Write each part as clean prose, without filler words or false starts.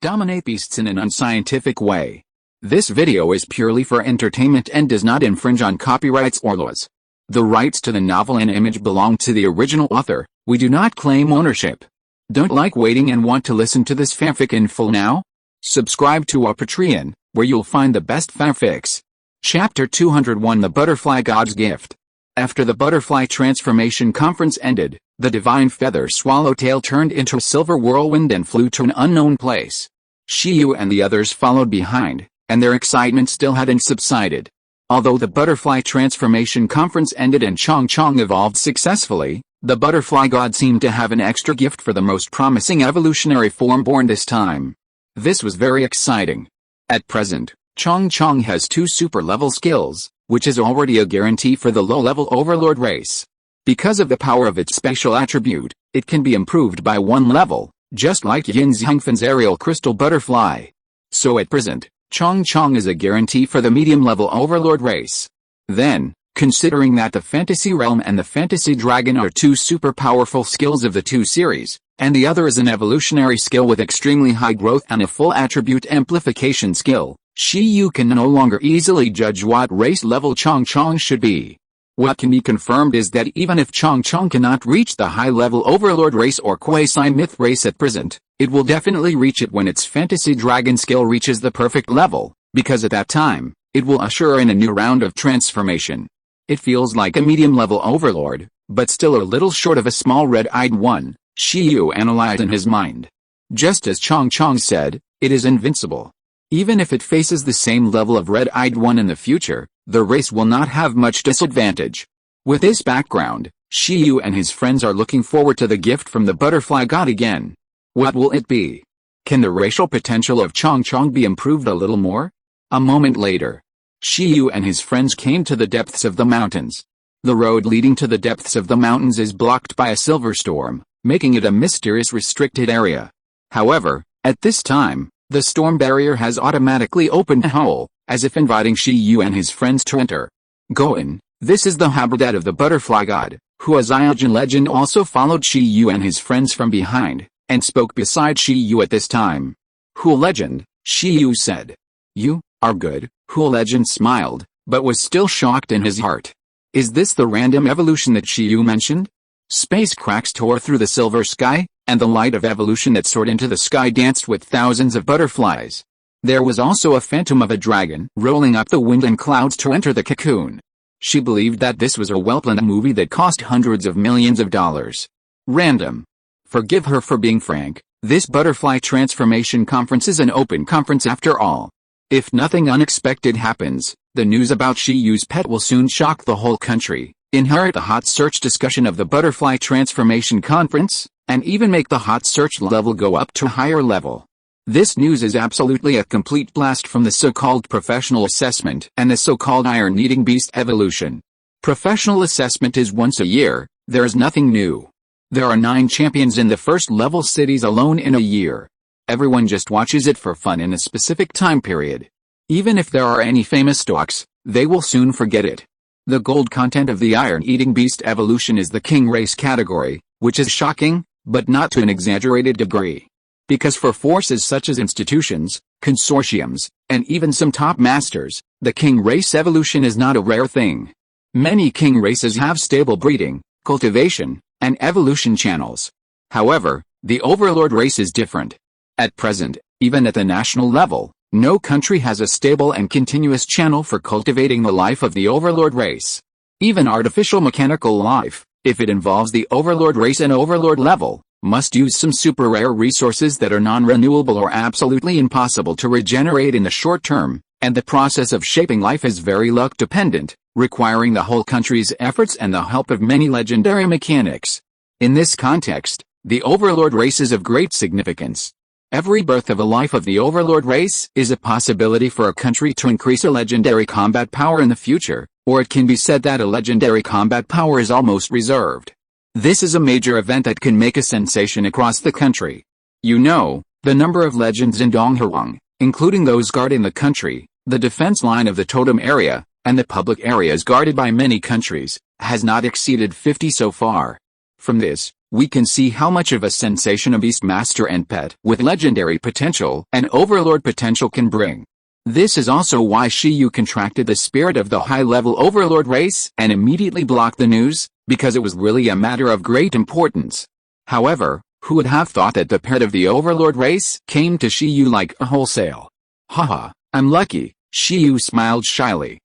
Dominate beasts in an unscientific way. This video is purely for entertainment and does not infringe on copyrights or laws. The rights to the novel and image belong to the original author. We do not claim ownership. Don't like waiting and want to listen to this fanfic in full now? Subscribe to our Patreon, where you'll find the best fanfics. Chapter 201 The Butterfly God's Gift. After the Butterfly Transformation Conference ended, the divine feather swallowtail turned into a silver whirlwind and flew to an unknown place. Shiyu and the others followed behind, and their excitement still hadn't subsided. Although the Butterfly Transformation Conference ended and Chong evolved successfully, the Butterfly God seemed to have an extra gift for the most promising evolutionary form born this time. This was very exciting. At present, Chong has 2 super-level skills, which is already a guarantee for the low-level Overlord race. Because of the power of its special attribute, it can be improved by 1 level, just like Yin Xiangfan's aerial crystal butterfly. So at present, Chong is a guarantee for the medium-level Overlord race. Then, considering that the Fantasy Realm and the Fantasy Dragon are 2 super powerful skills of the 2 series, and the other is an evolutionary skill with extremely high growth and a full attribute amplification skill, Shiyu can no longer easily judge what race level Chong should be. What can be confirmed is that even if Chong cannot reach the high-level Overlord race or Quasi-Myth race at present, it will definitely reach it when its Fantasy Dragon skill reaches the perfect level, because at that time, it will usher in a new round of transformation. It feels like a medium-level Overlord, but still a little short of a small red-eyed one, Shiyu analyzed in his mind. Just as Chong said, it is invincible. Even if it faces the same level of red-eyed one in the future, the race will not have much disadvantage. With this background, Shiyu and his friends are looking forward to the gift from the Butterfly God again. What will it be? Can the racial potential of Chong be improved a little more? A moment later, Shiyu and his friends came to the depths of the mountains. The road leading to the depths of the mountains is blocked by a silver storm, making it a mysterious restricted area. However, at this time, the storm barrier has automatically opened a hole, as if inviting Shiyu and his friends to enter. Go in. This is the habitat of the Butterfly God, who as Iogen legend also followed Shiyu and his friends from behind, and spoke beside Shiyu at this time. Who legend, Shiyu said. You are good. Who legend smiled, but was still shocked in his heart. Is this the random evolution that Shiyu mentioned? Space cracks tore through the silver sky, and the light of evolution that soared into the sky danced with thousands of butterflies. There was also a phantom of a dragon rolling up the wind and clouds to enter the cocoon. She believed that this was a well-planned movie that cost hundreds of millions of dollars. Random. Forgive her for being frank, this Butterfly Transformation Conference is an open conference after all. If nothing unexpected happens, the news about Shiyu's pet will soon shock the whole country, inherit the hot search discussion of the Butterfly Transformation Conference, and even make the hot search level go up to a higher level. This news is absolutely a complete blast from the so-called professional assessment and the so-called iron-eating beast evolution. Professional assessment is once a year, there is nothing new. There are 9 champions in the first-level cities alone in a year. Everyone just watches it for fun in a specific time period. Even if there are any famous stocks, they will soon forget it. The gold content of the iron-eating beast evolution is the king race category, which is shocking, but not to an exaggerated degree. Because for forces such as institutions, consortiums, and even some top masters, the king race evolution is not a rare thing. Many king races have stable breeding, cultivation, and evolution channels. However, the Overlord race is different. At present, even at the national level, no country has a stable and continuous channel for cultivating the life of the Overlord race. Even artificial mechanical life, if it involves the Overlord race and Overlord level, must use some super rare resources that are non-renewable or absolutely impossible to regenerate in the short term, and the process of shaping life is very luck dependent, requiring the whole country's efforts and the help of many legendary mechanics. In this context, the Overlord race is of great significance. Every birth of a life of the Overlord race is a possibility for a country to increase a legendary combat power in the future, or it can be said that a legendary combat power is almost reserved. This is a major event that can make a sensation across the country. You know, the number of legends in Donghuang, including those guarding the country, the defense line of the totem area, and the public areas guarded by many countries, has not exceeded 50 so far. From this, we can see how much of a sensation a Beastmaster and pet with legendary potential and overlord potential can bring. This is also why Shiyu contracted the spirit of the high-level overlord race and immediately blocked the news, because it was really a matter of great importance. However, who would have thought that the pet of the overlord race came to Shiyu like a wholesale? Haha, I'm lucky, Shiyu smiled shyly.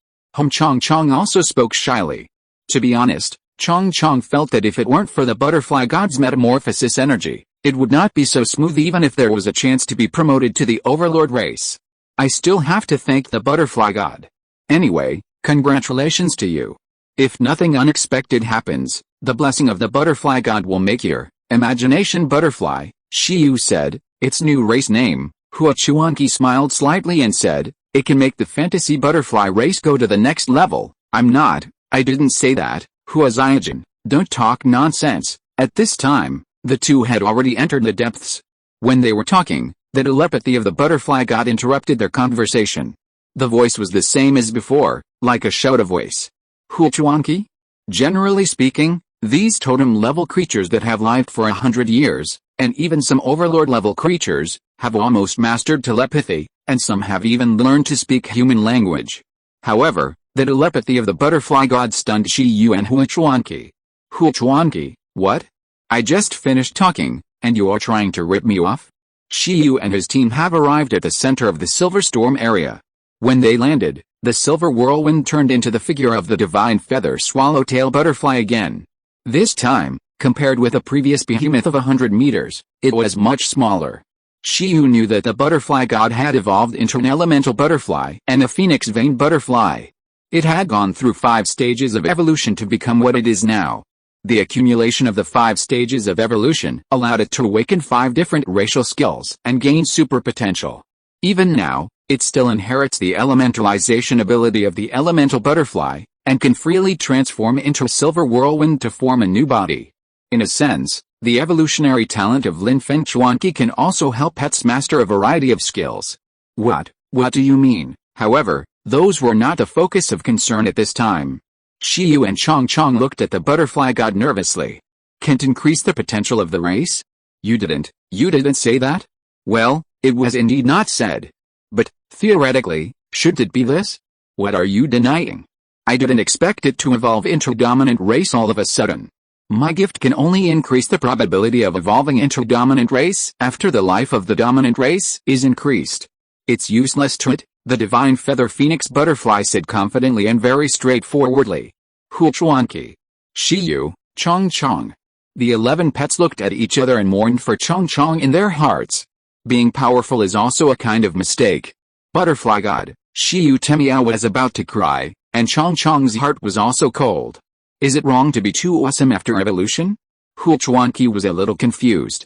Chong Chong also spoke shyly. To be honest, Chong Chong felt that if it weren't for the butterfly god's metamorphosis energy, it would not be so smooth even if there was a chance to be promoted to the overlord race. I still have to thank the butterfly god. Anyway, congratulations to you. If nothing unexpected happens, the blessing of the butterfly god will make your imagination butterfly, Shiyu said, its new race name. Hua Chuanqi smiled slightly and said, it can make the fantasy butterfly race go to the next level. I didn't say that, Hua Xiaojin, don't talk nonsense. At this time, the two had already entered the depths. When they were talking, the telepathy of the butterfly god interrupted their conversation. The voice was the same as before, like a shout voice. Hua Chuanqi? Generally speaking, these totem-level creatures that have lived for 100 years, and even some overlord-level creatures, have almost mastered telepathy, and some have even learned to speak human language. However, the telepathy of the butterfly god stunned Shiyu and Hua Chuanqi. Hua Chuanqi, what? I just finished talking, and you are trying to rip me off? Shiyu and his team have arrived at the center of the Silver Storm area. When they landed, the silver whirlwind turned into the figure of the divine feather swallowtail butterfly again. This time, compared with a previous behemoth of 100 meters, it was much smaller. Shiyu knew that the butterfly god had evolved into an elemental butterfly and a phoenix vein butterfly. It had gone through 5 stages of evolution to become what it is now. The accumulation of the 5 stages of evolution allowed it to awaken 5 different racial skills and gain super potential. Even now, it still inherits the elementalization ability of the elemental butterfly, and can freely transform into a silver whirlwind to form a new body. In a sense, the evolutionary talent of Lin Feng Chuanqi can also help pets master a variety of skills. What do you mean? However, those were not the focus of concern at this time. Shiyu and Chong Chong looked at the butterfly god nervously. Can't increase the potential of the race? You didn't say that? Well, it was indeed not said. But, theoretically, should it be this? What are you denying? I didn't expect it to evolve into a dominant race all of a sudden. My gift can only increase the probability of evolving into a dominant race after the life of the dominant race is increased. It's useless to it, the divine feather phoenix butterfly said confidently and very straightforwardly. Hua Chuanqi, Shiyu, Chong Chong. The 11 pets looked at each other and mourned for Chong Chong in their hearts. Being powerful is also a kind of mistake. Butterfly god, Shiyu Temiao was about to cry, and Chong Chong's heart was also cold. Is it wrong to be too awesome after evolution? Hua Chuanqi was a little confused.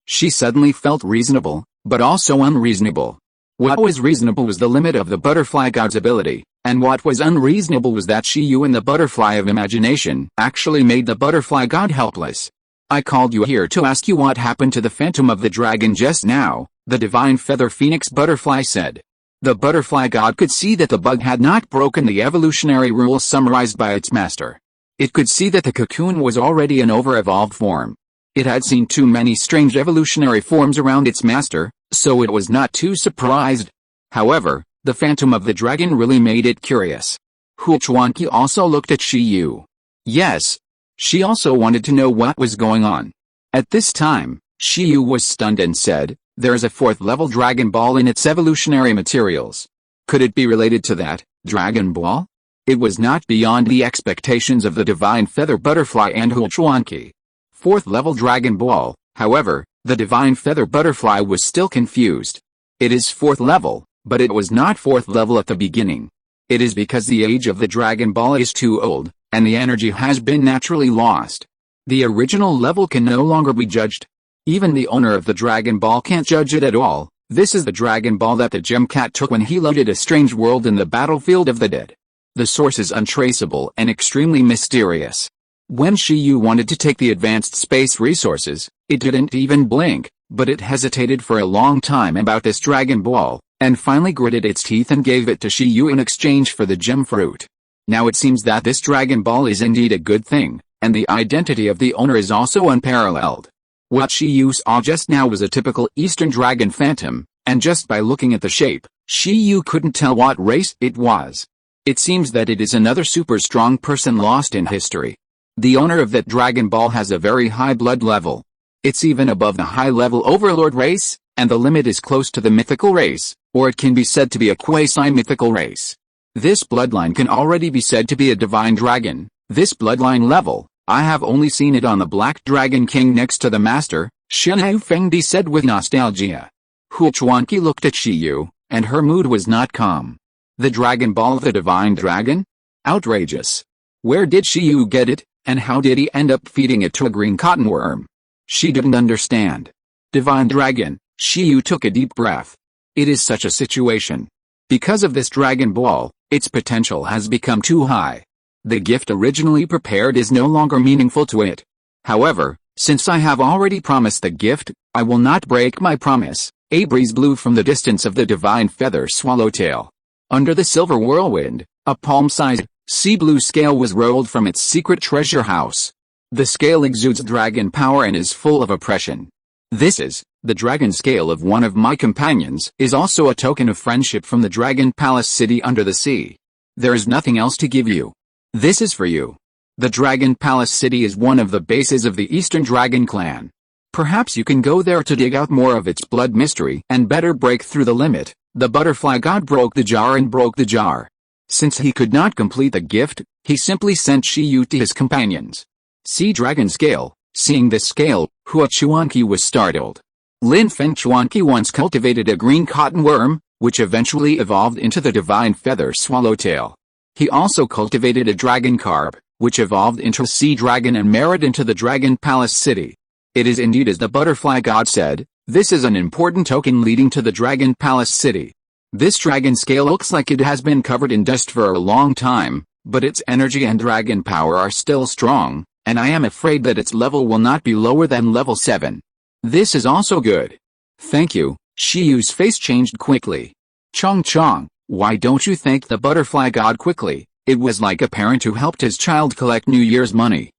She suddenly felt reasonable, but also unreasonable. What was reasonable was the limit of the butterfly god's ability, and what was unreasonable was that Shiyu and the butterfly of imagination actually made the butterfly god helpless. I called you here to ask you what happened to the phantom of the dragon just now, the divine feather phoenix butterfly said. The butterfly god could see that the bug had not broken the evolutionary rules summarized by its master. It could see that the cocoon was already an over-evolved form. It had seen too many strange evolutionary forms around its master, so it was not too surprised. However, the phantom of the dragon really made it curious. Hua Chuanqi also looked at Shiyu. Yes. She also wanted to know what was going on. At this time, Shiyu was stunned and said, there's a 4th-level Dragon Ball in its evolutionary materials. Could it be related to that, Dragon Ball? It was not beyond the expectations of the divine feather butterfly and Hua Chuanqi. 4th-level Dragon Ball, however, the divine feather butterfly was still confused. It is 4th level, but it was not 4th level at the beginning. It is because the age of the Dragon Ball is too old, and the energy has been naturally lost. The original level can no longer be judged. Even the owner of the Dragon Ball can't judge it at all. This is the Dragon Ball that the Gem Cat took when he loaded a strange world in the battlefield of the dead. The source is untraceable and extremely mysterious. When Shiyu wanted to take the advanced space resources, it didn't even blink, but it hesitated for a long time about this Dragon Ball, and finally gritted its teeth and gave it to Shiyu in exchange for the gem fruit. Now it seems that this Dragon Ball is indeed a good thing, and the identity of the owner is also unparalleled. What Shiyu saw just now was a typical Eastern dragon phantom, and just by looking at the shape, Shiyu couldn't tell what race it was. It seems that it is another super strong person lost in history. The owner of that Dragon Ball has a very high blood level. It's even above the high-level Overlord race, and the limit is close to the mythical race, or it can be said to be a quasi-mythical race. This bloodline can already be said to be a divine dragon. This bloodline level, I have only seen it on the Black Dragon King next to the Master, Shinhou Fengdi said with nostalgia. Hu Chuanqi looked at Shiyu, and her mood was not calm. The Dragon Ball of the Divine Dragon? Outrageous. Where did Shiyu get it, and how did he end up feeding it to a green cotton worm? She didn't understand. Divine Dragon, Shiyu took a deep breath. It is such a situation. Because of this Dragon Ball, its potential has become too high. The gift originally prepared is no longer meaningful to it. However, since I have already promised the gift, I will not break my promise. A breeze blew from the distance of the divine feather swallowtail. Under the silver whirlwind, a palm-sized, sea-blue scale was rolled from its secret treasure house. The scale exudes dragon power and is full of oppression. This is, the dragon scale of one of my companions, is also a token of friendship from the Dragon Palace City under the sea. There is nothing else to give you. This is for you. The Dragon Palace City is one of the bases of the Eastern Dragon Clan. Perhaps you can go there to dig out more of its blood mystery and better break through the limit. The butterfly god broke the jar and broke the jar. Since he could not complete the gift, he simply sent Shiyu to his companions. Sea Dragon Scale. Seeing this scale, Hua Chuanqi was startled. Lin Feng Chuanqi once cultivated a green cotton worm, which eventually evolved into the divine feather swallowtail. He also cultivated a dragon carp, which evolved into a sea dragon and married into the Dragon Palace City. It is indeed as the butterfly god said, this is an important token leading to the Dragon Palace City. This dragon scale looks like it has been covered in dust for a long time, but its energy and dragon power are still strong, and I am afraid that its level will not be lower than level 7. This is also good. Thank you. Shiyu's face changed quickly. Chong, why don't you thank the butterfly god quickly? It was like a parent who helped his child collect New Year's money.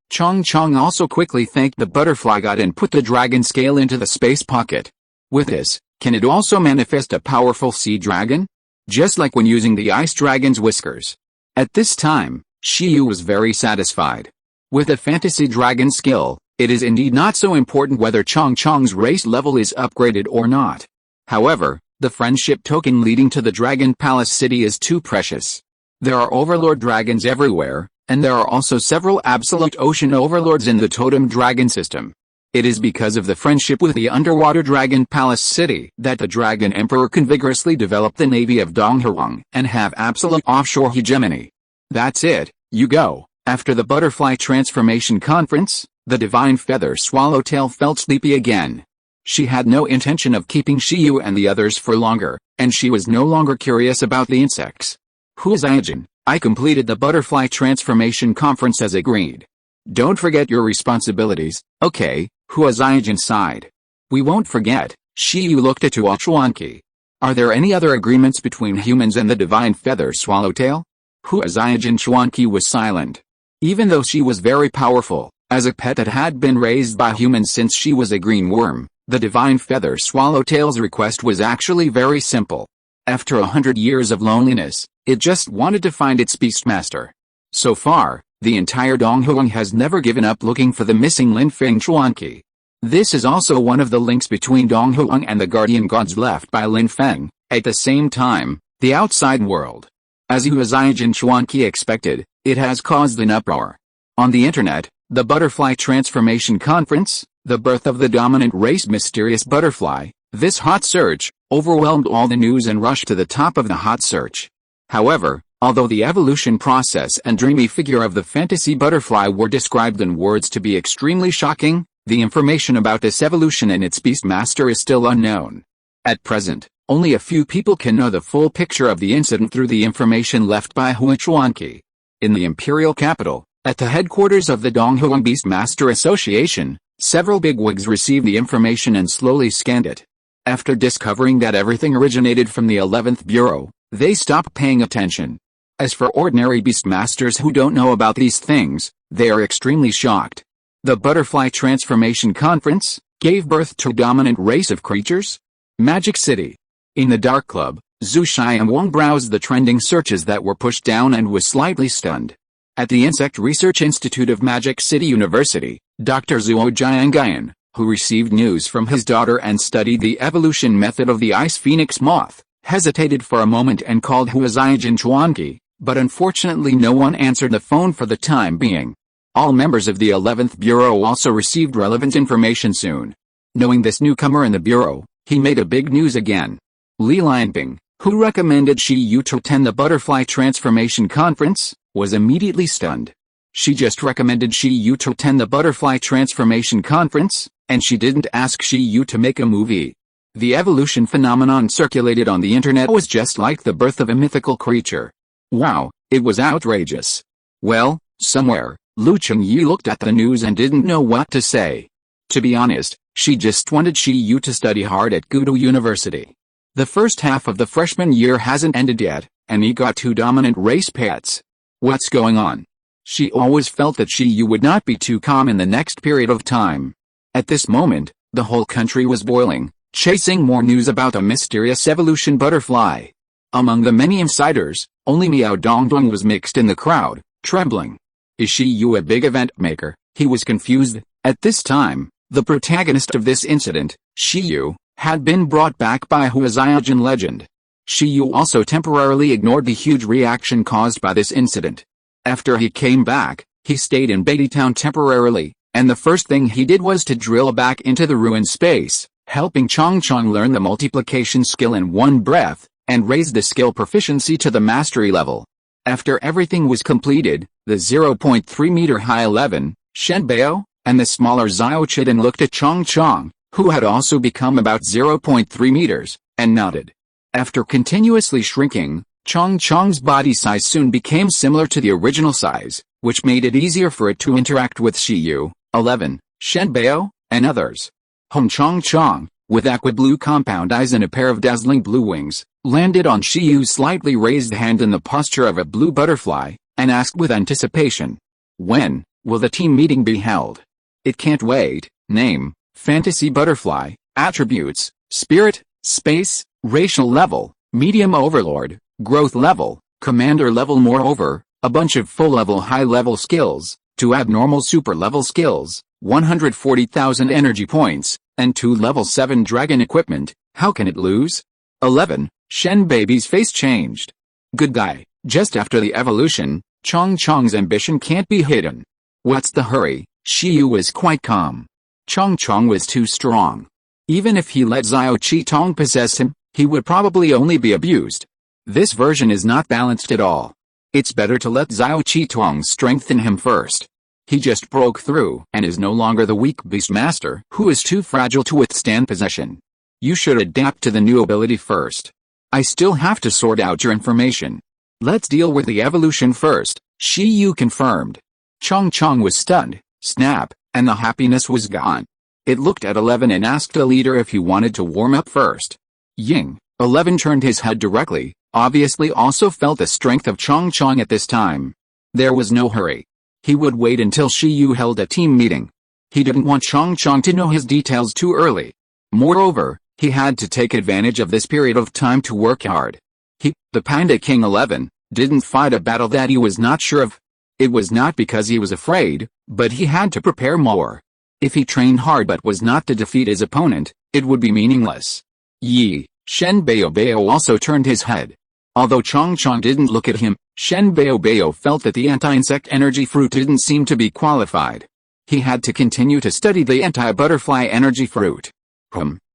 Chong also quickly thanked the butterfly god and put the dragon scale into the space pocket. With this, can it also manifest a powerful sea dragon? Just like when using the ice dragon's whiskers. At this time, Shiyu was very satisfied. With a fantasy dragon skill, it is indeed not so important whether Chong's race level is upgraded or not. However, the friendship token leading to the Dragon Palace City is too precious. There are overlord dragons everywhere, and there are also several absolute ocean overlords in the totem dragon system. It is because of the friendship with the underwater Dragon Palace City that the Dragon Emperor can vigorously develop the navy of Donghuang and have absolute offshore hegemony. That's it, you go. After the butterfly transformation conference, the divine feather swallowtail felt sleepy again. She had no intention of keeping Shiyu and the others for longer, and she was no longer curious about the insects. Huaziajin, I completed the butterfly transformation conference as agreed. Don't forget your responsibilities, okay? Huaziajin sighed. We won't forget. Shiyu looked at Hua Chuanqi. Are there any other agreements between humans and the divine feather swallowtail? Huaziajin Chuanqi was silent. Even though she was very powerful, as a pet that had been raised by humans since she was a green worm, the divine feather swallowtail's request was actually very simple. After 100 years of loneliness, it just wanted to find its beastmaster. So far, the entire Donghuang has never given up looking for the missing Lin Feng Chuanqi. This is also one of the links between Donghuang and the guardian gods left by Lin Feng, at the same time, the outside world. As Huaziajin Chuanqi expected, it has caused an uproar. On the internet, the Butterfly Transformation Conference, the birth of the dominant race mysterious butterfly, this hot search, overwhelmed all the news and rushed to the top of the hot search. However, although the evolution process and dreamy figure of the fantasy butterfly were described in words to be extremely shocking, the information about this evolution and its beastmaster is still unknown. At present, only a few people can know the full picture of the incident through the information left by Hua Chuanqi. In the imperial capital, at the headquarters of the Donghuang Beastmaster Association, several bigwigs received the information and slowly scanned it. After discovering that everything originated from the 11th Bureau, they stopped paying attention. As for ordinary beastmasters who don't know about these things, they are extremely shocked. The Butterfly Transformation Conference gave birth to a dominant race of creatures? Magic City. In the dark club, Zhu Xiangwang browsed the trending searches that were pushed down and was slightly stunned. At the Insect Research Institute of Magic City University, Dr. Zhuo Jiangayan, who received news from his daughter and studied the evolution method of the ice phoenix moth, hesitated for a moment and called Huaziajin Chuanqi, but unfortunately no one answered the phone for the time being. All members of the 11th Bureau also received relevant information soon. Knowing this newcomer in the Bureau, he made a big news again. Li Lianping, who recommended Shi Yu to attend the Butterfly Transformation Conference, was immediately stunned. She just recommended Shi Yu to attend the Butterfly Transformation Conference, and she didn't ask Shi Yu to make a movie. The evolution phenomenon circulated on the internet was just like the birth of a mythical creature. Wow, it was outrageous. Well, somewhere, Lu Chengyi looked at the news and didn't know what to say. To be honest, she just wanted Shi Yu to study hard at Gudu University. The first half of the freshman year hasn't ended yet, and he got 2 dominant race pets. What's going on? She always felt that Shi Yu would not be too calm in the next period of time. At this moment, the whole country was boiling, chasing more news about a mysterious evolution butterfly. Among the many insiders, only Miao Dongdong was mixed in the crowd, trembling. Is Shi Yu a big event maker? He was confused. At this time, the protagonist of this incident, Shi Yu, had been brought back by Huaziajin legend. Shi Yu also temporarily ignored the huge reaction caused by this incident. After he came back, he stayed in Beatty Town temporarily, and the first thing he did was to drill back into the ruined space, helping Chong Chong learn the multiplication skill in one breath, and raise the skill proficiency to the mastery level. After everything was completed, the 0.3 meter high 11, Shen Bao, and the smaller Xiao Chiden looked at Chong Chong, who had also become about 0.3 meters, and nodded. After continuously shrinking, Chong Chong's body size soon became similar to the original size, which made it easier for it to interact with Shi Yu, 11, Shen Bao, and others. Hong Chong Chong, with aqua blue compound eyes and a pair of dazzling blue wings, landed on Shi Yu's slightly raised hand in the posture of a blue butterfly, and asked with anticipation, "When will the team meeting be held?" "It can't wait." Name, Fantasy Butterfly, Attributes, Spirit, Space, Racial Level, Medium Overlord, Growth Level, Commander Level. Moreover, a bunch of full-level high-level skills, 2 abnormal super-level skills, 140,000 energy points, and 2 level 7 dragon equipment. How can it lose? 11. Shen Baby's face changed. Good guy. Just after the evolution, Chong Chong's ambition can't be hidden. What's the hurry? Shi Yu was quite calm. Chong Chong was too strong. Even if he let Xiao Qi Tong possess him, he would probably only be abused. This version is not balanced at all. It's better to let Xiao Qi Tong strengthen him first. He just broke through and is no longer the weak beastmaster who is too fragile to withstand possession. You should adapt to the new ability first. I still have to sort out your information. Let's deal with the evolution first, Shi Yu confirmed. Chong Chong was stunned, snap, and the happiness was gone. It looked at 11 and asked the leader if he wanted to warm up first. Ying, 11 turned his head directly, obviously also felt the strength of Chong Chong at this time. There was no hurry. He would wait until Shi Yu held a team meeting. He didn't want Chong Chong to know his details too early. Moreover, he had to take advantage of this period of time to work hard. He, the Panda King 11, didn't fight a battle that he was not sure of. It was not because he was afraid, but he had to prepare more. If he trained hard but was not to defeat his opponent, it would be meaningless. Yi, Shen Bao also turned his head. Although Chong Chong didn't look at him, Shen Bao felt that the anti-insect energy fruit didn't seem to be qualified. He had to continue to study the anti-butterfly energy fruit.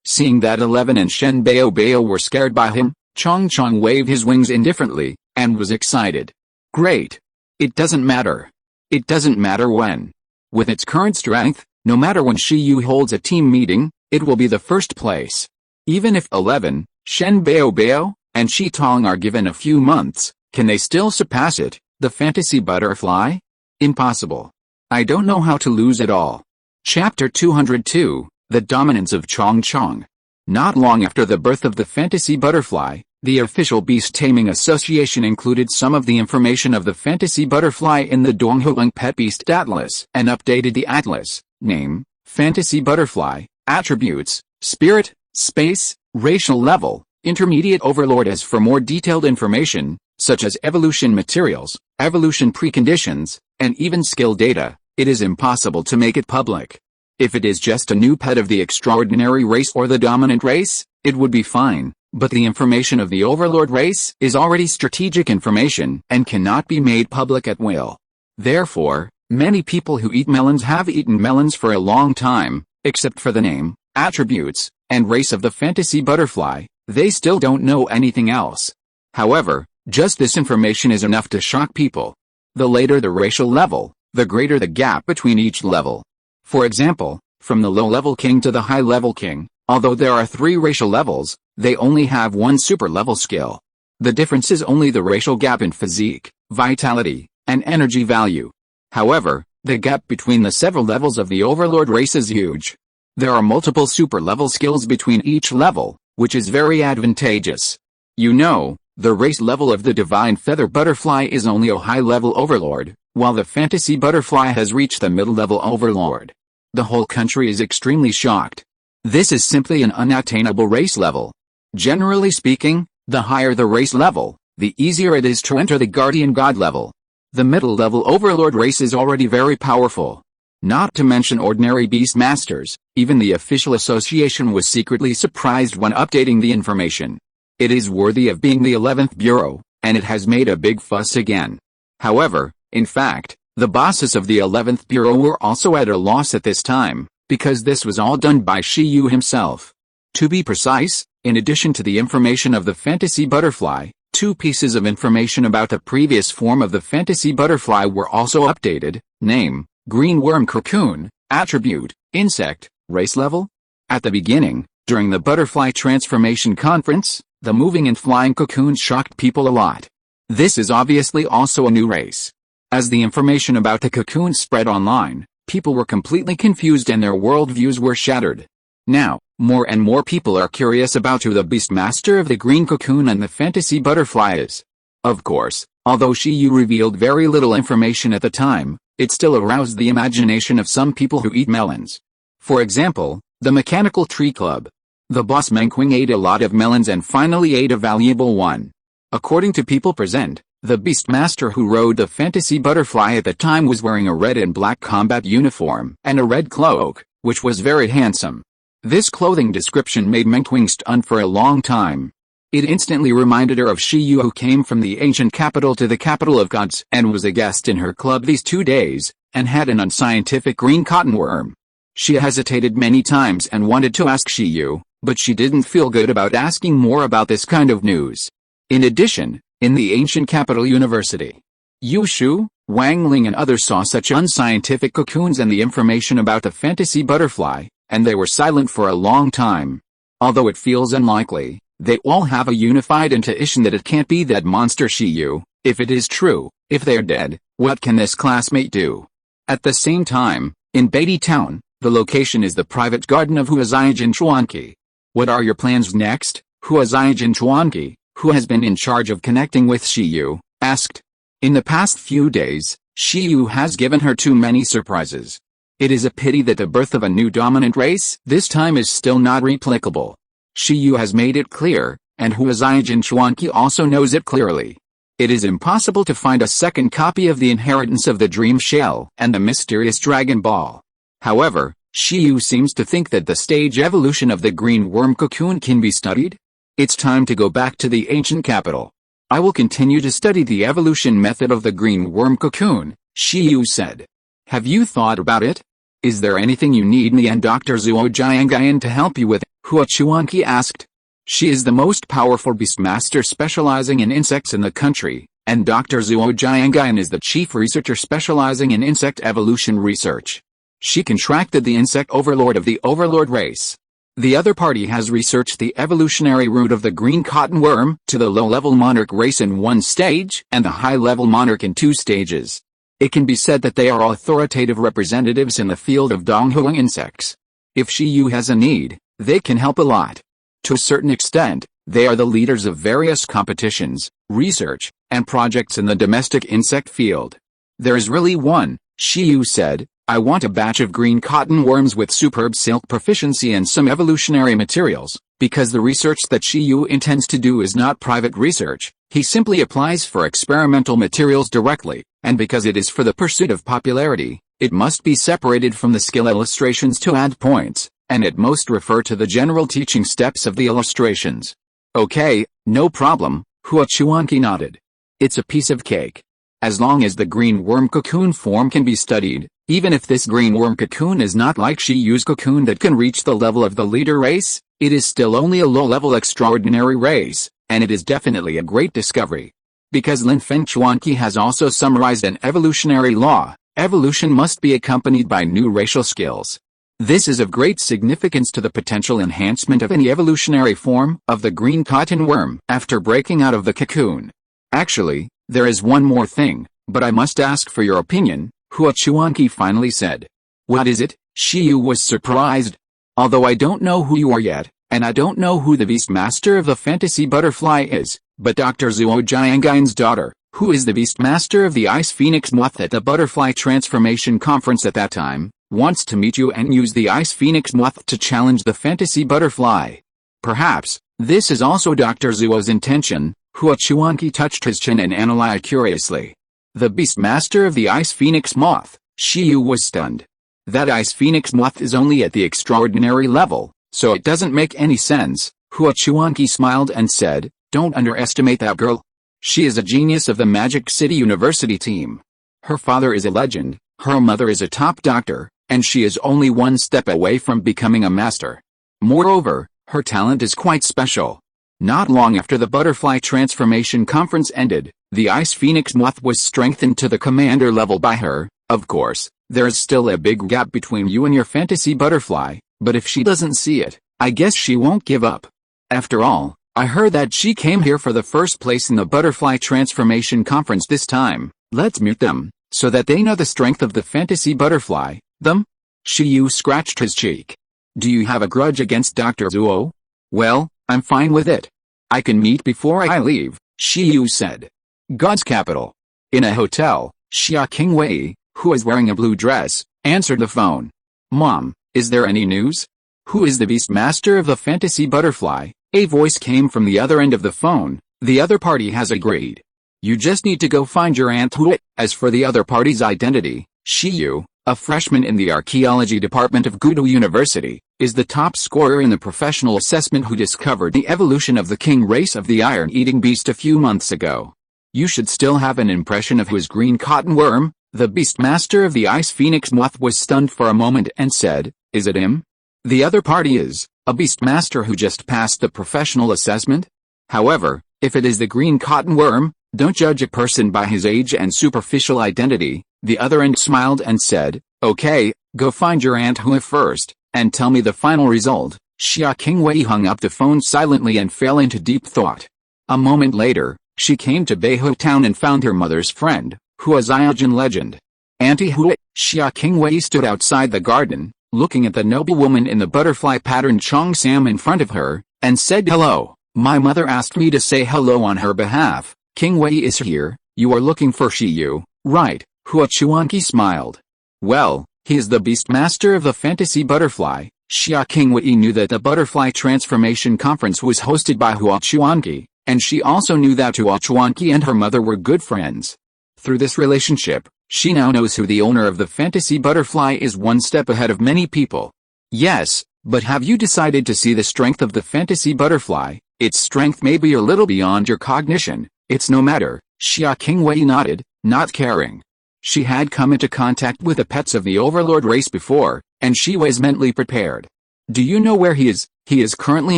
Seeing that 11 and Shen Bao were scared by him, Chong Chong waved his wings indifferently, and was excited. Great. It doesn't matter. It doesn't matter when. With its current strength, no matter when Shi Yu holds a team meeting, it will be the first place. Even if 11, Shen Bao, and Shi Tong are given a few months, can they still surpass it, the fantasy butterfly? Impossible. I don't know how to lose at all. Chapter 202, The Dominance of Chong Chong. Not long after the birth of the fantasy butterfly, The official Beast Taming Association included some of the information of the fantasy butterfly in the Donghuang Pet Beast Atlas and updated the atlas: name, fantasy butterfly, attributes, spirit, space, racial level, intermediate overlord. As for more detailed information, such as evolution materials, evolution preconditions, and even skill data, it is impossible to make it public. If it is just a new pet of the extraordinary race or the dominant race, it would be fine, but the information of the overlord race is already strategic information and cannot be made public at will. Therefore, many people who eat melons have eaten melons for a long time, except for the name, attributes, and race of the fantasy butterfly. They still don't know anything else. However, just this information is enough to shock people. The later the racial level, the greater the gap between each level. For example, from the low-level king to the high-level king, although there are 3 racial levels, they only have 1 super-level skill. The difference is only the racial gap in physique, vitality, and energy value. However, the gap between the several levels of the overlord race is huge. There are multiple super-level skills between each level, which is very advantageous. You know, the race level of the divine feather butterfly is only a high-level overlord, while the fantasy butterfly has reached the middle-level overlord. The whole country is extremely shocked. This is simply an unattainable race level. Generally speaking, the higher the race level, the easier it is to enter the guardian god level. The middle-level overlord race is already very powerful. Not to mention ordinary beast masters, even the official association was secretly surprised when updating the information. It is worthy of being the 11th bureau, and it has made a big fuss again. However, in fact, the bosses of the 11th bureau were also at a loss at this time, because this was all done by Shiyu himself. To be precise, in addition to the information of the fantasy butterfly, 2 pieces of information about the previous form of the fantasy butterfly were also updated: name, green worm cocoon, attribute, insect, race level. At the beginning, during the butterfly transformation conference, the moving and flying cocoon shocked people a lot. This is obviously also a new race. As the information about the cocoon spread online, people were completely confused and their worldviews were shattered. Now, more and more people are curious about who the Beastmaster of the green cocoon and the fantasy butterfly is. Of course, although Shiyu revealed very little information at the time, it still aroused the imagination of some people who eat melons. For example, the Mechanical Tree Club. The boss Mengqing ate a lot of melons and finally ate a valuable one. According to people present, the Beastmaster who rode the fantasy butterfly at the time was wearing a red and black combat uniform and a red cloak, which was very handsome. This clothing description made Mengqing stunned for a long time. It instantly reminded her of Shiyu, who came from the ancient capital to the capital of gods and was a guest in her club these 2 days, and had an unscientific green cotton worm. She hesitated many times and wanted to ask Shiyu, but she didn't feel good about asking more about this kind of news. In addition, in the ancient capital university, Yu Shu, Wang Ling and others saw such unscientific cocoons and the information about the fantasy butterfly, and they were silent for a long time. Although it feels unlikely, they all have a unified intuition that it can't be that monster Shiyu. If it is true, if they're dead, what can this classmate do? At the same time, in Beatty Town, the location is the private garden of Huazai Jinchuanqi. What are your plans next? Huazai Jinchuanqi, who has been in charge of connecting with Shiyu, asked. In the past few days, Shiyu has given her too many surprises. It is a pity that the birth of a new dominant race this time is still not replicable. Shiyu has made it clear, and Huazai Jinchuanqi also knows it clearly. It is impossible to find a second copy of the inheritance of the Dream Shell and the mysterious Dragon Ball. However, Shiyu seems to think that the stage evolution of the green worm cocoon can be studied. It's time to go back to the ancient capital. I will continue to study the evolution method of the green worm cocoon, Shiyu said. Have you thought about it? Is there anything you need me and Dr. Zuo Jiangayan to help you with? Hua Chuanqi asked. She is the most powerful beastmaster specializing in insects in the country, and Dr. Zuo Jiangayan is the chief researcher specializing in insect evolution research. She contracted the insect overlord of the overlord race. The other party has researched the evolutionary route of the green cotton worm to the low-level monarch race in 1 stage and the high-level monarch in 2 stages. It can be said that they are authoritative representatives in the field of Donghuang insects. If Shiyu has a need, they can help a lot. To a certain extent, They are the leaders of various competitions, research, and projects in the domestic insect field. There is really one, Shiyu said. I want a batch of green cotton worms with superb silk proficiency and some evolutionary materials, because the research that Shiyu intends to do is not private research. He simply applies for experimental materials directly, and because it is for the pursuit of popularity, it must be separated from the skill illustrations to add points, and at most refer to the general teaching steps of the illustrations. Okay, no problem, Hua Chuanqi nodded. It's a piece of cake. As long as the green worm cocoon form can be studied, even if this green worm cocoon is not like Shiyu's cocoon that can reach the level of the leader race, it is still only a low-level extraordinary race, and it is definitely a great discovery. Because Lin Feng Chuanqi has also summarized an evolutionary law, evolution must be accompanied by new racial skills. This is of great significance to the potential enhancement of any evolutionary form of the green cotton worm after breaking out of the cocoon. Actually, there is one more thing, but I must ask for your opinion, Hua Chuanqi finally said. What is it? Shiyu was surprised. Although I don't know who you are yet, and I don't know who the beast master of the fantasy butterfly is, but Dr. Zuo Jiangai's daughter, who is the beast master of the ice phoenix moth at the butterfly transformation conference at that time, wants to meet you and use the ice phoenix moth to challenge the fantasy butterfly. Perhaps, this is also Dr. Zuo's intention. Hua Chuanqi touched his chin and analyzed curiously. The beast master of the ice phoenix moth, Shiyu was stunned. That ice phoenix moth is only at the extraordinary level, so it doesn't make any sense. Hua Chuanqi smiled and said, don't underestimate that girl. She is a genius of the Magic City University team. Her father is a legend, her mother is a top doctor, and she is only one step away from becoming a master. Moreover, her talent is quite special. Not long after the butterfly transformation conference ended, the ice phoenix moth was strengthened to the commander level by her. Of course, there is still a big gap between you and your fantasy butterfly, but if she doesn't see it, I guess she won't give up. After all, I heard that she came here for the first place in the butterfly transformation conference this time. Let's meet them, so that they know the strength of the fantasy butterfly. Them? Shiyu scratched his cheek. Do you have a grudge against Dr. Zuo? Well, I'm fine with it. I can meet before I leave, Shiyu said. God's capital. In a hotel, Xia Qingwei, who is wearing a blue dress, answered the phone. Mom, is there any news? Who is the beast master of the fantasy butterfly? A voice came from the other end of the phone. The other party has agreed. You just need to go find your Aunt Hui. As for the other party's identity, Shiyu, a freshman in the archaeology department of Gudu University, is the top scorer in the professional assessment who discovered the evolution of the king race of the iron-eating beast a few months ago. You should still have an impression of his green cotton worm. The beast master of the ice phoenix moth was stunned for a moment and said, is it him? The other party is a beast master who just passed the professional assessment? However, if it is the green cotton worm, don't judge a person by his age and superficial identity. The other end smiled and said, okay, go find your Aunt Hui first, and tell me the final result. Xia Qingwei hung up the phone silently and fell into deep thought. A moment later, she came to Beihou town and found her mother's friend, Hua Xiaojin legend. Auntie Hui. Xia Qingwei stood outside the garden, looking at the noblewoman in the butterfly-patterned cheongsam in front of her, and said hello. My mother asked me to say hello on her behalf. Qingwei is here. You are looking for Shiyu, right? Hua Chuanqi smiled. Well, he is the beast master of the fantasy butterfly. Xia Qingwei knew that the butterfly transformation conference was hosted by Hua Chuanqi, and she also knew that Hua Chuanqi and her mother were good friends. Through this relationship, she now knows who the owner of the fantasy butterfly is, one step ahead of many people. Yes, but have you decided to see the strength of the fantasy butterfly? Its strength may be a little beyond your cognition. It's no matter. Xia Qingwei nodded, not caring. She had come into contact with the pets of the overlord race before, and she was mentally prepared. Do you know where he is? He is currently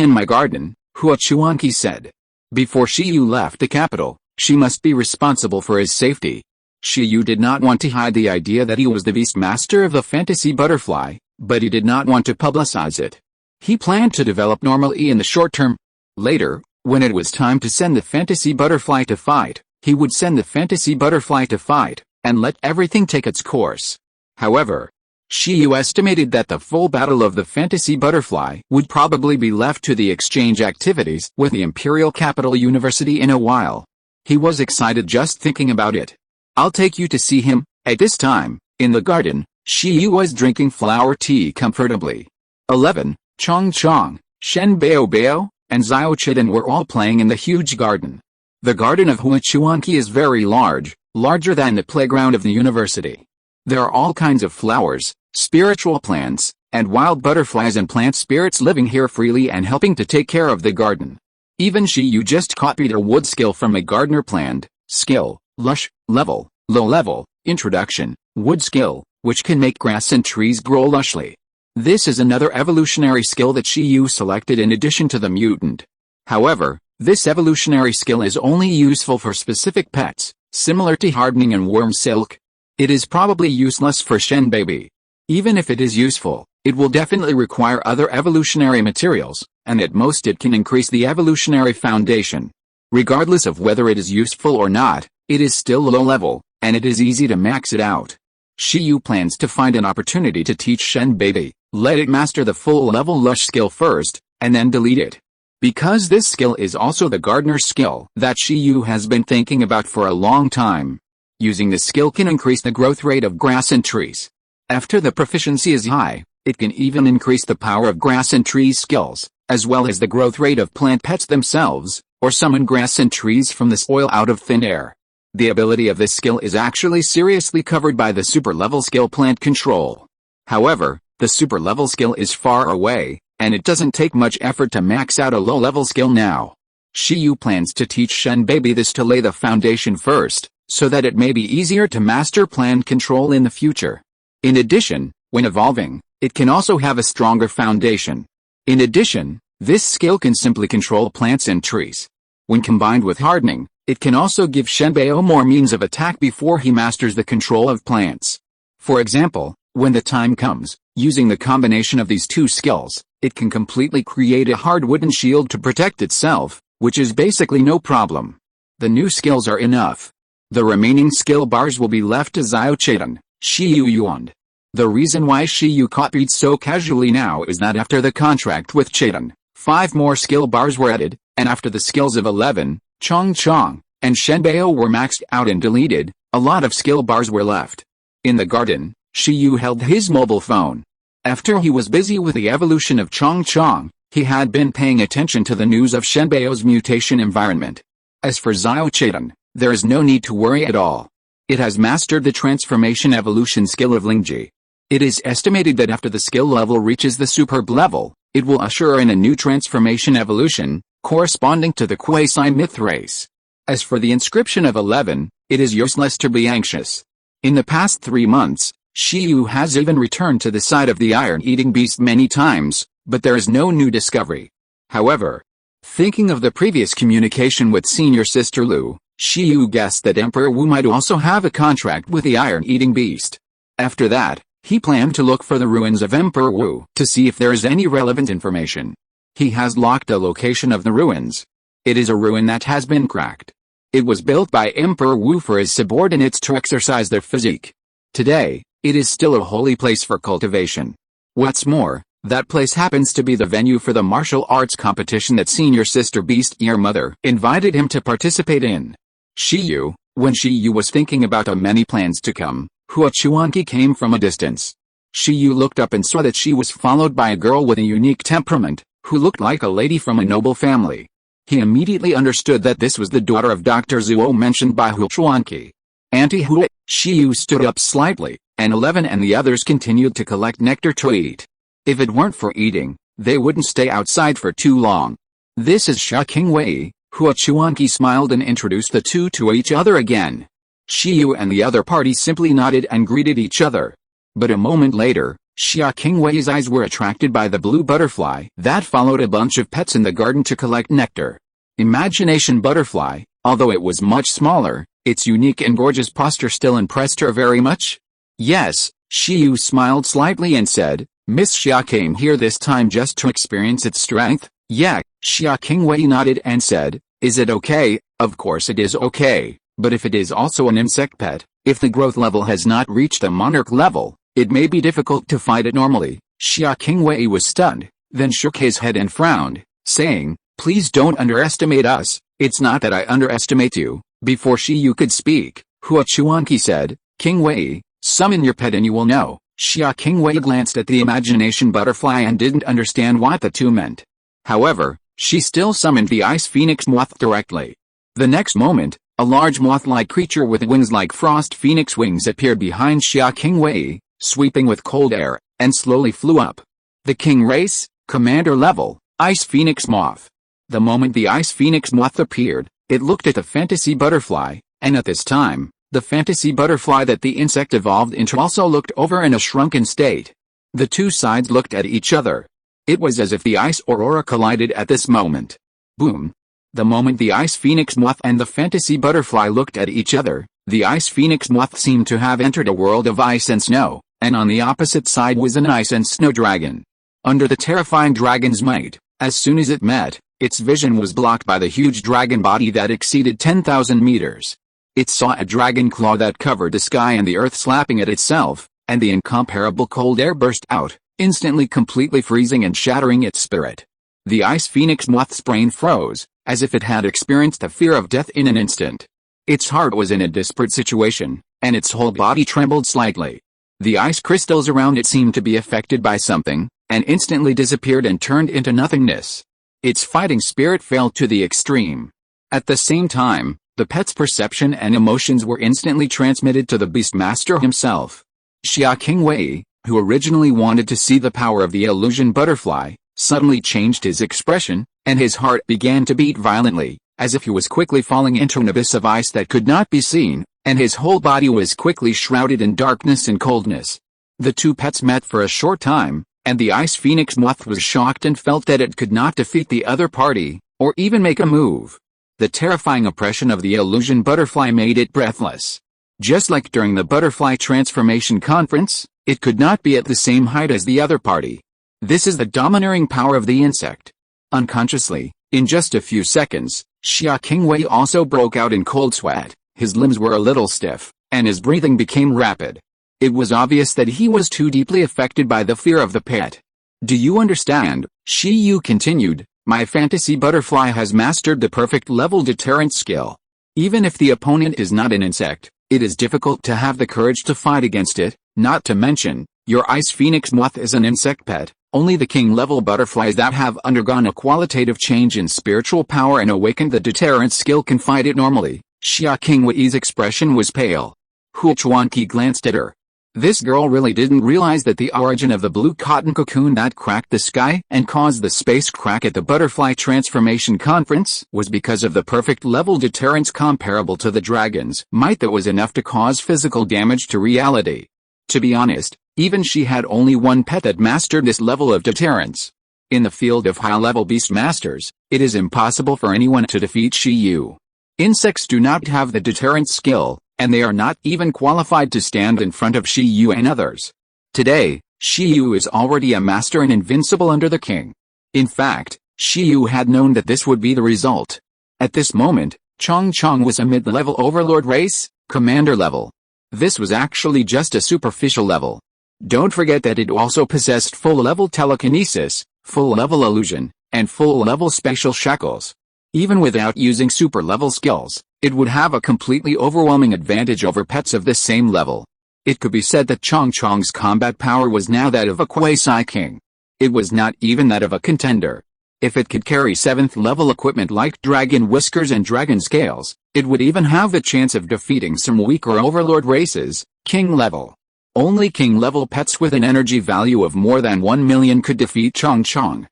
in my garden, Hua Chuanqi said. Before Shiyu left the capital, she must be responsible for his safety. Shiyu did not want to hide the idea that he was the beast master of the fantasy butterfly, but he did not want to publicize it. He planned to develop normally in the short term. Later, when it was time to send the fantasy butterfly to fight, he would send the fantasy butterfly to fight, and let everything take its course. However, Shiyu estimated that the full battle of the fantasy butterfly would probably be left to the exchange activities with the Imperial Capital University in a while. He was excited just thinking about it. I'll take you to see him. At this time, in the garden, Shiyu was drinking flower tea comfortably. 11. Chong Chong, Shen Bao Bao, and Xiao Chiden were all playing in the huge garden. The garden of Huachuanqi is very large, larger than the playground of the university. There are all kinds of flowers, spiritual plants, and wild butterflies and plant spirits living here freely and helping to take care of the garden. Even Shiyu just copied a wood skill from a gardener plant, skill, lush, level, low level, introduction, wood skill, which can make grass and trees grow lushly. This is another evolutionary skill that Shiyu selected in addition to the mutant. However, this evolutionary skill is only useful for specific pets, similar to hardening and worm silk. It is probably useless for Shen Baby. Even if it is useful, it will definitely require other evolutionary materials, and at most it can increase the evolutionary foundation. Regardless of whether it is useful or not, it is still low level, and it is easy to max it out. Shiyu plans to find an opportunity to teach Shen Baby, let it master the full level lush skill first, and then delete it. Because this skill is also the gardener's skill that Shiyu has been thinking about for a long time. Using this skill can increase the growth rate of grass and trees. After the proficiency is high, it can even increase the power of grass and trees skills, as well as the growth rate of plant pets themselves, or summon grass and trees from the soil out of thin air. The ability of this skill is actually seriously covered by the super level skill plant control. However, the super level skill is far away, and it doesn't take much effort to max out a low level skill now. Shiyu plans to teach Shen Baby this to lay the foundation first, so that it may be easier to master plant control in the future. In addition, when evolving, it can also have a stronger foundation. In addition, this skill can simply control plants and trees. When combined with hardening, it can also give Shenbao more means of attack before he masters the control of plants. For example, when the time comes, using the combination of these two skills, it can completely create a hard wooden shield to protect itself, which is basically no problem. The new skills are enough. The remaining skill bars will be left to Xiao Chiden, Shiyu Yuan. The reason why Shiyu copied so casually now is that after the contract with Chiden, 5 more skill bars were added, and after the skills of 11, Chong Chong, and Shenbao were maxed out and deleted, a lot of skill bars were left. In the garden, Shiyu held his mobile phone. After he was busy with the evolution of Chong Chong, he had been paying attention to the news of Shenbao's mutation environment. As for Xiao Chiden, there is no need to worry at all. It has mastered the transformation evolution skill of Lingji. It is estimated that after the skill level reaches the superb level, it will usher in a new transformation evolution, corresponding to the quasi-myth race. As for the inscription of 11, it is useless to be anxious. In the past 3 months, Shiyu has even returned to the side of the iron-eating beast many times, but there is no new discovery. However, thinking of the previous communication with senior sister Lu, Shiyu guessed that Emperor Wu might also have a contract with the iron-eating beast. After that, he planned to look for the ruins of Emperor Wu to see if there is any relevant information. He has locked the location of the ruins. It is a ruin that has been cracked. It was built by Emperor Wu for his subordinates to exercise their physique. Today, it is still a holy place for cultivation. What's more, that place happens to be the venue for the martial arts competition that senior sister Beast Ear Mother invited him to participate in. Shiyu, when Shiyu was thinking about the many plans to come, Huachuanqi came from a distance. Shiyu looked up and saw that she was followed by a girl with a unique temperament, who looked like a lady from a noble family. He immediately understood that this was the daughter of Dr. Zuo mentioned by Huachuanqi. Auntie Hui, Shiyu stood up slightly, and 11 and the others continued to collect nectar to eat. If it weren't for eating, they wouldn't stay outside for too long. This is Xia Qingwei. Huachuanqi smiled and introduced the two to each other again. Shiyu and the other party simply nodded and greeted each other. But a moment later, Xia Qingwei's eyes were attracted by the blue butterfly that followed a bunch of pets in the garden to collect nectar. Imagination butterfly, although it was much smaller, its unique and gorgeous posture still impressed her very much. Yes, Shiyu smiled slightly and said, Miss Xia came here this time just to experience its strength. Yeah, Xia Qingwei nodded and said, is it okay? Of course it is okay, but if it is also an insect pet, if the growth level has not reached the monarch level, It may be difficult to fight it normally. Xia Qingwei was stunned, then shook his head and frowned, saying, "Please don't underestimate us. It's not that I underestimate you." Before Shi Yu could speak, Hua Chuanqi said, "Qingwei, summon your pet and you will know." Xia Qingwei glanced at the imagination butterfly and didn't understand what the two meant. However, she still summoned the ice phoenix moth directly. The next moment, a large moth-like creature with wings like frost phoenix wings appeared behind Xia Qingwei, sweeping with cold air, and slowly flew up. The king race, commander level, ice phoenix moth. The moment the ice phoenix moth appeared, it looked at the fantasy butterfly, and at this time, the fantasy butterfly that the insect evolved into also looked over in a shrunken state. The two sides looked at each other. It was as if the ice aurora collided at this moment. Boom. The moment the ice phoenix moth and the fantasy butterfly looked at each other, the ice phoenix moth seemed to have entered a world of ice and snow, and on the opposite side was an ice and snow dragon. Under the terrifying dragon's might, as soon as it met, its vision was blocked by the huge dragon body that exceeded 10,000 meters. It saw a dragon claw that covered the sky and the earth slapping at itself, and the incomparable cold air burst out, instantly completely freezing and shattering its spirit. The ice phoenix moth's brain froze, as if it had experienced the fear of death in an instant. Its heart was in a desperate situation, and its whole body trembled slightly. The ice crystals around it seemed to be affected by something, and instantly disappeared and turned into nothingness. Its fighting spirit fell to the extreme. At the same time, the pet's perception and emotions were instantly transmitted to the Beastmaster himself. Xia Qingwei, who originally wanted to see the power of the illusion butterfly, suddenly changed his expression, and his heart began to beat violently, as if he was quickly falling into an abyss of ice that could not be seen, and his whole body was quickly shrouded in darkness and coldness. The two pets met for a short time, and the ice phoenix moth was shocked and felt that it could not defeat the other party, or even make a move. The terrifying oppression of the illusion butterfly made it breathless. Just like during the butterfly transformation conference, it could not be at the same height as the other party. This is the domineering power of the insect. Unconsciously, in just a few seconds, Xia Qingwei also broke out in cold sweat. His limbs were a little stiff, and his breathing became rapid. It was obvious that he was too deeply affected by the fear of the pet. "Do you understand?" Shi Yu continued. "My fantasy butterfly has mastered the perfect level deterrence skill. Even if the opponent is not an insect, it is difficult to have the courage to fight against it, not to mention, your ice phoenix moth is an insect pet. Only the king-level butterflies that have undergone a qualitative change in spiritual power and awakened the deterrence skill can fight it normally." Xia Qingwei's expression was pale. Hua Chuanqi glanced at her. This girl really didn't realize that the origin of the blue cotton cocoon that cracked the sky and caused the space crack at the butterfly transformation conference was because of the perfect level deterrence comparable to the dragon's might that was enough to cause physical damage to reality. To be honest, even she had only one pet that mastered this level of deterrence. In the field of high-level beast masters, it is impossible for anyone to defeat Shi Yu. Insects do not have the deterrence skill, and they are not even qualified to stand in front of Shi Yu and others. Today, Shi Yu is already a master and invincible under the king. In fact, Shi Yu had known that this would be the result. At this moment, Chong Chong was a mid-level overlord race, commander level. This was actually just a superficial level. Don't forget that it also possessed full-level telekinesis, full-level illusion, and full-level spatial shackles. Even without using super-level skills, it would have a completely overwhelming advantage over pets of this same level. It could be said that Chong Chong's combat power was now that of a quasi-king. It was not even that of a contender. If it could carry 7th-level equipment like dragon whiskers and dragon scales, it would even have the chance of defeating some weaker overlord races, king level. Only king-level pets with an energy value of more than 1 million could defeat Chong Chong.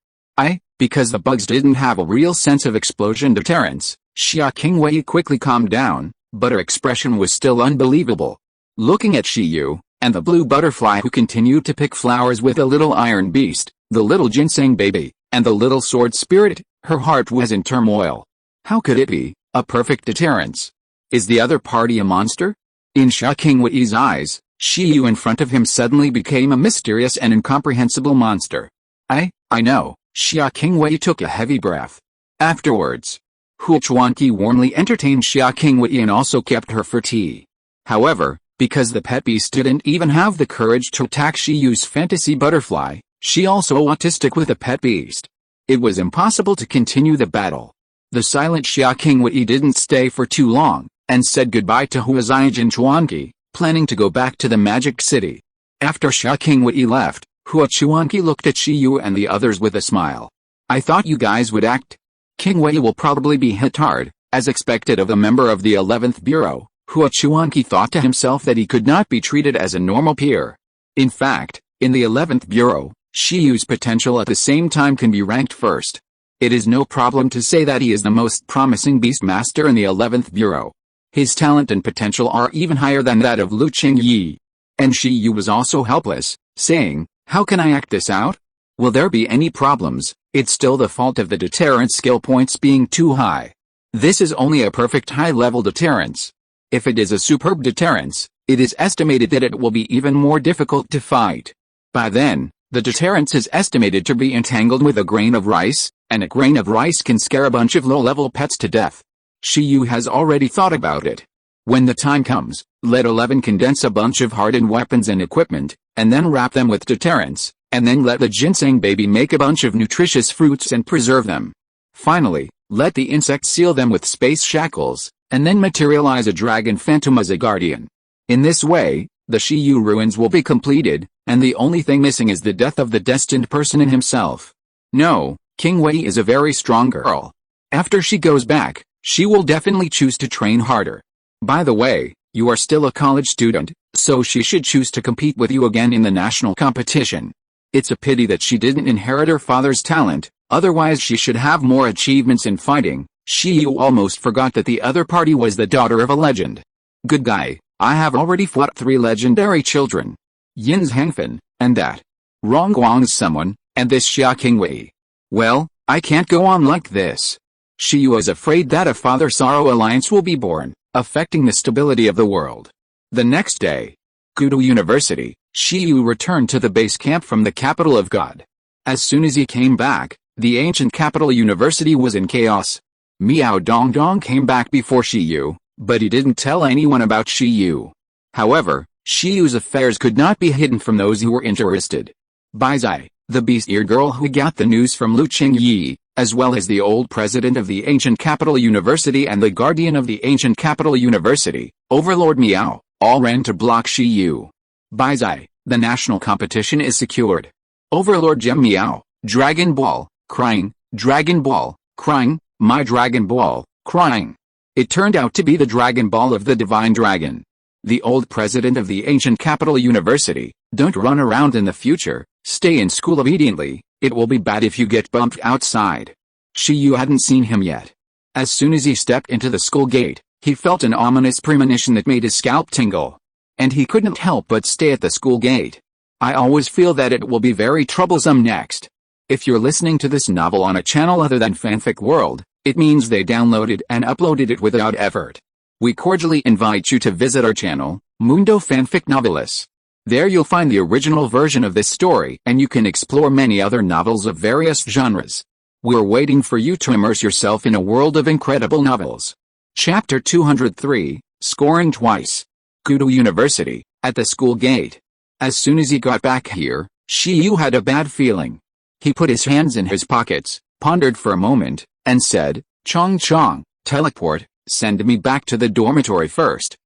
Because the bugs didn't have a real sense of explosion deterrence, Xia Qingwei quickly calmed down, but her expression was still unbelievable. Looking at Shi Yu, and the blue butterfly who continued to pick flowers with the little iron beast, the little ginseng baby, and the little sword spirit, her heart was in turmoil. How could it be a perfect deterrence? Is the other party a monster? In Xia Qingwei's eyes, Shi Yu in front of him suddenly became a mysterious and incomprehensible monster. I know. Xia Qingwei took a heavy breath. Afterwards, Hua Chuanqi warmly entertained Xia Qingwei and also kept her for tea. However, Because the pet beast didn't even have the courage to attack Shiyu's fantasy butterfly, she also autistic with a pet beast. It was impossible to continue the battle. The silent Xia Qingwei didn't stay for too long, and said goodbye to Huazai Jin Chuanqi, planning to go back to the Magic City. After Xia Qingwei left, Hua Chuanqi looked at Shiyu and the others with a smile. I thought you guys would act. Qingwei will probably be hit hard, as expected of a member of the 11th Bureau. Hua Chuanqi thought to himself that he could not be treated as a normal peer. In fact, in the 11th Bureau, Shiyu's potential at the same time can be ranked first. It is no problem to say that he is the most promising beastmaster in the 11th Bureau. His talent and potential are even higher than that of Lu Qingyi. And Shiyu was also helpless, saying, how can I act this out? Will there be any problems? It's still the fault of the deterrence skill points being too high. This is only a perfect high-level deterrence. If it is a superb deterrence, it is estimated that it will be even more difficult to fight. By then, the deterrence is estimated to be entangled with a grain of rice, and a grain of rice can scare a bunch of low-level pets to death. Shiyu has already thought about it. When the time comes, let 11 condense a bunch of hardened weapons and equipment, and then wrap them with deterrence, and then let the ginseng baby make a bunch of nutritious fruits and preserve them. Finally, let the insect seal them with space shackles, and then materialize a dragon phantom as a guardian. In this way, the Shiyu ruins will be completed, and the only thing missing is the death of the destined person in himself. No, Qingwei is a very strong girl. After she goes back, she will definitely choose to train harder. By the way, you are still a college student, so she should choose to compete with you again in the national competition. It's a pity that she didn't inherit her father's talent, otherwise she should have more achievements in fighting. Shiyu almost forgot that the other party was the daughter of a legend. Good guy, I have already fought 3 legendary children. Yin's Hangfan, and that Rongguang's someone, and this Xia Qingwei. Well, I can't go on like this. Shiyu is afraid that a father-sorrow alliance will be born, affecting the stability of the world. The next day, Gudu University, Shiyu returned to the base camp from the capital of God. As soon as he came back, the ancient capital university was in chaos. Miao Dongdong came back before Shiyu, but he didn't tell anyone about Shiyu. However, Shiyu's affairs could not be hidden from those who were interested. Baizai, the beast-eared girl who got the news from Lu Qingyi, as well as the old president of the ancient capital university and the guardian of the ancient capital university, Overlord Miao, all ran to block Shiyu. Baizai, the national competition is secured. Overlord Gem Miao, Dragon Ball, crying, Dragon Ball, crying, my Dragon Ball, crying. It turned out to be the Dragon Ball of the Divine Dragon. The old president of the ancient capital university, don't run around in the future, stay in school obediently, it will be bad if you get bumped outside. Shiyu hadn't seen him yet. As soon as he stepped into the school gate, he felt an ominous premonition that made his scalp tingle. And he couldn't help but stay at the school gate. I always feel that it will be very troublesome next. If you're listening to this novel on a channel other than Fanfic World, it means they downloaded and uploaded it without effort. We cordially invite you to visit our channel, Mundo Fanfic Novelis. There you'll find the original version of this story and you can explore many other novels of various genres. We're waiting for you to immerse yourself in a world of incredible novels. Chapter 203, Scoring Twice. Gudu University, at the school gate. As soon as he got back here, Shiyu had a bad feeling. He put his hands in his pockets, pondered for a moment, and said, Chong Chong, teleport, send me back to the dormitory first.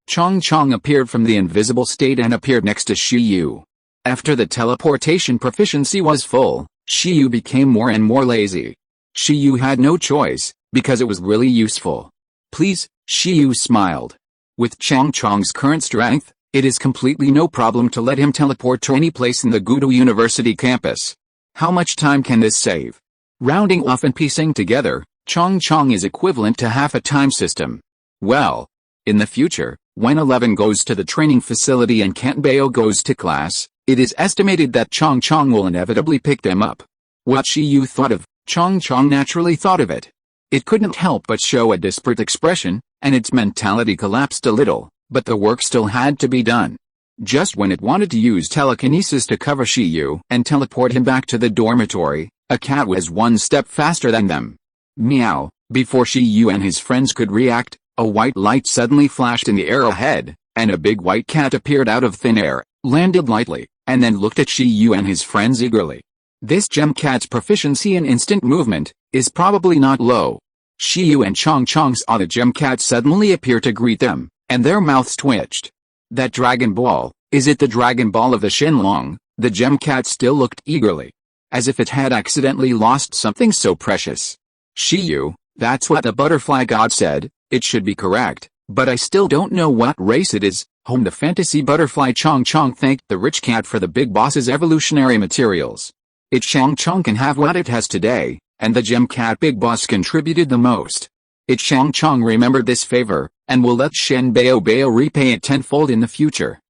Chong Chong appeared from the invisible state and appeared next to Shiyu. After the teleportation proficiency was full, Shiyu became more and more lazy. Shiyu had no choice, because it was really useful. Please, Shiyu smiled. With Chong Chong's current strength, it is completely no problem to let him teleport to any place in the Gudu University campus. How much time can this save? Rounding off and piecing together, Chong Chong is equivalent to half a time system. Well, in the future, when 11 goes to the training facility and Kanbeo goes to class, it is estimated that Chong Chong will inevitably pick them up. What Shiyu thought of, Chong Chong naturally thought of it. It couldn't help but show a desperate expression, and its mentality collapsed a little, but the work still had to be done. Just when it wanted to use telekinesis to cover Shiyu and teleport him back to the dormitory, a cat was one step faster than them. Meow, before Shiyu and his friends could react, a white light suddenly flashed in the air ahead, and a big white cat appeared out of thin air, landed lightly, and then looked at Shiyu and his friends eagerly. This gem cat's proficiency in instant movement is probably not low. Shiyu and Chong saw the gem cat suddenly appear to greet them, and their mouths twitched. That Dragon Ball, is it the Dragon Ball of the Shenlong? The gem cat still looked eagerly, as if it had accidentally lost something so precious. Shiyu, that's what the butterfly god said, it should be correct, but I still don't know what race it is. The fantasy butterfly Chong thanked the rich cat for the big boss's evolutionary materials. Chong can have what it has today, and the gem cat big boss contributed the most. Chong remembered this favor, and will let Shen Bao repay it tenfold in the future.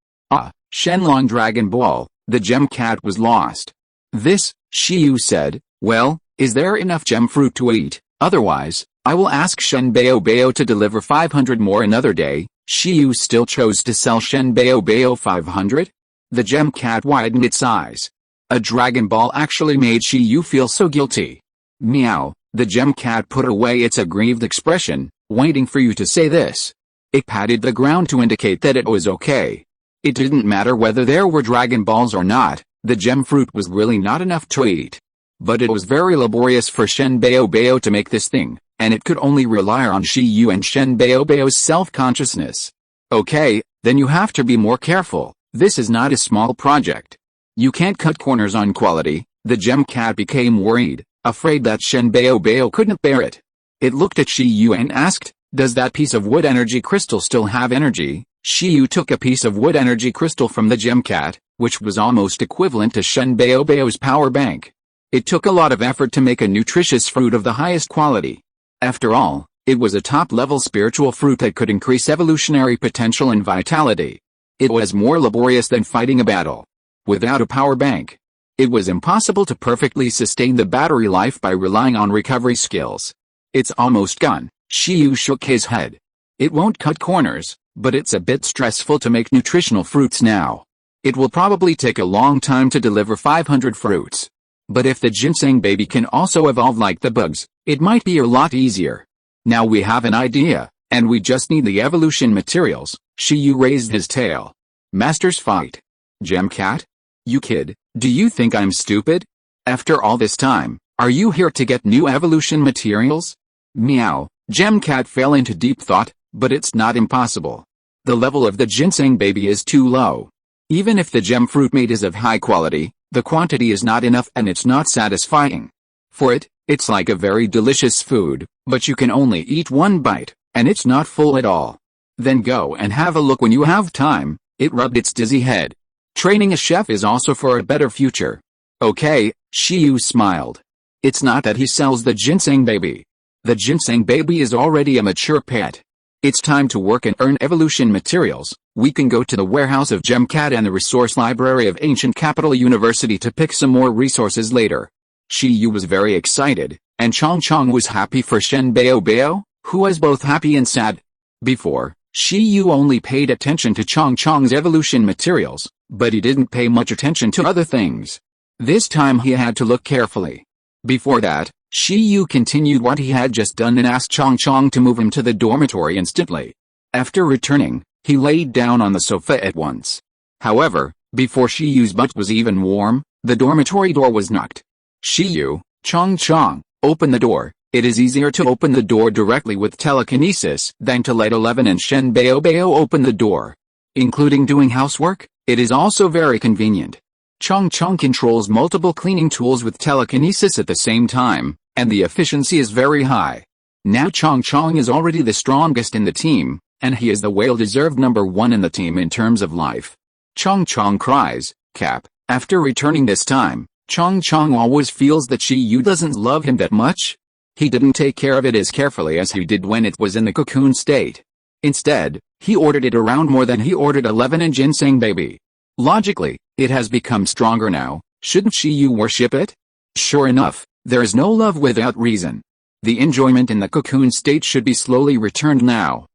Shenlong Dragon Ball, the gem cat was lost. This, Shiyu said, well, is there enough gem fruit to eat? Otherwise, I will ask Shen Bao to deliver 500 more another day. Shiyu still chose to sell Shen Bao 500? The gem cat widened its eyes. A Dragon Ball actually made Shiyu feel so guilty. Meow, the gem cat put away its aggrieved expression, waiting for you to say this. It patted the ground to indicate that it was okay. It didn't matter whether there were Dragon Balls or not, the gem fruit was really not enough to eat. But it was very laborious for Shen Bao to make this thing, and it could only rely on Shiyu and Shen Bao's self-consciousness. Okay, then you have to be more careful, this is not a small project. You can't cut corners on quality. The gem cat became worried, afraid that Shen Bao couldn't bear it. It looked at Shiyu and asked, does that piece of wood energy crystal still have energy? Shiyu took a piece of wood energy crystal from the gem cat, which was almost equivalent to Shen Bao's power bank. It took a lot of effort to make a nutritious fruit of the highest quality. After all, it was a top-level spiritual fruit that could increase evolutionary potential and vitality. It was more laborious than fighting a battle. Without a power bank, it was impossible to perfectly sustain the battery life by relying on recovery skills. It's almost gone. Shiyu shook his head. It won't cut corners, but it's a bit stressful to make nutritional fruits now. It will probably take a long time to deliver 500 fruits. But if the ginseng baby can also evolve like the bugs, it might be a lot easier. Now we have an idea, and we just need the evolution materials. Shiyu raised his tail. Masters fight. Gem cat? You kid, do you think I'm stupid? After all this time, are you here to get new evolution materials? Meow, Gem cat fell into deep thought, but it's not impossible. The level of the ginseng baby is too low. Even if the gem fruit made is of high quality, the quantity is not enough and it's not satisfying. For it, it's like a very delicious food, but you can only eat one bite, and it's not full at all. Then go and have a look when you have time. It rubbed its dizzy head. Training a chef is also for a better future. Okay, Shiyu smiled. It's not that he sells the ginseng baby. The ginseng baby is already a mature pet. It's time to work and earn evolution materials. We can go to the warehouse of Gemcat and the resource library of Ancient Capital University to pick some more resources later. Shiyu was very excited, and Chong was happy for Shen Bao, who was both happy and sad. Before, Shiyu only paid attention to Chong's evolution materials, but he didn't pay much attention to other things. This time he had to look carefully. Before that, Shiyu continued what he had just done and asked Chong to move him to the dormitory instantly. After returning, he laid down on the sofa at once. However, before Shiyu's butt was even warm, the dormitory door was knocked. Shiyu, Chong, open the door. It is easier to open the door directly with telekinesis than to let 11 and Shen Bao open the door. Including doing housework, it is also very convenient. Chong controls multiple cleaning tools with telekinesis at the same time, and the efficiency is very high. Now Chong is already the strongest in the team, and he is the well-deserved number one in the team in terms of life. Chong cries, Cap. After returning this time, Chong always feels that Shiyu doesn't love him that much. He didn't take care of it as carefully as he did when it was in the cocoon state. Instead, he ordered it around more than he ordered 11 and Ginseng Baby. Logically, it has become stronger now. Shouldn't Shiyu worship it? Sure enough, there is no love without reason. The enjoyment in the cocoon state should be slowly returned now.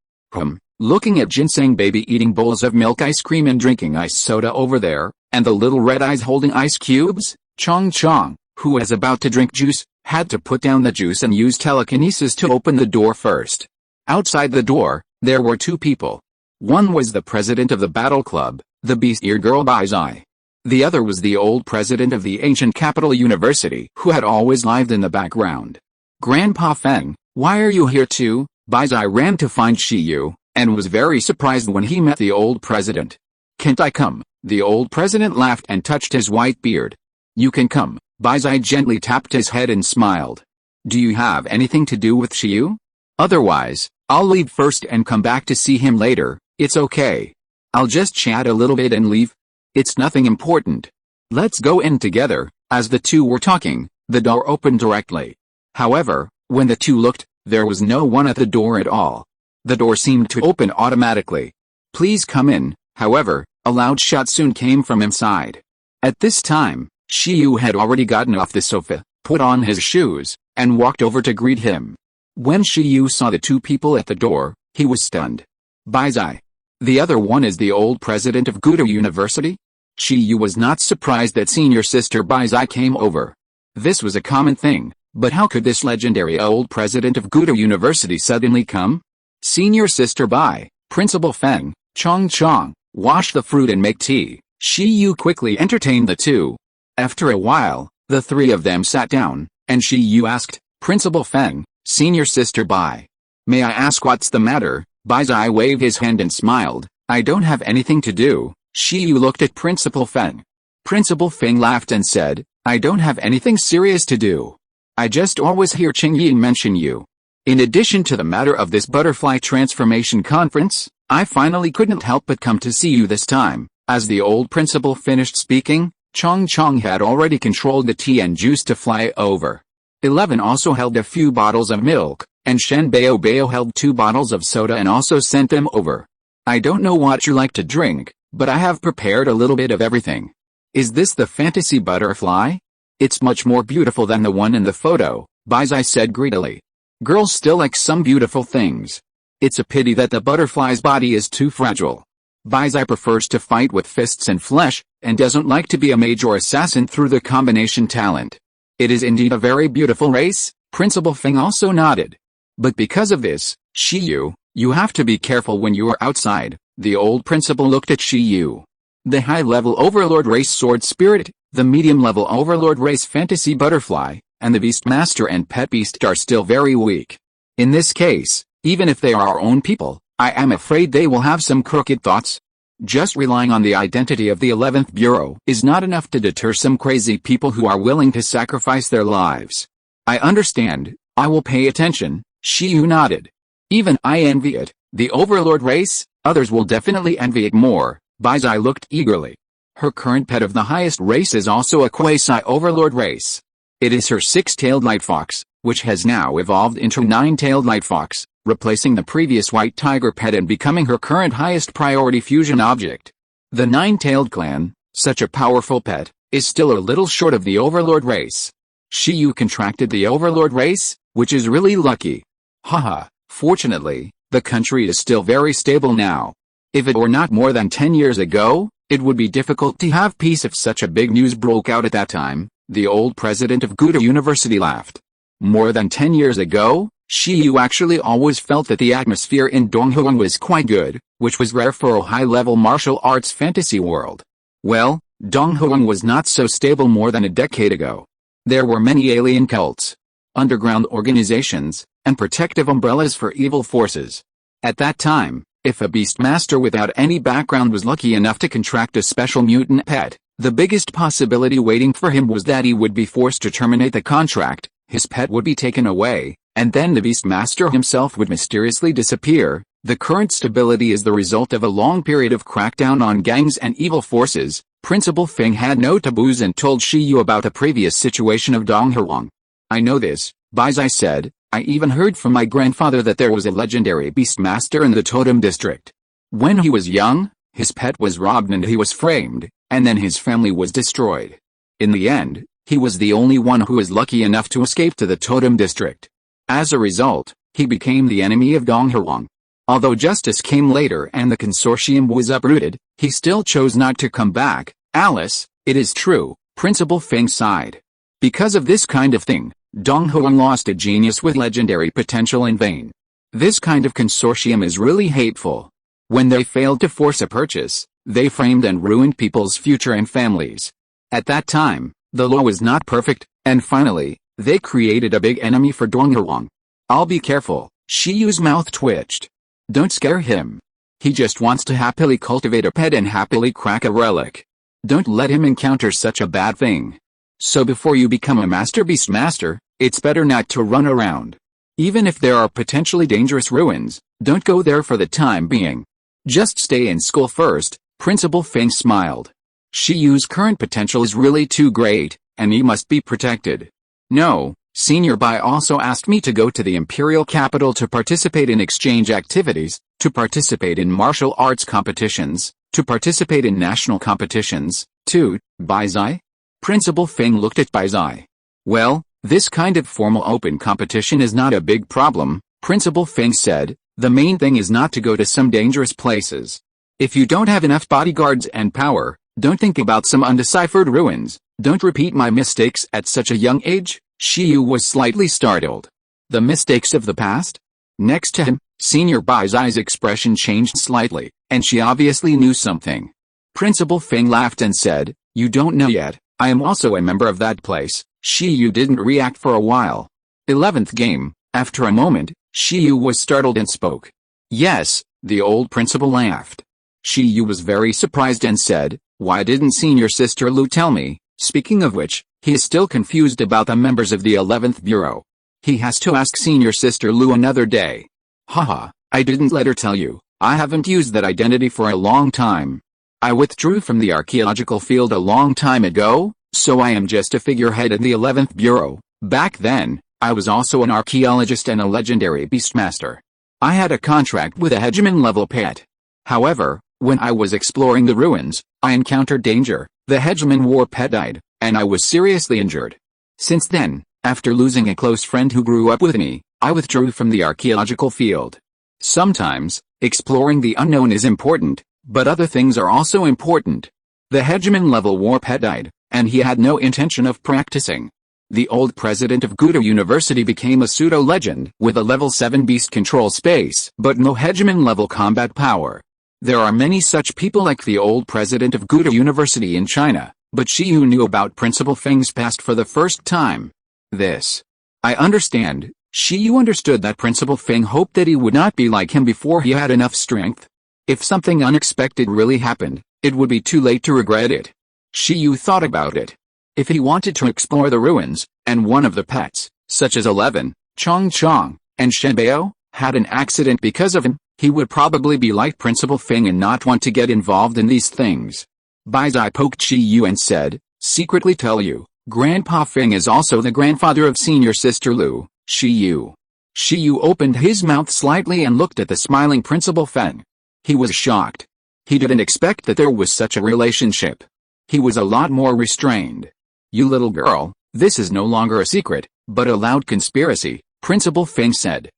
Looking at Ginseng Baby eating bowls of milk ice cream and drinking ice soda over there, and the little red eyes holding ice cubes, Chong, who was about to drink juice, had to put down the juice and use telekinesis to open the door first. Outside the door, there were two people. One was the president of the battle club, the beast-eared girl Baizai. The other was the old president of the ancient capital university, who had always lived in the background. Grandpa Feng, why are you here too? Baizai ran to find Shiyu, and was very surprised when he met the old president. Can't I come? The old president laughed and touched his white beard. You can come. Baizai gently tapped his head and smiled. Do you have anything to do with Shiyu? Otherwise, I'll leave first and come back to see him later. It's okay. I'll just chat a little bit and leave. It's nothing important. Let's go in together. As the two were talking, the door opened directly. However, when the two looked, there was no one at the door at all. The door seemed to open automatically. Please come in. However, a loud shout soon came from inside. At this time, Shiyu had already gotten off the sofa, put on his shoes, and walked over to greet him. When Shiyu saw the two people at the door, he was stunned. Baizai. The other one is the old president of Gudo University? Shiyu was not surprised that senior sister Baizai came over. This was a common thing, but how could this legendary old president of Gudo University suddenly come? Senior sister Bai, Principal Feng, Chong, wash the fruit and make tea. Shiyu quickly entertained the two. After a while, the three of them sat down, and Shiyu asked, Principal Feng, Senior sister Bai. May I ask what's the matter? Baizai waved his hand and smiled. I don't have anything to do. Shiyu looked at Principal Feng. Principal Feng laughed and said, I don't have anything serious to do. I just always hear Qingyin mention you. In addition to the matter of this butterfly transformation conference, I finally couldn't help but come to see you this time. As the old principal finished speaking, Chong had already controlled the tea and juice to fly over. 11 also held a few bottles of milk, and Shen Bao held 2 bottles of soda and also sent them over. I don't know what you like to drink, but I have prepared a little bit of everything. Is this the fantasy butterfly? It's much more beautiful than the one in the photo, Baizai said greedily. Girls still like some beautiful things. It's a pity that the butterfly's body is too fragile. Baizai prefers to fight with fists and flesh, and doesn't like to be a mage or assassin through the combination talent. It is indeed a very beautiful race, Principal Feng also nodded. But because of this, Shiyu, you have to be careful when you are outside. The old principal looked at Shiyu. The high-level Overlord race Sword Spirit, the medium-level Overlord race Fantasy Butterfly, and the Beastmaster and Pet Beast are still very weak. In this case, even if they are our own people, I am afraid they will have some crooked thoughts. Just relying on the identity of the 11th Bureau is not enough to deter some crazy people who are willing to sacrifice their lives. I understand, I will pay attention, Shiyu nodded. Even I envy it, the Overlord race, others will definitely envy it more. Baizai looked eagerly. Her current pet of the highest race is also a quasi-Overlord race. It is her 6-tailed light fox, which has now evolved into 9-tailed light fox, replacing the previous white tiger pet and becoming her current highest priority fusion object. The 9-tailed clan, such a powerful pet, is still a little short of the Overlord race. Shiyu contracted the Overlord race, which is really lucky. Haha, fortunately, the country is still very stable now. If it were not more than 10 years ago, it would be difficult to have peace if such a big news broke out at that time, the old president of Gudo University laughed. More than 10 years ago, Shiyu actually always felt that the atmosphere in Donghuang was quite good, which was rare for a high-level martial arts fantasy world. Well, Donghuang was not so stable more than a decade ago. There were many alien cults, underground organizations, and protective umbrellas for evil forces. At that time, if a Beastmaster without any background was lucky enough to contract a special mutant pet, the biggest possibility waiting for him was that he would be forced to terminate the contract, his pet would be taken away, and then the Beastmaster himself would mysteriously disappear. The current stability is the result of a long period of crackdown on gangs and evil forces. Principal Feng had no taboos and told Shiyu about the previous situation of Donghuang. I know this, Baizai said. I even heard from my grandfather that there was a legendary Beastmaster in the Totem District. When he was young, his pet was robbed and he was framed, and then his family was destroyed. In the end, he was the only one who was lucky enough to escape to the Totem District. As a result, he became the enemy of Donghuang. Although justice came later and the consortium was uprooted, he still chose not to come back. Alice, it is true, Principal Feng sighed. Because of this kind of thing, Donghuang lost a genius with legendary potential in vain. This kind of consortium is really hateful. When they failed to force a purchase, they framed and ruined people's future and families. At that time, the law was not perfect, and finally, they created a big enemy for Donghuang. I'll be careful, Shiyu's mouth twitched. Don't scare him. He just wants to happily cultivate a pet and happily crack a relic. Don't let him encounter such a bad thing. So before you become a master beast master, it's better not to run around. Even if there are potentially dangerous ruins, don't go there for the time being. Just stay in school first, Principal Feng smiled. Shiyu's current potential is really too great, and he must be protected. No, Senior Bai also asked me to go to the imperial capital to participate in exchange activities, to participate in martial arts competitions, to participate in national competitions, too, Bai Zai? Principal Feng looked at Bai Zai. Well, this kind of formal open competition is not a big problem, Principal Feng said. The main thing is not to go to some dangerous places. If you don't have enough bodyguards and power, don't think about some undeciphered ruins. Don't repeat my mistakes at such a young age. Shiyu was slightly startled. The mistakes of the past? Next to him, Senior Bai Zai's expression changed slightly, and she obviously knew something. Principal Feng laughed and said, "You don't know yet, I am also a member of that place." Shiyu didn't react for a while. 11th game. After a moment, Shiyu was startled and spoke. "Yes," the old principal laughed. Shiyu was very surprised and said, "Why didn't Senior Sister Lu tell me?" Speaking of which, he is still confused about the members of the 11th Bureau. He has to ask Senior Sister Lu another day. Haha, I didn't let her tell you. I haven't used that identity for a long time. I withdrew from the archaeological field a long time ago, so I am just a figurehead in the 11th Bureau. Back then, I was also an archaeologist and a legendary beastmaster. I had a contract with a hegemon-level pet. However, when I was exploring the ruins, I encountered danger. The hegemon war pet died, and I was seriously injured. Since then, after losing a close friend who grew up with me, I withdrew from the archaeological field. Sometimes, exploring the unknown is important, but other things are also important. The hegemon-level war pet died, and he had no intention of practicing. The old president of Gudo University became a pseudo-legend with a level 7 beast control space but no hegemon-level combat power. There are many such people like the old president of Gudo University in China, but Shiyu knew about Principal Feng's past for the first time. This. I understand. Shiyu understood that Principal Feng hoped that he would not be like him before he had enough strength. If something unexpected really happened, it would be too late to regret it. Shiyu thought about it. If he wanted to explore the ruins, and one of the pets, such as 11, Chong Chong, and Shenbao, had an accident because of him, he would probably be like Principal Feng and not want to get involved in these things. Bai Zai poked Shiyu and said, "Secretly tell you, Grandpa Feng is also the grandfather of Senior Sister Lu, Shiyu." Shiyu opened his mouth slightly and looked at the smiling Principal Feng. He was shocked. He didn't expect that there was such a relationship. He was a lot more restrained. "You little girl, this is no longer a secret, but a loud conspiracy," Principal Feng said.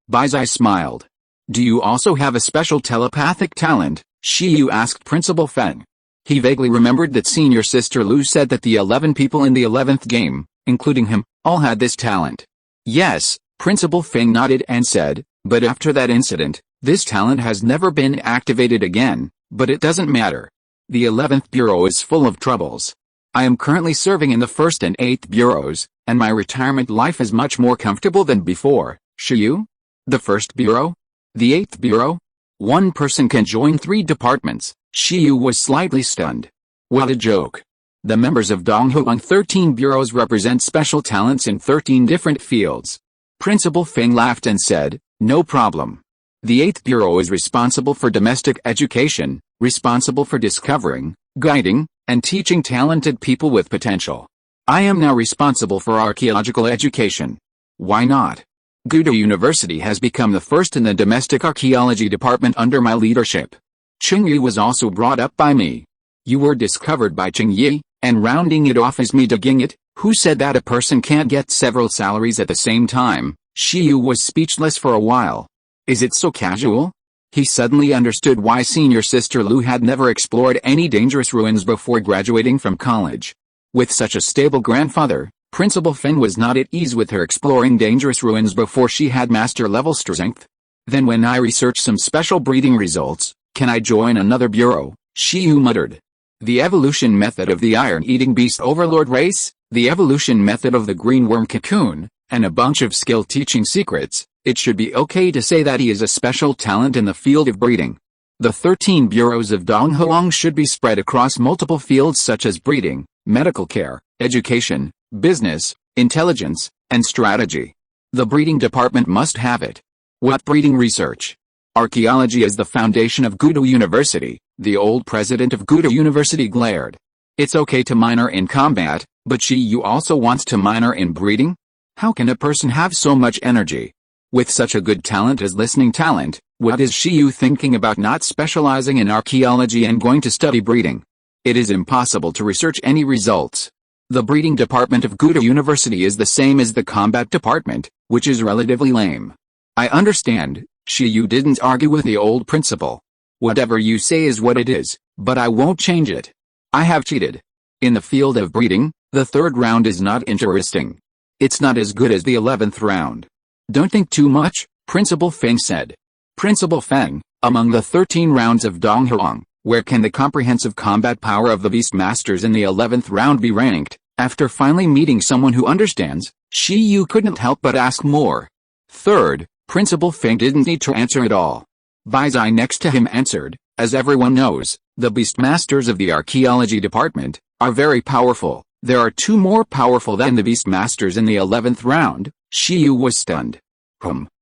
Bai Zai smiled. "Do you also have a special telepathic talent?" Shiyu asked Principal Feng. He vaguely remembered that Senior Sister Lu said that the 11 people in the 11th game, including him, all had this talent. Yes, Principal Feng nodded and said, "But after that incident, this talent has never been activated again, but it doesn't matter. The 11th Bureau is full of troubles. I am currently serving in the 1st and 8th Bureaus, and my retirement life is much more comfortable than before." Shiyu? The 1st Bureau? The 8th Bureau? One person can join 3 departments. Shiyu was slightly stunned. What a joke. The members of Donghuang 13 bureaus represent special talents in 13 different fields. Principal Feng laughed and said, "No problem. The 8th Bureau is responsible for domestic education, responsible for discovering, guiding, and teaching talented people with potential. I am now responsible for archaeological education. Why not? Gudo University has become the first in the domestic archaeology department under my leadership. Qingyi was also brought up by me. You were discovered by Qingyi, and rounding it off is me digging it. Who said that a person can't get several salaries at the same time?" Shiyu was speechless for a while. Is it so casual? He suddenly understood why Senior Sister Lu had never explored any dangerous ruins before graduating from college. With such a stable grandfather, Principal Feng was not at ease with her exploring dangerous ruins before she had master-level strength. Then when I research some special breeding results, can I join another bureau? Shiyu muttered. The evolution method of the iron-eating beast overlord race, the evolution method of the green worm cocoon, and a bunch of skill teaching secrets, it should be okay to say that he is a special talent in the field of breeding. The 13 bureaus of Donghuang should be spread across multiple fields such as breeding, medical care, education, business, intelligence, and strategy. The breeding department must have it. What breeding research? Archaeology is the foundation of Gudo University, the old president of Gudo University glared. It's okay to minor in combat, but Shiyu also wants to minor in breeding? How can a person have so much energy? With such a good talent as listening talent, what is Shiyu thinking about not specializing in archaeology and going to study breeding? It is impossible to research any results. The breeding department of Gudo University is the same as the combat department, which is relatively lame. I understand, Shiyu didn't argue with the old principal. Whatever you say is what it is, but I won't change it. I have cheated. In the field of breeding, the third round is not interesting. It's not as good as the 11th round. Don't think too much, Principal Feng said. Principal Feng, among the 13 rounds of Donghuang, where can the comprehensive combat power of the Beast Masters in the 11th round be ranked? After finally meeting someone who understands, Shiyu couldn't help but ask more. Third, Principal Feng didn't need to answer at all. Baizai next to him answered, as everyone knows, the Beast Masters of the Archaeology Department are very powerful. There are two more powerful than the Beast Masters in the 11th round. Shiyu was stunned.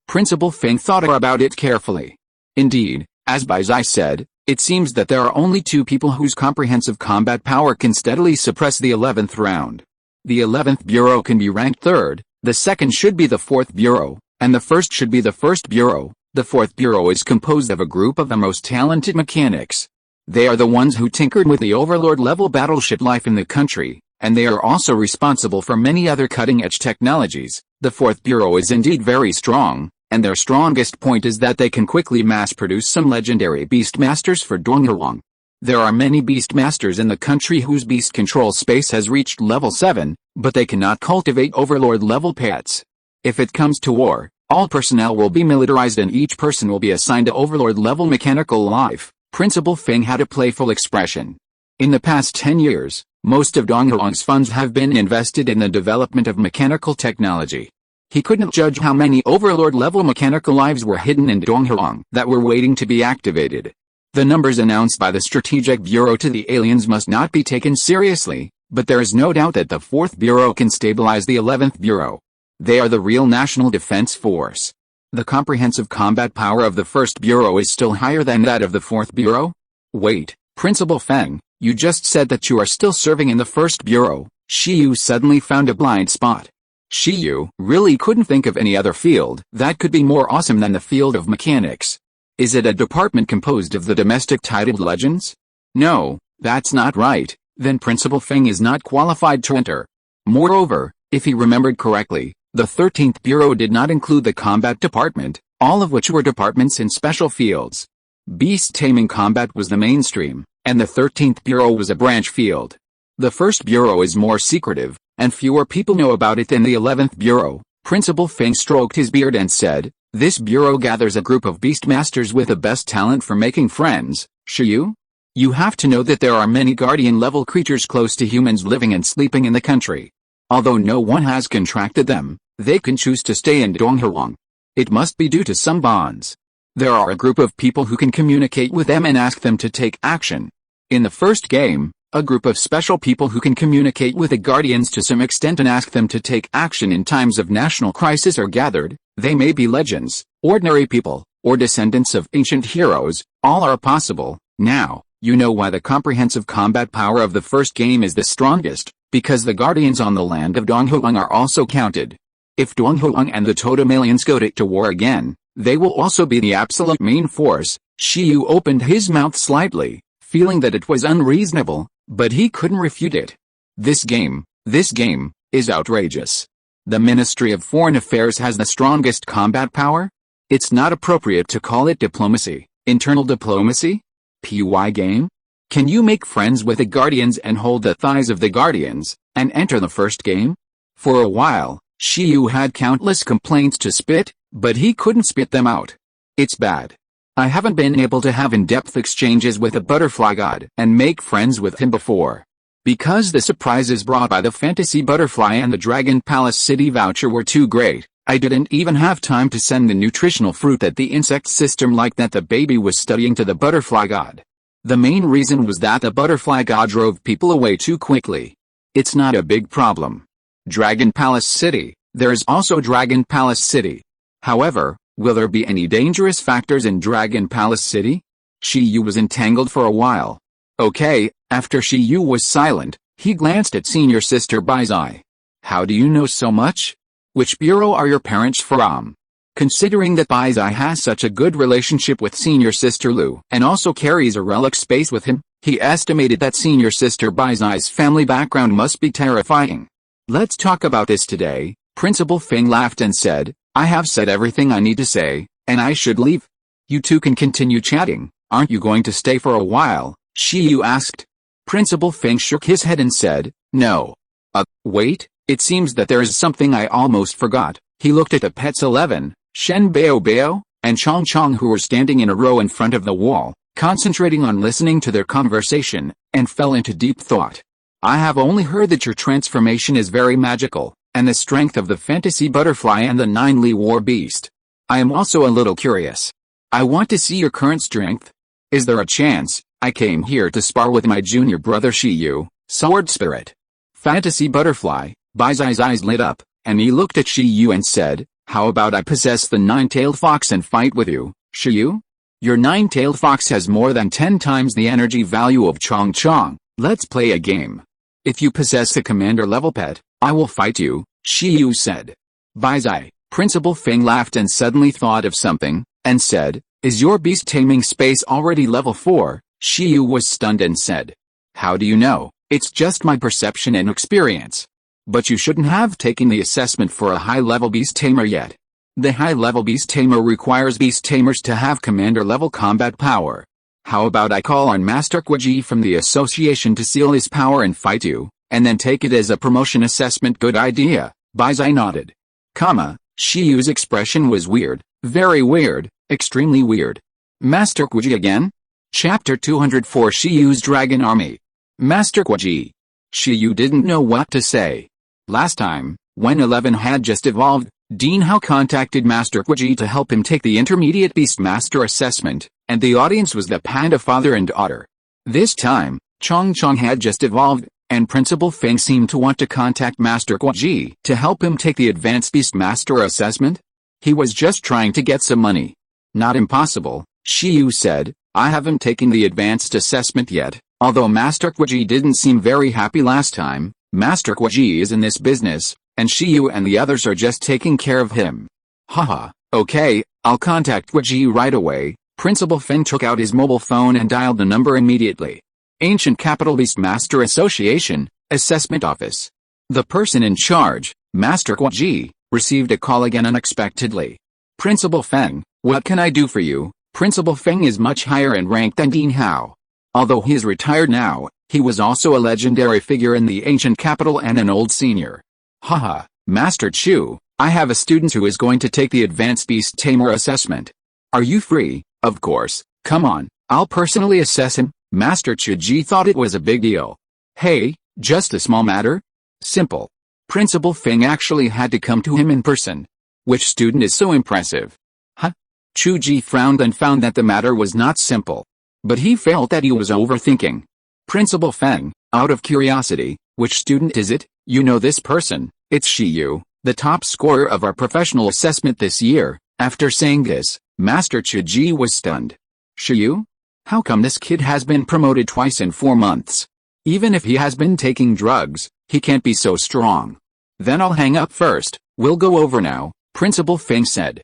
Principal Feng thought about it carefully. Indeed, as Baizai said, it seems that there are only two people whose comprehensive combat power can steadily suppress the 11th round. The 11th bureau can be ranked third, the second should be the 4th bureau, and the first should be the 1st bureau. The 4th bureau is composed of a group of the most talented mechanics. They are the ones who tinkered with the overlord-level battleship life in the country, and they are also responsible for many other cutting-edge technologies. The 4th bureau is indeed very strong, and their strongest point is that they can quickly mass-produce some legendary beast masters for Donghuang. There are many beast masters in the country whose beast control space has reached level 7, but they cannot cultivate overlord-level pets. If it comes to war, all personnel will be militarized and each person will be assigned to overlord-level mechanical life. Principal Feng had a playful expression. In the past 10 years, most of Donghuang's funds have been invested in the development of mechanical technology. He couldn't judge how many overlord-level mechanical lives were hidden in Donghuang that were waiting to be activated. The numbers announced by the Strategic Bureau to the aliens must not be taken seriously, but there is no doubt that the 4th Bureau can stabilize the 11th Bureau. They are the real national defense force. The comprehensive combat power of the 1st Bureau is still higher than that of the 4th Bureau? Wait, Principal Feng, you just said that you are still serving in the 1st Bureau. Shiyu suddenly found a blind spot. Shiyu really couldn't think of any other field that could be more awesome than the field of mechanics. Is it a department composed of the domestic titled legends? No, that's not right. Then Principal Feng is not qualified to enter. Moreover, if he remembered correctly, the 13th Bureau did not include the combat department, all of which were departments in special fields. Beast taming combat was the mainstream, and the 13th Bureau was a branch field. The 1st Bureau is more secretive, and fewer people know about it than the 11th Bureau. Principal Feng stroked his beard and said, this bureau gathers a group of beast masters with the best talent for making friends. Shiyu? You have to know that there are many guardian-level creatures close to humans living and sleeping in the country. Although no one has contracted them, they can choose to stay in Donghuang. It must be due to some bonds. There are a group of people who can communicate with them and ask them to take action. In the first game, a group of special people who can communicate with the guardians to some extent and ask them to take action in times of national crisis are gathered. They may be legends, ordinary people, or descendants of ancient heroes, all are possible. Now, you know why the comprehensive combat power of the first game is the strongest, because the guardians on the land of Donghuang are also counted. If Donghuang and the totem aliens go to war again, they will also be the absolute main force. Shiyu opened his mouth slightly, feeling that it was unreasonable, but he couldn't refute it. This game is outrageous. The Ministry of Foreign Affairs has the strongest combat power? It's not appropriate to call it diplomacy, internal diplomacy? PY game? Can you make friends with the Guardians and hold the thighs of the Guardians, and enter the first game? For a while, Shiyu had countless complaints to spit, but he couldn't spit them out. It's bad. I haven't been able to have in-depth exchanges with the butterfly god and make friends with him before. Because the surprises brought by the fantasy butterfly and the Dragon Palace City voucher were too great, I didn't even have time to send the nutritional fruit that the insect system liked that the baby was studying to the butterfly god. The main reason was that the butterfly god drove people away too quickly. It's not a big problem. Dragon Palace City, there is also Dragon Palace City. However, will there be any dangerous factors in Dragon Palace City? Shiyu was entangled for a while. Okay, after Shiyu was silent, he glanced at senior sister Baizai. How do you know so much? Which bureau are your parents from? Considering that Baizai has such a good relationship with senior sister Lu and also carries a relic space with him, he estimated that senior sister Baizai's family background must be terrifying. Let's talk about this today. Principal Feng laughed and said, I have said everything I need to say, and I should leave. You two can continue chatting. Aren't you going to stay for a while? Shiyu asked. Principal Feng shook his head and said, no. Wait, it seems that there is something I almost forgot. He looked at the pets 11, Shen Bao Bao, and Chong Chong who were standing in a row in front of the wall, concentrating on listening to their conversation, and fell into deep thought. I have only heard that your transformation is very magical, and the strength of the fantasy butterfly and the 9-Li war beast. I am also a little curious. I want to see your current strength. Is there a chance? I came here to spar with my junior brother Shiyu, Sword Spirit. Fantasy butterfly. Baizai's eyes lit up, and he looked at Shiyu and said, how about I possess the 9-tailed fox and fight with you, Shiyu? Your 9-tailed fox has more than 10 times the energy value of Chong Chong. Let's play a game. If you possess a commander-level pet, I will fight you, Shiyu said. Baizai. Principal Feng laughed and suddenly thought of something, and said, is your beast taming space already level 4? Shiyu was stunned and said, how do you know? It's just my perception and experience. But you shouldn't have taken the assessment for a high-level beast tamer yet. The high-level beast tamer requires beast tamers to have commander-level combat power. How about I call on Master Kwaji from the association to seal his power and fight you, and then take it as a promotion assessment? Good idea, Baizai nodded. Shiyu's expression was weird, very weird, extremely weird. Master Kwaji again? Chapter 204 Shiyu's Dragon Army. Master Kwaji. Shiyu didn't know what to say. Last time, when 11 had just evolved, Dean Hao contacted Master Kwaji to help him take the Intermediate Beast Master Assessment, and the audience was the panda father and daughter. This time, Chong Chong had just evolved, and Principal Feng seemed to want to contact Master Kwaji to help him take the Advanced Beast Master Assessment. He was just trying to get some money. Not impossible, Shiyu said. I haven't taken the Advanced Assessment yet, although Master Kwaji didn't seem very happy last time. Master Kwaji is in this business, and Shiyu and the others are just taking care of him. Haha, okay, I'll contact Kwaji right away. Principal Feng took out his mobile phone and dialed the number immediately. Ancient Capital Beast Master Association, Assessment Office. The person in charge, Master Kwaji, received a call again unexpectedly. Principal Feng, what can I do for you? Principal Feng is much higher in rank than Dean Hao. Although he is retired now, he was also a legendary figure in the ancient capital and an old senior. Haha, Master Chu, I have a student who is going to take the Advanced Beast Tamer assessment. Are you free? Of course, come on, I'll personally assess him. Master Chuji thought it was a big deal. Hey, just a small matter? Simple. Principal Feng actually had to come to him in person. Which student is so impressive? Huh? Chuji frowned and found that the matter was not simple. But he felt that he was overthinking. Principal Feng, out of curiosity, which student is it? You know this person, it's Shiyu, the top scorer of our professional assessment this year. After saying this, Master Chuji was stunned. Shiyu? How come this kid has been promoted twice in 4 months? Even if he has been taking drugs, he can't be so strong. Then I'll hang up first, we'll go over now, Principal Feng said.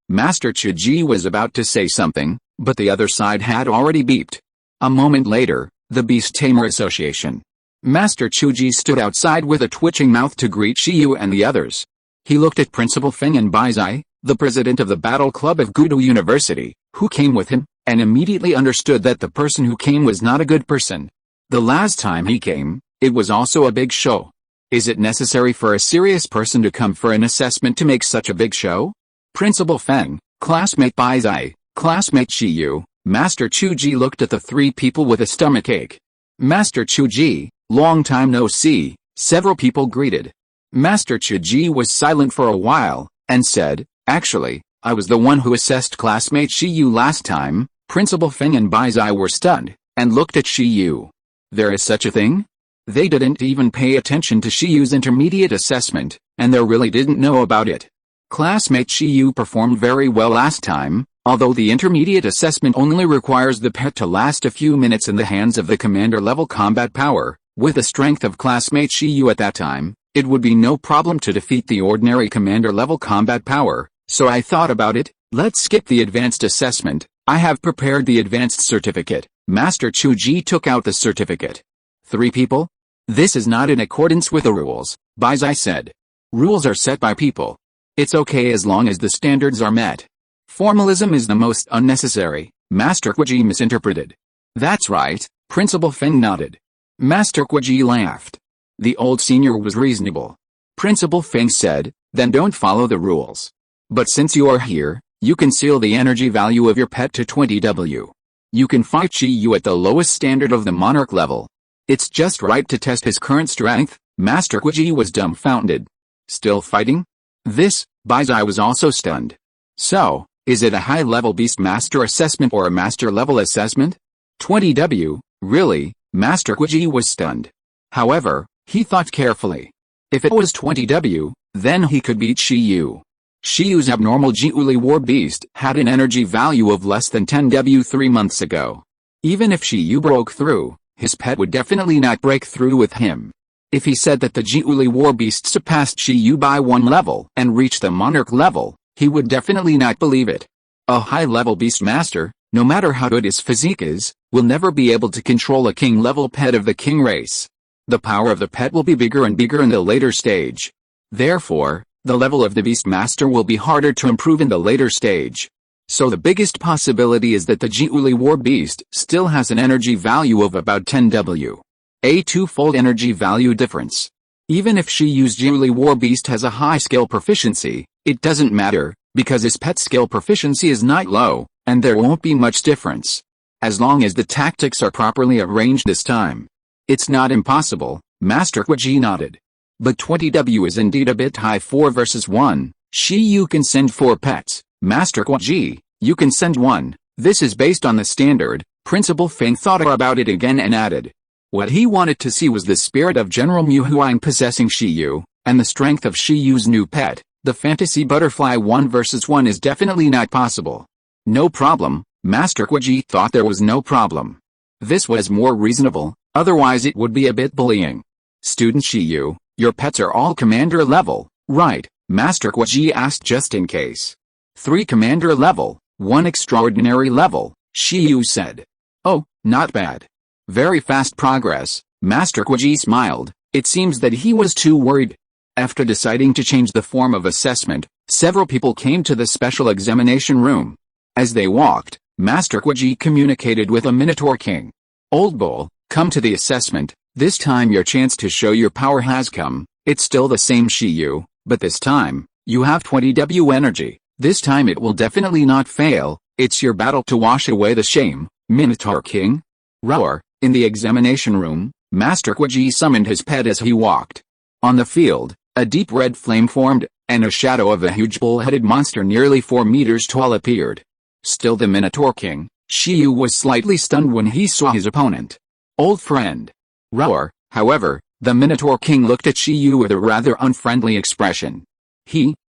Master Chuji was about to say something, but the other side had already beeped. A moment later, the Beast Tamer Association. Master Chuji stood outside with a twitching mouth to greet Shiyu and the others. He looked at Principal Feng and Baizai, the president of the Battle Club of Gudu University, who came with him, and immediately understood that the person who came was not a good person. The last time he came, it was also a big show. Is it necessary for a serious person to come for an assessment to make such a big show? Principal Feng, Classmate Baizai, classmate Shiyu, Master Chuji looked at the three people with a stomachache. Master Chuji, long time no see, several people greeted. Master Chuji was silent for a while, and said, actually, I was the one who assessed classmate Shiyu last time. Principal Feng and Baizai were stunned, and looked at Shiyu. There is such a thing? They didn't even pay attention to Shiyu's intermediate assessment, and they really didn't know about it. Classmate Shiyu performed very well last time, although the intermediate assessment only requires the pet to last a few minutes in the hands of the commander-level combat power. With the strength of classmate Shiyu at that time, it would be no problem to defeat the ordinary commander-level combat power, so I thought about it. Let's skip the advanced assessment. I have prepared the advanced certificate. Master Chuji took out the certificate. 3 people? This is not in accordance with the rules, Baizai said. Rules are set by people. It's okay as long as the standards are met. Formalism is the most unnecessary, Master Quiji misinterpreted. That's right, Principal Feng nodded. Master Quiji laughed. The old senior was reasonable. Principal Feng said, then don't follow the rules. But since you are here, you can seal the energy value of your pet to 20W. You can fight Shiyu at the lowest standard of the monarch level. It's just right to test his current strength. Master Quiji was dumbfounded. Still fighting? This, Baizai was also stunned. So, is it a high-level beast master assessment or a master-level assessment? 20W, really? Master Quiji was stunned. However, he thought carefully. If it was 20W, then he could beat Shiyu. Shiyu's abnormal Jiuli war beast had an energy value of less than 10W 3 months ago. Even if Shiyu broke through, his pet would definitely not break through with him. If he said that the Jiuli war beast surpassed Shiyu by 1 level and reached the monarch level, he would definitely not believe it. A high-level beast master, no matter how good his physique is, will never be able to control a king-level pet of the king race. The power of the pet will be bigger and bigger in the later stage. Therefore, the level of the beast master will be harder to improve in the later stage. So the biggest possibility is that the Jiuli war beast still has an energy value of about 10W. A 2-fold energy value difference. Even if Shiyu's Jiuli war beast has a high skill proficiency, it doesn't matter, because his pet skill proficiency is not low, and there won't be much difference. As long as the tactics are properly arranged this time. It's not impossible, Master Quiji nodded. But 20W is indeed a bit high. 4 versus 1, Shiyu can send 4 pets. Master Quiji, you can send 1. This is based on the standard. Principal Feng thought about it again and added. What he wanted to see was the spirit of General Mu Huang possessing Shiyu, and the strength of Shiyu's new pet. The fantasy butterfly 1 versus 1 is definitely not possible. No problem, Master Quiji thought there was no problem. This was more reasonable, otherwise it would be a bit bullying. Student Shiyu, your pets are all commander level, right? Master Quiji asked just in case. 3 commander level, 1 extraordinary level, Shiyu said. Oh, not bad. Very fast progress, Master Quiji smiled. It seems that he was too worried. After deciding to change the form of assessment, several people came to the special examination room. As they walked, Master Quiji communicated with a Minotaur King. Old Bull, come to the assessment. This time your chance to show your power has come. It's still the same Shiyu, but this time, you have 20W energy. This time it will definitely not fail. It's your battle to wash away the shame, Minotaur King. Roar. In the examination room, Master Quiji summoned his pet as he walked. On the field, a deep red flame formed, and a shadow of a huge bull-headed monster nearly 4 meters tall appeared. Still the Minotaur King, Shiyu was slightly stunned when he saw his opponent. Old friend. Roar. However, the Minotaur King looked at Shiyu with a rather unfriendly expression.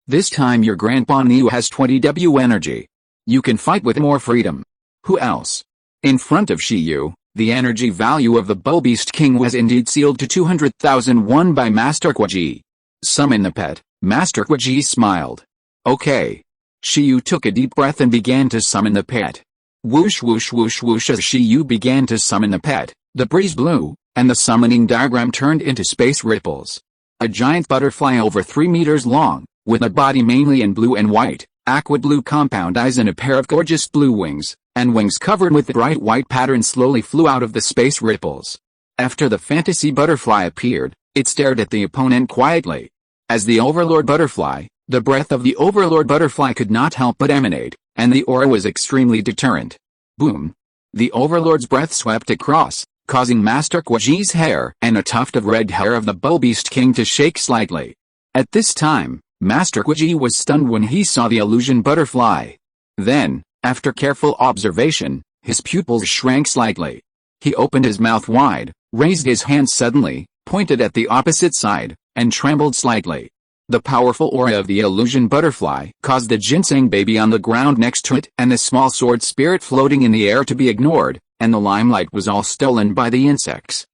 This time your Grandpa Niu has 20W energy. You can fight with more freedom. Who else? In front of Shiyu, the energy value of the Bull Beast King was indeed sealed to 200,001 by Master Quiji. Summon the pet, Master Quiji smiled. Okay. Shiyu took a deep breath and began to summon the pet. Whoosh whoosh whoosh whoosh. As Shiyu began to summon the pet, the breeze blew, and the summoning diagram turned into space ripples. A giant butterfly over 3 meters long, with a body mainly in blue and white, aqua blue compound eyes and a pair of gorgeous blue wings, and wings covered with bright white patterns slowly flew out of the space ripples. After the fantasy butterfly appeared, it stared at the opponent quietly. As the Overlord Butterfly, the breath of the Overlord Butterfly could not help but emanate, and the aura was extremely deterrent. Boom. The Overlord's breath swept across, causing Master Kwaji's hair and a tuft of red hair of the Bull Beast King to shake slightly. At this time, Master Kwaji was stunned when he saw the illusion butterfly. Then, after careful observation, his pupils shrank slightly. He opened his mouth wide, raised his hand suddenly, pointed at the opposite side, and trembled slightly. The powerful aura of the illusion butterfly caused the ginseng baby on the ground next to it and the small sword spirit floating in the air to be ignored, and the limelight was all stolen by the insects.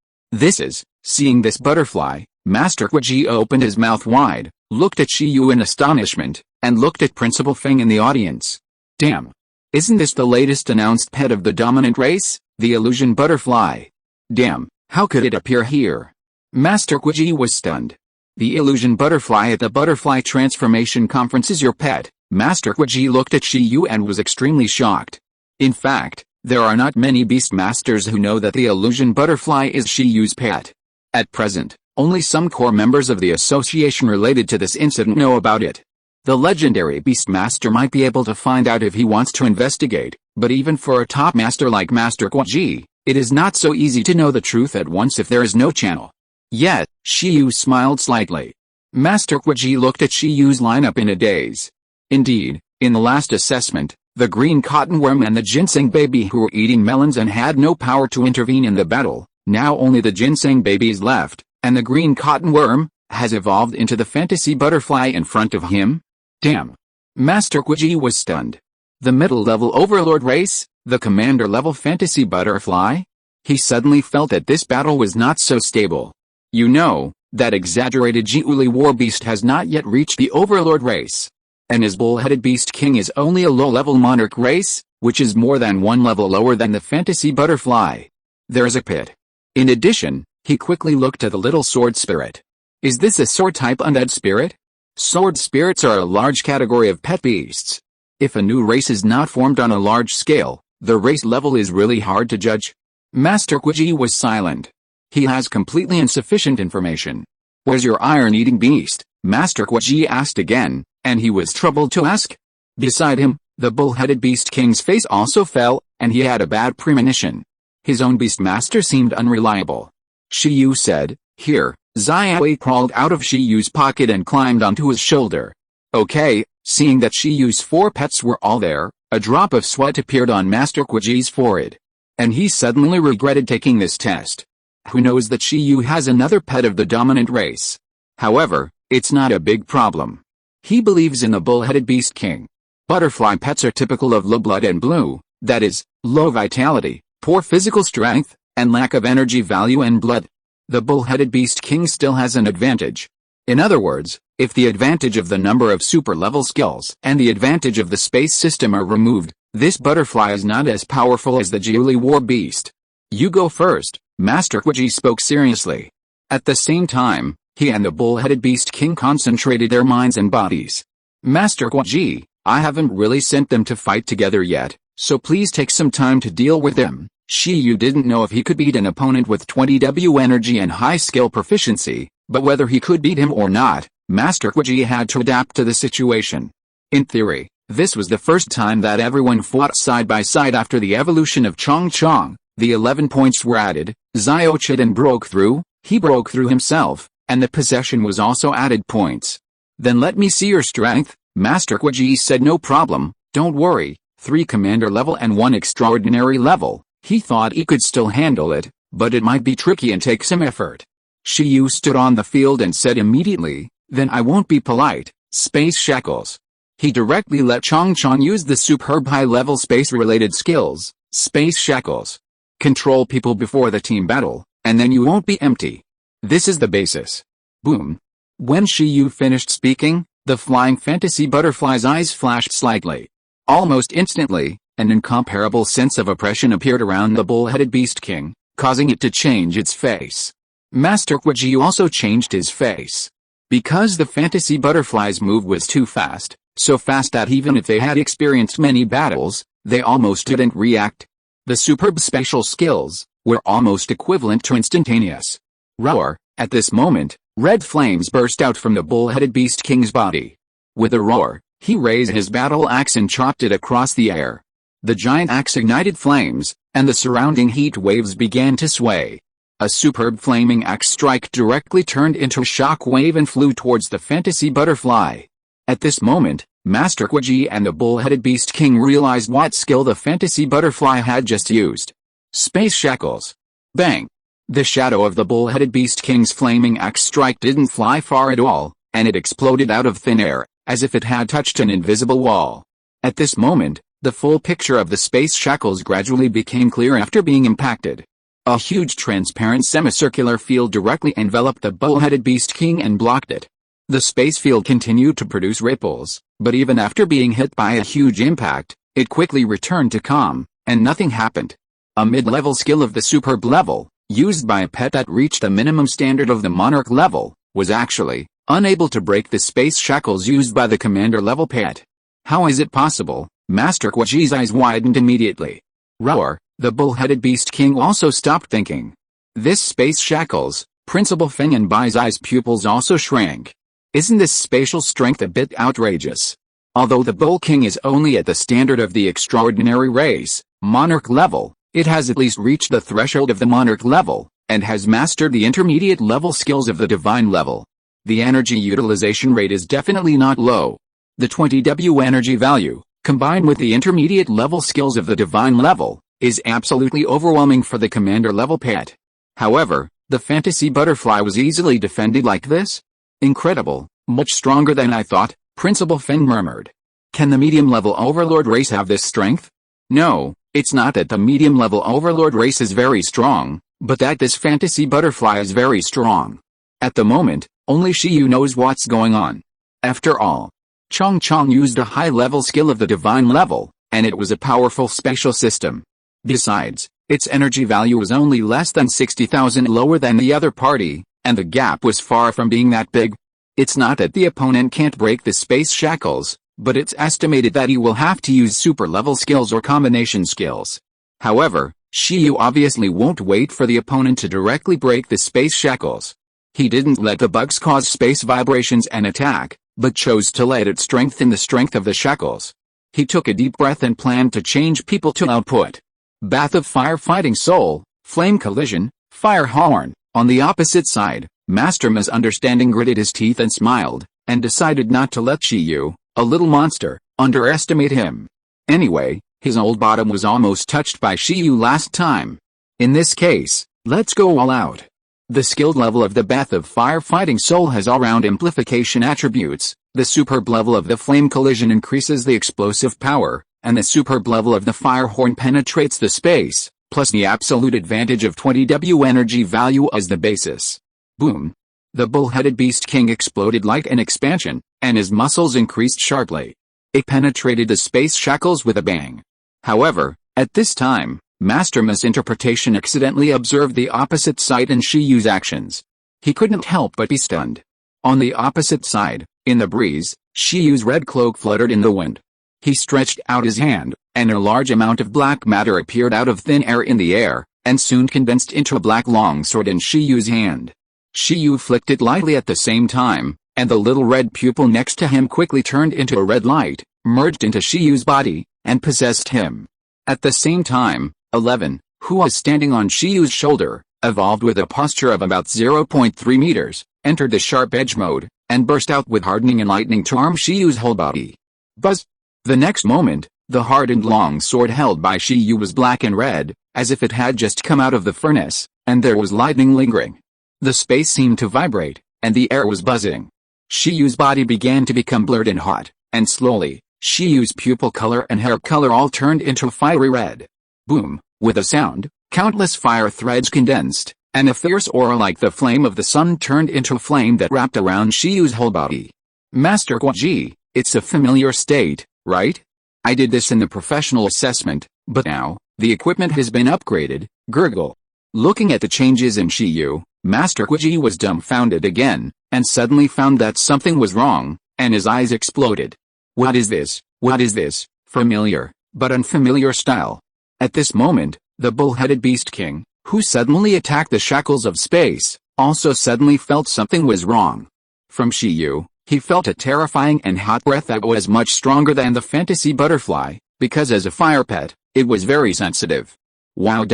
Seeing this butterfly, Master Kwaji opened his mouth wide, looked at Shiyu in astonishment, and looked at Principal Feng in the audience. Damn! Isn't this the latest announced pet of the dominant race, the illusion butterfly? Damn, how could it appear here? Master Kwaji was stunned. The illusion butterfly at the Butterfly Transformation Conference is your pet. Master Kwaji looked at Shiyu and was extremely shocked. In fact, there are not many beast masters who know that the illusion butterfly is Shiyu's pet. At present, only some core members of the association related to this incident know about it. The legendary Beastmaster might be able to find out if he wants to investigate, but even for a top master like Master Kwaji, it is not so easy to know the truth at once if there is no channel. Yet, Shiyu smiled slightly. Master Kwaji looked at Shiyu's lineup in a daze. Indeed, in the last assessment, the green cottonworm and the ginseng baby who were eating melons and had no power to intervene in the battle, now only the ginseng baby is left, and the green cottonworm has evolved into the fantasy butterfly in front of him? Damn. Master Kwaji was stunned. The middle-level overlord race, the commander-level fantasy butterfly? He suddenly felt that this battle was not so stable. You know, that exaggerated Jiuli war beast has not yet reached the overlord race. And his bull-headed beast king is only a low-level monarch race, which is more than one level lower than the fantasy butterfly. There's a pit. In addition, he quickly looked at the little sword spirit. Is this a sword-type undead spirit? Sword spirits are a large category of pet beasts. If a new race is not formed on a large scale, the race level is really hard to judge. Master Kwaji was silent. He has completely insufficient information. Where's your iron-eating beast? Master Kwaji asked again, and he was troubled to ask. Beside him, the bull-headed beast king's face also fell, and he had a bad premonition. His own beastmaster seemed unreliable. Shiyu said, "Here." Xiaowei crawled out of Shiyu's pocket and climbed onto his shoulder. Okay, seeing that Shiyu's 4 pets were all there, a drop of sweat appeared on Master Kwaji's forehead. And he suddenly regretted taking this test. Who knows that Shiyu has another pet of the dominant race? However, it's not a big problem. He believes in the bull-headed beast king. Butterfly pets are typical of low blood and blue, that is, low vitality, poor physical strength, and lack of energy value and blood. The bull-headed beast king still has an advantage. In other words, if the advantage of the number of super-level skills and the advantage of the space system are removed, this butterfly is not as powerful as the Jiuli war beast. You go first, Master Kwaji spoke seriously. At the same time, he and the bull-headed beast king concentrated their minds and bodies. Master Kwaji, I haven't really sent them to fight together yet, so please take some time to deal with them. Shiyu didn't know if he could beat an opponent with 20W energy and high skill proficiency, but whether he could beat him or not, Master Kwaji had to adapt to the situation. In theory, this was the first time that everyone fought side by side after the evolution of Chong Chong. The 11 points were added, Xiao Chiden broke through, he broke through himself, and the possession was also added points. Then let me see your strength, Master Kwaji said. No problem, don't worry, 3 commander level and 1 extraordinary level. He thought he could still handle it, but it might be tricky and take some effort. Shiyu stood on the field and said immediately, then I won't be polite, space shackles. He directly let Chong Chong use the superb high-level space-related skills, space shackles. Control people before the team battle, and then you won't be empty. This is the basis. Boom. When Shiyu finished speaking, the flying fantasy butterfly's eyes flashed slightly. Almost instantly, an incomparable sense of oppression appeared around the bull-headed beast king, causing it to change its face. Master Kwaji also changed his face. Because the fantasy butterfly's move was too fast, so fast that even if they had experienced many battles, they almost didn't react. The superb spatial skills were almost equivalent to instantaneous. Roar! At this moment, red flames burst out from the bull-headed beast king's body. With a roar, He raised his battle axe and chopped it across the air. The giant axe ignited flames, and the surrounding heat waves began to sway. A superb flaming axe strike directly turned into a shock wave and flew towards the fantasy butterfly. At this moment, Master Kwaji and the bull-headed beast king realized what skill the fantasy butterfly had just used. Space shackles. Bang! The shadow of the bull-headed beast king's flaming axe strike didn't fly far at all, and it exploded out of thin air, as if it had touched an invisible wall. At this moment, the full picture of the space shackles gradually became clear after being impacted. A huge transparent semicircular field directly enveloped the bull-headed beast king and blocked it. The space field continued to produce ripples, but even after being hit by a huge impact, it quickly returned to calm, and nothing happened. A mid-level skill of the superb level, used by a pet that reached the minimum standard of the monarch level, was actually unable to break the space shackles used by the commander level pet. How is it possible? Master Kwaji's eyes widened immediately. Roar! The bull-headed beast king also stopped thinking. This space shackles, Principal Feng and Bai's eyes pupils also shrank. Isn't this spatial strength a bit outrageous? Although the bull king is only at the standard of the extraordinary race, monarch level, it has at least reached the threshold of the monarch level, and has mastered the intermediate level skills of the divine level. The energy utilization rate is definitely not low. The 20W energy value, combined with the intermediate level skills of the divine level, is absolutely overwhelming for the commander level pet. However, the fantasy butterfly was easily defended like this? Incredible, much stronger than I thought, Principal Feng murmured. Can the medium-level overlord race have this strength? No, it's not that the medium-level overlord race is very strong, but that this fantasy butterfly is very strong. At the moment, only Shiyu knows what's going on. After all, Chong Chong used a high-level skill of the divine level, and it was a powerful spatial system. Besides, its energy value was only less than 60,000 lower than the other party, and the gap was far from being that big. It's not that the opponent can't break the space shackles, but it's estimated that he will have to use super-level skills or combination skills. However, Shiyu obviously won't wait for the opponent to directly break the space shackles. He didn't let the bugs cause space vibrations and attack, but chose to let it strengthen the strength of the shackles. He took a deep breath and planned to change people to output. Bath of Fire Fighting Soul, Flame Collision, Fire Horn. On the opposite side, Master Misunderstanding gritted his teeth and smiled, and decided not to let Shiyu, a little monster, underestimate him. Anyway, his old bottom was almost touched by Shiyu last time. In this case, let's go all out. The skilled level of the Bath of Fire Fighting Soul has all-round amplification attributes, the superb level of the Flame Collision increases the explosive power, and the superb level of the Fire Horn penetrates the space, plus the absolute advantage of 20W energy value as the basis. Boom! The bull-headed beast king exploded like an expansion, and his muscles increased sharply. It penetrated the space shackles with a bang. However, at this time, Master Misinterpretation accidentally observed the opposite side in Shiyu's actions. He couldn't help but be stunned. On the opposite side, in the breeze, Shiyu's red cloak fluttered in the wind. He stretched out his hand, and a large amount of black matter appeared out of thin air in the air, and soon condensed into a black longsword in Shiyu's hand. Shiyu flicked it lightly at the same time, and the little red pupil next to him quickly turned into a red light, merged into Shiyu's body, and possessed him. At the same time, 11, who was standing on Shiyu's shoulder, evolved with a posture of about 0.3 meters, entered the sharp edge mode, and burst out with hardening and lightning to arm Shiyu's whole body. Buzz! The next moment, the hardened long sword held by Shiyu was black and red, as if it had just come out of the furnace, and there was lightning lingering. The space seemed to vibrate, and the air was buzzing. Shiyu's body began to become blurred and hot, and slowly, Shiyu's pupil color and hair color all turned into fiery red. Boom! With a sound, countless fire threads condensed, and a fierce aura like the flame of the sun turned into a flame that wrapped around Shiyu's whole body. Master Kwaji, it's a familiar state, right? I did this in the professional assessment, but now, the equipment has been upgraded. Gurgle. Looking at the changes in Shiyu, Master Kwaji was dumbfounded again, and suddenly found that something was wrong, and his eyes exploded. What is this? What is this? Familiar, but unfamiliar style. At this moment, the bull-headed beast king, who suddenly attacked the shackles of space, also suddenly felt something was wrong. From Shiyu, He felt a terrifying and hot breath that was much stronger than the fantasy butterfly, because as a fire pet, it was very sensitive. Wow.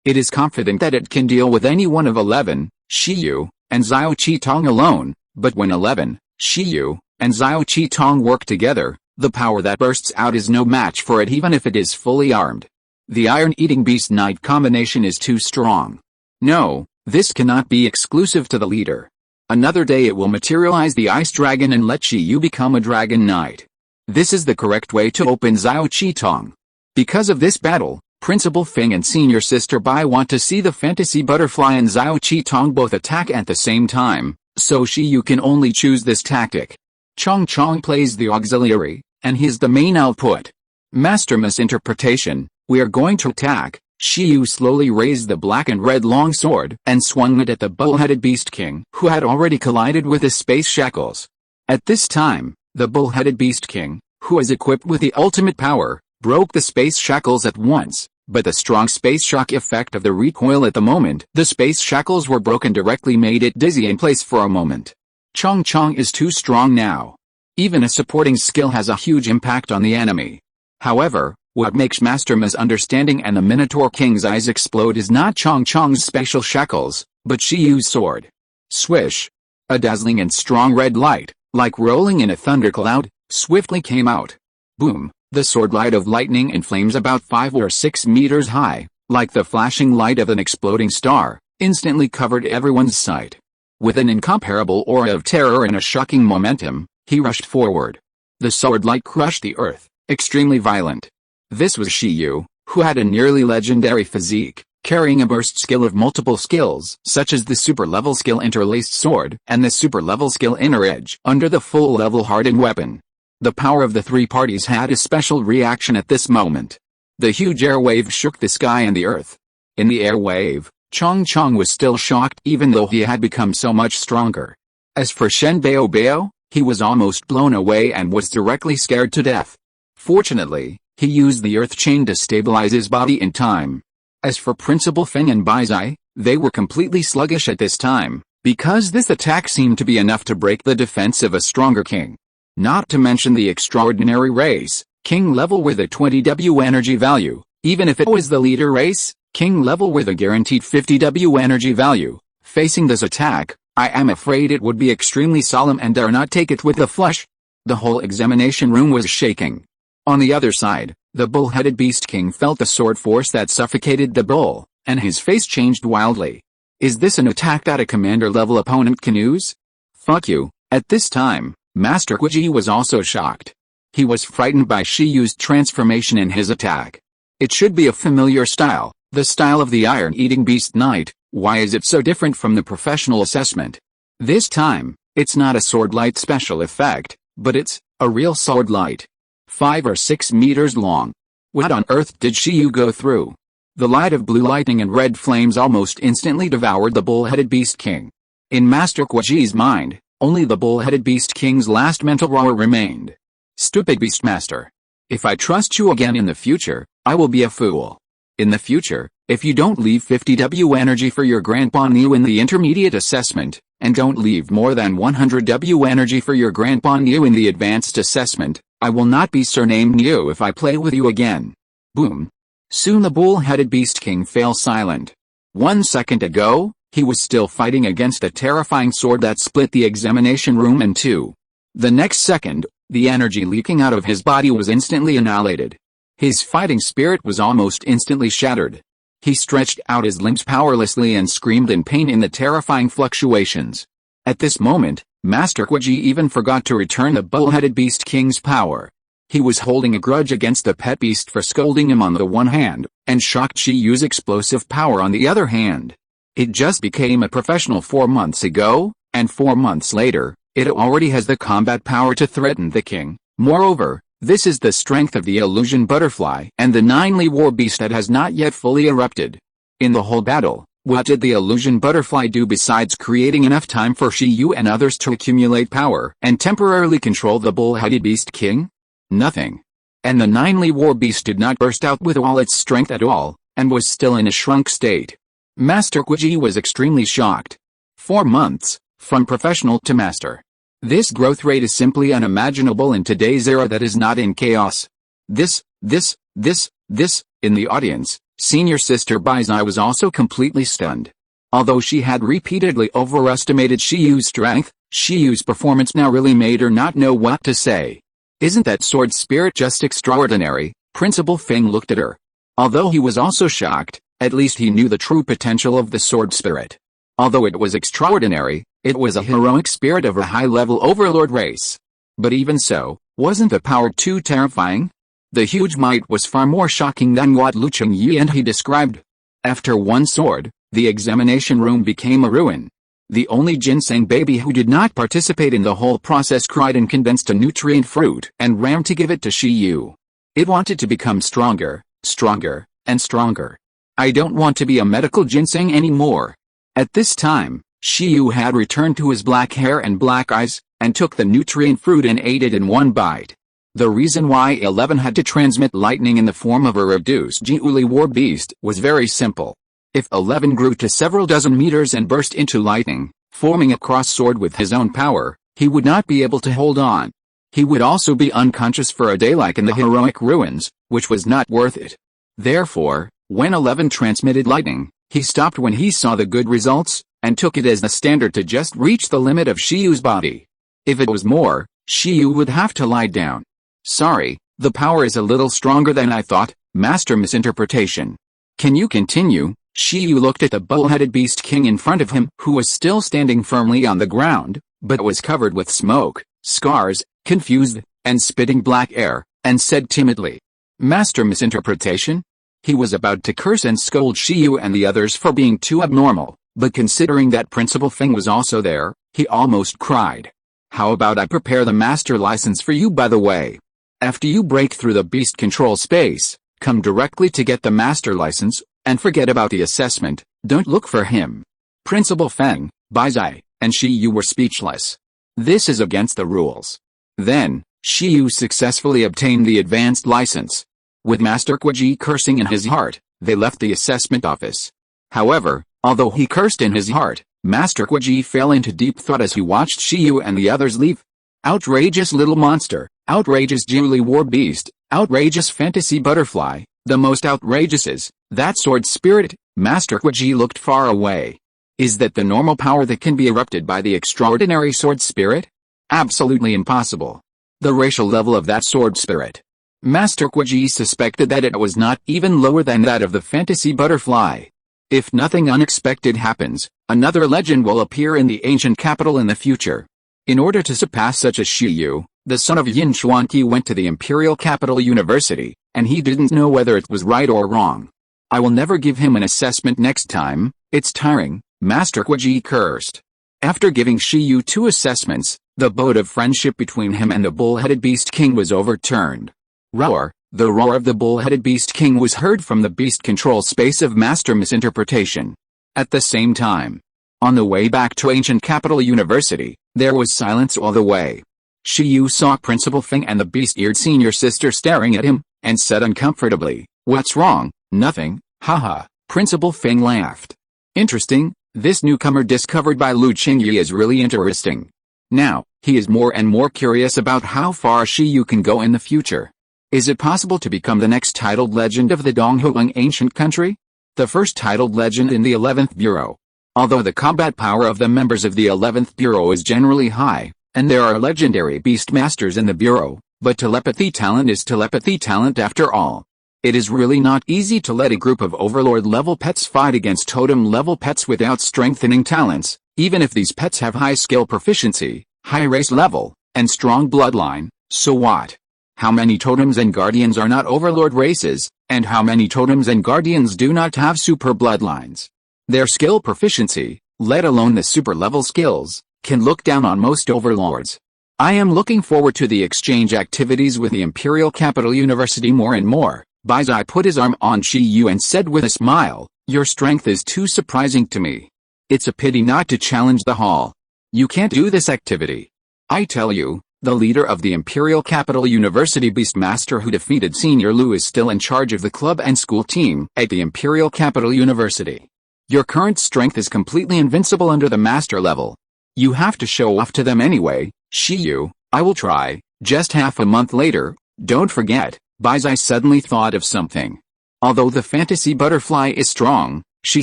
It is confident that it can deal with any one of 11, Shiyu, and Xiao Qi Tong alone, but when 11, Shiyu, and Xiao Qi Tong work together, the power that bursts out is no match for it even if it is fully armed. The Iron-Eating Beast Knight combination is too strong. No, this cannot be exclusive to the leader. Another day it will materialize the Ice Dragon and let Shiyu become a Dragon Knight. This is the correct way to open Xiao Qi Tong. Because of this battle, Principal Feng and Senior Sister Bai want to see the Fantasy Butterfly and Xiao Qi Tong both attack at the same time, so Shiyu can only choose this tactic. Chong Chong plays the auxiliary, and he's the main output. Master misinterpretation, we are going to attack. Shiyu slowly raised the black and red long sword and swung it at the bull-headed Beast King, who had already collided with the space shackles. At this time, the bull-headed Beast King, who is equipped with the ultimate power, broke the space shackles at once, but the strong space shock effect of the recoil at the moment the space shackles were broken directly made it dizzy in place for a moment. Chong Chong is too strong now. Even a supporting skill has a huge impact on the enemy. However, what makes Master misunderstanding and the Minotaur King's eyes explode is not Chong Chong's spatial shackles, but Shiyu's sword. Swish! A dazzling and strong red light, like rolling in a thundercloud, swiftly came out. Boom! The sword light of lightning and flames about 5 or 6 meters high, like the flashing light of an exploding star, instantly covered everyone's sight. With an incomparable aura of terror and a shocking momentum, he rushed forward. The sword light crushed the earth, extremely violent. This was Shiyu, who had a nearly legendary physique, carrying a burst skill of multiple skills such as the super-level skill interlaced sword and the super-level skill inner edge under the full-level hardened weapon. The power of the three parties had a special reaction at this moment. The huge air wave shook the sky and the earth. In the air wave, Chong Chong was still shocked even though he had become so much stronger. As for Shen Bao Bao, he was almost blown away and was directly scared to death. Fortunately, he used the earth chain to stabilize his body in time. As for Principal Feng and Bai Zai, they were completely sluggish at this time, because this attack seemed to be enough to break the defense of a stronger king. Not to mention the extraordinary race, king level with a 20W energy value, even if it was the leader race, king level with a guaranteed 50W energy value. Facing this attack, I am afraid it would be extremely solemn and dare not take it with the flesh. The whole examination room was shaking. On the other side, the bull-headed Beast King felt the sword force that suffocated the bull, and his face changed wildly. Is this an attack that a commander-level opponent can use? Fuck you. At this time, Master Guiji was also shocked. He was frightened by Shiyu's transformation in his attack. It should be a familiar style, the style of the Iron-Eating Beast Knight. Why is it so different from the professional assessment? This time, it's not a sword light special effect, but it's a real sword light. 5 or 6 meters long. What on earth did Shiyu go through? The light of blue lightning and red flames almost instantly devoured the bull-headed Beast King. In Master Guiji's mind, only the bull-headed Beast King's last mental roar remained. Stupid Beastmaster. If I trust you again in the future, I will be a fool. In the future, if you don't leave 50W energy for your Grandpa Niu in the intermediate assessment, and don't leave more than 100W energy for your Grandpa Niu in the advanced assessment, I will not be surnamed Niu if I play with you again. Boom. Soon the bull-headed Beast King fell silent. 1 second ago, he was still fighting against a terrifying sword that split the examination room in two. The next second, the energy leaking out of his body was instantly annihilated. His fighting spirit was almost instantly shattered. He stretched out his limbs powerlessly and screamed in pain in the terrifying fluctuations. At this moment, Master Guiji even forgot to return the bull-headed Beast King's power. He was holding a grudge against the pet beast for scolding him on the one hand, and shocked Shiyu's explosive power on the other hand. It just became a professional 4 months ago, and 4 months later, it already has the combat power to threaten the king. Moreover, this is the strength of the illusion butterfly and the 9-ly war beast that has not yet fully erupted. In the whole battle, what did the illusion butterfly do besides creating enough time for Shiyu and others to accumulate power and temporarily control the bull-headed Beast King? Nothing. And the 9-ly war beast did not burst out with all its strength at all, and was still in a shrunk state. Master Guiji was extremely shocked. 4 months, from professional to master. This growth rate is simply unimaginable in today's era that is not in chaos. This, in the audience, senior sister Baizai was also completely stunned. Although she had repeatedly overestimated Shiyu's strength, Shiyu's performance now really made her not know what to say. Isn't that sword spirit just extraordinary? Principal Feng looked at her. Although he was also shocked, at least he knew the true potential of the sword spirit. Although it was extraordinary, it was a heroic spirit of a high-level overlord race. But even so, wasn't the power too terrifying? The huge might was far more shocking than what Lu Chengyi and he described. After one sword, the examination room became a ruin. The only ginseng baby who did not participate in the whole process cried and condensed a nutrient fruit and ran to give it to Shiyu. It wanted to become stronger, stronger, and stronger. I don't want to be a medical ginseng anymore. At this time, Shiyu had returned to his black hair and black eyes, and took the nutrient fruit and ate it in one bite. The reason why 11 had to transmit lightning in the form of a reduced Jiuli war beast was very simple. If 11 grew to several dozen meters and burst into lightning, forming a cross sword with his own power, he would not be able to hold on. He would also be unconscious for a day like in the heroic ruins, which was not worth it. Therefore, when 11 transmitted lightning, he stopped when he saw the good results, and took it as the standard to just reach the limit of Shiyu's body. If it was more, Shiyu would have to lie down. Sorry, the power is a little stronger than I thought, Master Misinterpretation. Can you continue? Shiyu looked at the bull-headed beast king in front of him, who was still standing firmly on the ground, but was covered with smoke, scars, confused, and spitting black air, and said timidly, Master Misinterpretation? He was about to curse and scold Shiyu and the others for being too abnormal, but considering that Principal Feng was also there, he almost cried. How about I prepare the master license for you by the way? After you break through the beast control space, come directly to get the master license, and forget about the assessment, don't look for him. Principal Feng, Baizai, and Shiyu were speechless. This is against the rules. Then, Shiyu successfully obtained the advanced license. With Master Kuji cursing in his heart, they left the assessment office. However, although he cursed in his heart, Master Kuji fell into deep thought as he watched Shiyu and the others leave. Outrageous little monster, outrageous Jiuli war beast, outrageous fantasy butterfly, the most outrageous is, that sword spirit. Master Kuji looked far away. Is that the normal power that can be erupted by the extraordinary sword spirit? Absolutely impossible. The racial level of that sword spirit. Master Kuji suspected that it was not even lower than that of the fantasy butterfly. If nothing unexpected happens, another legend will appear in the ancient capital in the future. In order to surpass such a Shiyu, the son of Yin Xuanqi went to the Imperial Capital University, and he didn't know whether it was right or wrong. I will never give him an assessment next time, it's tiring, Master Kuji cursed. After giving Shiyu 2 assessments, the boat of friendship between him and the bull-headed beast king was overturned. Roar! The roar of the bull-headed beast king was heard from the beast control space of Master Misinterpretation. At the same time, on the way back to ancient capital university, there was silence all the way. Shiyu saw Principal Feng and the beast-eared senior sister staring at him, and said uncomfortably, What's wrong? Nothing, haha. Principal Feng laughed. Interesting, this newcomer discovered by Lu Qingyi is really interesting. Now, he is more and more curious about how far Shiyu can go in the future. Is it possible to become the next titled legend of the Donghuang ancient country? The first titled legend in the 11th Bureau. Although the combat power of the members of the 11th Bureau is generally high, and there are legendary beast masters in the Bureau, but telepathy talent is telepathy talent after all. It is really not easy to let a group of overlord-level pets fight against totem-level pets without strengthening talents, even if these pets have high skill proficiency, high race level, and strong bloodline, so what? How many totems and guardians are not overlord races, and how many totems and guardians do not have super bloodlines? Their skill proficiency, let alone the super level skills, can look down on most overlords. I am looking forward to the exchange activities with the Imperial Capital University more and more. Baizai put his arm on Shiyu and said with a smile, Your strength is too surprising to me. It's a pity not to challenge the hall. You can't do this activity. I tell you, the leader of the Imperial Capital University Beastmaster who defeated Senior Lu is still in charge of the club and school team at the Imperial Capital University. Your current strength is completely invincible under the master level. You have to show off to them anyway, Shiyu, I will try. Just half a month later, don't forget, Baizai suddenly thought of something. Although the fantasy butterfly is strong, she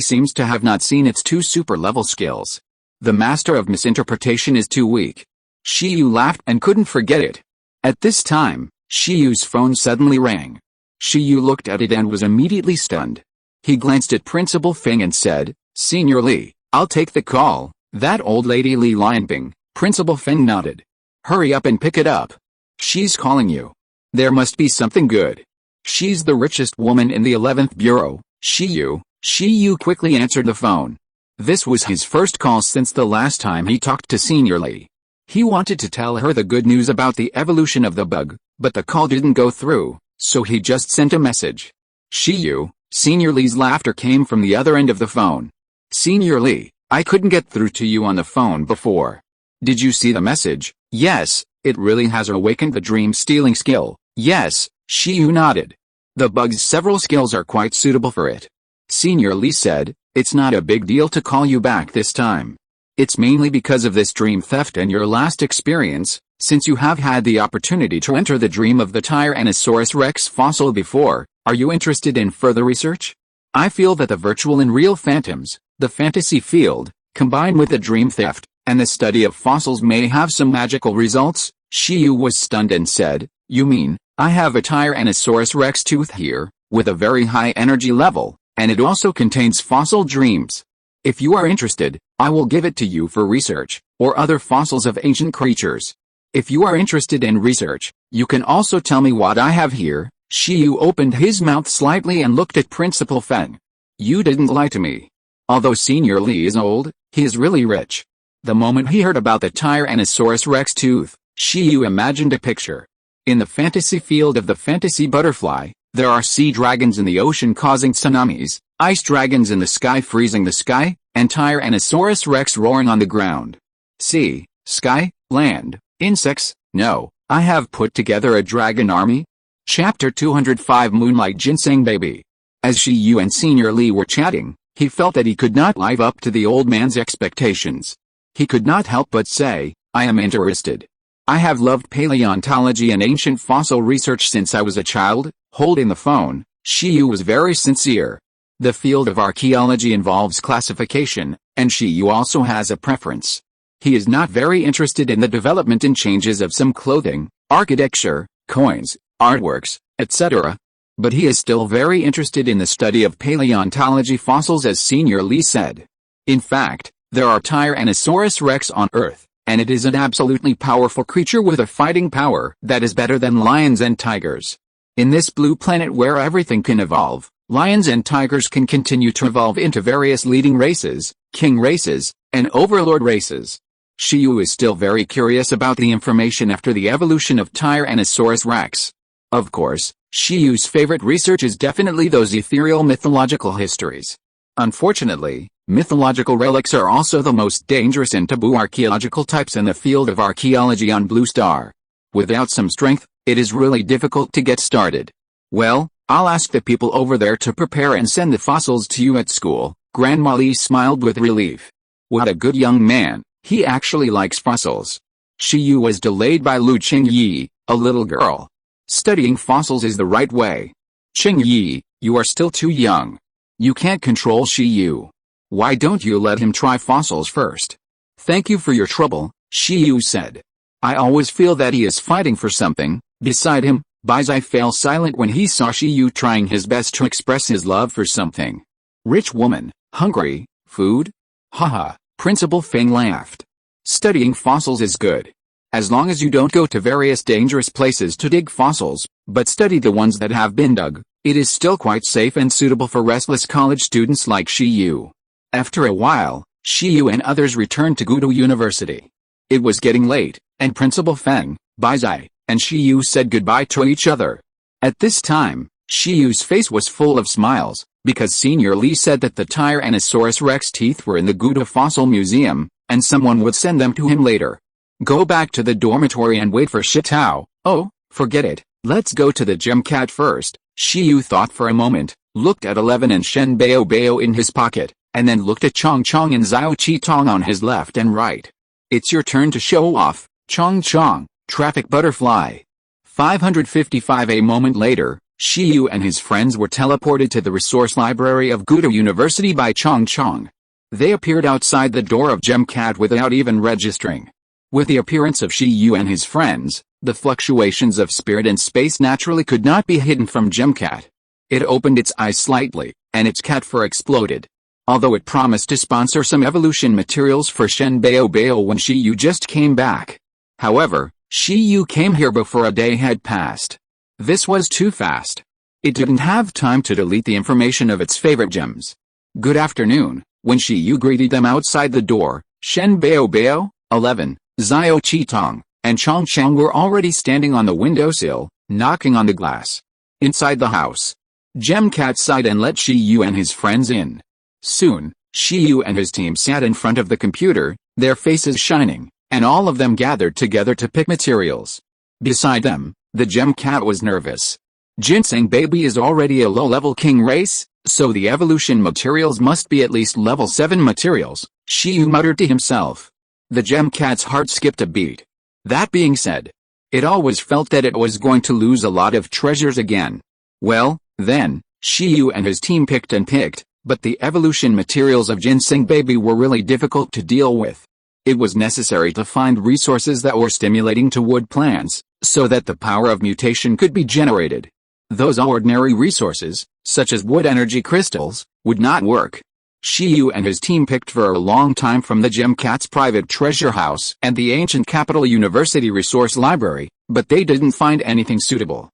seems to have not seen its 2 super-level skills. The master of misinterpretation is too weak. Shiyu laughed and couldn't forget it. At this time, Shiyu's phone suddenly rang. Shiyu looked at it and was immediately stunned. He glanced at Principal Feng and said, Senior Li, I'll take the call. That old lady Li Lianping. Principal Feng nodded. Hurry up and pick it up. She's calling you. There must be something good. She's the richest woman in the 11th Bureau. Shiyu quickly answered the phone. This was his first call since the last time he talked to Senior Li. He wanted to tell her the good news about the evolution of the bug, but the call didn't go through, so he just sent a message. Shiyu, Senior Li's laughter came from the other end of the phone. Senior Li, I couldn't get through to you on the phone before. Did you see the message? Yes, it really has awakened the dream-stealing skill. Yes, Shiyu nodded. The bug's several skills are quite suitable for it. Senior Li said, it's not a big deal to call you back this time. It's mainly because of this dream theft and your last experience, since you have had the opportunity to enter the dream of the Tyrannosaurus Rex fossil before. Are you interested in further research? I feel that the virtual and real phantoms, the fantasy field, combined with the dream theft, and the study of fossils may have some magical results. Shiyu was stunned and said, you mean, I have a Tyrannosaurus Rex tooth here, with a very high energy level, and it also contains fossil dreams. If you are interested, I will give it to you for research, or other fossils of ancient creatures. If you are interested in research, you can also tell me what I have here. Shiyu opened his mouth slightly and looked at Principal Feng. You didn't lie to me. Although Senior Li is old, he is really rich. The moment he heard about the Tyrannosaurus Rex tooth, Shiyu imagined a picture. In the fantasy field of the fantasy butterfly, there are sea dragons in the ocean causing tsunamis, ice dragons in the sky freezing the sky, and Tyrannosaurus Rex roaring on the ground. Sea, sky, land, insects. No, I have put together a dragon army. Chapter 205 Moonlight Ginseng Baby. As Shiyu and Senior Li were chatting, he felt that he could not live up to the old man's expectations. He could not help but say, I am interested. I have loved paleontology and ancient fossil research since I was a child. Holding the phone, Shiyu was very sincere. The field of archaeology involves classification, and Shiyu also has a preference. He is not very interested in the development and changes of some clothing, architecture, coins, artworks, etc. But he is still very interested in the study of paleontology fossils, as Senior Li said. In fact, there are Tyrannosaurus Rex on Earth, and it is an absolutely powerful creature with a fighting power that is better than lions and tigers. In this blue planet where everything can evolve, lions and tigers can continue to evolve into various leading races, king races, and overlord races. Shiyu is still very curious about the information after the evolution of Tyrannosaurus Rex. Of course, Shiyu's favorite research is definitely those ethereal mythological histories. Unfortunately, mythological relics are also the most dangerous and taboo archaeological types in the field of archaeology on Blue Star. Without some strength, it is really difficult to get started. Well, I'll ask the people over there to prepare and send the fossils to you at school. Grandma Li smiled with relief. What a good young man, he actually likes fossils. Shiyu was delayed by Lu Qingyi, a little girl. Studying fossils is the right way. Qingyi, you are still too young. You can't control Shiyu. Why don't you let him try fossils first? Thank you for your trouble, Shiyu said. I always feel that he is fighting for something. Beside him, Baizai fell silent when he saw Shiyu trying his best to express his love for something. Rich woman, hungry, food? Haha, Principal Feng laughed. Studying fossils is good. As long as you don't go to various dangerous places to dig fossils, but study the ones that have been dug, it is still quite safe and suitable for restless college students like Shiyu. After a while, Shiyu and others returned to Gudo University. It was getting late, and Principal Feng, Baizai, and Shiyu said goodbye to each other. At this time, Shiyu's face was full of smiles, because Senior Li said that the Tyrannosaurus Rex teeth were in the Gudo Fossil Museum, and someone would send them to him later. Go back to the dormitory and wait for Shitao. Oh, forget it, let's go to the gem cat first. Shiyu thought for a moment, looked at 11 and Shen Bao Bao in his pocket, and then looked at Chong Chong and Xiao Qi Tong on his left and right. It's your turn to show off, Chong chong, traffic butterfly. 555. A moment later, Shiyu and his friends were teleported to the resource library of Gudo University by Chong chong. They appeared outside the door of Gemcat without even registering. With the appearance of Shiyu and his friends, the fluctuations of spirit and space naturally could not be hidden from Gemcat. It opened its eyes slightly, and its cat fur exploded. Although it promised to sponsor some evolution materials for Shen Bao when Shiyu just came back. However, Shiyu came here before a day had passed. This was too fast. It didn't have time to delete the information of its favorite gems. Good afternoon. When Shiyu greeted them outside the door, Shen Bao, 11, Xiao Qitong, and Chong Chang were already standing on the windowsill, knocking on the glass. Inside the house, Gemcat sighed and let Shiyu and his friends in. Soon, Shiyu and his team sat in front of the computer, their faces shining, and all of them gathered together to pick materials. Beside them, the Gemcat was nervous. Ginseng Baby is already a low-level king race, so the evolution materials must be at least level 7 materials, Shiyu muttered to himself. The Gemcat's heart skipped a beat. That being said, it always felt that it was going to lose a lot of treasures again. Well, then, Shiyu and his team picked and picked, but the evolution materials of Ginseng Baby were really difficult to deal with. It was necessary to find resources that were stimulating to wood plants, so that the power of mutation could be generated. Those ordinary resources, such as wood energy crystals, would not work. Shiyu and his team picked for a long time from the Gemcat's private treasure house and the ancient capital university resource library, but they didn't find anything suitable.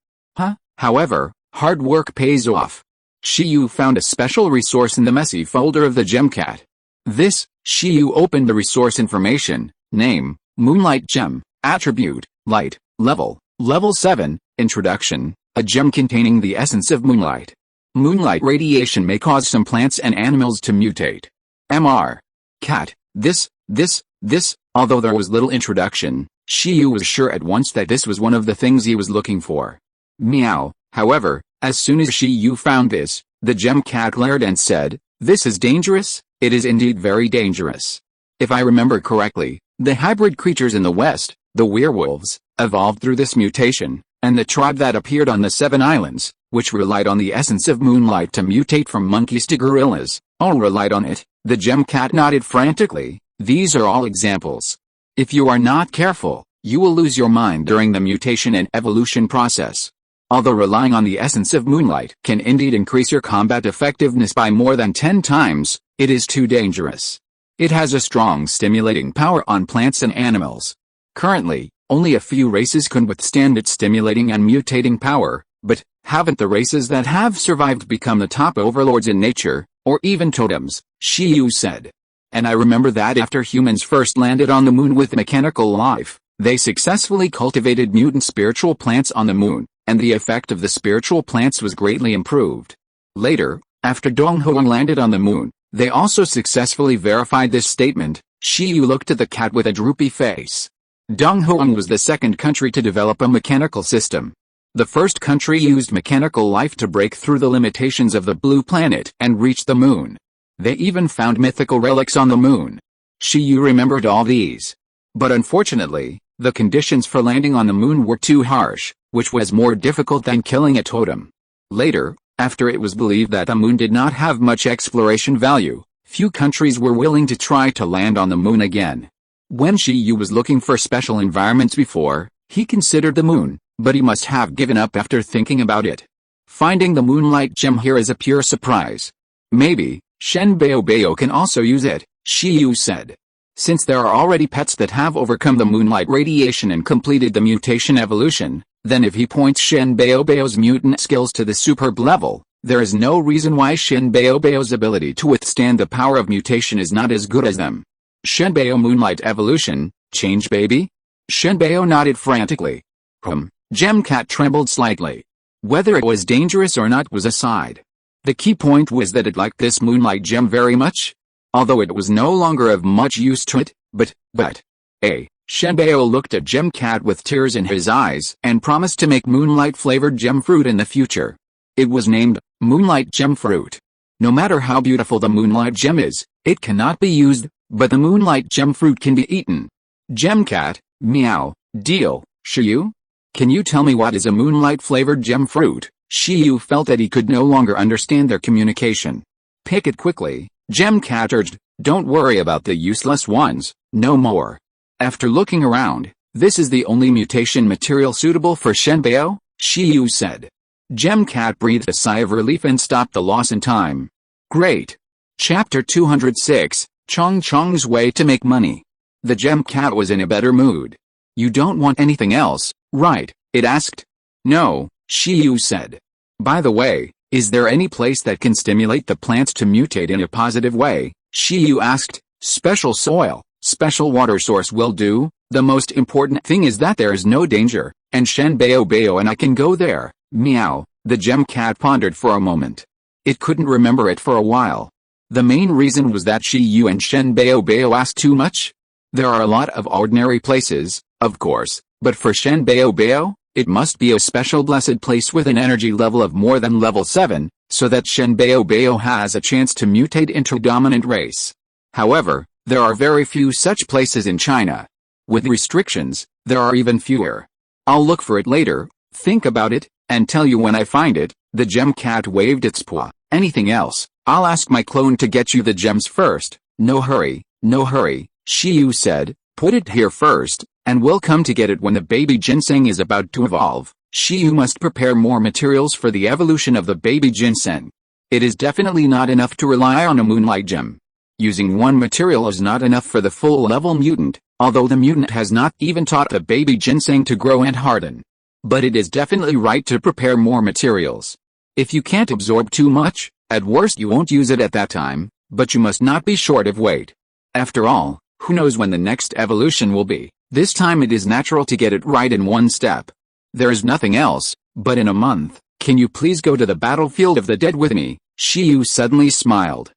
However, hard work pays off. Shiyu found a special resource in the messy folder of the Gemcat. Shiyu opened the resource information, name, Moonlight Gem, attribute, light, level 7, introduction, a gem containing the essence of moonlight. Moonlight radiation may cause some plants and animals to mutate. Mr. Cat, although there was little introduction, Shiyu was sure at once that this was one of the things he was looking for. Meow. However, as soon as Shiyu found this, the Gemcat glared and said, "This is dangerous, it is indeed very dangerous." If I remember correctly, the hybrid creatures in the West, the werewolves, evolved through this mutation, and the tribe that appeared on the 7 islands, which relied on the essence of moonlight to mutate from monkeys to gorillas, all relied on it. The Gemcat nodded frantically. These are all examples. If you are not careful, you will lose your mind during the mutation and evolution process. Although relying on the essence of moonlight can indeed increase your combat effectiveness by more than 10 times, it is too dangerous. It has a strong stimulating power on plants and animals. Currently, only a few races can withstand its stimulating and mutating power, but haven't the races that have survived become the top overlords in nature, or even totems, Shiyu said. And I remember that after humans first landed on the moon with mechanical life, they successfully cultivated mutant spiritual plants on the moon, and the effect of the spiritual plants was greatly improved. Later, after Donghuang landed on the moon, they also successfully verified this statement. Shiyu looked at the cat with a droopy face. Donghuang was the second country to develop a mechanical system. The first country used mechanical life to break through the limitations of the blue planet and reach the moon. They even found mythical relics on the moon. Shiyu remembered all these. But unfortunately, the conditions for landing on the moon were too harsh, which was more difficult than killing a totem. Later, after it was believed that the moon did not have much exploration value, few countries were willing to try to land on the moon again. When Shiyu was looking for special environments before, he considered the moon, but he must have given up after thinking about it. Finding the moonlight gem here is a pure surprise. Maybe, Shen Bao can also use it, Shiyu said. Since there are already pets that have overcome the moonlight radiation and completed the mutation evolution, then if he points Shen Bao's mutant skills to the superb level, there is no reason why Shen Bao's ability to withstand the power of mutation is not as good as them. Shen Bao moonlight evolution, change baby? Shen Bao nodded frantically. Gemcat trembled slightly. Whether it was dangerous or not was aside. The key point was that it liked this moonlight gem very much. Although it was no longer of much use to it, but. Shen Bao looked at Gemcat with tears in his eyes and promised to make moonlight-flavored gem fruit in the future. It was named Moonlight Gem Fruit. No matter how beautiful the moonlight gem is, it cannot be used, but the moonlight gem fruit can be eaten. Gemcat, Meow. Deal, Shiyu? Can you tell me what is a moonlight-flavored gem fruit? Shiyu felt that he could no longer understand their communication. Pick it quickly, Gem Cat urged. Don't worry about the useless ones, no more. After looking around, this is the only mutation material suitable for Shenbao, Shiyu said. Gem Cat breathed a sigh of relief and stopped the loss in time. Great. Chapter 206, Chong Chong's Way to Make Money. The Gem Cat was in a better mood. You don't want anything else, right? It asked. No, Shiyu said. By the way, is there any place that can stimulate the plants to mutate in a positive way? Shiyu asked. Special soil, special water source will do. The most important thing is that there is no danger, and Shenbao and I can go there. Meow. The Gem Cat pondered for a moment. It couldn't remember it for a while. The main reason was that Shiyu and Shenbao asked too much. There are a lot of ordinary places, of course, but for Shenbao, it must be a special blessed place with an energy level of more than level 7, so that Shenbao has a chance to mutate into a dominant race. However, there are very few such places in China. With restrictions, there are even fewer. I'll look for it later, think about it, and tell you when I find it. The Gem Cat waved its paw. Anything else, I'll ask my clone to get you the gems first. No hurry, Shiyu said. Put it here first, and we'll come to get it when the baby ginseng is about to evolve. Shiyu must prepare more materials for the evolution of the baby ginseng. It is definitely not enough to rely on a moonlight gem. Using one material is not enough for the full-level mutant, although the mutant has not even taught the baby ginseng to grow and harden. But it is definitely right to prepare more materials. If you can't absorb too much, at worst you won't use it at that time, but you must not be short of weight. After all, who knows when the next evolution will be? This time it is natural to get it right in one step. There is nothing else, but in a month, can you please go to the battlefield of the dead with me? Shiyu suddenly smiled.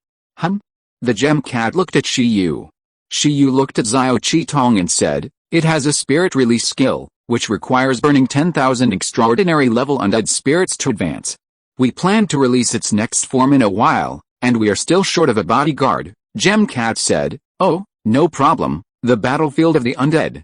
The Gem Cat looked at Shiyu. Shiyu looked at Xiao Qitong and said, it has a spirit release skill, which requires burning 10,000 extraordinary level undead spirits to advance. We plan to release its next form in a while, and we are still short of a bodyguard, Gem Cat said. Oh, no problem, the battlefield of the undead,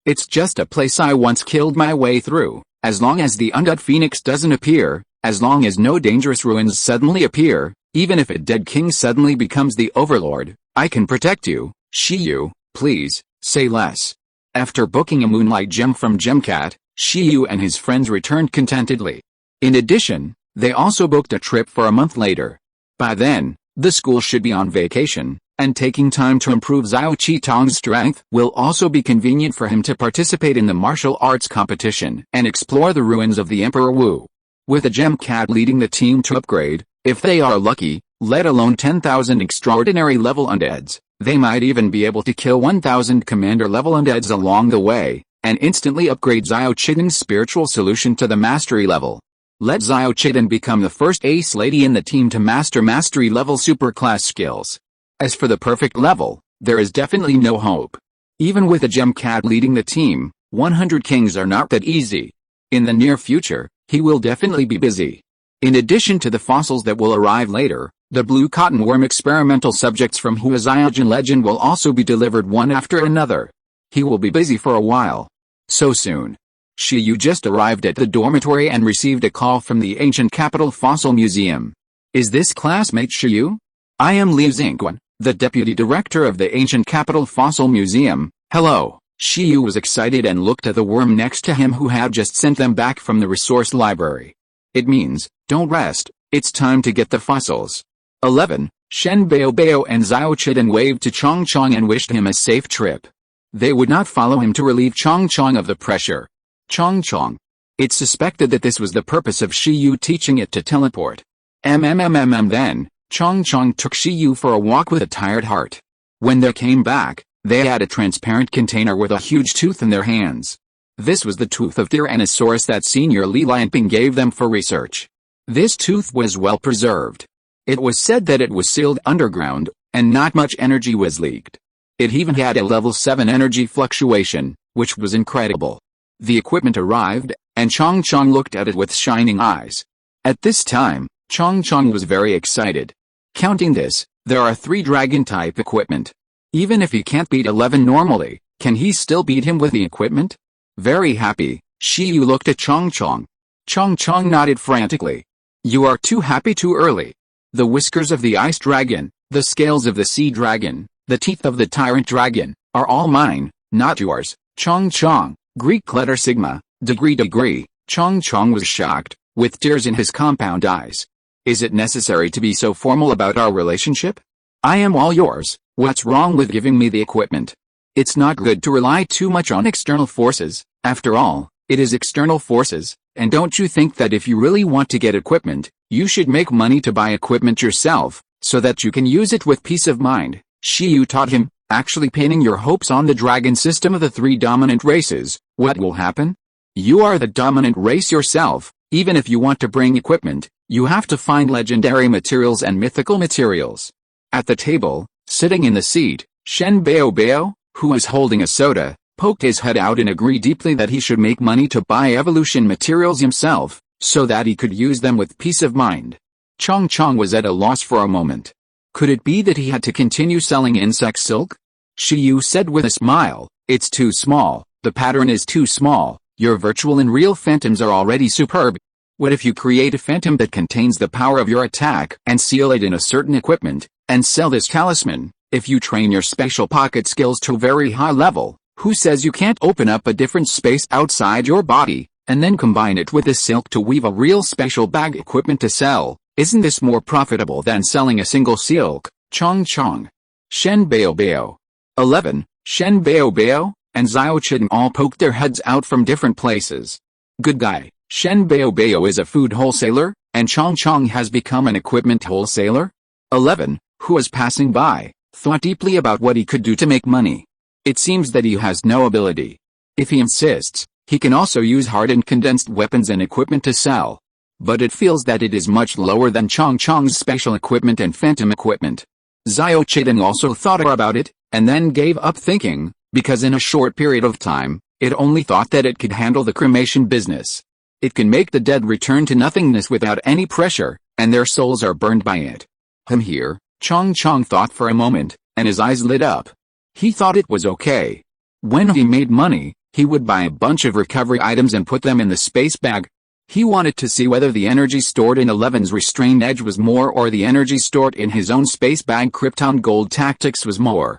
it's just a place I once killed my way through. As long as the undead phoenix doesn't appear, as long as no dangerous ruins suddenly appear, even if a dead king suddenly becomes the overlord, I can protect you. Shiyu, please, say less. After booking a moonlight gem from Gemcat, Shiyu and his friends returned contentedly. In addition, they also booked a trip for a month later. By then, the school should be on vacation, and taking time to improve Xiao Qitong's strength will also be convenient for him to participate in the martial arts competition and explore the ruins of the Emperor Wu. With a Gem Cat leading the team to upgrade, if they are lucky, let alone 10,000 extraordinary level undeads, they might even be able to kill 1,000 commander level undeads along the way, and instantly upgrade Xiao Qidan's spiritual solution to the mastery level. Let Xiao Qidan become the first ace lady in the team to master mastery level superclass skills. As for the perfect level, there is definitely no hope. Even with a Gem Cat leading the team, 100 kings are not that easy. In the near future, he will definitely be busy. In addition to the fossils that will arrive later, the blue cotton worm experimental subjects from Huaxiaojin legend will also be delivered one after another. He will be busy for a while. So soon. Shiyu just arrived at the dormitory and received a call from the Ancient Capital Fossil Museum. Is this classmate Shiyu? I am Li Xingquan, the deputy director of the Ancient Capital Fossil Museum. Hello. Shiyu was excited and looked at the worm next to him who had just sent them back from the resource library. It means, don't rest, it's time to get the fossils. 11. Shen Bao and Xiao Qidan waved to Chong Chong and wished him a safe trip. They would not follow him to relieve Chong Chong of the pressure. Chong Chong. It's suspected that this was the purpose of Shiyu teaching it to teleport. Then, Chong Chong took Shiyu for a walk with a tired heart. When they came back, they had a transparent container with a huge tooth in their hands. This was the tooth of Tyrannosaurus that Senior Li Lianping gave them for research. This tooth was well preserved. It was said that it was sealed underground, and not much energy was leaked. It even had a level 7 energy fluctuation, which was incredible. The equipment arrived, and Chong Chong looked at it with shining eyes. At this time, Chong Chong was very excited. Counting this, there are 3 dragon-type equipment. Even if he can't beat 11 normally, Can he still beat him with the equipment? Very happy, Shiyu looked at Chong Chong. Chong Chong nodded frantically. You are too happy too early. The whiskers of the ice dragon, the scales of the sea dragon, the teeth of the tyrant dragon, are all mine, not yours. Chong Chong, Greek letter sigma, degree. Chong Chong was shocked, with tears in his compound eyes. Is it necessary to be so formal about our relationship? I am all yours. What's wrong with giving me the equipment? It's not good to rely too much on external forces. After all, it is external forces, and don't you think that if you really want to get equipment, you should make money to buy equipment yourself, so that you can use it with peace of mind? Shiyu taught him, actually pinning your hopes on the dragon system of the three dominant races. What will happen? You are the dominant race yourself. Even if you want to bring equipment, you have to find legendary materials and mythical materials. At the table, sitting in the seat, Shen Bao, who was holding a soda, poked his head out and agreed deeply that he should make money to buy evolution materials himself, so that he could use them with peace of mind. Chong Chong was at a loss for a moment. Could it be that he had to continue selling insect silk? Shiyu said with a smile, it's too small, the pattern is too small, your virtual and real phantoms are already superb. What if you create a phantom that contains the power of your attack and seal it in a certain equipment, and sell this talisman? If you train your special pocket skills to a very high level, who says you can't open up a different space outside your body, and then combine it with the silk to weave a real special bag equipment to sell? Isn't this more profitable than selling a single silk? Chong Chong. Shen Bao. 11. Shen Bao and Xiao Chideng all poked their heads out from different places. Good guy, Shen Bao is a food wholesaler, and Chong Chong has become an equipment wholesaler? 11. Who was passing by, thought deeply about what he could do to make money. It seems that he has no ability. If he insists, he can also use hardened condensed weapons and equipment to sell. But it feels that it is much lower than Chong Chong's special equipment and phantom equipment. Xiao Chideng also thought about it, and then gave up thinking, because in a short period of time, it only thought that it could handle the cremation business. It can make the dead return to nothingness without any pressure, and their souls are burned by it. Here, Chong Chong thought for a moment, and his eyes lit up. He thought it was okay. When he made money, he would buy a bunch of recovery items and put them in the space bag. He wanted to see whether the energy stored in 11's restrained edge was more or the energy stored in his own space bag Krypton Gold Tactics was more.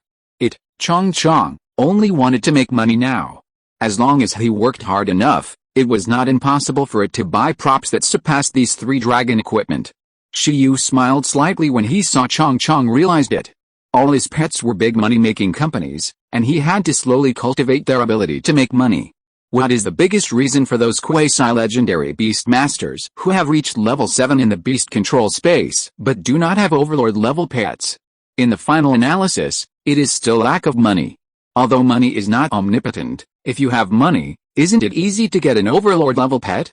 Chong Chong, only wanted to make money now. As long as he worked hard enough, it was not impossible for it to buy props that surpassed these three dragon equipment. Shiyu smiled slightly when he saw Chong Chong realized it. All his pets were big money-making companies, and he had to slowly cultivate their ability to make money. What is the biggest reason for those quasi-legendary beast masters who have reached level 7 in the beast control space but do not have overlord-level pets? In the final analysis, it is still lack of money. Although money is not omnipotent, if you have money, isn't it easy to get an overlord-level pet?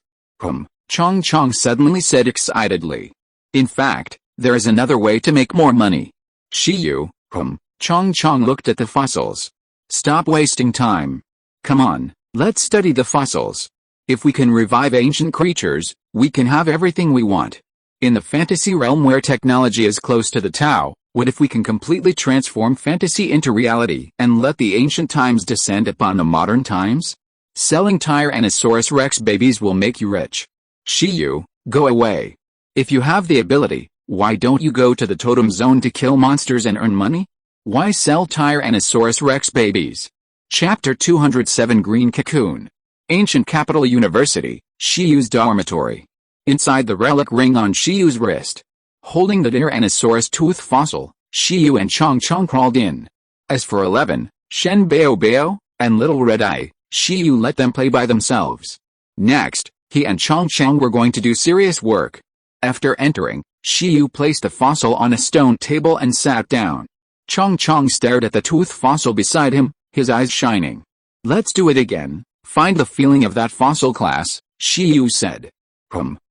Chong Chong suddenly said excitedly. In fact, there is another way to make more money. Shiyu, Chong Chong looked at the fossils. Stop wasting time. Come on, let's study the fossils. If we can revive ancient creatures, we can have everything we want. In the fantasy realm where technology is close to the Tao, what if we can completely transform fantasy into reality and let the ancient times descend upon the modern times? Selling Tyrannosaurus Rex babies will make you rich. Shiyu, go away. If you have the ability, why don't you go to the totem zone to kill monsters and earn money? Why sell Tyrannosaurus Rex babies? Chapter 207 Green Cocoon. Ancient Capital University, Shiyu's dormitory. Inside the relic ring on Shiyu's wrist, holding the Tyrannosaurus tooth fossil, Shiyu and Chong Chong crawled in. As for 11, Shen Bao, and Little Red Eye, Shiyu let them play by themselves. Next, he and Chong Chong were going to do serious work. After entering, Shiyu placed the fossil on a stone table and sat down. Chong Chong stared at the tooth fossil beside him, his eyes shining. Let's do it again. Find the feeling of that fossil class, Shiyu said.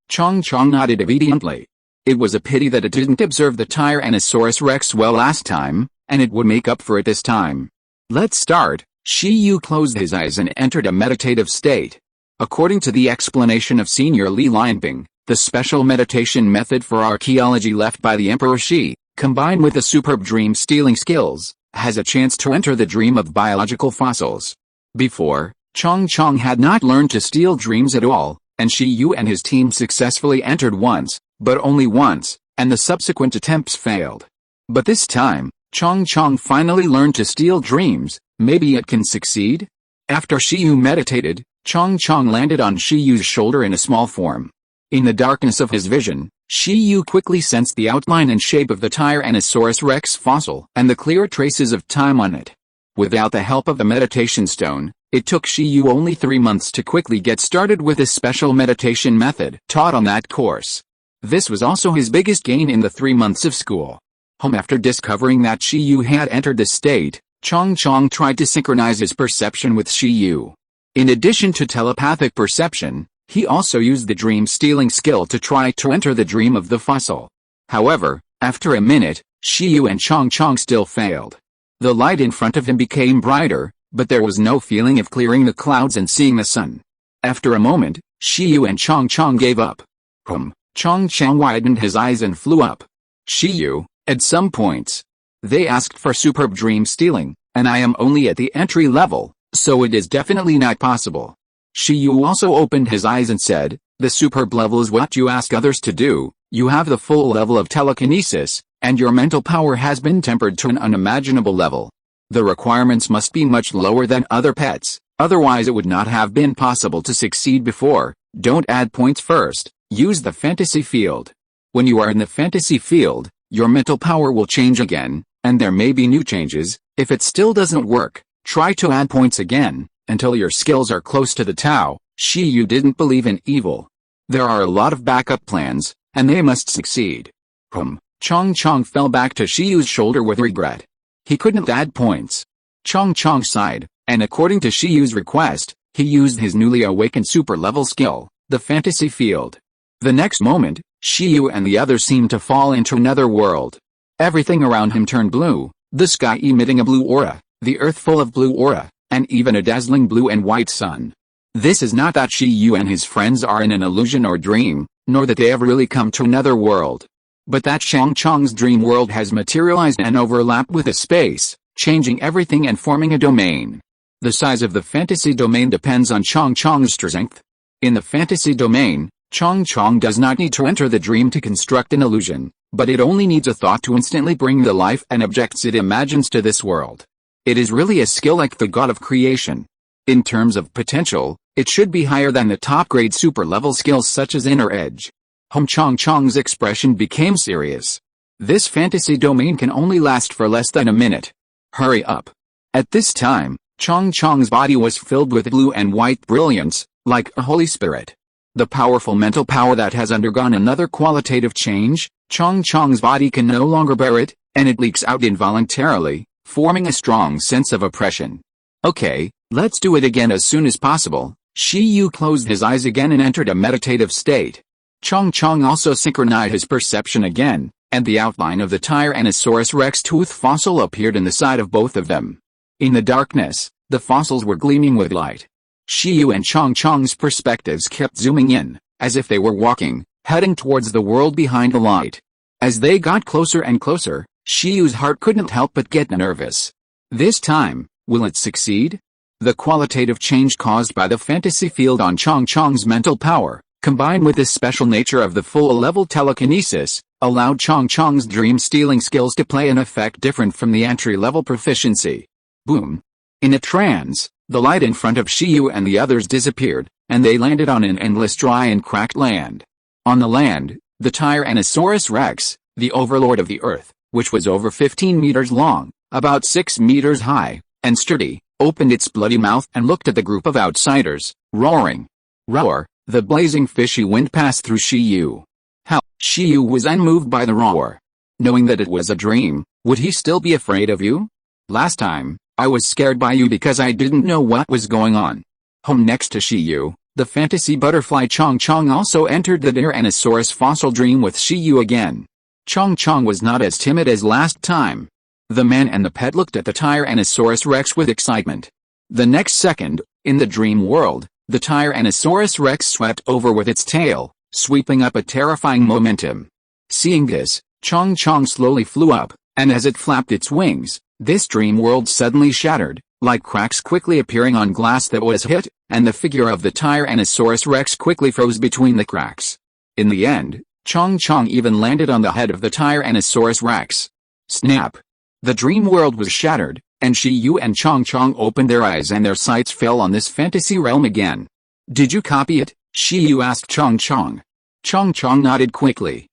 Chong Chong nodded obediently. It was a pity that it didn't observe the Tyrannosaurus Rex well last time, and it would make up for it this time. Let's start. Shiyu closed his eyes and entered a meditative state. According to the explanation of Senior Li Lianping, the special meditation method for archaeology left by the Emperor Shi, combined with the superb dream-stealing skills, has a chance to enter the dream of biological fossils. Before, Chong had not learned to steal dreams at all, and Shiyu and his team successfully entered once, but only once, and the subsequent attempts failed. But this time, Chong finally learned to steal dreams. Maybe it can succeed? After Shiyu meditated, Chong landed on Shiyu's shoulder in a small form. In the darkness of his vision, Shiyu quickly sensed the outline and shape of the Tyrannosaurus rex fossil and the clear traces of time on it. Without the help of the meditation stone, it took Shiyu only 3 months to quickly get started with this special meditation method taught on that course. This was also his biggest gain in the 3 months of school. After discovering that Shiyu had entered the state, Chong tried to synchronize his perception with Shiyu. In addition to telepathic perception, he also used the dream-stealing skill to try to enter the dream of the fossil. However, after a minute, Shiyu and Chong still failed. The light in front of him became brighter, but there was no feeling of clearing the clouds and seeing the sun. After a moment, Shiyu and Chong gave up. Chong widened his eyes and flew up. Shiyu, at some points, they asked for superb dream stealing, and I am only at the entry level, so it is definitely not possible. Shiyu also opened his eyes and said, the superb level is what you ask others to do. You have the full level of telekinesis, and your mental power has been tempered to an unimaginable level. The requirements must be much lower than other pets, otherwise it would not have been possible to succeed before. Don't add points first, use the fantasy field. When you are in the fantasy field, your mental power will change again, and there may be new changes. If it still doesn't work, try to add points again, until your skills are close to the Tao. Shiyu didn't believe in evil. There are a lot of backup plans, and they must succeed. Chong fell back to Shiyu's shoulder with regret. He couldn't add points. Chong sighed, and according to Shiyu's request, he used his newly awakened super-level skill, the fantasy field. The next moment, Shiyu and the others seemed to fall into another world. Everything around him turned blue, the sky emitting a blue aura, the earth full of blue aura, and even a dazzling blue and white sun. This is not that Shiyu and his friends are in an illusion or dream, nor that they have really come to another world. But that Chong's dream world has materialized and overlapped with a space, changing everything and forming a domain. The size of the fantasy domain depends on Chong's strength. In the fantasy domain, Chong does not need to enter the dream to construct an illusion, but it only needs a thought to instantly bring the life and objects it imagines to this world. It is really a skill like the god of creation. In terms of potential, it should be higher than the top-grade super-level skills such as Inner Edge. Chong's expression became serious. This fantasy domain can only last for less than a minute. Hurry up. At this time, Chong's body was filled with blue and white brilliance, like a Holy Spirit. The powerful mental power that has undergone another qualitative change, Chong's body can no longer bear it, and it leaks out involuntarily, forming a strong sense of oppression. Okay, let's do it again as soon as possible. Shiyu closed his eyes again and entered a meditative state. Chong also synchronized his perception again, and the outline of the Tyrannosaurus rex tooth fossil appeared in the side of both of them. In the darkness, the fossils were gleaming with light. Shiyu and Chong's perspectives kept zooming in, as if they were walking, heading towards the world behind the light. As they got closer and closer, Shiyu's heart couldn't help but get nervous. This time, will it succeed? The qualitative change caused by the fantasy field on Chong's mental power, combined with the special nature of the full-level telekinesis, allowed Chong's dream-stealing skills to play an effect different from the entry-level proficiency. Boom! In a trance, the light in front of Shiyu and the others disappeared, and they landed on an endless dry and cracked land. On the land, the Tyrannosaurus rex, the overlord of the earth, which was over 15 meters long, about 6 meters high, and sturdy, opened its bloody mouth and looked at the group of outsiders, roaring. Roar! The blazing fishy wind passed through Shiyu. How? Shiyu was unmoved by the roar. Knowing that it was a dream, would he still be afraid of you? Last time, I was scared by you because I didn't know what was going on. Next to Shiyu, the fantasy butterfly Chong also entered the Tyrannosaurus fossil dream with Shiyu again. Chong was not as timid as last time. The man and the pet looked at the Tyrannosaurus rex with excitement. The next second, in the dream world, the Tyrannosaurus rex swept over with its tail, sweeping up a terrifying momentum. Seeing this, Chong slowly flew up, and as it flapped its wings, This dream world suddenly shattered, like cracks quickly appearing on glass that was hit, and the figure of the Tyrannosaurus Rex quickly froze between the cracks. In the end, Chong even landed on the head of the Tyrannosaurus Rex. Snap! The dream world was shattered, and Shiyu and Chong opened their eyes and their sights fell on this fantasy realm again. Did you copy it? Shiyu asked Chong. Chong nodded quickly.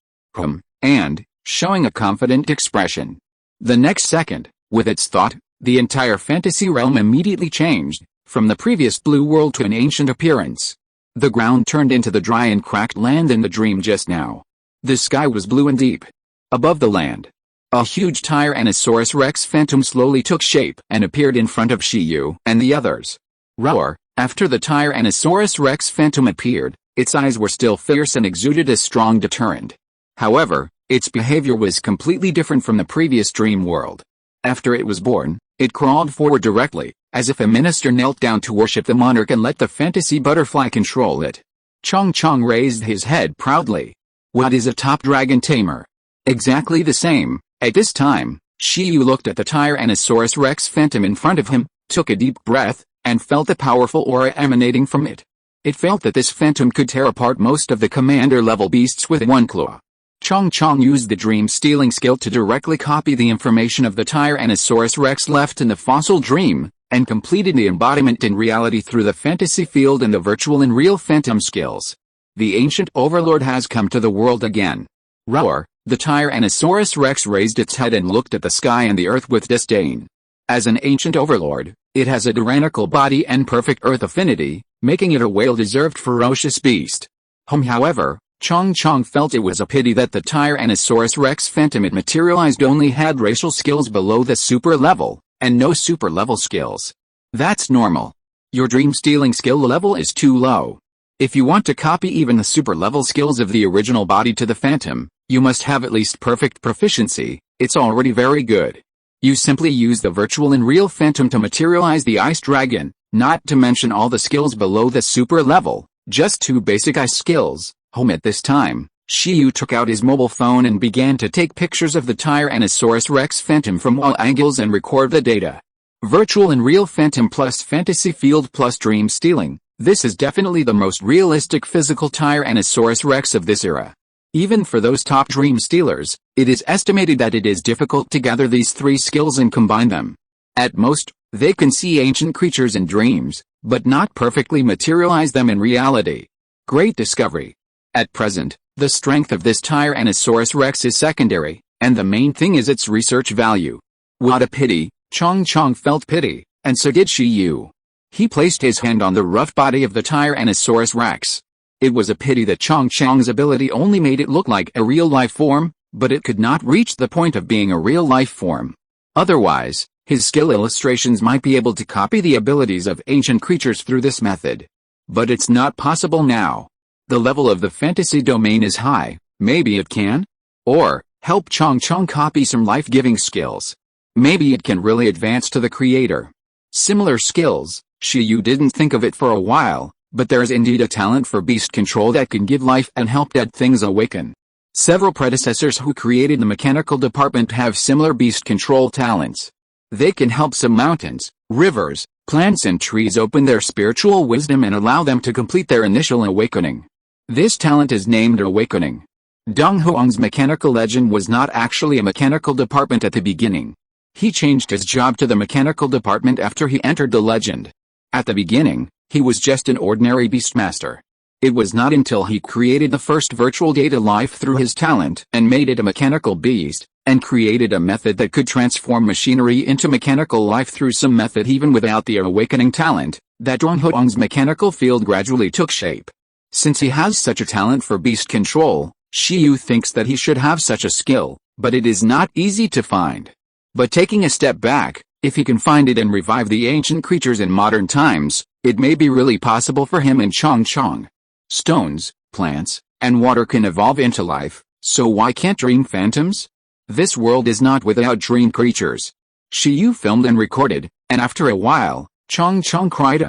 And, showing a confident expression. The next second, with its thought, the entire fantasy realm immediately changed, from the previous blue world to an ancient appearance. The ground turned into the dry and cracked land in the dream just now. The sky was blue and deep. Above the land, a huge Tyrannosaurus Rex phantom slowly took shape and appeared in front of Shiyu and the others. Roar! After the Tyrannosaurus Rex phantom appeared, its eyes were still fierce and exuded a strong deterrent. However, its behavior was completely different from the previous dream world. After it was born, it crawled forward directly, as if a minister knelt down to worship the monarch and let the fantasy butterfly control it. Chong raised his head proudly. What is a top dragon tamer? Exactly the same. At this time, Shiyu looked at the Tyrannosaurus Rex phantom in front of him, took a deep breath, and felt the powerful aura emanating from it. It felt that this phantom could tear apart most of the commander-level beasts with one claw. Chong used the dream-stealing skill to directly copy the information of the Tyrannosaurus Rex left in the fossil dream, and completed the embodiment in reality through the fantasy field and the virtual and real phantom skills. The ancient overlord has come to the world again. Roar! The Tyrannosaurus Rex raised its head and looked at the sky and the earth with disdain. As an ancient overlord, it has a tyrannical body and perfect earth affinity, making it a well-deserved ferocious beast. However, Chong felt it was a pity that the Tyrannosaurus Rex phantom it materialized only had racial skills below the super level, and no super level skills. That's normal. Your dream-stealing skill level is too low. If you want to copy even the super level skills of the original body to the phantom, you must have at least perfect proficiency. It's already very good. You simply use the virtual and real phantom to materialize the ice dragon, not to mention all the skills below the super level, just 2 basic ice skills. At this time, Shiyu took out his mobile phone and began to take pictures of the Tyrannosaurus Rex phantom from all angles and record the data. Virtual and real phantom plus fantasy field plus dream stealing. This is definitely the most realistic physical Tyrannosaurus Rex of this era. Even for those top dream stealers, it is estimated that it is difficult to gather these 3 skills and combine them. At most, they can see ancient creatures in dreams, but not perfectly materialize them in reality. Great discovery. At present, the strength of this Tyrannosaurus Rex is secondary, and the main thing is its research value. What a pity. Chong felt pity, and so did Shiyu. He placed his hand on the rough body of the Tyrannosaurus Rex. It was a pity that Chong's ability only made it look like a real life form, but it could not reach the point of being a real life form. Otherwise, his skill illustrations might be able to copy the abilities of ancient creatures through this method. But it's not possible now. The level of the fantasy domain is high. Maybe it can? Or, help Chong copy some life-giving skills. Maybe it can really advance to the creator. Similar skills, Shiyu didn't think of it for a while, but there is indeed a talent for beast control that can give life and help dead things awaken. Several predecessors who created the mechanical department have similar beast control talents. They can help some mountains, rivers, plants and trees open their spiritual wisdom and allow them to complete their initial awakening. This talent is named Awakening. Dong Huang's mechanical legend was not actually a mechanical department at the beginning. He changed his job to the mechanical department after he entered the legend. At the beginning, he was just an ordinary beastmaster. It was not until he created the first virtual data life through his talent and made it a mechanical beast, and created a method that could transform machinery into mechanical life through some method even without the awakening talent, that Dong Huang's mechanical field gradually took shape. Since he has such a talent for beast control, Shiyu thinks that he should have such a skill, but it is not easy to find. But taking a step back, if he can find it and revive the ancient creatures in modern times, it may be really possible for him and Chong. Stones, plants, and water can evolve into life, so why can't dream phantoms? This world is not without dream creatures. Shiyu filmed and recorded, and after a while, Chong cried.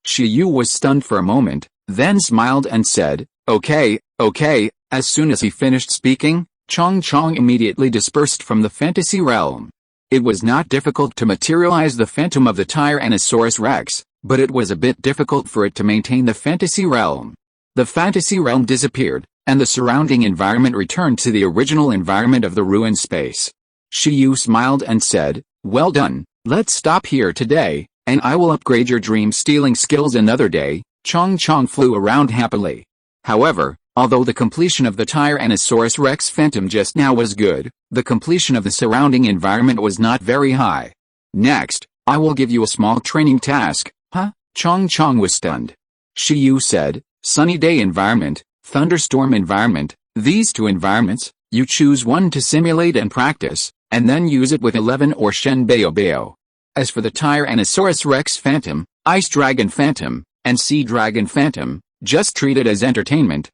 Shiyu was stunned for a moment, then smiled and said, okay. As soon as he finished speaking, Chong immediately dispersed from the fantasy realm. It was not difficult to materialize the phantom of the Tyrannosaurus Rex, but it was a bit difficult for it to maintain the fantasy realm. The fantasy realm disappeared, and the surrounding environment returned to the original environment of the ruined space. Shiyu smiled and said, "Well done, let's stop here today, and I will upgrade your dream-stealing skills another day." Chong Chong flew around happily. However, although the completion of the Tyrannosaurus Rex phantom just now was good, the completion of the surrounding environment was not very high. "Next, I will give you a small training task." "Huh?" Chong Chong was stunned. Shiyu said, "Sunny day environment, thunderstorm environment, these two environments, you choose one to simulate and practice, and then use it with 11 or Shen Bao Bao. As for the Tyrannosaurus Rex phantom, Ice Dragon phantom, and Sea Dragon phantom, just treat it as entertainment,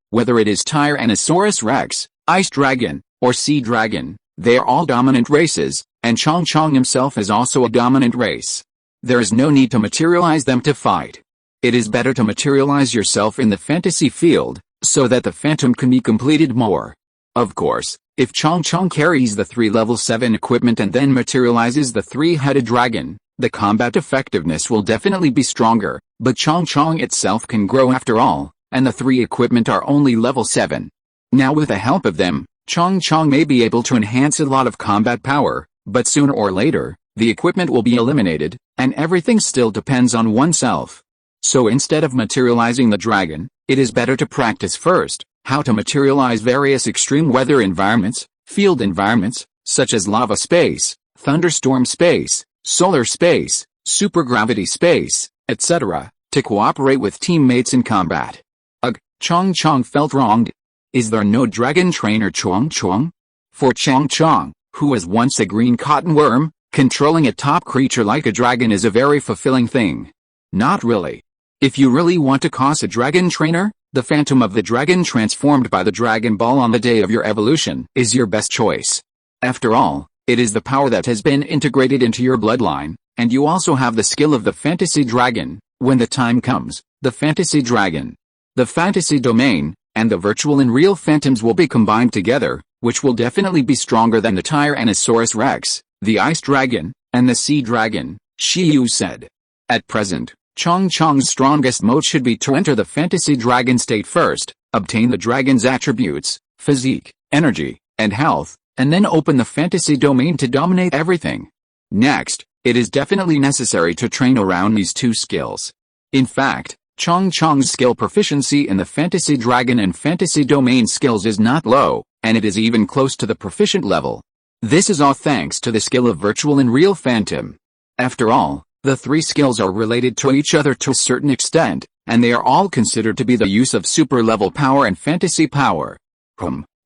whether it is Tyrannosaurus Rex, Ice Dragon, or Sea Dragon, they are all dominant races, and Chong Chong himself is also a dominant race. There is no need to materialize them to fight. It is better to materialize yourself in the fantasy field, so that the phantom can be completed more. Of course, if Chong Chong carries the 3 level 7 equipment and then materializes the 3-headed dragon, the combat effectiveness will definitely be stronger, but Chong Chong itself can grow after all, and the 3 equipment are only level 7. Now with the help of them, Chong Chong may be able to enhance a lot of combat power, but sooner or later, the equipment will be eliminated, and everything still depends on oneself. So instead of materializing the dragon, it is better to practice first how to materialize various extreme weather environments, field environments, such as lava space, thunderstorm space, solar space, supergravity space, etc., to cooperate with teammates in combat. Ugh, Chong Chong felt wronged. Is there no dragon trainer Chong Chong? For Chong Chong, who was once a green cotton worm, controlling a top creature like a dragon is a very fulfilling thing. Not really. If you really want to cause a dragon trainer, the phantom of the dragon transformed by the Dragon Ball on the day of your evolution is your best choice. After all, it is the power that has been integrated into your bloodline, and you also have the skill of the fantasy dragon. When the time comes, the fantasy dragon, the fantasy domain, and the virtual and real phantoms will be combined together, which will definitely be stronger than the Tyrannosaurus Rex, the Ice Dragon, and the Sea Dragon, Shiyu said. At present, Chong Chong's strongest mode should be to enter the fantasy dragon state first, obtain the dragon's attributes, physique, energy, and health, and then open the fantasy domain to dominate everything. Next, it is definitely necessary to train around these 2 skills. In fact, Chong Chong's skill proficiency in the fantasy dragon and fantasy domain skills is not low, and it is even close to the proficient level. This is all thanks to the skill of virtual and real phantom. After all, the 3 skills are related to each other to a certain extent, and they are all considered to be the use of super-level power and fantasy power.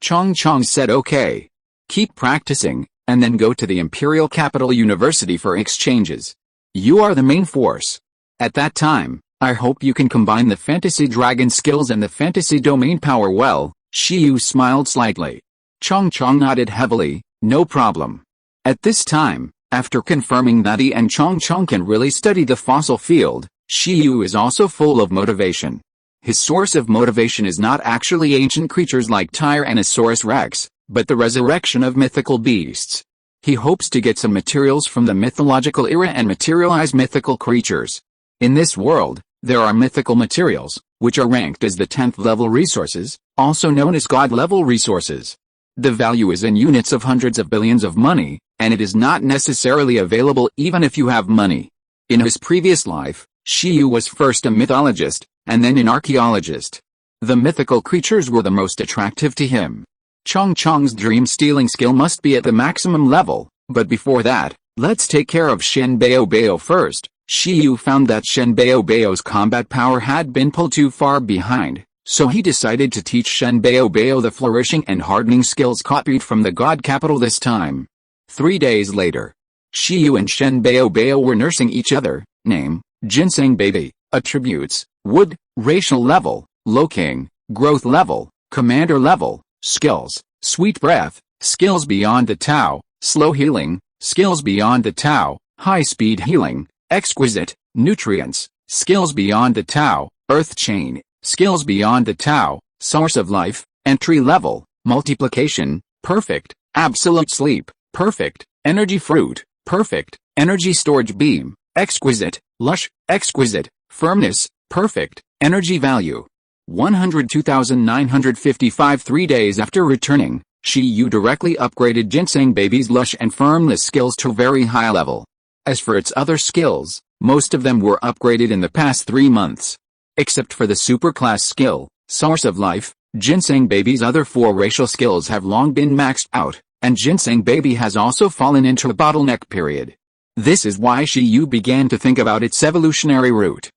Chong Chong said okay. Keep practicing, and then go to the Imperial Capital University for exchanges. You are the main force. At that time, I hope you can combine the fantasy dragon skills and the fantasy domain power well. Shiyu smiled slightly. Chong Chong nodded heavily, no problem. At this time, after confirming that he and Chong Chong can really study the fossil field, Shiyu is also full of motivation. His source of motivation is not actually ancient creatures like Tyrannosaurus Rex, but the resurrection of mythical beasts. He hopes to get some materials from the mythological era and materialize mythical creatures. In this world, there are mythical materials, which are ranked as the 10th level resources, also known as God level resources. The value is in units of hundreds of billions of money, and it is not necessarily available even if you have money. In his previous life, Shiyu was first a mythologist, and then an archaeologist. The mythical creatures were the most attractive to him. Chong Chong's dream-stealing skill must be at the maximum level, but before that, let's take care of Shen Bao Bao first. Shiyu found that Shen Bao Bao's combat power had been pulled too far behind, so he decided to teach Shen Bao Bao the flourishing and hardening skills copied from the God Capital this time. 3 days later, Shiyu and Shen Bao Bao were nursing each other. Name, Ginseng Baby. Attributes, Wood. Racial level, Low King. Growth level, Commander level. Skills, Sweet Breath. Skills Beyond the Tao. Slow Healing. Skills Beyond the Tao. High Speed Healing. Exquisite. Nutrients. Skills Beyond the Tao. Earth Chain. Skills Beyond the Tao. Source of Life. Entry level, Multiplication. Perfect. Absolute Sleep. Perfect. energy fruit, perfect, energy storage beam, exquisite, lush, exquisite, firmness, perfect, energy value. 102,955. 3 days after returning, Shiyu directly upgraded Ginseng Baby's lush and firmness skills to very high level. As for its other skills, most of them were upgraded in the past 3 months. Except for the superclass skill, Source of Life, Ginseng Baby's other 4 racial skills have long been maxed out, and Ginseng Baby has also fallen into a bottleneck period. This is why Shiyu began to think about its evolutionary route.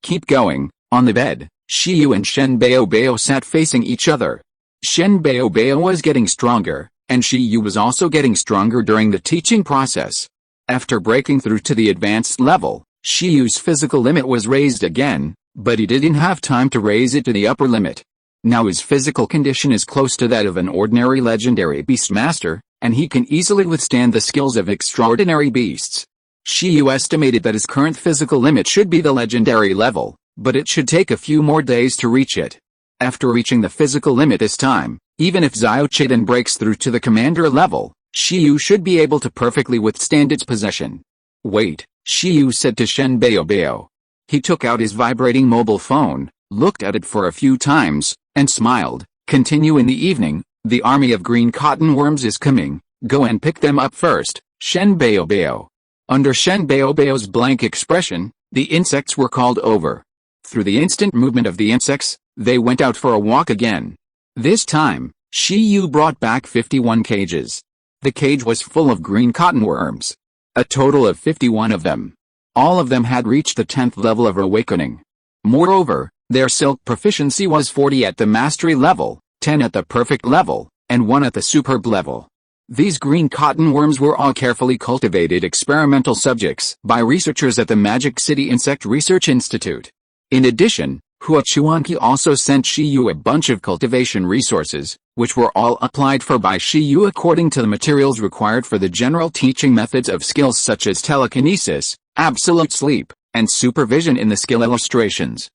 Keep going. On the bed, Shiyu and Shen Baobao sat facing each other. Shen Baobao was getting stronger, and Shiyu was also getting stronger during the teaching process. After breaking through to the advanced level, Shiyu's physical limit was raised again, but he didn't have time to raise it to the upper limit. Now his physical condition is close to that of an ordinary legendary beastmaster, and he can easily withstand the skills of extraordinary beasts. Shiyu estimated that his current physical limit should be the legendary level, but it should take a few more days to reach it. After reaching the physical limit this time, even if Xiao Chiden breaks through to the commander level, Shiyu should be able to perfectly withstand its possession. Wait, Shiyu said to Shen Baobao. He took out his vibrating mobile phone, looked at it for a few times, and smiled. Continue in the evening, the army of green cotton worms is coming, go and pick them up first, Shen Baobao. Under Shen Baobao's blank expression, the insects were called over. Through the instant movement of the insects, they went out for a walk again. This time, Shiyu brought back 51 cages. The cage was full of green cotton worms. A total of 51 of them. All of them had reached the 10th level of awakening. Moreover, their silk proficiency was 40 at the mastery level, 10 at the perfect level, and 1 at the superb level. These green cotton worms were all carefully cultivated experimental subjects by researchers at the Magic City Insect Research Institute. In addition, Hua Chuanqi also sent Shiyu a bunch of cultivation resources, which were all applied for by Shiyu according to the materials required for the general teaching methods of skills such as telekinesis, absolute sleep, and supervision in the skill illustrations.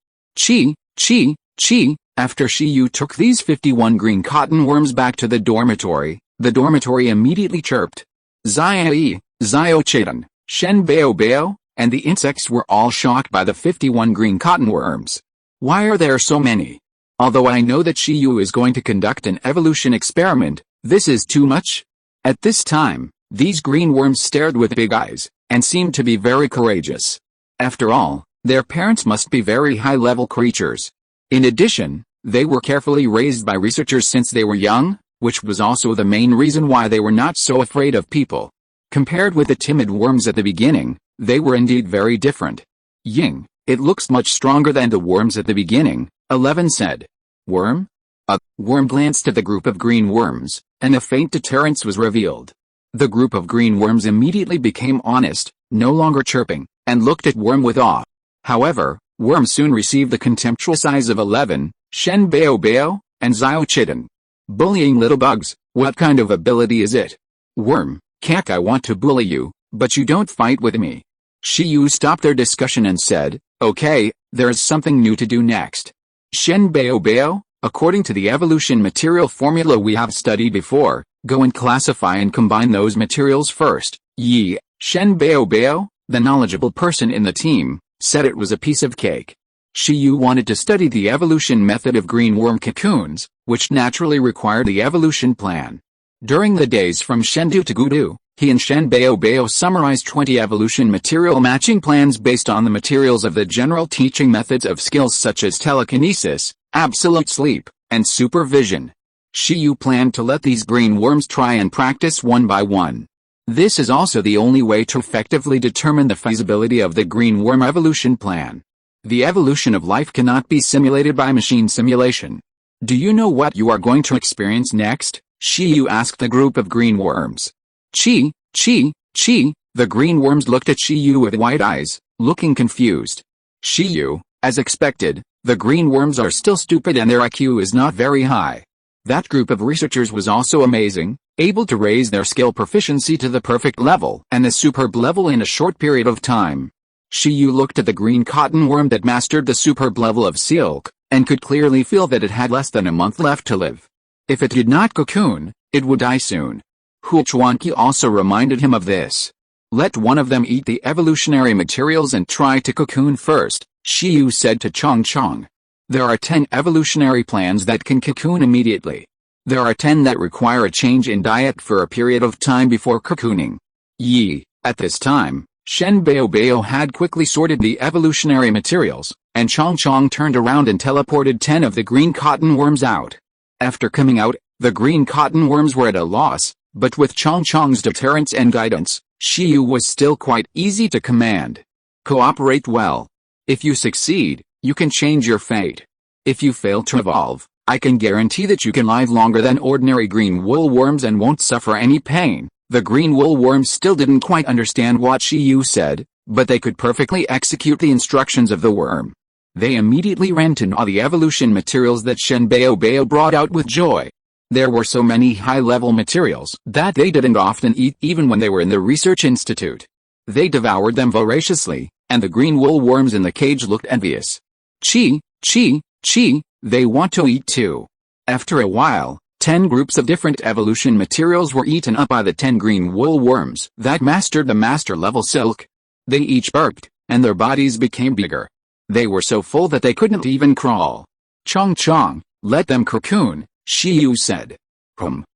After Shiyu took these 51 green cotton worms back to the dormitory immediately chirped. Xiao Chiden, Shen Baobao, and the insects were all shocked by the 51 green cotton worms. Why are there so many? Although I know that Shiyu is going to conduct an evolution experiment, this is too much. At this time, these green worms stared with big eyes, and seemed to be very courageous. After all, their parents must be very high-level creatures. In addition, they were carefully raised by researchers since they were young, which was also the main reason why they were not so afraid of people. Compared with the timid worms at the beginning, they were indeed very different. Ying, it looks much stronger than the worms at the beginning, 11 said. Worm? A worm glanced at the group of green worms, and a faint deterrence was revealed. The group of green worms immediately became honest, no longer chirping, and looked at Worm with awe. However, Worm soon received the contemptuous eyes of 11, Shen Baobao, and Xiao Chiden. Bullying little bugs, what kind of ability is it? Worm, Kak, I want to bully you, but you don't fight with me. Shiyu stopped their discussion and said, okay, there is something new to do next. Shen Baobao, according to the evolution material formula we have studied before, go and classify and combine those materials first. Shen Baobao, the knowledgeable person in the team, said it was a piece of cake. Shiyu wanted to study the evolution method of green worm cocoons, which naturally required the evolution plan. During the days from Shendu to Gudu, he and Shen Baobao summarized 20 evolution material matching plans based on the materials of the general teaching methods of skills such as telekinesis, absolute sleep, and supervision. Shiyu planned to let these green worms try and practice one by one. This is also the only way to effectively determine the feasibility of the green worm evolution plan. The evolution of life cannot be simulated by machine simulation. Do you know what you are going to experience next? Shiyu asked the group of green worms. The green worms looked at Shiyu with wide eyes, looking confused. Shiyu, as expected, the green worms are still stupid and their IQ is not very high. That group of researchers was also amazing, able to raise their skill proficiency to the perfect level and the superb level in a short period of time. Shiyu looked at the green cotton worm that mastered the superb level of silk, and could clearly feel that it had less than a month left to live. If it did not cocoon, it would die soon. Huchuanqi also reminded him of this. Let one of them eat the evolutionary materials and try to cocoon first, Shiyu said to Chong Chong. There are 10 evolutionary plans that can cocoon immediately. There are 10 that require a change in diet for a period of time before cocooning. At this time, Shen Baobao had quickly sorted the evolutionary materials, and Chong Chong turned around and teleported 10 of the green cotton worms out. After coming out, the green cotton worms were at a loss, but with Chong Chong's deterrence and guidance, Shiyu was still quite easy to command. Cooperate well. If you succeed, you can change your fate. If you fail to evolve, I can guarantee that you can live longer than ordinary green wool worms and won't suffer any pain. The green wool worms still didn't quite understand what Shiyu said, but they could perfectly execute the instructions of the worm. They immediately ran to gnaw the evolution materials that Shen Baobao brought out with joy. There were so many high-level materials that they didn't often eat even when they were in the research institute. They devoured them voraciously, and the green wool worms in the cage looked envious. Chi, they want to eat too. After a while, 10 groups of different evolution materials were eaten up by the 10 green wool worms that mastered the master-level silk. They each burped, and their bodies became bigger. They were so full that they couldn't even crawl. Chong Chong, let them cocoon, Shiyu said.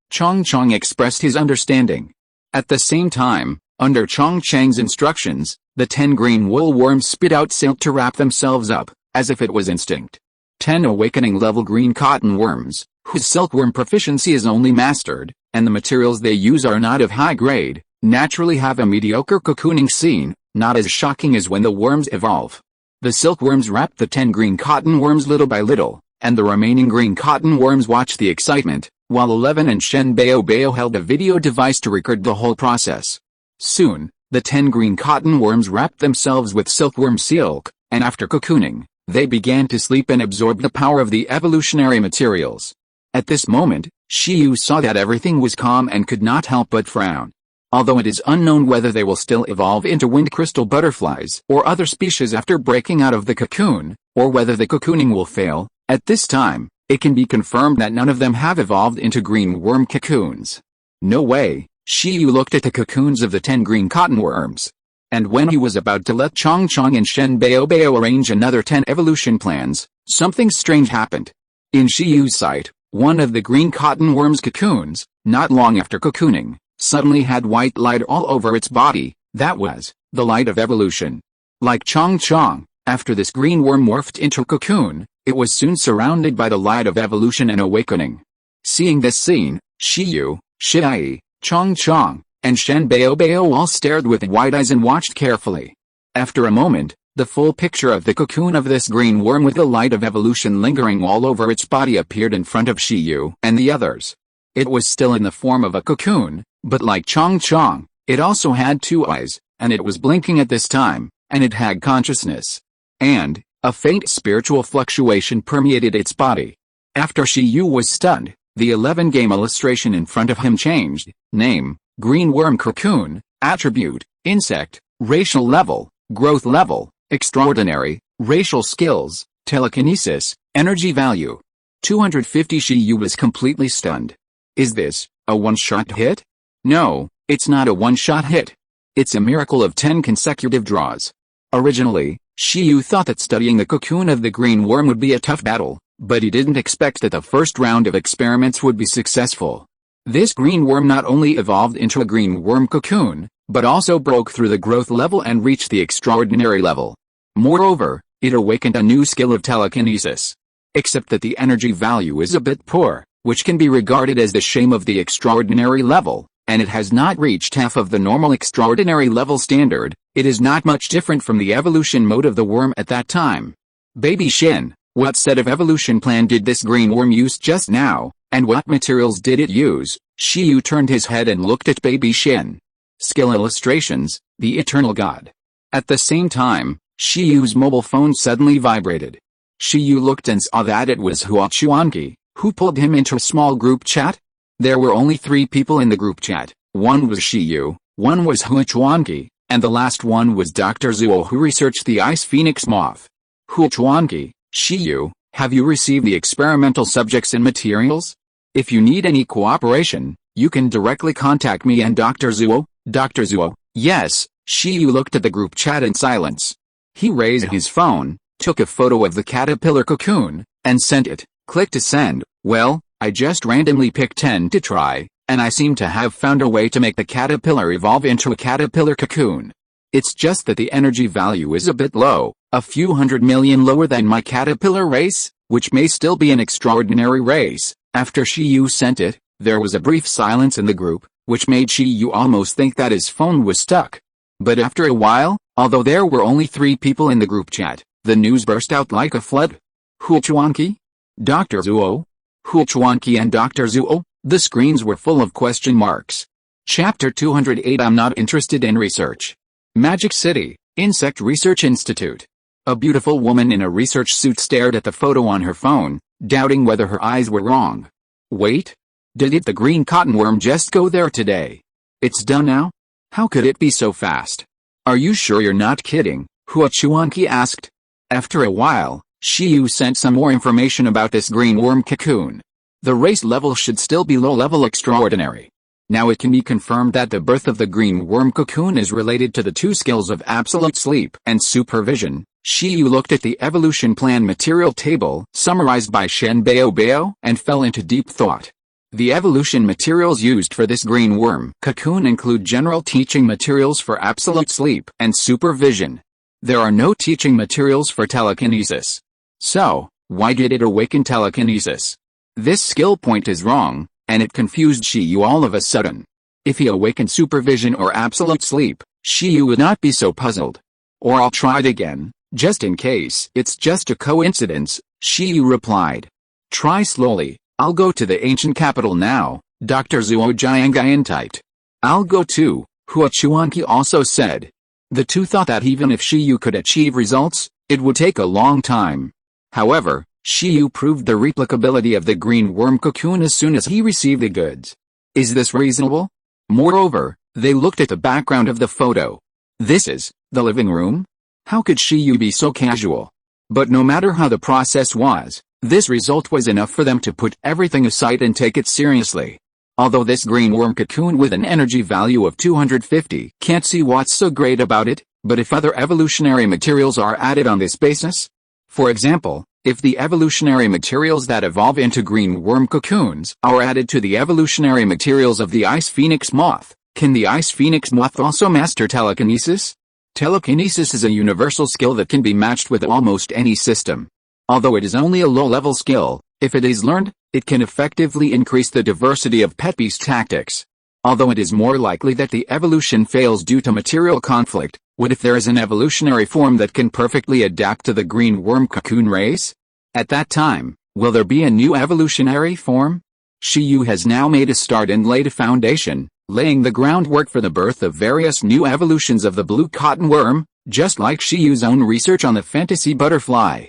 Chong Chong expressed his understanding. At the same time, under Chong Chang's instructions, the 10 green wool worms spit out silk to wrap themselves up, as if it was instinct. 10 awakening-level green cotton worms, whose silkworm proficiency is only mastered, and the materials they use are not of high grade, naturally have a mediocre cocooning scene, not as shocking as when the worms evolve. The silkworms wrapped the 10 green cotton worms little by little, and the remaining green cotton worms watched the excitement, while 11 and Shen Baobao held a video device to record the whole process. Soon, the 10 green cotton worms wrapped themselves with silkworm silk, and after cocooning, they began to sleep and absorb the power of the evolutionary materials. At this moment, Shiyu saw that everything was calm and could not help but frown. Although it is unknown whether they will still evolve into wind crystal butterflies or other species after breaking out of the cocoon, or whether the cocooning will fail, at this time, it can be confirmed that none of them have evolved into green worm cocoons. No way, Shiyu looked at the cocoons of the 10 green cotton worms. And when he was about to let Chong Chong and Shen Baobao arrange another 10 evolution plans, something strange happened. In Shiyu's sight, one of the green cotton worm's cocoons, not long after cocooning, suddenly had white light all over its body. That was the light of evolution. Like Chong Chong, after this green worm morphed into a cocoon, it was soon surrounded by the light of evolution and awakening. Seeing this scene, Shiyu, Shai, Chong Chong, and Shen Baobao all stared with wide eyes and watched carefully. After a moment, the full picture of the cocoon of this green worm with the light of evolution lingering all over its body appeared in front of Shiyu and the others. It was still in the form of a cocoon, but like Chong Chong, it also had 2 eyes, and it was blinking at this time, and it had consciousness. And a faint spiritual fluctuation permeated its body. After Shiyu was stunned, the 11-game illustration in front of him changed: name, green worm cocoon, attribute, insect, racial level, growth level, extraordinary, racial skills, telekinesis, energy value. 250. Shiyu was completely stunned. Is this a one-shot hit? No, it's not a one-shot hit. It's a miracle of 10 consecutive draws. Originally, Shiyu thought that studying the cocoon of the green worm would be a tough battle, but he didn't expect that the first round of experiments would be successful. This green worm not only evolved into a green worm cocoon, but also broke through the growth level and reached the extraordinary level. Moreover, it awakened a new skill of telekinesis. Except that the energy value is a bit poor, which can be regarded as the shame of the extraordinary level, and it has not reached half of the normal extraordinary level standard. It is not much different from the evolution mode of the worm at that time. Baby Shen, what set of evolution plan did this green worm use just now, and what materials did it use? Shiyu turned his head and looked at Baby Shen. Skill illustrations, the eternal god. At the same time, Shiyu's mobile phone suddenly vibrated. Shiyu looked and saw that it was Huchuanqi, who pulled him into a small group chat. There were only 3 people in the group chat. One was Shiyu, one was Huchuanqi, and the last one was Dr. Zuo, who researched the ice phoenix moth. Huchuanqi, Shiyu, have you received the experimental subjects and materials? If you need any cooperation, You can directly contact me and Dr. Zuo. Dr. Zuo, yes. Shiyu looked at the group chat in silence. He raised his phone, took a photo of the caterpillar cocoon, and sent it. Click to send. Well, I just randomly picked 10 to try, and I seem to have found a way to make the caterpillar evolve into a caterpillar cocoon. It's just that the energy value is a bit low, a few 100 million lower than my caterpillar race, which may still be an extraordinary race. After Shiyu sent it, there was a brief silence in the group, which made Shiyu almost think that his phone was stuck. But after a while, although there were only 3 people in the group chat, the news burst out like a flood. Huchuanqi? Dr. Zuo? Huchuanqi and Dr. Zuo? The screens were full of question marks. Chapter 208. I'm not interested in research. Magic City, Insect Research Institute. A beautiful woman in a research suit stared at the photo on her phone, doubting whether her eyes were wrong. Wait. Did the green cottonworm just go there today? It's done now? How could it be so fast? Are you sure you're not kidding? Huchuanqi asked. After a while, Shiyu sent some more information about this green worm cocoon. The race level should still be low-level extraordinary. Now it can be confirmed that the birth of the green worm cocoon is related to the 2 skills of absolute sleep and supervision. Shiyu looked at the evolution plan material table summarized by Shen Baobao and fell into deep thought. The evolution materials used for this green worm cocoon include general teaching materials for absolute sleep and supervision. There are no teaching materials for telekinesis. So, why did it awaken telekinesis? This skill point is wrong, and it confused Shiyu all of a sudden. If he awakened supervision or absolute sleep, Shiyu would not be so puzzled. Or I'll try it again, just in case it's just a coincidence, Shiyu replied. Try slowly. I'll go to the ancient capital now, Dr. Zuo Jiangayan typed. I'll go too, Huchuanqi also said. The two thought that even if Shiyu could achieve results, it would take a long time. However, Shiyu proved the replicability of the green worm cocoon as soon as he received the goods. Is this reasonable? Moreover, they looked at the background of the photo. This is the living room? How could Shiyu be so casual? But no matter how the process was, this result was enough for them to put everything aside and take it seriously. Although this green worm cocoon with an energy value of 250 can't see what's so great about it, but if other evolutionary materials are added on this basis? For example, if the evolutionary materials that evolve into green worm cocoons are added to the evolutionary materials of the ice phoenix moth, can the ice phoenix moth also master telekinesis? Telekinesis is a universal skill that can be matched with almost any system. Although it is only a low-level skill, if it is learned, it can effectively increase the diversity of pet beast tactics. Although it is more likely that the evolution fails due to material conflict, what if there is an evolutionary form that can perfectly adapt to the green worm cocoon race? At that time, will there be a new evolutionary form? Shiyu has now made a start and laid a foundation, laying the groundwork for the birth of various new evolutions of the blue cotton worm, just like Shiyu's own research on the fantasy butterfly.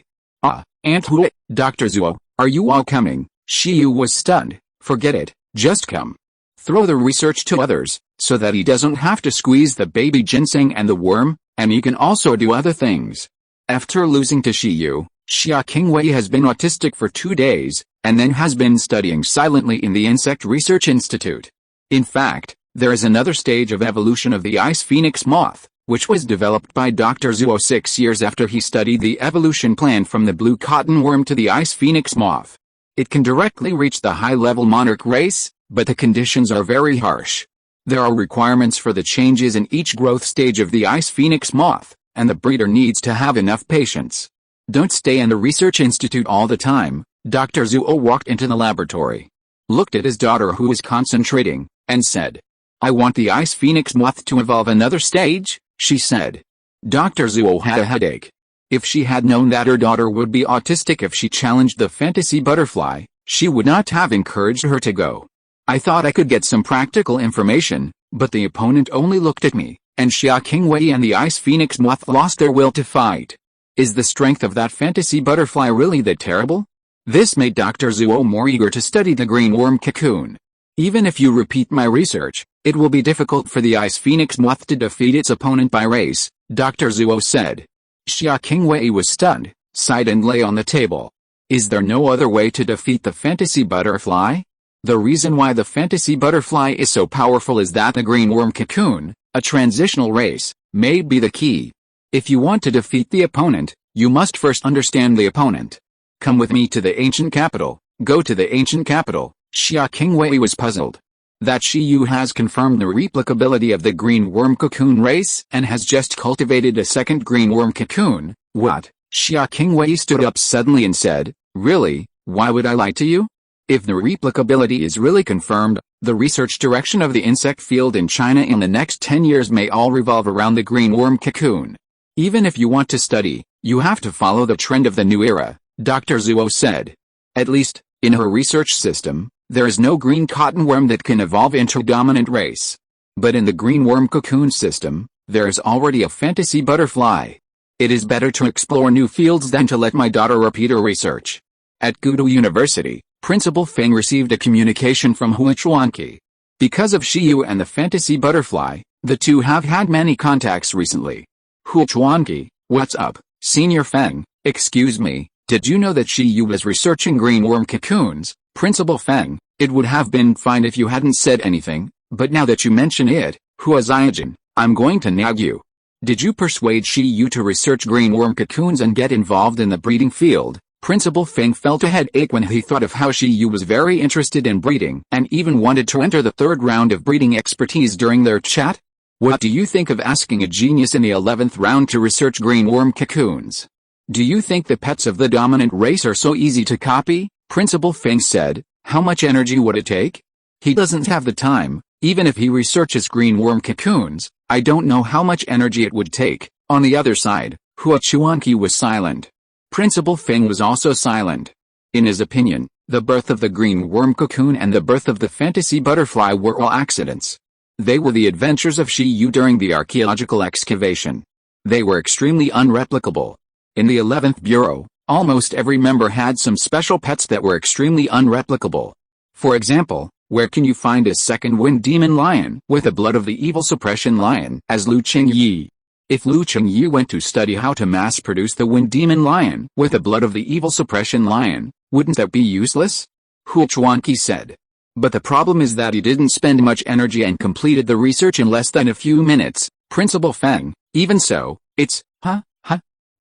Aunt Hui, Dr. Zuo, are you all coming? Shiyu was stunned. Forget it, just come. Throw the research to others, so that he doesn't have to squeeze the baby ginseng and the worm, and he can also do other things. After losing to Shiyu, Xia Qingwei has been autistic for 2 days, and then has been studying silently in the Insect Research Institute. In fact, there is another stage of evolution of the ice phoenix moth, which was developed by Dr. Zuo 6 years after he studied the evolution plan from the blue cotton worm to the ice phoenix moth. It can directly reach the high-level monarch race, but the conditions are very harsh. There are requirements for the changes in each growth stage of the ice phoenix moth, and the breeder needs to have enough patience. Don't stay in the research institute all the time. Dr. Zuo walked into the laboratory, looked at his daughter who was concentrating, and said, I want the ice phoenix moth to evolve another stage, she said. Dr. Zuo had a headache. If she had known that her daughter would be autistic if she challenged the fantasy butterfly, she would not have encouraged her to go. I thought I could get some practical information, but the opponent only looked at me, and Xia Qingwei and the ice phoenix moth lost their will to fight. Is the strength of that fantasy butterfly really that terrible? This made Dr. Zuo more eager to study the green worm cocoon. Even if you repeat my research, it will be difficult for the ice phoenix moth to defeat its opponent by race, Dr. Zuo said. Xia Qingwei was stunned, sighed and lay on the table. Is there no other way to defeat the fantasy butterfly? The reason why the fantasy butterfly is so powerful is that the green worm cocoon, a transitional race, may be the key. If you want to defeat the opponent, you must first understand the opponent. Come with me to the ancient capital. Go to the ancient capital. Xia Qingwei was puzzled. That Shi Yu has confirmed the replicability of the green worm cocoon race and has just cultivated a second green worm cocoon. What? Xia Qingwei stood up suddenly and said, really, why would I lie to you? If the replicability is really confirmed, the research direction of the insect field in China in the next 10 years may all revolve around the green worm cocoon. Even if you want to study, you have to follow the trend of the new era, Dr. Zhuo said. At least, in her research system, there is no green cotton worm that can evolve into a dominant race. But in the green worm cocoon system, there is already a fantasy butterfly. It is better to explore new fields than to let my daughter repeat her research. At Gudu University, Principal Feng received a communication from Hua Chuanqi. Because of Shi Yu and the fantasy butterfly, the two have had many contacts recently. Hua Chuanqi, what's up, Senior Feng? Excuse me, did you know that Shi Yu was researching green worm cocoons? Principal Feng, it would have been fine if you hadn't said anything, but now that you mention it, Hua Ziajin, I'm going to nag you. Did you persuade Shi Yu to research green worm cocoons and get involved in the breeding field? Principal Feng felt a headache when he thought of how Shi Yu was very interested in breeding and even wanted to enter the third round of breeding expertise during their chat. What do you think of asking a genius in the 11th round to research green worm cocoons? Do you think the pets of the dominant race are so easy to copy? Principal Feng said, how much energy would it take? He doesn't have the time, even if he researches green worm cocoons, I don't know how much energy it would take. On the other side, Hua Chuanqi was silent. Principal Feng was also silent. In his opinion, the birth of the green worm cocoon and the birth of the fantasy butterfly were all accidents. They were the adventures of Shi Yu during the archaeological excavation. They were extremely unreplicable. In the 11th Bureau, almost every member had some special pets that were extremely unreplicable. For example, where can you find a second wind demon lion with the blood of the evil suppression lion as Lu Qingyi? If Lu Qingyi went to study how to mass-produce the wind demon lion with the blood of the evil suppression lion, wouldn't that be useless? Hua Chuanqi said. But the problem is that he didn't spend much energy and completed the research in less than a few minutes. Principal Feng, even so, it's,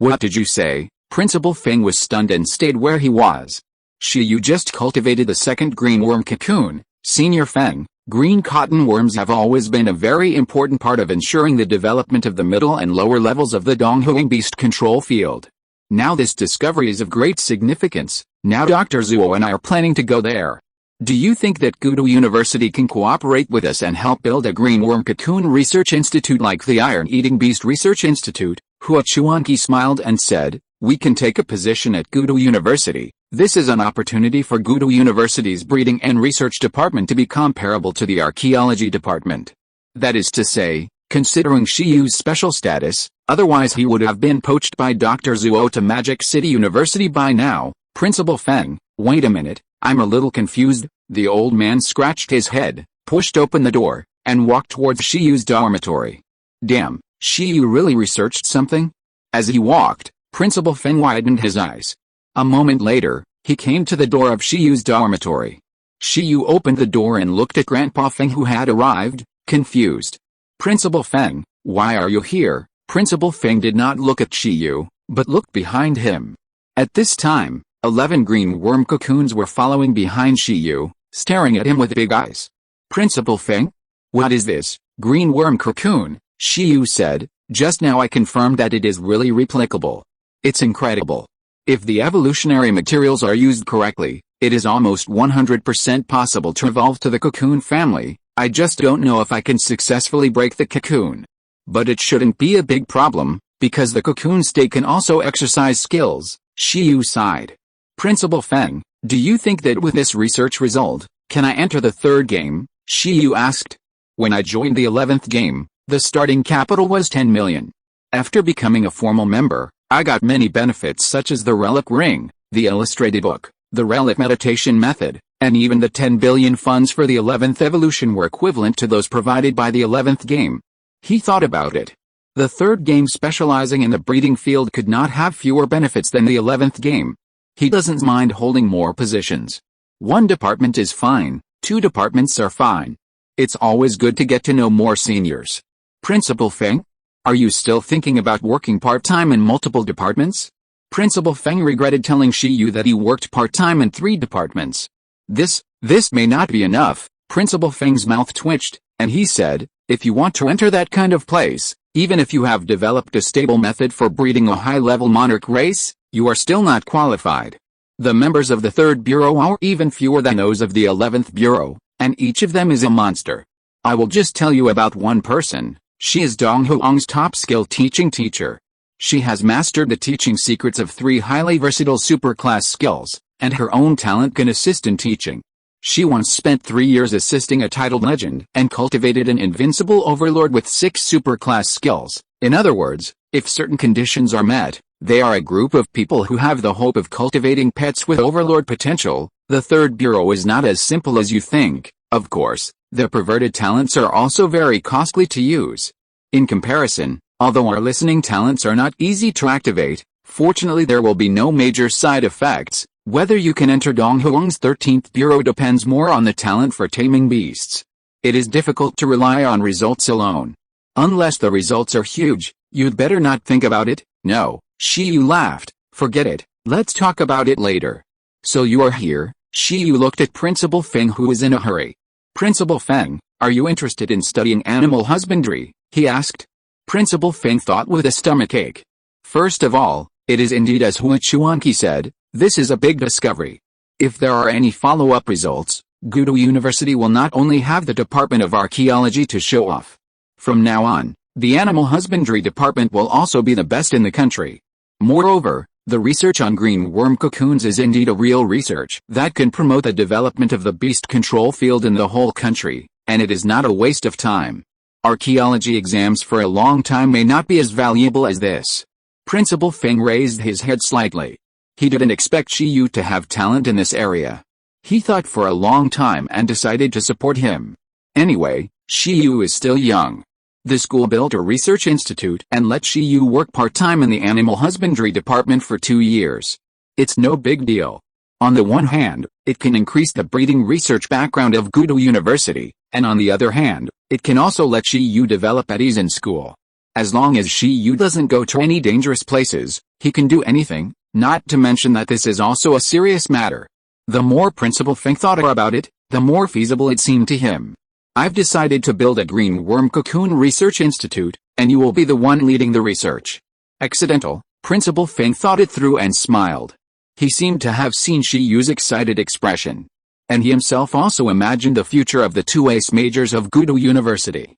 What did you say? Principal Feng was stunned and stayed where he was. Shi Yu just cultivated the second green worm cocoon. Senior Feng, green cotton worms have always been a very important part of ensuring the development of the middle and lower levels of the Donghuang beast control field. Now this discovery is of great significance. Now Dr. Zhuo and I are planning to go there. Do you think that Gudu University can cooperate with us and help build a green worm cocoon research institute like the Iron-Eating Beast Research Institute? Hua Chuanqi smiled and said, we can take a position at Gudu University. This is an opportunity for Gudu University's breeding and research department to be comparable to the archaeology department. That is to say, considering Shi Yu's special status, otherwise he would have been poached by Dr. Zhuo to Magic City University by now. Principal Feng, wait a minute, I'm a little confused. The old man scratched his head, pushed open the door, and walked towards Shi Yu's dormitory. Damn, Shi Yu really researched something? As he walked, Principal Feng widened his eyes. A moment later, he came to the door of Shi Yu's dormitory. Shi Yu opened the door and looked at Grandpa Feng who had arrived, confused. Principal Feng, why are you here? Principal Feng did not look at Shi Yu, but looked behind him. At this time, 11 green worm cocoons were following behind Shi Yu, staring at him with big eyes. Principal Feng? What is this, green worm cocoon? Shi Yu said, just now I confirmed that it is really replicable. It's incredible. If the evolutionary materials are used correctly, it is almost 100% possible to evolve to the cocoon family. I just don't know if I can successfully break the cocoon. But it shouldn't be a big problem, because the cocoon state can also exercise skills. Shi Yu sighed. Principal Feng, do you think that with this research result, can I enter the third game? Shi Yu asked. When I joined the 11th game, the starting capital was 10 million. After becoming a formal member, I got many benefits such as the relic ring, the illustrated book, the relic meditation method, and even the 10 billion funds for the 11th evolution were equivalent to those provided by the 11th game. He thought about it. The third game specializing in the breeding field could not have fewer benefits than the 11th game. He doesn't mind holding more positions. One department is fine, 2 departments are fine. It's always good to get to know more seniors. Principal Feng? Are you still thinking about working part-time in multiple departments? Principal Feng regretted telling Shi Yu that he worked part-time in 3 departments. This may not be enough. Principal Feng's mouth twitched, and he said, if you want to enter that kind of place, even if you have developed a stable method for breeding a high-level monarch race, you are still not qualified. The members of the 3rd Bureau are even fewer than those of the 11th Bureau, and each of them is a monster. I will just tell you about one person. She is Dong Huang's top-skill teaching teacher. She has mastered the teaching secrets of 3 highly versatile superclass skills, and her own talent can assist in teaching. She once spent 3 years assisting a titled legend and cultivated an invincible overlord with 6 superclass skills. In other words, if certain conditions are met, they are a group of people who have the hope of cultivating pets with overlord potential. The 3rd Bureau is not as simple as you think. Of course, the perverted talents are also very costly to use. In comparison, although our listening talents are not easy to activate, fortunately there will be no major side effects. Whether you can enter Dong Huang's 13th Bureau depends more on the talent for taming beasts. It is difficult to rely on results alone. Unless the results are huge, you'd better not think about it. No, Shi Yu laughed. Forget it, let's talk about it later. So you are here? Shi Yu looked at Principal Feng, who was in a hurry. Principal Feng, are you interested in studying animal husbandry? He asked. Principal Feng thought with a stomachache. First of all, it is indeed as Hua Chuanqi said, this is a big discovery. If there are any follow-up results, Gudu University will not only have the Department of Archaeology to show off. From now on, the Animal Husbandry Department will also be the best in the country. Moreover, the research on green worm cocoons is indeed a real research that can promote the development of the beast control field in the whole country, and it is not a waste of time. Archaeology exams for a long time may not be as valuable as this. Principal Feng raised his head slightly. He didn't expect Shi Yu to have talent in this area. He thought for a long time and decided to support him. Anyway, Shi Yu is still young. The school built a research institute and let Shi Yu work part-time in the animal husbandry department for 2 years. It's no big deal. On the one hand, it can increase the breeding research background of Gudu University, and on the other hand, it can also let Shi Yu develop at ease in school. As long as Shi Yu doesn't go to any dangerous places, he can do anything, not to mention that this is also a serious matter. The more Principal Feng thought about it, the more feasible it seemed to him. I've decided to build a green worm cocoon research institute, and you will be the one leading the research. Accidental, Principal Feng thought it through and smiled. He seemed to have seen Shi Yu's excited expression. And he himself also imagined the future of the 2 ace majors of Gudu University.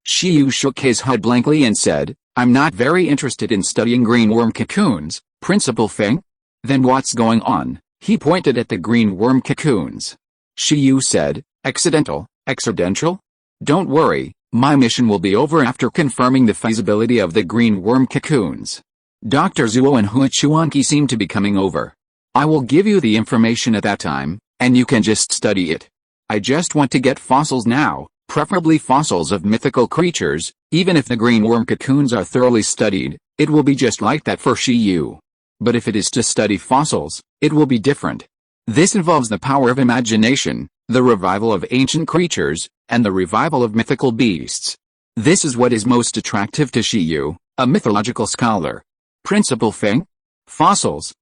Shi Yu shook his head blankly and said, I'm not very interested in studying green worm cocoons, Principal Feng. Then what's going on? He pointed at the green worm cocoons. Shi Yu said, accidental. Don't worry, my mission will be over after confirming the feasibility of the green worm cocoons. Dr. Zuo and Hua Chuanqi seem to be coming over. I will give you the information at that time, and you can just study it. I just want to get fossils now, preferably fossils of mythical creatures. Even if the green worm cocoons are thoroughly studied, it will be just like that for Shi Yu. But if it is to study fossils, it will be different. This involves the power of imagination, the revival of ancient creatures, and the revival of mythical beasts. This is what is most attractive to Shi Yu, a mythological scholar. Principal Feng? Fossils,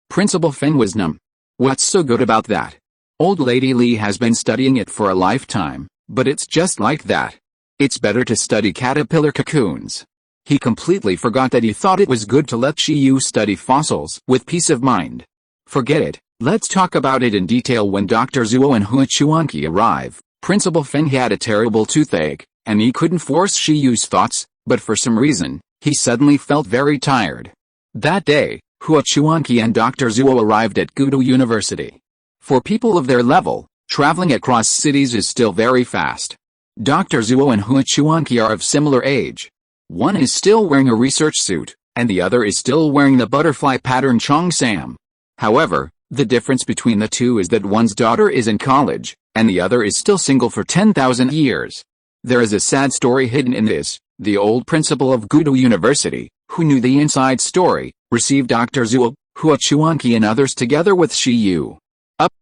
Principal Feng was numb. What's so good about that? Old Lady Li has been studying it for a lifetime, but it's just like that. It's better to study caterpillar cocoons. He completely forgot that he thought it was good to let Shi Yu study fossils with peace of mind. Forget it. Let's talk about it in detail when Dr. Zuo and Hua Chuanqi arrive. Principal Feng had a terrible toothache, and he couldn't force Shi Yu's thoughts, but for some reason, he suddenly felt very tired. That day, Hua Chuanqi and Dr. Zuo arrived at Gudu University. For people of their level, traveling across cities is still very fast. Dr. Zuo and Hua Chuanqi are of similar age. One is still wearing a research suit, and the other is still wearing the butterfly pattern cheongsam. However, the difference between the two is that one's daughter is in college, and the other is still single for 10,000 years. There is a sad story hidden in this. The old principal of Gudu University, who knew the inside story, received Dr. Zuo, Hua Chuanqi and others together with Shi Yu.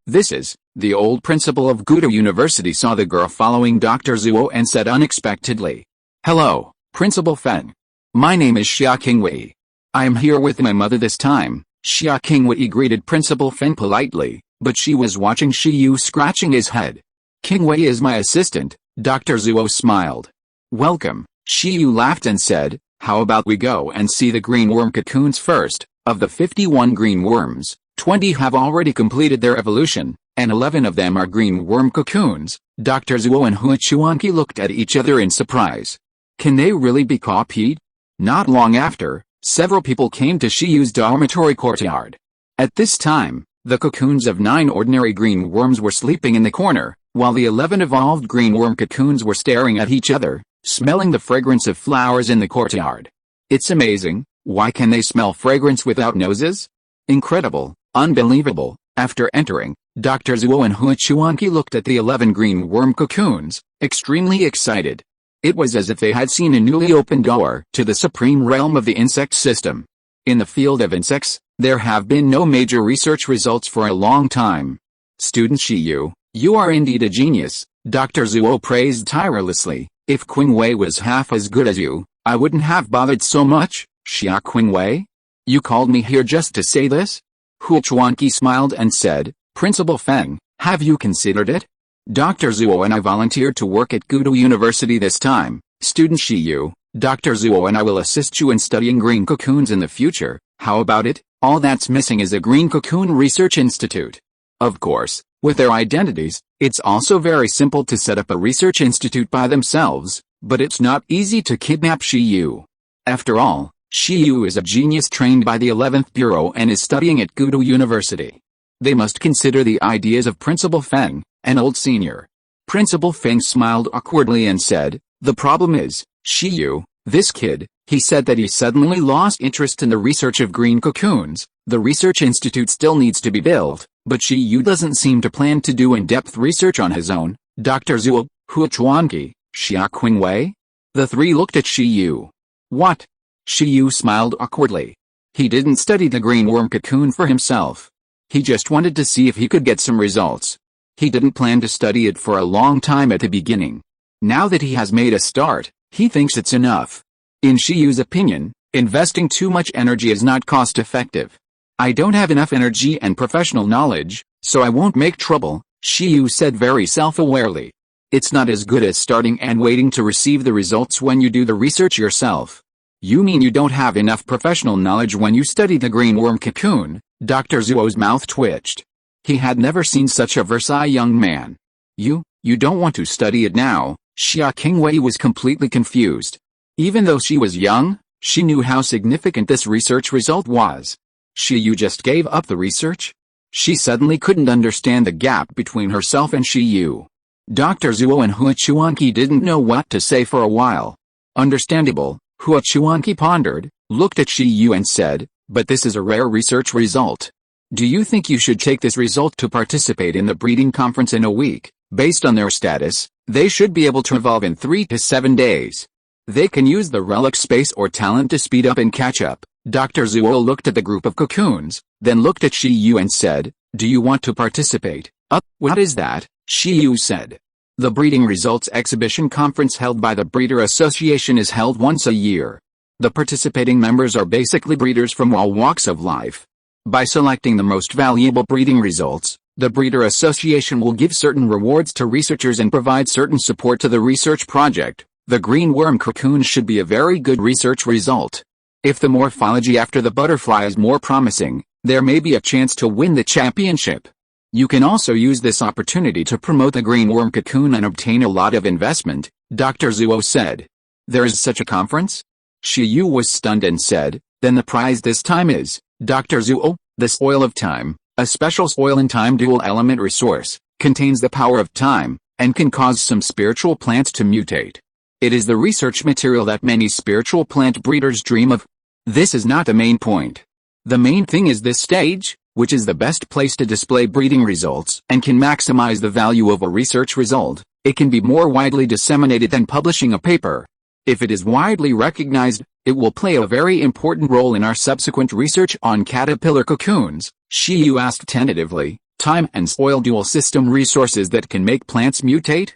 This is The old principal of Gudo University saw the girl following Dr. Zuo and said unexpectedly, "Hello, Principal Feng. My name is Xia Qingwei. I am here with my mother this time." Xia Qingwei greeted Principal Feng politely, but she was watching Shi Yu scratching his head. "Qingwei is my assistant," Dr. Zuo smiled. "Welcome," Shi Yu laughed and said, "How about we go and see the green worm cocoons first? Of the 51 green worms, 20 have already completed their evolution, and 11 of them are green worm cocoons." Dr. Zuo and Hua Chuanqi looked at each other in surprise. Can they really be copied? Not long after, several people came to Shi Yu's dormitory courtyard. At this time, the cocoons of 9 ordinary green worms were sleeping in the corner, while the 11 evolved green worm cocoons were staring at each other, smelling the fragrance of flowers in the courtyard. It's amazing, why can they smell fragrance without noses? Incredible, unbelievable. After entering, Dr. Zuo and Hua Chuanqi looked at the 11 green worm cocoons, extremely excited. It was as if they had seen a newly opened door to the supreme realm of the insect system. In the field of insects, there have been no major research results for a long time. Student Shi Yu, you are indeed a genius, Dr. Zuo praised tirelessly. If Qingwei was half as good as you, I wouldn't have bothered so much. Xia Qingwei? You called me here just to say this? Hua Chuanqi smiled and said, Principal Feng, have you considered it? Dr. Zuo and I volunteered to work at Gudo University this time. Student Shi Yu, Dr. Zuo and I will assist you in studying green cocoons in the future. How about it? All that's missing is a Green Cocoon Research Institute. Of course, with their identities, it's also very simple to set up a research institute by themselves, but it's not easy to kidnap Shi Yu. After all, Shi Yu is a genius trained by the 11th Bureau and is studying at Gudo University. They must consider the ideas of Principal Feng, an old senior. Principal Feng smiled awkwardly and said, the problem is, Shi Yu, this kid, he said that he suddenly lost interest in the research of green cocoons. The research institute still needs to be built, but Shi Yu doesn't seem to plan to do in-depth research on his own. Dr. Zuo, Hua Chuanqi, Xia Qingwei? The three looked at Shi Yu. What? Shi Yu smiled awkwardly. He didn't study the green worm cocoon for himself. He just wanted to see if he could get some results. He didn't plan to study it for a long time at the beginning. Now that he has made a start, he thinks it's enough. In Shi Yu's opinion, investing too much energy is not cost-effective. I don't have enough energy and professional knowledge, so I won't make trouble, Shi Yu said very self-awarely. It's not as good as starting and waiting to receive the results when you do the research yourself. You mean you don't have enough professional knowledge when you study the green worm cocoon? Dr. Zuo's mouth twitched. He had never seen such a versatile young man. You don't want to study it now? Xia Qingwei was completely confused. Even though she was young, she knew how significant this research result was. Shi Yu just gave up the research? She suddenly couldn't understand the gap between herself and Shi Yu. Dr. Zuo and Hua Chuanqi didn't know what to say for a while. Understandable, Hua Chuanqi pondered, looked at Shi Yu and said, but this is a rare research result. Do you think you should take this result to participate in the breeding conference in a week? Based on their status, they should be able to evolve in 3 to 7 days. They can use the relic space or talent to speed up and catch up. Dr. Zuo looked at the group of cocoons, then looked at Shi Yu and said, do you want to participate? What is that? Shi Yu said. The Breeding Results Exhibition Conference held by the Breeder Association is held once a year. The participating members are basically breeders from all walks of life. By selecting the most valuable breeding results, the Breeder Association will give certain rewards to researchers and provide certain support to the research project. The green worm cocoon should be a very good research result. If the morphology after the butterfly is more promising, there may be a chance to win the championship. You can also use this opportunity to promote the green worm cocoon and obtain a lot of investment, Dr. Zuo said. There is such a conference? Shi Yu was stunned and said, then the prize this time is, Dr. Zuo, the Soil of Time, a special soil and time dual element resource, contains the power of time, and can cause some spiritual plants to mutate. It is the research material that many spiritual plant breeders dream of. This is not the main point. The main thing is this stage, which is the best place to display breeding results and can maximize the value of a research result. It can be more widely disseminated than publishing a paper. If it is widely recognized, it will play a very important role in our subsequent research on caterpillar cocoons, Shi Yu asked tentatively. Time and soil dual system resources that can make plants mutate?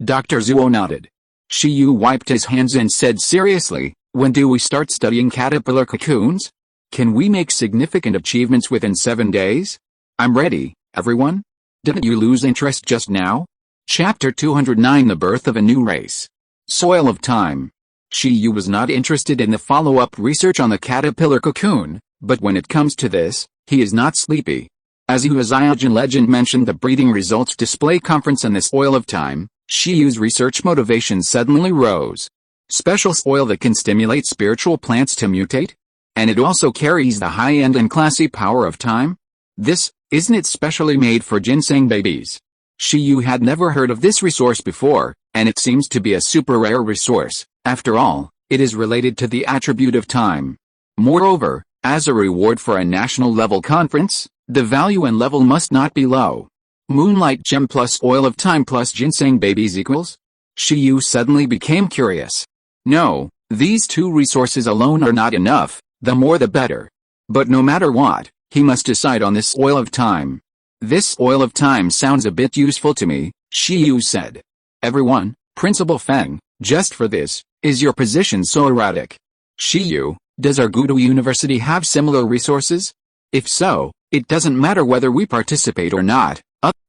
Dr. Zuo nodded. Shiyu wiped his hands and said seriously, when do we start studying caterpillar cocoons? Can we make significant achievements within 7 days? I'm ready, everyone. Didn't you lose interest just now? Chapter 209 The Birth of a New Race. Soil of Time. Shiyu was not interested in the follow-up research on the caterpillar cocoon, but when it comes to this, he is not sleepy. As Zyojin legend mentioned the breeding results display conference and the soil of time, Shiyu's research motivation suddenly rose. Special soil that can stimulate spiritual plants to mutate? And it also carries the high-end and classy power of time? Isn't it specially made for ginseng babies? Shiyu had never heard of this resource before, and it seems to be a super rare resource. After all, it is related to the attribute of time. Moreover, as a reward for a national-level conference, the value and level must not be low. Moonlight gem plus oil of time plus ginseng babies equals? Shiyu suddenly became curious. No, these two resources alone are not enough, the more the better. But no matter what, he must decide on this oil of time. This oil of time sounds a bit useful to me, Shiyu said. Everyone, Principal Feng, just for this, is your position so erratic? Shiyu, does our Gudu University have similar resources? If so, it doesn't matter whether we participate or not.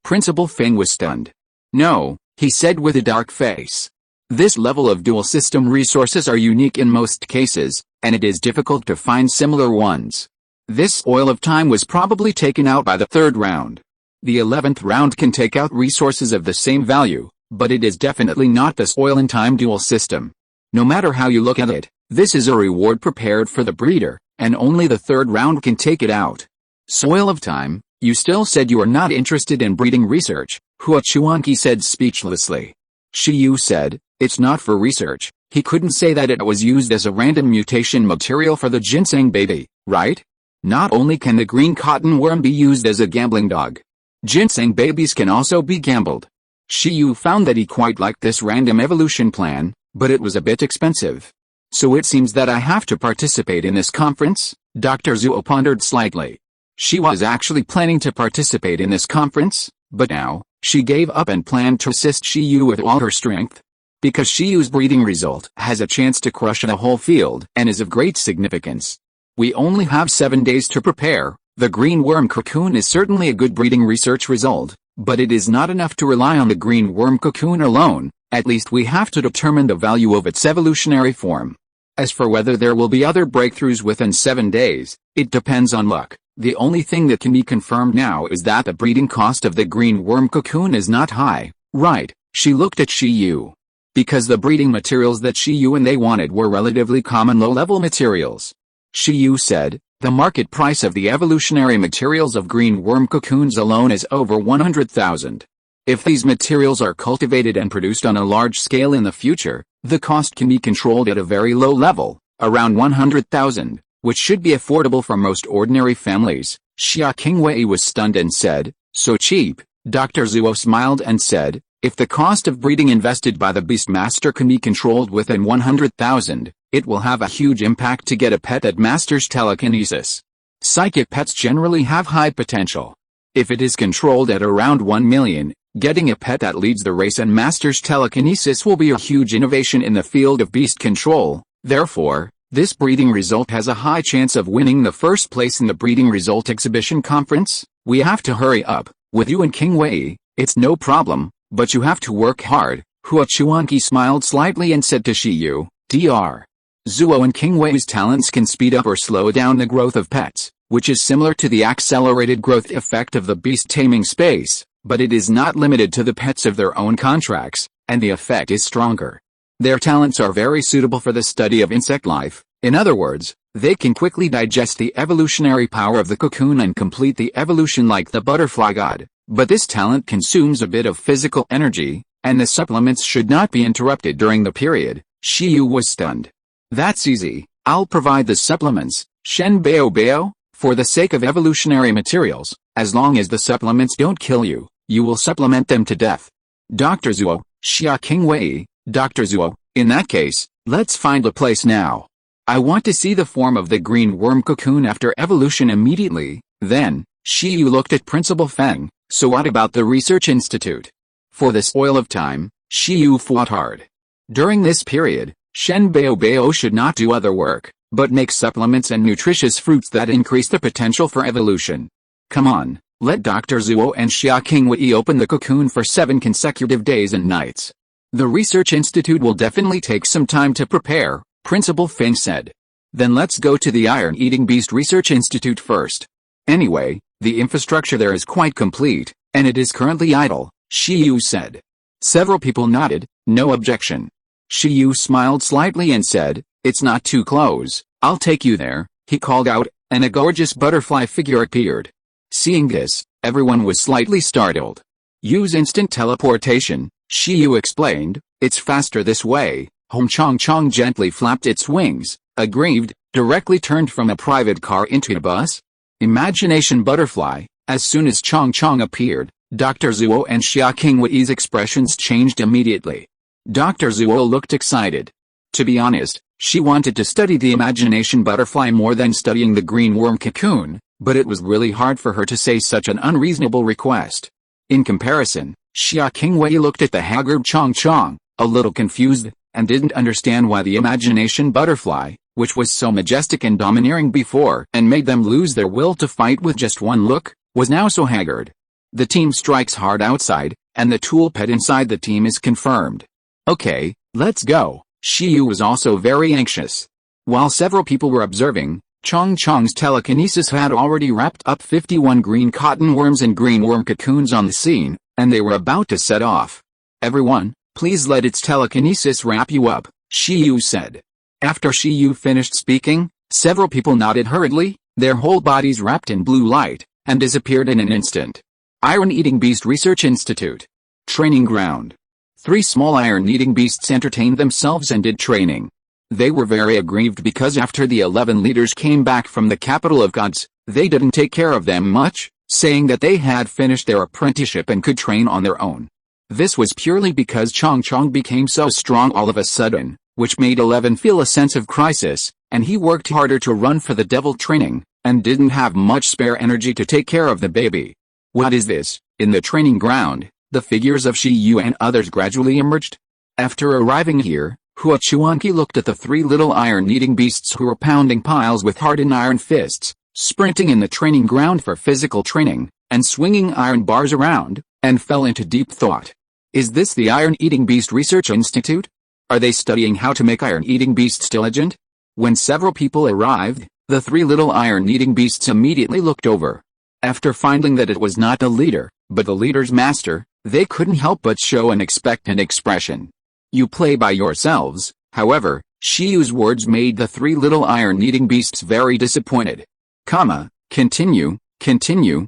Principal Feng was stunned. No, he said with a dark face. This level of dual system resources are unique in most cases, and it is difficult to find similar ones. This oil of time was probably taken out by the 3rd round. The 11th round can take out resources of the same value, but it is definitely not this oil and time dual system. No matter how you look at it, this is a reward prepared for the breeder, and only the 3rd round can take it out. Soil of time, you still said you are not interested in breeding research, Hua Chuanqi said speechlessly. Shiyu said, it's not for research. He couldn't say that it was used as a random mutation material for the ginseng baby, right? Not only can the green cotton worm be used as a gambling dog. Ginseng babies can also be gambled. Shiyu found that he quite liked this random evolution plan, but it was a bit expensive. So it seems that I have to participate in this conference? Dr. Zuo pondered slightly. She was actually planning to participate in this conference, but now, she gave up and planned to assist Shiyu with all her strength. Because Shiyu's breeding result has a chance to crush the whole field and is of great significance. We only have 7 days to prepare. The green worm cocoon is certainly a good breeding research result, but it is not enough to rely on the green worm cocoon alone. At least we have to determine the value of its evolutionary form. As for whether there will be other breakthroughs within 7 days, it depends on luck. The only thing that can be confirmed now is that the breeding cost of the green worm cocoon is not high, right? She looked at Shiyu. Because the breeding materials that Shiyu and they wanted were relatively common low-level materials. Shiyu said, the market price of the evolutionary materials of green worm cocoons alone is over 100,000. If these materials are cultivated and produced on a large scale in the future, the cost can be controlled at a very low level, around 100,000. Which should be affordable for most ordinary families. Xia Qingwei was stunned and said, so cheap. Dr. Zuo smiled and said, if the cost of breeding invested by the Beastmaster can be controlled within 100,000, it will have a huge impact to get a pet that masters telekinesis. Psychic pets generally have high potential. If it is controlled at around 1 million, getting a pet that leads the race and masters telekinesis will be a huge innovation in the field of beast control. Therefore, this breeding result has a high chance of winning the first place in the breeding result exhibition conference. We have to hurry up. With you and King Wei, it's no problem, but you have to work hard. Hua Chuanqi smiled slightly and said to Shiyu, Dr. Zuo and King Wei's talents can speed up or slow down the growth of pets, which is similar to the accelerated growth effect of the beast taming space, but it is not limited to the pets of their own contracts, and the effect is stronger. Their talents are very suitable for the study of insect life. In other words, they can quickly digest the evolutionary power of the cocoon and complete the evolution like the butterfly god. But this talent consumes a bit of physical energy, and the supplements should not be interrupted during the period. Shiyu was stunned. That's easy. I'll provide the supplements, Shen Bao Bao, for the sake of evolutionary materials. As long as the supplements don't kill you, you will supplement them to death. Dr. Zuo, Xia Qingwei. Dr. Zuo, in that case, let's find a place now. I want to see the form of the green worm cocoon after evolution immediately. Then, Shiyu looked at Principal Feng. So what about the research institute? For this oil of time, Shiyu fought hard. During this period, Shen Bao should not do other work, but make supplements and nutritious fruits that increase the potential for evolution. Come on, let Dr. Zuo and Xia Qingwei open the cocoon for 7 consecutive days and nights. The research institute will definitely take some time to prepare, Principal Feng said. Then let's go to the Iron-Eating Beast Research Institute first. Anyway, the infrastructure there is quite complete, and it is currently idle, Shiyu said. Several people nodded, no objection. Shiyu smiled slightly and said, it's not too close, I'll take you there, he called out, and a gorgeous butterfly figure appeared. Seeing this, everyone was slightly startled. Use instant teleportation, Shiyu explained, it's faster this way. Hong Chong gently flapped its wings, aggrieved, directly turned from a private car into a bus. Imagination butterfly. As soon as Chong appeared, Dr. Zuo and Xia Qingwei's expressions changed immediately. Dr. Zuo looked excited. To be honest, she wanted to study the imagination butterfly more than studying the green worm cocoon, but it was really hard for her to say such an unreasonable request. In comparison, Xia Qingwei looked at the haggard Chong, a little confused, and didn't understand why the imagination butterfly, which was so majestic and domineering before and made them lose their will to fight with just one look, was now so haggard. The team strikes hard outside, and the tool pet inside the team is confirmed. Okay, let's go. Shiyu was also very anxious. While several people were observing, Chong's telekinesis had already wrapped up 51 green cotton worms and green worm cocoons on the scene, and they were about to set off. Everyone, please let its telekinesis wrap you up, Shiyu said. After Shiyu finished speaking, several people nodded hurriedly, their whole bodies wrapped in blue light, and disappeared in an instant. Iron-Eating Beast Research Institute. Training Ground. 3 small iron-eating beasts entertained themselves and did training. They were very aggrieved because after the 11 leaders came back from the capital of gods, they didn't take care of them much, saying that they had finished their apprenticeship and could train on their own. This was purely because Chong became so strong all of a sudden, which made 11 feel a sense of crisis, and he worked harder to run for the devil training, and didn't have much spare energy to take care of the baby. What is this? In the training ground, the figures of Shiyu and others gradually emerged. After arriving here, Hua Chuanqi looked at the 3 little iron-eating beasts who were pounding piles with hardened iron fists, sprinting in the training ground for physical training, and swinging iron bars around, and fell into deep thought. Is this the Iron-Eating Beast Research Institute? Are they studying how to make iron-eating beasts diligent? When several people arrived, the 3 little iron-eating beasts immediately looked over. After finding that it was not the leader, but the leader's master, they couldn't help but show an expectant expression. You play by yourselves. However, Shiyu's words made the 3 little iron-eating beasts very disappointed. Continue. Shiyu,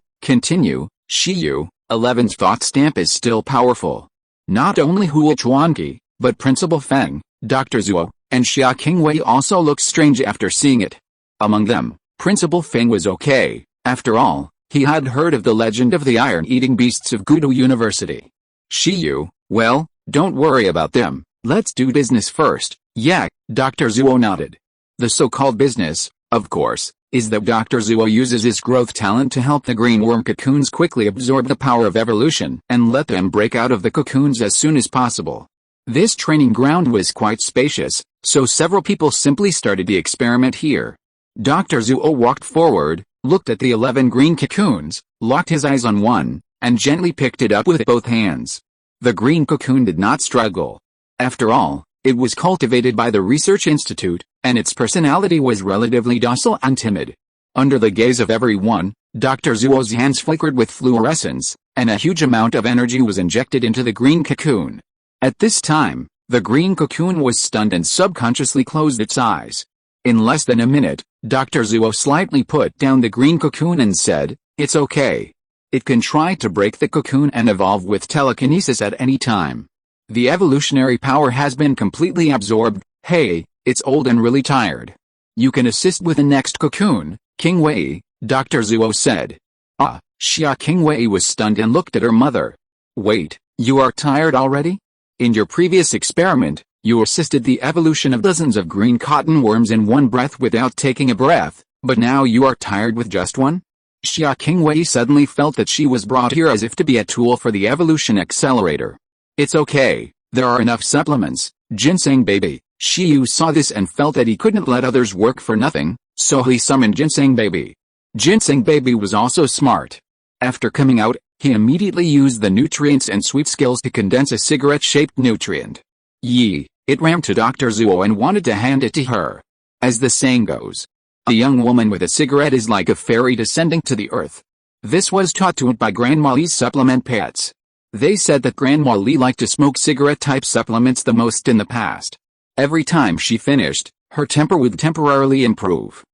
11's thought stamp is still powerful. Not only Hua Chuanqi, but Principal Feng, Dr. Zuo, and Xia Qingwei also looked strange after seeing it. Among them, Principal Feng was okay. After all, he had heard of the legend of the iron-eating beasts of Gudu University. Shiyu, well, don't worry about them, let's do business first. Yeah, Dr. Zuo nodded. The so-called business, of course, is that Dr. Zuo uses his growth talent to help the green worm cocoons quickly absorb the power of evolution and let them break out of the cocoons as soon as possible. This training ground was quite spacious, so several people simply started the experiment here. Dr. Zuo walked forward, looked at the 11 green cocoons, locked his eyes on one, and gently picked it up with both hands. The green cocoon did not struggle. After all, it was cultivated by the Research Institute, and its personality was relatively docile and timid. Under the gaze of everyone, Dr. Zuo's hands flickered with fluorescence, and a huge amount of energy was injected into the green cocoon. At this time, the green cocoon was stunned and subconsciously closed its eyes. In less than a minute, Dr. Zuo slightly put down the green cocoon and said, "It's okay. It can try to break the cocoon and evolve with telekinesis at any time. The evolutionary power has been completely absorbed. Hey, it's old and really tired. You can assist with the next cocoon, Qingwei," Dr. Zuo said. Xia Qingwei was stunned and looked at her mother. "Wait, you are tired already? In your previous experiment, you assisted the evolution of dozens of green cotton worms in one breath without taking a breath, but now you are tired with just one? Xia Qingwei suddenly felt that she was brought here as if to be a tool for the evolution accelerator. It's okay, there are enough supplements, ginseng baby. Shiyu saw this and felt that he couldn't let others work for nothing, so he summoned Ginseng Baby. Ginseng Baby was also smart. After coming out, he immediately used the nutrients and sweet skills to condense a cigarette-shaped nutrient. It ran to Dr. Zuo and wanted to hand it to her. As the saying goes, a young woman with a cigarette is like a fairy descending to the earth. This was taught to it by Grandma Li's supplement pets. They said that Grandma Li liked to smoke cigarette-type supplements the most in the past. Every time she finished, her temper would temporarily improve.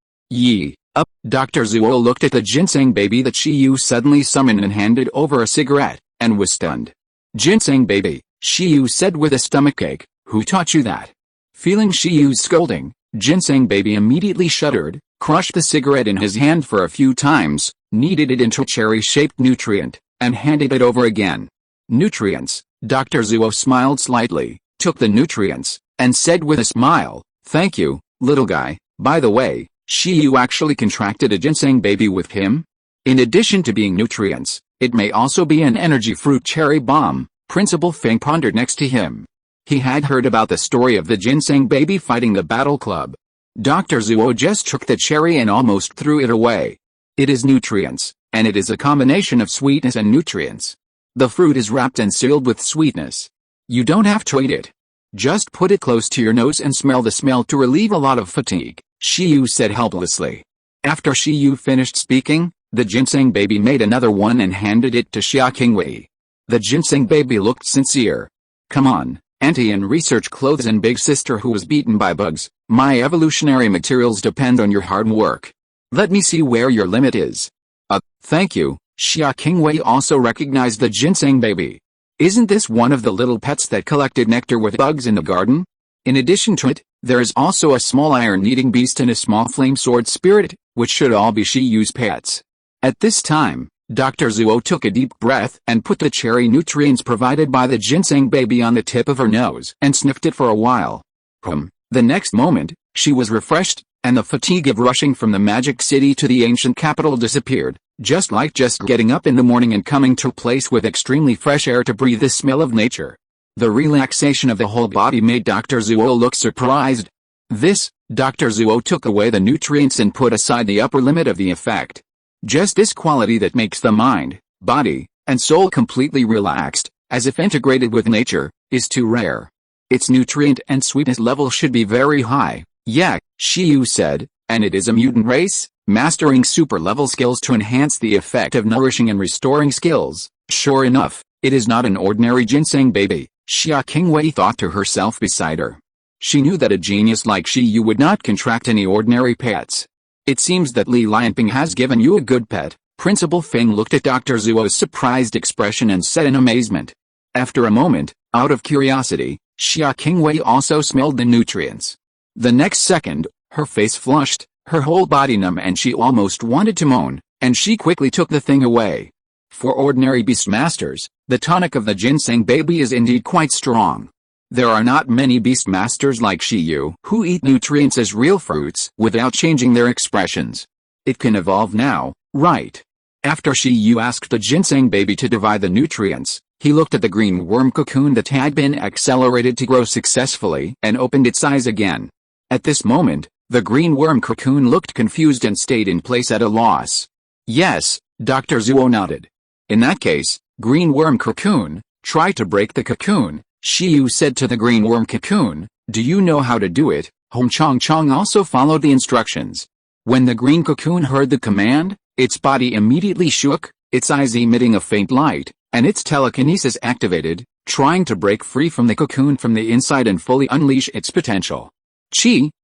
Dr. Zuo looked at the ginseng baby that Shiyu suddenly summoned and handed over a cigarette, and was stunned. Ginseng baby, Shiyu said with a stomachache, who taught you that? Feeling Shiyu's scolding, Ginseng baby immediately shuddered, crushed the cigarette in his hand for a few times, kneaded it into a cherry-shaped nutrient, and handed it over again. Nutrients, Dr. Zuo smiled slightly, took the nutrients, and said with a smile, thank you, little guy. By the way, Shiyu actually contracted a ginseng baby with him? In addition to being nutrients, it may also be an energy fruit cherry bomb. Principal Feng pondered next to him. He had heard about the story of the ginseng baby fighting the battle club. Dr. Zuo just took the cherry and almost threw it away. It is nutrients, and it is a combination of sweetness and nutrients. The fruit is wrapped and sealed with sweetness. You don't have to eat it. Just put it close to your nose and smell the smell to relieve a lot of fatigue, Shiyu said helplessly. After Shiyu finished speaking, the ginseng baby made another one and handed it to Xia Qingwei. The ginseng baby looked sincere. Come on, auntie in research clothes and big sister who was beaten by bugs, my evolutionary materials depend on your hard work. Let me see where your limit is. Thank you, Xia Qingwei also recognized the ginseng baby. Isn't this one of the little pets that collected nectar with bugs in the garden? In addition to it, there is also a small iron-eating beast and a small flame sword spirit, which should all be Shiyu's pets. At this time, Dr. Zuo took a deep breath and put the cherry nutrients provided by the ginseng baby on the tip of her nose and sniffed it for a while. The next moment, she was refreshed, and the fatigue of rushing from the magic city to the ancient capital disappeared. Just getting up in the morning and coming to a place with extremely fresh air to breathe the smell of nature. The relaxation of the whole body made Dr. Zuo look surprised. Dr. Zuo took away the nutrients and put aside the upper limit of the effect. Just this quality that makes the mind, body, and soul completely relaxed, as if integrated with nature, is too rare. Its nutrient and sweetness level should be very high. Yeah, Shiyu said, and it is a mutant race? Mastering super-level skills to enhance the effect of nourishing and restoring skills. Sure enough, it is not an ordinary ginseng baby, Xia Qingwei thought to herself beside her. She knew that a genius like Shiyu would not contract any ordinary pets. It seems that Li Lianping has given you a good pet. Principal Feng looked at Dr. Zuo's surprised expression and said in amazement. After a moment, out of curiosity, Xia Qingwei also smelled the nutrients. The next second, her face flushed, her whole body numb, and she almost wanted to moan, and she quickly took the thing away. For ordinary beastmasters, the tonic of the ginseng baby is indeed quite strong. There are not many beastmasters like Shiyu who eat nutrients as real fruits without changing their expressions. It can evolve now, right? After Shiyu asked the ginseng baby to divide the nutrients, he looked at the green worm cocoon that had been accelerated to grow successfully and opened its eyes again. At this moment, the green worm cocoon looked confused and stayed in place at a loss. Yes, Dr. Zuo nodded. In that case, green worm cocoon, try to break the cocoon, Shiyu said to the green worm cocoon. Do you know how to do it? Hong Chong Chong also followed the instructions. When the green cocoon heard the command, its body immediately shook, its eyes emitting a faint light, and its telekinesis activated, trying to break free from the cocoon from the inside and fully unleash its potential.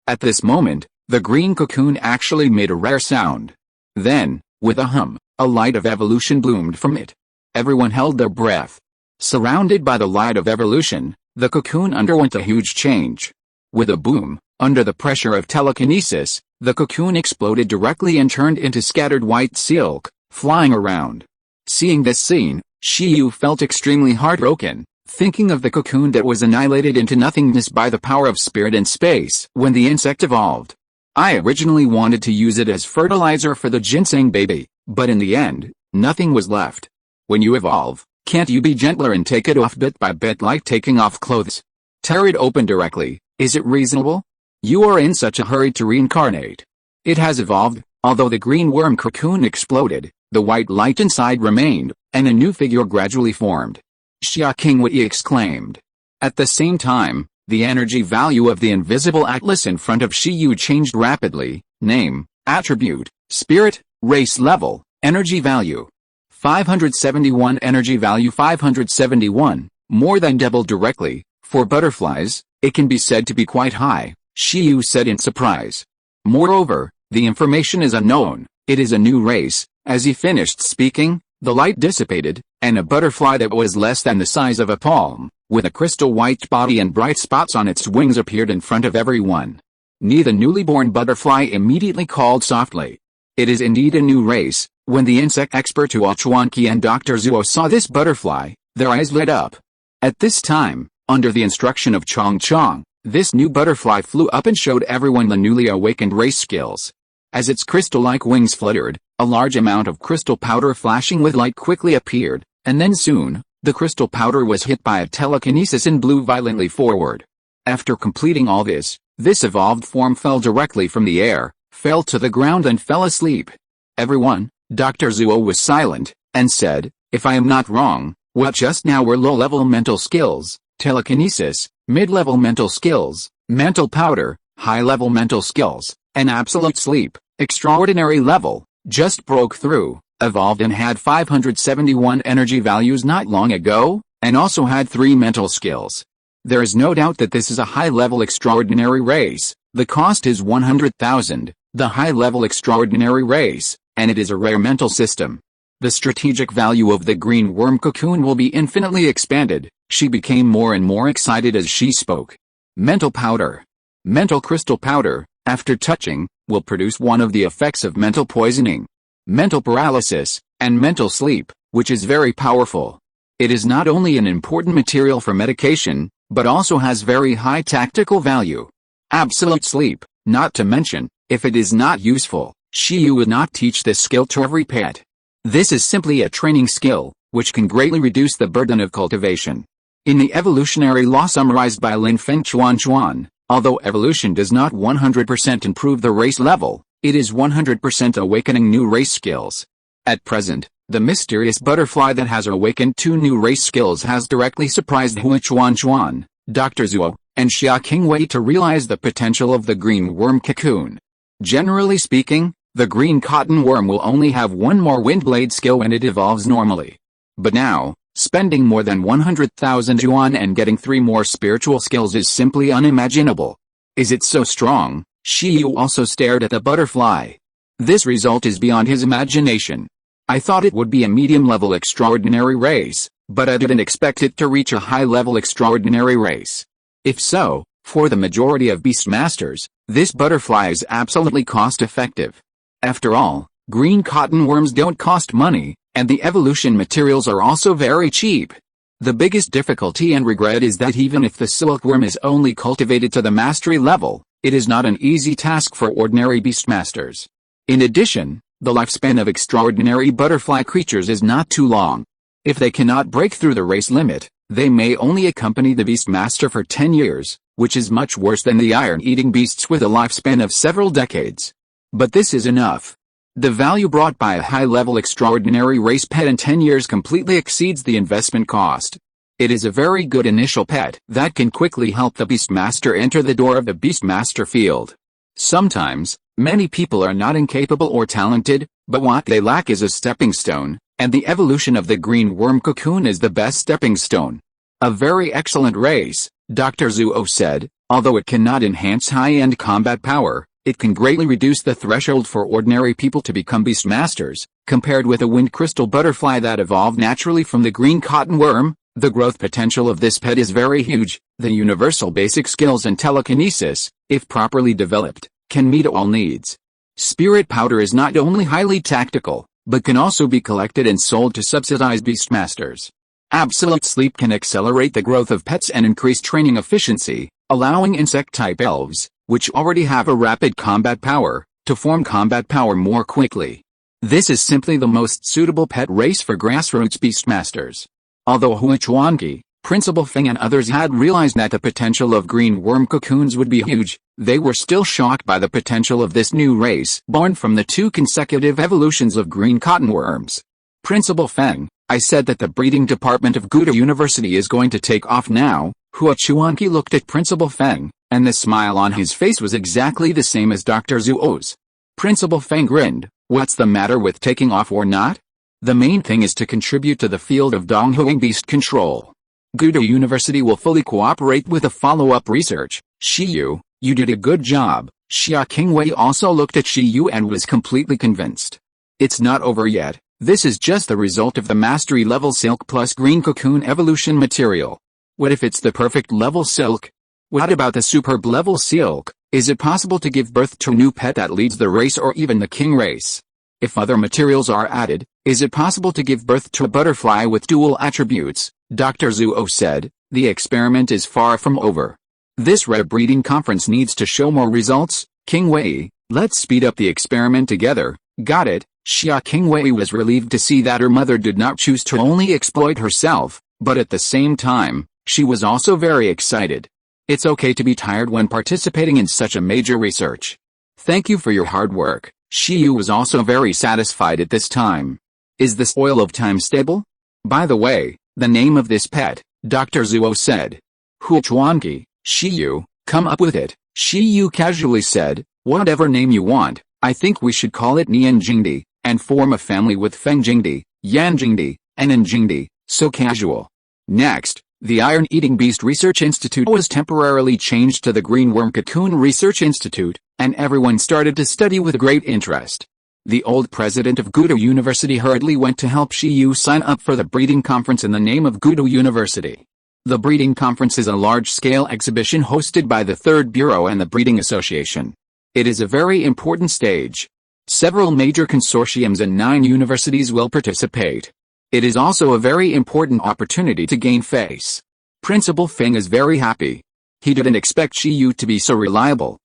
At this moment, the green cocoon actually made a rare sound. Then, with a hum, a light of evolution bloomed from it. Everyone held their breath. Surrounded by the light of evolution, the cocoon underwent a huge change. With a boom, under the pressure of telekinesis, the cocoon exploded directly and turned into scattered white silk, flying around. Seeing this scene, Shiyu felt extremely heartbroken, thinking of the cocoon that was annihilated into nothingness by the power of spirit and space when the insect evolved. I originally wanted to use it as fertilizer for the ginseng baby, But in the end, nothing was left. When you evolve, can't you be gentler and take it off bit by bit like taking off clothes? Tear it open directly, is it reasonable? You are in such a hurry to reincarnate. It has evolved, although the green worm cocoon exploded, the white light inside remained, and a new figure gradually formed. Xia Qingwei exclaimed. At the same time, the energy value of the invisible atlas in front of Shiyu changed rapidly: name, attribute, spirit, race level, energy value. 571 energy value 571, more than double directly. For butterflies, it can be said to be quite high, Shiyu said in surprise. Moreover, the information is unknown, it is a new race. As he finished speaking, the light dissipated, and a butterfly that was less than the size of a palm, with a crystal white body and bright spots on its wings appeared in front of everyone. The newly born butterfly immediately called softly. It is indeed a new race. When the insect expert Hua Chuanqi and Dr. Zuo saw this butterfly, their eyes lit up. At this time, under the instruction of Chong Chong, this new butterfly flew up and showed everyone the newly awakened race skills. As its crystal-like wings fluttered, a large amount of crystal powder flashing with light quickly appeared, and then soon, the crystal powder was hit by a telekinesis and blew violently forward. After completing all this evolved form fell directly from the air, fell to the ground and fell asleep. Everyone, Dr. Zuo was silent, and said, if I am not wrong, what just now were low-level mental skills, telekinesis, mid-level mental skills, mental powder, high-level mental skills, and absolute sleep, extraordinary level, just broke through, evolved and had 571 energy values not long ago, and also had 3 mental skills. There is no doubt that this is a high-level extraordinary race. The cost is 100,000, the high-level extraordinary race, and it is a rare mental system. The strategic value of the green worm cocoon will be infinitely expanded. She became more and more excited as she spoke. Mental powder. Mental crystal powder, after touching, will produce one of the effects of mental poisoning, mental paralysis, and mental sleep, which is very powerful. It is not only an important material for medication, but also has very high tactical value. Absolute sleep, not to mention, if it is not useful, Shiyu would not teach this skill to every pet. This is simply a training skill, which can greatly reduce the burden of cultivation. In the evolutionary law summarized by Lin Feng Chuan, although evolution does not 100% improve the race level, it is 100% awakening new race skills. At present, the mysterious butterfly that has awakened 2 new race skills has directly surprised Hua Chuan, Dr. Zuo, and Xia Qingwei to realize the potential of the green worm cocoon. Generally speaking, the green cotton worm will only have 1 more windblade skill when it evolves normally. But now, spending more than 100,000 yuan and getting 3 more spiritual skills is simply unimaginable. Is it so strong? Shiyu also stared at the butterfly. This result is beyond his imagination. I thought it would be a medium-level extraordinary race, but I didn't expect it to reach a high-level extraordinary race. If so, for the majority of beastmasters, this butterfly is absolutely cost-effective. After all, green cotton worms don't cost money, and the evolution materials are also very cheap. The biggest difficulty and regret is that even if the silkworm is only cultivated to the mastery level, it is not an easy task for ordinary beastmasters. In addition, the lifespan of extraordinary butterfly creatures is not too long. If they cannot break through the race limit, they may only accompany the beastmaster for 10 years, which is much worse than the iron-eating beasts with a lifespan of several decades. But this is enough. The value brought by a high-level extraordinary race pet in 10 years completely exceeds the investment cost. It is a very good initial pet that can quickly help the beastmaster enter the door of the beastmaster field. Sometimes, many people are not incapable or talented, but what they lack is a stepping stone, and the evolution of the green worm cocoon is the best stepping stone. A very excellent race, Dr. Zuo said. Although it cannot enhance high-end combat power, it can greatly reduce the threshold for ordinary people to become beastmasters. Compared with a wind crystal butterfly that evolved naturally from the green cotton worm, the growth potential of this pet is very huge. The universal basic skills and telekinesis, if properly developed, can meet all needs. Spirit powder is not only highly tactical, but can also be collected and sold to subsidize beastmasters. Absolute sleep can accelerate the growth of pets and increase training efficiency, allowing insect-type elves, which already have a rapid combat power, to form combat power more quickly. This is simply the most suitable pet race for grassroots beastmasters. Although Huachuanqi, Principal Feng and others had realized that the potential of green worm cocoons would be huge, they were still shocked by the potential of this new race born from the 2 consecutive evolutions of green cotton worms. Principal Feng, I said that the breeding department of Guda University is going to take off now. Huachuanqi looked at Principal Feng, and the smile on his face was exactly the same as Dr. Zhuo's. Principal Feng grinned. What's the matter with taking off or not? The main thing is to contribute to the field of Donghuang beast control. Guda University will fully cooperate with the follow-up research. Shiyu, you did a good job. Xia Qingwei also looked at Shiyu and was completely convinced. It's not over yet. This is just the result of the mastery level silk plus green cocoon evolution material. What if it's the perfect level silk? What about the superb level silk? Is it possible to give birth to a new pet that leads the race or even the king race? If other materials are added, is it possible to give birth to a butterfly with dual attributes? Dr. Zhuo said, the experiment is far from over. This rare breeding conference needs to show more results. Qingwei, let's speed up the experiment together. Got it. Xia Qingwei was relieved to see that her mother did not choose to only exploit herself, but at the same time, she was also very excited. It's okay to be tired when participating in such a major research. Thank you for your hard work. Shiyu was also very satisfied at this time. Is this oil of time stable? By the way, the name of this pet, Dr. Zhuo said. Huachuanqi, Shiyu, come up with it. Shiyu casually said, whatever name you want, I think we should call it Nian Jingdi, and form a family with Feng Jingdi, Yan Jingdi, and N Jingdi, so casual. Next, the Iron-Eating Beast Research Institute was temporarily changed to the Green Worm Cocoon Research Institute, and everyone started to study with great interest. The old president of Gudo University hurriedly went to help Shiyu sign up for the breeding conference in the name of Gudo University. The breeding conference is a large-scale exhibition hosted by the Third Bureau and the Breeding Association. It is a very important stage. Several major consortiums and 9 universities will participate. It is also a very important opportunity to gain face. Principal Feng is very happy. He didn't expect Shiyu to be so reliable.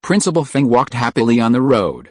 Principal Feng walked happily on the road.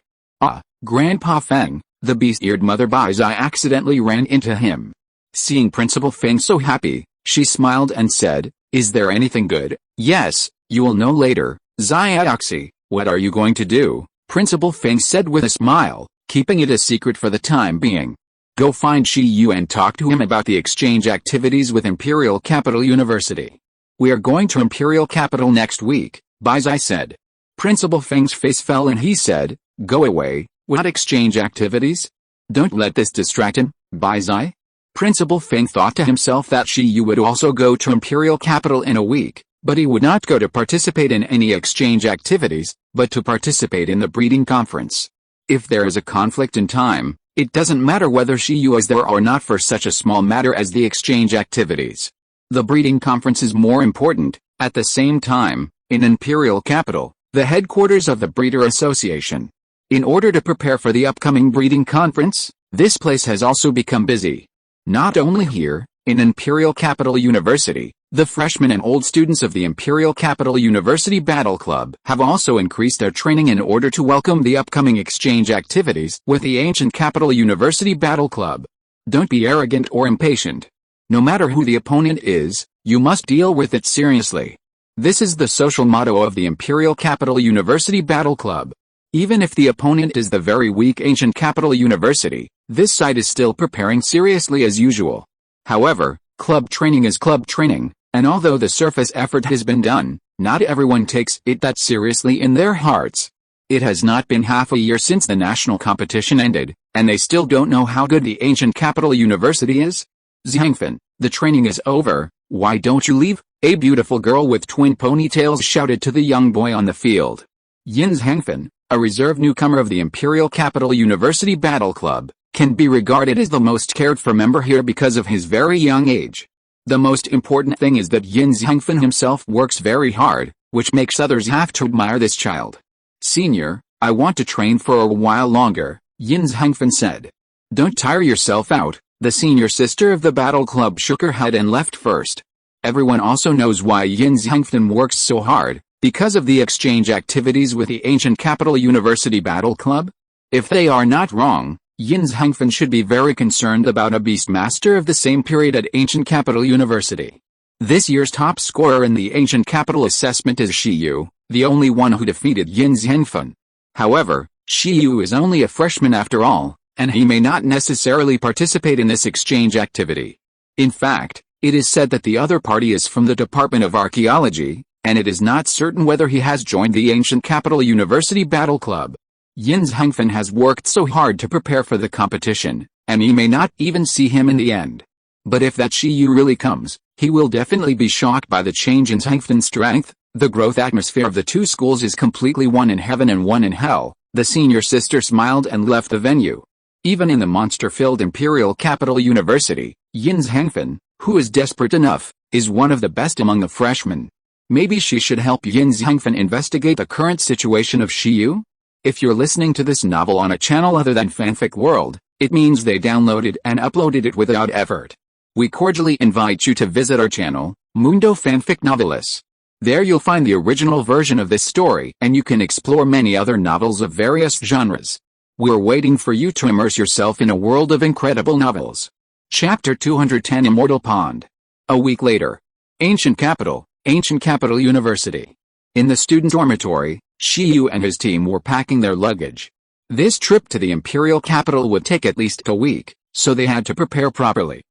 Grandpa Feng, the beast-eared mother Bai Zai accidentally ran into him. Seeing Principal Feng so happy, she smiled and said, is there anything good? Yes, you will know later. Xiaoxi, what are you going to do? Principal Feng said with a smile, keeping it a secret for the time being. Go find Shiyu and talk to him about the exchange activities with Imperial Capital University. We are going to Imperial Capital next week, Bai Zai said. Principal Feng's face fell and he said, go away. What exchange activities? Don't let this distract him, Bai Zai. Principal Feng thought to himself that Shiyu would also go to Imperial Capital in a week, but he would not go to participate in any exchange activities, but to participate in the breeding conference. If there is a conflict in time, it doesn't matter whether Shiyu is there or not for such a small matter as the exchange activities. The breeding conference is more important. At the same time, in Imperial Capital, the headquarters of the Breeder Association. In order to prepare for the upcoming breeding conference, this place has also become busy. Not only here, in Imperial Capital University, the freshmen and old students of the Imperial Capital University Battle Club have also increased their training in order to welcome the upcoming exchange activities with the Ancient Capital University Battle Club. Don't be arrogant or impatient. No matter who the opponent is, you must deal with it seriously. This is the social motto of the Imperial Capital University Battle Club. Even if the opponent is the very weak Ancient Capital University, this side is still preparing seriously as usual. However, club training is club training, and although the surface effort has been done, not everyone takes it that seriously in their hearts. It has not been half a year since the national competition ended, and they still don't know how good the Ancient Capital University is. Zhangfen, the training is over, why don't you leave? A beautiful girl with twin ponytails shouted to the young boy on the field. Yin Zhangfen, a reserve newcomer of the Imperial Capital University Battle Club, can be regarded as the most cared-for member here because of his very young age. The most important thing is that Yin Zhangfen himself works very hard, which makes others have to admire this child. Senior, I want to train for a while longer, Yin Zhangfen said. Don't tire yourself out. The senior sister of the Battle Club shook her head and left first. Everyone also knows why Yin Zhangfen works so hard, because of the exchange activities with the Ancient Capital University Battle Club. If they are not wrong, Yin's Hengfen should be very concerned about a beastmaster of the same period at Ancient Capital University. This year's top scorer in the Ancient Capital assessment is Shi Yu, the only one who defeated Yin's Hengfen. However, Shi Yu is only a freshman after all, and he may not necessarily participate in this exchange activity. In fact, it is said that the other party is from the Department of Archaeology, and it is not certain whether he has joined the Ancient Capital University Battle Club. Yin's Hengfen has worked so hard to prepare for the competition, and he may not even see him in the end. But if that Shi Yu really comes, he will definitely be shocked by the change in Hengfen's strength. The growth atmosphere of the two schools is completely one in heaven and one in hell. The senior sister smiled and left the venue. Even in the monster-filled Imperial Capital University, Yin's Hengfen, who is desperate enough, is one of the best among the freshmen. Maybe she should help Yin's Hengfen investigate the current situation of Shi Yu? If you're listening to this novel on a channel other than Fanfic World, it means they downloaded and uploaded it without effort. We cordially invite you to visit our channel, Mundo Fanfic Novelis. There you'll find the original version of this story, and you can explore many other novels of various genres. We're waiting for you to immerse yourself in a world of incredible novels. Chapter 210 Immortal Pond. A week later. Ancient Capital University. In the student dormitory, Shi Yu and his team were packing their luggage. This trip to the Imperial Capital would take at least a week, so they had to prepare properly.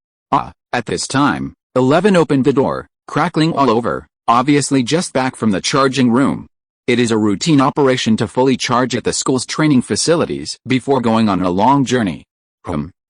At this time, 11 opened the door, crackling all over, obviously just back from the charging room. It is a routine operation to fully charge at the school's training facilities before going on a long journey.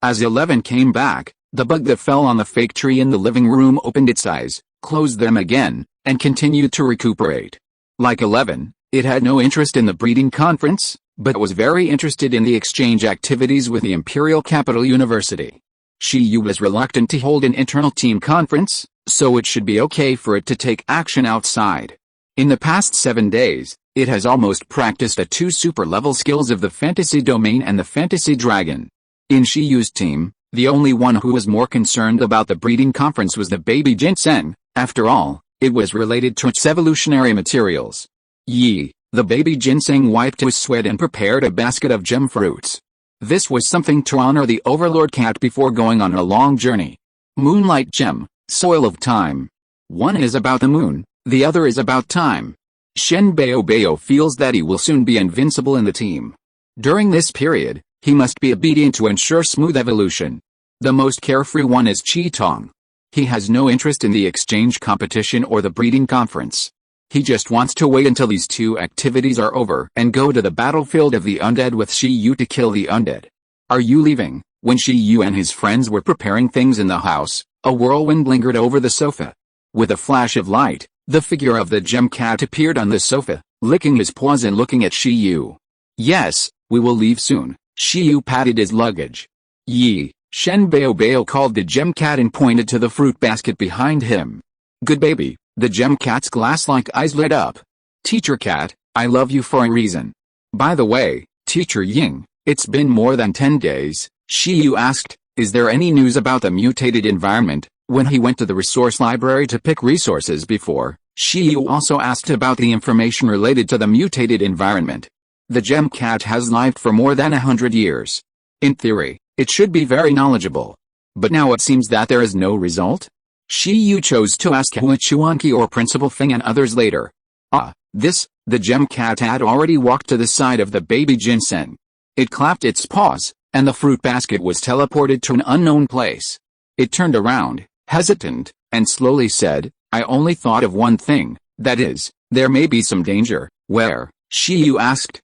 As 11 came back, the bug that fell on the fake tree in the living room opened its eyes, closed them again, and continued to recuperate. Like 11, it had no interest in the breeding conference, but was very interested in the exchange activities with the Imperial Capital University. Shi Yu was reluctant to hold an internal team conference, so it should be okay for it to take action outside. In the past 7 days, it has almost practiced the 2 super-level skills of the Fantasy Domain and the Fantasy Dragon. In Shi Yu's team, the only one who was more concerned about the breeding conference was the baby ginseng. After all, it was related to its evolutionary materials. Yi, the baby ginseng, wiped his sweat and prepared a basket of gem fruits. This was something to honor the Overlord Cat before going on a long journey. Moonlight Gem, Soil of Time. One is about the moon, the other is about time. Shen Baobao feels that he will soon be invincible in the team. During this period, he must be obedient to ensure smooth evolution. The most carefree one is Chi Tong. He has no interest in the exchange competition or the breeding conference. He just wants to wait until these 2 activities are over and go to the battlefield of the undead with Shi Yu to kill the undead. Are you leaving? When Shi Yu and his friends were preparing things in the house, a whirlwind lingered over the sofa. With a flash of light, the figure of the gem cat appeared on the sofa, licking his paws and looking at Shi Yu. Yes, we will leave soon. Shi Yu patted his luggage. Yi, Shen Baobao called the gem cat and pointed to the fruit basket behind him. Good baby. The gem cat's glass-like eyes lit up. Teacher Cat, I love you for a reason. By the way, Teacher Ying, it's been more than 10 days, Shi Yu asked, is there any news about the mutated environment? When he went to the resource library to pick resources before, Shi Yu also asked about the information related to the mutated environment. The gem cat has lived for more than 100 years. In theory, it should be very knowledgeable. But now it seems that there is no result? Shi Yu chose to ask Hua Chuanqi or Principal Feng and others later. The gem cat had already walked to the side of the baby ginseng. It clapped its paws, and the fruit basket was teleported to an unknown place. It turned around, hesitant, and slowly said, I only thought of one thing, that is, there may be some danger. Where? Shi Yu asked.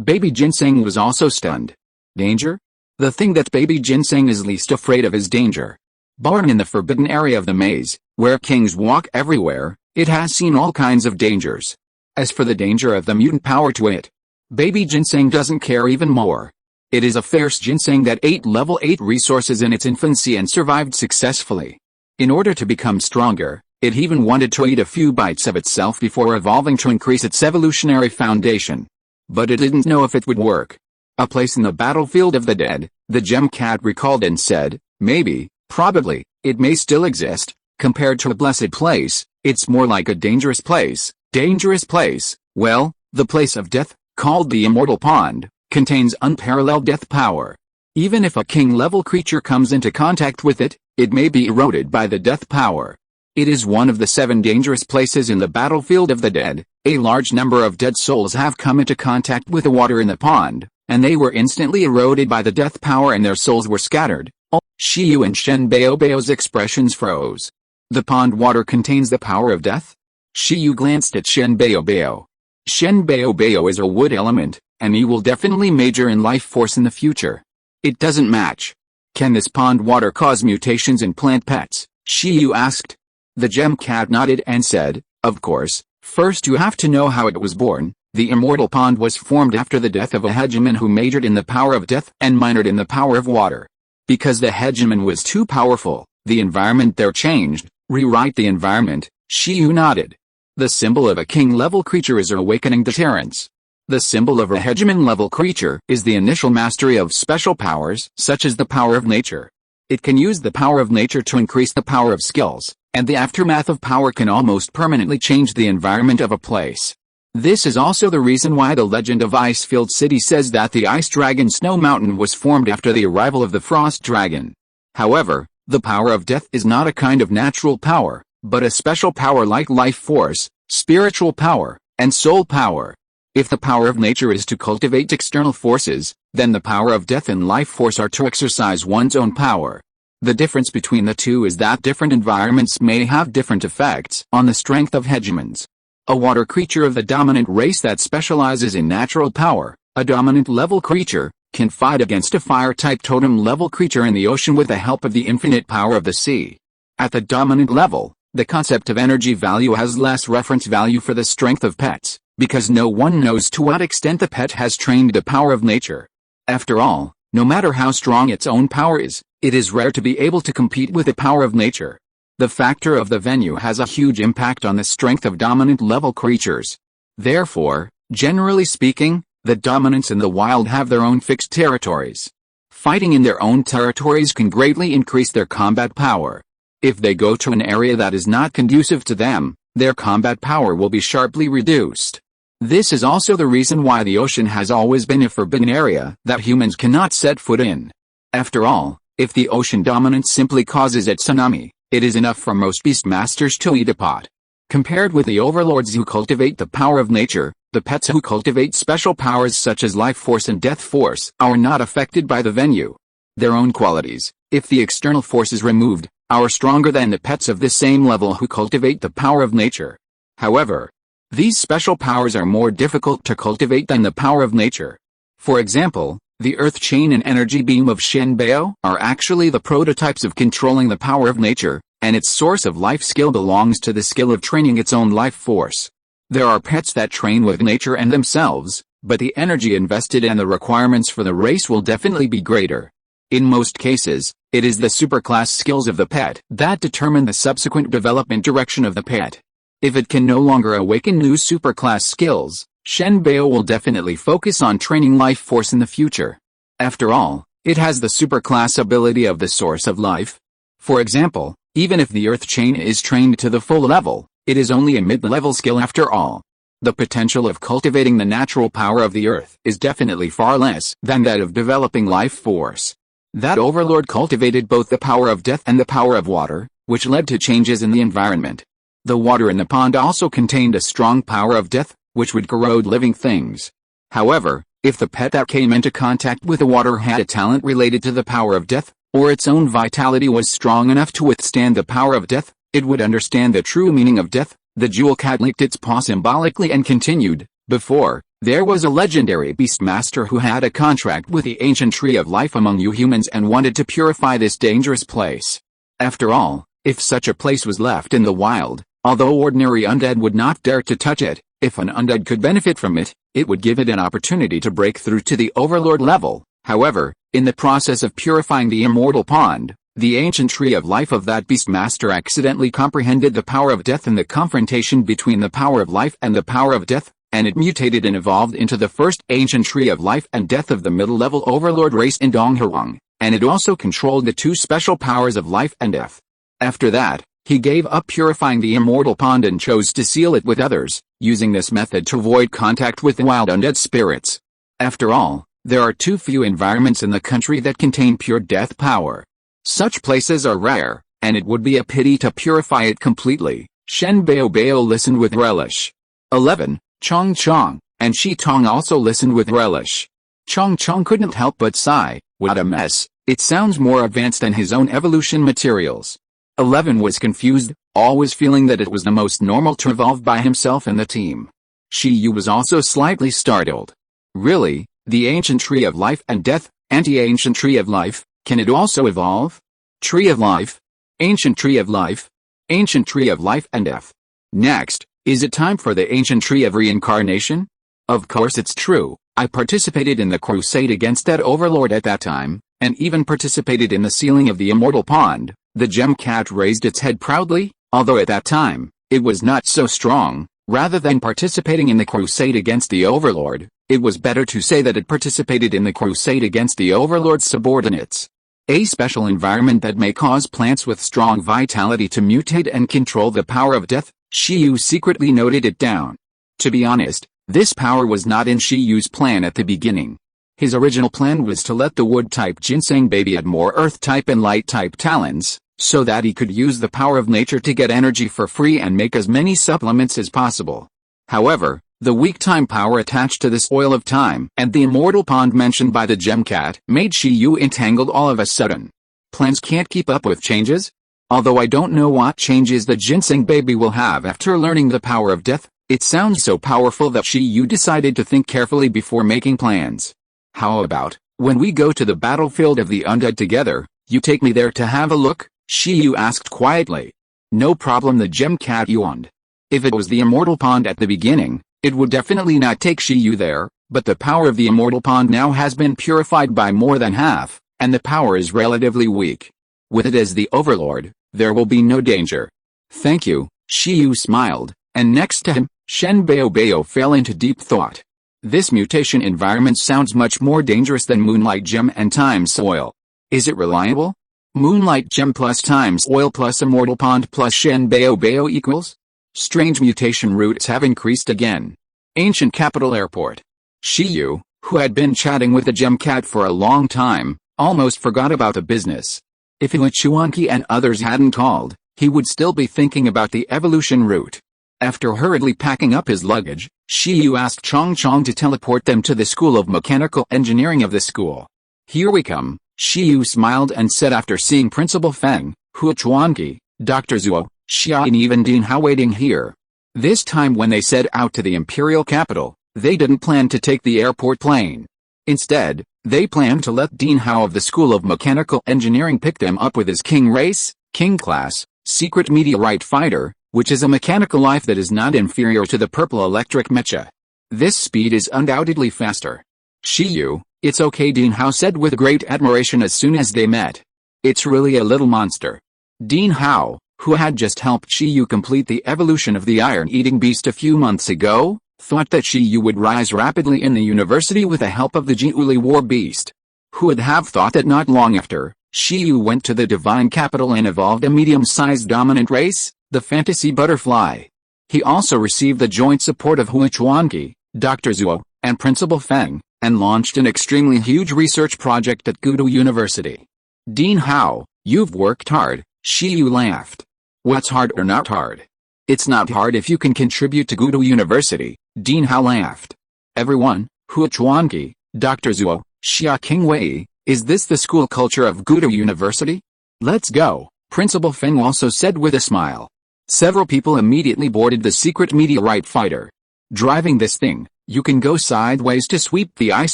Baby ginseng was also stunned. Danger? The thing that baby ginseng is least afraid of is danger. Born in the forbidden area of the maze, where kings walk everywhere, it has seen all kinds of dangers. As for the danger of the mutant power to it, baby ginseng doesn't care even more. It is a fierce ginseng that ate level 8 resources in its infancy and survived successfully. In order to become stronger, it even wanted to eat a few bites of itself before evolving to increase its evolutionary foundation. But it didn't know if it would work. A place in the battlefield of the dead, the gem cat recalled and said, maybe. Probably, it may still exist. Compared to a blessed place, it's more like a dangerous place. Dangerous place, well, the place of death, called the Immortal Pond, contains unparalleled death power. Even if a king-level creature comes into contact with it, it may be eroded by the death power. It is one of the 7 dangerous places in the battlefield of the dead. A large number of dead souls have come into contact with the water in the pond, and they were instantly eroded by the death power and their souls were scattered. Shiyu and Shen Baobao's expressions froze. The pond water contains the power of death? Shiyu glanced at Shen Baobao. Shen Baobao is a wood element, and he will definitely major in life force in the future. It doesn't match. Can this pond water cause mutations in plant pets? Shiyu asked. The gem cat nodded and said, of course. First you have to know how it was born. The immortal pond was formed after the death of a hegemon who majored in the power of death and minored in the power of water. Because the hegemon was too powerful, the environment there changed. Rewrite the environment, Shiyu nodded. The symbol of a king-level creature is awakening deterrence. The symbol of a hegemon-level creature is the initial mastery of special powers, such as the power of nature. It can use the power of nature to increase the power of skills, and the aftermath of power can almost permanently change the environment of a place. This is also the reason why the legend of Icefield City says that the ice dragon Snow Mountain was formed after the arrival of the frost dragon. However, the power of death is not a kind of natural power, but a special power like life force, spiritual power, and soul power. If the power of nature is to cultivate external forces, then the power of death and life force are to exercise one's own power. The difference between the two is that different environments may have different effects on the strength of hegemons. A water creature of the dominant race that specializes in natural power, a dominant level creature, can fight against a fire-type totem-level creature in the ocean with the help of the infinite power of the sea. At the dominant level, the concept of energy value has less reference value for the strength of pets, because no one knows to what extent the pet has trained the power of nature. After all, no matter how strong its own power is, it is rare to be able to compete with the power of nature. The factor of the venue has a huge impact on the strength of dominant level creatures. Therefore, generally speaking, the dominants in the wild have their own fixed territories. Fighting in their own territories can greatly increase their combat power. If they go to an area that is not conducive to them, their combat power will be sharply reduced. This is also the reason why the ocean has always been a forbidden area that humans cannot set foot in. After all, if the ocean dominance simply causes a tsunami, it is enough for most beastmasters to eat a pot. Compared with the overlords who cultivate the power of nature, the pets who cultivate special powers such as life force and death force are not affected by the venue. Their own qualities, if the external force is removed, are stronger than the pets of the same level who cultivate the power of nature. However, these special powers are more difficult to cultivate than the power of nature. For example, the earth chain and energy beam of Shenbao are actually the prototypes of controlling the power of nature, and its source of life skill belongs to the skill of training its own life force. There are pets that train with nature and themselves, but the energy invested and the requirements for the race will definitely be greater. In most cases, it is the superclass skills of the pet that determine the subsequent development direction of the pet. If it can no longer awaken new superclass skills, Shenbao will definitely focus on training life force in the future. After all, it has the superclass ability of the source of life. For example, even if the earth chain is trained to the full level, it is only a mid-level skill after all. The potential of cultivating the natural power of the earth is definitely far less than that of developing life force. That overlord cultivated both the power of death and the power of water, which led to changes in the environment. The water in the pond also contained a strong power of death, which would corrode living things. However, if the pet that came into contact with the water had a talent related to the power of death, or its own vitality was strong enough to withstand the power of death, it would understand the true meaning of death. The jewel cat licked its paw symbolically and continued, before, there was a legendary beastmaster who had a contract with the ancient tree of life among you humans and wanted to purify this dangerous place. After all, if such a place was left in the wild, although ordinary undead would not dare to touch it, if an undead could benefit from it, it would give it an opportunity to break through to the overlord level. However, in the process of purifying the immortal pond, the ancient tree of life of that beastmaster accidentally comprehended the power of death and the confrontation between the power of life and the power of death, and it mutated and evolved into the first ancient tree of life and death of the middle-level overlord race in Donghuang, and it also controlled the two special powers of life and death. After that, he gave up purifying the immortal pond and chose to seal it with others, using this method to avoid contact with wild undead spirits. After all, There are too few environments in the country that contain pure death power. Such places are rare, and it would be a pity to purify it completely. Shen Baobao listened with relish. 11. Chong Chong and Shi Tong also listened with relish. Chong Chong couldn't help but sigh. What a mess, it sounds more advanced than his own evolution materials. 11 was confused, always feeling that it was the most normal to evolve by himself in the team. Shi Yu was also slightly startled. Really? The ancient tree of life and death, anti-ancient tree of life, can it also evolve? Tree of life? Ancient tree of life? Ancient tree of life and death. Next, is it time for the ancient tree of reincarnation? Of course it's true, I participated in the crusade against that overlord at that time, and even participated in the sealing of the immortal pond. The gem cat raised its head proudly, although at that time, it was not so strong. Rather than participating in the crusade against the overlord, it was better to say that it participated in the crusade against the overlord's subordinates. A special environment that may cause plants with strong vitality to mutate and control the power of death. Shi Yu secretly noted it down. To be honest, this power was not in Shi Yu's plan at the beginning. His original plan was to let the wood-type ginseng baby add more earth-type and light-type talents, so that he could use the power of nature to get energy for free and make as many supplements as possible. However, the weak time power attached to this oil of time and the immortal pond mentioned by the gem cat made Shi Yu entangled all of a sudden. Plants can't keep up with changes? Although I don't know what changes the ginseng baby will have after learning the power of death, it sounds so powerful that Shi Yu decided to think carefully before making plans. How about, when we go to the battlefield of the undead together, you take me there to have a look? Shi Yu asked quietly. No problem, the gem cat yawned. If it was the immortal pond at the beginning, it would definitely not take Shi Yu there, but the power of the immortal pond now has been purified by more than half, and the power is relatively weak. With it as the overlord, there will be no danger. Thank you, Shi Yu smiled, and next to him, Shen Baobao fell into deep thought. This mutation environment sounds much more dangerous than Moonlight Gem and Time Soil. Is it reliable? Moonlight Gem plus Time Soil plus Immortal Pond plus Shen Baobao equals? Strange mutation routes have increased again. Ancient Capital Airport. Shi Yu, who had been chatting with the gem cat for a long time, almost forgot about the business. If Chuanqi and others hadn't called, he would still be thinking about the evolution route. After hurriedly packing up his luggage, Shi Yu asked Chong Chong to teleport them to the School of Mechanical Engineering of the school. Here we come, Shi Yu smiled and said after seeing Principal Feng, Hua Chuanqi, Dr. Zuo, Xia and even Dean Hao waiting here. This time when they set out to the imperial capital, they didn't plan to take the airport plane. Instead, they planned to let Dean Hao of the School of Mechanical Engineering pick them up with his King Race, King Class, Secret Meteorite Fighter, which is a mechanical life that is not inferior to the purple electric mecha. This speed is undoubtedly faster. Shi Yu, it's okay, Dean Hao said with great admiration as soon as they met. It's really a little monster. Dean Hao, who had just helped Shi Yu complete the evolution of the iron-eating beast a few months ago, thought that Shi Yu would rise rapidly in the university with the help of the Jiuli war beast. Who would have thought that not long after, Shi Yu went to the divine capital and evolved a medium-sized dominant race, the fantasy butterfly. He also received the joint support of Hua Chuanqi, Dr. Zuo, and Principal Feng, and launched an extremely huge research project at Gudu University. Dean Hao, you've worked hard, Shi Yu laughed. What's hard or not hard? It's not hard if you can contribute to Gudu University, Dean Hao laughed. Everyone, Hua Chuanqi, Dr. Zuo, Xia Qingwei, is this the school culture of Gudu University? Let's go, Principal Feng also said with a smile. Several people immediately boarded the secret meteorite fighter. Driving this thing, you can go sideways to sweep the Ice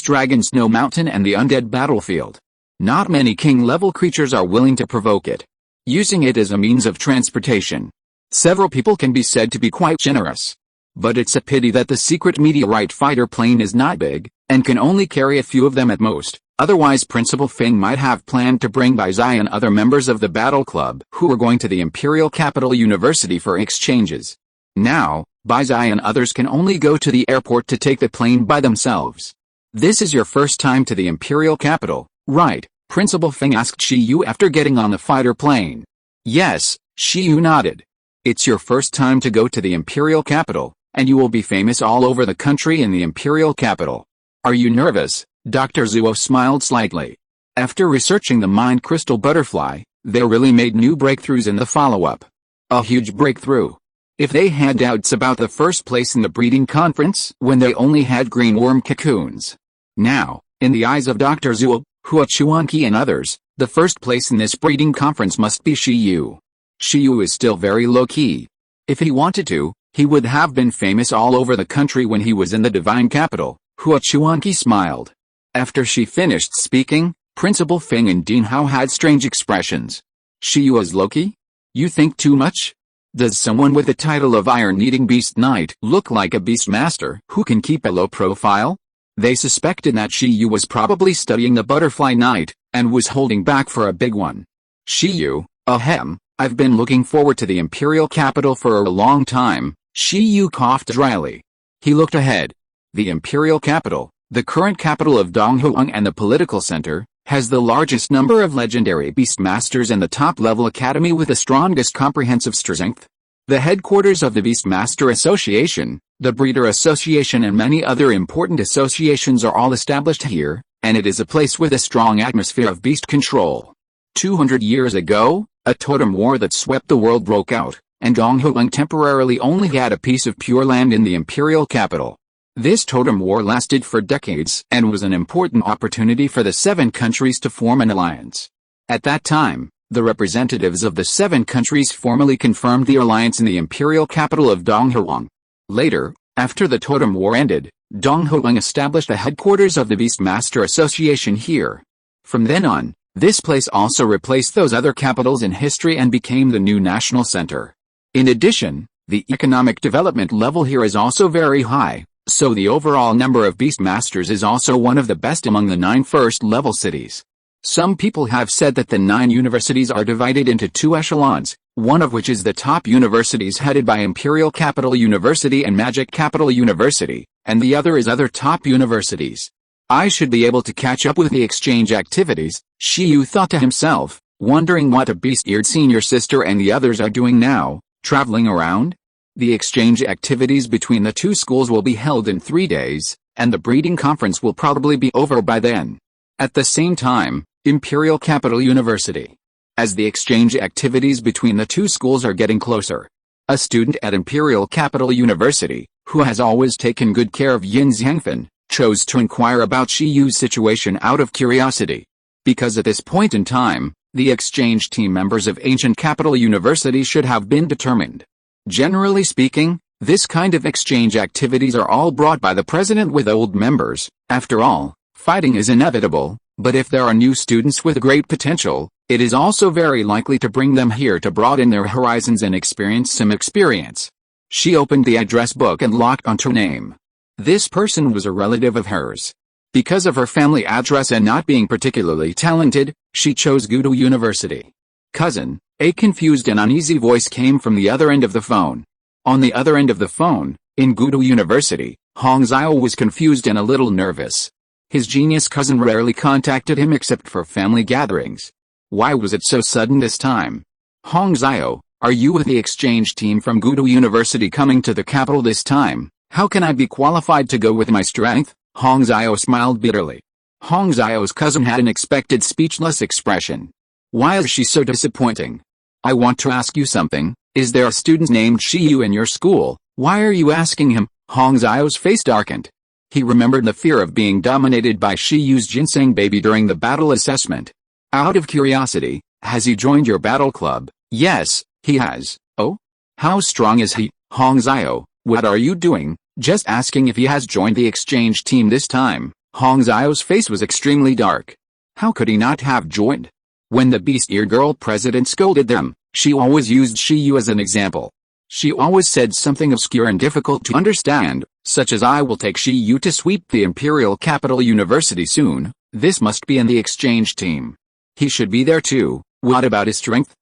Dragon Snow Mountain and the undead battlefield. Not many king-level creatures are willing to provoke it. Using it as a means of transportation. Several people can be said to be quite generous. But it's a pity that the secret meteorite fighter plane is not big, and can only carry a few of them at most. Otherwise Principal Feng might have planned to bring Bai Zai and other members of the battle club who were going to the Imperial Capital University for exchanges. Now, Bai Zai and others can only go to the airport to take the plane by themselves. This is your first time to the Imperial Capital, right? Principal Feng asked Shi Yu after getting on the fighter plane. Yes, Shi Yu nodded. It's your first time to go to the Imperial Capital, and you will be famous all over the country in the Imperial Capital. Are you nervous? Dr. Zuo smiled slightly. After researching the mind crystal butterfly, they really made new breakthroughs in the follow-up. A huge breakthrough. If they had doubts about the first place in the breeding conference when they only had green worm cocoons. Now, in the eyes of Dr. Zuo, Hua Chuanqi and others, the first place in this breeding conference must be Shiyu. Shiyu is still very low-key. If he wanted to, he would have been famous all over the country when he was in the divine capital. Hua Chuanqi smiled. After she finished speaking, Principal Feng and Dean Hao had strange expressions. Shiyu is low-key? You think too much? Does someone with the title of Iron-Eating Beast Knight look like a beast master who can keep a low profile? They suspected that Shiyu was probably studying the Butterfly Knight, and was holding back for a big one. Shiyu, ahem, I've been looking forward to the Imperial Capital for a long time. Shiyu coughed dryly. He looked ahead. The Imperial Capital, the current capital of Donghuang and the political center, has the largest number of legendary Beastmasters and the top-level academy with the strongest comprehensive strength. The headquarters of the Beastmaster Association, the Breeder Association and many other important associations are all established here, and it is a place with a strong atmosphere of beast control. 200 years ago, a totem war that swept the world broke out, and Donghuang temporarily only had a piece of pure land in the imperial capital. This totem war lasted for decades and was an important opportunity for the 7 countries to form an alliance. At that time, the representatives of the 7 countries formally confirmed the alliance in the imperial capital of Donghuang. Later, after the totem war ended, Donghuang established the headquarters of the Beastmaster Association here. From then on, this place also replaced those other capitals in history and became the new national center. In addition, the economic development level here is also very high, so the overall number of Beastmasters is also one of the best among the 9 first-level cities. Some people have said that the 9 universities are divided into 2 echelons, one of which is the top universities headed by Imperial Capital University and Magic Capital University, and the other is other top universities. I should be able to catch up with the exchange activities, Shiyu thought to himself, wondering what a beast-eared senior sister and the others are doing now, traveling around? The exchange activities between the 2 schools will be held in 3 days, and the breeding conference will probably be over by then. At the same time, Imperial Capital University. As the exchange activities between the 2 schools are getting closer, a student at Imperial Capital University, who has always taken good care of Yin Xiangfen, chose to inquire about Shiyu's situation out of curiosity. Because at this point in time, the exchange team members of Ancient Capital University should have been determined. Generally speaking, this kind of exchange activities are all brought by the president with old members. After all, fighting is inevitable, but if there are new students with great potential, it is also very likely to bring them here to broaden their horizons and experience some experience. She opened the address book and locked onto her name. This person was a relative of hers. Because of her family address and not being particularly talented, she chose Gudu University. Cousin, a confused and uneasy voice came from the other end of the phone. On the other end of the phone, in Gudu University, Hong Xiao was confused and a little nervous. His genius cousin rarely contacted him except for family gatherings. Why was it so sudden this time? Hong Xiao, are you with the exchange team from Gudu University coming to the capital this time? How can I be qualified to go with my strength? Hong Xiao smiled bitterly. Hong Xiao's cousin had an expected speechless expression. Why is she so disappointing? I want to ask you something. Is there a student named Shiyu in your school? Why are you asking him? Hong Xiao's face darkened. He remembered the fear of being dominated by Shiyu's ginseng baby during the battle assessment. Out of curiosity, has he joined your battle club? Yes, he has. Oh? How strong is he? Hong Xiao, what are you doing? Just asking if he has joined the exchange team this time. Hong Xiao's face was extremely dark. How could he not have joined? When the beast-ear girl president scolded them, she always used Shiyu as an example. She always said something obscure and difficult to understand, such as I will take Shiyu to sweep the Imperial Capital University soon. This must be in the exchange team. He should be there too. What about his strength?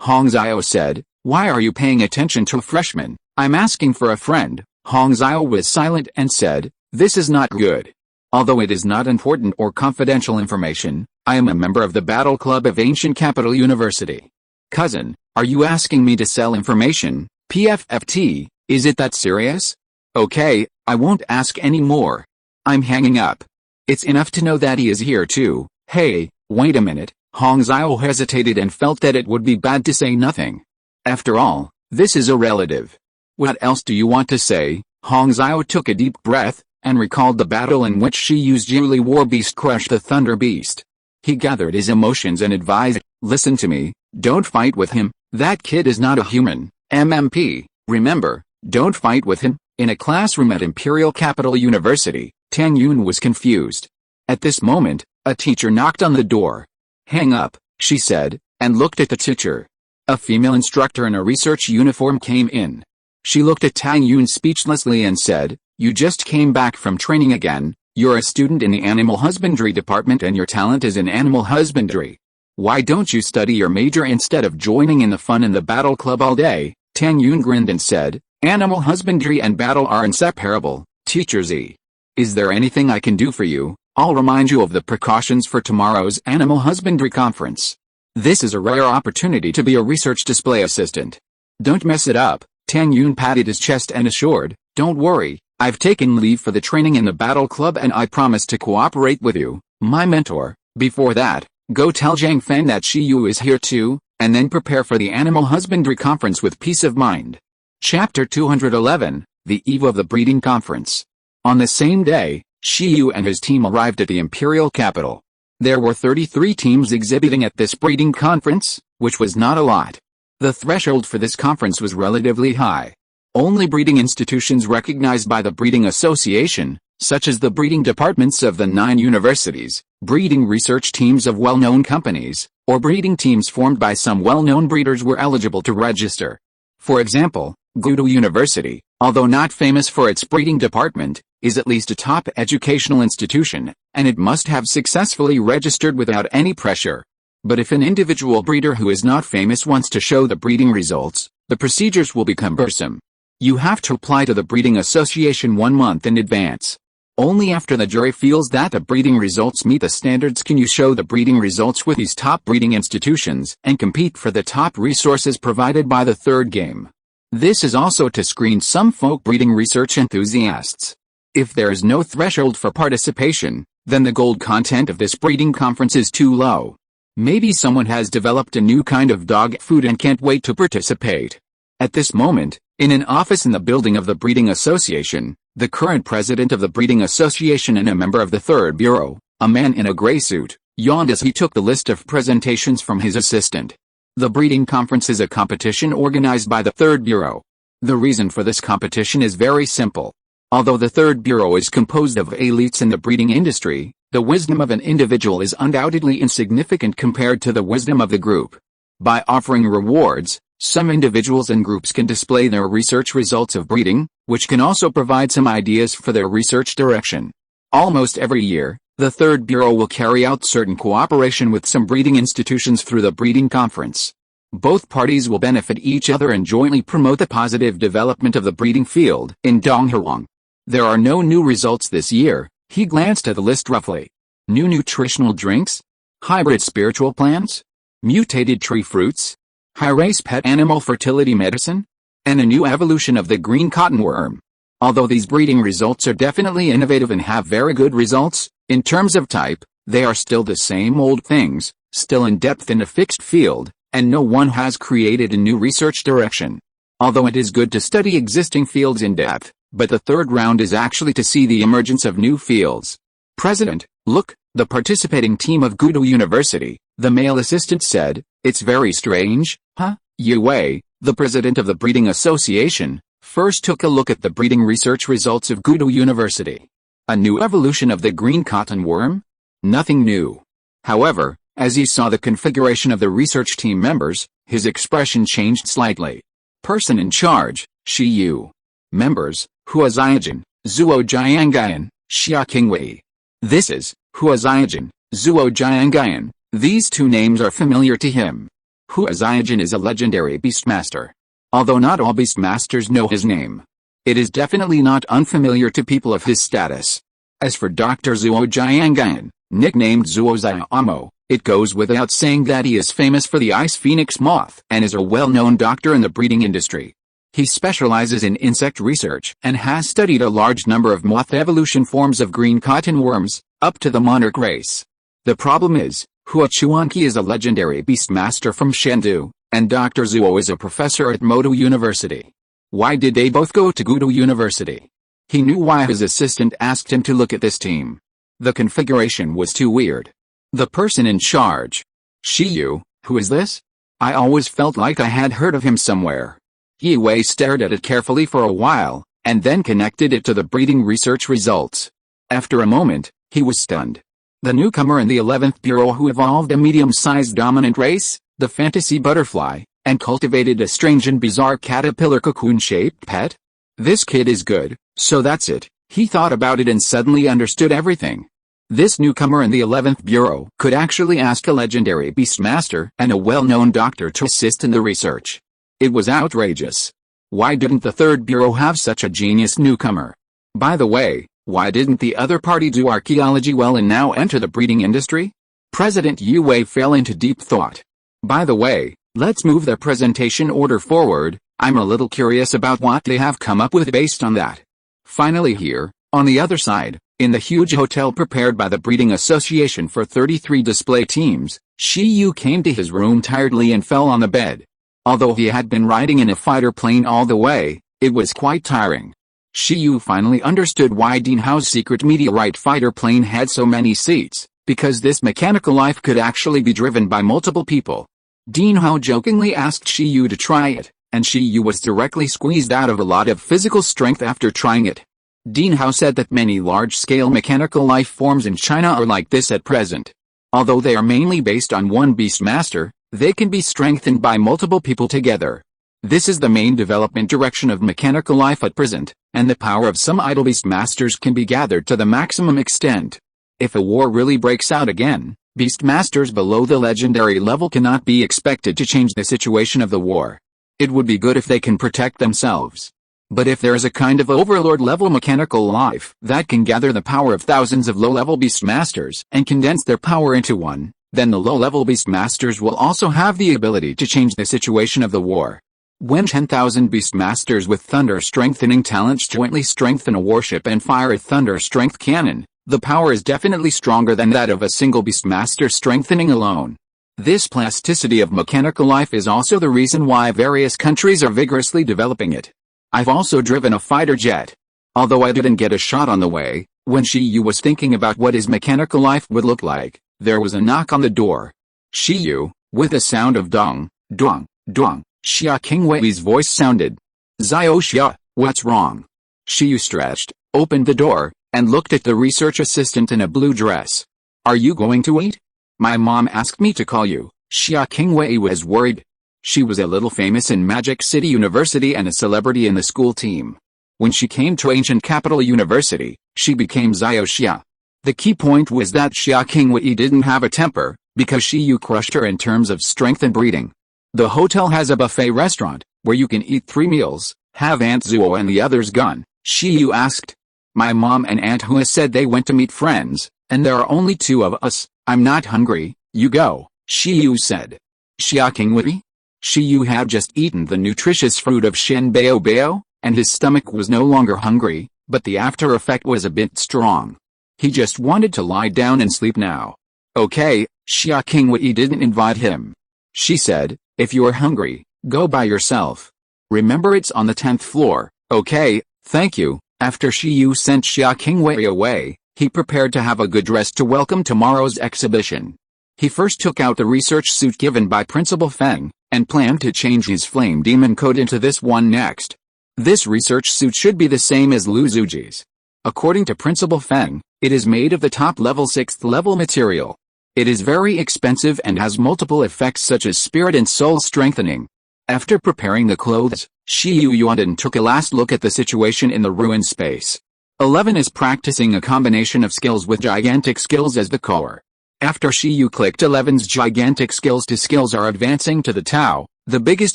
Hong Xiao said. Why are you paying attention to a freshman? I'm asking for a friend. Hong Xiao was silent and said, this is not good. Although it is not important or confidential information, I am a member of the Battle Club of Ancient Capital University. Cousin, are you asking me to sell information? PFFT, is it that serious? Okay, I won't ask any more. I'm hanging up. It's enough to know that he is here too. Hey, wait a minute. Hong Xiao hesitated and felt that it would be bad to say nothing. After all, this is a relative. What else do you want to say? Hong Xiao took a deep breath, and recalled the battle in which she used Yuli War Beast crush the Thunder Beast. He gathered his emotions and advised, listen to me, don't fight with him, that kid is not a human, MMP, remember, don't fight with him. In a classroom at Imperial Capital University, Tang Yun was confused. At this moment, a teacher knocked on the door. Hang up, she said, and looked at the teacher. A female instructor in a research uniform came in. She looked at Tang Yun speechlessly and said, you just came back from training again, you're a student in the animal husbandry department and your talent is in animal husbandry. Why don't you study your major instead of joining in the fun in the battle club all day? Tang Yun grinned and said, animal husbandry and battle are inseparable, Teacher Z. Is there anything I can do for you? I'll remind you of the precautions for tomorrow's animal husbandry conference. This is a rare opportunity to be a research display assistant. Don't mess it up. Tang Yun patted his chest and assured, don't worry, I've taken leave for the training in the battle club and I promise to cooperate with you, my mentor. Before that, go tell Zhang Feng that Shi Yu is here too, and then prepare for the animal husbandry conference with peace of mind. Chapter 211, The Eve of the Breeding Conference. On the same day, Shi Yu and his team arrived at the imperial capital. There were 33 teams exhibiting at this breeding conference, which was not a lot. The threshold for this conference was relatively high. Only breeding institutions recognized by the Breeding Association, such as the breeding departments of the 9 universities, breeding research teams of well-known companies, or breeding teams formed by some well-known breeders were eligible to register. For example, Gudu University, although not famous for its breeding department, is at least a top educational institution, and it must have successfully registered without any pressure. But if an individual breeder who is not famous wants to show the breeding results, the procedures will be cumbersome. You have to apply to the Breeding Association 1 month in advance. Only after the jury feels that the breeding results meet the standards can you show the breeding results with these top breeding institutions and compete for the top resources provided by the third game. This is also to screen some folk breeding research enthusiasts. If there is no threshold for participation, then the gold content of this breeding conference is too low. Maybe someone has developed a new kind of dog food and can't wait to participate. At this moment, in an office in the building of the Breeding Association, the current president of the Breeding Association and a member of the Third Bureau, a man in a gray suit, yawned as he took the list of presentations from his assistant. The breeding conference is a competition organized by the Third Bureau. The reason for this competition is very simple. Although the Third Bureau is composed of elites in the breeding industry, the wisdom of an individual is undoubtedly insignificant compared to the wisdom of the group. By offering rewards, some individuals and groups can display their research results of breeding, which can also provide some ideas for their research direction. Almost every year, the Third Bureau will carry out certain cooperation with some breeding institutions through the breeding conference. Both parties will benefit each other and jointly promote the positive development of the breeding field. In Donghuang, there are no new results this year. He glanced at the list roughly. New nutritional drinks? Hybrid spiritual plants? Mutated tree fruits? High-race pet animal fertility medicine? And a new evolution of the green cotton worm. Although these breeding results are definitely innovative and have very good results, in terms of type, they are still the same old things, still in depth in a fixed field, and no one has created a new research direction. Although it is good to study existing fields in depth, but the third round is actually to see the emergence of new fields. President, look, the participating team of Gudu University, the male assistant said, it's very strange, huh? Yu Wei, the president of the Breeding Association, first took a look at the breeding research results of Gudu University. A new evolution of the green cotton worm? Nothing new. However, as he saw the configuration of the research team members, his expression changed slightly. Person in charge, Shi Yu. Members, Hua Xiajin, Zuo Jiangayan, Xia Qingwei. This is, Hua Xiajin, Zuo Jiangayan. These two names are familiar to him. Hua Xiajin is a legendary beastmaster. Although not all beastmasters know his name, it is definitely not unfamiliar to people of his status. As for Dr. Zuo Jiangayan, nicknamed Zuo Xiaomo, it goes without saying that he is famous for the ice phoenix moth and is a well-known doctor in the breeding industry. He specializes in insect research and has studied a large number of moth evolution forms of green cotton worms, up to the monarch race. The problem is, Hua Chuanqi is a legendary beastmaster from Chengdu, and Dr. Zuo is a professor at Modu University. Why did they both go to Gudu University? He knew why his assistant asked him to look at this team. The configuration was too weird. The person in charge. Shiyu, who is this? I always felt like I had heard of him somewhere. Yi Wei stared at it carefully for a while, and then connected it to the breeding research results. After a moment, he was stunned. The newcomer in the 11th Bureau who evolved a medium-sized dominant race, the fantasy butterfly, and cultivated a strange and bizarre caterpillar cocoon-shaped pet? This kid is good, so that's it. He thought about it and suddenly understood everything. This newcomer in the 11th Bureau could actually ask a legendary beastmaster and a well-known doctor to assist in the research. It was outrageous. Why didn't the 3rd Bureau have such a genius newcomer? By the way, why didn't the other party do archaeology well and now enter the breeding industry? President Yi Wei fell into deep thought. By the way, let's move the presentation order forward. I'm a little curious about what they have come up with based on that. Finally here, on the other side, in the huge hotel prepared by the Breeding Association for 33 display teams, Shiyu came to his room tiredly and fell on the bed. Although he had been riding in a fighter plane all the way, it was quite tiring. Shiyu finally understood why Dean Hao's secret meteorite fighter plane had so many seats, because this mechanical life could actually be driven by multiple people. Dean Hao jokingly asked Shiyu to try it, and Shiyu was directly squeezed out of a lot of physical strength after trying it. Dean Hao said that many large-scale mechanical life forms in China are like this at present. Although they are mainly based on one beastmaster, they can be strengthened by multiple people together. This is the main development direction of mechanical life at present, and the power of some idle beastmasters can be gathered to the maximum extent. If a war really breaks out again, beastmasters below the legendary level cannot be expected to change the situation of the war. It would be good if they can protect themselves. But if there is a kind of overlord-level mechanical life that can gather the power of thousands of low-level beastmasters and condense their power into one, then the low-level beastmasters will also have the ability to change the situation of the war. When 10,000 beastmasters with thunder-strengthening talents jointly strengthen a warship and fire a thunder-strength cannon, the power is definitely stronger than that of a single beastmaster strengthening alone. This plasticity of mechanical life is also the reason why various countries are vigorously developing it. I've also driven a fighter jet. Although I didn't get a shot on the way, when Shiyu was thinking about what his mechanical life would look like, there was a knock on the door. Shiyu, with a sound of dong, dong, dong, Xia Qingwei's voice sounded. Zio Xia, what's wrong? Shiyu stretched, opened the door, and looked at the research assistant in a blue dress. Are you going to eat? My mom asked me to call you. Xia Qingwei was worried. She was a little famous in Magic City University and a celebrity in the school team. When she came to Ancient Capital University, she became Zio Xia. The key point was that Xia Qingwei didn't have a temper, because Shiyu crushed her in terms of strength and breeding. The hotel has a buffet restaurant, where you can eat 3 meals. Have Aunt Zuo and the others gone? Shiyu asked. My mom and Aunt Hua said they went to meet friends, and there are only 2 of us. I'm not hungry, you go, Shiyu said. Xia Qingwei? Shiyu had just eaten the nutritious fruit of Shen Bao Bao, and his stomach was no longer hungry, but the after effect was a bit strong. He just wanted to lie down and sleep now. Okay, Xia Qingwei didn't invite him. She said, if you're hungry, go by yourself. Remember it's on the 10th floor, okay, thank you. After Shiyu sent Xia Qingwei away, he prepared to have a good rest to welcome tomorrow's exhibition. He first took out the research suit given by Principal Feng, and planned to change his flame demon coat into this one next. This research suit should be the same as Lu Zuji's. According to Principal Feng, it is made of the top-level 6th-level material. It is very expensive and has multiple effects such as spirit and soul strengthening. After preparing the clothes, Shiyu yawned and took a last look at the situation in the ruined space. 11 is practicing a combination of skills with gigantic skills as the core. After Shiyu clicked 11's gigantic skills to skills are advancing to the Tao, the biggest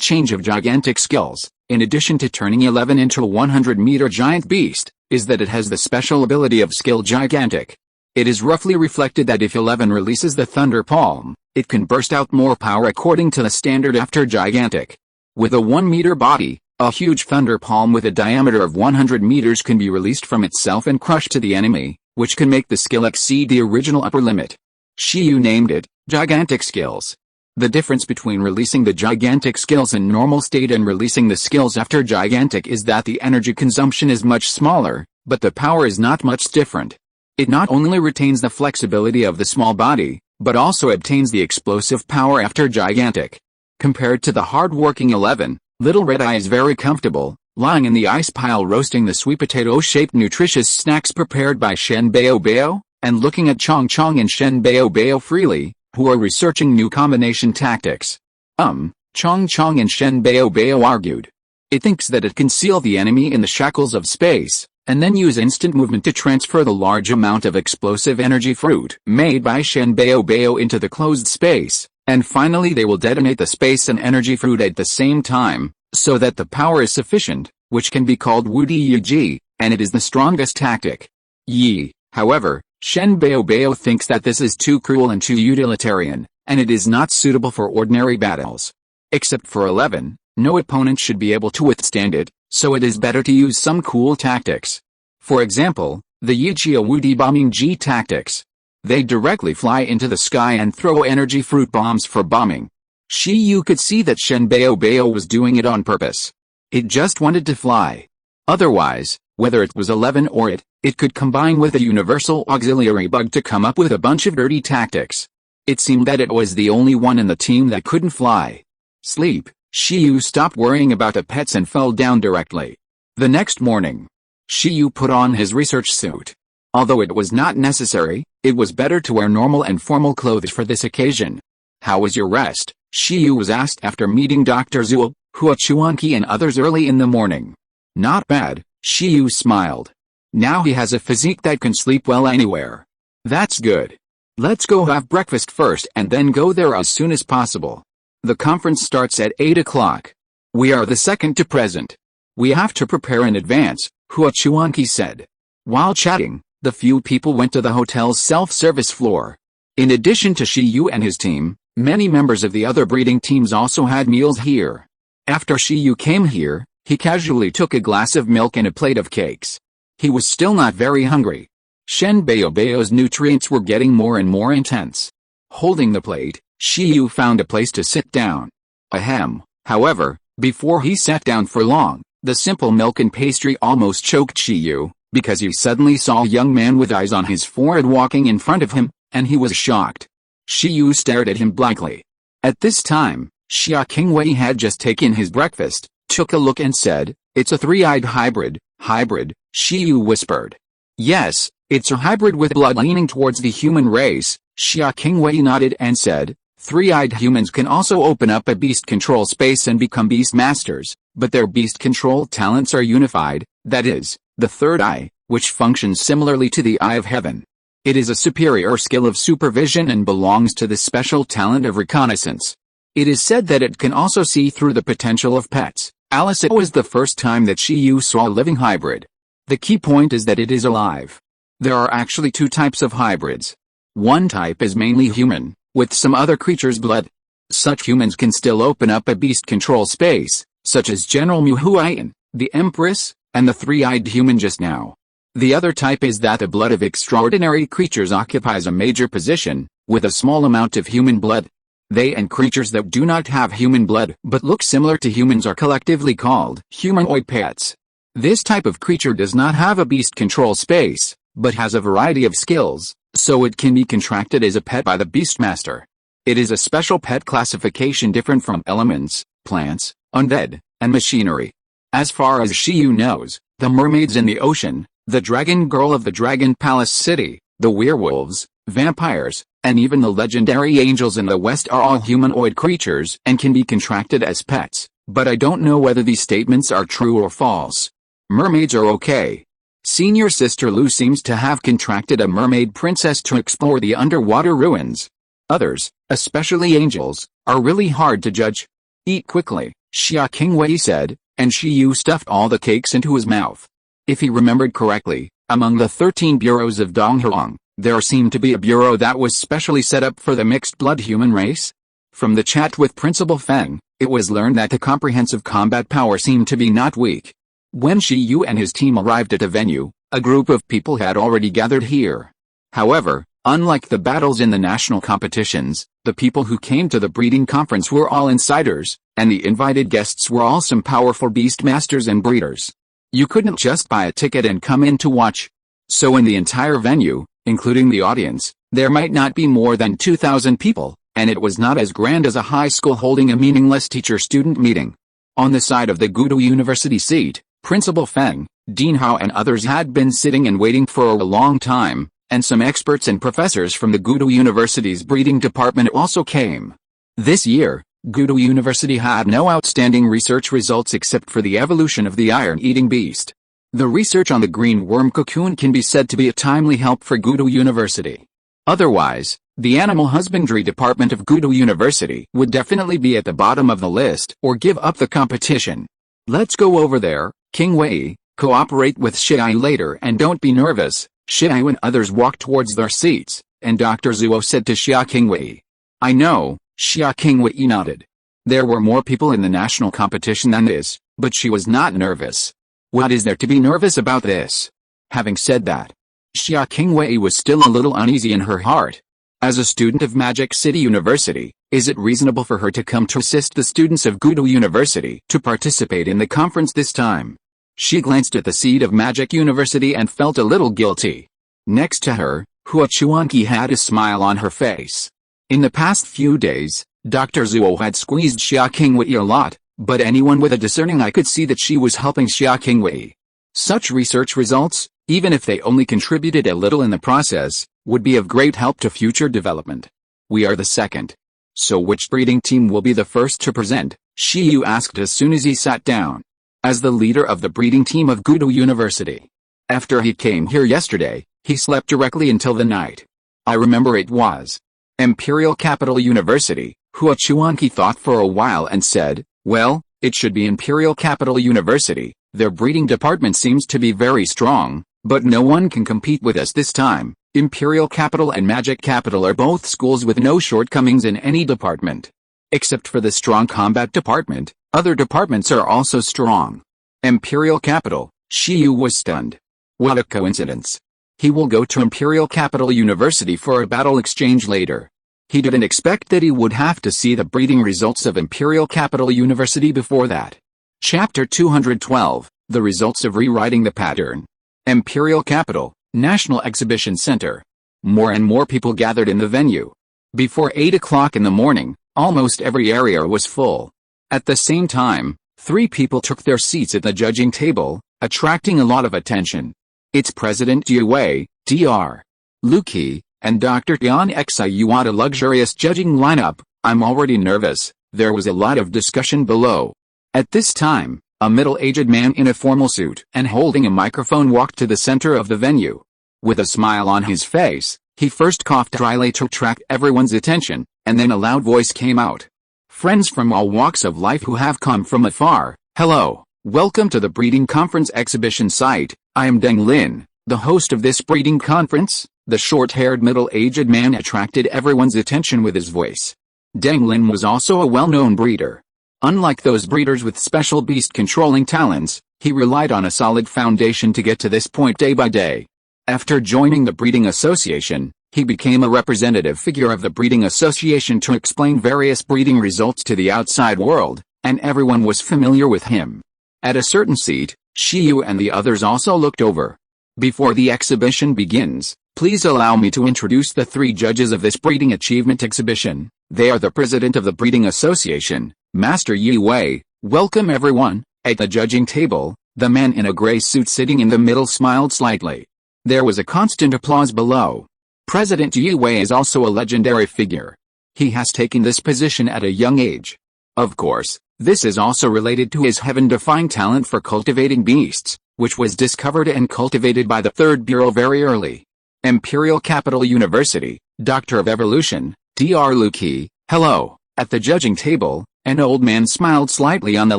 change of gigantic skills, in addition to turning 11 into a 100-meter giant beast, is that it has the special ability of skill gigantic. It is roughly reflected that if 11 releases the Thunder Palm, it can burst out more power according to the standard after gigantic. With a 1-meter body, A huge thunder palm with a diameter of 100 meters can be released from itself and crushed to the enemy, which can make the skill exceed the original upper limit. Shiyu named it, gigantic skills. The difference between releasing the gigantic skills in normal state and releasing the skills after gigantic is that the energy consumption is much smaller, but the power is not much different. It not only retains the flexibility of the small body, but also obtains the explosive power after gigantic. Compared to the hard-working 11, Little Red Eye is very comfortable, lying in the ice pile roasting the sweet potato-shaped nutritious snacks prepared by Shen Bao Bao, and looking at Chong Chong and Shen Bao Bao freely, who are researching new combination tactics. Chong Chong and Shen Bao Bao argued. It thinks that it can seal the enemy in the shackles of space, and then use instant movement to transfer the large amount of explosive energy fruit made by Shen Bao Bao into the closed space, and finally they will detonate the space and energy fruit at the same time, so that the power is sufficient, which can be called Wu Di Yi Ji, and it is the strongest tactic. Yi, however, Shen Bao Bao thinks that this is too cruel and too utilitarian, and it is not suitable for ordinary battles. Except for 11, no opponent should be able to withstand it, so it is better to use some cool tactics. For example, the Yijia Wudi bombing G tactics. They directly fly into the sky and throw energy fruit bombs for bombing. Shiyu could see that Shen Bao Bao was doing it on purpose. It just wanted to fly. Otherwise, whether it was 11 or it could combine with a universal auxiliary bug to come up with a bunch of dirty tactics. It seemed that it was the only one in the team that couldn't fly. Sleep. Shiyu stopped worrying about the pets and fell down directly. The next morning, Shiyu put on his research suit. Although it was not necessary, it was better to wear normal and formal clothes for this occasion. How was your rest? Shiyu was asked after meeting Dr. Zhuo, Hua Chuanqi and others early in the morning. Not bad, Shiyu smiled. Now he has a physique that can sleep well anywhere. That's good. Let's go have breakfast first and then go there as soon as possible. The conference starts at 8 o'clock. We are the second to present. We have to prepare in advance, Hua Chuanqi said. While chatting, the few people went to the hotel's self-service floor. In addition to Shiyu and his team, many members of the other breeding teams also had meals here. After Shiyu came here, he casually took a glass of milk and a plate of cakes. He was still not very hungry. Shen Bao Bao's nutrients were getting more and more intense. Holding the plate, Shiyu found a place to sit down. Ahem. However, before he sat down for long, the simple milk and pastry almost choked Shiyu, because he suddenly saw a young man with eyes on his forehead walking in front of him, and he was shocked. Shiyu stared at him blankly. At this time, Xia Qingwei had just taken his breakfast, took a look and said, "It's a three-eyed hybrid." Hybrid, Shiyu whispered. Yes, it's a hybrid with blood leaning towards the human race, Xia Qingwei nodded and said. Three-eyed humans can also open up a beast control space and become beast masters, but their beast control talents are unified, that is, the third eye, which functions similarly to the eye of heaven. It is a superior skill of supervision and belongs to the special talent of reconnaissance. It is said that it can also see through the potential of pets. Alice, it was the first time that Shiyu saw a living hybrid. The key point is that it is alive. There are actually two types of hybrids. One type is mainly human, with some other creature's blood. Such humans can still open up a beast control space, such as General Mu Huaiyan, the Empress, and the three-eyed human just now. The other type is that the blood of extraordinary creatures occupies a major position, with a small amount of human blood. They and creatures that do not have human blood but look similar to humans are collectively called humanoid pets. This type of creature does not have a beast control space, but has a variety of skills, so it can be contracted as a pet by the Beastmaster. It is a special pet classification different from elements, plants, undead, and machinery. As far as Shiyu knows, the mermaids in the ocean, the dragon girl of the Dragon Palace City, the werewolves, vampires, and even the legendary angels in the West are all humanoid creatures and can be contracted as pets, but I don't know whether these statements are true or false. Mermaids are okay. Senior Sister Lu seems to have contracted a mermaid princess to explore the underwater ruins. Others, especially angels, are really hard to judge. Eat quickly, Xia Qingwei said, and Shiyu stuffed all the cakes into his mouth. If he remembered correctly, among the 13 bureaus of Donghuang, there seemed to be a bureau that was specially set up for the mixed-blood human race. From the chat with Principal Feng, It was learned that the comprehensive combat power seemed to be not weak. When Shi Yu and his team arrived at the venue, a group of people had already gathered here. However, unlike the battles in the national competitions, the people who came to the breeding conference were all insiders, and the invited guests were all some powerful beast masters and breeders. You couldn't just buy a ticket and come in to watch. So in the entire venue, including the audience, there might not be more than 2,000 people, and it was not as grand as a high school holding a meaningless teacher-student meeting. On the side of the Gudu University seat, Principal Feng, Dean Hao and others had been sitting and waiting for a long time, and some experts and professors from the Gudu University's breeding department also came. This year, Gudu University had no outstanding research results except for the evolution of the iron-eating beast. The research on the green worm cocoon can be said to be a timely help for Gudu University. Otherwise, the animal husbandry department of Gudu University would definitely be at the bottom of the list or give up the competition. Let's go over there, King Wei, cooperate with Xiai later and don't be nervous. Xiai and others walked towards their seats, and Dr. Zuo said to Xia Qingwei. I know, Xia Qingwei nodded. There were more people in the national competition than this, but she was not nervous. What is there to be nervous about this? Having said that, Xia Qingwei was still a little uneasy in her heart. As a student of Magic City University, is it reasonable for her to come to assist the students of Gudu University to participate in the conference this time? She glanced at the seat of Magic University and felt a little guilty. Next to her, Hua Chuanqi had a smile on her face. In the past few days, Dr. Zuo had squeezed Xia Qingwei a lot, but anyone with a discerning eye could see that she was helping Xia Qingwei. Such research results, even if they only contributed a little in the process, would be of great help to future development. We are the second. So which breeding team will be the first to present? Shi Yu asked as soon as he sat down. As the leader of the breeding team of Gudu University. After he came here yesterday, he slept directly until the night. I remember it was Imperial Capital University. Hua Chuanqi thought for a while and said, well, it should be Imperial Capital University. Their breeding department seems to be very strong, but no one can compete with us this time. Imperial Capital and Magic Capital are both schools with no shortcomings in any department. Except for the strong combat department, other departments are also strong. Imperial Capital, Shi Yu was stunned. What a coincidence. He will go to Imperial Capital University for a battle exchange later. He didn't expect that he would have to see the breeding results of Imperial Capital University before that. Chapter 212, The Results of Rewriting the Pattern. Imperial Capital, National Exhibition Center. More and more people gathered in the venue. Before 8 o'clock in the morning, almost every area was full. At the same time, 3 people took their seats at the judging table, attracting a lot of attention. It's President Yu Wei, Dr. Lu Qi, and Dr. Tian Xi. You want a luxurious judging lineup? I'm already nervous. There was a lot of discussion below. At this time, a middle-aged man in a formal suit and holding a microphone walked to the center of the venue. With a smile on his face, he first coughed dryly to attract everyone's attention, and then a loud voice came out. Friends from all walks of life who have come from afar, hello, welcome to the Breeding Conference exhibition site. I am Deng Lin, the host of this breeding conference. The short-haired middle-aged man attracted everyone's attention with his voice. Deng Lin was also a well-known breeder. Unlike those breeders with special beast-controlling talents, he relied on a solid foundation to get to this point day by day. After joining the Breeding Association, he became a representative figure of the Breeding Association to explain various breeding results to the outside world, and everyone was familiar with him. At a certain seat, Shi Yu and the others also looked over. Before the exhibition begins, please allow me to introduce the 3 judges of this breeding achievement exhibition. They are the president of the Breeding Association, Master Yu Wei. Welcome everyone. At the judging table, the man in a gray suit sitting in the middle smiled slightly. There was a constant applause below. President Yu Wei is also a legendary figure. He has taken this position at a young age. Of course, this is also related to his heaven-defying talent for cultivating beasts, which was discovered and cultivated by the 3rd Bureau very early. Imperial Capital University, Doctor of Evolution, Dr. Lu Qi. Hello. At the judging table, an old man smiled slightly on the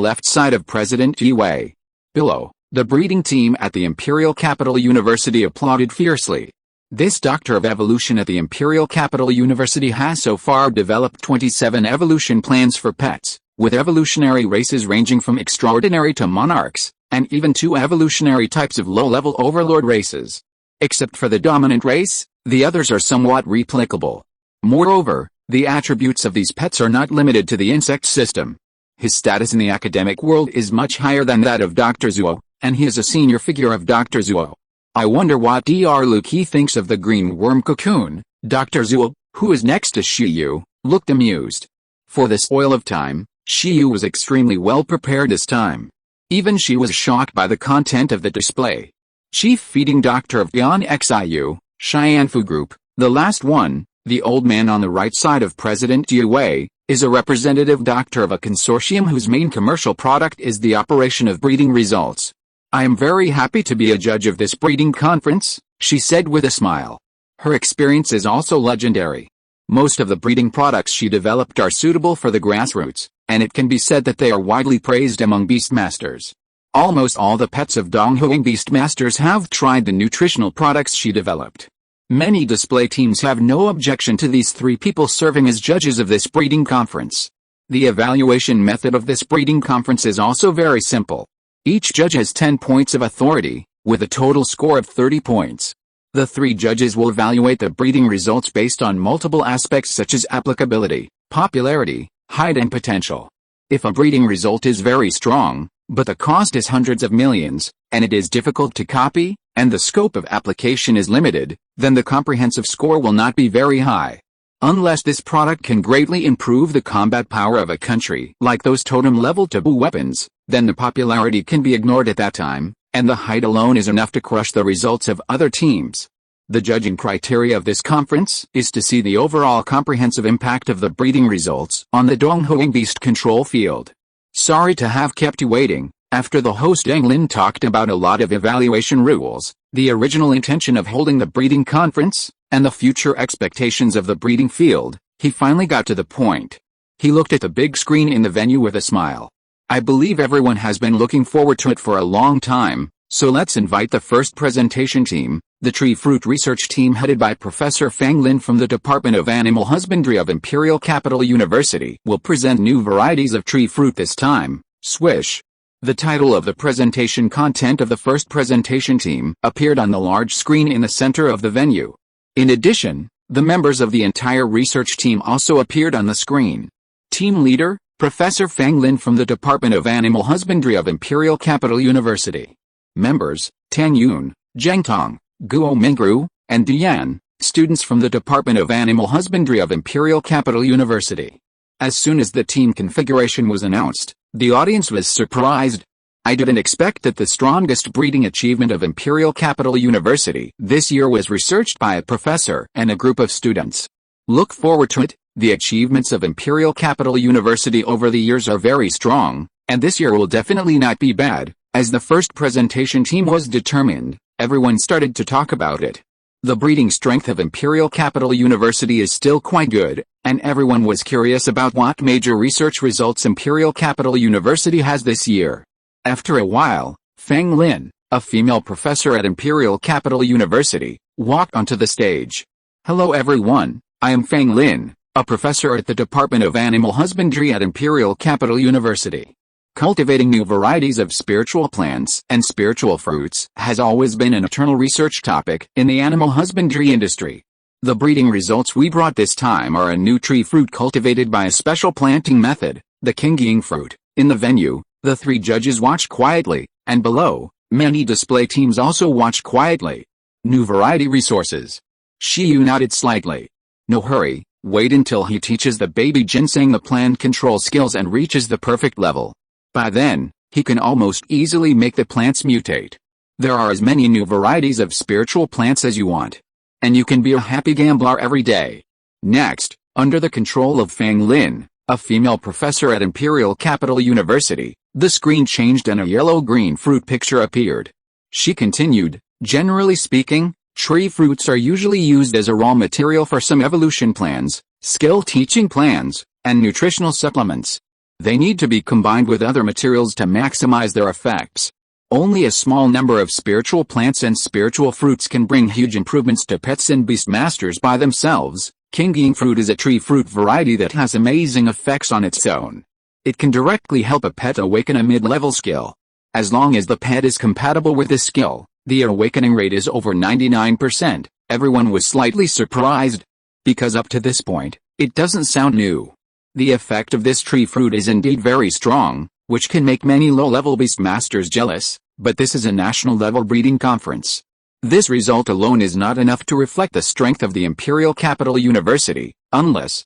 left side of President Yu Wei. Below, the breeding team at the Imperial Capital University applauded fiercely. This Doctor of Evolution at the Imperial Capital University has so far developed 27 evolution plans for pets, with evolutionary races ranging from extraordinary to monarchs, and even 2 evolutionary types of low-level overlord races. Except for the dominant race, the others are somewhat replicable. Moreover, the attributes of these pets are not limited to the insect system. His status in the academic world is much higher than that of Dr. Zuo, and he is a senior figure of Dr. Zuo. I wonder what Dr. Luki thinks of the green worm cocoon. Dr. Zuo, who is next to Shiyu, looked amused. For this oil of time, Shiyu was extremely well prepared this time. Even she was shocked by the content of the display. Chief Feeding Doctor of Yan Xiu, Xianfu Group, the last one, the old man on the right side of President Yue Wei, is a representative doctor of a consortium whose main commercial product is the operation of breeding results. I am very happy to be a judge of this breeding conference, she said with a smile. Her experience is also legendary. Most of the breeding products she developed are suitable for the grassroots, and it can be said that they are widely praised among beastmasters. Almost all the pets of Donghuang beastmasters have tried the nutritional products she developed. Many display teams have no objection to these 3 people serving as judges of this breeding conference. The evaluation method of this breeding conference is also very simple. Each judge has 10 points of authority, with a total score of 30 points. The 3 judges will evaluate the breeding results based on multiple aspects such as applicability, popularity, height and potential. If a breeding result is very strong, but the cost is hundreds of millions, and it is difficult to copy, and the scope of application is limited, then the comprehensive score will not be very high. Unless this product can greatly improve the combat power of a country, like those totem-level taboo weapons, then the popularity can be ignored at that time, and the height alone is enough to crush the results of other teams. The judging criteria of this conference is to see the overall comprehensive impact of the breeding results on the Donghuang beast control field. Sorry to have kept you waiting. After the host Yang Lin talked about a lot of evaluation rules, the original intention of holding the breeding conference, and the future expectations of the breeding field, he finally got to the point. He looked at the big screen in the venue with a smile. I believe everyone has been looking forward to it for a long time, so let's invite the first presentation team. The tree fruit research team headed by Professor Fang Lin from the Department of Animal Husbandry of Imperial Capital University will present new varieties of tree fruit this time. Swish. The title of the presentation content of the first presentation team appeared on the large screen in the center of the venue. In addition, the members of the entire research team also appeared on the screen. Team leader, Professor Fang Lin from the Department of Animal Husbandry of Imperial Capital University. Members, Tang Yun, Zhang Tong, Guo Mingru, and Dian, students from the Department of Animal Husbandry of Imperial Capital University. As soon as the team configuration was announced, the audience was surprised. I didn't expect that the strongest breeding achievement of Imperial Capital University this year was researched by a professor and a group of students. Look forward to it. The achievements of Imperial Capital University over the years are very strong, and this year will definitely not be bad. As the first presentation team was determined, everyone started to talk about it. The breeding strength of Imperial Capital University is still quite good, and everyone was curious about what major research results Imperial Capital University has this year. After a while, Fang Lin, a female professor at Imperial Capital University, walked onto the stage. Hello everyone, I am Fang Lin, a professor at the Department of Animal Husbandry at Imperial Capital University. Cultivating new varieties of spiritual plants and spiritual fruits has always been an eternal research topic in the animal husbandry industry. The breeding results we brought this time are a new tree fruit cultivated by a special planting method, the Kingying fruit. In the venue, the 3 judges watched quietly, and below, many display teams also watched quietly. New variety resources. Shiyu nodded slightly. No hurry, wait until he teaches the baby ginseng the plant control skills and reaches the perfect level. By then, he can almost easily make the plants mutate. There are as many new varieties of spiritual plants as you want. And you can be a happy gambler every day. Next, under the control of Fang Lin, a female professor at Imperial Capital University, the screen changed and a yellow-green fruit picture appeared. She continued, generally speaking, tree fruits are usually used as a raw material for some evolution plans, skill teaching plans, and nutritional supplements. They need to be combined with other materials to maximize their effects. Only a small number of spiritual plants and spiritual fruits can bring huge improvements to pets and beastmasters by themselves. Kingying fruit is a tree fruit variety that has amazing effects on its own. It can directly help a pet awaken a mid-level skill. As long as the pet is compatible with this skill, the awakening rate is over 99%. Everyone was slightly surprised, because up to this point, it doesn't sound new. The effect of this tree fruit is indeed very strong, which can make many low-level beastmasters jealous, but this is a national-level breeding conference. This result alone is not enough to reflect the strength of the Imperial Capital University, unless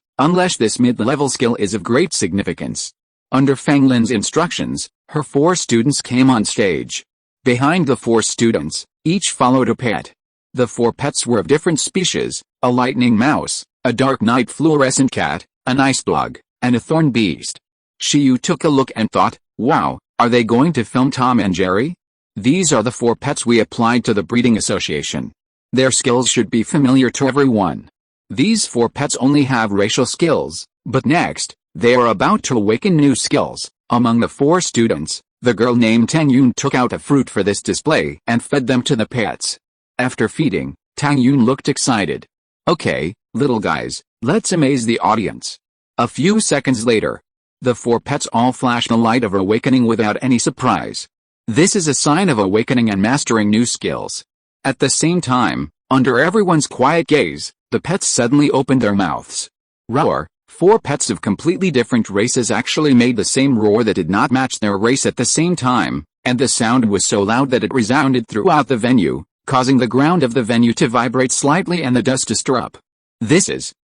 this mid-level skill is of great significance. Under Fang Lin's instructions, her 4 students came on stage. Behind the 4 students, each followed a pet. The 4 pets were of different species: a lightning mouse, a dark night fluorescent cat, an ice dog, and a thorn beast. Shiyu took a look and thought, wow, are they going to film Tom and Jerry? These are the 4 pets we applied to the breeding association. Their skills should be familiar to everyone. These 4 pets only have racial skills, but next, they are about to awaken new skills. Among the 4 students, the girl named Tang Yun took out a fruit for this display and fed them to the pets. After feeding, Tang Yun looked excited. Okay, little guys, let's amaze the audience. A few seconds later, the 4 pets all flashed the light of awakening without any surprise. This is a sign of awakening and mastering new skills. At the same time, under everyone's quiet gaze, the pets suddenly opened their mouths. Roar! 4 pets of completely different races actually made the same roar that did not match their race at the same time, and the sound was so loud that it resounded throughout the venue, causing the ground of the venue to vibrate slightly and the dust to stir up.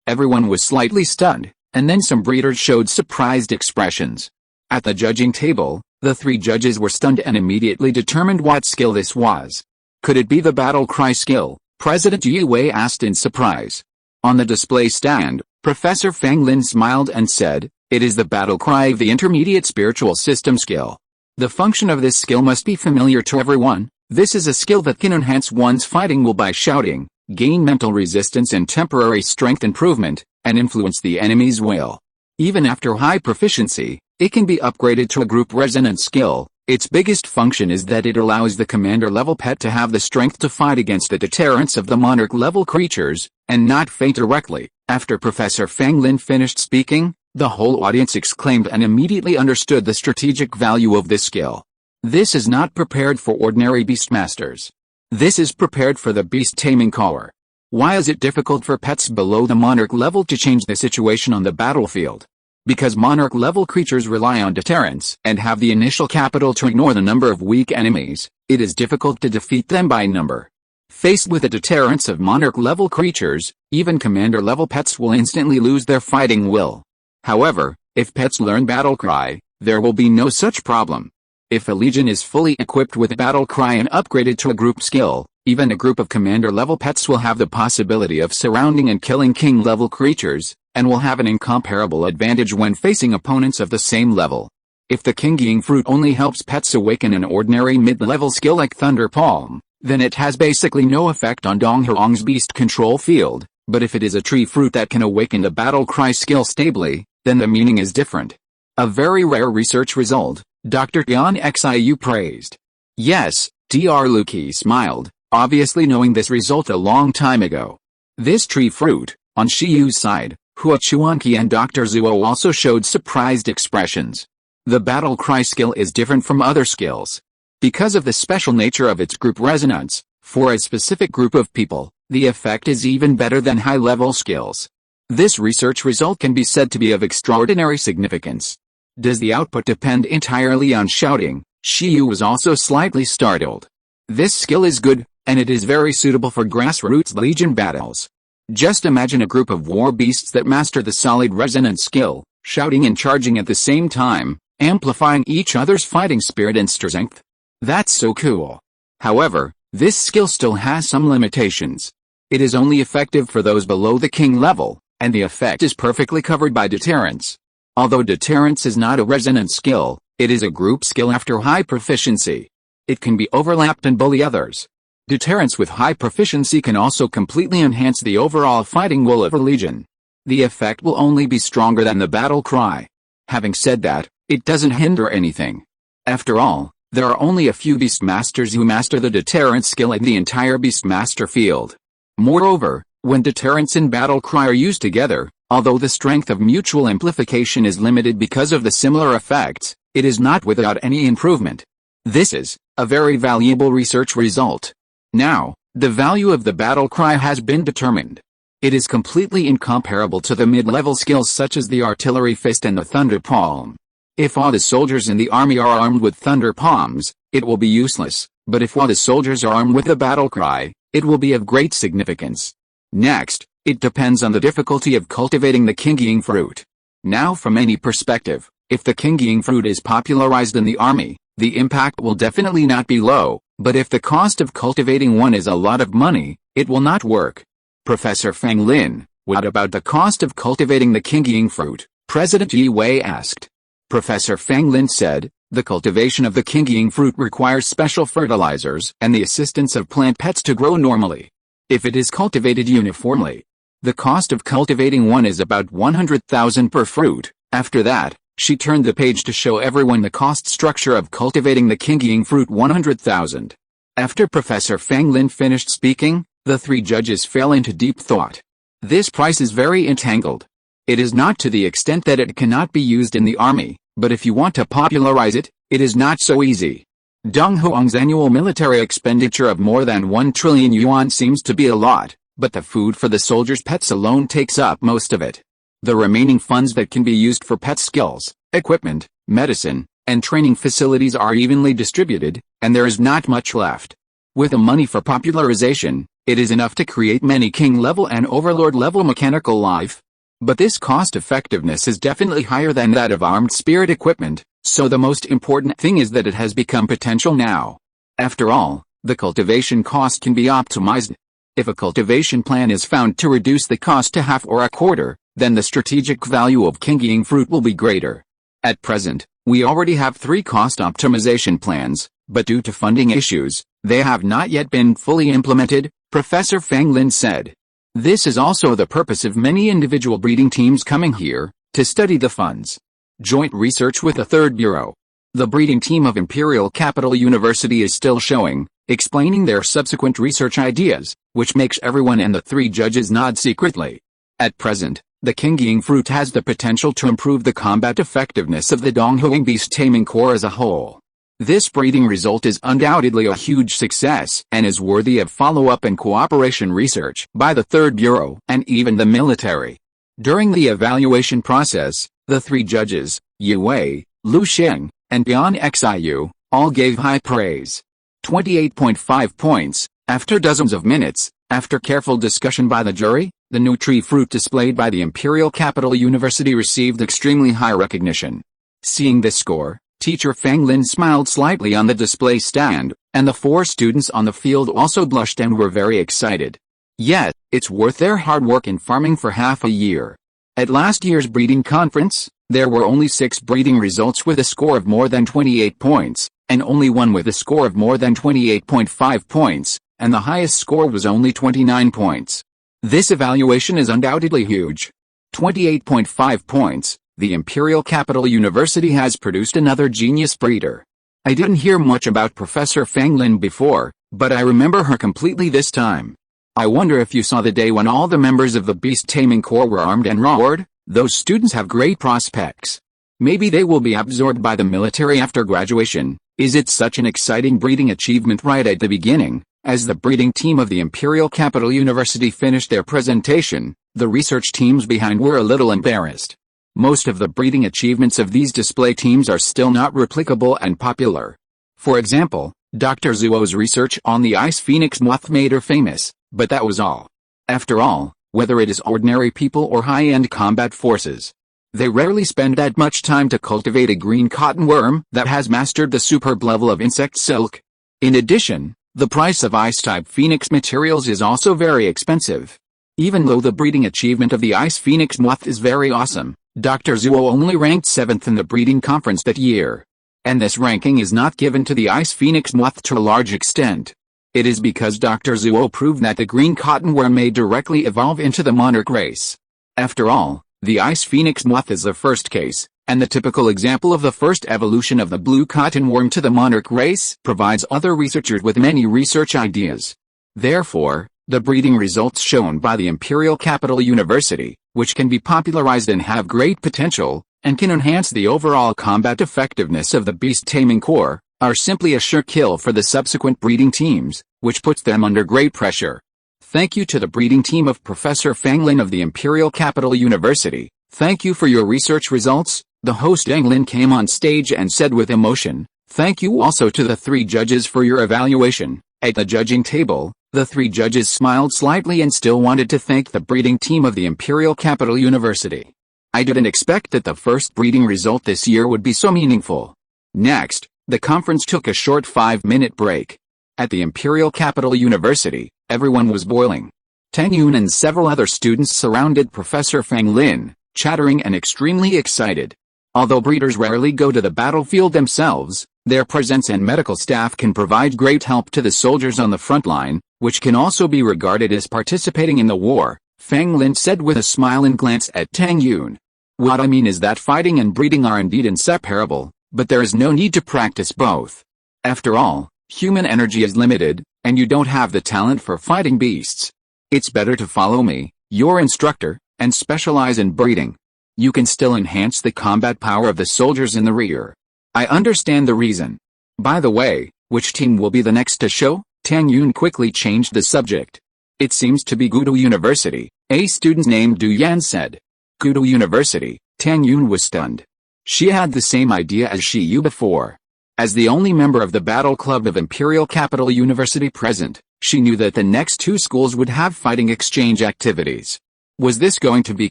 Everyone was slightly stunned, and then some breeders showed surprised expressions. At the judging table, the 3 judges were stunned and immediately determined what skill this was. Could it be the battle cry skill? President Yi Wei asked in surprise. On the display stand, Professor Fang Lin smiled and said, it is the battle cry of the intermediate spiritual system skill. The function of this skill must be familiar to everyone. This is a skill that can enhance one's fighting will by shouting, gain mental resistance and temporary strength improvement, and influence the enemy's will. Even after high proficiency, it can be upgraded to a group resonance skill. Its biggest function is that it allows the commander-level pet to have the strength to fight against the deterrents of the monarch-level creatures, and not faint directly. After Professor Fang Lin finished speaking, the whole audience exclaimed and immediately understood the strategic value of this skill. This is not prepared for ordinary beastmasters. This is prepared for the beast taming caller. Why is it difficult for pets below the monarch level to change the situation on the battlefield? Because monarch-level creatures rely on deterrence and have the initial capital to ignore the number of weak enemies, it is difficult to defeat them by number. Faced with the deterrence of monarch-level creatures, even commander-level pets will instantly lose their fighting will. However, if pets learn battle cry, there will be no such problem. If a legion is fully equipped with battle cry and upgraded to a group skill, even a group of commander-level pets will have the possibility of surrounding and killing king-level creatures, and will have an incomparable advantage when facing opponents of the same level. If the King fruit only helps pets awaken an ordinary mid-level skill like Thunder Palm, then it has basically no effect on Dong Herong's beast control field, but if it is a tree fruit that can awaken the battle cry skill stably, then the meaning is different. A very rare research result, Dr. Yan Xiu praised. Yes, Dr. Luki smiled, obviously knowing this result a long time ago. This tree fruit, on Shiyu's side, Hua Chuanqi and Dr. Zuo also showed surprised expressions. The battle cry skill is different from other skills. Because of the special nature of its group resonance, for a specific group of people, the effect is even better than high-level skills. This research result can be said to be of extraordinary significance. Does the output depend entirely on shouting? Shiyu was also slightly startled. This skill is good, and it is very suitable for grassroots legion battles. Just imagine a group of war beasts that master the solid resonance skill, shouting and charging at the same time, amplifying each other's fighting spirit and strength. That's so cool. However, this skill still has some limitations. It is only effective for those below the king level, and the effect is perfectly covered by deterrence. Although deterrence is not a resonance skill, it is a group skill after high proficiency. It can be overlapped and bully others. Deterrence with high proficiency can also completely enhance the overall fighting will of a legion. The effect will only be stronger than the battle cry. Having said that, it doesn't hinder anything. After all, there are only a few beastmasters who master the deterrence skill in the entire beastmaster field. Moreover, when deterrence and battle cry are used together, Although the strength of mutual amplification is limited because of the similar effects, it is not without any improvement. This is a very valuable research result. Now, the value of the battle cry has been determined. It is completely incomparable to the mid-level skills such as the artillery fist and the thunder palm. If all the soldiers in the army are armed with thunder palms, it will be useless, but if all the soldiers are armed with the battle cry, it will be of great significance. Next, it depends on the difficulty of cultivating the Kingying fruit. Now from any perspective, if the Kingying fruit is popularized in the army, the impact will definitely not be low, but if the cost of cultivating one is a lot of money, it will not work. Professor Fang Lin, what about the cost of cultivating the Kingying fruit? President Yi Wei asked. Professor Fang Lin said, the cultivation of the Kingying fruit requires special fertilizers and the assistance of plant pets to grow normally. If it is cultivated uniformly, the cost of cultivating one is about 100,000 per fruit. After that, she turned the page to show everyone the cost structure of cultivating the Kingying fruit 100,000. After Professor Fang Lin finished speaking, the three judges fell into deep thought. This price is very entangled. It is not to the extent that it cannot be used in the army, but if you want to popularize it, it is not so easy. Deng Huang's annual military expenditure of more than 1 trillion yuan seems to be a lot, but the food for the soldiers' pets alone takes up most of it. The remaining funds that can be used for pet skills, equipment, medicine, and training facilities are evenly distributed, and there is not much left. With the money for popularization, it is enough to create many king-level and overlord-level mechanical life. But this cost-effectiveness is definitely higher than that of armed spirit equipment, so the most important thing is that it has become potential now. After all, the cultivation cost can be optimized. If a cultivation plan is found to reduce the cost to half or a quarter, then the strategic value of Kingying fruit will be greater. At present, we already have 3 cost optimization plans, but due to funding issues, they have not yet been fully implemented, Professor Fang Lin said. This is also the purpose of many individual breeding teams coming here, to study the funds. Joint research with the Third Bureau. The breeding team of Imperial Capital University is still showing, explaining their subsequent research ideas, which makes everyone and the 3 judges nod secretly. At present, the Kingying fruit has the potential to improve the combat effectiveness of the Donghuang beast taming corps as a whole. This breeding result is undoubtedly a huge success and is worthy of follow-up and cooperation research by the Third Bureau and even the military. During the evaluation process, the 3 judges, Yi Wei, Lu Xing, and Bian Xiu, all gave high praise. 28.5 points. After dozens of minutes, after careful discussion by the jury, the new tree fruit displayed by the Imperial Capital University received extremely high recognition. Seeing this score, Teacher Fang Lin smiled slightly on the display stand, and the 4 students on the field also blushed and were very excited. Yet, it's worth their hard work in farming for half a year. At last year's breeding conference, there were only 6 breeding results with a score of more than 28 points, and only 1 with a score of more than 28.5 points, and the highest score was only 29 points. This evaluation is undoubtedly huge. 28.5 points. The Imperial Capital University has produced another genius breeder. I didn't hear much about Professor Fang Lin before, but I remember her completely this time. I wonder if you saw the day when all the members of the Beast Taming Corps were armed and roared. Those students have great prospects. Maybe they will be absorbed by the military after graduation. Is it such an exciting breeding achievement right at the beginning? As the breeding team of the Imperial Capital University finished their presentation, the research teams behind were a little embarrassed. Most of the breeding achievements of these display teams are still not replicable and popular. For example, Dr. Zhuo's research on the ice phoenix moth made her famous, but that was all. After all, whether it is ordinary people or high-end combat forces, they rarely spend that much time to cultivate a green cotton worm that has mastered the superb level of insect silk. In addition, the price of ice-type phoenix materials is also very expensive. Even though the breeding achievement of the ice phoenix moth is very awesome, Dr. Zhuo only ranked 7th in the breeding conference that year. And this ranking is not given to the ice phoenix moth to a large extent. It is because Dr. Zhuo proved that the green cotton worm may directly evolve into the monarch race. After all, the ice phoenix moth is the first case, and the typical example of the first evolution of the blue cotton worm to the monarch race provides other researchers with many research ideas. Therefore, the breeding results shown by the Imperial Capital University, which can be popularized and have great potential, and can enhance the overall combat effectiveness of the beast taming corps, are simply a sure kill for the subsequent breeding teams, which puts them under great pressure. Thank you to the breeding team of Professor Fang Lin of the Imperial Capital University. Thank you for your research results. The host Fang Lin came on stage and said with emotion, "Thank you also to the 3 judges for your evaluation." At the judging table, the 3 judges smiled slightly and still wanted to thank the breeding team of the Imperial Capital University. I didn't expect that the first breeding result this year would be so meaningful. Next, the conference took a short 5-minute break. At the Imperial Capital University, everyone was boiling. Tang Yun and several other students surrounded Professor Fang Lin, chattering and extremely excited. Although breeders rarely go to the battlefield themselves, their presence and medical staff can provide great help to the soldiers on the front line, which can also be regarded as participating in the war, Fang Lin said with a smile and glance at Tang Yun. What I mean is that fighting and breeding are indeed inseparable, but there is no need to practice both. After all, human energy is limited, and you don't have the talent for fighting beasts. It's better to follow me, your instructor, and specialize in breeding. You can still enhance the combat power of the soldiers in the rear. I understand the reason. By the way, which team will be the next to show? Tang Yun quickly changed the subject. It seems to be Gudu University, a student named Du Yan said. Gudu University, Tang Yun was stunned. She had the same idea as Shi Yu before. As the only member of the Battle Club of Imperial Capital University present, she knew that the next 2 schools would have fighting exchange activities. Was this going to be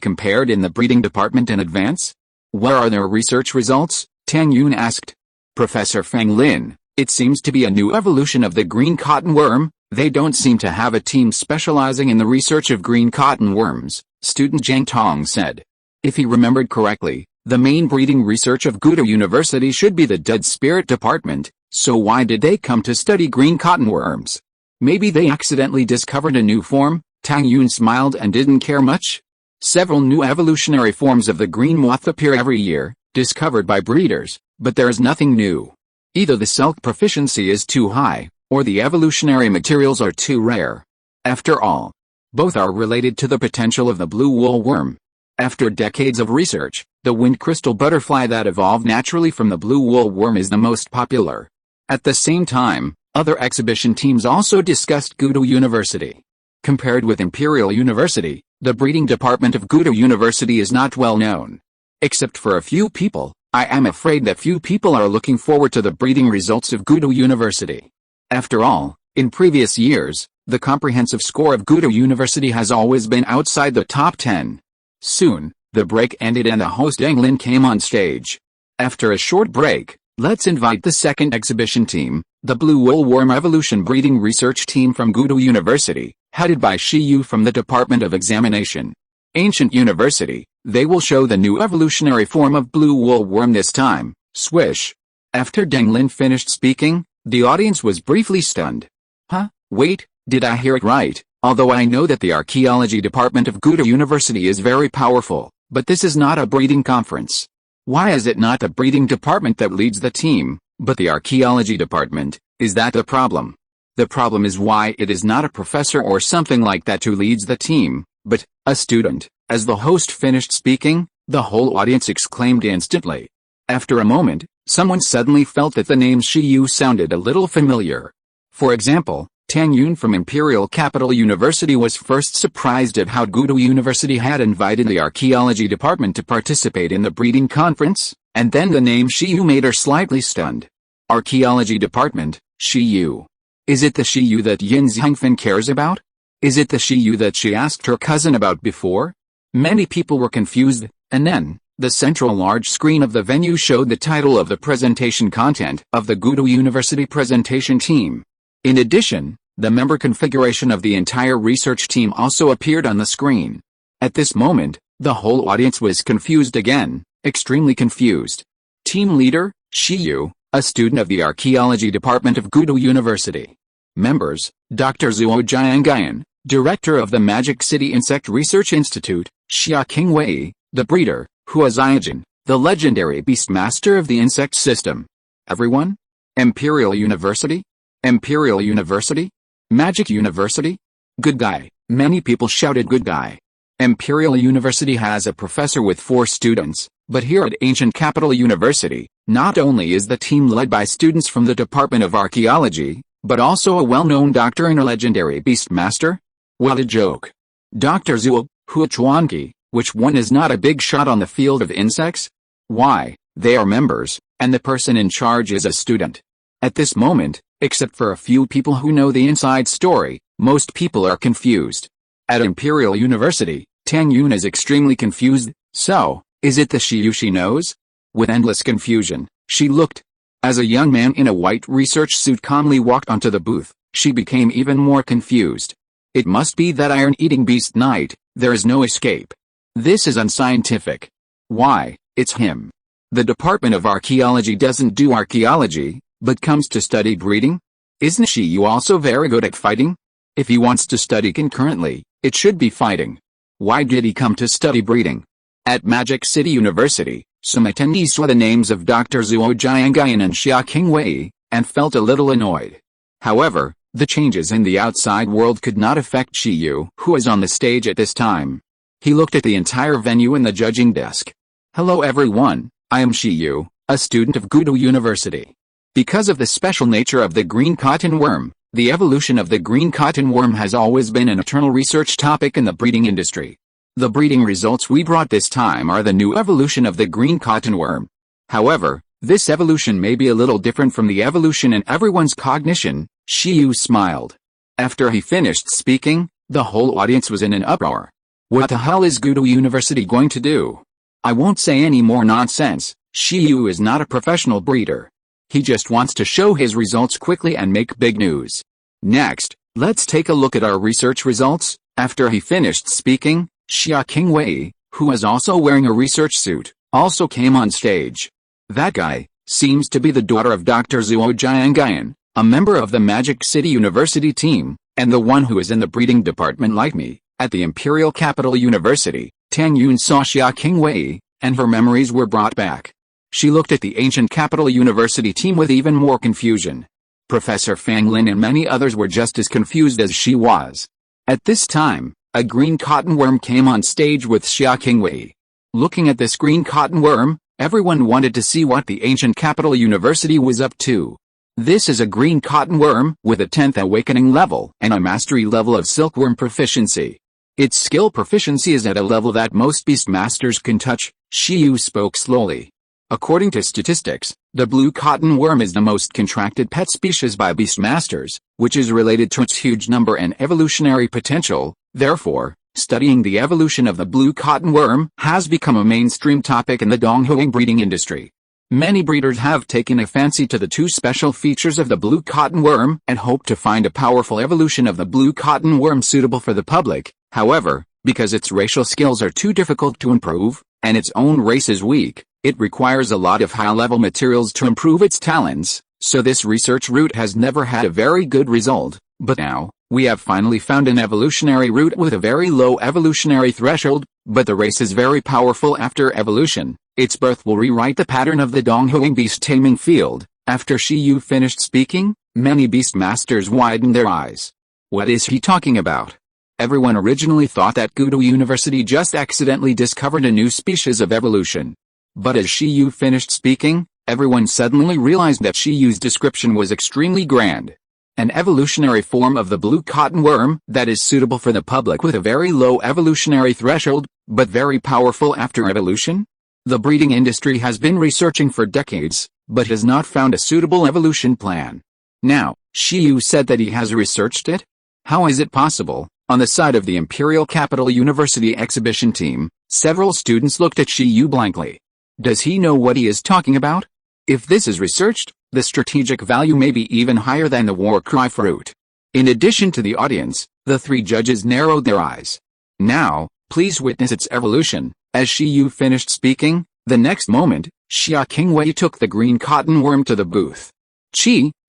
compared in the breeding department in advance? Where are their research results? Tang Yun asked. Professor Fang Lin, it seems to be a new evolution of the green cotton worm. They don't seem to have a team specializing in the research of green cotton worms, student Zhang Tong said. If he remembered correctly, the main breeding research of Gudu University should be the Dead Spirit Department, so why did they come to study green cotton worms? Maybe they accidentally discovered a new form? Tang Yun smiled and didn't care much. Several new evolutionary forms of the green moth appear every year, discovered by breeders, but there is nothing new. Either the silk proficiency is too high, or the evolutionary materials are too rare. After all, both are related to the potential of the blue wool worm. After decades of research, the wind crystal butterfly that evolved naturally from the blue wool worm is the most popular. At the same time, other exhibition teams also discussed Gudu University. Compared with Imperial University, the breeding department of Gudu University is not well known. Except for a few people, I am afraid that few people are looking forward to the breeding results of Gudu University. After all, in previous years, the comprehensive score of Gudu University has always been outside the top 10. Soon, the break ended and the host Fang Lin came on stage. After a short break, let's invite the second exhibition team, the Blue Wool Worm Evolution Breeding Research Team from Gudu University, headed by Shi Yu from the Department of Examination. Ancient University, they will show the new evolutionary form of blue wool worm this time, swish. After Fang Lin finished speaking, the audience was briefly stunned. Huh? Wait, did I hear it right? Although I know that the archaeology department of Gudu University is very powerful, but this is not a breeding conference. Why is it not the breeding department that leads the team, but the archaeology department? Is that the problem? The problem is why it is not a professor or something like that who leads the team, but a student. As the host finished speaking, the whole audience exclaimed instantly. After a moment, someone suddenly felt that the name Shi Yu sounded a little familiar. For example, Tang Yun from Imperial Capital University was first surprised at how Gudu University had invited the archaeology department to participate in the breeding conference, and then the name Shi Yu made her slightly stunned. Archaeology department, Shi Yu. Is it the Shi Yu that Yin Zhangfen cares about? Is it the Shi Yu that she asked her cousin about before? Many people were confused, and then, the central large screen of the venue showed the title of the presentation content of the Gudu University presentation team. In addition, the member configuration of the entire research team also appeared on the screen. At this moment, the whole audience was confused again, extremely confused. Team leader, Shi Yu, a student of the archaeology department of Gudu University. Members, Dr. Zhuo Jiangayan, director of the Magic City Insect Research Institute, Xia Qingwei, the breeder, Hua Ziajin, the legendary beastmaster of the insect system. Everyone? Imperial University? Imperial University? Magic University? Good guy. Many people shouted good guy. Imperial University has a professor with 4 students, but here at Ancient Capital University, not only is the team led by students from the Department of Archaeology, but also a well-known doctor and a legendary beastmaster? What a joke. Dr. Zhuo Huachuanqi, which one is not a big shot on the field of insects? Why, they are members, and the person in charge is a student. At this moment, except for a few people who know the inside story, most people are confused. At Imperial University, Tang Yun is extremely confused. So, is it the Shiyu she knows? With endless confusion, she looked. As a young man in a white research suit calmly walked onto the booth, she became even more confused. It must be that iron-eating beast knight, there is no escape. This is unscientific. Why, it's him. The Department of Archaeology doesn't do archaeology, but comes to study breeding? Isn't Shiyu also very good at fighting? If he wants to study concurrently, it should be fighting. Why did he come to study breeding? At Magic City University, some attendees saw the names of Dr. Zhuo Jiangayan and Xia Qingwei, and felt a little annoyed. However, the changes in the outside world could not affect Shiyu, who was on the stage at this time. He looked at the entire venue and the judging desk. Hello everyone, I am Shiyu, a student of Gudu University. Because of the special nature of the green cotton worm, the evolution of the green cotton worm has always been an eternal research topic in the breeding industry. The breeding results we brought this time are the new evolution of the green cotton worm. However, this evolution may be a little different from the evolution in everyone's cognition. Shiyu smiled. After he finished speaking, the whole audience was in an uproar. What the hell is Gudu University going to do? I won't say any more nonsense. Shiyu is not a professional breeder. He just wants to show his results quickly and make big news. Next, let's take a look at our research results. After he finished speaking, Xia Qingwei, who was also wearing a research suit, also came on stage. That guy seems to be the daughter of Dr. Zhuo Jiangayan, a member of the Magic City University team, and the one who is in the breeding department like me. At the Imperial Capital University, Tang Yun saw Xia Qingwei, and her memories were brought back. She looked at the Ancient Capital University team with even more confusion. Professor Fang Lin and many others were just as confused as she was. At this time, a green cotton worm came on stage with Xia Qingwei. Looking at this green cotton worm, everyone wanted to see what the Ancient Capital University was up to. This is a green cotton worm with a 10th awakening level and a mastery level of silkworm proficiency. Its skill proficiency is at a level that most beastmasters can touch. Shiyu spoke slowly. According to statistics, the blue cotton worm is the most contracted pet species by beastmasters, which is related to its huge number and evolutionary potential. Therefore, studying the evolution of the blue cotton worm has become a mainstream topic in the Donghuang breeding industry. Many breeders have taken a fancy to the 2 special features of the blue cotton worm and hope to find a powerful evolution of the blue cotton worm suitable for the public. However, because its racial skills are too difficult to improve, and its own race is weak, it requires a lot of high-level materials to improve its talents, so this research route has never had a very good result. But now, we have finally found an evolutionary route with a very low evolutionary threshold, but the race is very powerful after evolution. Its birth will rewrite the pattern of the Donghuang beast taming field. After Shiyu finished speaking, many beastmasters widened their eyes. What is he talking about? Everyone originally thought that Gudu University just accidentally discovered a new species of evolution. But as Shiyu finished speaking, everyone suddenly realized that Shiyu's description was extremely grand. An evolutionary form of the blue cotton worm that is suitable for the public with a very low evolutionary threshold, but very powerful after evolution? The breeding industry has been researching for decades, but has not found a suitable evolution plan. Now, Shiyu said that he has researched it? How is it possible? On the side of the Imperial Capital University exhibition team, several students looked at Shiyu blankly. Does he know what he is talking about? If this is researched, the strategic value may be even higher than the war cry fruit. In addition to the audience, the 3 judges narrowed their eyes. Now, please witness its evolution. As Shiyu finished speaking, the next moment, Xia Qingwei took the green cotton worm to the booth.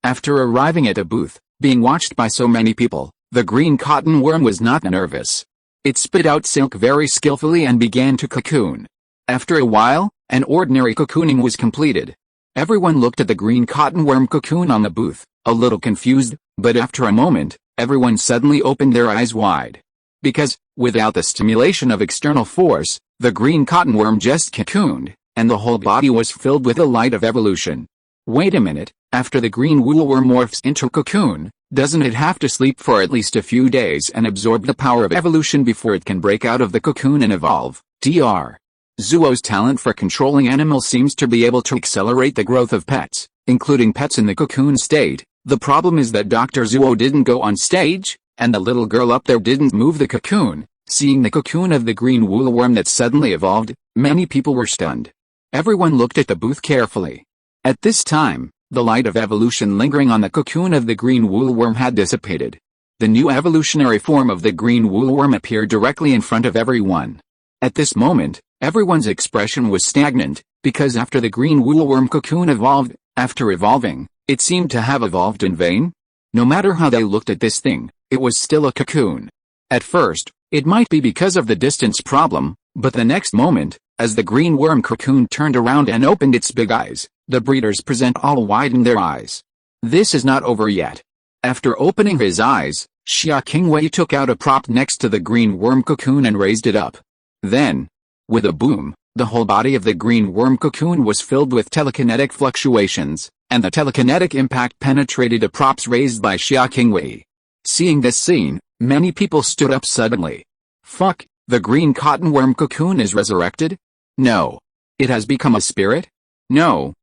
After arriving at the booth, being watched by so many people, the green cotton worm was not nervous. It spit out silk very skillfully and began to cocoon. After a while, an ordinary cocooning was completed. Everyone looked at the green cotton worm cocoon on the booth, a little confused, but after a moment, everyone suddenly opened their eyes wide. Because, Without the stimulation of external force, the green cottonworm just cocooned, and the whole body was filled with the light of evolution. Wait a minute, after the green woolworm morphs into a cocoon, doesn't it have to sleep for at least a few days and absorb the power of evolution before it can break out of the cocoon and evolve? Dr. Zuo's talent for controlling animals seems to be able to accelerate the growth of pets, including pets in the cocoon state. The problem is that Dr. Zuo didn't go on stage, and the little girl up there didn't move the cocoon. Seeing the cocoon of the green woolworm that suddenly evolved, many people were stunned. Everyone looked at the booth carefully. At this time, the light of evolution lingering on the cocoon of the green woolworm had dissipated. The new evolutionary form of the green woolworm appeared directly in front of everyone. At this moment, everyone's expression was stagnant, because after the green woolworm cocoon evolved, after evolving, it seemed to have evolved in vain. No matter how they looked at this thing, it was still a cocoon. At first, it might be because of the distance problem, but the next moment, as the green worm cocoon turned around and opened its big eyes, the breeders present all widened their eyes. This is not over yet. After opening his eyes, Xia Qingwei took out a prop next to the green worm cocoon and raised it up. Then, with a boom, the whole body of the green worm cocoon was filled with telekinetic fluctuations, and the telekinetic impact penetrated the props raised by Xia Qingwei. Seeing this scene, many people stood up suddenly. Fuck, the green cottonworm cocoon is resurrected? No. It has become a spirit? No,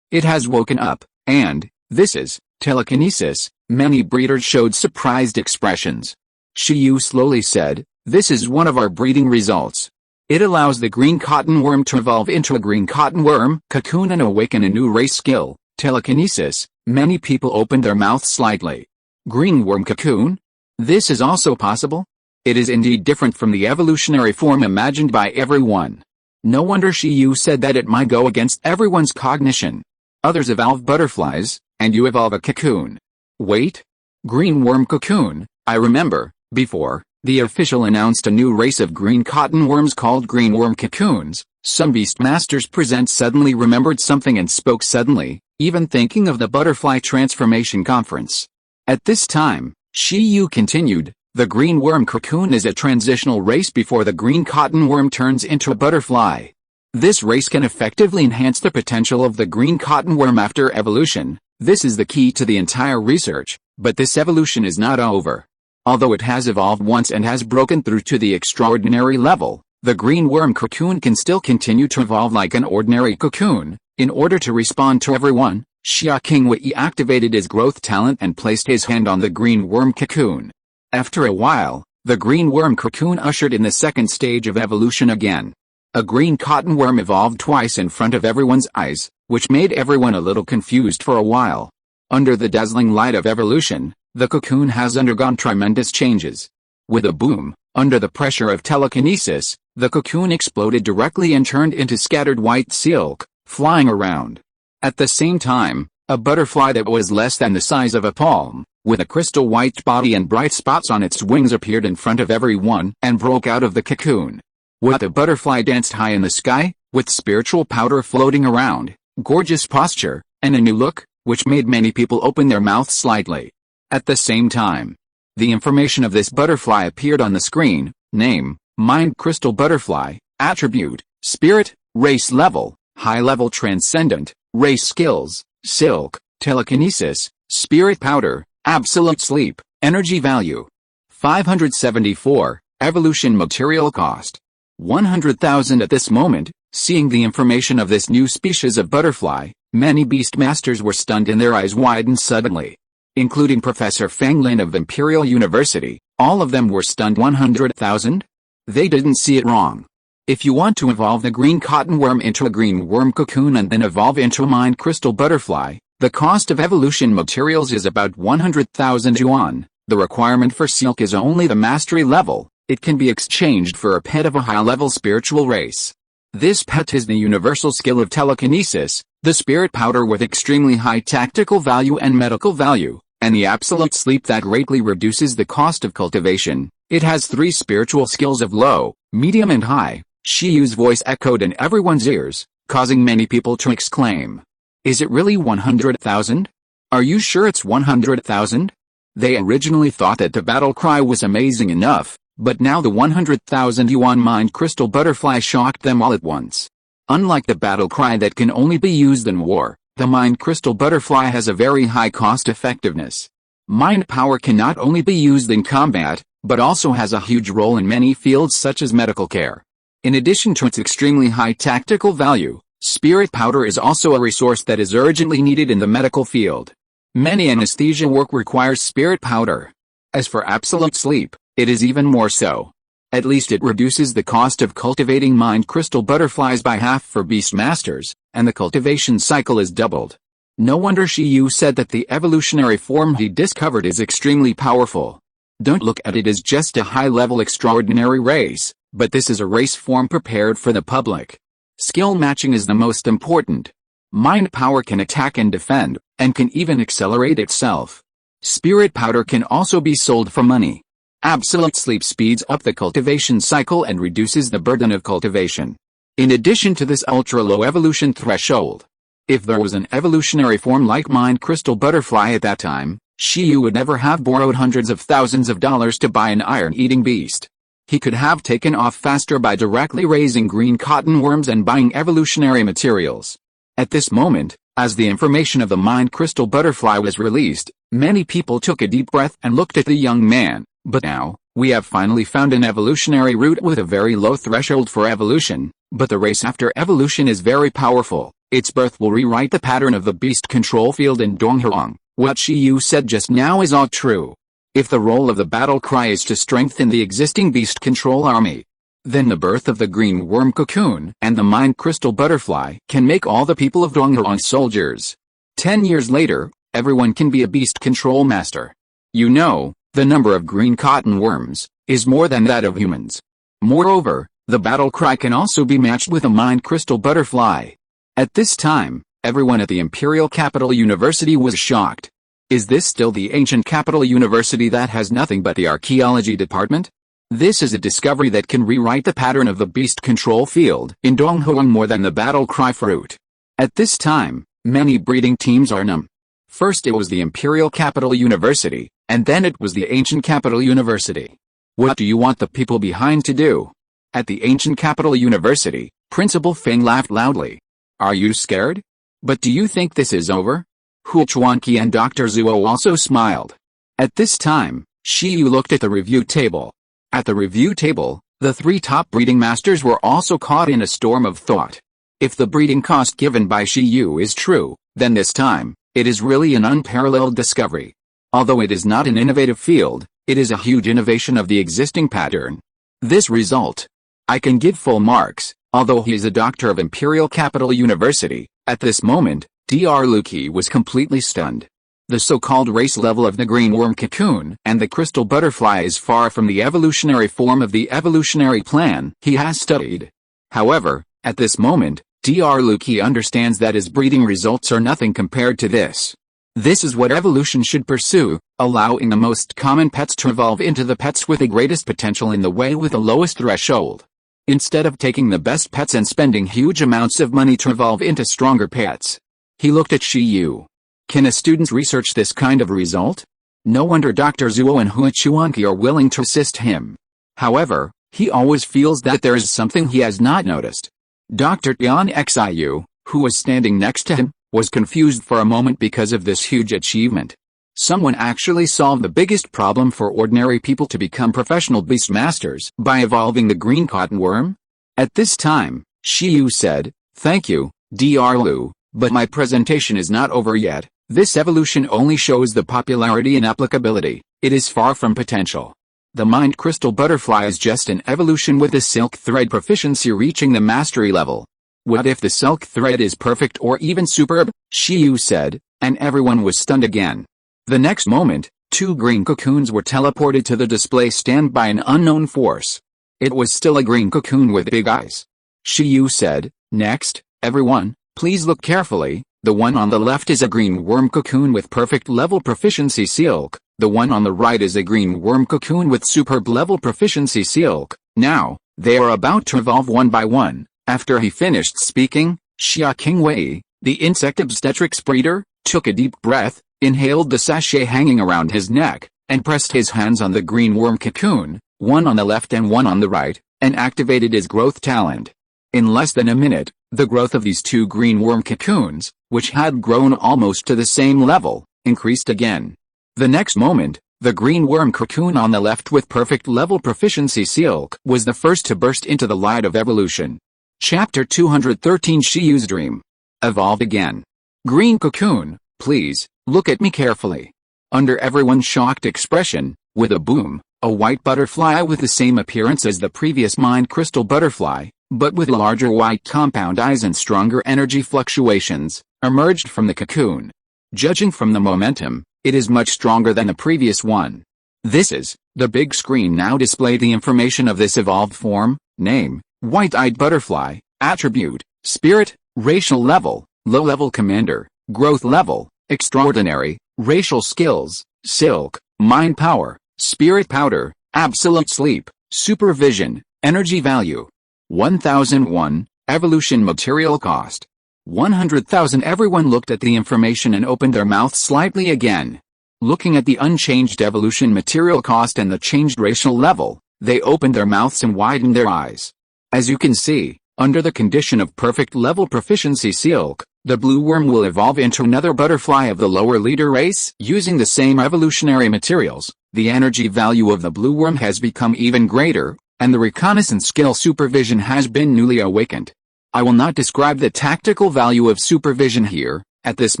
it has woken up, and, this is, telekinesis. Many breeders showed surprised expressions. Shiyu slowly said, this is one of our breeding results. It allows the green cottonworm to evolve into a green cottonworm cocoon and awaken a new race skill, telekinesis. Many people opened their mouths slightly. Green worm cocoon? This is also possible? It is indeed different from the evolutionary form imagined by everyone. No wonder Shiyu said that it might go against everyone's cognition. Others evolve butterflies, and you evolve a cocoon. Wait? Green worm cocoon, I remember, before, the official announced a new race of green cottonworms called green worm cocoons. Some beastmasters present suddenly remembered something and spoke suddenly, even thinking of the butterfly transformation conference. At this time, Shiyu continued, the green worm cocoon is a transitional race before the green cottonworm turns into a butterfly. This race can effectively enhance the potential of the green cottonworm after evolution. This is the key to the entire research, but this evolution is not over. Although it has evolved once and has broken through to the extraordinary level, the green worm cocoon can still continue to evolve like an ordinary cocoon. In order to respond to everyone, Xia Qingwei activated his growth talent and placed his hand on the green worm cocoon. After a while, the green worm cocoon ushered in the second stage of evolution again. A green cottonworm evolved twice in front of everyone's eyes, which made everyone a little confused for a while. Under the dazzling light of evolution, the cocoon has undergone tremendous changes. With a boom, under the pressure of telekinesis, the cocoon exploded directly and turned into scattered white silk, flying around. At the same time, a butterfly that was less than the size of a palm, with a crystal white body and bright spots on its wings appeared in front of everyone and broke out of the cocoon. What the butterfly danced high in the sky, with spiritual powder floating around, gorgeous posture, and a new look, which made many people open their mouths slightly. At the same time, the information of this butterfly appeared on the screen: name, mind crystal butterfly, attribute, spirit, race level, high level transcendent, race skills, silk, telekinesis, spirit powder, absolute sleep, energy value. 574, evolution material cost. 100,000 at this moment. Seeing the information of this new species of butterfly, many beastmasters were stunned and their eyes widened suddenly. Including Professor Feng Lin of Imperial University, all of them were stunned. 100,000? They didn't see it wrong. If you want to evolve the green cottonworm into a green worm cocoon and then evolve into a mind crystal butterfly, the cost of evolution materials is about 100,000 yuan. The requirement for silk is only the mastery level. It can be exchanged for a pet of a high-level spiritual race. This pet is the universal skill of telekinesis, the spirit powder with extremely high tactical value and medical value, and the absolute sleep that greatly reduces the cost of cultivation. It has 3 spiritual skills of low, medium and high. Shiyu's voice echoed in everyone's ears, causing many people to exclaim. Is it really 100,000? Are you sure it's 100,000? They originally thought that the battle cry was amazing enough, But now the 100,000 yuan mind crystal butterfly shocked them all at once. Unlike the battle cry that can only be used in war, the mind crystal butterfly has a very high cost effectiveness. Mind power can not only be used in combat, but also has a huge role in many fields such as medical care. In addition to its extremely high tactical value, spirit powder is also a resource that is urgently needed in the medical field. Many anesthesia work requires spirit powder. As for absolute sleep, it is even more so. At least it reduces the cost of cultivating mind crystal butterflies by half for beast masters, and the cultivation cycle is doubled. No wonder Shi Yu said that the evolutionary form he discovered is extremely powerful. Don't look at it as just a high-level extraordinary race, but this is a race form prepared for the public. Skill matching is the most important. Mind power can attack and defend, and can even accelerate itself. Spirit powder can also be sold for money. Absolute sleep speeds up the cultivation cycle and reduces the burden of cultivation. In addition to this ultra-low evolution threshold, if there was an evolutionary form like mind crystal butterfly at that time, Shi Yu would never have borrowed hundreds of thousands of dollars to buy an iron-eating beast. He could have taken off faster by directly raising green cotton worms and buying evolutionary materials. At this moment, as the information of the mind crystal butterfly was released, many people took a deep breath and looked at the young man. But now, we have finally found an evolutionary route with a very low threshold for evolution, but the race after evolution is very powerful. Its birth will rewrite the pattern of the beast control field in Donghuang. What Shi Yu said just now is all true. If the role of the battle cry is to strengthen the existing beast control army, then the birth of the green worm cocoon and the mind crystal butterfly can make all the people of Donghuang soldiers. 10 years later, everyone can be a beast control master. You know, the number of green cotton worms is more than that of humans. Moreover, the battle cry can also be matched with a mind crystal butterfly. At this time, everyone at the Imperial Capital University was shocked. Is this still the ancient capital university that has nothing but the archaeology department? This is a discovery that can rewrite the pattern of the beast control field in Donghuang more than the battle cry fruit. At this time, many breeding teams are numb. First it was the Imperial Capital University, and then it was the Ancient Capital University. What do you want the people behind to do? At the Ancient Capital University, Principal Feng laughed loudly. Are you scared? But do you think this is over? Hu Chuanqi and Dr. Zuo also smiled. At this time, Shi Yu looked at the review table. At the review table, the 3 top breeding masters were also caught in a storm of thought. If the breeding cost given by Shi Yu is true, then this time, it is really an unparalleled discovery. Although it is not an innovative field, it is a huge innovation of the existing pattern. This result, I can give full marks. Although he is a doctor of Imperial Capital University, at this moment, Dr. Luki was completely stunned. The so-called race level of the green worm cocoon and the crystal butterfly is far from the evolutionary form of the evolutionary plan he has studied. However, at this moment, Dr. Luki understands that his breeding results are nothing compared to this. This is what evolution should pursue, allowing the most common pets to evolve into the pets with the greatest potential in the way with the lowest threshold. Instead of taking the best pets and spending huge amounts of money to evolve into stronger pets. He looked at Shi Yu. Can a student research this kind of result? No wonder Dr. Zuo and Hu Chuanqi are willing to assist him. However, he always feels that there is something he has not noticed. Dr. Tian Xiu, who was standing next to him, was confused for a moment because of this huge achievement. Someone actually solved the biggest problem for ordinary people to become professional beast masters by evolving the green cotton worm? At this time, Shi Yu said, "Thank you, Dr. Lu, but my presentation is not over yet. This evolution only shows the popularity and applicability. It is far from potential. The mind crystal butterfly is just an evolution with the silk thread proficiency reaching the mastery level. What if the silk thread is perfect or even superb?" Shi Yu said, and everyone was stunned again. The next moment, 2 green cocoons were teleported to the display stand by an unknown force. It was still a green cocoon with big eyes. Shi Yu said, "Next, everyone, please look carefully. The one on the left is a green worm cocoon with perfect level proficiency silk. The one on the right is a green worm cocoon with superb level proficiency silk. Now, they are about to evolve one by one." After he finished speaking, Xia Qingwei, the insect obstetrics breeder, took a deep breath, inhaled the sachet hanging around his neck, and pressed his hands on the green worm cocoon, one on the left and one on the right, and activated his growth talent. In less than a minute, the growth of these two green worm cocoons, which had grown almost to the same level, increased again. The next moment, the green worm cocoon on the left with perfect level proficiency silk was the first to burst into the light of evolution. Chapter 213 Shiyu's Dream. Evolve again. Green cocoon, please, look at me carefully. Under everyone's shocked expression, with a boom, a white butterfly with the same appearance as the previous mind crystal butterfly, but with larger white compound eyes and stronger energy fluctuations, emerged from the cocoon. Judging from the momentum, it is much stronger than the previous one. The big screen now displayed the information of this evolved form: name, white-eyed butterfly, attribute, spirit, racial level, low-level commander, growth level, extraordinary, racial skills, silk, mind power, spirit powder, absolute sleep, supervision, energy value. 1001, evolution material cost. 100,000. Everyone looked at the information and opened their mouths slightly again. Looking at the unchanged evolution material cost and the changed racial level, they opened their mouths and widened their eyes. As you can see, under the condition of perfect level proficiency silk, the blue worm will evolve into another butterfly of the lower leader race using the same evolutionary materials. The energy value of the blue worm has become even greater, and the reconnaissance skill supervision has been newly awakened. I will not describe the tactical value of supervision here, at this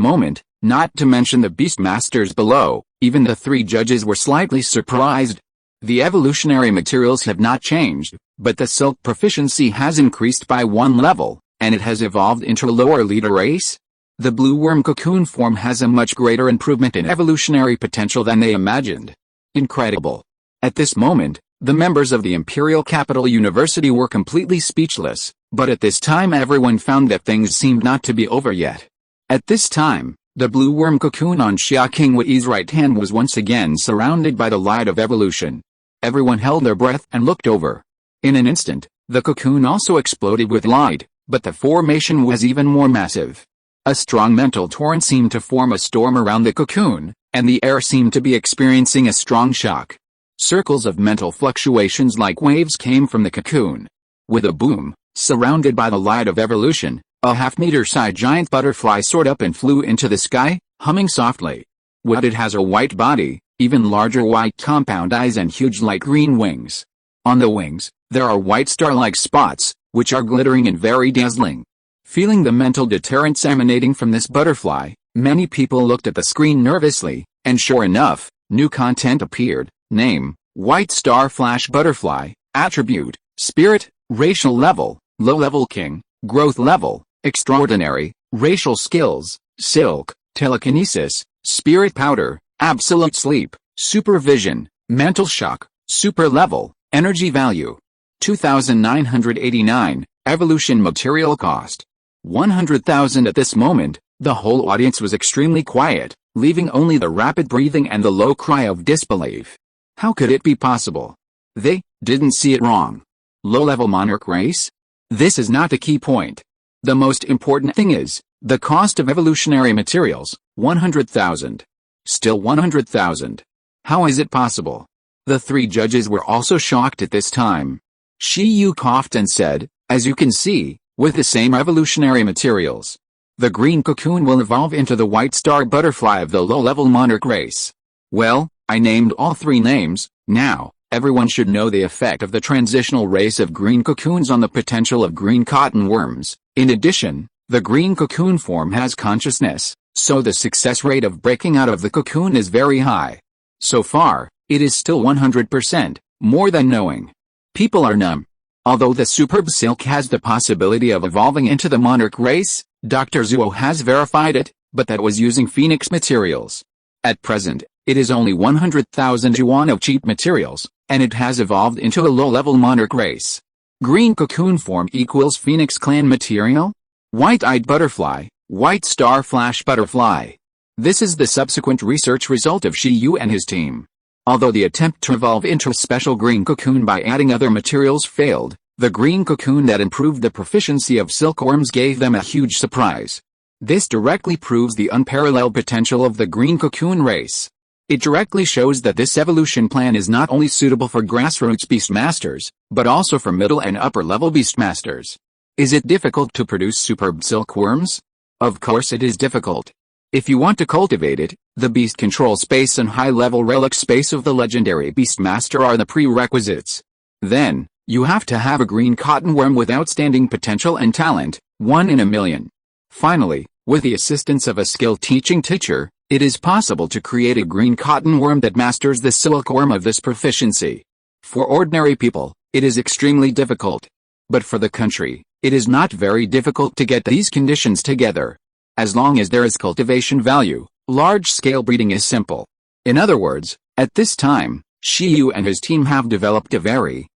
moment, not to mention the beast masters below. Even the three judges were slightly surprised. The evolutionary materials have not changed, but the silk proficiency has increased by 1 level, and it has evolved into a lower leader race. The blue worm cocoon form has a much greater improvement in evolutionary potential than they imagined. Incredible. At this moment, the members of the Imperial Capital University were completely speechless, but at this time everyone found that things seemed not to be over yet. At this time, the blue worm cocoon on Xia Qingwei's right hand was once again surrounded by the light of evolution. Everyone held their breath and looked over. In an instant, the cocoon also exploded with light, but the formation was even more massive. A strong mental torrent seemed to form a storm around the cocoon, and the air seemed to be experiencing a strong shock. Circles of mental fluctuations like waves came from the cocoon. With a boom, surrounded by the light of evolution, a half-meter-sized giant butterfly soared up and flew into the sky, humming softly. It has a white body, even larger white compound eyes and huge light green wings. On the wings, there are white star-like spots, which are glittering and very dazzling. Feeling the mental deterrence emanating from this butterfly, many people looked at the screen nervously, and sure enough, new content appeared. Name, white star flash butterfly, attribute, spirit, racial level, low-level king, growth level, extraordinary, racial skills, silk, telekinesis, spirit powder, absolute sleep, supervision, mental shock, super level, energy value. 2,989, evolution material cost. 100,000. At this moment, the whole audience was extremely quiet, leaving only the rapid breathing and the low cry of disbelief. How could it be possible? They didn't see it wrong. Low-level monarch race? This is not the key point. The most important thing is, the cost of evolutionary materials, 100,000. Still 100,000. How is it possible? The three judges were also shocked at this time. Shiyu coughed and said, as you can see, with the same evolutionary materials, the green cocoon will evolve into the white star butterfly of the low-level monarch race. Well, I named all three names. Now, everyone should know the effect of the transitional race of green cocoons on the potential of green cotton worms. In addition, the green cocoon form has consciousness, so the success rate of breaking out of the cocoon is very high. So far, it is still 100%, more than knowing. People are numb. Although the superb silk has the possibility of evolving into the monarch race, Dr. Zuo has verified it, but that was using phoenix materials. At present, it is only 100,000 yuan of cheap materials, and it has evolved into a low-level monarch race. Green cocoon form equals phoenix clan material? White-eyed butterfly, white star flash butterfly. This is the subsequent research result of Shiyu and his team. Although the attempt to evolve into a special green cocoon by adding other materials failed, the green cocoon that improved the proficiency of silkworms gave them a huge surprise. This directly proves the unparalleled potential of the green cocoon race. It directly shows that this evolution plan is not only suitable for grassroots beastmasters, but also for middle and upper-level beastmasters. Is it difficult to produce superb silkworms? Of course it is difficult. If you want to cultivate it, the beast control space and high-level relic space of the legendary beastmaster are the prerequisites. Then, you have to have a green cottonworm with outstanding potential and talent, 1 in a million. Finally, with the assistance of a skilled teaching teacher, it is possible to create a green cottonworm that masters the silkworm of this proficiency. For ordinary people, it is extremely difficult. But for the country, it is not very difficult to get these conditions together. As long as there is cultivation value, large-scale breeding is simple. In other words, at this time, Shiyu and his team have developed a very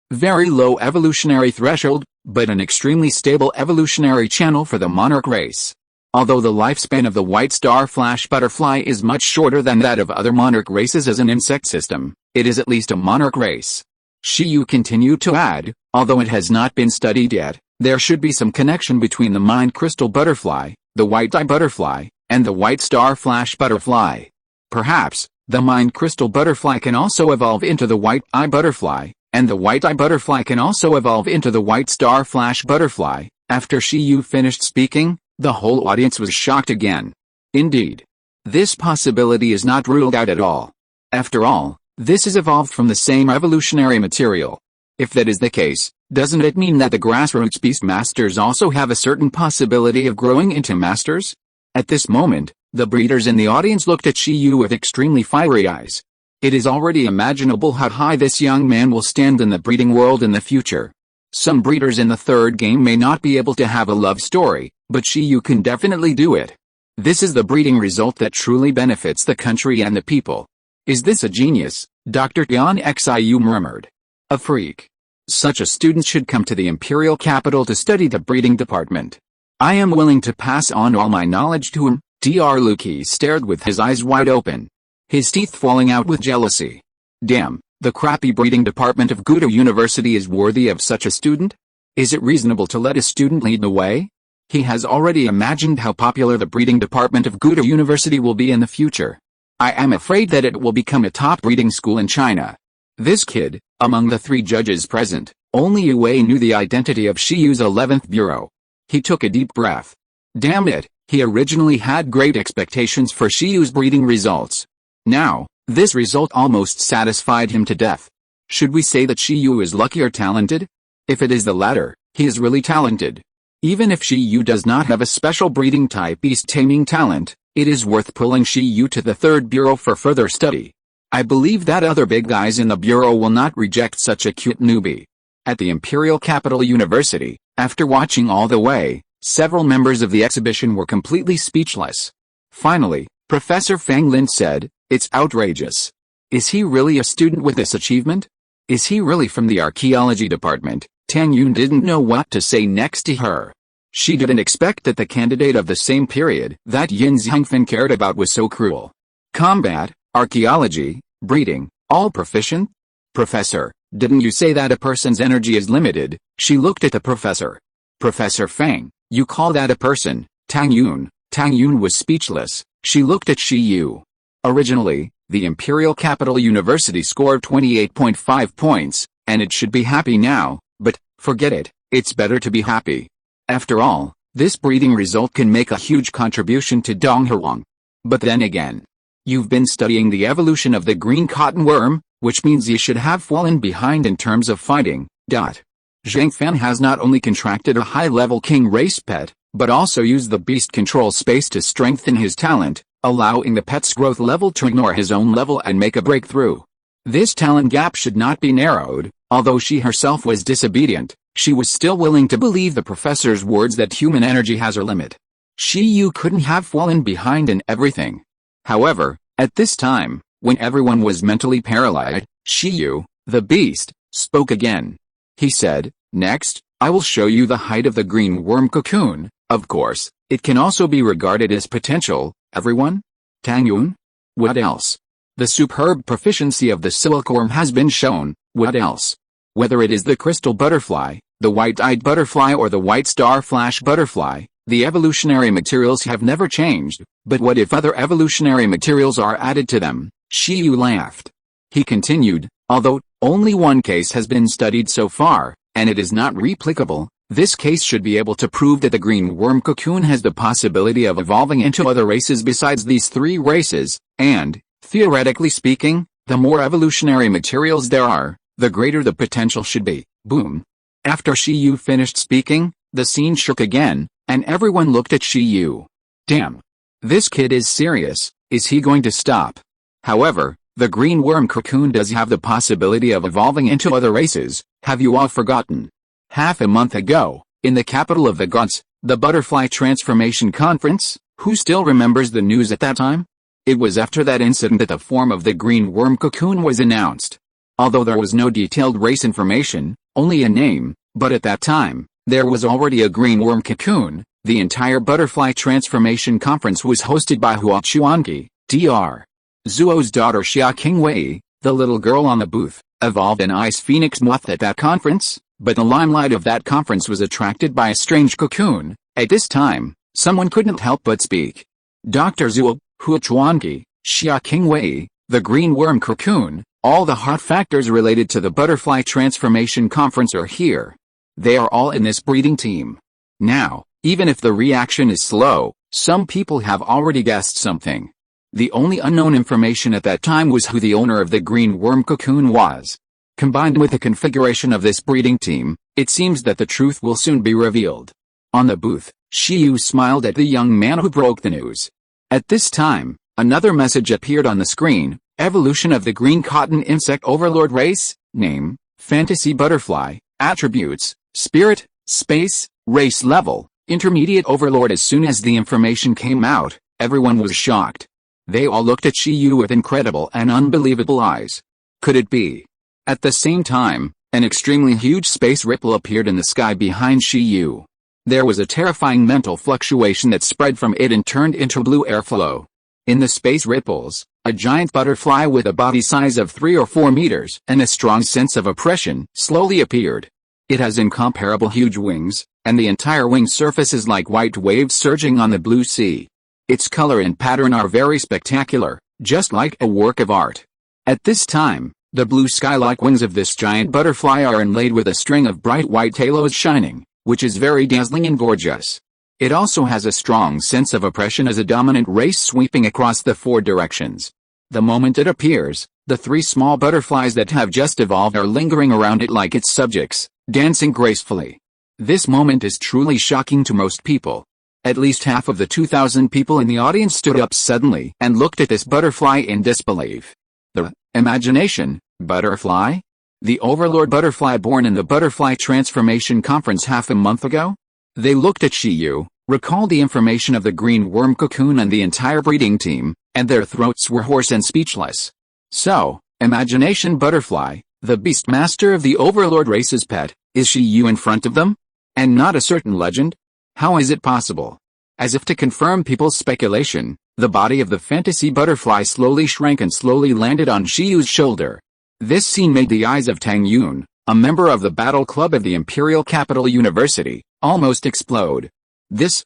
low evolutionary threshold, but an extremely stable evolutionary channel for the monarch race. Although the lifespan of the white star flash butterfly is much shorter than that of other monarch races as an insect system, it is at least a monarch race. Shiyu continued to add, although it has not been studied yet, there should be some connection between the mind crystal butterfly, the white eye butterfly, and the white star flash butterfly. Perhaps, the mind crystal butterfly can also evolve into the white eye butterfly, and the white eye butterfly can also evolve into the white star flash butterfly. After Shiyu finished speaking, the whole audience was shocked again. Indeed, this possibility is not ruled out at all. After all, this is evolved from the same evolutionary material. If that is the case, doesn't it mean that the grassroots beastmasters also have a certain possibility of growing into masters? At this moment, the breeders in the audience looked at Shiyu with extremely fiery eyes. It is already imaginable how high this young man will stand in the breeding world in the future. Some breeders in the third game may not be able to have a love story, but Shiyu can definitely do it. This is the breeding result that truly benefits the country and the people. Is this a genius? Dr. Tian Xiu murmured. A freak. Such a student should come to the imperial capital to study the breeding department. I am willing to pass on all my knowledge to him. Dr. Luki stared with his eyes wide open, his teeth falling out with jealousy. Damn, the crappy breeding department of Gudo University is worthy of such a student? Is it reasonable to let a student lead the way? He has already imagined how popular the breeding department of Gudo University will be in the future. I am afraid that it will become a top breeding school in China. This kid, among the 3 judges present, only Yue knew the identity of Shiyu's 11th bureau. He took a deep breath. Damn it, he originally had great expectations for Shiyu's breeding results. Now, this result almost satisfied him to death. Should we say that Shiyu is lucky or talented? If it is the latter, he is really talented. Even if Shiyu does not have a special breeding type beast taming talent, it is worth pulling Shiyu to the 3rd bureau for further study. I believe that other big guys in the bureau will not reject such a cute newbie. At the Imperial Capital University, after watching all the way, several members of the exhibition were completely speechless. Finally, Professor Fang Lin said, "It's outrageous. Is he really a student with this achievement? Is he really from the archaeology department?" Tang Yun didn't know what to say next to her. She didn't expect that the candidate of the same period that Yin Xiangfen cared about was so cruel. Combat, archaeology, breeding, all proficient? Professor, didn't you say that a person's energy is limited? She looked at the professor. Professor Fang, you call that a person? Tang Yun was speechless. She looked at Shiyu. Originally, the Imperial Capital University scored 28.5 points, and it should be happy now, but, forget it, it's better to be happy. After all, this breeding result can make a huge contribution to Donghuang. But then again, you've been studying the evolution of the green cottonworm, which means you should have fallen behind in terms of fighting. Zhang Fan has not only contracted a high-level king race pet, but also used the beast control space to strengthen his talent, allowing the pet's growth level to ignore his own level and make a breakthrough. This talent gap should not be narrowed. Although she herself was disobedient, she was still willing to believe the professor's words that human energy has a limit. Shiyu couldn't have fallen behind in everything. However, at this time, when everyone was mentally paralyzed, Shiyu, the beast, spoke again. He said, "Next, I will show you the height of the green worm cocoon. Of course, it can also be regarded as potential, everyone? Tang Yun? What else? The superb proficiency of the silkworm has been shown, what else? Whether it is the crystal butterfly, the white-eyed butterfly or the white star flash butterfly, the evolutionary materials have never changed, but what if other evolutionary materials are added to them? Shiyu laughed. He continued, although only one case has been studied so far, and it is not replicable, this case should be able to prove that the green worm cocoon has the possibility of evolving into other races besides these 3 races, and, theoretically speaking, the more evolutionary materials there are, the greater the potential should be. Boom. After Shiyu finished speaking, the scene shook again, and everyone looked at Shiyu. Damn. This kid is serious, is he going to stop? However, the green worm cocoon does have the possibility of evolving into other races, have you all forgotten? Half a month ago, in the capital of the gods, the Butterfly Transformation Conference, who still remembers the news at that time? It was after that incident that the form of the green worm cocoon was announced. Although there was no detailed race information, only a name, but at that time, there was already a green worm cocoon. The entire Butterfly Transformation Conference was hosted by Hua Chuanqi, Dr. Zuo's daughter Xia Qingwei, the little girl on the booth, evolved an ice phoenix moth at that conference, but the limelight of that conference was attracted by a strange cocoon. At this time, someone couldn't help but speak. Dr. Zuo, Hua Chuanqi, Xia Qingwei, the green worm cocoon, all the hot factors related to the Butterfly Transformation Conference are here. They are all in this breeding team. Now, even if the reaction is slow, some people have already guessed something. The only unknown information at that time was who the owner of the green worm cocoon was. Combined with the configuration of this breeding team, it seems that the truth will soon be revealed. On the booth, Shiyu smiled at the young man who broke the news. At this time, another message appeared on the screen: evolution of the green cotton insect overlord race, name, fantasy butterfly, attributes, spirit, space, race level, intermediate overlord. As soon as the information came out, everyone was shocked. They all looked at Shiyu with incredible and unbelievable eyes. Could it be? At the same time, an extremely huge space ripple appeared in the sky behind Shiyu. There was a terrifying mental fluctuation that spread from it and turned into blue airflow. In the space ripples, a giant butterfly with a body size of 3 or 4 meters and a strong sense of oppression slowly appeared. It has incomparable huge wings, and the entire wing surface is like white waves surging on the blue sea. Its color and pattern are very spectacular, just like a work of art. At this time, the blue sky-like wings of this giant butterfly are inlaid with a string of bright white halos shining, which is very dazzling and gorgeous. It also has a strong sense of oppression as a dominant race sweeping across the 4 directions. The moment it appears, the 3 small butterflies that have just evolved are lingering around it like its subjects, dancing gracefully. This moment is truly shocking to most people. At least half of the 2,000 people in the audience stood up suddenly and looked at this butterfly in disbelief. The imagination butterfly? The overlord butterfly born in the Butterfly Transformation Conference half a month ago? They looked at Shiyu, recalled the information of the green worm cocoon and the entire breeding team, and their throats were hoarse and speechless. So, imagination butterfly, the beast master of the overlord race's pet, is Shiyu in front of them? And not a certain legend? How is it possible? As if to confirm people's speculation, the body of the fantasy butterfly slowly shrank and slowly landed on Shiyu's shoulder. This scene made the eyes of Tang Yun, a member of the battle club of the Imperial Capital University, almost explode. The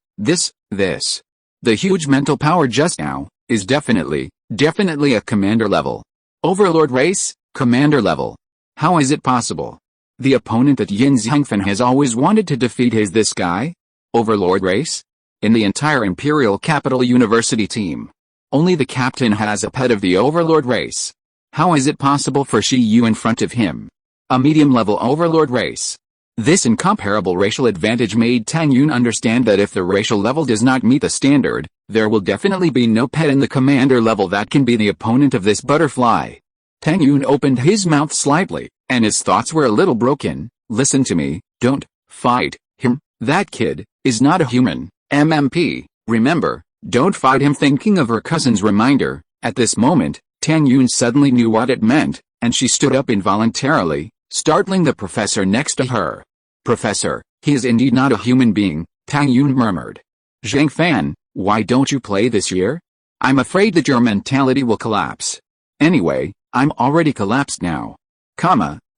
huge mental power just now, is definitely a commander level. Overlord race, commander level. How is it possible? The opponent that Yin Zhangfen has always wanted to defeat is this guy? Overlord race? In the entire Imperial Capital University team, only the captain has a pet of the Overlord race. How is it possible for Shiyu in front of him? A medium-level Overlord race. This incomparable racial advantage made Tang Yun understand that if the racial level does not meet the standard, there will definitely be no pet in the commander level that can be the opponent of this butterfly. Tang Yun opened his mouth slightly, and his thoughts were a little broken. Listen to me, don't fight him. That kid is not a human. MMP, remember, don't fight him. Thinking of her cousin's reminder, at this moment, Tang Yun suddenly knew what it meant, and she stood up involuntarily, startling the professor next to her. Professor, he is indeed not a human being, Tang Yun murmured. Zhang Fan, why don't you play this year? I'm afraid that your mentality will collapse. Anyway, I'm already collapsed now.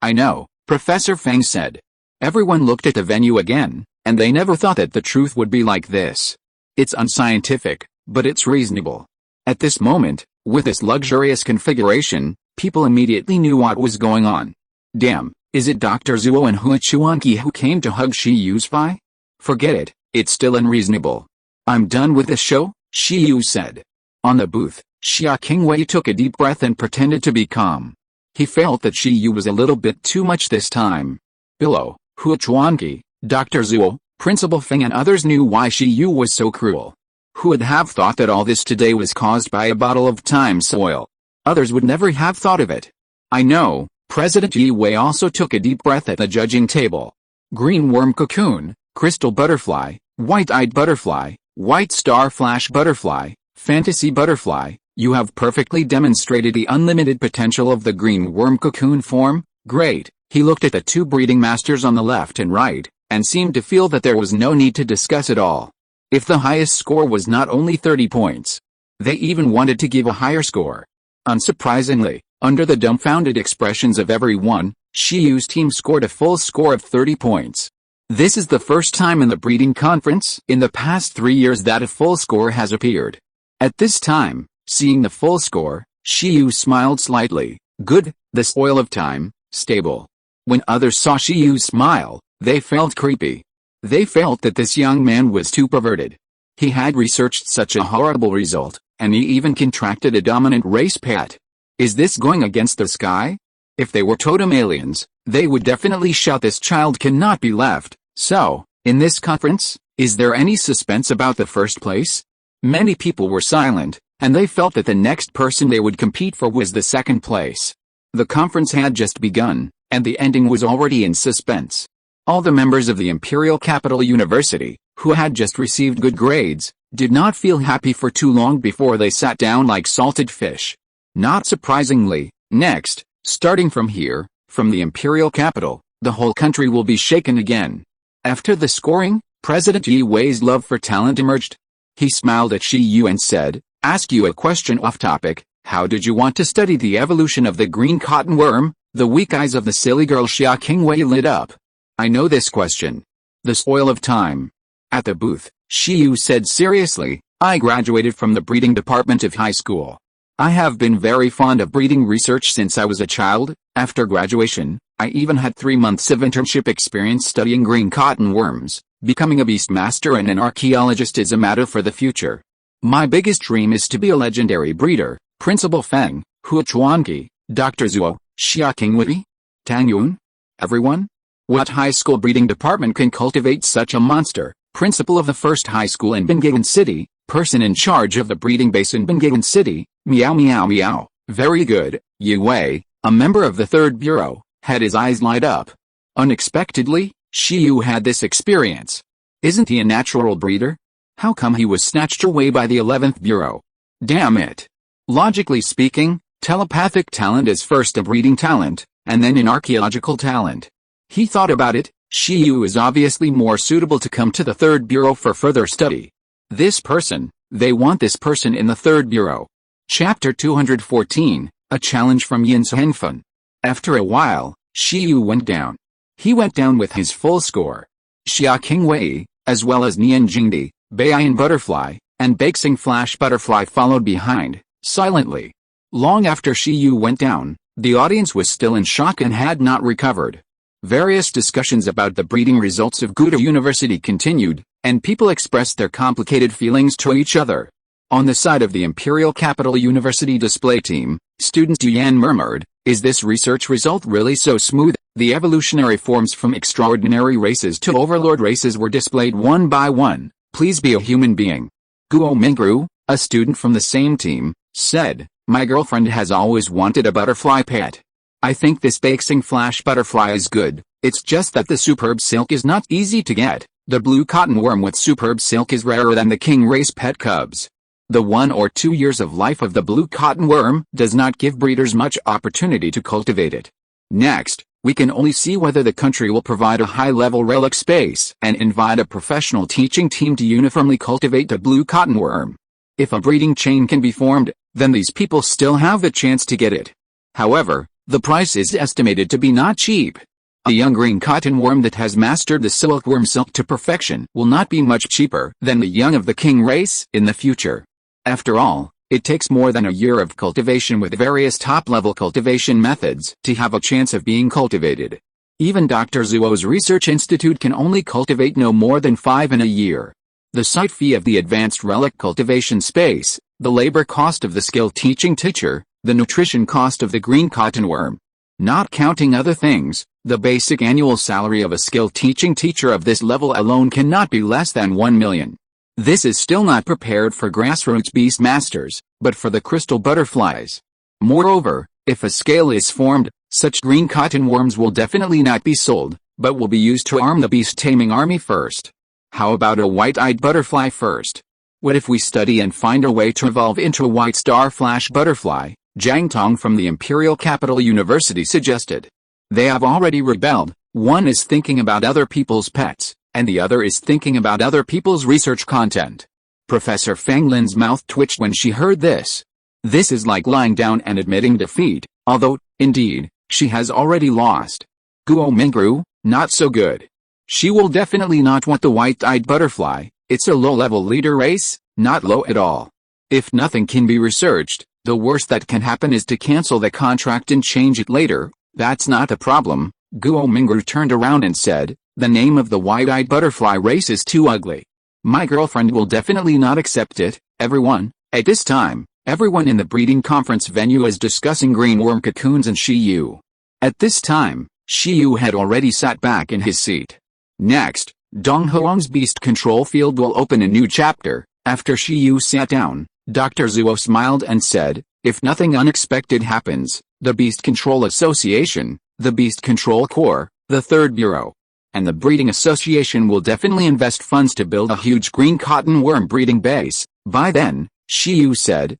I know, Professor Fang said. Everyone looked at the venue again, and they never thought that the truth would be like this. It's unscientific, but it's reasonable. At this moment, With this luxurious configuration, people immediately knew what was going on. Damn, is it Dr. Zuo and Hua Chuanqi who came to hug Shi Yu's fi? Forget it, it's still unreasonable. I'm done with this show, Shi Yu said. On the booth, Xia Qingwei took a deep breath and pretended to be calm. He felt that Shi Yu was a little bit too much this time. Below, Hua Chuanqi, Dr. Zuo, Principal Feng and others knew why Shi Yu was so cruel. Who would have thought that all this today was caused by a bottle of time soil? Others would never have thought of it. I know. President Yi Wei also took a deep breath at the judging table. Green worm cocoon, crystal butterfly, white-eyed butterfly, white star flash butterfly, fantasy butterfly, you have perfectly demonstrated the unlimited potential of the green worm cocoon form. Great. He looked at the two breeding masters on the left and right, and seemed to feel that there was no need to discuss it all. If the highest score was not only 30 points, they even wanted to give a higher score. Unsurprisingly, under the dumbfounded expressions of everyone, Shi Yu's team scored a full score of 30 points. This is the first time in the breeding conference in the past 3 years that a full score has appeared. At this time, seeing the full score, Shi Yu smiled slightly. Good, the spoil of time, stable. When others saw Shi Yu smile, they felt creepy. They felt that this young man was too perverted. He had researched such a horrible result, and he even contracted a dominant race pet. Is this going against the sky? If they were totem aliens, they would definitely shout this child cannot be left. So, in this conference, is there any suspense about the first place? Many people were silent, and they felt that the next person they would compete for was the second place. The conference had just begun, and the ending was already in suspense. All the members of the Imperial Capital University, who had just received good grades, did not feel happy for too long before they sat down like salted fish. Not surprisingly, next, starting from here, from the Imperial Capital, the whole country will be shaken again. After the scoring, President Yi Wei's love for talent emerged. He smiled at Shi Yu and said, "Ask you a question off topic, how did you want to study the evolution of the green cotton worm?" The weak eyes of the silly girl Xia Qingwei lit up. I know this question. The spoil of time. At the booth, Shi Yu said seriously, I graduated from the breeding department of high school. I have been very fond of breeding research since I was a child. After graduation, I even had 3 months of internship experience studying green cotton worms. Becoming a beastmaster and an archaeologist is a matter for the future. My biggest dream is to be a legendary breeder. Principal Feng, Hua Chuanqi, Dr. Zuo, Xia Qingwei, Tang Yun. Everyone? What high school breeding department can cultivate such a monster? Principal of the first high school in Binghagan City, person in charge of the breeding base in Binghagan City, meow meow meow. Very good. Yi Wei, a member of the third bureau, had his eyes light up. Unexpectedly, Shi Yu had this experience. Isn't he a natural breeder? How come he was snatched away by the 11th bureau? Damn it. Logically speaking, telepathic talent is first a breeding talent, and then an archaeological talent. He thought about it. Shi Yu is obviously more suitable to come to the third bureau for further study. This person, they want this person in the third bureau. Chapter 214, a challenge from Yin Hengfen. After a while, Shi Yu went down. He went down with his full score. Xia Qingwei, as well as Nian Jingdi, Beiyan Butterfly, and Baxing Flash Butterfly followed behind, silently. Long after Shi Yu went down, the audience was still in shock and had not recovered. Various discussions about the breeding results of Guda University continued, and people expressed their complicated feelings to each other. On the side of the Imperial Capital University display team, student Yan murmured, "Is this research result really so smooth?" The evolutionary forms from extraordinary races to overlord races were displayed one by one. Please be a human being. Guo Mingru, a student from the same team, said, "My girlfriend has always wanted a butterfly pet. I think this Baxing Flash Butterfly is good, it's just that the superb silk is not easy to get. The blue cotton worm with superb silk is rarer than the king race pet cubs. The 1 or 2 years of life of the blue cotton worm does not give breeders much opportunity to cultivate it. Next, we can only see whether the country will provide a high-level relic space and invite a professional teaching team to uniformly cultivate the blue cotton worm. If a breeding chain can be formed, then these people still have a chance to get it. However, the price is estimated to be not cheap. A young green cotton worm that has mastered the silkworm silk to perfection will not be much cheaper than the young of the king race in the future. After all, It takes more than a year of cultivation with various top-level cultivation methods to have a chance of being cultivated. Even Dr. Zuo's research institute can only cultivate no more than 5 in a year. The site fee of the advanced relic cultivation space, the labor cost of the skill teaching teacher, the nutrition cost of the green cottonworm. Not counting other things, the basic annual salary of a skill teaching teacher of this level alone cannot be less than 1 million. This is still not prepared for grassroots beast masters, but for the crystal butterflies. Moreover, if a scale is formed, such green cottonworms will definitely not be sold, but will be used to arm the beast taming army first. How about a white-eyed butterfly first? What if we study and find a way to evolve into a white star flash butterfly? Zhang Tong from the Imperial Capital University suggested. They have already rebelled. One is thinking about other people's pets, and the other is thinking about other people's research content. Professor Fang Lin's mouth twitched when she heard this. This is like lying down and admitting defeat, although, indeed, she has already lost. Guo Mingru, not so good. She will definitely not want the white-eyed butterfly. It's a low-level leader race, not low at all. If nothing can be researched, the worst that can happen is to cancel the contract and change it later. That's not a problem. Guo Mingru turned around and said, the name of the white-eyed butterfly race is too ugly. My girlfriend will definitely not accept it. Everyone, at this time, everyone in the breeding conference venue is discussing green worm cocoons and Shi Yu. At this time, Shi Yu had already sat back in his seat. Next, Dong Huang's beast control field will open a new chapter. After Shi Yu sat down, Dr. Zuo smiled and said, if nothing unexpected happens, the Beast Control Association, the Beast Control Corps, the Third Bureau, and the Breeding Association will definitely invest funds to build a huge green cotton worm breeding base. By then, Shi Yu said,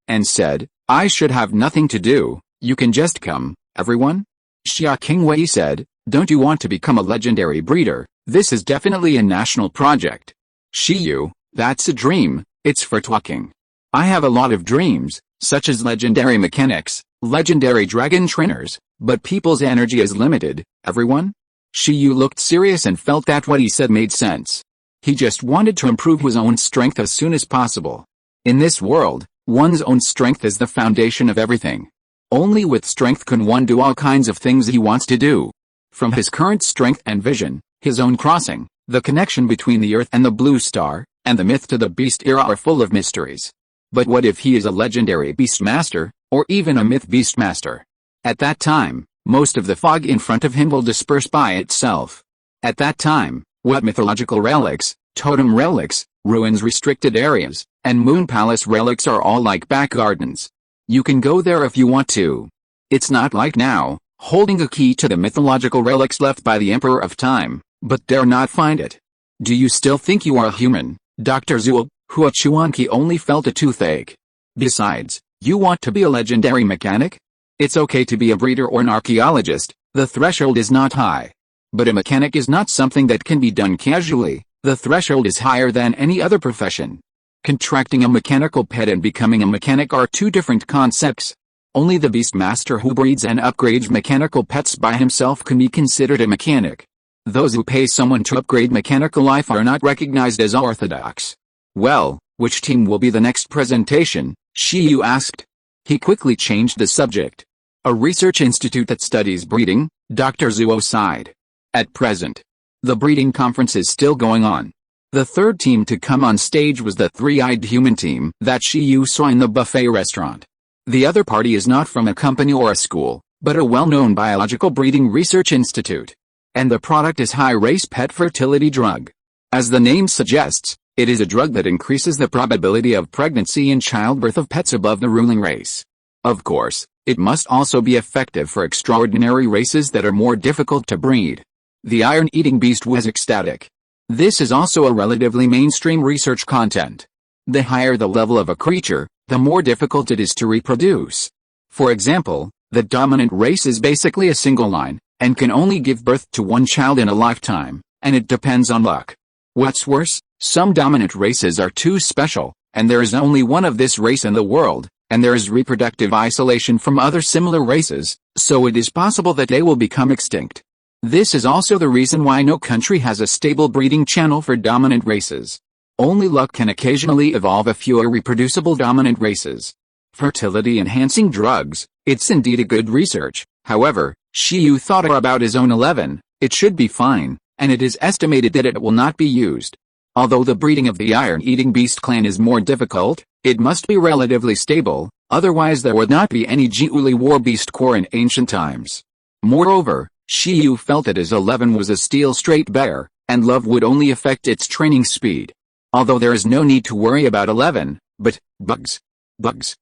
and said, I should have nothing to do, you can just come, everyone? Xia Qingwei said, don't you want to become a legendary breeder? This is definitely a national project. Shi Yu, that's a dream, it's for talking. I have a lot of dreams, such as legendary mechanics, legendary dragon trainers, but people's energy is limited, everyone? Shi Yu looked serious and felt that what he said made sense. He just wanted to improve his own strength as soon as possible. In this world, one's own strength is the foundation of everything. Only with strength can one do all kinds of things he wants to do. From his current strength and vision, his own crossing, the connection between the Earth and the Blue Star, and the myth to the Beast era are full of mysteries. But what if he is a legendary Beastmaster, or even a myth Beastmaster? At that time, most of the fog in front of him will disperse by itself. At that time, what mythological relics, totem relics, ruins restricted areas, and Moon Palace relics are all like back gardens. You can go there if you want to. It's not like now, holding a key to the mythological relics left by the Emperor of Time, but dare not find it. Do you still think you are a human, Dr. Zuo? Hua Chuanqi only felt a toothache. Besides, you want to be a legendary mechanic? It's okay to be a breeder or an archaeologist, the threshold is not high. But a mechanic is not something that can be done casually, the threshold is higher than any other profession. Contracting a mechanical pet and becoming a mechanic are two different concepts. Only the Beastmaster who breeds and upgrades mechanical pets by himself can be considered a mechanic. Those who pay someone to upgrade mechanical life are not recognized as orthodox. Well, which team will be the next presentation? Shi Yu asked. He quickly changed the subject. A research institute that studies breeding, Dr. Zuo sighed. At present, the breeding conference is still going on. The third team to come on stage was the three-eyed human team that Shi Yu saw in the buffet restaurant. The other party is not from a company or a school, but a well-known biological breeding research institute. And the product is high-race pet fertility drug. As the name suggests, it is a drug that increases the probability of pregnancy and childbirth of pets above the ruling race. Of course, it must also be effective for extraordinary races that are more difficult to breed. The iron-eating beast was ecstatic. This is also a relatively mainstream research content. The higher the level of a creature, the more difficult it is to reproduce. For example, the dominant race is basically a single line, and can only give birth to one child in a lifetime, and it depends on luck. What's worse, some dominant races are too special, and there is only one of this race in the world, and there is reproductive isolation from other similar races, so it is possible that they will become extinct. This is also the reason why no country has a stable breeding channel for dominant races. Only luck can occasionally evolve a few irreproducible dominant races. Fertility-enhancing drugs, it's indeed a good research. However, Shiyu thought about his own 11, it should be fine, and it is estimated that it will not be used. Although the breeding of the iron-eating beast clan is more difficult, it must be relatively stable, otherwise there would not be any Jiuli war beast core in ancient times. Moreover, Shiyu felt that his 11 was a steel straight bear, and love would only affect its training speed. Although there is no need to worry about 11, but, bugs. Bugs.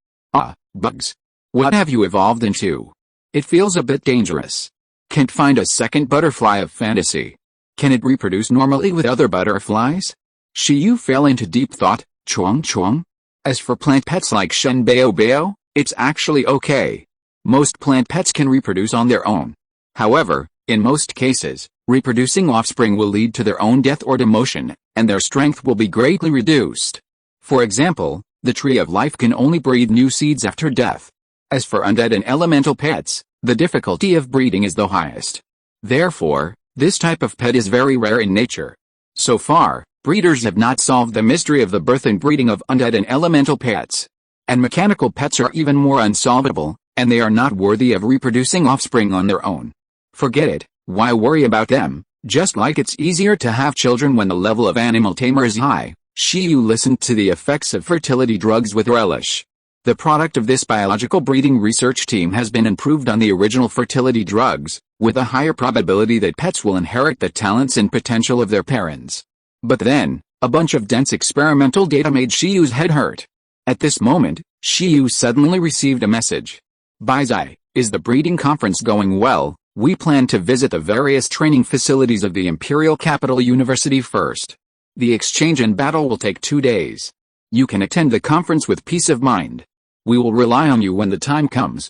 Bugs. What have you evolved into? It feels a bit dangerous. Can't find a second butterfly of fantasy. Can it reproduce normally with other butterflies? Shiyu fell into deep thought, chuang. As for plant pets like Shen Bao, it's actually okay. Most plant pets can reproduce on their own. However, in most cases, reproducing offspring will lead to their own death or demotion, and their strength will be greatly reduced. For example, the tree of life can only breed new seeds after death. As for undead and elemental pets, the difficulty of breeding is the highest. Therefore, this type of pet is very rare in nature. So far, breeders have not solved the mystery of the birth and breeding of undead and elemental pets. And mechanical pets are even more unsolvable, and they are not worthy of reproducing offspring on their own. Forget it, why worry about them? Just like it's easier to have children when the level of animal tamer is high, Shiyu listened to the effects of fertility drugs with relish. The product of this biological breeding research team has been improved on the original fertility drugs, with a higher probability that pets will inherit the talents and potential of their parents. But then, a bunch of dense experimental data made Shiyu's head hurt. At this moment, Shiyu suddenly received a message. Baizai, is the breeding conference going well? We plan to visit the various training facilities of the Imperial Capital University first. The exchange and battle will take 2 days. You can attend the conference with peace of mind. We will rely on you when the time comes.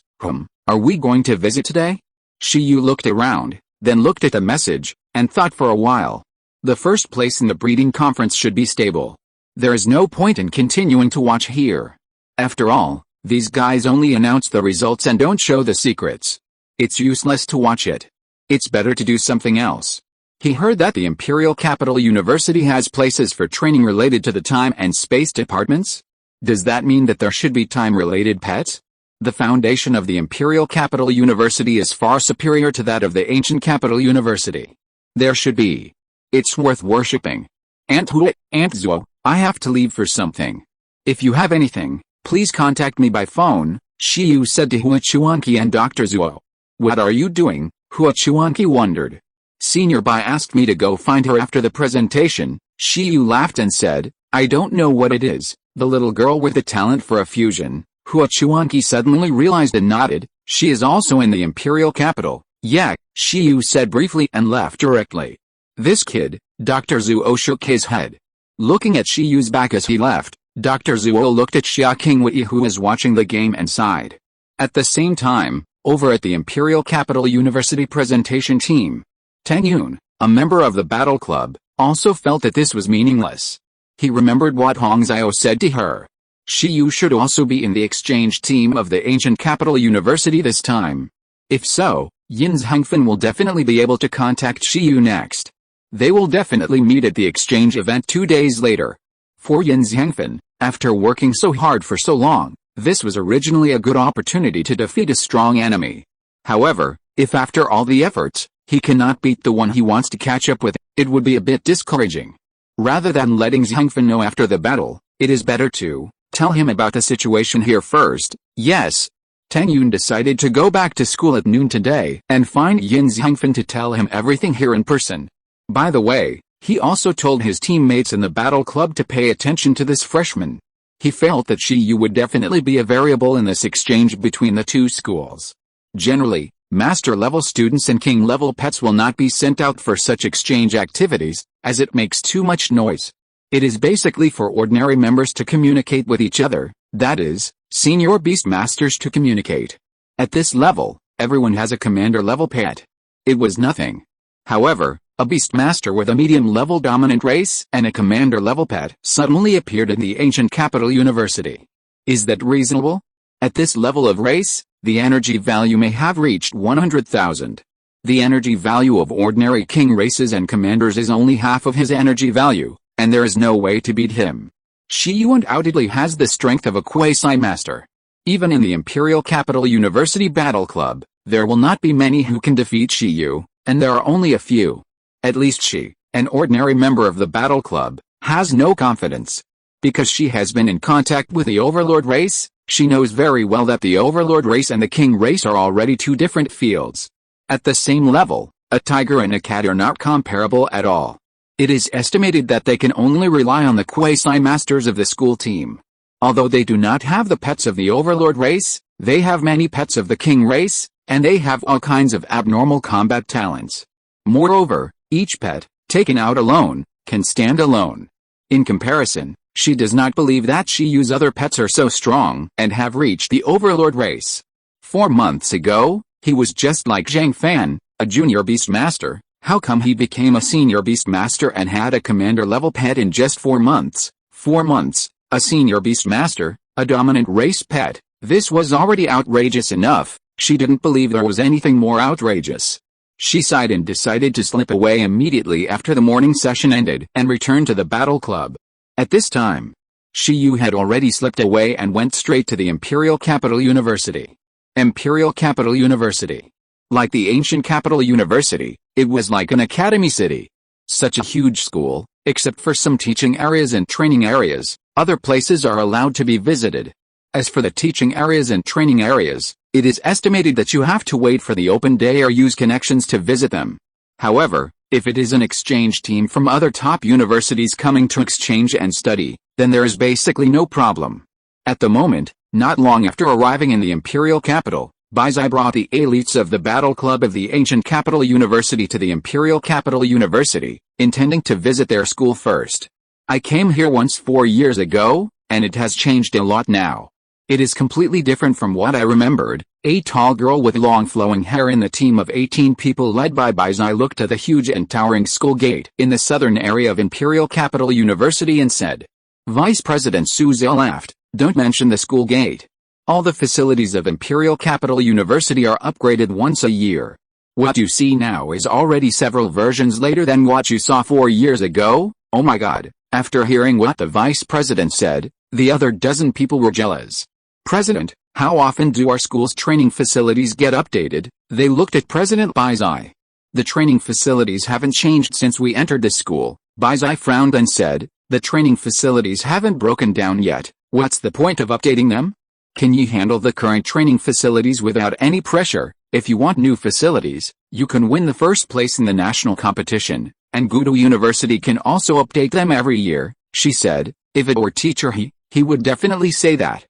Are we going to visit today? Shiyu looked around, then looked at the message, and thought for a while. The first place in the breeding conference should be stable. There is no point in continuing to watch here. After all, these guys only announce the results and don't show the secrets. It's useless to watch it. It's better to do something else. He heard that the Imperial Capital University has places for training related to the time and space departments? Does that mean that there should be time-related pets? The foundation of the Imperial Capital University is far superior to that of the ancient Capital University. There should be. It's worth worshipping. Aunt Zuo, I have to leave for something. If you have anything, please contact me by phone, Shiyu said to Hua Chuanqi and Dr. Zuo. What are you doing? Hua Chuanqi wondered. Senior Bai asked me to go find her after the presentation. Shiyu laughed and said, I don't know what it is, the little girl with the talent for a fusion. Hua Chuanqi suddenly realized and nodded, she is also in the Imperial Capital. Yeah, Shiyu said briefly and left directly. This kid, Dr. Zuo shook his head. Looking at Shiyu's back as he left, Dr. Zuo looked at Xia Qingwei who was watching the game and sighed. At the same time, over at the Imperial Capital University presentation team, Tang Yun, a member of the Battle Club, also felt that this was meaningless. He remembered what Hong Xiao said to her. Shiyu should also be in the exchange team of the ancient Capital University this time. If so, Yin Zhangfen will definitely be able to contact Shiyu next. They will definitely meet at the exchange event 2 days later. For Yin Zhangfen, after working so hard for so long, this was originally a good opportunity to defeat a strong enemy. However, if after all the efforts, he cannot beat the one he wants to catch up with, it would be a bit discouraging. Rather than letting Zhangfen know after the battle, it is better to tell him about the situation here first. Yes. Tang Yun decided to go back to school at noon today and find Yin Zhangfen to tell him everything here in person. By the way, he also told his teammates in the battle club to pay attention to this freshman. He felt that Shiyu would definitely be a variable in this exchange between the two schools. Generally, master-level students and king-level pets will not be sent out for such exchange activities, as it makes too much noise. It is basically for ordinary members to communicate with each other, that is, senior beast masters to communicate. At this level, everyone has a commander-level pet. It was nothing. However, a beast master with a medium-level dominant race and a commander-level pet suddenly appeared in the ancient capital university. Is that reasonable? At this level of race, the energy value may have reached 100,000. The energy value of ordinary king races and commanders is only half of his energy value, and there is no way to beat him. Shiyu undoubtedly has the strength of a quasi-master. Even in the Imperial Capital University Battle Club, there will not be many who can defeat Shiyu, and there are only a few. At least she, an ordinary member of the Battle Club, has no confidence. Because she has been in contact with the Overlord race, she knows very well that the Overlord race and the King race are already two different fields. At the same level, a tiger and a cat are not comparable at all. It is estimated that they can only rely on the quasi-masters of the school team. Although they do not have the pets of the Overlord race, they have many pets of the King race, and they have all kinds of abnormal combat talents. Moreover, each pet, taken out alone, can stand alone. In comparison, she does not believe that Shiyu's other pets are so strong and have reached the Overlord race. 4 months ago, he was just like Zhang Fan, a junior Beastmaster. How come he became a senior Beastmaster and had a commander-level pet in just 4 months? 4 months, a senior Beastmaster, a dominant race pet. This was already outrageous enough. She didn't believe there was anything more outrageous. She sighed and decided to slip away immediately after the morning session ended and return to the battle club. At this time, Shiyu had already slipped away and went straight to the Imperial Capital University. Imperial Capital University. Like the ancient Capital University, it was like an academy city. Such a huge school, except for some teaching areas and training areas, other places are allowed to be visited. As for the teaching areas and training areas, it is estimated that you have to wait for the open day or use connections to visit them. However, if it is an exchange team from other top universities coming to exchange and study, then there is basically no problem. At the moment, not long after arriving in the Imperial Capital, Baizai brought the elites of the Battle Club of the ancient Capital University to the Imperial Capital University, intending to visit their school first. I came here once 4 years ago, and it has changed a lot now. It is completely different from what I remembered. A tall girl with long flowing hair in the team of 18 people led by Baizai looked at the huge and towering school gate in the southern area of Imperial Capital University and said. Vice President Su Zil laughed, "Don't mention the school gate. All the facilities of Imperial Capital University are upgraded once a year. What you see now is already several versions later than what you saw 4 years ago." Oh my god. After hearing what the vice president said, the other dozen people were jealous. "President, how often do our school's training facilities get updated?" They looked at President Baizai. "The training facilities haven't changed since we entered the school." Baizai frowned and said, "The training facilities haven't broken down yet. What's the point of updating them? Can you handle the current training facilities without any pressure? If you want new facilities, you can win the first place in the national competition, and Gudo University can also update them every year," she said. If it were teacher he would definitely say that.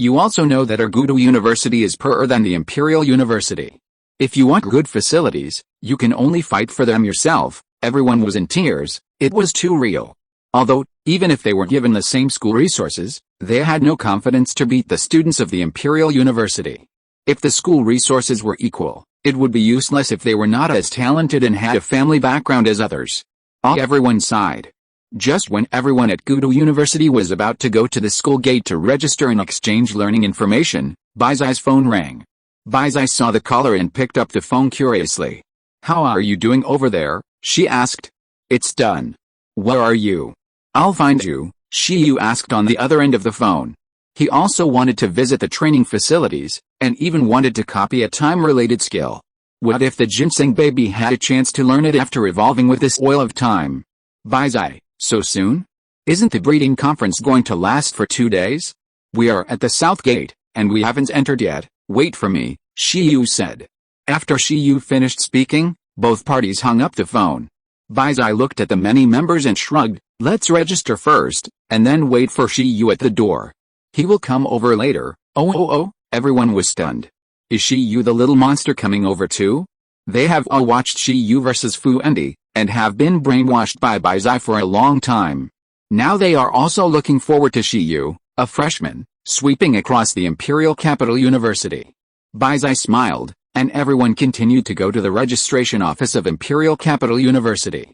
"You also know that our Gudo University is poorer than the Imperial University. If you want good facilities, you can only fight for them yourself." Everyone was in tears. It was too real. Although, even if they were given the same school resources, they had no confidence to beat the students of the Imperial University. If the school resources were equal, it would be useless if they were not as talented and had a family background as others. Everyone sighed. Just when everyone at Gudo University was about to go to the school gate to register and exchange learning information, Baizai's phone rang. Baizai saw the caller and picked up the phone curiously. "How are you doing over there?" she asked. "It's done. Where are you?" "I'll find you," Shiyu asked on the other end of the phone. He also wanted to visit the training facilities, and even wanted to copy a time-related skill. What if the ginseng baby had a chance to learn it after evolving with this oil of time? Baizai, so soon? Isn't the breeding conference going to last for 2 days? We are at the south gate, and we haven't entered yet. Wait for me, Shiyu said. After Shiyu finished speaking, both parties hung up the phone. Baizai looked at the many members and shrugged. "Let's register first, and then wait for Shiyu at the door. He will come over later." Oh, everyone was stunned. Is Shiyu the little monster coming over too? They have all watched Shiyu vs Fu Endi, and have been brainwashed by Baizai for a long time. Now they are also looking forward to Shiyu, a freshman, sweeping across the Imperial Capital University. Baizai smiled, and everyone continued to go to the registration office of Imperial Capital University.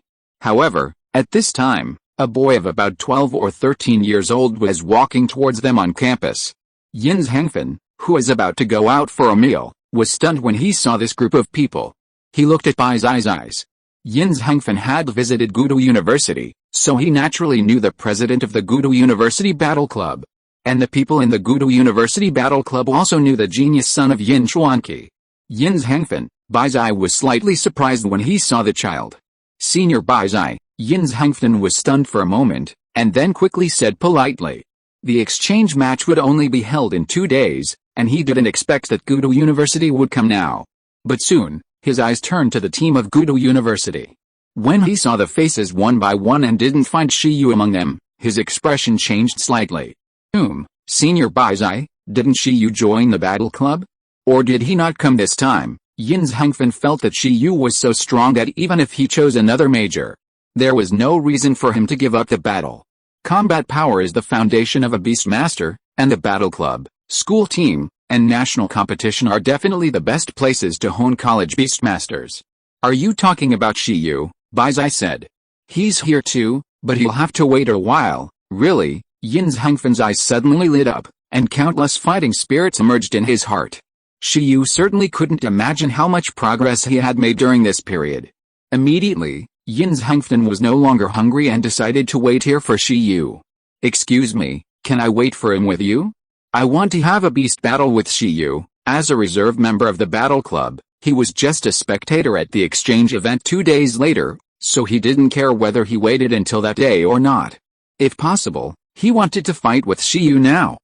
However, at this time, a boy of about 12 or 13 years old was walking towards them on campus. Yin Zhengfen, who was about to go out for a meal, was stunned when he saw this group of people. He looked at Baizai's eyes. Yin Zhengfen had visited Gudo University, So he naturally knew the president of the Gudu University Battle Club. And the people in the Gudu University Battle Club also knew the genius son of Yin Chuanqi. Yin's Hengfen. Baizai was slightly surprised when he saw the child. Senior Baizai, Yin's Hengfen was stunned for a moment, and then quickly said politely. The exchange match would only be held in 2 days, and he didn't expect that Gudu University would come now. But soon, his eyes turned to the team of Gudu University. When he saw the faces one by one and didn't find Shiyu among them, his expression changed slightly. Senior Baizai, didn't Shiyu join the battle club? Or did he not come this time? Yin's Hengfen felt that Shiyu was so strong that even if he chose another major, there was no reason for him to give up the battle. Combat power is the foundation of a beast master, and the battle club, school team, and national competition are definitely the best places to hone college beastmasters. Are you talking about Shiyu? Baizai said. He's here too, but he'll have to wait a while. Really? Yin's Hengfen's eyes suddenly lit up, and countless fighting spirits emerged in his heart. Shiyu certainly couldn't imagine how much progress he had made during this period. Immediately, Yin's Hengfen was no longer hungry and decided to wait here for Shiyu. Excuse me, can I wait for him with you? I want to have a beast battle with Shiyu. As a reserve member of the battle club, he was just a spectator at the exchange event 2 days later, so he didn't care whether he waited until that day or not. If possible, he wanted to fight with Shiyu now.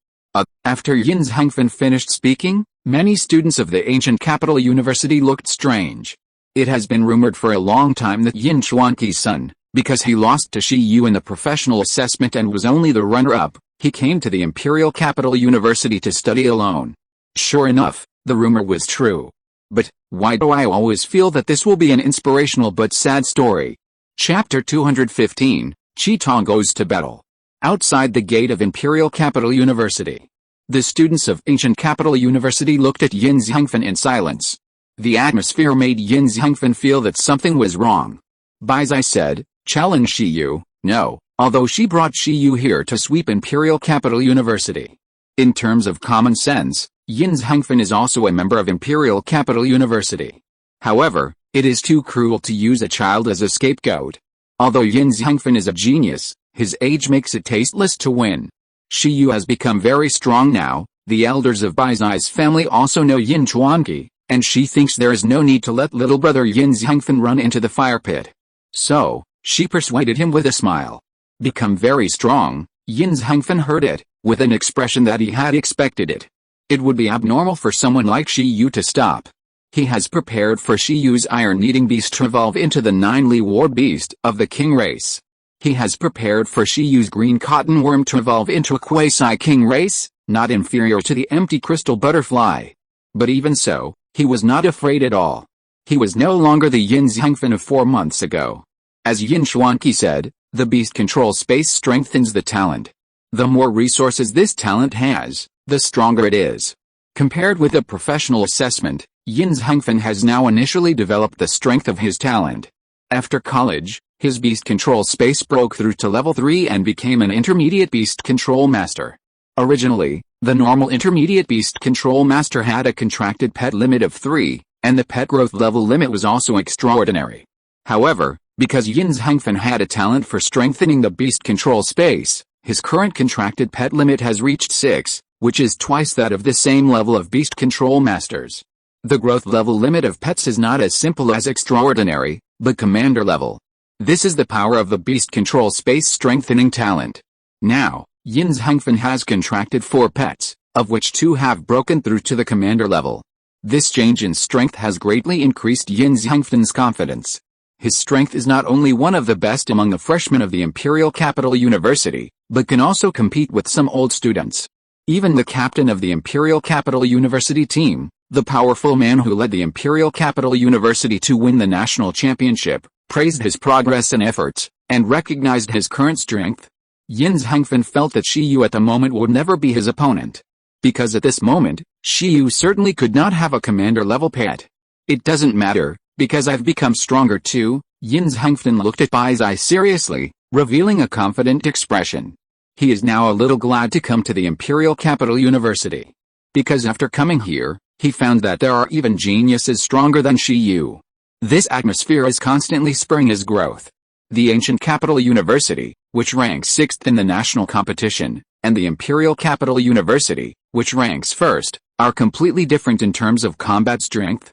After Yin's Hengfen finished speaking, many students of the ancient capital university looked strange. It has been rumored for a long time that Yin Chuanqi's son, because he lost to Shiyu in the professional assessment and was only the runner-up, he came to the imperial capital university to study alone. Sure enough, the rumor was true. But, why do I always feel that this will be an inspirational but sad story? Chapter 215, Qitong goes to battle. Outside the gate of Imperial Capital University, the students of Ancient Capital University looked at Yin's Hengfen in silence. The atmosphere made Yin's Hengfen feel that something was wrong. Baizai said, challenge Shiyu. No, although she brought Shiyu here to sweep Imperial Capital University. In terms of common sense, Yin's Hengfen is also a member of Imperial Capital University. However, it is too cruel to use a child as a scapegoat. Although Yin's Hengfen is a genius, his age makes it tasteless to win. Shiyu has become very strong now. The elders of Baizai's family also know Yin Chuanqi, and she thinks there is no need to let little brother Yin's Hengfen run into the fire pit. So, she persuaded him with a smile. Become very strong, Yin's Hengfen heard it, with an expression that he had expected it. It would be abnormal for someone like Shiyu to stop. He has prepared for Shiyu's iron-eating beast to evolve into the 9-Li war beast of the king race. He has prepared for Shiyu's green cotton worm to evolve into a quasi-king race, not inferior to the empty crystal butterfly. But even so, he was not afraid at all. He was no longer the Yin's Hengfen of 4 months ago. As Yin Chuanqi said, the beast control space strengthens the talent. The more resources this talent has, the stronger it is. Compared with a professional assessment, Yin's Hengfen has now initially developed the strength of his talent. After college, his beast control space broke through to level 3 and became an intermediate beast control master. Originally, the normal intermediate beast control master had a contracted pet limit of 3, and the pet growth level limit was also extraordinary. However, because Yin's Hengfen had a talent for strengthening the beast control space, his current contracted pet limit has reached 6, which is twice that of the same level of beast control masters. The growth level limit of pets is not as simple as extraordinary, but commander level. This is the power of the beast control space strengthening talent. Now, Yin's Hengfen has contracted 4 pets, of which 2 have broken through to the commander level. This change in strength has greatly increased Yin's Hengfen's confidence. His strength is not only one of the best among the freshmen of the Imperial Capital University, but can also compete with some old students. Even the captain of the Imperial Capital University team, the powerful man who led the Imperial Capital University to win the national championship, praised his progress and efforts, and recognized his current strength. Yin's Hengfen felt that Shiyu at the moment would never be his opponent. Because at this moment, Shiyu certainly could not have a commander-level pet. It doesn't matter, because I've become stronger too. Yin's Hengfen looked at Baizai seriously, revealing a confident expression. He is now a little glad to come to the Imperial Capital University. Because after coming here, he found that there are even geniuses stronger than Shiyu. This atmosphere is constantly spurring his growth. The ancient capital university, which ranks 6th in the national competition, and the imperial capital university, which ranks 1st, are completely different in terms of combat strength.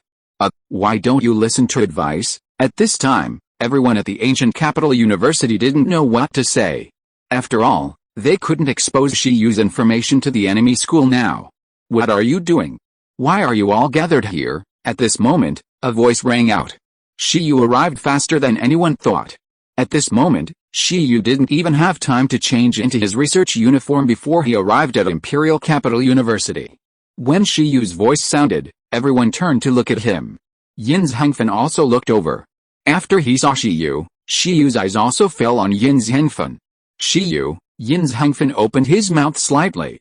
Why don't you listen to advice? At this time, everyone at the ancient capital university didn't know what to say. After all, they couldn't expose Shiyu's information to the enemy school now. What are you doing? Why are you all gathered here? At this moment, a voice rang out. Shiyu arrived faster than anyone thought. At this moment, Shiyu didn't even have time to change into his research uniform before he arrived at Imperial Capital University. When Shiyu's voice sounded, everyone turned to look at him. Yin Zhengfen also looked over. After he saw Shiyu, Shiyu's eyes also fell on Yin Zhengfen. Shiyu, Yin Zhengfen opened his mouth slightly.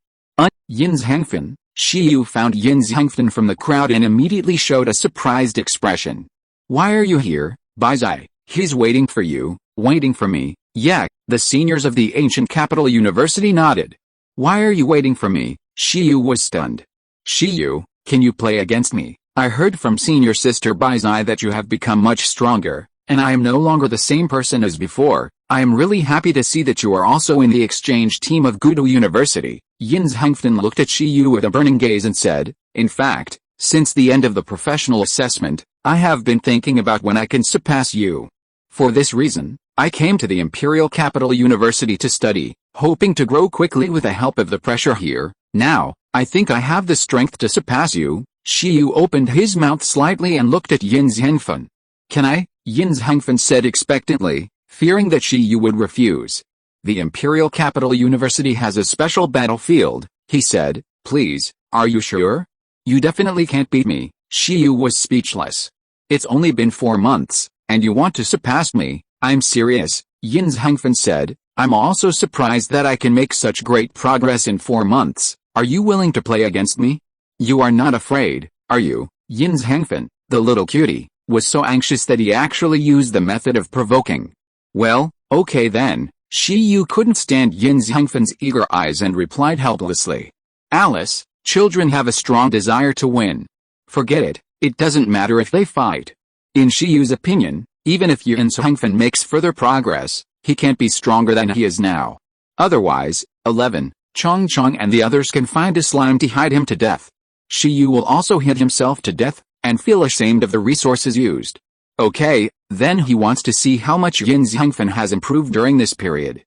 Yin Zhengfen, Shiyu found Yin Zhengfen from the crowd and immediately showed a surprised expression. Why are you here, Baizai? He's waiting for you. Waiting for me? Yeah, the seniors of the ancient capital university nodded. Why are you waiting for me? Shiyu was stunned. Shiyu, can you play against me? I heard from senior sister Baizai that you have become much stronger, and I am no longer the same person as before. I am really happy to see that you are also in the exchange team of Gudo University. Yin Zhengfen looked at Shiyu with a burning gaze and said, in fact, since the end of the professional assessment, I have been thinking about when I can surpass you. For this reason, I came to the Imperial Capital University to study, hoping to grow quickly with the help of the pressure here. Now, I think I have the strength to surpass you. Shiyu opened his mouth slightly and looked at Yin Zhengfen. Can I? Yin Zhengfen said expectantly, fearing that Shiyu would refuse. The Imperial Capital University has a special battlefield, he said. Please, are you sure? You definitely can't beat me. Shiyu was speechless. It's only been 4 months, and you want to surpass me? I'm serious, Yin Zhengfen said. I'm also surprised that I can make such great progress in 4 months. Are you willing to play against me? You are not afraid, are you? Yin Zhengfen, the little cutie, was so anxious that he actually used the method of provoking. Well, okay then. Shiyu couldn't stand Yin Zhengfen's eager eyes and replied helplessly. Alice, children have a strong desire to win. Forget it, it doesn't matter if they fight. In Shiyu's opinion, even if Yin Zhengfen makes further progress, he can't be stronger than he is now. Otherwise, 11, Chong and the others can find a slime to hide him to death. Shiyu will also hit himself to death, and feel ashamed of the resources used. Okay, then he wants to see how much Yin Zhengfen has improved during this period.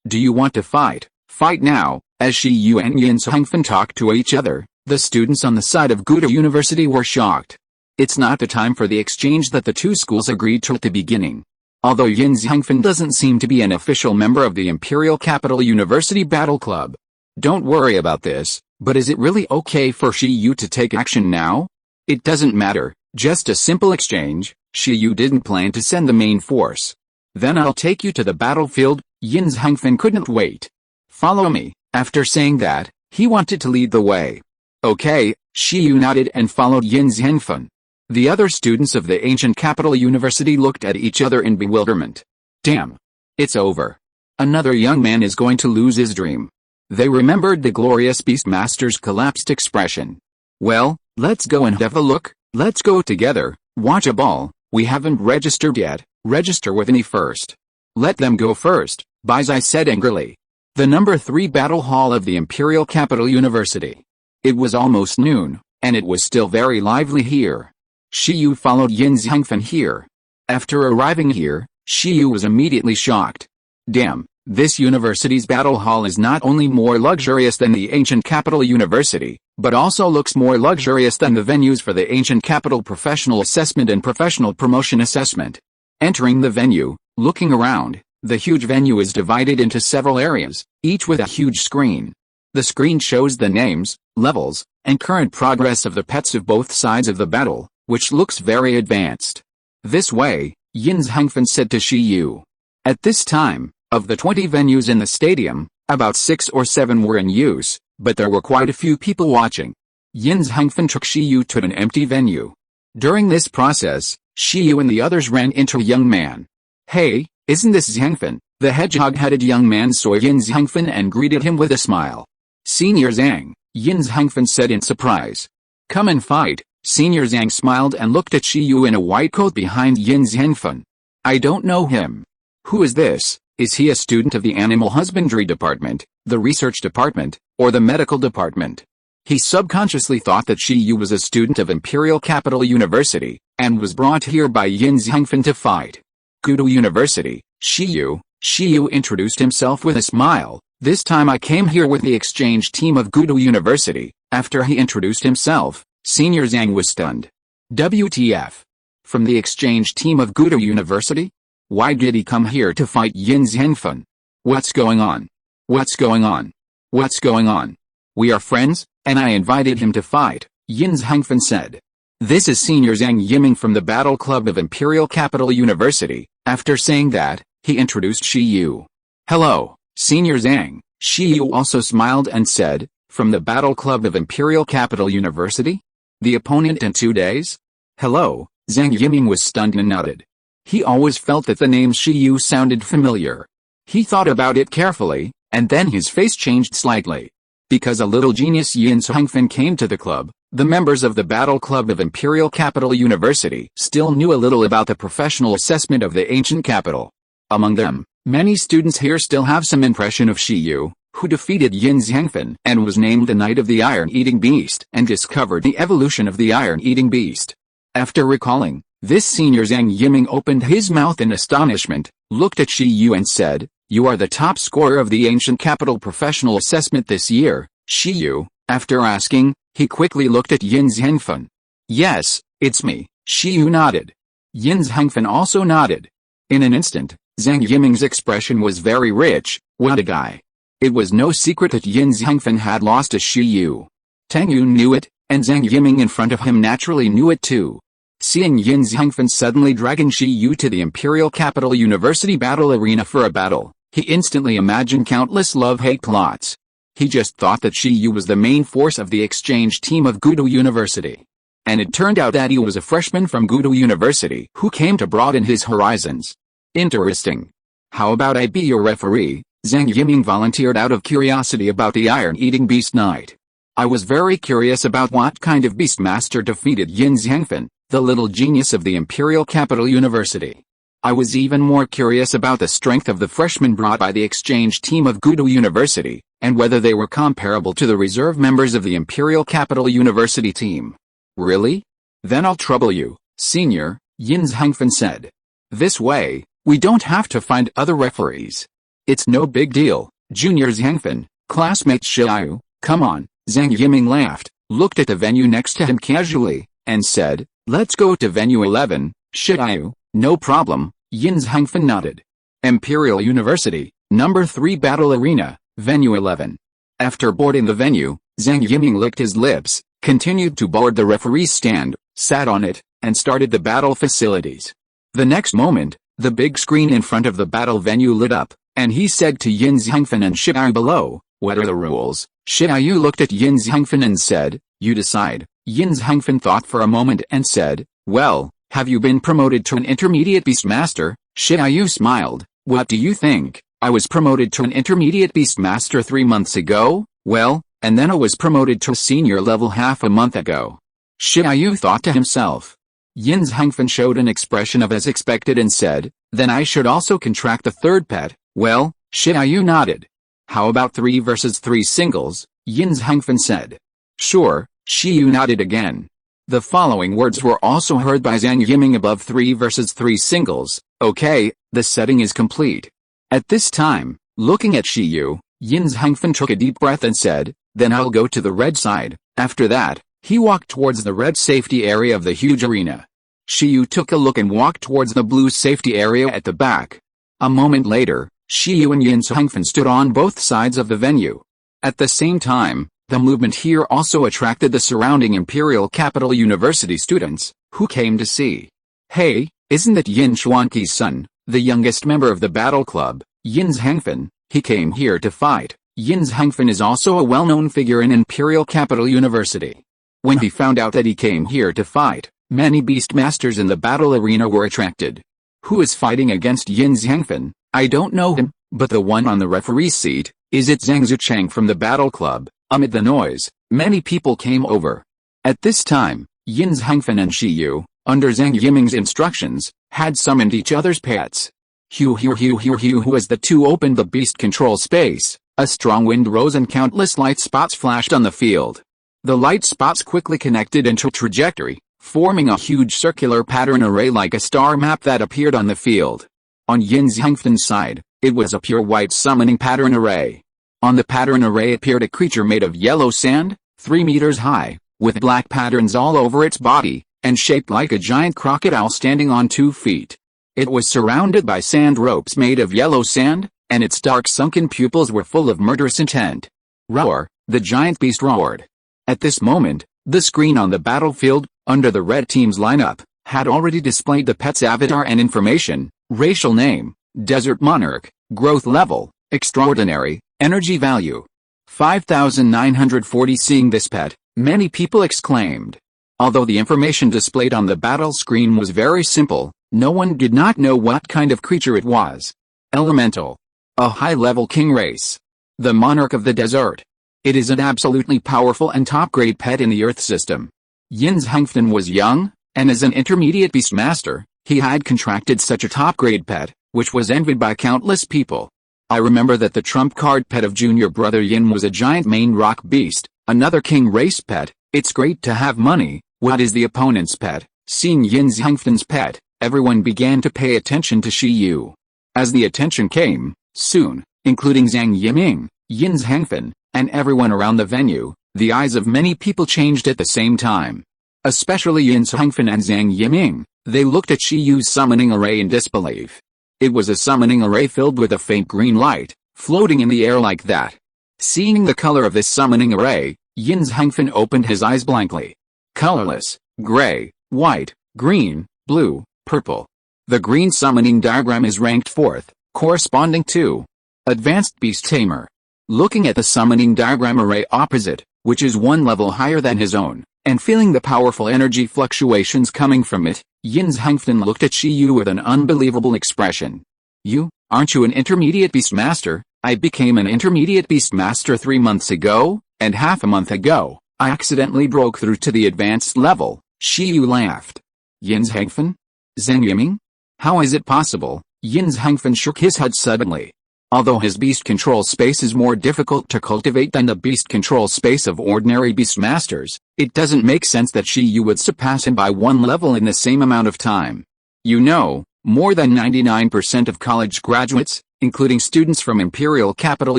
Do you want to fight? Fight now. As Shiyu and Yin Zhengfen talked to each other, the students on the side of Gudo University were shocked. It's not the time for the exchange that the two schools agreed to at the beginning. Although Yin Zhengfen doesn't seem to be an official member of the Imperial Capital University Battle Club. Don't worry about this, but is it really okay for Shiyu to take action now? It doesn't matter, just a simple exchange. Shiyu didn't plan to send the main force. Then I'll take you to the battlefield. Yin Zhengfen couldn't wait. Follow me. After saying that, he wanted to lead the way. Okay, Shiyu nodded and followed Yin Zhengfen. The other students of the ancient capital university looked at each other in bewilderment. Damn. It's over. Another young man is going to lose his dream. They remembered the glorious Beastmaster's collapsed expression. Well, let's go and have a look. Let's go together. Watch a ball. We haven't registered yet. Register with me first. Let them go first, Baizai said angrily. The number 3 battle hall of the Imperial Capital University. It was almost noon, and it was still very lively here. Shiyu followed Yin Zhengfen here. After arriving here, Shiyu was immediately shocked. Damn, this university's battle hall is not only more luxurious than the ancient capital university, but also looks more luxurious than the venues for the ancient capital professional assessment and professional promotion assessment. Entering the venue, looking around, the huge venue is divided into several areas, each with a huge screen. The screen shows the names, levels, and current progress of the pets of both sides of the battle, which looks very advanced. This way, Yin Zhengfen said to Shiyu. At this time, of the 20 venues in the stadium, about 6 or 7 were in use, but there were quite a few people watching. Yin Zhengfen took Shiyu to an empty venue. During this process, Shiyu and the others ran into a young man. Hey, isn't this Zhengfen? The hedgehog-headed young man saw Yin Zhengfen and greeted him with a smile. Senior Zhang, Yin Zhengfen said in surprise. Come and fight. Senior Zhang smiled and looked at Shiyu in a white coat behind Yin Zhengfen. I don't know him. Who is this? Is he a student of the animal husbandry department, the research department, or the medical department? He subconsciously thought that Shiyu was a student of Imperial Capital University, and was brought here by Yin Zhangfen to fight. Gudu University, Shiyu introduced himself with a smile. This time I came here with the exchange team of Gudu University. After he introduced himself, Senior Zhang was stunned. WTF? From the exchange team of Gudu University? Why did he come here to fight Yin Zhangfen? What's going on? What's going on? What's going on? We are friends, and I invited him to fight, Yin Zhangfen said. This is Senior Zhang Yiming from the Battle Club of Imperial Capital University. After saying that, he introduced Shiyu. Hello, Senior Zhang. Shiyu also smiled and said, from the Battle Club of Imperial Capital University? The opponent in 2 days? Hello, Zhang Yiming was stunned and nodded. He always felt that the name Shiyu sounded familiar. He thought about it carefully, and then his face changed slightly. Because a little genius Yin Zhangfen came to the club, the members of the Battle Club of Imperial Capital University still knew a little about the professional assessment of the ancient capital. Among them, many students here still have some impression of Shiyu, who defeated Yin Zhangfen and was named the Knight of the Iron-Eating Beast and discovered the evolution of the Iron-Eating Beast. After recalling this, Senior Zhang Yiming opened his mouth in astonishment, looked at Shiyu and said, "You are the top scorer of the ancient capital professional assessment this year, Shiyu." After asking, he quickly looked at Yin Zhangfen. "Yes, it's me," Shiyu nodded. Yin Zhangfen also nodded. In an instant, Zhang Yiming's expression was very rich. What a guy. It was no secret that Yin Zhangfen had lost to Shiyu. Tang Yun knew it, and Zhang Yiming in front of him naturally knew it too. Seeing Yin Zhangfen suddenly dragging Shiyu to the Imperial Capital University battle arena for a battle, he instantly imagined countless love-hate plots. He just thought that Shiyu was the main force of the exchange team of Gudu University. And it turned out that he was a freshman from Gudu University who came to broaden his horizons. Interesting. How about I be your referee? Zhang Yiming volunteered out of curiosity about the Iron-Eating Beast Knight. I was very curious about what kind of Beastmaster defeated Yin Zhangfen, the little genius of the Imperial Capital University. I was even more curious about the strength of the freshmen brought by the exchange team of Gudu University, and whether they were comparable to the reserve members of the Imperial Capital University team. Really? Then I'll trouble you, Senior, Yin Zhangfen said. This way, we don't have to find other referees. It's no big deal, Junior Zhangfen, classmate Shiyu, come on. Zhang Yiming laughed, looked at the venue next to him casually, and said, let's go to venue 11, Shiyu. No problem, Yin Zhangfen nodded. Imperial University, number 3 Battle Arena, venue 11. After boarding the venue, Zhang Yiming licked his lips, continued to board the referee's stand, sat on it, and started the battle facilities. The next moment, the big screen in front of the battle venue lit up, and he said to Yin Zhangfen and Shiyu below, what are the rules? Shiyu looked at Yin Zhangfen and said, you decide. Yin Zhangfen thought for a moment and said, well, have you been promoted to an intermediate Beastmaster? Shiyu smiled, what do you think? I was promoted to an intermediate Beastmaster 3 months ago, well, and then I was promoted to a senior level half a month ago. Shiyu thought to himself. Yin Zhangfen showed an expression of as expected and said, then I should also contract the third pet. Well, Shiyu nodded. How about 3 versus 3 singles? Yin Zhangfen said. Sure, Shiyu nodded again. The following words were also heard by Zhang Yiming above 3 versus 3 singles. Okay, the setting is complete. At this time, looking at Shiyu, Yin Zhangfen took a deep breath and said, then I'll go to the red side. After that, he walked towards the red safety area of the huge arena. Shiyu took a look and walked towards the blue safety area at the back. A moment later, Shiyu and Yin Zhangfen stood on both sides of the venue. At the same time, the movement here also attracted the surrounding Imperial Capital University students, who came to see. Hey, isn't that Yin Xuanqi's son, the youngest member of the battle club, Yin Zhangfen? He came here to fight. Yin Zhangfen is also a well-known figure in Imperial Capital University. When he found out that he came here to fight, many Beastmasters in the battle arena were attracted. Who is fighting against Yin Zhangfen? I don't know him, but the one on the referee's seat, is it Zhang Zuchang from the battle club? Amid the noise, many people came over. At this time, Yin Zhangfen and Shiyu, under Zhang Yiming's instructions, had summoned each other's pets. As the two opened the beast control space, a strong wind rose and countless light spots flashed on the field. The light spots quickly connected into trajectory, forming a huge circular pattern array like a star map that appeared on the field. On Yin Zhangfen's side, it was a pure white summoning pattern array. On the pattern array appeared a creature made of yellow sand, 3 meters high, with black patterns all over its body, and shaped like a giant crocodile standing on 2 feet. It was surrounded by sand ropes made of yellow sand, and its dark sunken pupils were full of murderous intent. Roar, the giant beast roared. At this moment, the screen on the battlefield, under the red team's lineup, had already displayed the pet's avatar and information: racial name, desert monarch, growth level, extraordinary, energy value. 5,940. Seeing this pet, many people exclaimed. Although the information displayed on the battle screen was very simple, no one did not know what kind of creature it was. Elemental. A high-level king race. The monarch of the desert. It is an absolutely powerful and top-grade pet in the Earth system. Yin Zhangfen was young, and as an intermediate beastmaster, he had contracted such a top-grade pet, which was envied by countless people. I remember that the trump card pet of junior brother Yin was a giant main rock beast, another king race pet. It's great to have money. What is the opponent's pet? Seeing Yin Zhangfen's pet, everyone began to pay attention to Shi Yu. As the attention came, soon, including Zhang Yiming, Yin Zhangfen, and everyone around the venue, the eyes of many people changed at the same time. Especially Yin Zhangfen and Zhang Yiming, they looked at Shi Yu's summoning array in disbelief. It was a summoning array filled with a faint green light, floating in the air like that. Seeing the color of this summoning array, Yin Zhangfen opened his eyes blankly. Colorless, gray, white, green, blue, purple. The green summoning diagram is ranked 4th, corresponding to Advanced Beast Tamer. Looking at the summoning diagram array opposite, which is 1 level higher than his own, and feeling the powerful energy fluctuations coming from it, Yin Zhangfen looked at Shi Yu with an unbelievable expression. You, aren't you an intermediate beastmaster? I became an intermediate beastmaster 3 months ago, and half a month ago, I accidentally broke through to the advanced level. Shi Yu laughed. Yin Zhangfen? Zhang Yiming? How is it possible? Yin Zhangfen shook his head suddenly. Although his beast control space is more difficult to cultivate than the beast control space of ordinary beastmasters, it doesn't make sense that Shi Yu would surpass him by 1 level in the same amount of time. You know, more than 99% of college graduates, including students from Imperial Capital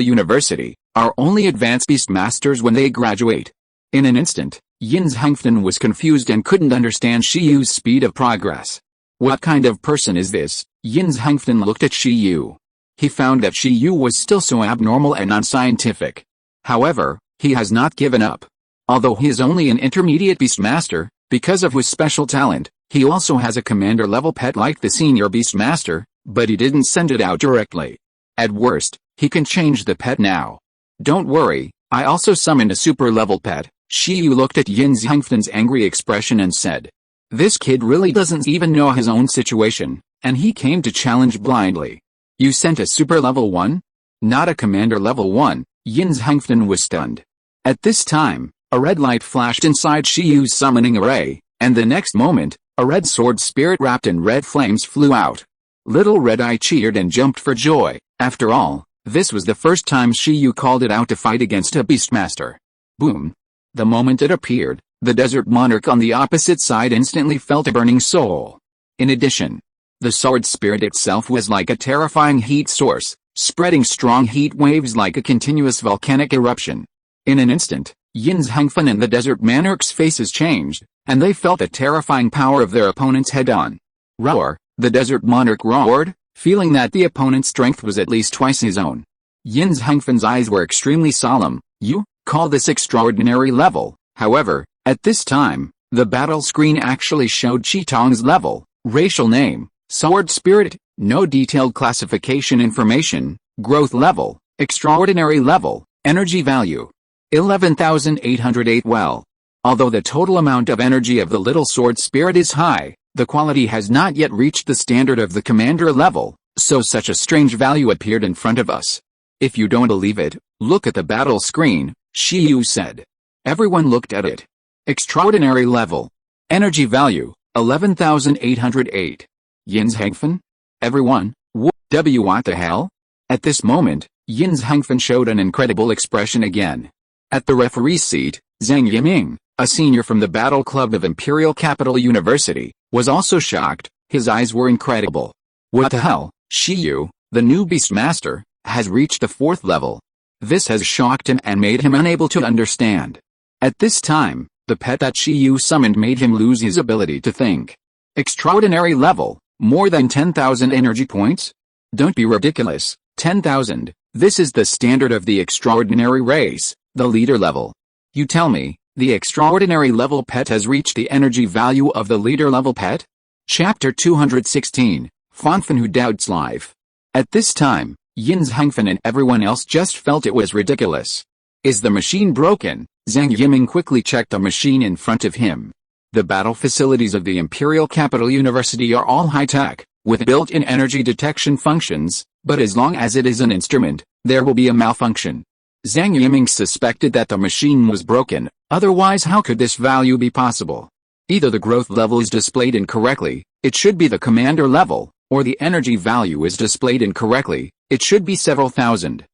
University, are only advanced beastmasters when they graduate. In an instant, Yin Zhangfen was confused and couldn't understand Shi Yu's speed of progress. What kind of person is this? Yin Zhangfen looked at Shi Yu. He found that Shi Yu was still so abnormal and unscientific. However, he has not given up. Although he is only an intermediate beastmaster, because of his special talent, he also has a commander-level pet like the senior beastmaster, but he didn't send it out directly. At worst, he can change the pet now. Don't worry, I also summoned a super-level pet. Shi Yu looked at Yin Zhangfen's angry expression and said, "This kid really doesn't even know his own situation, and he came to challenge blindly. You sent a super level 1? Not a commander level 1, Yin Zhangfen was stunned. At this time, a red light flashed inside Shi Yu's summoning array, and the next moment, a red sword spirit wrapped in red flames flew out. Little Red Eye cheered and jumped for joy. After all, this was the first time Shi Yu called it out to fight against a beastmaster. Boom. The moment it appeared, the desert monarch on the opposite side instantly felt a burning soul. In addition, the sword spirit itself was like a terrifying heat source, spreading strong heat waves like a continuous volcanic eruption. In an instant, Yin Zhangfen and the desert monarch's faces changed, and they felt the terrifying power of their opponents head-on. Roar, the desert monarch roared, feeling that the opponent's strength was at least twice his own. Yin Zhangfen's eyes were extremely solemn. You call this extraordinary level? However, at this time, the battle screen actually showed Qitong's level, racial name, sword spirit, no detailed classification information, growth level, extraordinary level, energy value. 11,808. Well, although the total amount of energy of the little sword spirit is high, the quality has not yet reached the standard of the commander level, so such a strange value appeared in front of us. If you don't believe it, look at the battle screen, Shi Yu said. Everyone looked at it. Extraordinary level. Energy value, 11,808. Yin Zhangfen? Everyone, What the hell? At this moment, Yin Hengfen showed an incredible expression again. At the referee's seat, Zhang Yiming, a senior from the Battle Club of Imperial Capital University, was also shocked. His eyes were incredible. What the hell? Shiyu, the new Beastmaster, has reached the 4th level. This has shocked him and made him unable to understand. At this time, the pet that Shiyu summoned made him lose his ability to think. Extraordinary level, more than 10,000 energy points? Don't be ridiculous, 10,000, this is the standard of the extraordinary race, the leader level. You tell me, the extraordinary level pet has reached the energy value of the leader level pet? Chapter 216, Fanfen Who Doubts Life. At this time, Yin Hengfen and everyone else just felt it was ridiculous. Is the machine broken? Zhang Yiming quickly checked the machine in front of him. The battle facilities of the Imperial Capital University are all high-tech, with built-in energy detection functions, but as long as it is an instrument, there will be a malfunction. Zhang Yiming suspected that the machine was broken, otherwise how could this value be possible? Either the growth level is displayed incorrectly, it should be the commander level, or the energy value is displayed incorrectly, it should be several thousand.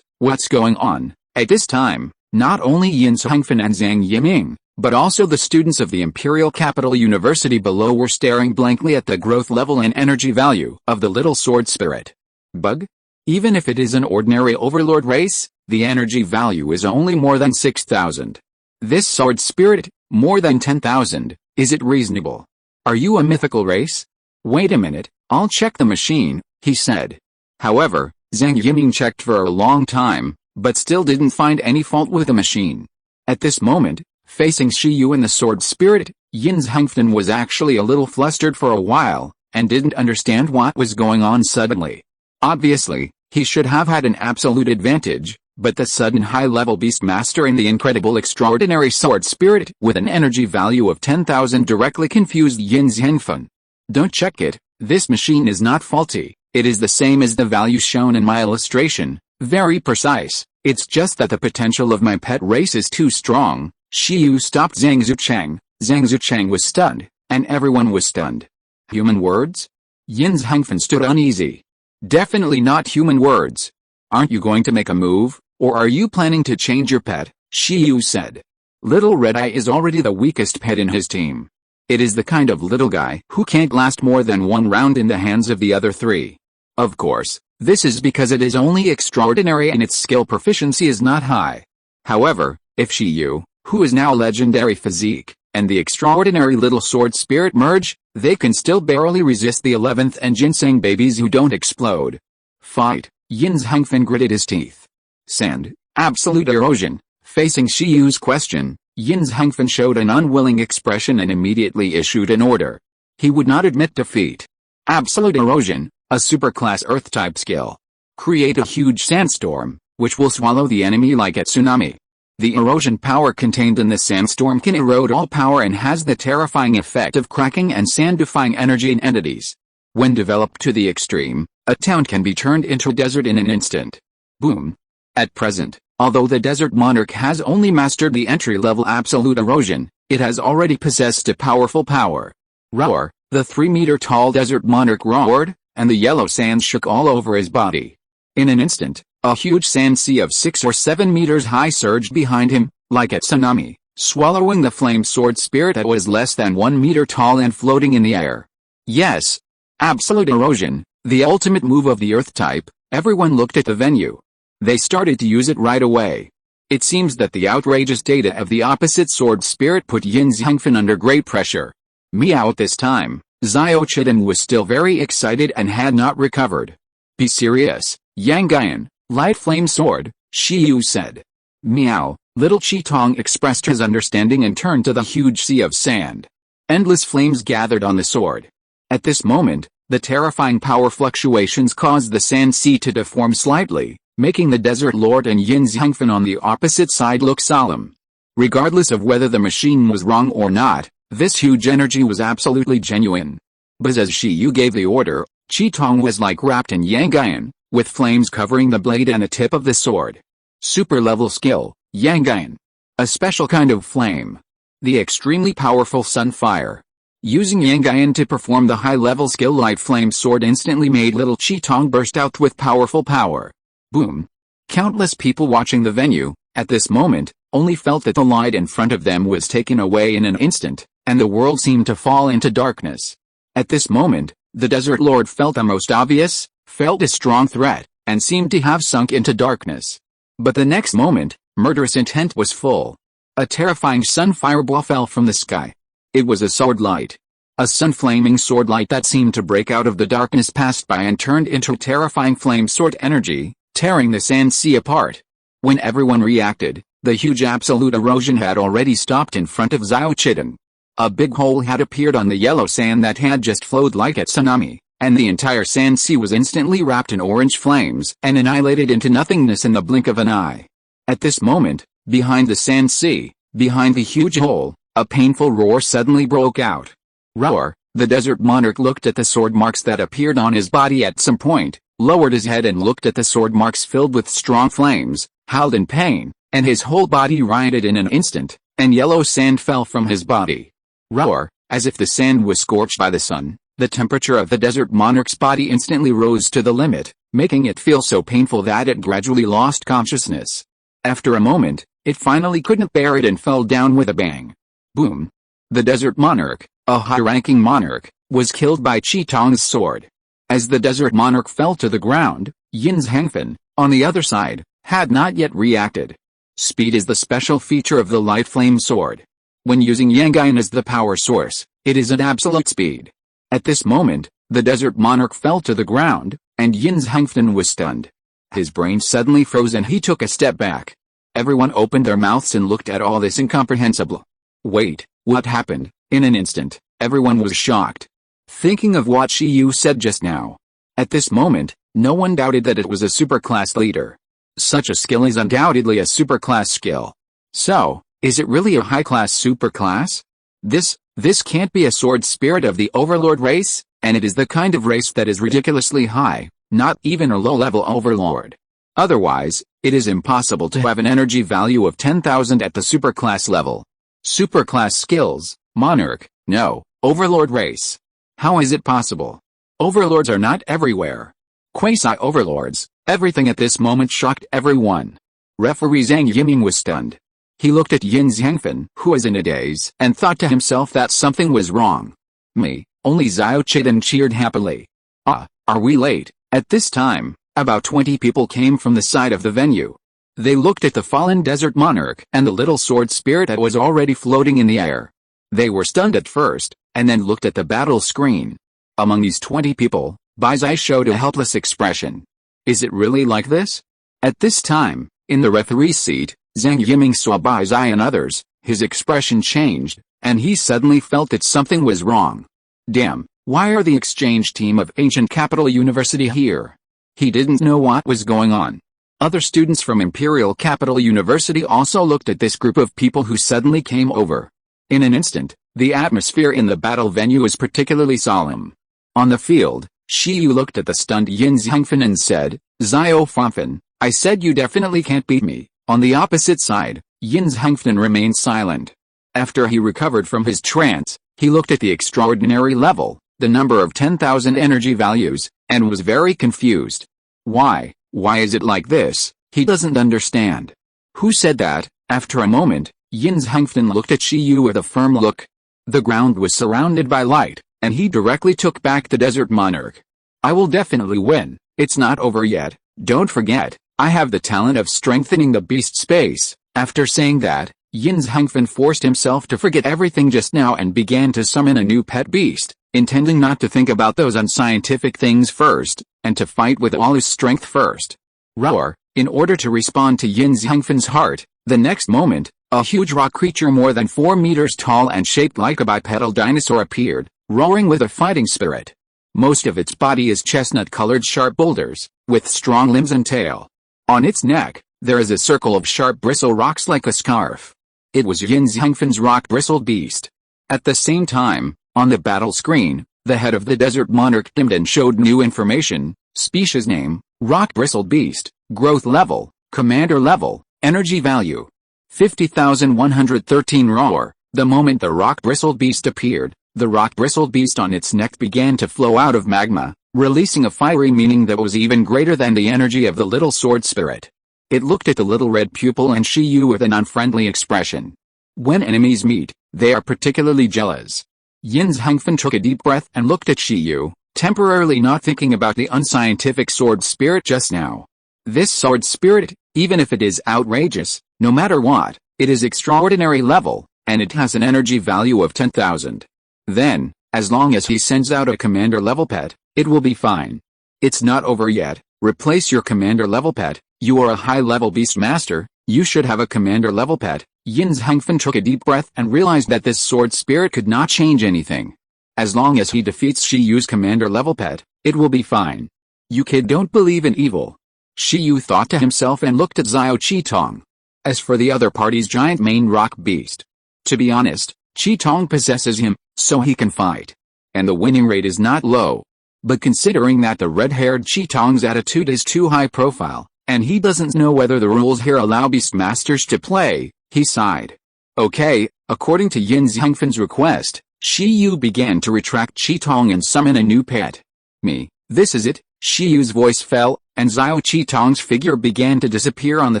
What's going on? At this time, not only Yin Hengfen and Zhang Yiming, but also the students of the Imperial Capital University below were staring blankly at the growth level and energy value of the little sword spirit. Bug? Even if it is an ordinary overlord race, the energy value is only more than 6,000. This sword spirit, more than 10,000, is it reasonable? Are you a mythical race? Wait a minute, I'll check the machine, he said. However, Zhang Yiming checked for a long time, but still didn't find any fault with the machine. At this moment, facing Shiyu and the sword spirit, Yin Hengfen was actually a little flustered for a while, and didn't understand what was going on suddenly. Obviously, he should have had an absolute advantage, but the sudden high-level Beastmaster and the incredible extraordinary sword spirit with an energy value of 10,000 directly confused Yin Hengfen. Don't check it, this machine is not faulty, it is the same as the value shown in my illustration, very precise, it's just that the potential of my pet race is too strong. Shiyu stopped Zhang Zucheng. Zhang Zucheng was stunned, and everyone was stunned. Human words? Yin Hengfen stood uneasy. Definitely not human words. Aren't you going to make a move, or are you planning to change your pet? Shiyu said. Little Red Eye is already the weakest pet in his team. It is the kind of little guy who can't last more than one round in the hands of the other three. Of course, this is because it is only extraordinary and its skill proficiency is not high. However, if Shiyu, who is now legendary physique, and the extraordinary little sword spirit merge, they can still barely resist the 11th and ginseng babies who don't explode. Fight, Yin Hengfen gritted his teeth. Sand, absolute erosion. Facing Shiyu's question, Yin Hengfen showed an unwilling expression and immediately issued an order. He would not admit defeat. Absolute erosion, a superclass earth-type skill. Create a huge sandstorm, which will swallow the enemy like a tsunami. The erosion power contained in the sandstorm can erode all power and has the terrifying effect of cracking and sandifying energy in entities. When developed to the extreme, a town can be turned into a desert in an instant. Boom. At present, although the Desert Monarch has only mastered the entry-level absolute erosion, it has already possessed a powerful power. Roar, the 3-meter-tall Desert Monarch roared, and the yellow sand shook all over his body. In an instant, a huge sand sea of 6 or 7 meters high surged behind him, like a tsunami, swallowing the flame sword spirit that was less than 1 meter tall and floating in the air. Yes. Absolute erosion, the ultimate move of the earth type. Everyone looked at the venue. They started to use it right away. It seems that the outrageous data of the opposite sword spirit put Yin Hengfen under great pressure. Meow. At this time, Xiao Chiden was still very excited and had not recovered. Be serious, Yang Guyan, light flame sword, Shiyu said. Meow. Little Qitong expressed his understanding and turned to the huge sea of sand. Endless flames gathered on the sword. At this moment, the terrifying power fluctuations caused the sand sea to deform slightly, making the Desert Lord and Yin Hengfen on the opposite side look solemn. Regardless of whether the machine was wrong or not, this huge energy was absolutely genuine. But as Shiyu gave the order, Qitong was like wrapped in Yang Guyan, with flames covering the blade and the tip of the sword. Super-level skill, Yang Guyan. A special kind of flame. The extremely powerful sun fire. Using Yangayan to perform the high-level skill Light Flame Sword instantly made little Qitong burst out with powerful power. Boom! Countless people watching the venue, at this moment, only felt that the light in front of them was taken away in an instant, and the world seemed to fall into darkness. At this moment, the Desert Lord felt the most obvious, felt a strong threat, and seemed to have sunk into darkness. But the next moment, murderous intent was full. A terrifying sun fireball fell from the sky. It was a sword light. A sun-flaming sword light that seemed to break out of the darkness passed by and turned into terrifying flame sword energy, tearing the sand sea apart. When everyone reacted, the huge absolute erosion had already stopped in front of Xiao Chiden. A big hole had appeared on the yellow sand that had just flowed like a tsunami, and the entire sand sea was instantly wrapped in orange flames and annihilated into nothingness in the blink of an eye. At this moment, behind the sand sea, behind the huge hole, a painful roar suddenly broke out. Roar! The desert monarch looked at the sword marks that appeared on his body at some point, lowered his head and looked at the sword marks filled with strong flames, howled in pain, and his whole body rioted in an instant, and yellow sand fell from his body. Roar! As if the sand was scorched by the sun, the temperature of the desert monarch's body instantly rose to the limit, making it feel so painful that it gradually lost consciousness. After a moment, it finally couldn't bear it and fell down with a bang. Boom! The desert monarch, a high-ranking monarch, was killed by Qitong's sword. As the desert monarch fell to the ground, Yin Zhangfen, on the other side, had not yet reacted. Speed is the special feature of the light flame sword. When using Yangayan as the power source, it is at absolute speed. At this moment, the desert monarch fell to the ground, and Yin Zhangfen was stunned. His brain suddenly froze and he took a step back. Everyone opened their mouths and looked at all this incomprehensible. Wait, what happened? In an instant, everyone was shocked. Thinking of what Shiyu said just now. At this moment, no one doubted that it was a superclass leader. Such a skill is undoubtedly a superclass skill. So, is it really a high-class superclass? This can't be a sword spirit of the overlord race, and it is the kind of race that is ridiculously high, not even a low-level overlord. Otherwise, it is impossible to have an energy value of 10,000 at the superclass level. Superclass skills, monarch, no, overlord race. How is it possible? Overlords are not everywhere. Quasi-overlords, everything at this moment shocked everyone. Referee Zhang Yiming was stunned. He looked at Yin Zhangfen, who was in a daze, and thought to himself that something was wrong. Me, only Xiao Chiden cheered happily. Ah, are we late? At this time, about 20 people came from the side of the venue. They looked at the fallen desert monarch and the little sword spirit that was already floating in the air. They were stunned at first, and then looked at the battle screen. Among these 20 people, Baizai showed a helpless expression. Is it really like this? At this time, in the referee's seat, Zhang Yiming saw Baizai and others. His expression changed, and he suddenly felt that something was wrong. Damn, why are the exchange team of Ancient Capital University here? He didn't know what was going on. Other students from Imperial Capital University also looked at this group of people who suddenly came over. In an instant, the atmosphere in the battle venue was particularly solemn. On the field, Shiyu looked at the stunned Yin Zhangfen and said, Xiao Fanfen, I said you definitely can't beat me. On the opposite side, Yin Zhangfen remained silent. After he recovered from his trance, he looked at the extraordinary level, the number of 10,000 energy values, and was very confused. Why is it like this? He doesn't understand. Who said that? After a moment, Yin Zhangfen looked at Shiyu with a firm look. The ground was surrounded by light, and he directly took back the desert monarch. I will definitely win, it's not over yet, don't forget, I have the talent of strengthening the beast space. After saying that, Yin Zhangfen forced himself to forget everything just now and began to summon a new pet beast, intending not to think about those unscientific things first, and to fight with all his strength first. Roar! In order to respond to Yin Zhangfen's heart, the next moment, a huge rock creature more than 4 meters tall and shaped like a bipedal dinosaur appeared, roaring with a fighting spirit. Most of its body is chestnut-colored sharp boulders, with strong limbs and tail. On its neck, there is a circle of sharp bristle rocks like a scarf. It was Yin Zhangfen's rock-bristled beast. At the same time, on the battle screen, the head of the desert monarch dimmed and showed new information: species name, rock-bristled beast, growth level, commander level, energy value. 50,113 roar. The moment the rock-bristled beast appeared, The rock-bristled beast on its neck began to flow out of magma, releasing a fiery meaning that was even greater than the energy of the little sword spirit. It looked at the little red pupil and Shiyu with an unfriendly expression. When enemies meet, they are particularly jealous. Yin Zhengfen took a deep breath and looked at Shiyu, temporarily not thinking about the unscientific sword spirit just now. This sword spirit, even if it is outrageous, no matter what, it is extraordinary level, and it has an energy value of 10,000. Then, as long as he sends out a commander level pet, it will be fine. It's not over yet. Replace your commander level pet. You are a high level beast master, you should have a commander level pet. Yin Zhengfen took a deep breath and realized that this sword spirit could not change anything. As long as he defeats Shiyu's commander level pet, it will be fine. You kid don't believe in evil. Shiyu thought to himself and looked at Xiao Qitong. As for the other party's giant main rock beast, to be honest, Qitong possesses him, so he can fight. And the winning rate is not low. But considering that the red-haired Qitong's attitude is too high profile, and he doesn't know whether the rules here allow beastmasters to play, he sighed. Okay, according to Yin Zhengfen's request, Shiyu began to retract Qitong and summon a new pet. Me, this is it. Shiyu's voice fell, and Xiao Qitong's figure began to disappear on the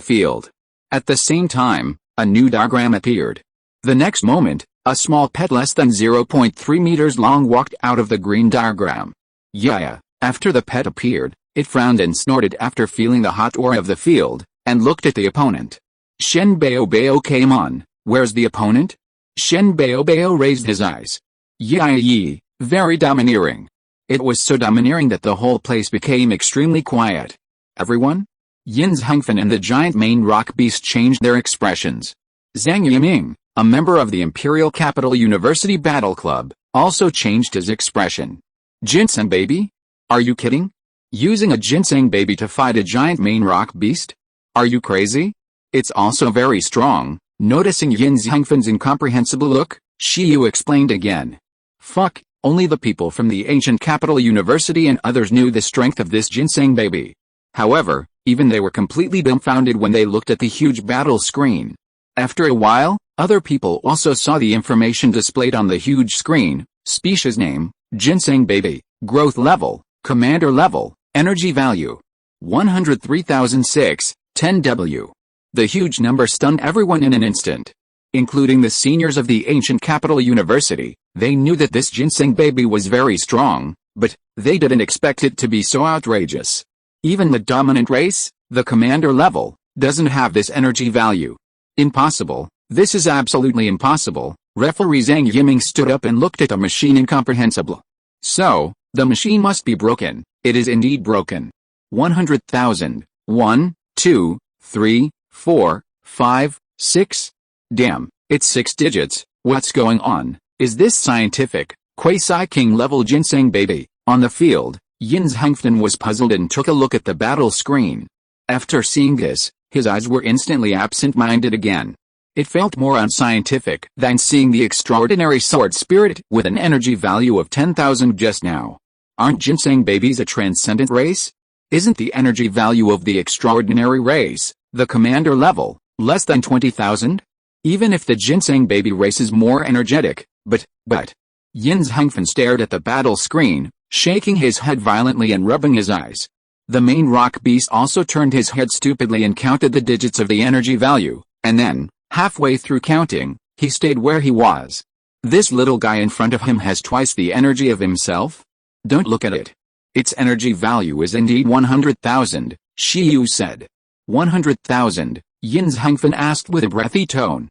field. At the same time, a new diagram appeared. The next moment, a small pet less than 0.3 meters long walked out of the green diagram. Yeah, after the pet appeared, it frowned and snorted after feeling the hot aura of the field, and looked at the opponent. Shen Bao came on. Where's the opponent? Shen Bao raised his eyes. Yi, very domineering. It was so domineering that the whole place became extremely quiet. Everyone? Yin Zhengfen and the giant main rock beast changed their expressions. Zhang Yiming, a member of the Imperial Capital University Battle Club, also changed his expression. Ginseng baby? Are you kidding? Using a ginseng baby to fight a giant main rock beast? Are you crazy? It's also very strong. Noticing Yin Zhengfen's incomprehensible look, Shiyu explained again. Fuck, only the people from the ancient capital university and others knew the strength of this ginseng baby. However, even they were completely dumbfounded when they looked at the huge battle screen. After a while, other people also saw the information displayed on the huge screen: species name, ginseng baby, growth level, commander level, energy value. 103,006, 10W. The huge number stunned everyone in an instant. Including the seniors of the ancient capital university. They knew that this ginseng baby was very strong, but they didn't expect it to be so outrageous. Even the dominant race, the commander level, doesn't have this energy value. Impossible. This is absolutely impossible. Referee Zhang Yiming stood up and looked at the machine incomprehensible. So, the machine must be broken. It is indeed broken. 100,000. 1, 2, 3, 4, 5, 6. Damn, it's 6 digits. What's going on? Is this scientific, quasi-king level ginseng baby? On the field, Yin Zhengfen was puzzled and took a look at the battle screen. After seeing this, his eyes were instantly absent-minded again. It felt more unscientific than seeing the extraordinary sword spirit with an energy value of 10,000 just now. Aren't ginseng babies a transcendent race? Isn't the energy value of the extraordinary race, the commander level, less than 20,000? Even if the ginseng baby race is more energetic, but. Yin Zhengfen stared at the battle screen, shaking his head violently and rubbing his eyes. The main rock beast also turned his head stupidly and counted the digits of the energy value, and then, halfway through counting, he stayed where he was. This little guy in front of him has twice the energy of himself? Don't look at it. Its energy value is indeed 100,000, Shiyu said. 100,000, Yin Zhengfen asked with a breathy tone.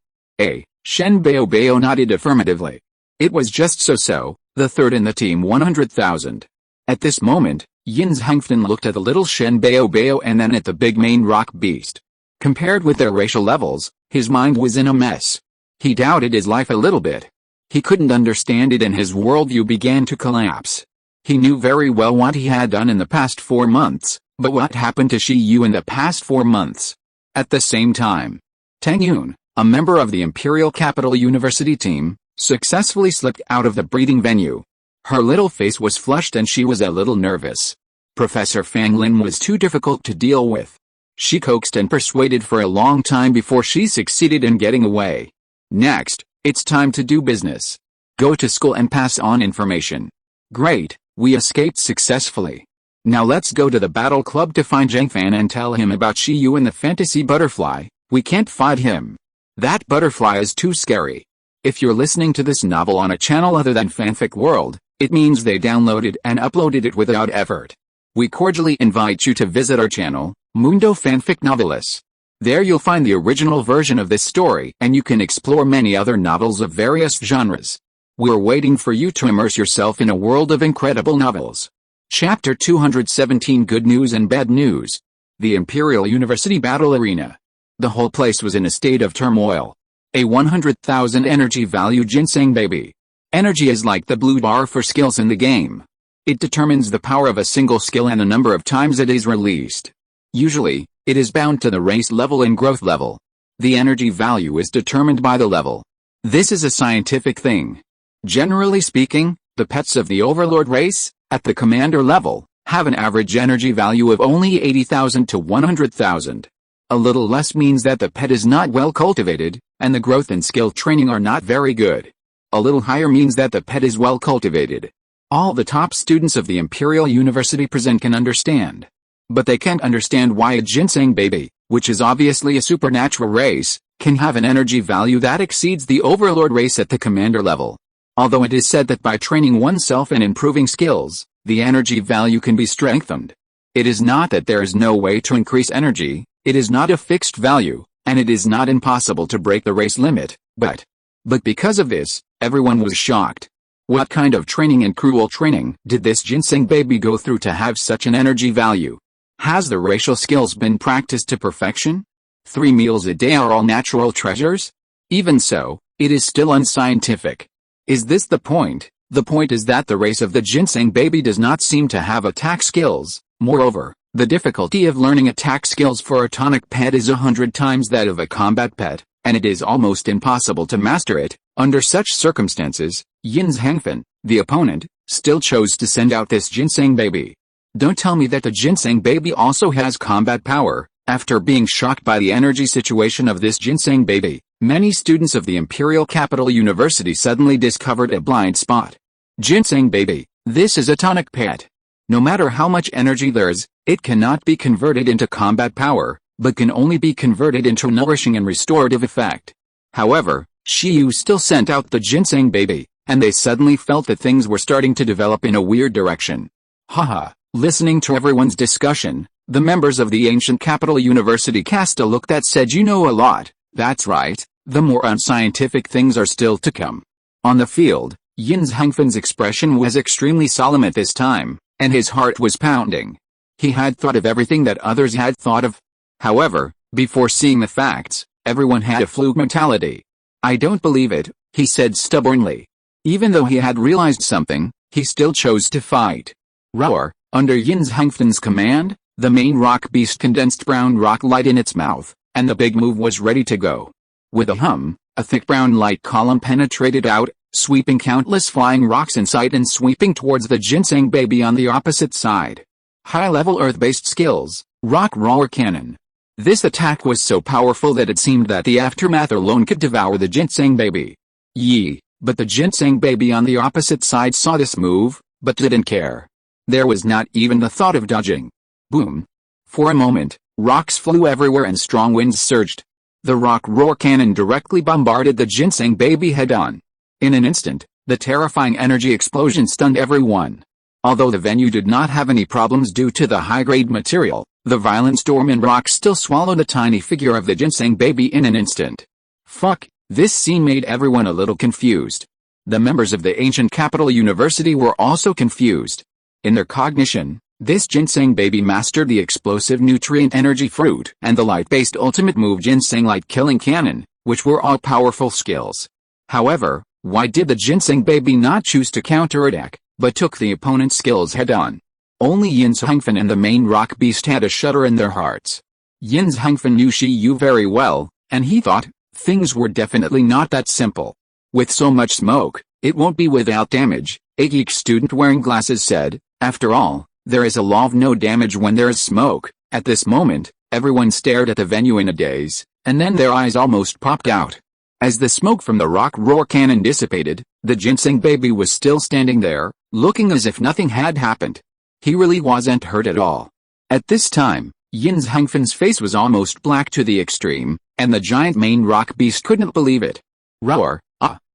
Shen Bao nodded affirmatively. It was just so, the third in the team 100,000. At this moment, Yin Zhengfen looked at the little Shen Bao and then at the big main rock beast. Compared with their racial levels, his mind was in a mess. He doubted his life a little bit. He couldn't understand it and his worldview began to collapse. He knew very well what he had done in the past 4 months, but what happened to Shiyu in the past 4 months? At the same time, Tang Yun, a member of the Imperial Capital University team, successfully slipped out of the breeding venue. Her little face was flushed and she was a little nervous. Professor Fang Lin was too difficult to deal with. She coaxed and persuaded for a long time before she succeeded in getting away. Next, it's time to do business. Go to school and pass on information. Great, we escaped successfully. Now let's go to the battle club to find Zhangfan and tell him about Shiyu and the fantasy butterfly. We can't fight him. That butterfly is too scary. If you're listening to this novel on a channel other than Fanfic World, it means they downloaded and uploaded it without effort. We cordially invite you to visit our channel, Mundo Fanfic Novelis. There you'll find the original version of this story and you can explore many other novels of various genres. We're waiting for you to immerse yourself in a world of incredible novels. Chapter 217 Good News and Bad News. The Imperial University Battle Arena. The whole place was in a state of turmoil. A 100,000 energy value ginseng baby. Energy is like the blue bar for skills in the game. It determines the power of a single skill and the number of times it is released. Usually, it is bound to the race level and growth level. The energy value is determined by the level. This is a scientific thing. Generally speaking, the pets of the Overlord race, at the commander level, have an average energy value of only 80,000 to 100,000. A little less means that the pet is not well cultivated, and the growth and skill training are not very good. A little higher means that the pet is well cultivated. All the top students of the Imperial University present can understand. But they can't understand why a ginseng baby, which is obviously a supernatural race, can have an energy value that exceeds the Overlord race at the commander level. Although it is said that by training oneself and improving skills, the energy value can be strengthened. It is not that there is no way to increase energy, it is not a fixed value, and it is not impossible to break the race limit, but because of this, everyone was shocked. What kind of training and cruel training did this ginseng baby go through to have such an energy value? Has the racial skills been practiced to perfection? 3 meals a day are all natural treasures? Even so, it is still unscientific. Is this the point? The point is that the race of the ginseng baby does not seem to have attack skills. Moreover, the difficulty of learning attack skills for a tonic pet is 100 times that of a combat pet, and it is almost impossible to master it. Under such circumstances, Yin's Hangfen, the opponent, still chose to send out this ginseng baby. Don't tell me that the ginseng baby also has combat power. After being shocked by the energy situation of this ginseng baby, many students of the Imperial Capital University suddenly discovered a blind spot. Ginseng baby, this is a tonic pet. No matter how much energy there is, it cannot be converted into combat power, but can only be converted into nourishing and restorative effect. However, Shiyu still sent out the ginseng baby, and they suddenly felt that things were starting to develop in a weird direction. Haha, listening to everyone's discussion, the members of the ancient capital university cast a look that said, "You know a lot." That's right, the more unscientific things are still to come. On the field, Yin's Hangfen's expression was extremely solemn at this time, and his heart was pounding. He had thought of everything that others had thought of. However, before seeing the facts, everyone had a fluke mentality. "I don't believe it," he said stubbornly. Even though he had realized something, he still chose to fight. Roar, under Yin's Hangfen's command, the main rock beast condensed brown rock light in its mouth, and the big move was ready to go. With a hum, a thick brown light column penetrated out, sweeping countless flying rocks in sight and sweeping towards the ginseng baby on the opposite side. High-level earth-based skills, rock roar cannon. This attack was so powerful that it seemed that the aftermath alone could devour the ginseng baby. But the ginseng baby on the opposite side saw this move, but didn't care. There was not even the thought of dodging. Boom. For a moment, rocks flew everywhere and strong winds surged. The rock roar cannon directly bombarded the ginseng baby head-on. In an instant, the terrifying energy explosion stunned everyone. Although the venue did not have any problems due to the high-grade material, the violent storm and rocks still swallowed the tiny figure of the ginseng baby in an instant. Fuck, this scene made everyone a little confused. The members of the ancient capital university were also confused. In their cognition, this ginseng baby mastered the explosive nutrient energy fruit and the light-based ultimate move ginseng light killing cannon, which were all powerful skills. However, why did the ginseng baby not choose to counterattack, but took the opponent's skills head-on? Only Yin's Hangfen and the main rock beast had a shudder in their hearts. Yin's Hangfen knew Shiyu very well, and he thought, things were definitely not that simple. With so much smoke, it won't be without damage, a geek student wearing glasses said. After all, there is a law of no damage when there is smoke. At this moment, everyone stared at the venue in a daze, and then their eyes almost popped out. As the smoke from the rock roar cannon dissipated, the ginseng baby was still standing there, looking as if nothing had happened. He really wasn't hurt at all. At this time, Yin Hengfen's face was almost black to the extreme, and the giant main rock beast couldn't believe it. Roar!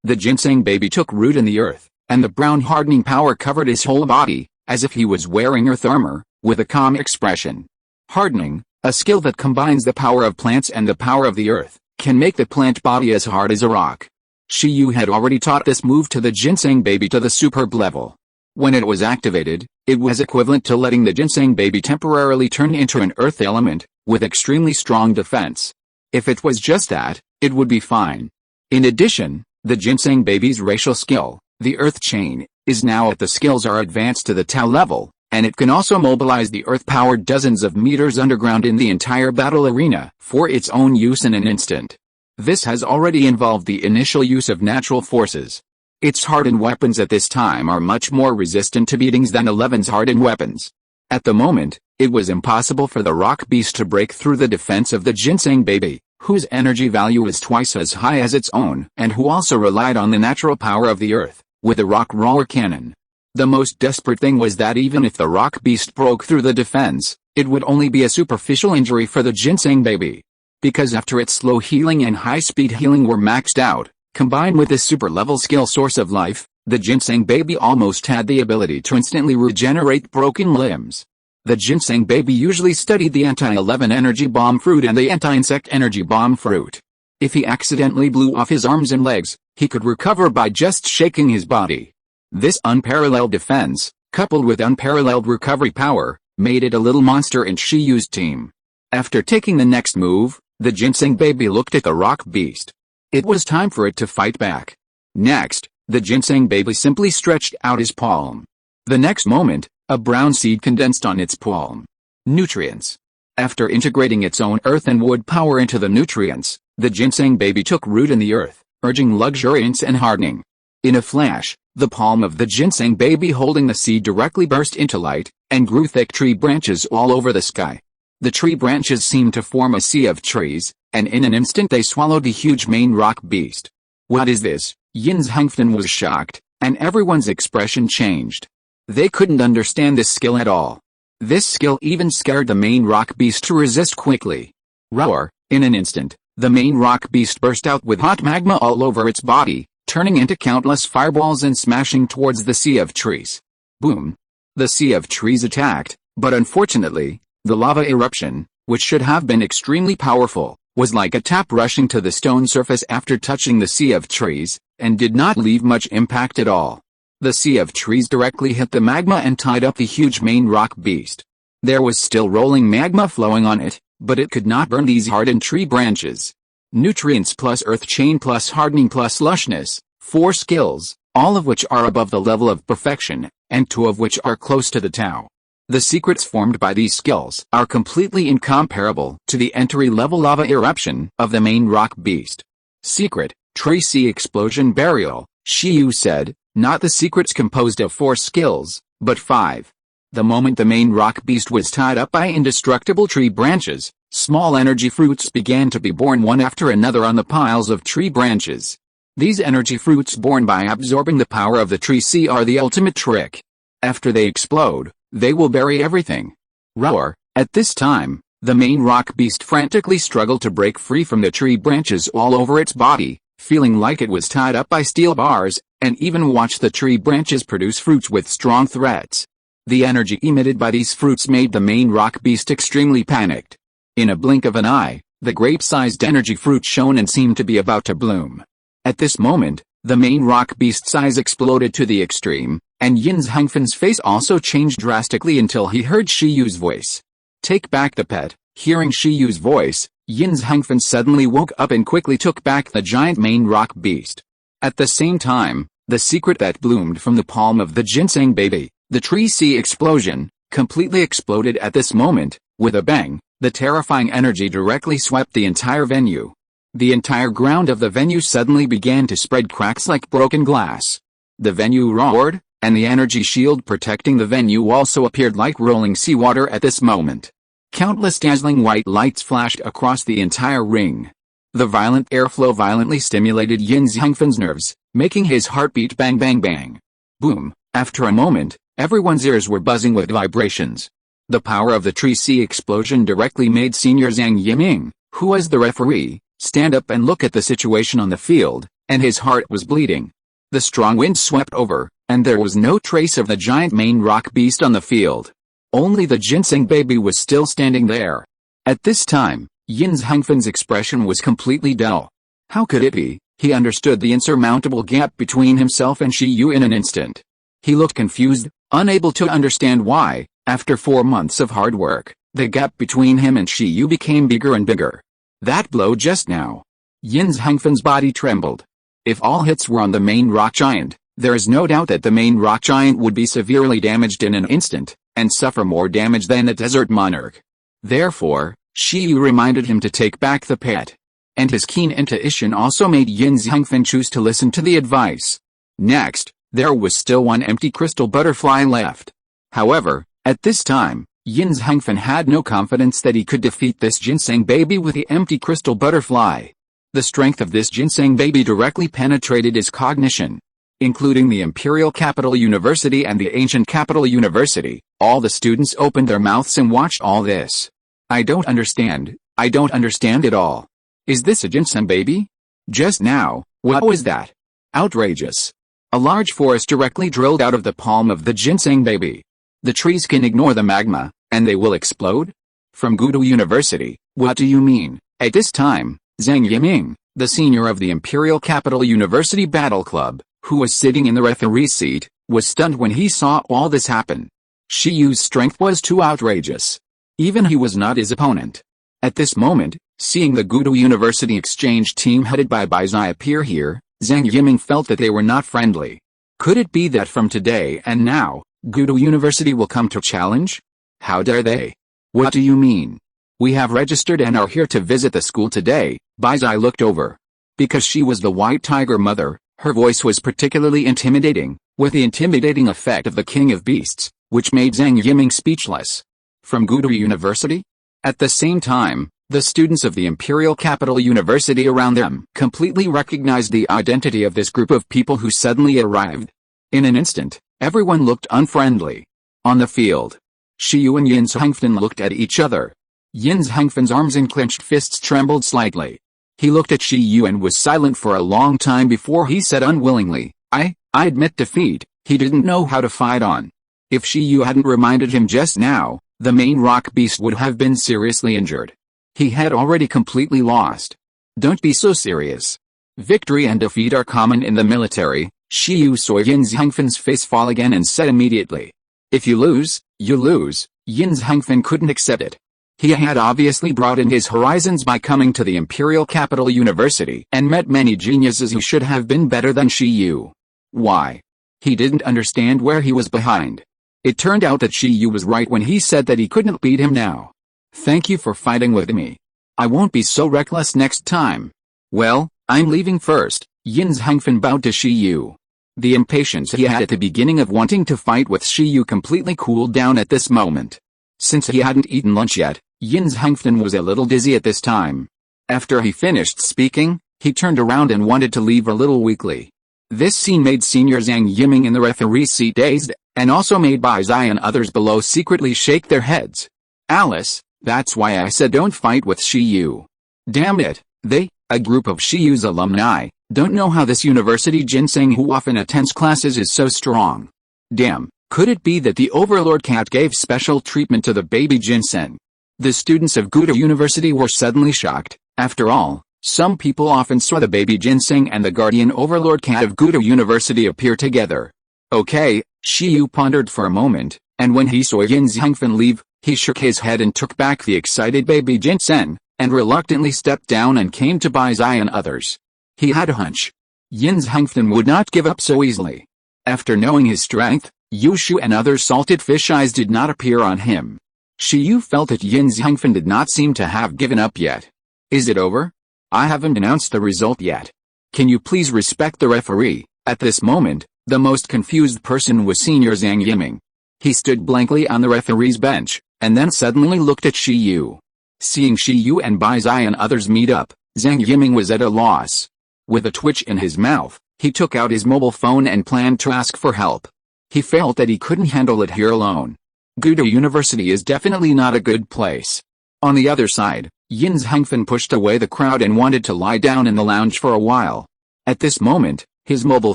The ginseng baby took root in the earth, and the brown hardening power covered his whole body, as if he was wearing earth armor, with a calm expression. Hardening, a skill that combines the power of plants and the power of the earth, can make the plant body as hard as a rock. Shi Yu had already taught this move to the ginseng baby to the superb level. When it was activated, it was equivalent to letting the ginseng baby temporarily turn into an earth element, with extremely strong defense. If it was just that, it would be fine. In addition, the ginseng baby's racial skill, the earth chain, is now at the skills are advanced to the Tao level, and it can also mobilize the earth power dozens of meters underground in the entire battle arena, for its own use in an instant. This has already involved the initial use of natural forces. Its hardened weapons at this time are much more resistant to beatings than 11's hardened weapons. At the moment, it was impossible for the rock beast to break through the defense of the ginseng baby, whose energy value is twice as high as its own, and who also relied on the natural power of the earth, with a rock roar cannon. The most desperate thing was that even if the rock beast broke through the defense, it would only be a superficial injury for the ginseng baby. Because after its slow healing and high-speed healing were maxed out, combined with this super-level skill source of life, the ginseng baby almost had the ability to instantly regenerate broken limbs. The ginseng baby usually studied the anti-11 energy bomb fruit and the anti-insect energy bomb fruit. If he accidentally blew off his arms and legs, he could recover by just shaking his body. This unparalleled defense, coupled with unparalleled recovery power, made it a little monster in Shi Yu's team. After taking the next move, the ginseng baby looked at the rock beast. It was time for it to fight back. Next, the ginseng baby simply stretched out his palm. The next moment, a brown seed condensed on its palm. Nutrients. After integrating its own earth and wood power into the nutrients, the ginseng baby took root in the earth, urging luxuriance and hardening. In a flash, the palm of the ginseng baby holding the seed directly burst into light, and grew thick tree branches all over the sky. The tree branches seemed to form a sea of trees, and in an instant they swallowed the huge main rock beast. What is this? Yin Hengfen was shocked, and everyone's expression changed. They couldn't understand this skill at all. This skill even scared the main rock beast to resist quickly. Roar! In an instant, the main rock beast burst out with hot magma all over its body, turning into countless fireballs and smashing towards the sea of trees. Boom! The sea of trees attacked, but unfortunately, the lava eruption, which should have been extremely powerful, was like a tap rushing to the stone surface after touching the sea of trees, and did not leave much impact at all. The sea of trees directly hit the magma and tied up the huge main rock beast. There was still rolling magma flowing on it, but it could not burn these hardened tree branches. Nutrients plus earth chain plus hardening plus lushness, 4 skills, all of which are above the level of perfection, and 2 of which are close to the Tao. The secrets formed by these skills are completely incomparable to the entry-level lava eruption of the main rock beast. Secret, Tracy Explosion Burial, Shi Yu said, not the secrets composed of 4 skills, but 5. The moment the main rock beast was tied up by indestructible tree branches, small energy fruits began to be born one after another on the piles of tree branches. These energy fruits born by absorbing the power of the tree sea are the ultimate trick. After they explode, they will bury everything. Roar! At this time, the main rock beast frantically struggled to break free from the tree branches all over its body, feeling like it was tied up by steel bars, and even watched the tree branches produce fruits with strong threats. The energy emitted by these fruits made the main rock beast extremely panicked. In a blink of an eye, the grape-sized energy fruit shone and seemed to be about to bloom. At this moment, the main rock beast's size exploded to the extreme, and Yin Hengfen's face also changed drastically until he heard Shi Yu's voice. Take back the pet. Hearing Shi Yu's voice, Yin Hengfen suddenly woke up and quickly took back the giant main rock beast. At the same time, the secret that bloomed from the palm of the ginseng baby, the tree sea explosion, completely exploded at this moment. With a bang, the terrifying energy directly swept the entire venue. The entire ground of the venue suddenly began to spread cracks like broken glass. The venue roared, and the energy shield protecting the venue also appeared like rolling seawater at this moment. Countless dazzling white lights flashed across the entire ring. The violent airflow violently stimulated Yin Zhengfen's nerves, making his heart beat bang bang bang. Boom! After a moment, everyone's ears were buzzing with vibrations. The power of the Tree Sea explosion directly made Senior Zhang Yiming, who was the referee, stand up and look at the situation on the field, and his heart was bleeding. The strong wind swept over, and there was no trace of the giant main rock beast on the field. Only the ginseng baby was still standing there. At this time, Yin Zhengfen's expression was completely dull. How could it be? He understood the insurmountable gap between himself and Shi Yu in an instant. He looked confused, unable to understand why, after 4 months of hard work, the gap between him and Shi Yu became bigger and bigger. That blow just now. Yin Zhengfen's body trembled. If all hits were on the main rock giant, there is no doubt that the main rock giant would be severely damaged in an instant, and suffer more damage than the desert monarch. Therefore, Shi Yu reminded him to take back the pet. And his keen intuition also made Yin Zhengfen choose to listen to the advice. Next, there was still one empty crystal butterfly left. However, at this time, Yin Zhengfen had no confidence that he could defeat this ginseng baby with the empty crystal butterfly. The strength of this ginseng baby directly penetrated his cognition. Including the Imperial Capital University and the Ancient Capital University, all the students opened their mouths and watched all this. I don't understand at all. Is this a ginseng baby? Just now, what was that? Outrageous. A large forest directly drilled out of the palm of the ginseng baby. The trees can ignore the magma, and they will explode? From Gudu University, what do you mean? At this time, Zhang Yiming, the senior of the Imperial Capital University Battle Club, who was sitting in the referee seat, was stunned when he saw all this happen. Shi Yu's strength was too outrageous. Even he was not his opponent. At this moment, seeing the Gudu University exchange team headed by Bai Zai appear here, Zhang Yiming felt that they were not friendly. Could it be that from today and now, Gudu University will come to challenge? How dare they? What do you mean? We have registered and are here to visit the school today. Bai Zai looked over. Because she was the White Tiger Mother, her voice was particularly intimidating, with the intimidating effect of the King of Beasts, which made Zhang Yiming speechless. From Gudu University? At the same time, the students of the Imperial Capital University around them completely recognized the identity of this group of people who suddenly arrived. In an instant, everyone looked unfriendly. On the field, Shi Yu and Yin Zhengfen looked at each other. Yin Zhengfen's arms and clenched fists trembled slightly. He looked at Shi Yu and was silent for a long time before he said unwillingly, I admit defeat. He didn't know how to fight on. If Shi Yu hadn't reminded him just now, the main rock beast would have been seriously injured. He had already completely lost. Don't be so serious. Victory and defeat are common in the military. Shi Yu saw Yin Zhengfen's face fall again and said immediately. If you lose, you lose. Yin Zhengfen couldn't accept it. He had obviously broadened his horizons by coming to the Imperial Capital University and met many geniuses who should have been better than Shi Yu. Why? He didn't understand where he was behind. It turned out that Shi Yu was right when he said that he couldn't beat him now. Thank you for fighting with me. I won't be so reckless next time. Well, I'm leaving first. Yin Zhengfen bowed to Shi Yu. The impatience he had at the beginning of wanting to fight with Shi Yu completely cooled down at this moment. Since he hadn't eaten lunch yet, Yin Zhengfen was a little dizzy at this time. After he finished speaking, he turned around and wanted to leave a little weakly. This scene made Senior Zhang Yiming in the referee seat dazed, and also made Bai Zai and others below secretly shake their heads. Alice, that's why I said don't fight with Shi Yu. Damn it, they, a group of Shi Yu's alumni, don't know how this university ginseng who often attends classes is so strong. Damn, could it be that the Overlord Cat gave special treatment to the baby ginseng? The students of Gudu University were suddenly shocked. After all, some people often saw the baby ginseng and the guardian Overlord Cat of Gudu University appear together. Okay, Shi Yu pondered for a moment, and when he saw Yin Zhengfen leave, he shook his head and took back the excited baby ginseng, and reluctantly stepped down and came to Bai Zai and others. He had a hunch. Yin Zhengfen would not give up so easily. After knowing his strength, Yushu and other salted fish eyes did not appear on him. Shi Yu felt that Yin Zhengfen did not seem to have given up yet. Is it over? I haven't announced the result yet. Can you please respect the referee? At this moment, the most confused person was Senior Zhang Yiming. He stood blankly on the referee's bench, and then suddenly looked at Shi Yu. Seeing Shi Yu and Bai Zai and others meet up, Zhang Yiming was at a loss. With a twitch in his mouth, he took out his mobile phone and planned to ask for help. He felt that he couldn't handle it here alone. Gudo University is definitely not a good place. On the other side, Yin Zhangfen pushed away the crowd and wanted to lie down in the lounge for a while. At this moment, his mobile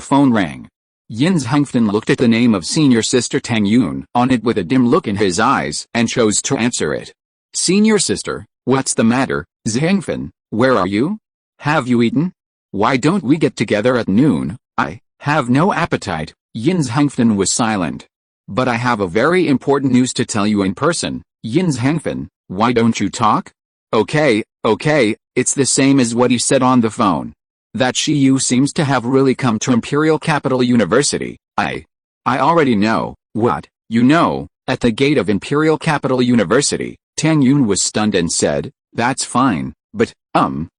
phone rang. Yin Zhangfen looked at the name of senior sister Tang Yun on it with a dim look in his eyes and chose to answer it. Senior sister, what's the matter, Zhangfen, where are you? Have you eaten? Why don't we get together at noon? I have no appetite. Yin Zhangfen was silent. But I have a very important news to tell you in person, Yin Zhangfen, why don't you talk? Okay, it's the same as what he said on the phone. That Shiyu seems to have really come to Imperial Capital University. I already know. What? You know? At the gate of Imperial Capital University, Tang Yun was stunned and said, that's fine, but,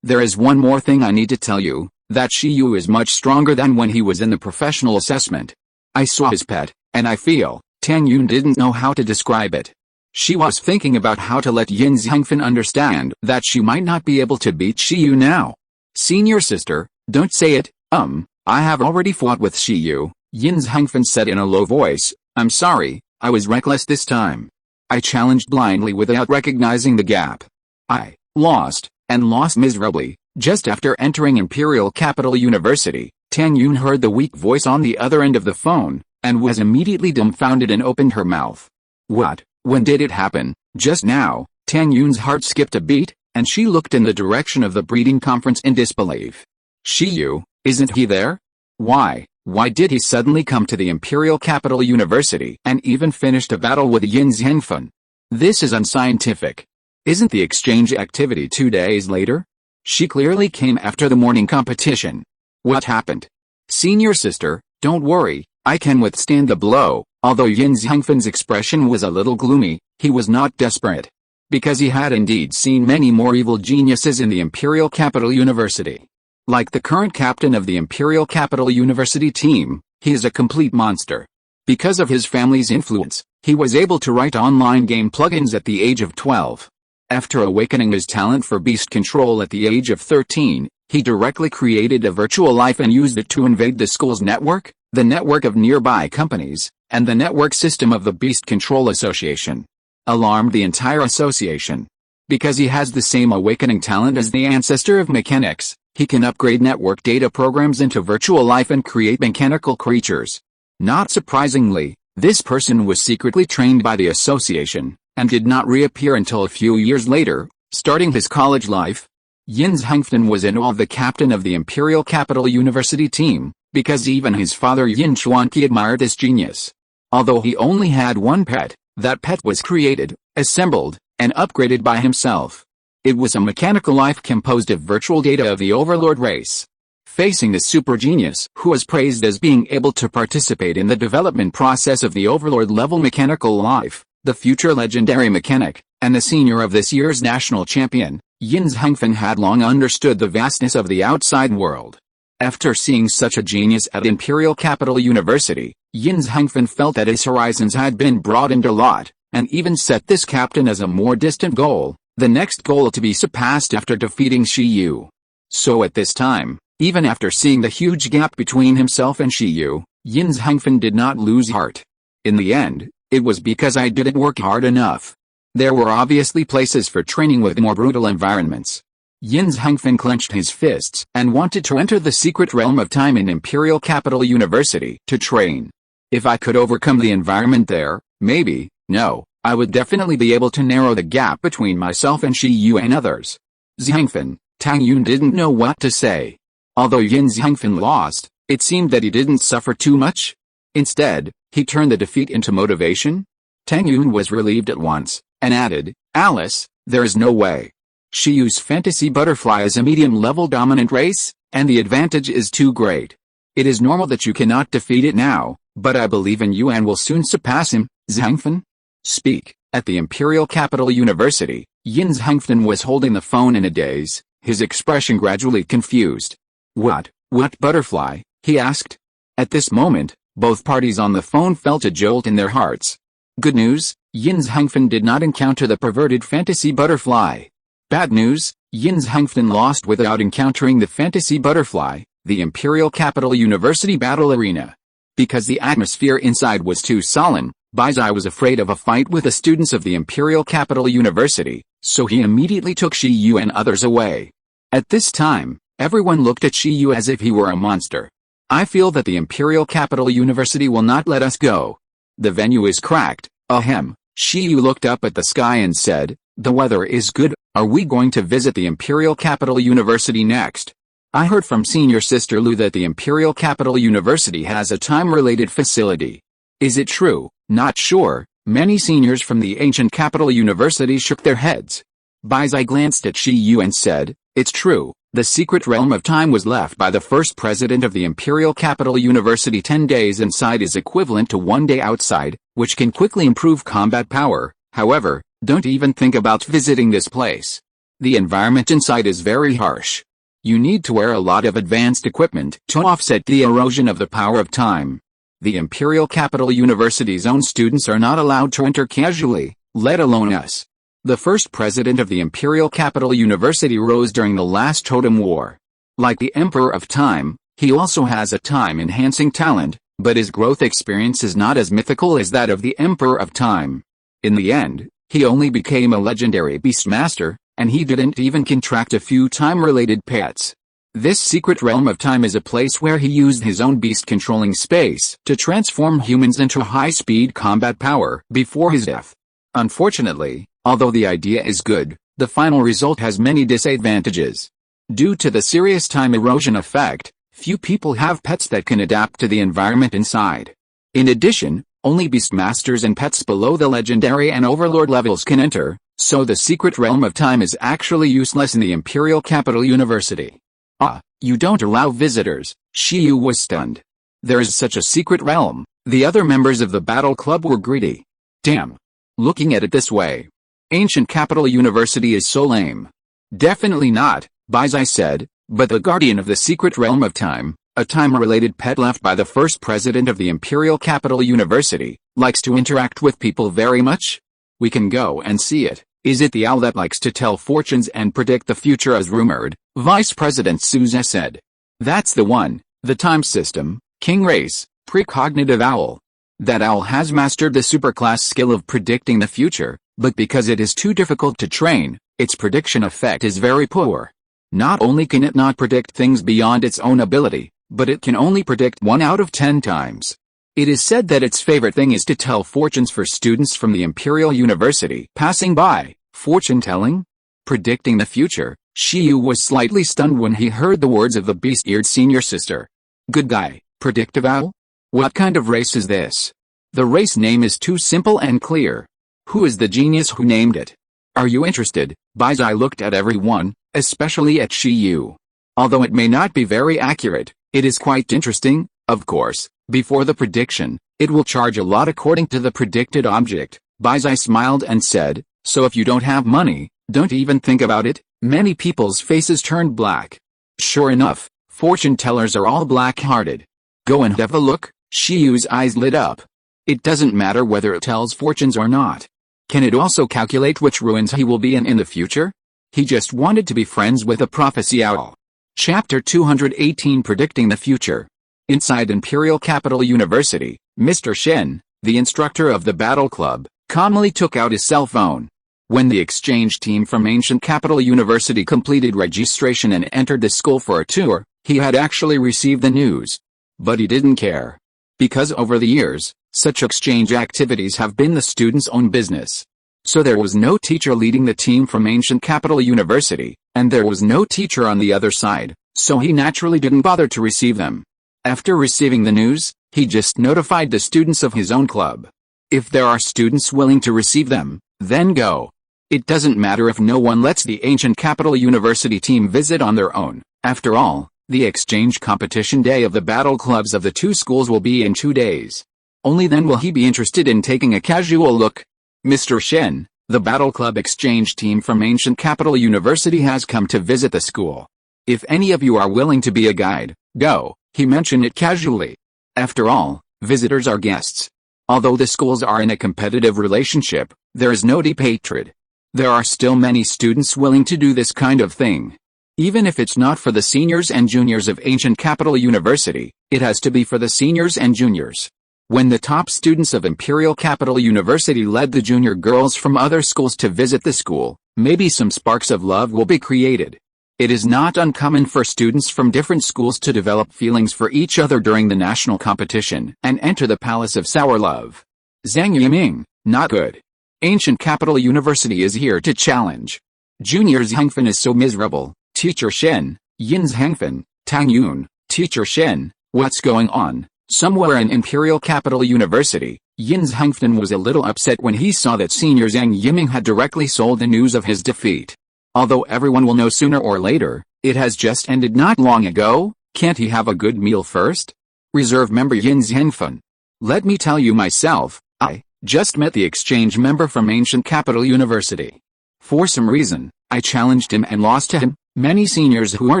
there is one more thing I need to tell you, that Shiyu is much stronger than when he was in the professional assessment. I saw his pet, and I feel, Tang Yun didn't know how to describe it. She was thinking about how to let Yin Zhangfen understand that she might not be able to beat Shiyu now. Senior sister, don't say it, I have already fought with Shiyu, Yin Zhangfen said in a low voice. I'm sorry, I was reckless this time. I challenged blindly without recognizing the gap. I lost, and lost miserably. Just after entering Imperial Capital University, Tang Yun heard the weak voice on the other end of the phone, and was immediately dumbfounded and opened her mouth. What? When did it happen? Just now. Tang Yun's heart skipped a beat, and she looked in the direction of the breeding conference in disbelief. Shiyu, isn't he there? Why did he suddenly come to the Imperial Capital University and even finished a battle with Yin Zhangfen? This is unscientific. Isn't the exchange activity 2 days later? She clearly came after the morning competition. What happened? Senior sister, don't worry, I can withstand the blow. Although Yin Zhangfen's expression was a little gloomy, he was not desperate. Because he had indeed seen many more evil geniuses in the Imperial Capital University. Like the current captain of the Imperial Capital University team, he is a complete monster. Because of his family's influence, he was able to write online game plugins at the age of 12. After awakening his talent for beast control at the age of 13, he directly created a virtual life and used it to invade the school's network, the network of nearby companies, and the network system of the Beast Control Association. Alarmed the entire association. Because he has the same awakening talent as the ancestor of mechanics, he can upgrade network data programs into virtual life and create mechanical creatures. Not surprisingly, this person was secretly trained by the association, and did not reappear until a few years later, starting his college life. Yin Zhangfen was in awe of the captain of the Imperial Capital University team, because even his father Yin Chuanqi admired this genius. Although he only had one pet, that pet was created, assembled, and upgraded by himself. It was a mechanical life composed of virtual data of the Overlord race. Facing the super genius who was praised as being able to participate in the development process of the Overlord level mechanical life, the future legendary mechanic, and the senior of this year's national champion, Yin Zhangfen had long understood the vastness of the outside world. After seeing such a genius at Imperial Capital University, Yin Zhangfen felt that his horizons had been broadened a lot, and even set this captain as a more distant goal, the next goal to be surpassed after defeating Shiyu. So at this time, even after seeing the huge gap between himself and Shiyu, Yin Zhangfen did not lose heart. In the end, it was because I didn't work hard enough. There were obviously places for training with more brutal environments. Yin Zhangfen clenched his fists and wanted to enter the secret realm of time in Imperial Capital University to train. If I could overcome the environment there, maybe, no, I would definitely be able to narrow the gap between myself and Shiyu and others. Zhangfen, Tang Yun didn't know what to say. Although Yin Zhangfen lost, it seemed that he didn't suffer too much. Instead, he turned the defeat into motivation. Tang Yun was relieved at once, and added, Alice, there is no way. Shiyu's fantasy butterfly is a medium-level dominant race, and the advantage is too great. It is normal that you cannot defeat it now, but I believe in you and will soon surpass him, Zhangfen. Speak. At the Imperial Capital University, Yin Zhangfen was holding the phone in a daze, his expression gradually confused. What butterfly? He asked. At this moment, both parties on the phone felt a jolt in their hearts. Good news, Yin Zhangfen did not encounter the perverted fantasy butterfly. Bad news, Yin's Hengfen lost without encountering the fantasy butterfly, the Imperial Capital University battle arena. Because the atmosphere inside was too solemn, Baizai was afraid of a fight with the students of the Imperial Capital University, so he immediately took Shi Yu and others away. At this time, everyone looked at Shi Yu as if he were a monster. I feel that the Imperial Capital University will not let us go. The venue is cracked, ahem. Shi Yu looked up at the sky and said, "The weather is good, are we going to visit the Imperial Capital University next?" I heard from Senior Sister Lu that the Imperial Capital University has a time-related facility. Is it true? Not sure. Many seniors from the ancient Capital University shook their heads. Baizai glanced at Shi Yu and said, "It's true. The secret realm of time was left by the first president of the Imperial Capital University. 10 days inside is equivalent to 1 day outside, which can quickly improve combat power. However, don't even think about visiting this place. The environment inside is very harsh. You need to wear a lot of advanced equipment to offset the erosion of the power of time. The Imperial Capital University's own students are not allowed to enter casually, let alone us." The first president of the Imperial Capital University rose during the last Totem War. Like the Emperor of Time, he also has a time-enhancing talent, but his growth experience is not as mythical as that of the Emperor of Time. In the end, he only became a legendary beastmaster, and he didn't even contract a few time-related pets. This secret realm of time is a place where he used his own beast-controlling space to transform humans into high-speed combat power before his death. Unfortunately, although the idea is good, the final result has many disadvantages. Due to the serious time erosion effect, few people have pets that can adapt to the environment inside. In addition, only beastmasters and pets below the legendary and overlord levels can enter, so the secret realm of time is actually useless in the Imperial Capital University. Ah, you don't allow visitors. Shi Yu was stunned. There is such a secret realm. The other members of the battle club were greedy. Damn. Looking at it this way, Ancient Capital University is so lame. Definitely not, Baizai said, but the guardian of the secret realm of time, a time-related pet left by the first president of the Imperial Capital University, likes to interact with people very much. We can go and see it. Is it the owl that likes to tell fortunes and predict the future as rumored? Vice President Souza said. That's the one, the time system, King Race, precognitive owl. That owl has mastered the superclass skill of predicting the future, but because it is too difficult to train, its prediction effect is very poor. Not only can it not predict things beyond its own ability, but it can only predict 1 out of 10 times. It is said that its favorite thing is to tell fortunes for students from the Imperial University passing by. Fortune-telling? Predicting the future? Shi Yu was slightly stunned when he heard the words of the beast-eared senior sister. Good guy, predictive owl? What kind of race is this? The race name is too simple and clear. Who is the genius who named it? Are you interested? Baizai looked at everyone, especially at Shi Yu. Although it may not be very accurate, it is quite interesting, of course. Before the prediction, it will charge a lot according to the predicted object. Baizai smiled and said, so if you don't have money, don't even think about it. Many people's faces turned black. Sure enough, fortune tellers are all black-hearted. Go and have a look. Shi Yu's eyes lit up. It doesn't matter whether it tells fortunes or not. Can it also calculate which ruins he will be in the future? He just wanted to be friends with a prophecy owl. Chapter 218 Predicting the Future. Inside Imperial Capital University, Mr. Shen, the instructor of the battle club, calmly took out his cell phone. When the exchange team from Ancient Capital University completed registration and entered the school for a tour, he had actually received the news. But he didn't care. Because over the years, such exchange activities have been the students' own business. So there was no teacher leading the team from Ancient Capital University, and there was no teacher on the other side, so he naturally didn't bother to receive them. After receiving the news, he just notified the students of his own club. If there are students willing to receive them, then go. It doesn't matter if no one lets the Ancient Capital University team visit on their own. After all, the exchange competition day of the battle clubs of the two schools will be in 2 days. Only then will he be interested in taking a casual look. Mr. Shen, the battle club exchange team from Ancient Capital University has come to visit the school. If any of you are willing to be a guide, go. He mentioned it casually. After all, visitors are guests. Although the schools are in a competitive relationship, there is no deep hatred. There are still many students willing to do this kind of thing. Even if it's not for the seniors and juniors of ancient capital university, it has to be for the seniors and juniors. When the top students of Imperial Capital University led the junior girls from other schools to visit the school, maybe some sparks of love will be created. It is not uncommon for students from different schools to develop feelings for each other during the national competition and enter the palace of sour love. Zhang Yiming, not good. Ancient Capital University is here to challenge. Junior Zhangfen is so miserable. Teacher Shen, Yin Zhangfen, Tang Yun, Teacher Shen, what's going on? Somewhere in Imperial Capital University, Yin Zhangfen was a little upset when he saw that senior Zhang Yiming had directly sold the news of his defeat. Although everyone will know sooner or later, it has just ended not long ago. Can't he have a good meal first? Reserve member Yin Zhangfen. Let me tell you myself, I just met the exchange member from Ancient Capital University. For some reason, I challenged him and lost to him. Many seniors who are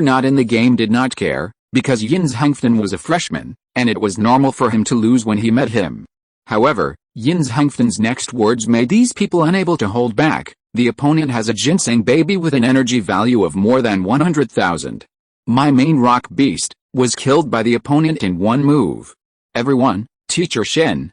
not in the game did not care, because Yin Zhangfen was a freshman, and it was normal for him to lose when he met him. However, Yin Zhangfen's next words made these people unable to hold back. The opponent has a ginseng baby with an energy value of more than 100,000. My main rock beast was killed by the opponent in one move. Everyone, Teacher Shen,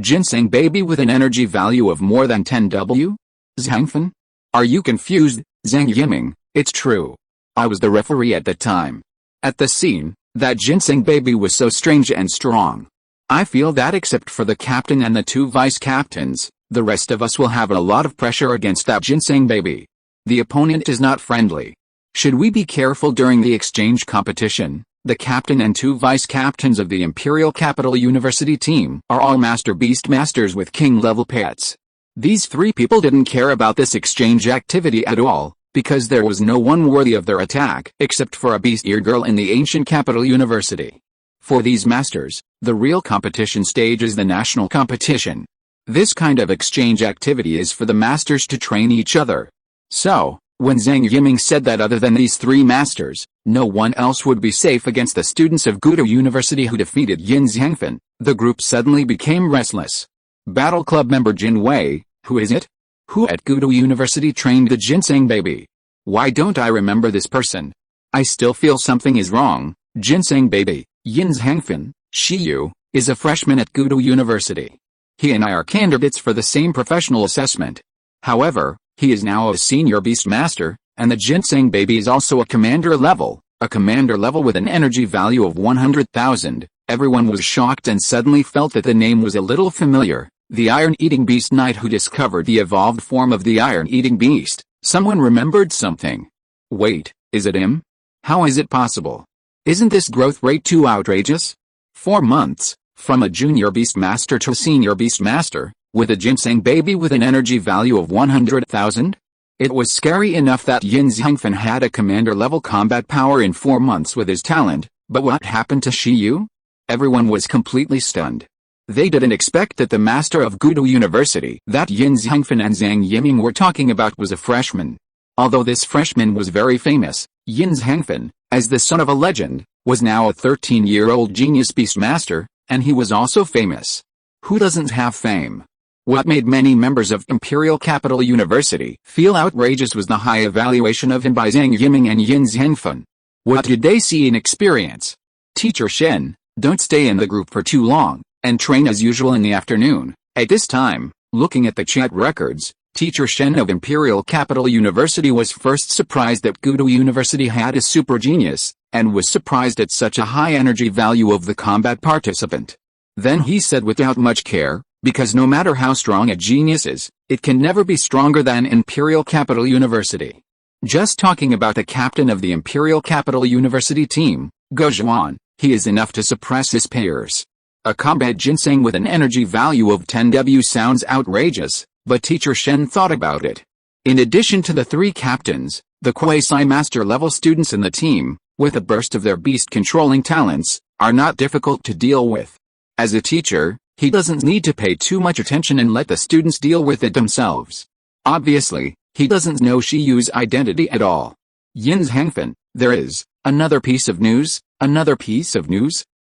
ginseng baby with an energy value of more than 10W? Zhangfen? Are you confused, Zhang Yiming? It's true. I was the referee at the time. At the scene, that ginseng baby was so strange and strong. I feel that except for the captain and the two vice captains, the rest of us will have a lot of pressure against that ginseng baby. The opponent is not friendly. Should we be careful during the exchange competition? The captain and two vice captains of the Imperial Capital University team are all Master Beast Masters with King-level pets. These three people didn't care about this exchange activity at all, because there was no one worthy of their attack except for a beast ear girl in the Ancient Capital University. For these masters, the real competition stage is the national competition. This kind of exchange activity is for the masters to train each other. So, when Zhang Yiming said that other than these three masters, no one else would be safe against the students of Gudo University who defeated Yin Zhangfen, the group suddenly became restless. Battle Club member Jin Wei, who is it? Who at Gudo University trained the ginseng baby? Why don't I remember this person? I still feel something is wrong. Ginseng baby, Yin Zhangfen, Shiyu, is a freshman at Gudo University. He and I are candidates for the same professional assessment. However, he is now a senior beast master, and the ginseng baby is also a commander level with an energy value of 100,000. Everyone was shocked and suddenly felt that the name was a little familiar. The iron-eating beast knight who discovered the evolved form of the iron-eating beast. Someone remembered something. Wait, is it him? How is it possible? Isn't this growth rate too outrageous? 4 months, from a junior beast master to a senior beast master, with a ginseng baby with an energy value of 100,000? It was scary enough that Yin Zhangfen had a commander-level combat power in 4 months with his talent, but what happened to Shiyu? Everyone was completely stunned. They didn't expect that the master of Gudo University that Yin Zhangfen and Zhang Yiming were talking about was a freshman. Although this freshman was very famous, Yin Zhangfen, as the son of a legend, was now a 13-year-old genius beast master, and he was also famous. Who doesn't have fame? What made many members of Imperial Capital University feel outrageous was the high evaluation of him by Zhang Yiming and Yin Zhangfen. What did they see and experience? Teacher Shen, don't stay in the group for too long, and train as usual in the afternoon. At this time, looking at the chat records, Teacher Shen of Imperial Capital University was first surprised that Gudo University had a super genius, and was surprised at such a high energy value of the combat participant. Then he said without much care, because no matter how strong a genius is, it can never be stronger than Imperial Capital University. Just talking about the captain of the Imperial Capital University team, Go Zhuan, he is enough to suppress his peers. A combat ginseng with an energy value of 10W sounds outrageous, but Teacher Shen thought about it. In addition to the 3 captains, the quasi-master level students in the team, with a burst of their beast-controlling talents, are not difficult to deal with. As a teacher, he doesn't need to pay too much attention and let the students deal with it themselves. Obviously, he doesn't know Shiyu's identity at all. Yin Zhangfen, there is another piece of news.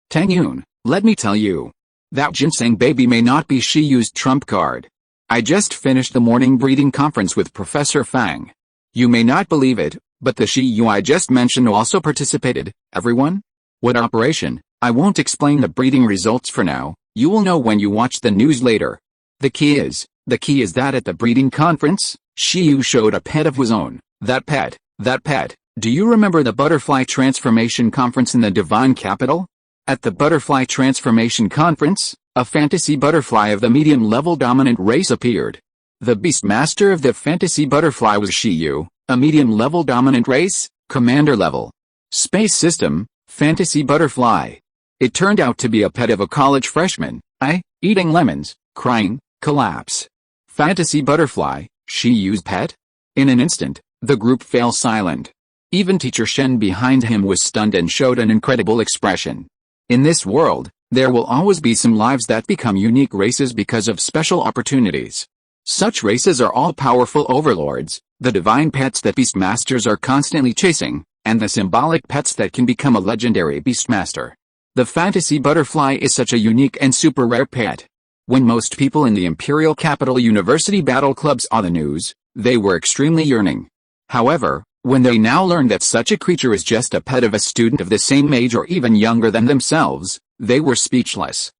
Tang Yun, let me tell you. That ginseng baby may not be Shiyu's trump card. I just finished the morning breeding conference with Professor Fang. You may not believe it, but the Shiyu I just mentioned also participated. Everyone? What operation? I won't explain the breeding results for now, you will know when you watch the news later. The key is that at the breeding conference, Shiyu showed a pet of his own. That pet. Do you remember the butterfly transformation conference in the divine capital? At the butterfly transformation conference, a fantasy butterfly of the medium-level dominant race appeared. The beastmaster of the fantasy butterfly was Shiyu, a medium-level dominant race, commander level. Space system, fantasy butterfly. It turned out to be a pet of a college freshman, eating lemons, crying, collapse. Fantasy butterfly, Shiyu's pet? In an instant, the group fell silent. Even Teacher Shen behind him was stunned and showed an incredible expression. In this world, there will always be some lives that become unique races because of special opportunities. Such races are all powerful overlords, the divine pets that beastmasters are constantly chasing, and the symbolic pets that can become a legendary beastmaster. The fantasy butterfly is such a unique and super rare pet. When most people in the Imperial Capital University Battle Club saw the news, they were extremely yearning. However, when they now learned that such a creature is just a pet of a student of the same age or even younger than themselves, they were speechless.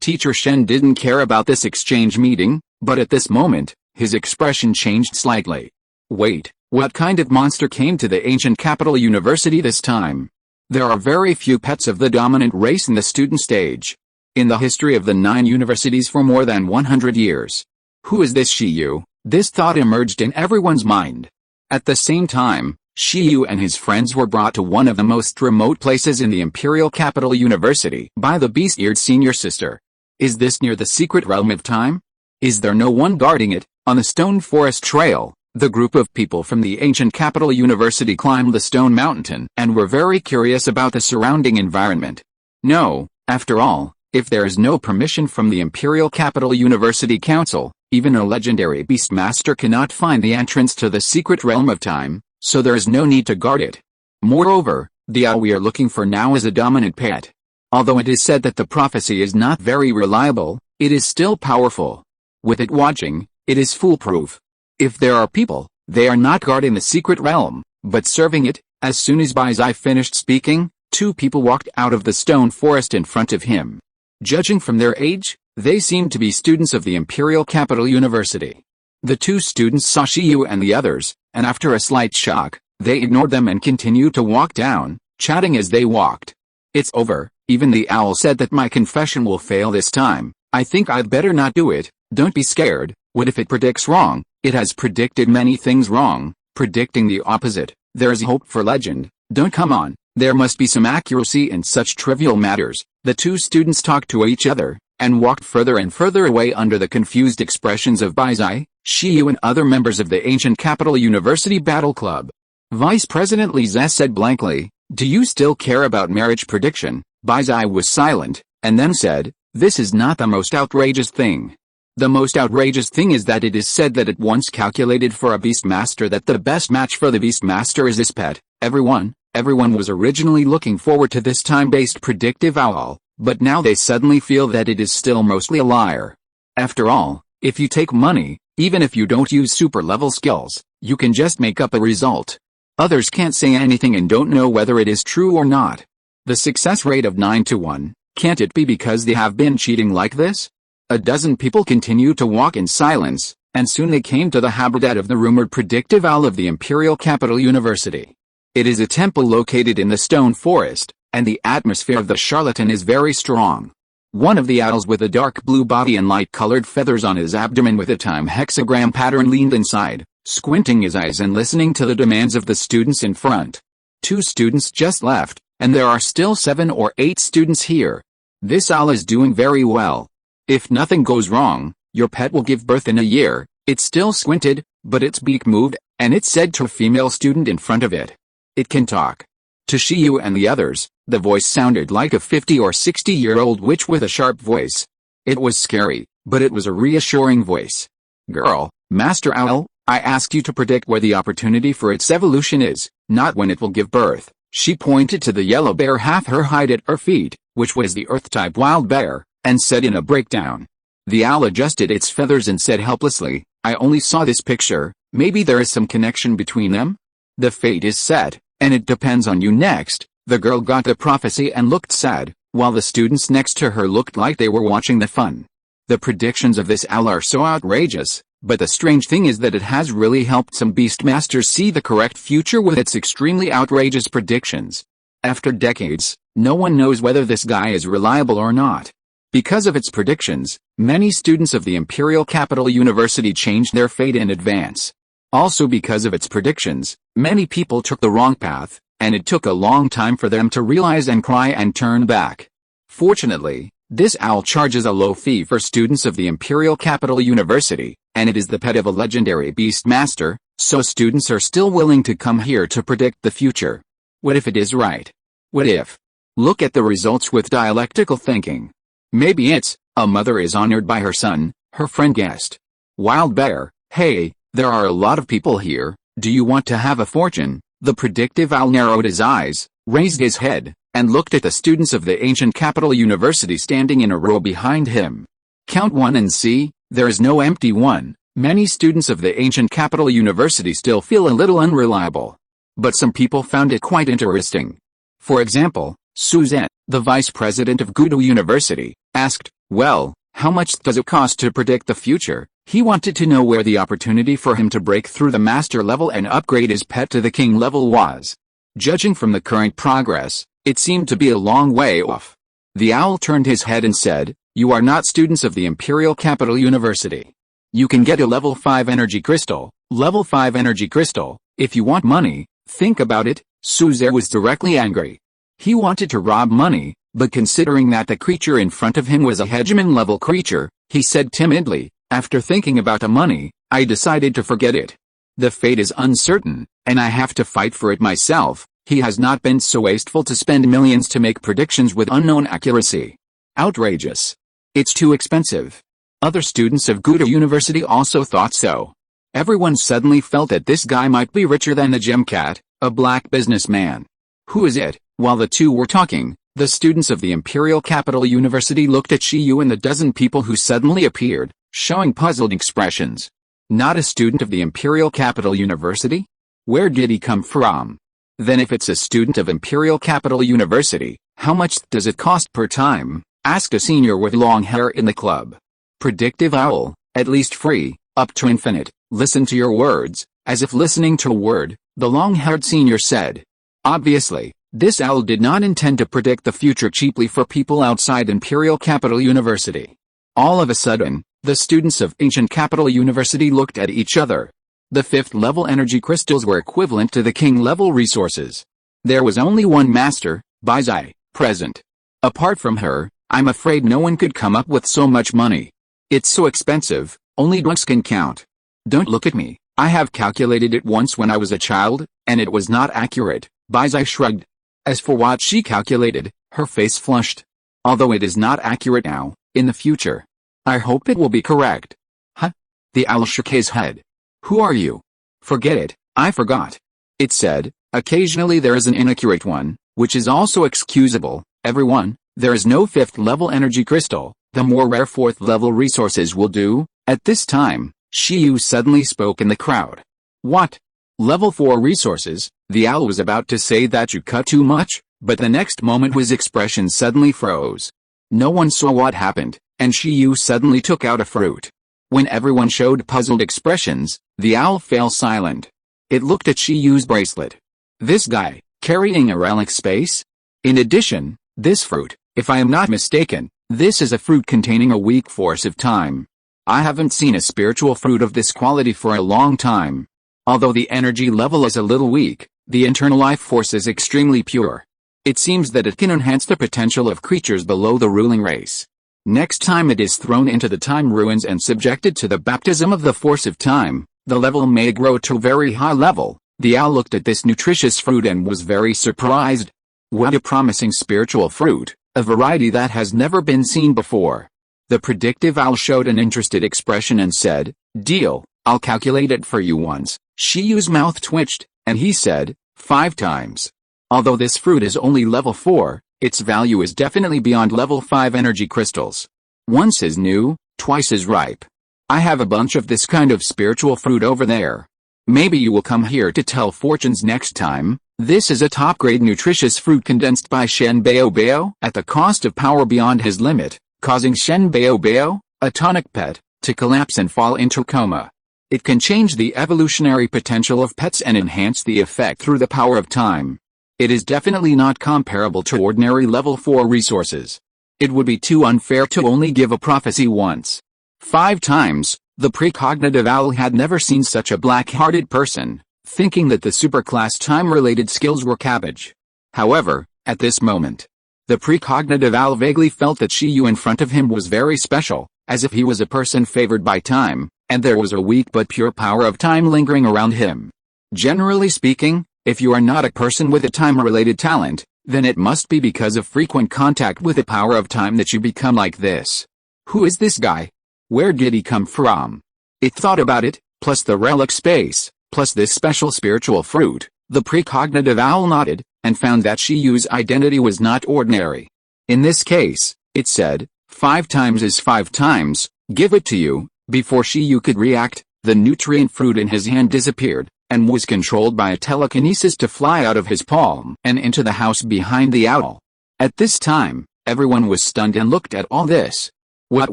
Teacher Shen didn't care about this exchange meeting, but at this moment, his expression changed slightly. Wait, what kind of monster came to the ancient capital university this time? There are very few pets of the dominant race in the student stage. In the history of the 9 universities for more than 100 years. Who is this Shiyu? This thought emerged in everyone's mind. At the same time, Shiyu and his friends were brought to one of the most remote places in the Imperial Capital University by the beast-eared senior sister. Is this near the secret realm of time? Is there no one guarding it? On the Stone Forest Trail, the group of people from the ancient capital university climbed the stone mountain and were very curious about the surrounding environment. No, after all, if there is no permission from the Imperial Capital University Council, even a legendary beastmaster cannot find the entrance to the secret realm of time, so there is no need to guard it. Moreover, the owl we are looking for now is a dominant pet. Although it is said that the prophecy is not very reliable, it is still powerful. With it watching, it is foolproof. If there are people, they are not guarding the secret realm, but serving it. As soon as Baizai finished speaking, 2 people walked out of the stone forest in front of him. Judging from their age, they seemed to be students of the Imperial Capital University. The 2 students saw Shiyu and the others, and after a slight shock, they ignored them and continued to walk down, chatting as they walked. It's over, even the owl said that my confession will fail this time. I think I'd better not do it. Don't be scared. What if it predicts wrong? It has predicted many things wrong, predicting the opposite. There's hope for legend. Don't come on. There must be some accuracy in such trivial matters. The 2 students talked to each other, and walked further and further away under the confused expressions of Baizai, Shiyu and other members of the ancient capital university battle club. Vice President Li Ze said blankly, "Do you still care about marriage prediction?" Baizai was silent, and then said, "This is not the most outrageous thing. The most outrageous thing is that it is said that it once calculated for a beastmaster that the best match for the beastmaster is this pet. Everyone was originally looking forward to this time-based predictive owl, but now they suddenly feel that it is still mostly a liar. After all, if you take money, even if you don't use super-level skills, you can just make up a result. Others can't say anything and don't know whether it is true or not. The success rate of 9 to 1, can't it be because they have been cheating like this?" A dozen people continued to walk in silence, and soon they came to the habitat of the rumored predictive owl of the Imperial Capital University. It is a temple located in the stone forest, and the atmosphere of the charlatan is very strong. One of the owls with a dark blue body and light-colored feathers on his abdomen with a time hexagram pattern leaned inside, squinting his eyes and listening to the demands of the students in front. 2 students just left, and there are still 7 or 8 students here. This owl is doing very well. If nothing goes wrong, your pet will give birth in a year. It still squinted, but its beak moved, and it said to a female student in front of it. It can talk. To Shiyu and the others, the voice sounded like a 50 or 60-year-old witch with a sharp voice. It was scary, but it was a reassuring voice. "Girl, Master Owl, I asked you to predict where the opportunity for its evolution is, not when it will give birth." She pointed to the yellow bear half her height at her feet, which was the Earth-type wild bear, and said in a breakdown. The owl adjusted its feathers and said helplessly, I only saw this picture, maybe there is some connection between them? The fate is set, and it depends on you next. The girl got the prophecy and looked sad, while the students next to her looked like they were watching the fun. The predictions of this owl are so outrageous, but the strange thing is that it has really helped some beastmasters see the correct future with its extremely outrageous predictions. After decades, no one knows whether this guy is reliable or not. Because of its predictions, many students of the Imperial Capital University changed their fate in advance. Also because of its predictions, many people took the wrong path, and it took a long time for them to realize and cry and turn back. Fortunately, this owl charges a low fee for students of the Imperial Capital University, and it is the pet of a legendary beastmaster, so students are still willing to come here to predict the future. What if it is right? What if? Look at the results with dialectical thinking. Maybe it's, a mother is honored by her son, her friend guessed. Wild bear, hey, there are a lot of people here, do you want to have a fortune? The predictive owl narrowed his eyes, raised his head, and looked at the students of the ancient capital university standing in a row behind him. Count one and see, there is no empty one. Many students of the ancient capital university still feel a little unreliable. But some people found it quite interesting. For example, Suzette, the vice president of Gudu University, asked, well, how much does it cost to predict the future? He wanted to know where the opportunity for him to break through the master level and upgrade his pet to the king level was. Judging from the current progress, it seemed to be a long way off. The owl turned his head and said, you are not students of the Imperial Capital University. You can get a level 5 energy crystal, level 5 energy crystal, if you want money. Think about it. Suzette was directly angry. He wanted to rob money, but considering that the creature in front of him was a hegemon-level creature, he said timidly, after thinking about the money, I decided to forget it. The fate is uncertain, and I have to fight for it myself. He has not been so wasteful to spend millions to make predictions with unknown accuracy. Outrageous. It's too expensive. Other students of Gudu University also thought so. Everyone suddenly felt that this guy might be richer than the gem cat, a black businessman. Who is it? While the two were talking, the students of the Imperial Capital University looked at Shiyu and the dozen people who suddenly appeared, showing puzzled expressions. Not a student of the Imperial Capital University? Where did he come from? Then if it's a student of Imperial Capital University, how much does it cost per time? Asked a senior with long hair in the club. Predictive owl, at least free, up to infinite, listen to your words, as if listening to a word, the long-haired senior said. Obviously, this owl did not intend to predict the future cheaply for people outside Imperial Capital University. All of a sudden, the students of Ancient Capital University looked at each other. The 5th level energy crystals were equivalent to the king level resources. There was only one master, Baizai, present. Apart from her, I'm afraid no one could come up with so much money. It's so expensive, only drunks can count. Don't look at me, I have calculated it once when I was a child, and it was not accurate, Baizai shrugged. As for what she calculated, her face flushed. Although it is not accurate now, in the future. I hope it will be correct. Huh? The owl shook his head. Who are you? Forget it, I forgot. It said, occasionally there is an inaccurate one, which is also excusable. Everyone, there is no 5th level energy crystal, the more rare 4th level resources will do. At this time, Shiyu suddenly spoke in the crowd. What? Level 4 resources? The owl was about to say that you cut too much, but the next moment his expression suddenly froze. No one saw what happened, and Shiyu suddenly took out a fruit. When everyone showed puzzled expressions, the owl fell silent. It looked at Shiyu's bracelet. This guy, carrying a relic space? In addition, this fruit, if I am not mistaken, this is a fruit containing a weak force of time. I haven't seen a spiritual fruit of this quality for a long time. Although the energy level is a little weak, the internal life force is extremely pure. It seems that it can enhance the potential of creatures below the ruling race. Next time it is thrown into the time ruins and subjected to the baptism of the force of time, the level may grow to a very high level. The owl looked at this nutritious fruit and was very surprised. What a promising spiritual fruit, a variety that has never been seen before. The predictive owl showed an interested expression and said, deal, I'll calculate it for you once. Shiyu's mouth twitched, and he said, 5 times. Although this fruit is only level 4, its value is definitely beyond level 5 energy crystals. Once is new, Twice as ripe. I have a bunch of this kind of spiritual fruit over there. Maybe you will come here to tell fortunes next time. This is a top-grade nutritious fruit condensed by Shen Baobao at the cost of power beyond his limit, causing Shen Baobao, a tonic pet, to collapse and fall into coma. It can change the evolutionary potential of pets and enhance the effect through the power of time. It is definitely not comparable to ordinary level 4 resources. It would be too unfair to only give a prophecy once. 5 times, the precognitive owl had never seen such a black-hearted person, thinking that the superclass time-related skills were cabbage. However, at this moment, the precognitive owl vaguely felt that Shiyu in front of him was very special, as if he was a person favored by time, and there was a weak but pure power of time lingering around him. Generally speaking, if you are not a person with a time-related talent, then it must be because of frequent contact with the power of time that you become like this. Who is this guy? Where did he come from? It thought about it, plus the relic space, plus this special spiritual fruit. The precognitive owl nodded, and found that Shiyu's identity was not ordinary. In this case, it said, 5 times is 5 times, give it to you. Before Shiyu could react, the nutrient fruit in his hand disappeared, and was controlled by a telekinesis to fly out of his palm and into the house behind the owl. At this time, everyone was stunned and looked at all this. What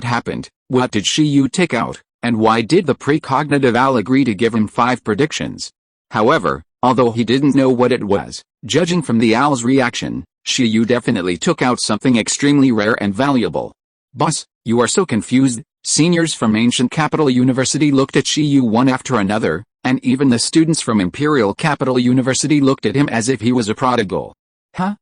happened? What did Shiyu take out, and why did the precognitive owl agree to give him 5 predictions? However, although he didn't know what it was, judging from the owl's reaction, Shiyu definitely took out something extremely rare and valuable. Boss, you are so confused. Seniors from Ancient Capital University looked at Shiyu one after another, and even the students from Imperial Capital University looked at him as if he was a prodigal. Huh?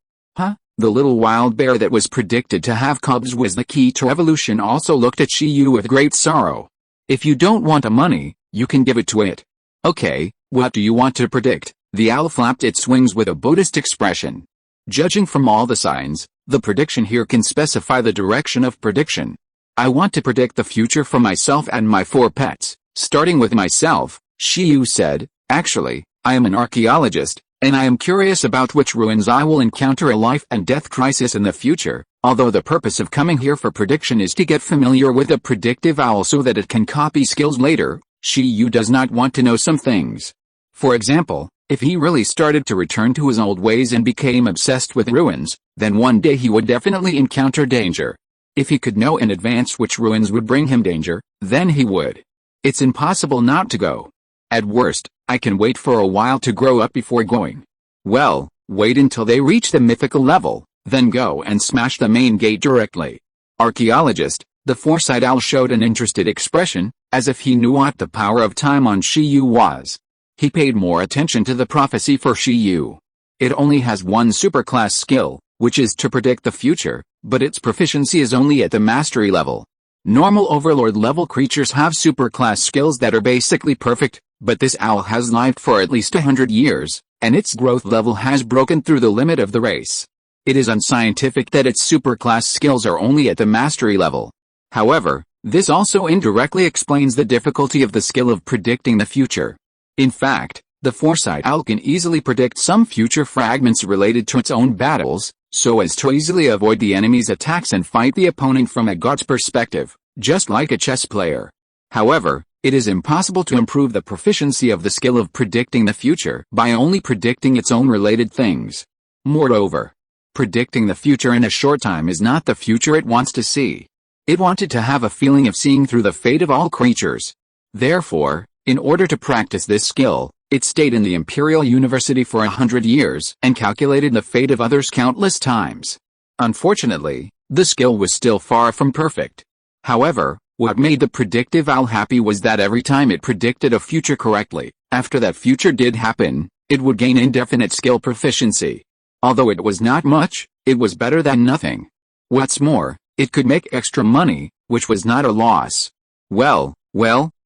The little wild bear that was predicted to have cubs was the key to evolution also looked at Shiyu with great sorrow. If you don't want the money, you can give it to it. Okay, what do you want to predict? The owl flapped its wings with a Buddhist expression. Judging from all the signs, the prediction here can specify the direction of prediction. I want to predict the future for myself and my 4 pets. Starting with myself, Shiyu said, actually, I am an archaeologist, and I am curious about which ruins I will encounter a life and death crisis in the future, although the purpose of coming here for prediction is to get familiar with a predictive owl so that it can copy skills later. Shiyu does not want to know some things. For example, if he really started to return to his old ways and became obsessed with ruins, then one day he would definitely encounter danger. If he could know in advance which ruins would bring him danger, then he would. It's impossible not to go. At worst, I can wait for a while to grow up before going. Well, wait until they reach the mythical level, then go and smash the main gate directly. Archaeologist, the foresight owl showed an interested expression, as if he knew what the power of time on Shiyu was. He paid more attention to the prophecy for Shiyu. It only has one superclass skill, which is to predict the future, but its proficiency is only at the mastery level. Normal overlord level creatures have superclass skills that are basically perfect, but this owl has lived for at least 100 years, and its growth level has broken through the limit of the race. It is unscientific that its superclass skills are only at the mastery level. However, this also indirectly explains the difficulty of the skill of predicting the future. In fact, the foresight owl can easily predict some future fragments related to its own battles, so as to easily avoid the enemy's attacks and fight the opponent from a god's perspective, just like a chess player. However, it is impossible to improve the proficiency of the skill of predicting the future by only predicting its own related things. Moreover, predicting the future in a short time is not the future it wants to see. It wanted to have a feeling of seeing through the fate of all creatures. Therefore, in order to practice this skill, it stayed in the Imperial University for 100 years and calculated the fate of others countless times. Unfortunately, the skill was still far from perfect. However, what made the predictive owl happy was that every time it predicted a future correctly, after that future did happen, it would gain indefinite skill proficiency. Although it was not much, it was better than nothing. What's more, it could make extra money, which was not a loss. Well,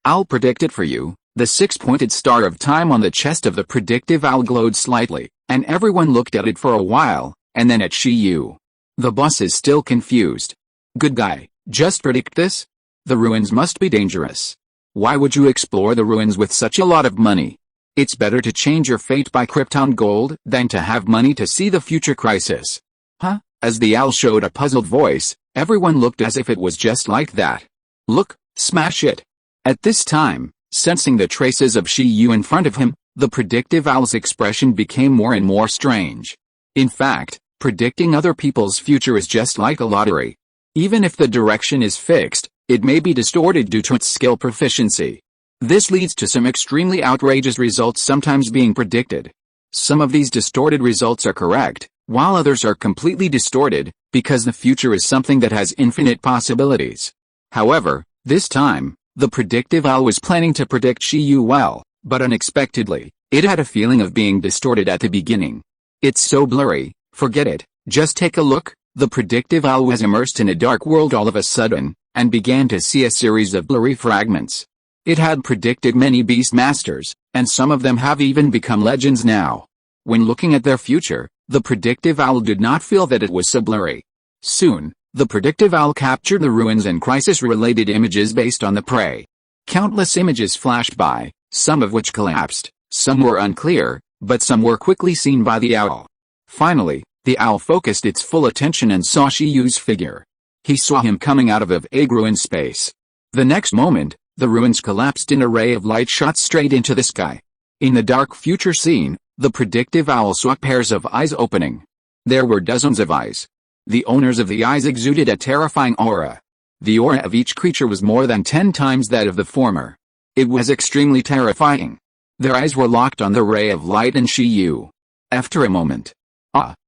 I'll predict it for you. The 6-pointed star of time on the chest of the predictive owl glowed slightly, and everyone looked at it for a while, and then at Shiyu. The boss is still confused. Good guy, just predict this? The ruins must be dangerous. Why would you explore the ruins with such a lot of money? It's better to change your fate by Krypton gold than to have money to see the future crisis. Huh? As the owl showed a puzzled voice, everyone looked as if it was just like that. Look, smash it. At this time, sensing the traces of Shiyu in front of him, the predictive owl's expression became more and more strange. In fact, predicting other people's future is just like a lottery. Even if the direction is fixed, it may be distorted due to its skill proficiency. This leads to some extremely outrageous results sometimes being predicted. Some of these distorted results are correct, while others are completely distorted, because the future is something that has infinite possibilities. However, this time, the predictive owl was planning to predict Shiyu well, but unexpectedly, it had a feeling of being distorted at the beginning. It's so blurry, forget it, just take a look. The predictive owl was immersed in a dark world all of a sudden, and began to see a series of blurry fragments. It had predicted many beast masters, and some of them have even become legends now. When looking at their future, the predictive owl did not feel that it was so blurry. Soon, the predictive owl captured the ruins and crisis-related images based on the prey. Countless images flashed by, some of which collapsed, some were unclear, but some were quickly seen by the owl. Finally, the owl focused its full attention and saw Shiyu's figure. He saw him coming out of a vague ruin space. The next moment, the ruins collapsed in a ray of light shot straight into the sky. In the dark future scene, the predictive owl saw pairs of eyes opening. There were dozens of eyes. The owners of the eyes exuded a terrifying aura. The aura of each creature was more than 10 times that of the former. It was extremely terrifying. Their eyes were locked on the ray of light and Shiyu. After a moment,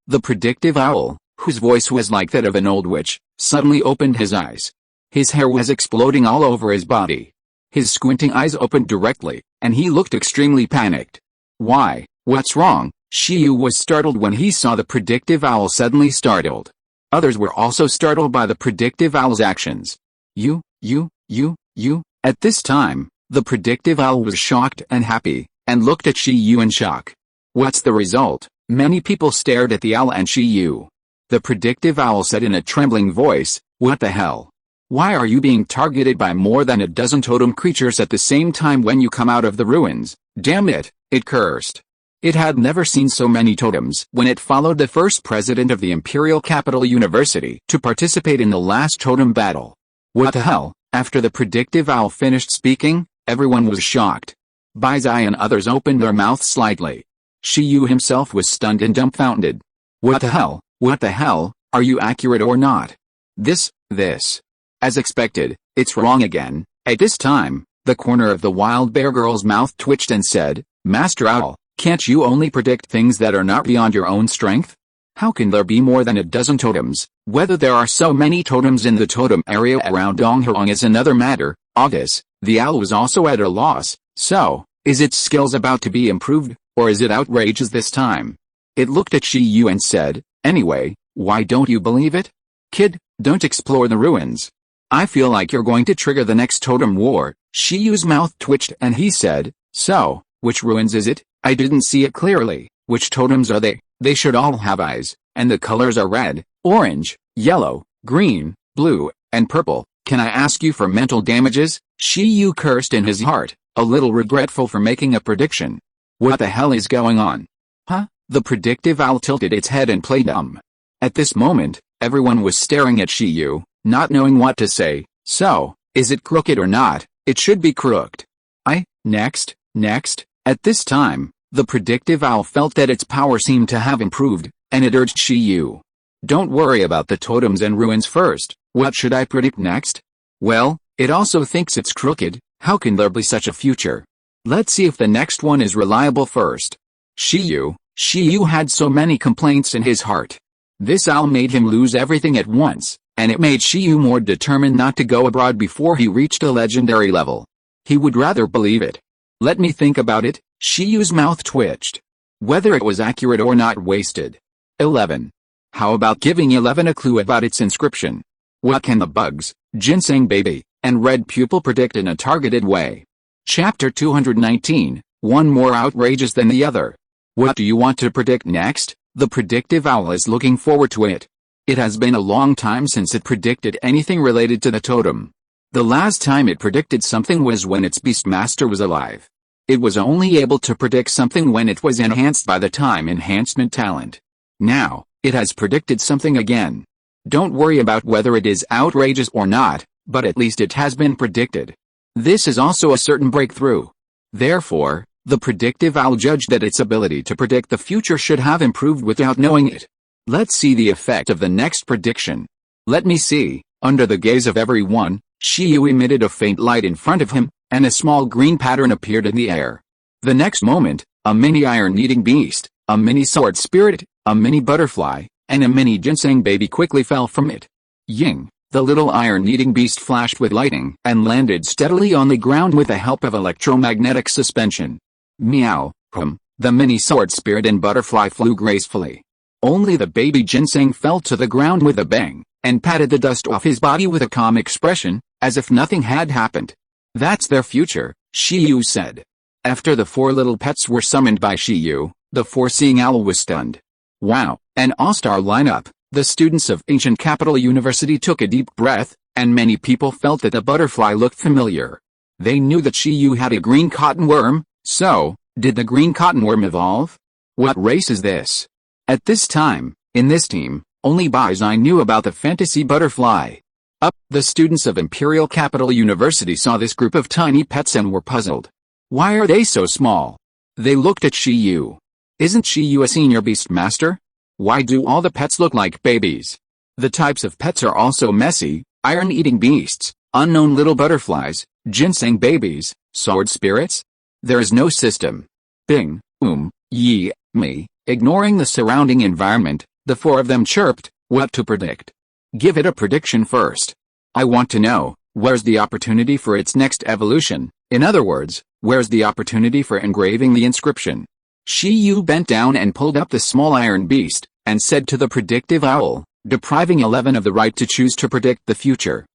the predictive owl, whose voice was like that of an old witch, suddenly opened his eyes. His hair was exploding all over his body. His squinting eyes opened directly, and he looked extremely panicked. Why, what's wrong? Shiyu was startled when he saw the predictive owl suddenly startled. Others were also startled by the predictive owl's actions. At this time, the predictive owl was shocked and happy, and looked at Shiyu in shock. What's the result? Many people stared at the owl and Shiyu. The predictive owl said in a trembling voice, "What the hell? Why are you being targeted by more than a dozen totem creatures at the same time when you come out of the ruins? Damn it," it cursed. It had never seen so many totems when it followed the first president of the Imperial Capital University to participate in the last totem battle. What the hell? After the predictive owl finished speaking, everyone was shocked. Baizai and others opened their mouths slightly. Shiyu himself was stunned and dumbfounded. What the hell? What the hell? Are you accurate or not? This. As expected, it's wrong again. At this time, the corner of the wild bear girl's mouth twitched and said, "Master Owl, can't you only predict things that are not beyond your own strength? How can there be more than a dozen totems? Whether there are so many totems in the totem area around Donghuang is another matter." Obvious, the owl was also at a loss. So, is its skills about to be improved, or is it outrageous this time? It looked at Shiyu and said, "Anyway, why don't you believe it? Kid, don't explore the ruins. I feel like you're going to trigger the next totem war." Shiyu's mouth twitched and he said, "So, which ruins is it? I didn't see it clearly. Which totems are they? They should all have eyes, and the colors are red, orange, yellow, green, blue, and purple. Can I ask you for mental damages?" Shiyu cursed in his heart, a little regretful for making a prediction. What the hell is going on? Huh? The predictive owl tilted its head and played dumb. At this moment, everyone was staring at Shiyu, not knowing what to say. So, is it crooked or not? It should be crooked. Next. At this time, the predictive owl felt that its power seemed to have improved, and it urged Shiyu. Don't worry about the totems and ruins first. What should I predict next? Well, it also thinks it's crooked. How can there be such a future? Let's see if the next one is reliable first. Shiyu had so many complaints in his heart. This owl made him lose everything at once, and it made Shiyu more determined not to go abroad before he reached a legendary level. He would rather believe it. Let me think about it. Shiyu's mouth twitched. Whether it was accurate or not wasted. 11. How about giving 11 a clue about its inscription? What can the bugs, ginseng baby, and red pupil predict in a targeted way? Chapter 219, one more outrageous than the other. What do you want to predict next? The predictive owl is looking forward to it. It has been a long time since it predicted anything related to the totem. The last time it predicted something was when its beastmaster was alive. It was only able to predict something when it was enhanced by the time enhancement talent. Now, It has predicted something again. Don't worry about whether it is outrageous or not, but at least it has been predicted. This is also a certain breakthrough. Therefore, the predictive owl judged that its ability to predict the future should have improved without knowing it. Let's see the effect of the next prediction. Let me see. Under the gaze of everyone, Shiyu emitted a faint light in front of him, and a small green pattern appeared in the air. The next moment, a mini iron-eating beast, a mini sword spirit, a mini butterfly, and a mini ginseng baby quickly fell from it. Ying, the little iron-eating beast flashed with lightning and landed steadily on the ground with the help of electromagnetic suspension. Meow, the mini sword spirit and butterfly flew gracefully. Only the baby ginseng fell to the ground with a bang, and patted the dust off his body with a calm expression, as if nothing had happened. That's their future, Shiyu said. After the 4 little pets were summoned by Shiyu, the foreseeing owl was stunned. Wow, an all-star lineup. The students of Ancient Capital University took a deep breath, and many people felt that the butterfly looked familiar. They knew that Shiyu had a green cotton worm, so, did the green cotton worm evolve? What race is this? At this time, in this team, only Baizai knew about the fantasy butterfly. The students of Imperial Capital University saw this group of tiny pets and were puzzled. Why are they so small? They looked at Shiyu. Isn't Shiyu a senior beast master? Why do all the pets look like babies? The types of pets are also messy: iron-eating beasts, unknown little butterflies, ginseng babies, sword spirits. There is no system. Bing, ye, me. Ignoring the surrounding environment, the 4 of them chirped, what to predict. Give it a prediction first. I want to know, where's the opportunity for its next evolution? In other words, where's the opportunity for engraving the inscription? Shiyu bent down and pulled up the small iron beast, and said to the predictive owl, depriving 11 of the right to choose to predict the future.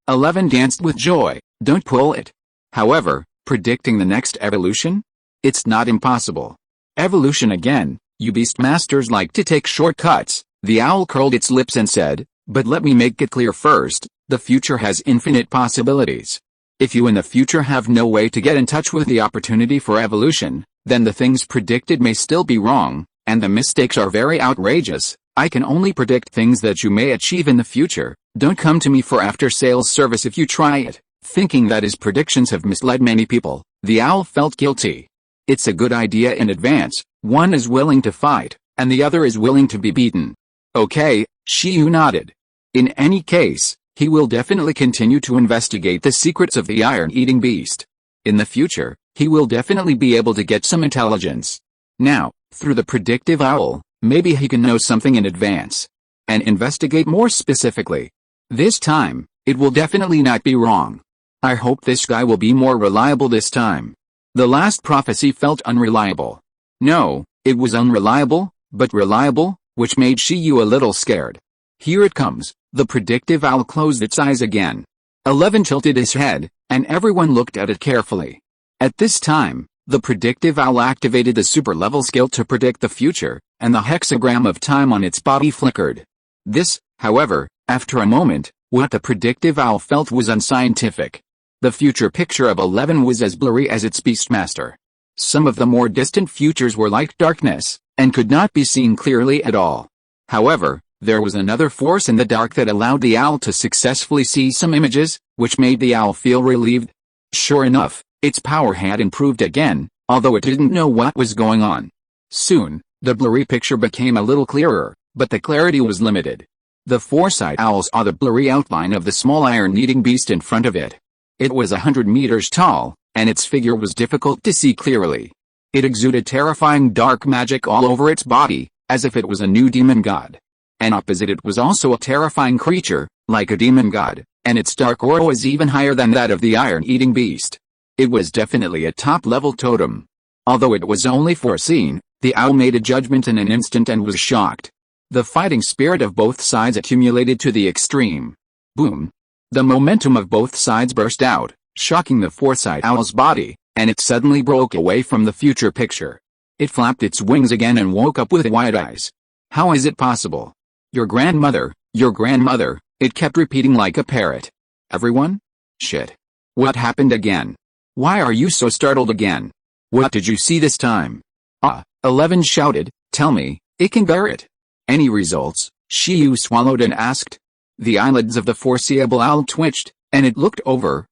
11 danced with joy. Don't pull it. However, predicting the next evolution? It's not impossible. Evolution again, you beast masters like to take shortcuts. The owl curled its lips and said, but let me make it clear first, the future has infinite possibilities. If you in the future have no way to get in touch with the opportunity for evolution, then the things predicted may still be wrong, and the mistakes are very outrageous. I can only predict things that you may achieve in the future. Don't come to me for after-sales service if you try it. Thinking that his predictions have misled many people, the owl felt guilty. It's a good idea in advance. One is willing to fight, and the other is willing to be beaten. Okay, Shiyu nodded. In any case, he will definitely continue to investigate the secrets of the iron-eating beast. In the future, he will definitely be able to get some intelligence. Now, through the predictive owl, maybe he can know something in advance. And investigate more specifically. This time, it will definitely not be wrong. I hope this guy will be more reliable this time. The last prophecy felt unreliable. No, it was unreliable, but reliable, which made Shiyu a little scared. Here it comes. The predictive owl closed its eyes again. 11 tilted his head, and everyone looked at it carefully. At this time, the predictive owl activated the super-level skill to predict the future, and the hexagram of time on its body flickered. This, however, after a moment, what the predictive owl felt was unscientific. The future picture of 11 was as blurry as its beastmaster. Some of the more distant futures were like darkness, and could not be seen clearly at all. However, there was another force in the dark that allowed the owl to successfully see some images, which made the owl feel relieved. Sure enough, its power had improved again, although it didn't know what was going on. Soon, the blurry picture became a little clearer, but the clarity was limited. The foresight owl saw the blurry outline of the small iron-eating beast in front of it. It was 100 meters tall, and its figure was difficult to see clearly. It exuded terrifying dark magic all over its body, as if it was a new demon god. And opposite it was also a terrifying creature, like a demon god, and its dark aura was even higher than that of the iron-eating beast. It was definitely a top-level totem. Although it was only foreseen, the owl made a judgment in an instant and was shocked. The fighting spirit of both sides accumulated to the extreme. Boom! The momentum of both sides burst out, shocking the foresight owl's body, and it suddenly broke away from the future picture. It flapped its wings again and woke up with wide eyes. How is it possible? Your grandmother, it kept repeating like a parrot. Everyone? Shit. What happened again? Why are you so startled again? What did you see this time? 11 shouted, tell me, it can bear it. Any results? Shiyu swallowed and asked. The eyelids of the foreseeable owl twitched, and it looked over.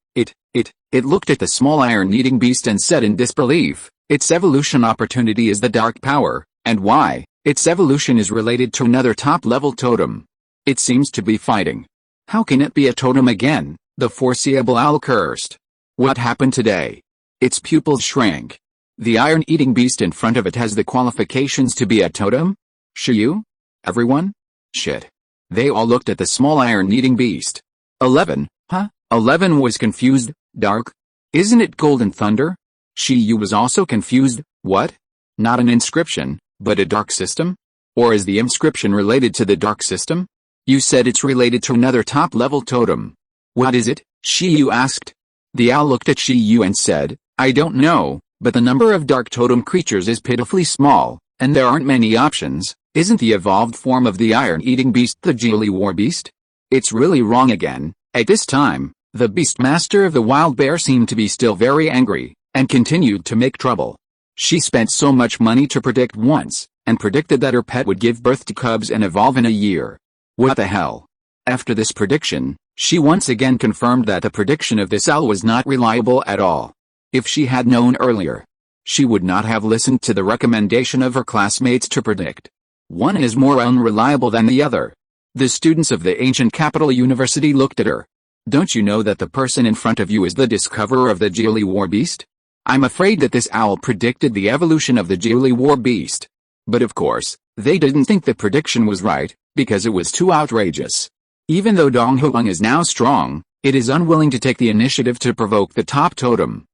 It looked at the small iron-eating beast and said in disbelief, its evolution opportunity is the dark power, and why? Its evolution is related to another top-level totem. It seems to be fighting. How can it be a totem again? The foreseeable owl cursed. What happened today? Its pupils shrank. The iron-eating beast in front of it has the qualifications to be a totem? Shiyu? Everyone? Shit. They all looked at the small iron-eating beast. 11, huh? 11 was confused. Dark? Isn't it Golden Thunder? Shiyu was also confused. What? Not an inscription, but a dark system? Or is the inscription related to the dark system? You said it's related to another top-level totem. What is it? Shiyu asked. The owl looked at Shiyu and said, I don't know, but the number of dark totem creatures is pitifully small, and there aren't many options. Isn't the evolved form of the iron-eating beast the Geely War Beast? It's really wrong again. At this time, the beastmaster of the wild bear seemed to be still very angry, and continued to make trouble. She spent so much money to predict once, and predicted that her pet would give birth to cubs and evolve in a year. What the hell? After this prediction, she once again confirmed that the prediction of this owl was not reliable at all. If she had known earlier, she would not have listened to the recommendation of her classmates to predict. One is more unreliable than the other. The students of the ancient capital university looked at her. Don't you know that the person in front of you is the discoverer of the Geely War Beast? I'm afraid that this owl predicted the evolution of the Geely War Beast. But of course, they didn't think the prediction was right, because it was too outrageous. Even though Dong Huang is now strong, it is unwilling to take the initiative to provoke the top totem.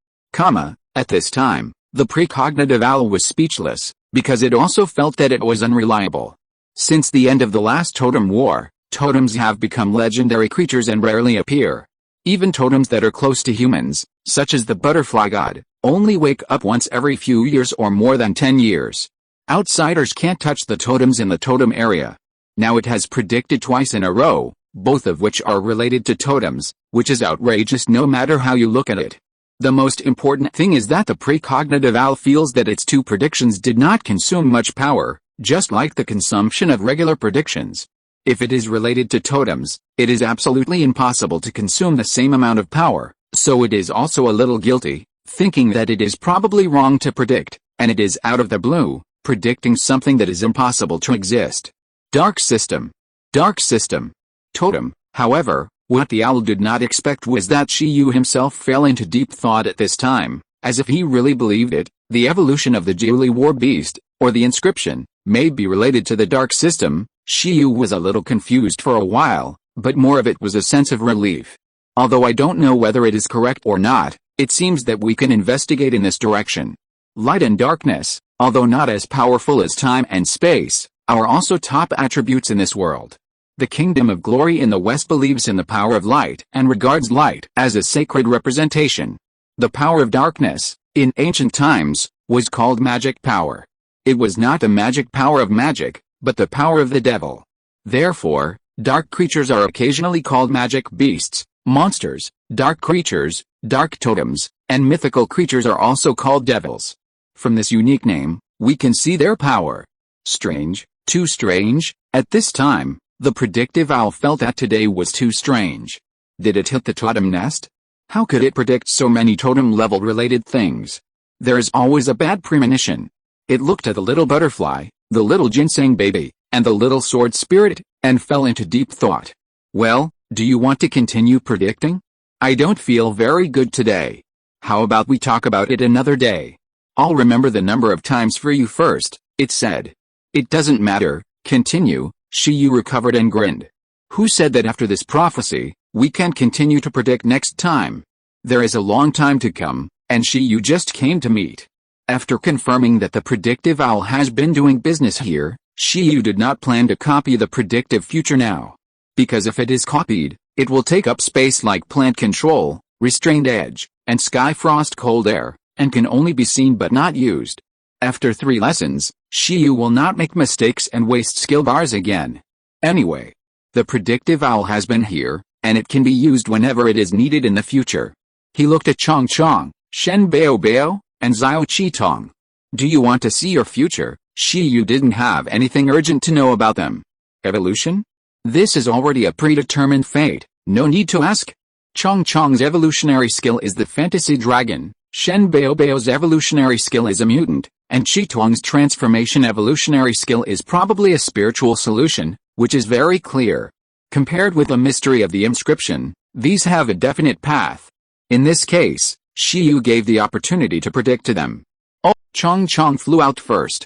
At this time, the precognitive owl was speechless, because it also felt that it was unreliable. Since the end of the last totem war, totems have become legendary creatures and rarely appear. Even totems that are close to humans, such as the butterfly god, only wake up once every few years or more than 10 years. Outsiders can't touch the totems in the totem area. Now it has predicted twice in a row, both of which are related to totems, which is outrageous no matter how you look at it. The most important thing is that the precognitive owl feels that its two predictions did not consume much power, just like the consumption of regular predictions. If it is related to totems, it is absolutely impossible to consume the same amount of power, so it is also a little guilty, thinking that it is probably wrong to predict, and it is out of the blue, predicting something that is impossible to exist. Dark system. Dark system. Totem. However, what the owl did not expect was that Shiyu himself fell into deep thought at this time, as if he really believed it. The evolution of the Geely War Beast, or the inscription, may be related to the dark system. Shiyu was a little confused for a while, but more of it was a sense of relief. Although I don't know whether it is correct or not, it seems that we can investigate in this direction. Light and darkness, although not as powerful as time and space, are also top attributes in this world. The Kingdom of Glory in the West believes in the power of light and regards light as a sacred representation. The power of darkness, in ancient times, was called magic power. It was not the magic power of magic, but the power of the devil. Therefore, dark creatures are occasionally called magic beasts, monsters, dark creatures, dark totems, and mythical creatures are also called devils. From this unique name, we can see their power. Strange, too strange. At this time, the predictive owl felt that today was too strange. Did it hit the totem nest? How could it predict so many totem-level related things? There is always a bad premonition. It looked at the little butterfly, the little ginseng baby, and the little sword spirit, and fell into deep thought. Well, do you want to continue predicting? I don't feel very good today. How about we talk about it another day? I'll remember the number of times for you first, it said. It doesn't matter, continue. Shiyu recovered and grinned. Who said that after this prophecy, we can continue to predict next time? There is a long time to come, and Shiyu just came to meet. After confirming that the predictive owl has been doing business here, Shiyu did not plan to copy the predictive future now. Because if it is copied, it will take up space like plant control, restrained edge, and sky frost cold air, and can only be seen but not used. After 3 lessons, Shiyu will not make mistakes and waste skill bars again. Anyway, the predictive owl has been here, and it can be used whenever it is needed in the future. He looked at Chong Chong, Shen Bao Bao, and Xiao Qi Tong. Do you want to see your future? Shiyu didn't have anything urgent to know about them. Evolution? This is already a predetermined fate, no need to ask. Chong Chong's evolutionary skill is the fantasy dragon, Shen Baobao's evolutionary skill is a mutant, and Chi Tuang's transformation evolutionary skill is probably a spiritual solution, which is very clear. Compared with the mystery of the inscription, these have a definite path. In this case, Shiyu gave the opportunity to predict to them. Oh, Chong Chong flew out first.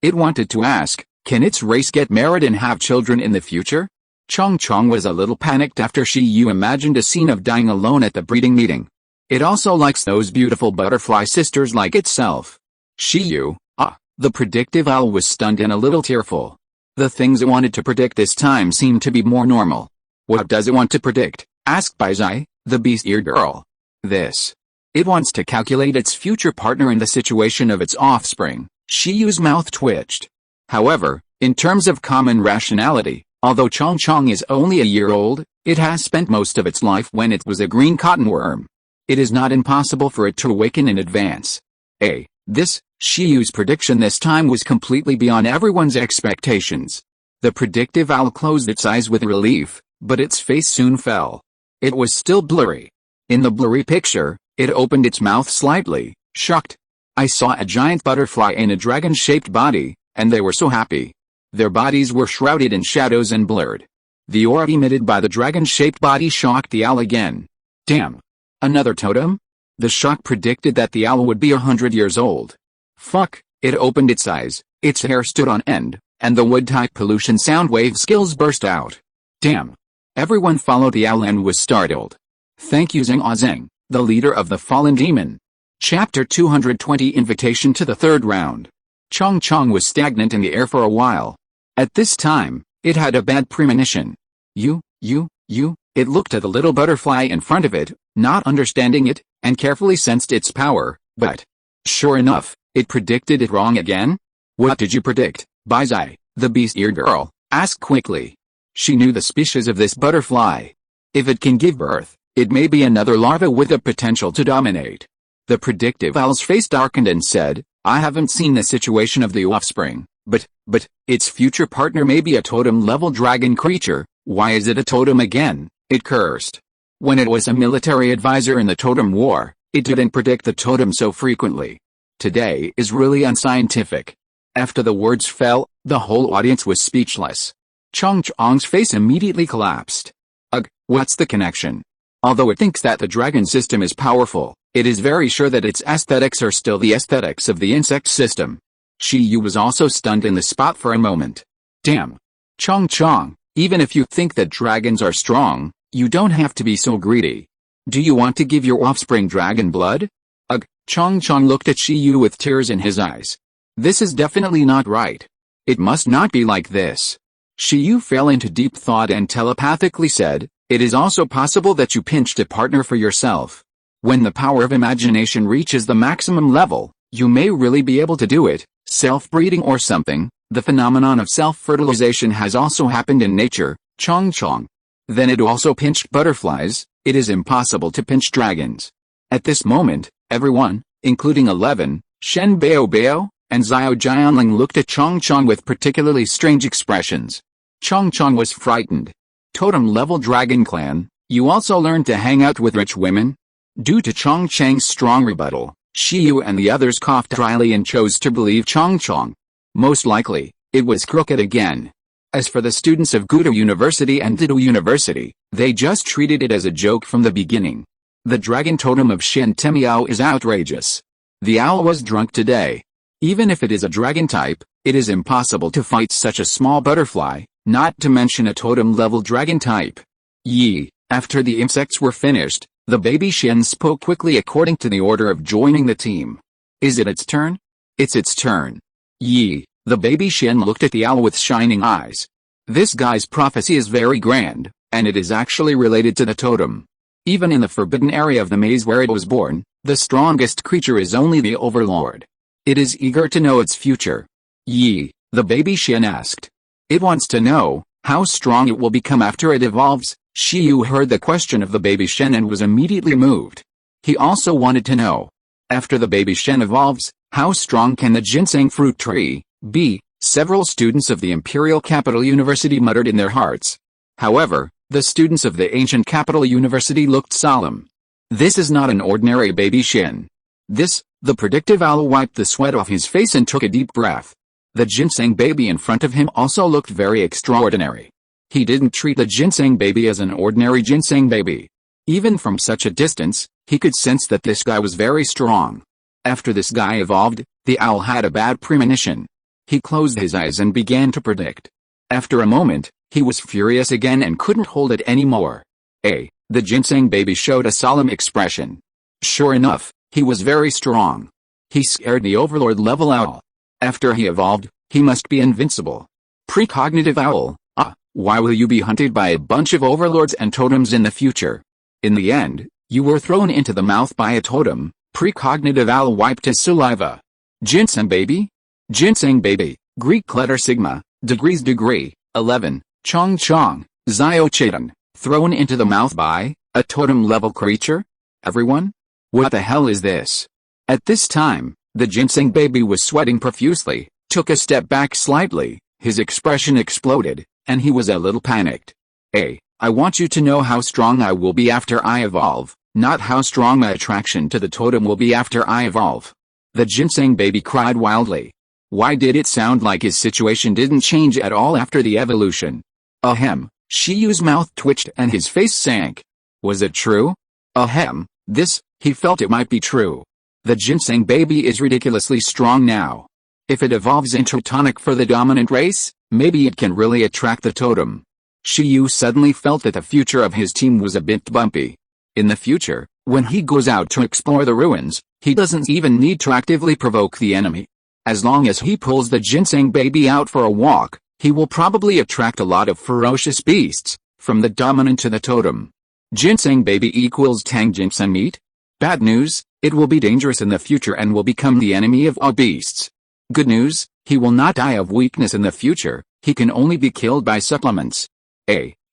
It wanted to ask, can its race get married and have children in the future? Chong Chong was a little panicked after Shiyu imagined a scene of dying alone at the breeding meeting. It also likes those beautiful butterfly sisters like itself. Shiyu, the predictive owl was stunned and a little tearful. The things it wanted to predict this time seemed to be more normal. What does it want to predict? Asked Baizai, the beast-eared girl. This. It wants to calculate its future partner in the situation of its offspring. Shiyu's mouth twitched. However, in terms of common rationality, although Chong Chong is only a year old, it has spent most of its life when it was a green cotton worm. It is not impossible for it to awaken in advance. Shiyu's prediction this time was completely beyond everyone's expectations. The predictive owl closed its eyes with relief, but its face soon fell. It was still blurry. In the blurry picture, it opened its mouth slightly, shocked. I saw a giant butterfly in a dragon-shaped body, and they were so happy. Their bodies were shrouded in shadows and blurred. The aura emitted by the dragon-shaped body shocked the owl again. Damn. Another totem? The shock predicted that the owl would be 100 years old. Fuck, it opened its eyes, its hair stood on end, and the wood-type pollution sound wave skills burst out. Damn. Everyone followed the owl and was startled. Thank you Zheng Zheng, the leader of the fallen demon. Chapter 220 Invitation to the Third Round. Chong Chong was stagnant in the air for a while. At this time, it had a bad premonition. It looked at the little butterfly in front of it, not understanding it, and carefully sensed its power, but, sure enough, it predicted it wrong again? What did you predict, Baizai, the beast-eared girl, asked quickly. She knew the species of this butterfly. If it can give birth, it may be another larva with the potential to dominate. The predictive owl's face darkened and said, I haven't seen the situation of the offspring, but, its future partner may be a totem-level dragon creature. Why is it a totem again? It cursed. When it was a military advisor in the totem war, it didn't predict the totem so frequently. Today is really unscientific. After the words fell, the whole audience was speechless. Chong Chong's face immediately collapsed. What's the connection? Although it thinks that the dragon system is powerful, it is very sure that its aesthetics are still the aesthetics of the insect system. Shiyu was also stunned in the spot for a moment. Damn. Chong Chong, even if you think that dragons are strong, you don't have to be so greedy. Do you want to give your offspring dragon blood? Chong Chong looked at Shiyu with tears in his eyes. This is definitely not right. It must not be like this. Shiyu fell into deep thought and telepathically said, it is also possible that you pinched a partner for yourself. When the power of imagination reaches the maximum level, you may really be able to do it, self-breeding or something. The phenomenon of self-fertilization has also happened in nature, Chong Chong. Then it also pinched butterflies. It is impossible to pinch dragons. At this moment, everyone, including 11, Shen Baobao, and Xiao Jianling looked at Chong Chong with particularly strange expressions. Chong Chong was frightened. Totem-level dragon clan, you also learned to hang out with rich women? Due to Chong Chang's strong rebuttal, Shiyu and the others coughed dryly and chose to believe Chong Chong. Most likely, it was crooked again. As for the students of Gudo University and Dido University, they just treated it as a joke from the beginning. The dragon totem of Shen Temiao is outrageous. The owl was drunk today. Even if it is a dragon type, it is impossible to fight such a small butterfly, not to mention a totem-level dragon type. After the insects were finished, the baby Shen spoke quickly according to the order of joining the team. Is it its turn? It's its turn. The baby Shen looked at the owl with shining eyes. This guy's prophecy is very grand, and it is actually related to the totem. Even in the forbidden area of the maze where it was born, the strongest creature is only the overlord. It is eager to know its future. The baby Shen asked. It wants to know how strong it will become after it evolves. Shiyu heard the question of the baby Shen and was immediately moved. He also wanted to know, after the baby Shen evolves, how strong can the ginseng fruit tree, B. Several students of the Imperial Capital University muttered in their hearts. However, the students of the ancient capital university looked solemn. This is not an ordinary baby Shin. The predictive owl wiped the sweat off his face and took a deep breath. The ginseng baby in front of him also looked very extraordinary. He didn't treat the ginseng baby as an ordinary ginseng baby. Even from such a distance, he could sense that this guy was very strong. After this guy evolved, the owl had a bad premonition. He closed his eyes and began to predict. After a moment, he was furious again and couldn't hold it anymore. The ginseng baby showed a solemn expression. Sure enough, he was very strong. He scared the overlord level owl. After he evolved, he must be invincible. Precognitive owl, why will you be hunted by a bunch of overlords and totems in the future? In the end, you were thrown into the mouth by a totem. Precognitive owl wiped his saliva. Ginseng baby? Ginseng baby, Greek letter sigma, degrees degree, 11, chong chong, zio chetan, thrown into the mouth by a totem-level creature? Everyone? What the hell is this? At this time, the ginseng baby was sweating profusely, took a step back slightly, his expression exploded, and he was a little panicked. I want you to know how strong I will be after I evolve, not how strong my attraction to the totem will be after I evolve. The ginseng baby cried wildly. Why did it sound like his situation didn't change at all after the evolution? Ahem, Shiyu's mouth twitched and his face sank. Was it true? Ahem, he felt it might be true. The ginseng baby is ridiculously strong now. If it evolves into tonic for the dominant race, maybe it can really attract the totem. Shiyu suddenly felt that the future of his team was a bit bumpy. In the future, when he goes out to explore the ruins, he doesn't even need to actively provoke the enemy. As long as he pulls the ginseng baby out for a walk, he will probably attract a lot of ferocious beasts, from the dominant to the totem. Ginseng baby equals tang ginseng meat? Bad news, it will be dangerous in the future and will become the enemy of all beasts. Good news, he will not die of weakness in the future, he can only be killed by supplements.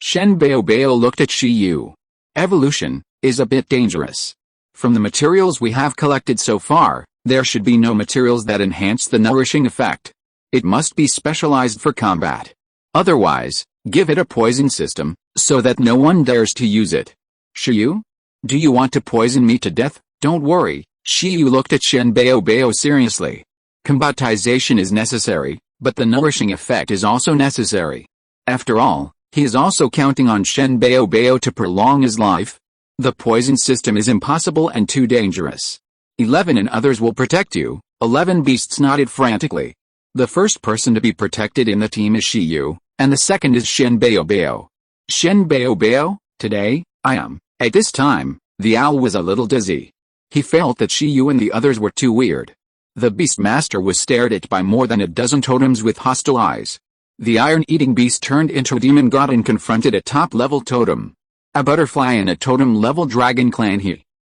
Shen Baobao looked at Shiyu. Evolution is a bit dangerous. From the materials we have collected so far, there should be no materials that enhance the nourishing effect. It must be specialized for combat. Otherwise, give it a poison system, so that no one dares to use it. Shiyu? Do you want to poison me to death? Don't worry, Shiyu looked at Shen Baobao seriously. Combatization is necessary, but the nourishing effect is also necessary. After all, he is also counting on Shen Baobao to prolong his life. The poison system is impossible and too dangerous. 11 and others will protect you. 11 beasts nodded frantically. The first person to be protected in the team is Shiyu, and the second is Shen Baobao. Shen Baobao, today, I am. At this time, the owl was a little dizzy. He felt that Shiyu and the others were too weird. The beast master was stared at by more than a dozen totems with hostile eyes. The iron-eating beast turned into a demon god and confronted a top-level totem. A butterfly and a totem-level dragon clan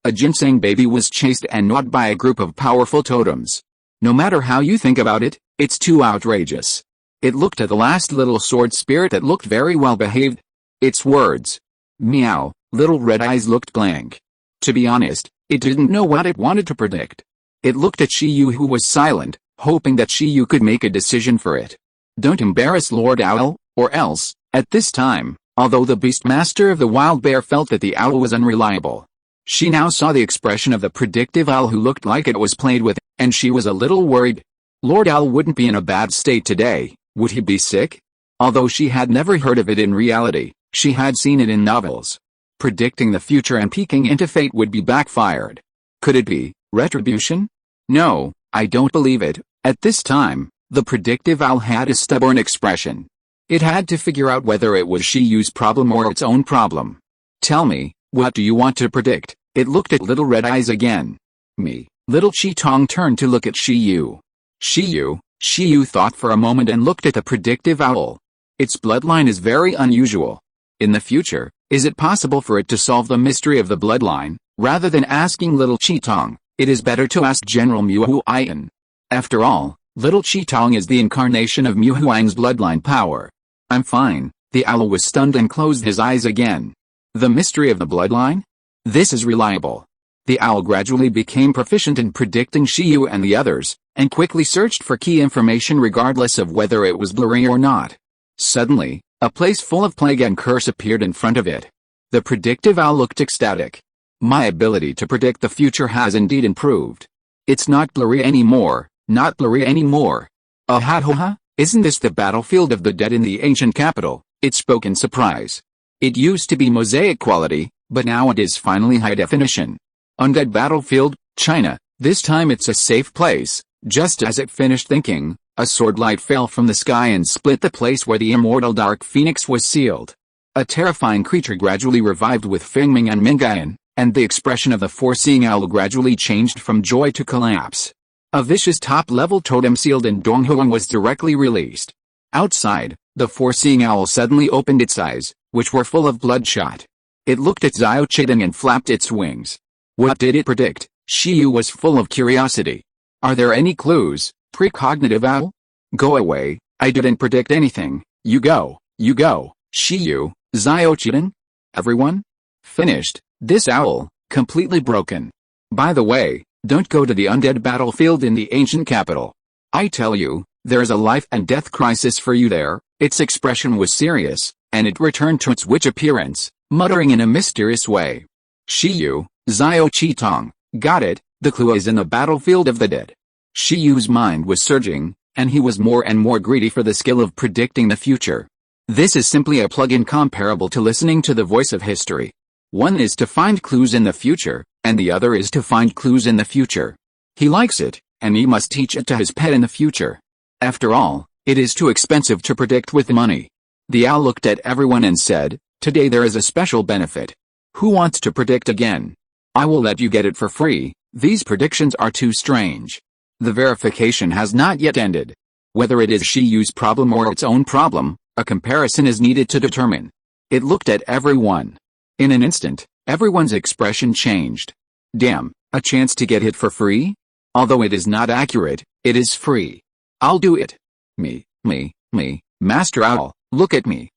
A ginseng baby was chased and gnawed by a group of powerful totems. No matter how you think about it, it's too outrageous. It looked at the last little sword spirit that looked very well behaved. Its words. Meow, little red eyes looked blank. To be honest, it didn't know what it wanted to predict. It looked at Shiyu who was silent, hoping that Shiyu could make a decision for it. Don't embarrass Lord Owl, or else, at this time, although the Beastmaster of the Wild Bear felt that the owl was unreliable. She now saw the expression of the predictive owl who looked like it was played with, and she was a little worried. Lord Owl wouldn't be in a bad state today, would he be sick? Although she had never heard of it in reality, she had seen it in novels. Predicting the future and peeking into fate would be backfired. Could it be retribution? No, I don't believe it. At this time, the predictive owl had a stubborn expression. It had to figure out whether it was Shiyu's problem or its own problem. Tell me, what do you want to predict? It looked at Little Red Eyes again. Me. Little Chi-Tong turned to look at Shiyu. Shiyu thought for a moment and looked at the predictive owl. Its bloodline is very unusual. In the future, is it possible for it to solve the mystery of the bloodline? Rather than asking Little Chi-Tong, it is better to ask General Mu Huaiyan. After all, Little Chi-Tong is the incarnation of Mu Huang's bloodline power. I'm fine. The owl was stunned and closed his eyes again. The mystery of the bloodline? This is reliable. The owl gradually became proficient in predicting Shiyu and the others, and quickly searched for key information regardless of whether it was blurry or not. Suddenly, a place full of plague and curse appeared in front of it. The predictive owl looked ecstatic. My ability to predict the future has indeed improved. It's not blurry anymore, not blurry anymore. Ahaha, isn't this the battlefield of the dead in the ancient capital? It spoke in surprise. It used to be mosaic quality, but now it is finally high definition. Undead battlefield, China, this time it's a safe place. Just as it finished thinking, a sword light fell from the sky and split the place where the immortal Dark Phoenix was sealed. A terrifying creature gradually revived with Fengming and Mingayan, and the expression of the foreseeing owl gradually changed from joy to collapse. A vicious top-level totem sealed in Donghuang was directly released. Outside, the foreseeing owl suddenly opened its eyes, which were full of bloodshot. It looked at Xiao Chideng and flapped its wings. What did it predict? Shiyu was full of curiosity. Are there any clues, precognitive owl? Go away, I didn't predict anything. You go, Shiyu, Xiao Chideng? Everyone? Finished, this owl, completely broken. By the way, don't go to the undead battlefield in the ancient capital. I tell you, there's a life and death crisis for you there. Its expression was serious, and it returned to its witch appearance, muttering in a mysterious way. Shiyu, Xiao Qitong, got it, the clue is in the battlefield of the dead. Shiyu's mind was surging, and he was more and more greedy for the skill of predicting the future. This is simply a plug-in comparable to listening to the voice of history. One is to find clues in the future, and the other is to find clues in the future. He likes it, and he must teach it to his pet in the future. After all, it is too expensive to predict with money. The owl looked at everyone and said, today there is a special benefit. Who wants to predict again? I will let you get it for free. These predictions are too strange. The verification has not yet ended. Whether it is Shiyu's problem or its own problem, a comparison is needed to determine. It looked at everyone. In an instant, everyone's expression changed. Damn, a chance to get it for free? Although it is not accurate, it is free. I'll do it. Me, Master Owl, look at me,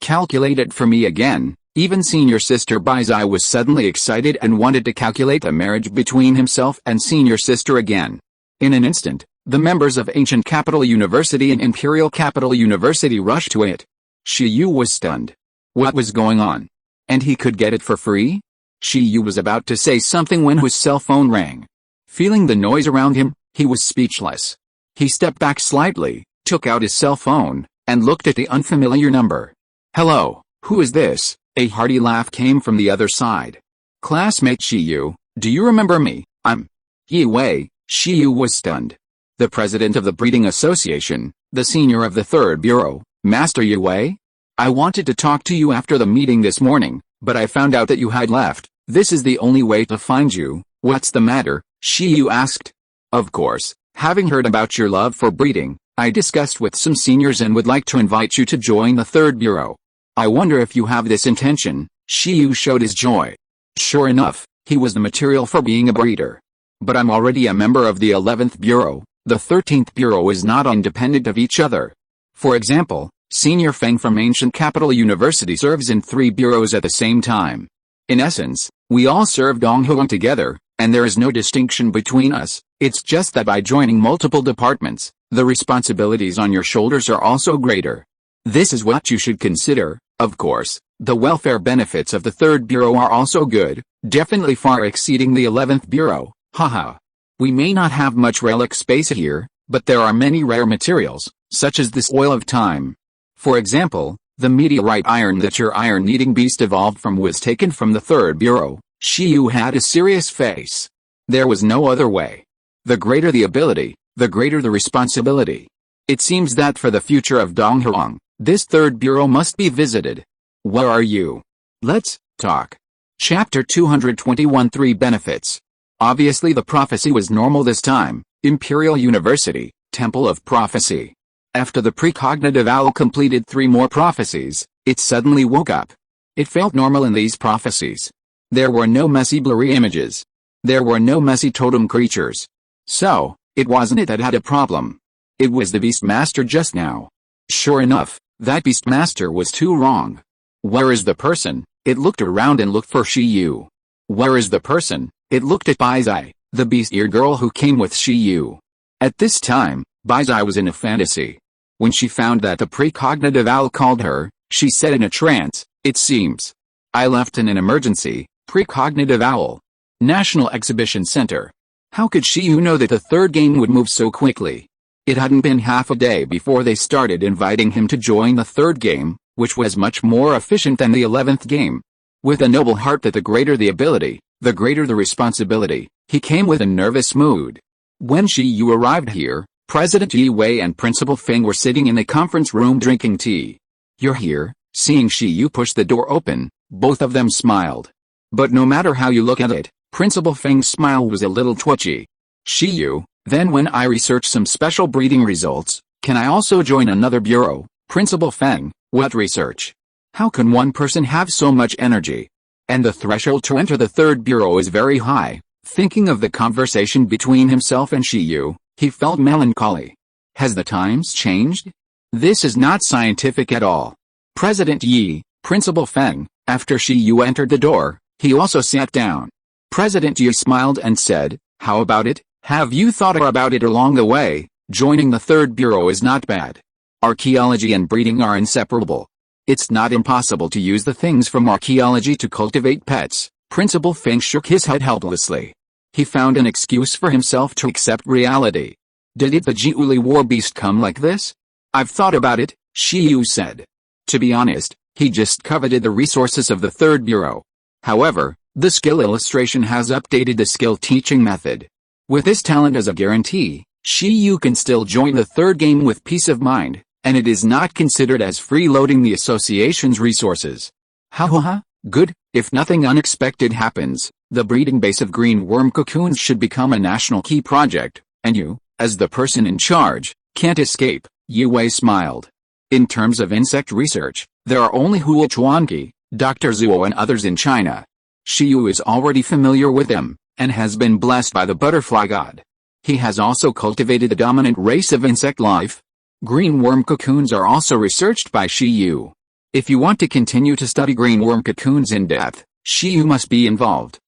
calculate it for me again. Even Senior Sister Baizai was suddenly excited and wanted to calculate the marriage between himself and Senior Sister again. In an instant, the members of Ancient Capital University and Imperial Capital University rushed to it. Shiyu was stunned. What was going on? And he could get it for free? Shiyu was about to say something when his cell phone rang. Feeling the noise around him, he was speechless. He stepped back slightly, took out his cell phone, and looked at the unfamiliar number. Hello, who is this? A hearty laugh came from the other side. Classmate Shiyu, do you remember me? I'm Yi Wei. Shiyu was stunned. The president of the Breeding Association, the senior of the Third Bureau, Master Yi Wei? I wanted to talk to you after the meeting this morning, but I found out that you had left. This is the only way to find you. What's the matter? Shiyu asked. Of course, having heard about your love for breeding, I discussed with some seniors and would like to invite you to join the Third Bureau. I wonder if you have this intention. Shiyu showed his joy. Sure enough, he was the material for being a breeder. But I'm already a member of the 11th Bureau. The 13th Bureau is not independent of each other. For example, Senior Feng from Ancient Capital University serves in 3 bureaus at the same time. In essence, we all serve Donghuang together, and there is no distinction between us. It's just that by joining multiple departments, the responsibilities on your shoulders are also greater. This is what you should consider. Of course, the welfare benefits of the Third Bureau are also good, definitely far exceeding the 11th Bureau. Haha. We may not have much relic space here, but there are many rare materials, such as this oil of time. For example, the meteorite iron that your iron-eating beast evolved from was taken from the Third Bureau. Shiyu had a serious face. There was no other way. The greater the ability, the greater the responsibility. It seems that for the future of Donghuang, this Third Bureau must be visited. Where are you? Let's talk. Chapter 221 3 Benefits. Obviously the prophecy was normal this time. Imperial University, Temple of Prophecy. After the precognitive owl completed 3 more prophecies, it suddenly woke up. It felt normal in these prophecies. There were no messy blurry images. There were no messy totem creatures. So, it wasn't it that had a problem. It was the Beastmaster just now. Sure enough, that Beastmaster was too wrong. Where is the person? It looked around and looked for Shiyu. Where is the person? It looked at Baizai, the beast-eared girl who came with Shiyu. At this time, Baizai was in a fantasy. When she found that the precognitive owl called her, she said in a trance, "It seems I left in an emergency, precognitive owl. National Exhibition Center." How could Shiyu know that the third game would move so quickly? It hadn't been half a day before they started inviting him to join the third game, which was much more efficient than the 11th game. With a noble heart that the greater the ability, the greater the responsibility, he came with a nervous mood. When Shiyu arrived here, President Yi Wei and Principal Feng were sitting in the conference room drinking tea. "You're here." Seeing Shiyu push the door open, both of them smiled. But no matter how you look at it, Principal Feng's smile was a little twitchy. "Shiyu, then when I research some special breeding results, can I also join another bureau?" "Principal Feng, what research? How can one person have so much energy? And the threshold to enter the third bureau is very high." Thinking of the conversation between himself and Shiyu, he felt melancholy. Has the times changed? This is not scientific at all. President Yi, Principal Feng, after Shiyu entered the door, he also sat down. President Yi smiled and said, "How about it? Have you thought about it along the way? Joining the third bureau is not bad. Archaeology and breeding are inseparable. It's not impossible to use the things from archaeology to cultivate pets." Principal Feng shook his head helplessly. He found an excuse for himself to accept reality. Did the Jiuli war beast come like this? "I've thought about it," Shiyu said. To be honest, he just coveted the resources of the third bureau. However, the skill illustration has updated the skill teaching method. With this talent as a guarantee, Shiyu can still join the third game with peace of mind, and it is not considered as freeloading the association's resources. Ha, good. If nothing unexpected happens, the breeding base of green worm cocoons should become a national key project, and you, as the person in charge, can't escape. Yi Wei smiled. In terms of insect research, there are only Huo Chuanqi, Dr. Zuo and others in China. Shiyu is already familiar with them, and has been blessed by the butterfly god. He has also cultivated the dominant race of insect life. Green worm cocoons are also researched by Shiyu. If you want to continue to study green worm cocoons in depth, Shiyu must be involved.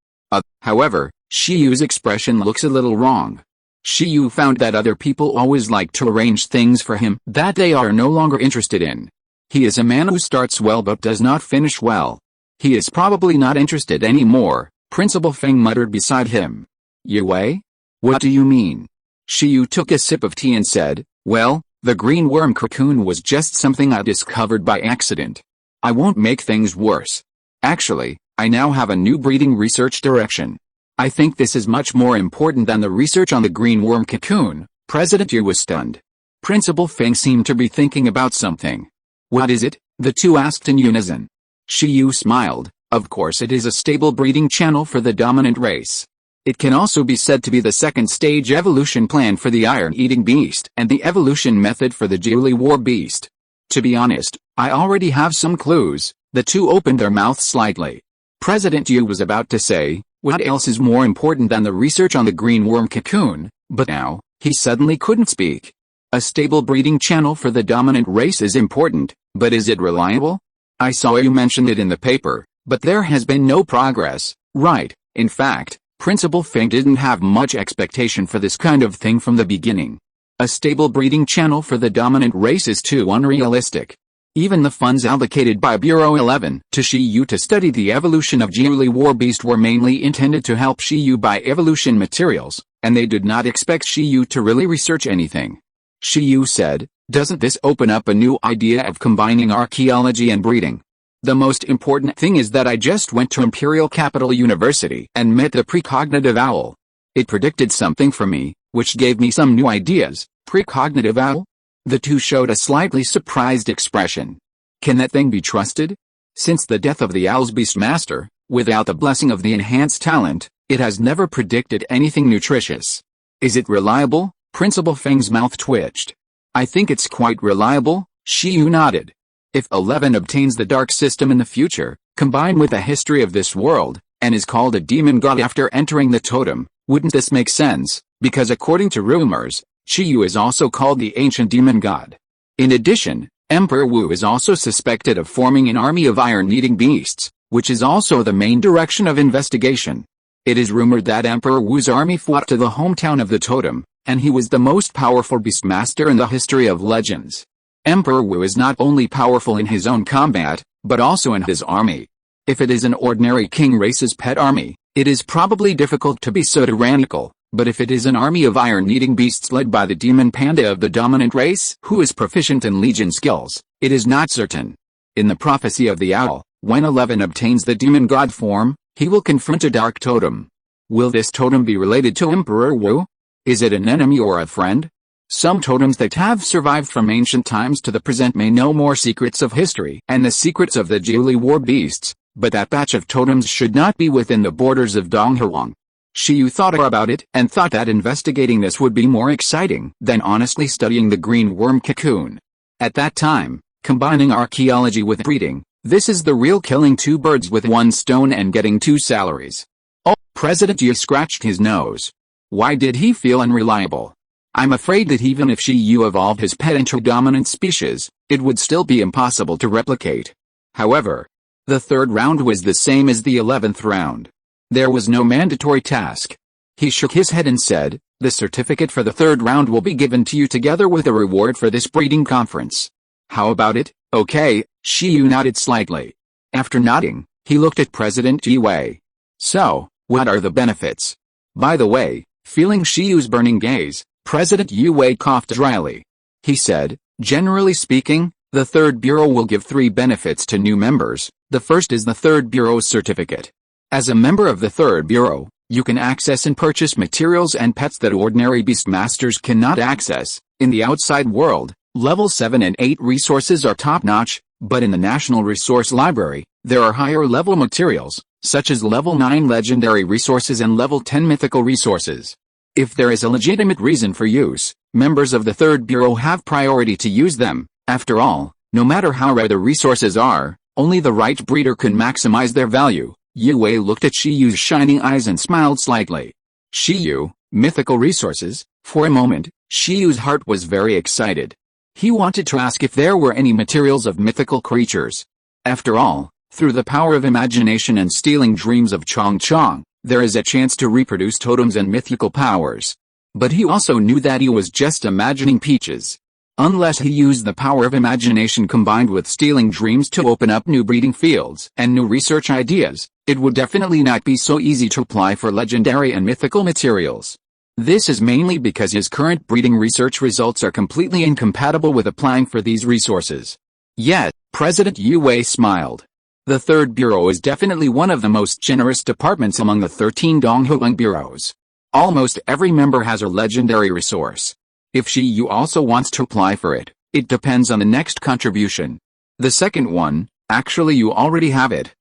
However, Shiyu's expression looks a little wrong. Shiyu found that other people always like to arrange things for him that they are no longer interested in. He is a man who starts well but does not finish well. He is probably not interested anymore, Principal Feng muttered beside him. "Yi Wei? What do you mean?" Shiyu took a sip of tea and said, "Well, the green worm cocoon was just something I discovered by accident. I won't make things worse. Actually, I now have a new breeding research direction. I think this is much more important than the research on the green worm cocoon." President Yu was stunned. Principal Feng seemed to be thinking about something. "What is it?" the two asked in unison. Shiyu smiled. "Of course it is a stable breeding channel for the dominant race. It can also be said to be the second stage evolution plan for the iron-eating beast and the evolution method for the Jiuli war beast. To be honest, I already have some clues." The two opened their mouths slightly. President Yu was about to say, what else is more important than the research on the green worm cocoon, but now, he suddenly couldn't speak. A stable breeding channel for the dominant race is important, but is it reliable? I saw you mentioned it in the paper, but there has been no progress. Right, in fact, Principal Feng didn't have much expectation for this kind of thing from the beginning. A stable breeding channel for the dominant race is too unrealistic. Even the funds allocated by Bureau 11 to Shiyu to study the evolution of Jiuli war beast were mainly intended to help Shiyu buy evolution materials, and they did not expect Shiyu to really research anything. Shiyu said, "Doesn't this open up a new idea of combining archaeology and breeding? The most important thing is that I just went to Imperial Capital University and met the precognitive owl. It predicted something for me, which gave me some new ideas." Precognitive owl? The two showed a slightly surprised expression. Can that thing be trusted? Since the death of the owl's beastmaster, without the blessing of the enhanced talent, it has never predicted anything nutritious. Is it reliable? Principal Feng's mouth twitched. I think it's quite reliable, Shiyu nodded. If 11 obtains the dark system in the future, combined with the history of this world, and is called a demon god after entering the totem, wouldn't this make sense? Because according to rumors, Shiyu is also called the ancient demon god. In addition, Emperor Wu is also suspected of forming an army of iron-eating beasts, which is also the main direction of investigation. It is rumored that Emperor Wu's army fought to the hometown of the totem, and he was the most powerful beastmaster in the history of legends. Emperor Wu is not only powerful in his own combat, but also in his army. If it is an ordinary king race's pet army, it is probably difficult to be so tyrannical, but if it is an army of iron-eating beasts led by the demon panda of the dominant race who is proficient in legion skills, it is not certain. In the prophecy of the owl, when 11 obtains the demon god form, he will confront a dark totem. Will this totem be related to Emperor Wu? Is it an enemy or a friend? Some totems that have survived from ancient times to the present may know more secrets of history and the secrets of the Jiuli war beasts, but that batch of totems should not be within the borders of Donghuang. Shiyu thought about it and thought that investigating this would be more exciting than honestly studying the green worm cocoon. At that time, combining archaeology with breeding, this is the real killing two birds with one stone and getting two salaries. Oh, President Yu scratched his nose. Why did he feel unreliable? I'm afraid that even if Shiyu evolved his pet into a dominant species, it would still be impossible to replicate. However, the third round was the same as the 11th round. There was no mandatory task. He shook his head and said, the certificate for the third round will be given to you together with a reward for this breeding conference. How about it? Okay, Shiyu nodded slightly. After nodding, he looked at President Yue. So, what are the benefits? By the way, feeling Shiyu's burning gaze, President Yue coughed dryly. He said, generally speaking, the Third Bureau will give 3 benefits to new members. The first is the Third Bureau's certificate. As a member of the Third Bureau, you can access and purchase materials and pets that ordinary beastmasters cannot access. In the outside world, level 7 and 8 resources are top-notch, but in the National Resource Library, there are higher-level materials, such as level 9 legendary resources and level 10 mythical resources. If there is a legitimate reason for use, members of the Third Bureau have priority to use them. After all, no matter how rare the resources are, only the right breeder can maximize their value. Yue looked at Shiyu's shining eyes and smiled slightly. Shiyu, mythical resources? For a moment, Shiyu's heart was very excited. He wanted to ask if there were any materials of mythical creatures. After all, through the power of imagination and stealing dreams of Chong Chong, there is a chance to reproduce totems and mythical powers. But he also knew that he was just imagining peaches. Unless he used the power of imagination combined with stealing dreams to open up new breeding fields and new research ideas, it would definitely not be so easy to apply for legendary and mythical materials. This is mainly because his current breeding research results are completely incompatible with applying for these resources. Yet, President Yue smiled. The Third Bureau is definitely one of the most generous departments among the 13 Donghuang bureaus. Almost every member has a legendary resource. If Shiyu also wants to apply for it, it depends on the next contribution. The second one, actually you already have it.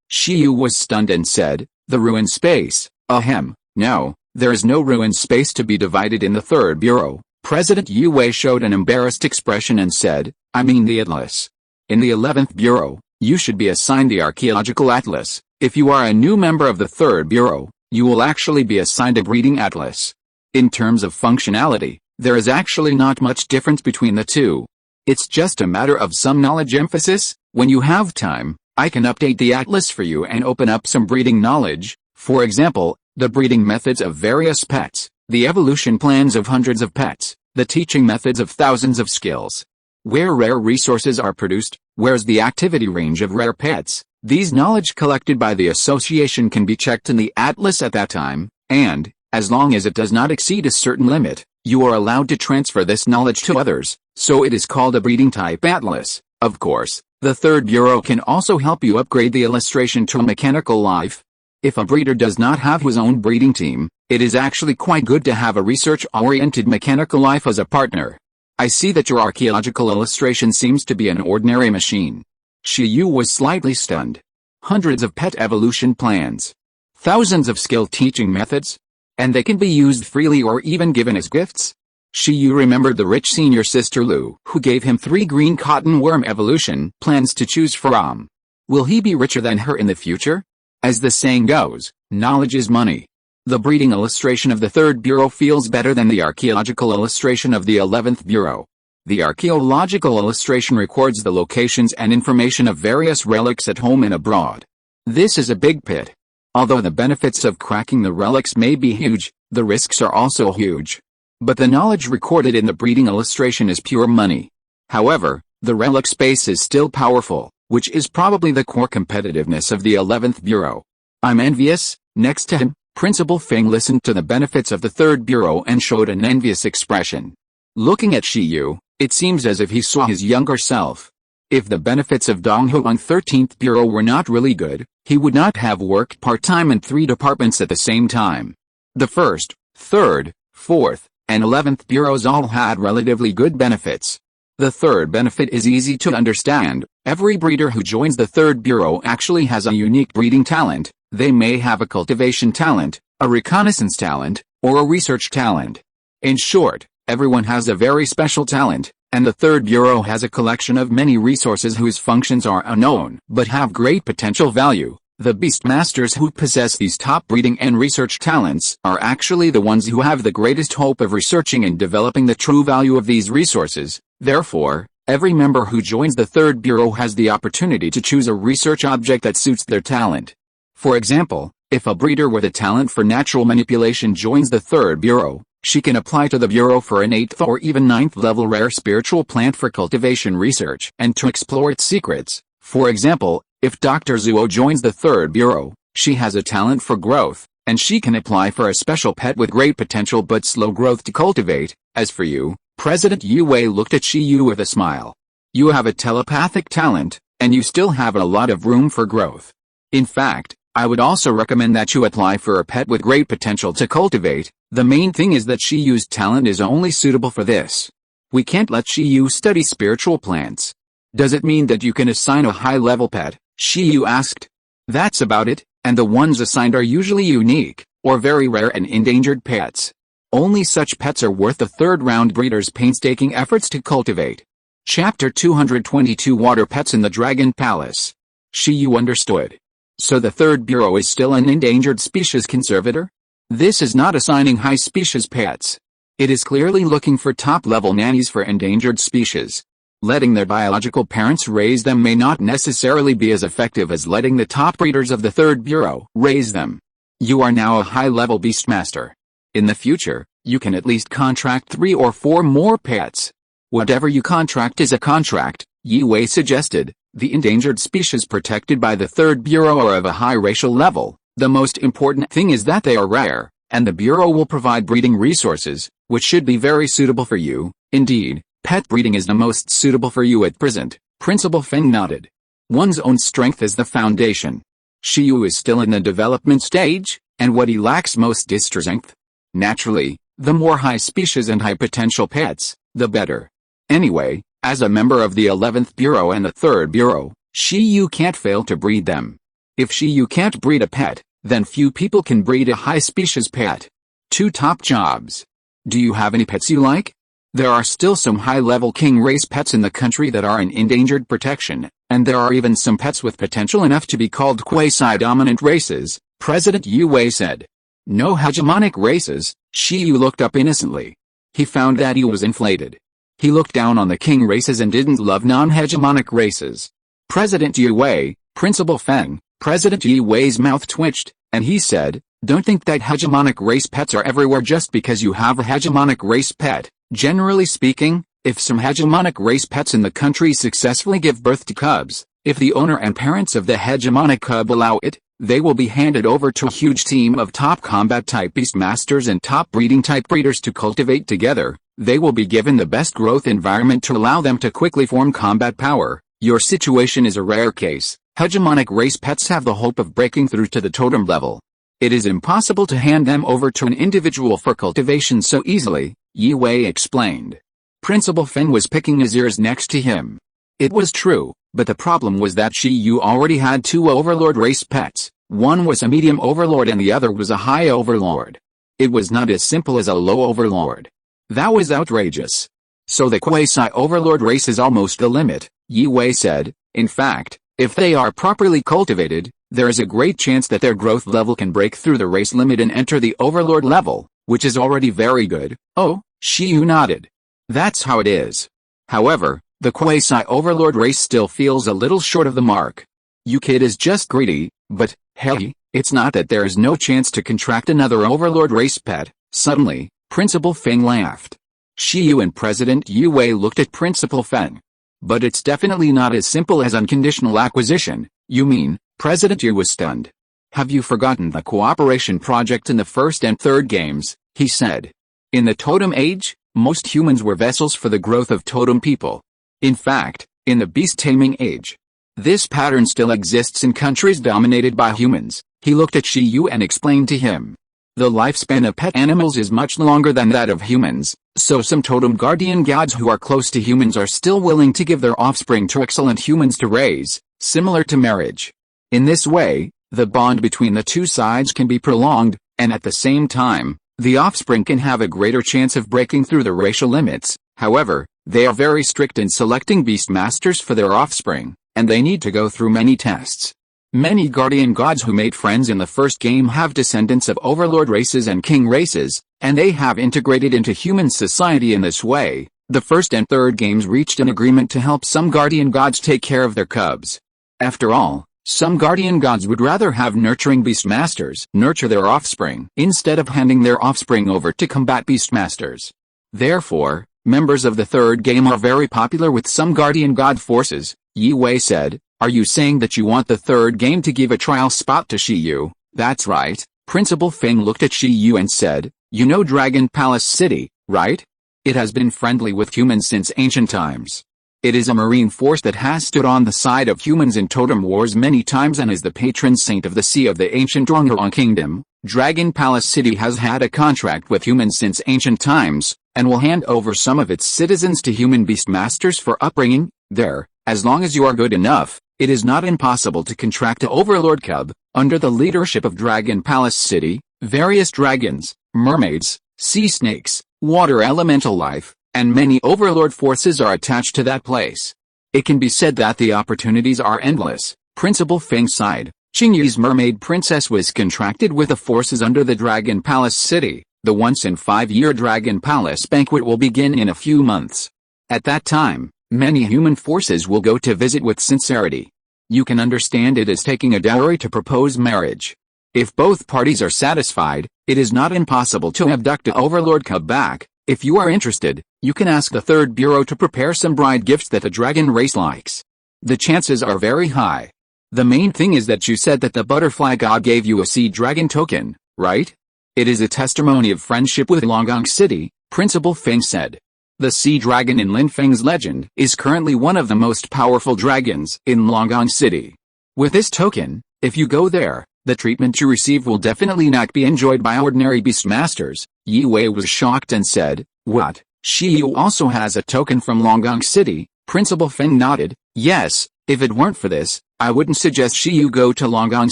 Shiyu was stunned and said, the ruin space, ahem, no, there is no ruin space to be divided in the Third Bureau. President Yue showed an embarrassed expression and said, I mean the atlas. In the 11th Bureau, you should be assigned the archaeological atlas. If you are a new member of the Third Bureau, you will actually be assigned a breeding atlas. In terms of functionality, there is actually not much difference between the two. It's just a matter of some knowledge emphasis. When you have time, I can update the atlas for you and open up some breeding knowledge. For example, the breeding methods of various pets, the evolution plans of hundreds of pets, the teaching methods of thousands of skills. Where rare resources are produced, where's the activity range of rare pets. These knowledge collected by the association can be checked in the atlas at that time, and, as long as it does not exceed a certain limit, you are allowed to transfer this knowledge to others, so it is called a breeding type atlas. Of course, the Third Bureau can also help you upgrade the illustration to a mechanical life. If a breeder does not have his own breeding team, it is actually quite good to have a research-oriented mechanical life as a partner. I see that your archaeological illustration seems to be an ordinary machine. Shiyu was slightly stunned. Hundreds of pet evolution plans. Thousands of skill teaching methods. And they can be used freely or even given as gifts. Shiyu remembered the rich senior sister Lu, who gave him 3 green cotton worm evolution plans to choose from. Will he be richer than her in the future? As the saying goes, knowledge is money. The breeding illustration of the Third Bureau feels better than the archaeological illustration of the 11th Bureau. The archaeological illustration records the locations and information of various relics at home and abroad. This is a big pit. Although the benefits of cracking the relics may be huge, the risks are also huge. But the knowledge recorded in the breeding illustration is pure money. However, the relic space is still powerful, which is probably the core competitiveness of the 11th Bureau. I'm envious. Next to him, Principal Feng listened to the benefits of the 3rd Bureau and showed an envious expression. Looking at Shiyu, it seems as if he saw his younger self. If the benefits of Donghuang 13th Bureau were not really good, he would not have worked part-time in 3 departments at the same time. The 1st, 3rd, 4th, and 11th Bureaus all had relatively good benefits. The 3rd benefit is easy to understand. Every breeder who joins the 3rd Bureau actually has a unique breeding talent. They may have a cultivation talent, a reconnaissance talent, or a research talent. In short, everyone has a very special talent, and the 3rd Bureau has a collection of many resources whose functions are unknown but have great potential value. The Beastmasters who possess these top breeding and research talents are actually the ones who have the greatest hope of researching and developing the true value of these resources. Therefore, every member who joins the 3rd Bureau has the opportunity to choose a research object that suits their talent. For example, if a breeder with a talent for natural manipulation joins the 3rd Bureau, she can apply to the Bureau for an 8th or even 9th level rare spiritual plant for cultivation research and to explore its secrets. For example, if Dr. Zuo joins the 3rd Bureau, she has a talent for growth, and she can apply for a special pet with great potential but slow growth to cultivate. As for you, President Yu Wei looked at Shiyu with a smile. You have a telepathic talent, and you still have a lot of room for growth. In fact, I would also recommend that you apply for a pet with great potential to cultivate. The main thing is that Shiyu's talent is only suitable for this. We can't let Shiyu study spiritual plants. Does it mean that you can assign a high-level pet? Shiyu asked. That's about it, and the ones assigned are usually unique, or very rare and endangered pets. Only such pets are worth the 3rd-round breeder's painstaking efforts to cultivate. Chapter 222 Water Pets in the Dragon Palace. Shiyu understood. So the 3rd Bureau is still an endangered species conservator? This is not assigning high species pets. It is clearly looking for top-level nannies for endangered species. Letting their biological parents raise them may not necessarily be as effective as letting the top breeders of the 3rd Bureau raise them. You are now a high-level beastmaster. In the future, you can at least contract 3 or 4 more pets. Whatever you contract is a contract, Yi Wei suggested. The endangered species protected by the 3rd Bureau are of a high racial level. The most important thing is that they are rare, and the Bureau will provide breeding resources, which should be very suitable for you. Indeed, pet breeding is the most suitable for you at present. Principal Feng nodded. One's own strength is the foundation. Shiyu is still in the development stage, and what he lacks most is strength. Naturally, the more high species and high potential pets, the better. Anyway, as a member of the 11th Bureau and the 3rd Bureau, Shiyu can't fail to breed them. If Shiyu can't breed a pet, then few people can breed a high species pet. 2 top jobs. Do you have any pets you like? There are still some high-level king race pets in the country that are in endangered protection, and there are even some pets with potential enough to be called quasi-dominant races, President Yu Wei said. No hegemonic races. Shiyu looked up innocently. He found that he was inflated. He looked down on the king races and didn't love non-hegemonic races. President Yu Wei, Principal Feng. President Yu Wei's mouth twitched, and he said, don't think that hegemonic race pets are everywhere just because you have a hegemonic race pet. Generally speaking, if some hegemonic race pets in the country successfully give birth to cubs, if the owner and parents of the hegemonic cub allow it, they will be handed over to a huge team of top combat-type beastmasters and top breeding-type breeders to cultivate together. They will be given the best growth environment to allow them to quickly form combat power. Your situation is a rare case. Hegemonic race pets have the hope of breaking through to the totem level. It is impossible to hand them over to an individual for cultivation so easily, Yi Wei explained. Principal Feng was picking his ears next to him. It was true, but the problem was that Shiyu already had 2 overlord race pets. One was a medium overlord and the other was a high overlord. It was not as simple as a low overlord. That was outrageous. So the quasi-overlord race is almost the limit, Yi Wei said. In fact, if they are properly cultivated, there is a great chance that their growth level can break through the race limit and enter the overlord level, which is already very good. Oh, Shiyu nodded. That's how it is. However, the quasi-overlord race still feels a little short of the mark. You kid is just greedy, But, hey, it's not that there is no chance to contract another overlord race pet. Suddenly, Principal Feng laughed. Shiyu and President Yu Wei looked at Principal Feng. But it's definitely not as simple as unconditional acquisition. You mean? President Yu was stunned. Have you forgotten the cooperation project in the first and third games? He said. In the Totem Age, most humans were vessels for the growth of totem people. In fact, in the beast taming age, this pattern still exists in countries dominated by humans. He looked at Shiyu and explained to him. The lifespan of pet animals is much longer than that of humans, so some totem guardian gods who are close to humans are still willing to give their offspring to excellent humans to raise, similar to marriage. In this way, the bond between the two sides can be prolonged, and at the same time, the offspring can have a greater chance of breaking through the racial limits. However, they are very strict in selecting beast masters for their offspring, and they need to go through many tests. Many guardian gods who made friends in the first game have descendants of overlord races and king races, and they have integrated into human society in this way. The first and third games reached an agreement to help some guardian gods take care of their cubs. After all, some guardian gods would rather have nurturing beastmasters nurture their offspring instead of handing their offspring over to combat beastmasters. Therefore, members of the third game are very popular with some guardian god forces. Yi Wei said, "Are you saying that you want the third game to give a trial spot to Shiyu?" "That's right." Principal Feng looked at Shiyu and said, "You know Dragon Palace City, right? It has been friendly with humans since ancient times. It is a marine force that has stood on the side of humans in totem wars many times and is the patron saint of the sea of the ancient Zhonghorong Kingdom. Dragon Palace City has had a contract with humans since ancient times, and will hand over some of its citizens to human beastmasters for upbringing there. As long as you are good enough, it is not impossible to contract a overlord cub. Under the leadership of Dragon Palace City, various dragons, mermaids, sea snakes, water elemental life, and many overlord forces are attached to that place. It can be said that the opportunities are endless." Principal Feng sighed. Qingyi's mermaid princess was contracted with the forces under the Dragon Palace City. The once-in-5-year Dragon Palace banquet will begin in a few months. At that time, many human forces will go to visit with sincerity. You can understand it as taking a dowry to propose marriage. If both parties are satisfied, it is not impossible to abduct an overlord cub back. If you are interested, you can ask the third bureau to prepare some bride gifts that the dragon race likes. The chances are very high. The main thing is that you said that the butterfly god gave you a sea dragon token, right? It is a testimony of friendship with Longgong City, Principal Feng said. The sea dragon in Lin Feng's legend is currently one of the most powerful dragons in Longgong City. With this token, if you go there, the treatment you receive will definitely not be enjoyed by ordinary beastmasters. Yi Wei was shocked and said, "What? Shiyu also has a token from Longgong City?" Principal Feng nodded. "Yes, if it weren't for this, I wouldn't suggest Shiyu go to Longgong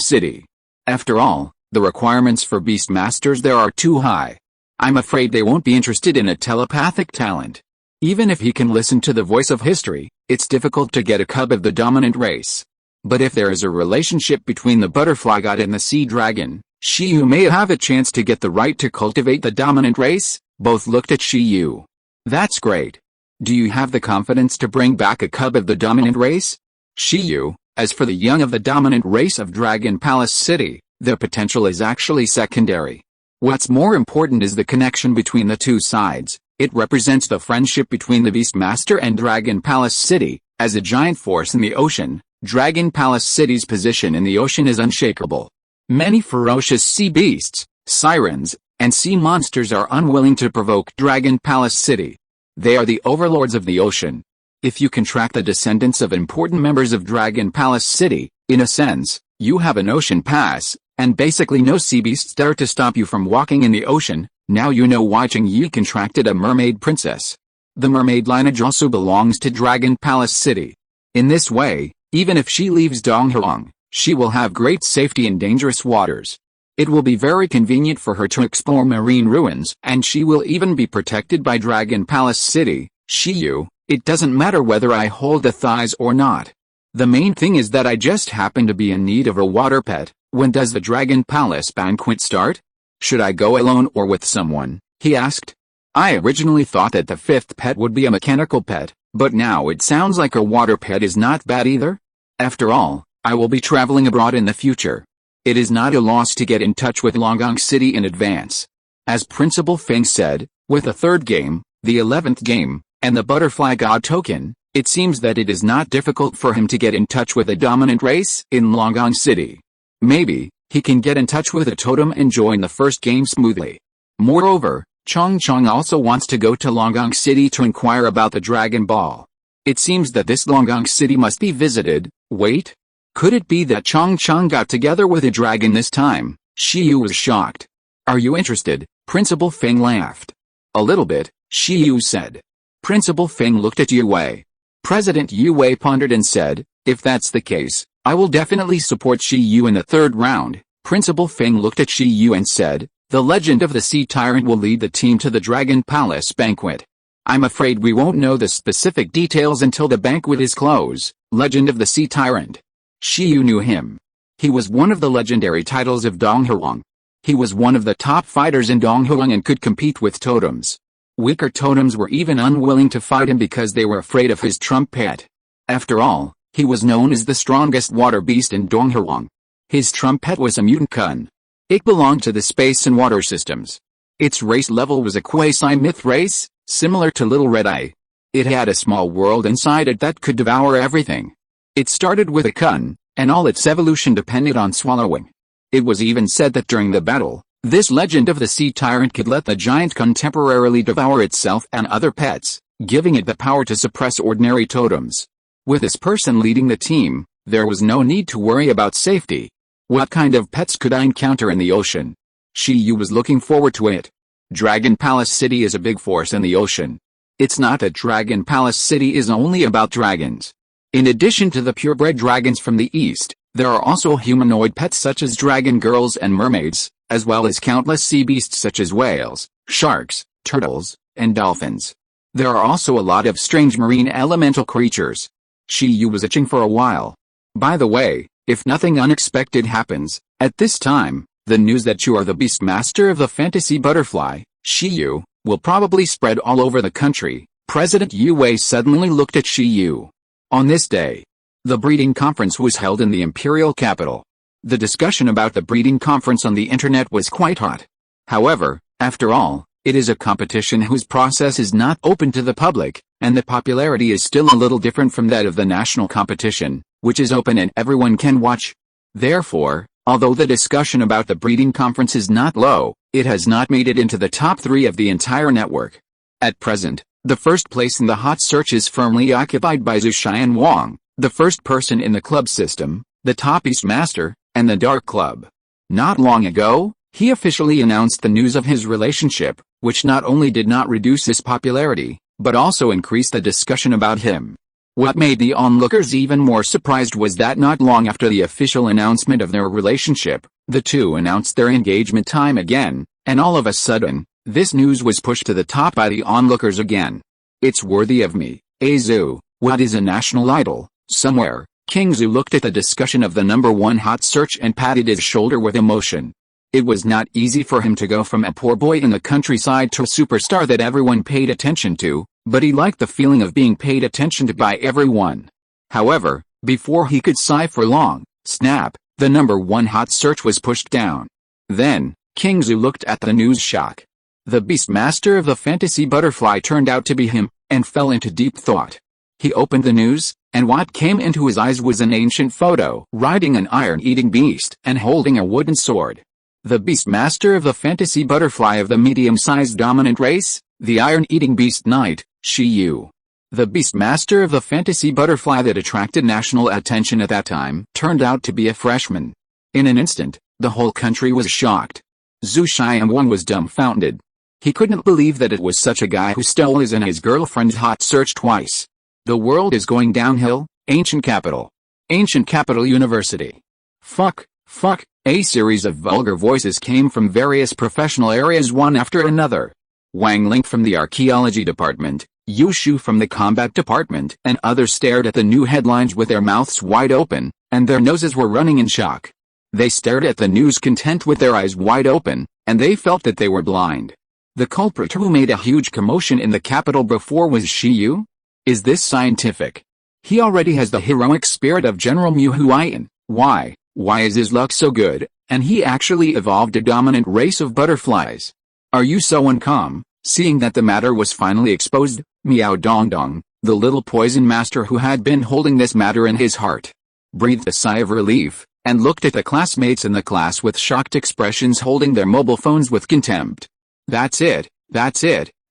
City. After all, the requirements for beastmasters there are too high. I'm afraid they won't be interested in a telepathic talent. Even if he can listen to the voice of history, it's difficult to get a cub of the dominant race. But if there is a relationship between the butterfly god and the sea dragon, Shiyu may have a chance to get the right to cultivate the dominant race." Both looked at Shiyu. "That's great. Do you have the confidence to bring back a cub of the dominant race?" Shiyu, as for the young of the dominant race of Dragon Palace City, their potential is actually secondary. What's more important is the connection between the two sides. It represents the friendship between the Beastmaster and Dragon Palace City. As a giant force in the ocean, Dragon Palace City's position in the ocean is unshakable. Many ferocious sea beasts, sirens, and sea monsters are unwilling to provoke Dragon Palace City. They are the overlords of the ocean. If you contract the descendants of important members of Dragon Palace City, in a sense, you have an ocean pass, and basically no sea beasts dare to stop you from walking in the ocean. Now you know why Qingyi contracted a mermaid princess. The mermaid lineage also belongs to Dragon Palace City. In this way, even if she leaves Donghorong, she will have great safety in dangerous waters. It will be very convenient for her to explore marine ruins, and she will even be protected by Dragon Palace City. Shiyu, it doesn't matter whether I hold the thighs or not. The main thing is that I just happen to be in need of a water pet. When does the Dragon Palace banquet start? Should I go alone or with someone? He asked. I originally thought that the fifth pet would be a mechanical pet, but now it sounds like a water pet is not bad either. After all, I will be traveling abroad in the future. It is not a loss to get in touch with Longang City in advance. As Principal Feng said, with the third game, the 11th game, and the Butterfly God token, it seems that it is not difficult for him to get in touch with a dominant race in Longang City. Maybe, he can get in touch with a totem and join the first game smoothly. Moreover, Chong also wants to go to Longang City to inquire about the Dragon Ball. It seems that this Longang City must be visited. Wait? Could it be that Chong got together with a dragon this time? Shiyu was shocked. Are you interested? Principal Feng laughed. A little bit, Shiyu said. Principal Feng looked at Yue. President Yue pondered and said, if that's the case, I will definitely support Shiyu in the third round. Principal Feng looked at Shiyu and said, the legend of the Sea Tyrant will lead the team to the Dragon Palace banquet. I'm afraid we won't know the specific details until the banquet is closed. Legend of the Sea Tyrant. Shiyu knew him. He was one of the legendary titles of Donghuang. He was one of the top fighters in Donghuang and could compete with totems. Weaker totems were even unwilling to fight him because they were afraid of his trumpet. After all, he was known as the strongest water beast in Donghuang. His trumpet was a mutant kun. It belonged to the space and water systems. Its race level was a quasi-myth race, similar to Little Red Eye. It had a small world inside it that could devour everything. It started with a kun, and all its evolution depended on swallowing. It was even said that during the battle, this legend of the Sea Tyrant could let the giant kun temporarily devour itself and other pets, giving it the power to suppress ordinary totems. With this person leading the team, there was no need to worry about safety. What kind of pets could I encounter in the ocean? Shiyu was looking forward to it. Dragon Palace City is a big force in the ocean. It's not that Dragon Palace City is only about dragons. In addition to the purebred dragons from the east, there are also humanoid pets such as dragon girls and mermaids, as well as countless sea beasts such as whales, sharks, turtles, and dolphins. There are also a lot of strange marine elemental creatures. Shiyu was itching for a while. By the way, if nothing unexpected happens, at this time, the news that you are the beast master of the fantasy butterfly, Shiyu, will probably spread all over the country. President Yue suddenly looked at Shiyu. On this day, the breeding conference was held in the imperial capital. The discussion about the breeding conference on the internet was quite hot. However, after all, it is a competition whose process is not open to the public, and the popularity is still a little different from that of the national competition, which is open and everyone can watch. Therefore, although the discussion about the breeding conference is not low, it has not made it into the top 3 of the entire network. At present, the first place in the hot search is firmly occupied by Zhu Xian Wang, the first person in the club system, the top Beast Master, and the Dark Club. Not long ago, he officially announced the news of his relationship, which not only did not reduce his popularity, but also increased the discussion about him. What made the onlookers even more surprised was that not long after the official announcement of their relationship, the two announced their engagement time again, and all of a sudden, this news was pushed to the top by the onlookers again. It's worthy of me, Zhu. What is a national idol? Somewhere, King Zhu looked at the discussion of the #1 hot search and patted his shoulder with emotion. It was not easy for him to go from a poor boy in the countryside to a superstar that everyone paid attention to, but he liked the feeling of being paid attention to by everyone. However, before he could sigh for long, snap, the #1 hot search was pushed down. Then, King Zhu looked at the news shock. The Beast Master of the Fantasy Butterfly turned out to be him, and fell into deep thought. He opened the news, and what came into his eyes was an ancient photo, riding an iron-eating beast and holding a wooden sword. The Beast Master of the Fantasy Butterfly of the medium-sized dominant race, the Iron-Eating Beast Knight, Shiyu. The Beast Master of the Fantasy Butterfly that attracted national attention at that time turned out to be a freshman. In an instant, the whole country was shocked. Zhu Xianwang was dumbfounded. He couldn't believe that it was such a guy who stole his and his girlfriend's hot search twice. The world is going downhill, Ancient Capital. Ancient Capital University. Fuck. A series of vulgar voices came from various professional areas one after another. Wang Ling from the archaeology department, Yu Shu from the combat department, and others stared at the new headlines with their mouths wide open, and their noses were running in shock. They stared at the news content with their eyes wide open, and they felt that they were blind. The culprit who made a huge commotion in the capital before was Shiyu? Is this scientific? He already has the heroic spirit of General Mu Huayan. Why, Why is his luck so good, and he actually evolved a dominant race of butterflies? Are you so uncalm, seeing that the matter was finally exposed? Meow Dong Dong, the little poison master who had been holding this matter in his heart, breathed a sigh of relief, and looked at the classmates in the class with shocked expressions holding their mobile phones with contempt. That's it,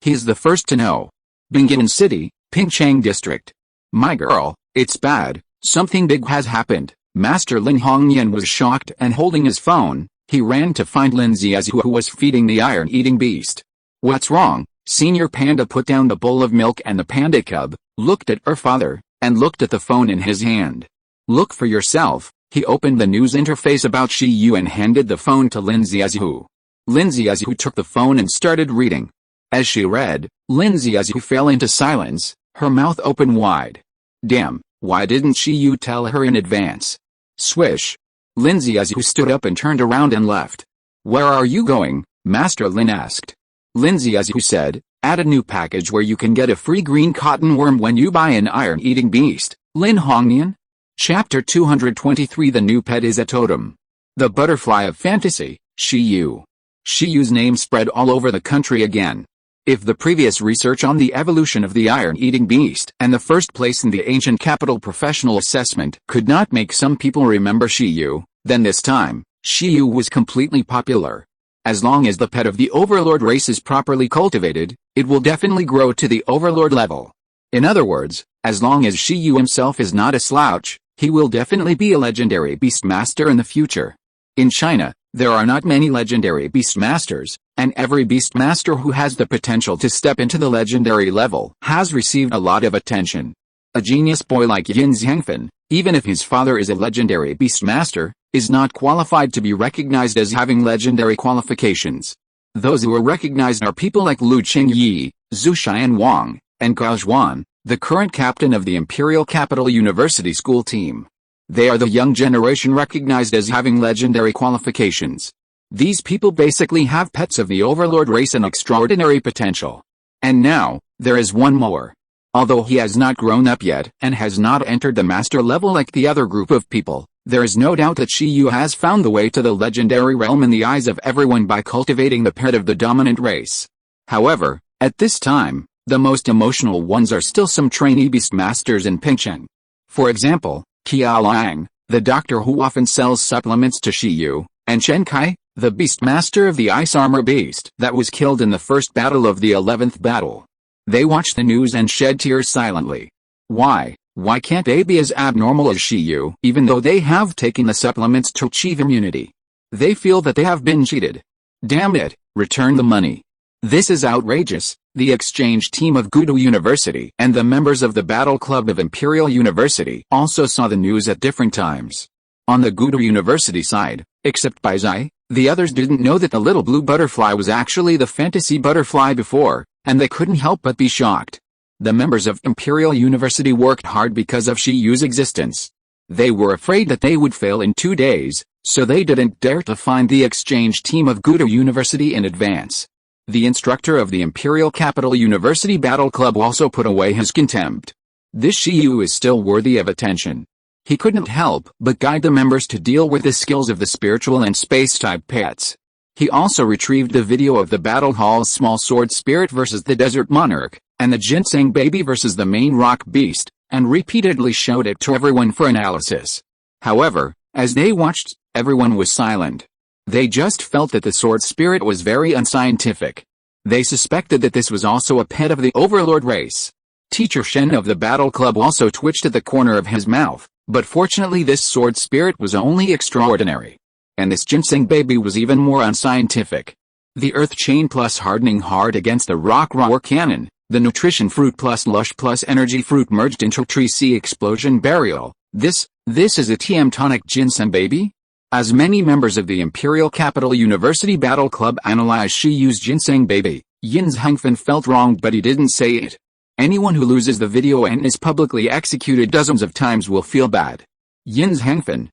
he's the first to know. Bingin City, Pingchang District. My girl, it's bad, something big has happened. Master Lin Hongyan was shocked, and holding his phone, he ran to find Lin Ziazu, who was feeding the iron-eating beast. What's wrong? Senior Panda put down the bowl of milk, and the panda cub looked at her father, and looked at the phone in his hand. Look for yourself. He opened the news interface about Shi Yu and handed the phone to Lin Ziazu. Lin Ziazu took the phone and started reading. As she read, Lin Ziazu fell into silence, her mouth open wide. Damn, why didn't Shi Yu tell her in advance? Swish. Lin Ziazu stood up and turned around and left. Where are you going? Master Lin asked. Lin Ziazu said, add a new package where you can get a free green cotton worm when you buy an iron-eating beast. Lin Hongyan? Chapter 223. The new pet is a totem. The butterfly of fantasy, Shi Yu. Shi Yu's name spread all over the country again. If the previous research on the evolution of the iron-eating beast and the first place in the ancient capital professional assessment could not make some people remember Shi Yu, then this time, Shi Yu was completely popular. As long as the pet of the overlord race is properly cultivated, it will definitely grow to the overlord level. In other words, as long as Shi Yu himself is not a slouch, he will definitely be a legendary beastmaster in the future. In China, there are not many legendary beastmasters, and every beastmaster who has the potential to step into the legendary level has received a lot of attention. A genius boy like Yin Zhangfen, even if his father is a legendary beastmaster, is not qualified to be recognized as having legendary qualifications. Those who are recognized are people like Lu Qingyi, Zhu Xian Wang, and Gao Zhuan, the current captain of the Imperial Capital University school team. They are the young generation recognized as having legendary qualifications. These people basically have pets of the overlord race and extraordinary potential. And now, there is one more. Although he has not grown up yet and has not entered the master level like the other group of people, there is no doubt that Shi Yu has found the way to the legendary realm in the eyes of everyone by cultivating the pet of the dominant race. However, at this time, the most emotional ones are still some trainee beastmasters in Pingcheng. For example, Qia Liang, the doctor who often sells supplements to Shi Yu, and Chen Kai, the beastmaster of the ice armor beast that was killed in the first battle of the 11th battle. They watch the news and shed tears silently. Why can't they be as abnormal as Shi Yu, even though they have taken the supplements to achieve immunity? They feel that they have been cheated. Damn it, return the money. This is outrageous. The exchange team of Gudu University and the members of the Battle Club of Imperial University also saw the news at different times. On the Gudu University side, except Bai Zai, the others didn't know that the little blue butterfly was actually the fantasy butterfly before, and they couldn't help but be shocked. The members of Imperial University worked hard because of Shi Yu's existence. They were afraid that they would fail in 2 days, so they didn't dare to find the exchange team of Gudu University in advance. The instructor of the Imperial Capital University Battle Club also put away his contempt. This Shi Yu is still worthy of attention. He couldn't help but guide the members to deal with the skills of the spiritual and space-type pets. He also retrieved the video of the Battle Hall's small sword spirit versus the Desert Monarch, and the Ginseng baby versus the main rock beast, and repeatedly showed it to everyone for analysis. However, as they watched, everyone was silent. They just felt that the sword spirit was very unscientific. They suspected that this was also a pet of the overlord race. Teacher Shen of the Battle Club also twitched at the corner of his mouth, but fortunately this sword spirit was only extraordinary. And this ginseng baby was even more unscientific. The earth chain plus hardening hard against the rock roar cannon, the nutrition fruit plus lush plus energy fruit merged into tree sea explosion burial. This is a TM tonic ginseng baby? As many members of the Imperial Capital University Battle Club analyzed Shi Yu's ginseng baby, Yin Zhangfen felt wronged, but he didn't say it. Anyone who loses the video and is publicly executed dozens of times will feel bad. Yin Zhangfen,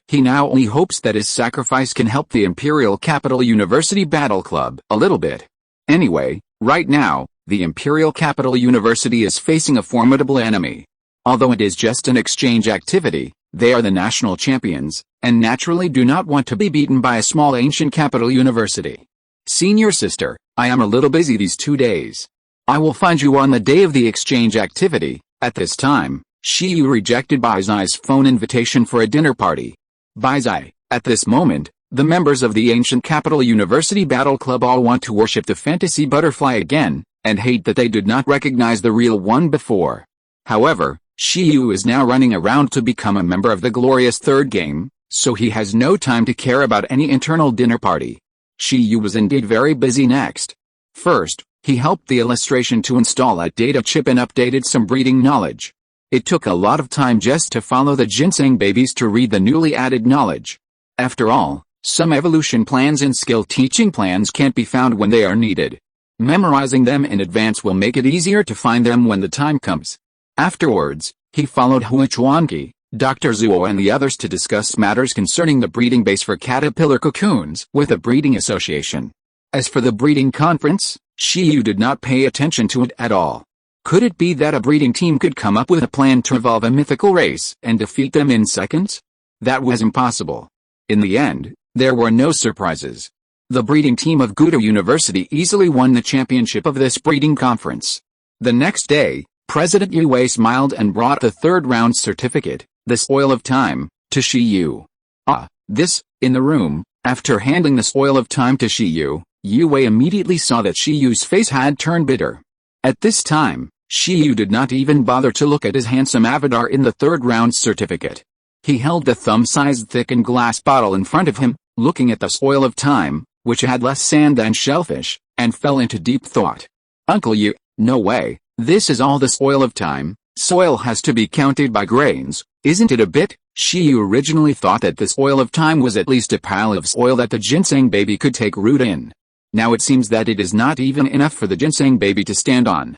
he now only hopes that his sacrifice can help the Imperial Capital University Battle Club a little bit. Anyway, right now, the Imperial Capital University is facing a formidable enemy. Although it is just an exchange activity, They are the national champions, and naturally do not want to be beaten by a small ancient capital university. Senior sister, I am a little busy these 2 days. I will find you on the day of the exchange activity. At this time, Shiyu rejected Baizai's phone invitation for a dinner party. Baizai, at this moment, the members of the ancient capital university battle club all want to worship the fantasy butterfly again, and hate that they did not recognize the real one before. However, Shiyu is now running around to become a member of the glorious third game, so he has no time to care about any internal dinner party. Shiyu was indeed very busy next. First, he helped the illustration to install a data chip and updated some breeding knowledge. It took a lot of time just to follow the ginseng babies to read the newly added knowledge. After all, some evolution plans and skill teaching plans can't be found when they are needed. Memorizing them in advance will make it easier to find them when the time comes. Afterwards, he followed Huachuanqi, Dr. Zuo and the others to discuss matters concerning the breeding base for caterpillar cocoons with the breeding association. As for the breeding conference, Shiyu did not pay attention to it at all. Could it be that a breeding team could come up with a plan to evolve a mythical race and defeat them in seconds? That was impossible. In the end, there were no surprises. The breeding team of Gudo University easily won the championship of this breeding conference. The next day, President Yue smiled and brought the third round certificate, the Soil of Time, to Shiyu. In the room, after handing the Soil of Time to Shiyu, Yue immediately saw that Shiyu's face had turned bitter. At this time, Shiyu did not even bother to look at his handsome avatar in the third round certificate. He held the thumb-sized thickened glass bottle in front of him, looking at the Soil of Time, which had less sand than shellfish, and fell into deep thought. Uncle Yu, no way, this is all the Soil of Time. Soil has to be counted by grains, isn't it a bit? Shiyu originally thought that the Soil of Time was at least a pile of soil that the ginseng baby could take root in. Now it seems that it is not even enough for the ginseng baby to stand on.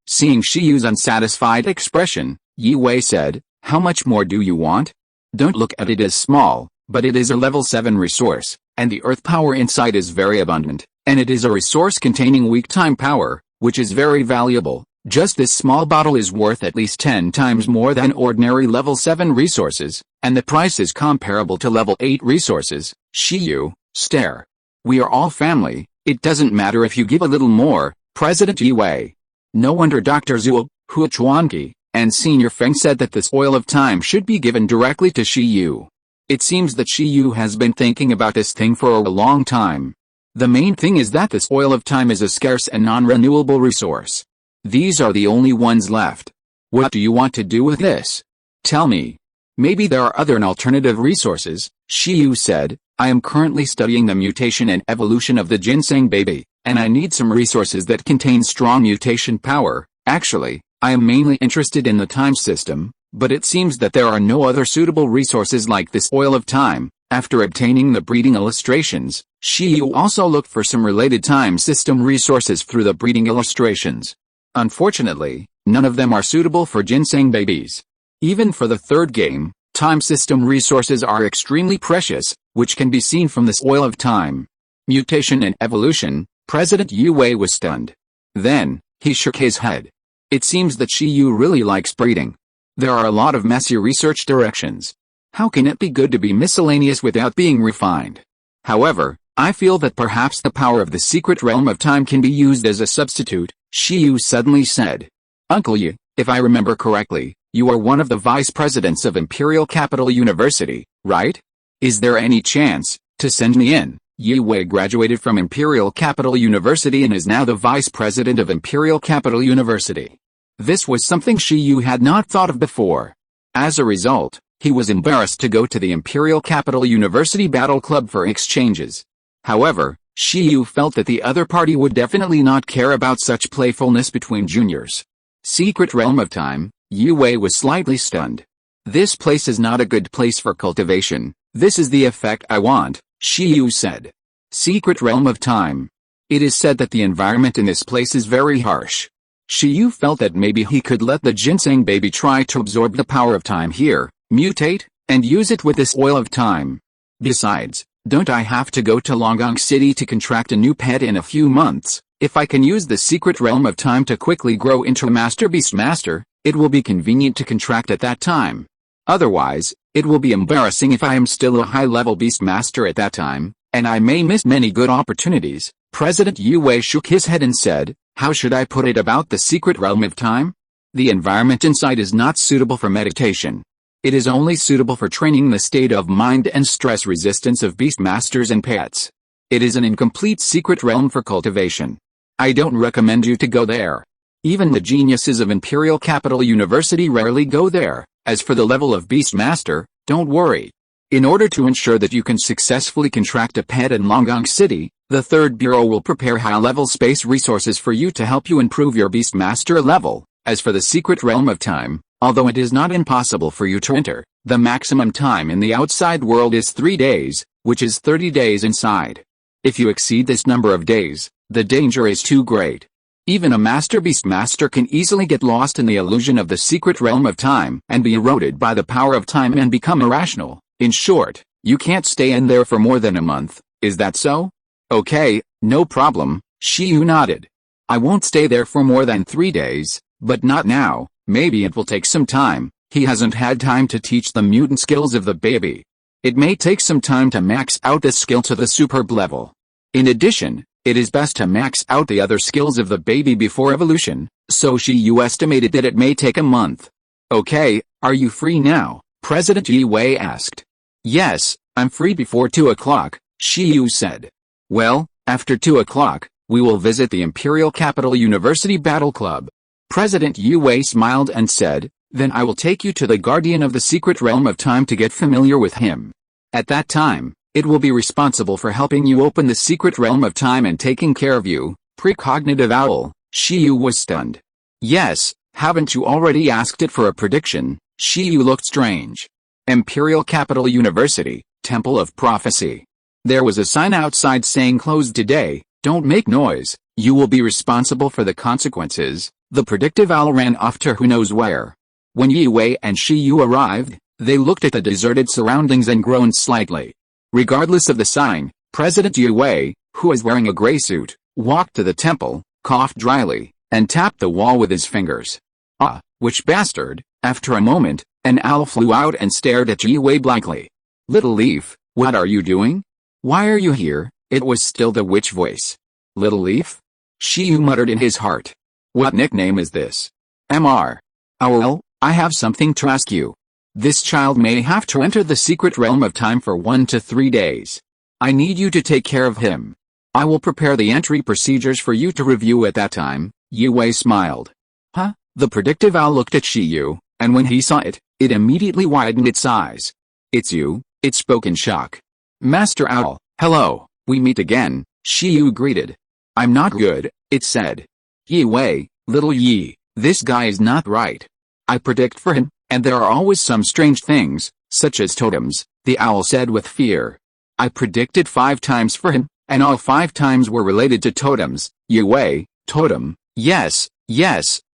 Seeing Shiyu's unsatisfied expression, Yue said, how much more do you want? Don't look at it as small, but it is a level 7 resource, and the earth power inside is very abundant, and it is a resource containing weak time power, which is very valuable. Just this small bottle is worth at least 10 times more than ordinary level 7 resources, and the price is comparable to level 8 resources. Shiyu, stare. We are all family, it doesn't matter if you give a little more, President Yue. No wonder Dr. Zuo, Huachuanqi, and Senior Feng said that the Soil of Time should be given directly to Shiyu. It seems that Shiyu has been thinking about this thing for a long time. The main thing is that the Soil of Time is a scarce and non-renewable resource. These are the only ones left. What do you want to do with this? Tell me. Maybe there are other and alternative resources, Shiyu said. I am currently studying the mutation and evolution of the ginseng baby, and I need some resources that contain strong mutation power. Actually, I am mainly interested in the time system, but it seems that there are no other suitable resources like this Soil of Time. After obtaining the breeding illustrations, Shiyu also looked for some related time system resources through the breeding illustrations. Unfortunately, none of them are suitable for ginseng babies. Even for the third game, time system resources are extremely precious, which can be seen from the Soil of Time. Mutation and evolution, President Yue was stunned. Then, he shook his head. It seems that Shiyu really likes breeding. There are a lot of messy research directions. How can it be good to be miscellaneous without being refined? However, I feel that perhaps the power of the secret realm of time can be used as a substitute, Shiyu suddenly said. Uncle Yu, if I remember correctly, you are one of the vice presidents of Imperial Capital University, right? Is there any chance to send me in? Yue graduated from Imperial Capital University and is now the vice president of Imperial Capital University. This was something Shiyu had not thought of before. As a result, he was embarrassed to go to the Imperial Capital University Battle Club for exchanges. However, Shiyu felt that the other party would definitely not care about such playfulness between juniors. Secret Realm of Time, Yue was slightly stunned. This place is not a good place for cultivation. This is the effect I want, Shiyu said. Secret Realm of Time. It is said that the environment in this place is very harsh. Shiyu felt that maybe he could let the ginseng baby try to absorb the power of time here, mutate, and use it with this Soil of Time. Besides, don't I have to go to Longgong City to contract a new pet in a few months? If I can use the Secret Realm of Time to quickly grow into a Master Beast Master, it will be convenient to contract at that time. Otherwise, It will be embarrassing if I am still a high-level beastmaster at that time, and I may miss many good opportunities. President Yue shook his head and said, how should I put it about the secret realm of time? The environment inside is not suitable for meditation. It is only suitable for training the state of mind and stress resistance of beastmasters and pets. It is an incomplete secret realm for cultivation. I don't recommend you to go there. Even the geniuses of Imperial Capital University rarely go there. As for the level of beastmaster, don't worry. In order to ensure that you can successfully contract a pet in Longgong City, the Third Bureau will prepare high-level space resources for you to help you improve your beastmaster level. As for the secret realm of time, although it is not impossible for you to enter, the maximum time in the outside world is 3 days, which is 30 days inside. If you exceed this number of days, the danger is too great. Even a master beastmaster can easily get lost in the illusion of the secret realm of time and be eroded by the power of time and become irrational. In short, you can't stay in there for more than a month. Is that so? Okay, no problem, Shiyu nodded. I won't stay there for more than 3 days, but not now. Maybe it will take some time. He hasn't had time to teach the mutant skills of the baby. It may take some time to max out this skill to the superb level. In addition, it is best to max out the other skills of the baby before evolution, so Shiyu estimated that it may take a month. Okay, are you free now? President Yi asked. Yes, I'm free before 2 o'clock, Shiyu said. Well, after 2 o'clock, we will visit the Imperial Capital University Battle Club. President Yue smiled and said, then I will take you to the Guardian of the Secret Realm of Time to get familiar with him. At that time, it will be responsible for helping you open the Secret Realm of Time and taking care of you. Precognitive owl. Shiyu was stunned. Yes, haven't you already asked it for a prediction? Shiyu looked strange. Imperial Capital University, Temple of Prophecy. There was a sign outside saying closed today. Don't make noise, you will be responsible for the consequences. The predictive owl ran off to who knows where. When Yue and Shiyu arrived, they looked at the deserted surroundings and groaned slightly. Regardless of the sign, President Yue, who was wearing a gray suit, walked to the temple, coughed dryly, and tapped the wall with his fingers. Ah, which bastard! After a moment, an owl flew out and stared at Yue blankly. Little Leaf, what are you doing? Why are you here? It was still the witch voice. Little Leaf? Shiyu muttered in his heart. What nickname is this? Mr. Owl, I have something to ask you. This child may have to enter the secret realm of time for 1 to 3 days. I need you to take care of him. I will prepare the entry procedures for you to review at that time. Yue smiled. Huh? The predictive owl looked at Shiyu, and when he saw it, it immediately widened its eyes. It's you, it spoke in shock. Master Owl, hello, we meet again, Shiyu greeted. I'm not good, it said. Yue, little Yi, this guy is not right. I predict for him, and there are always some strange things, such as totems, the owl said with fear. I predicted 5 times for him, and all 5 times were related to totems. Yue, totem, yes,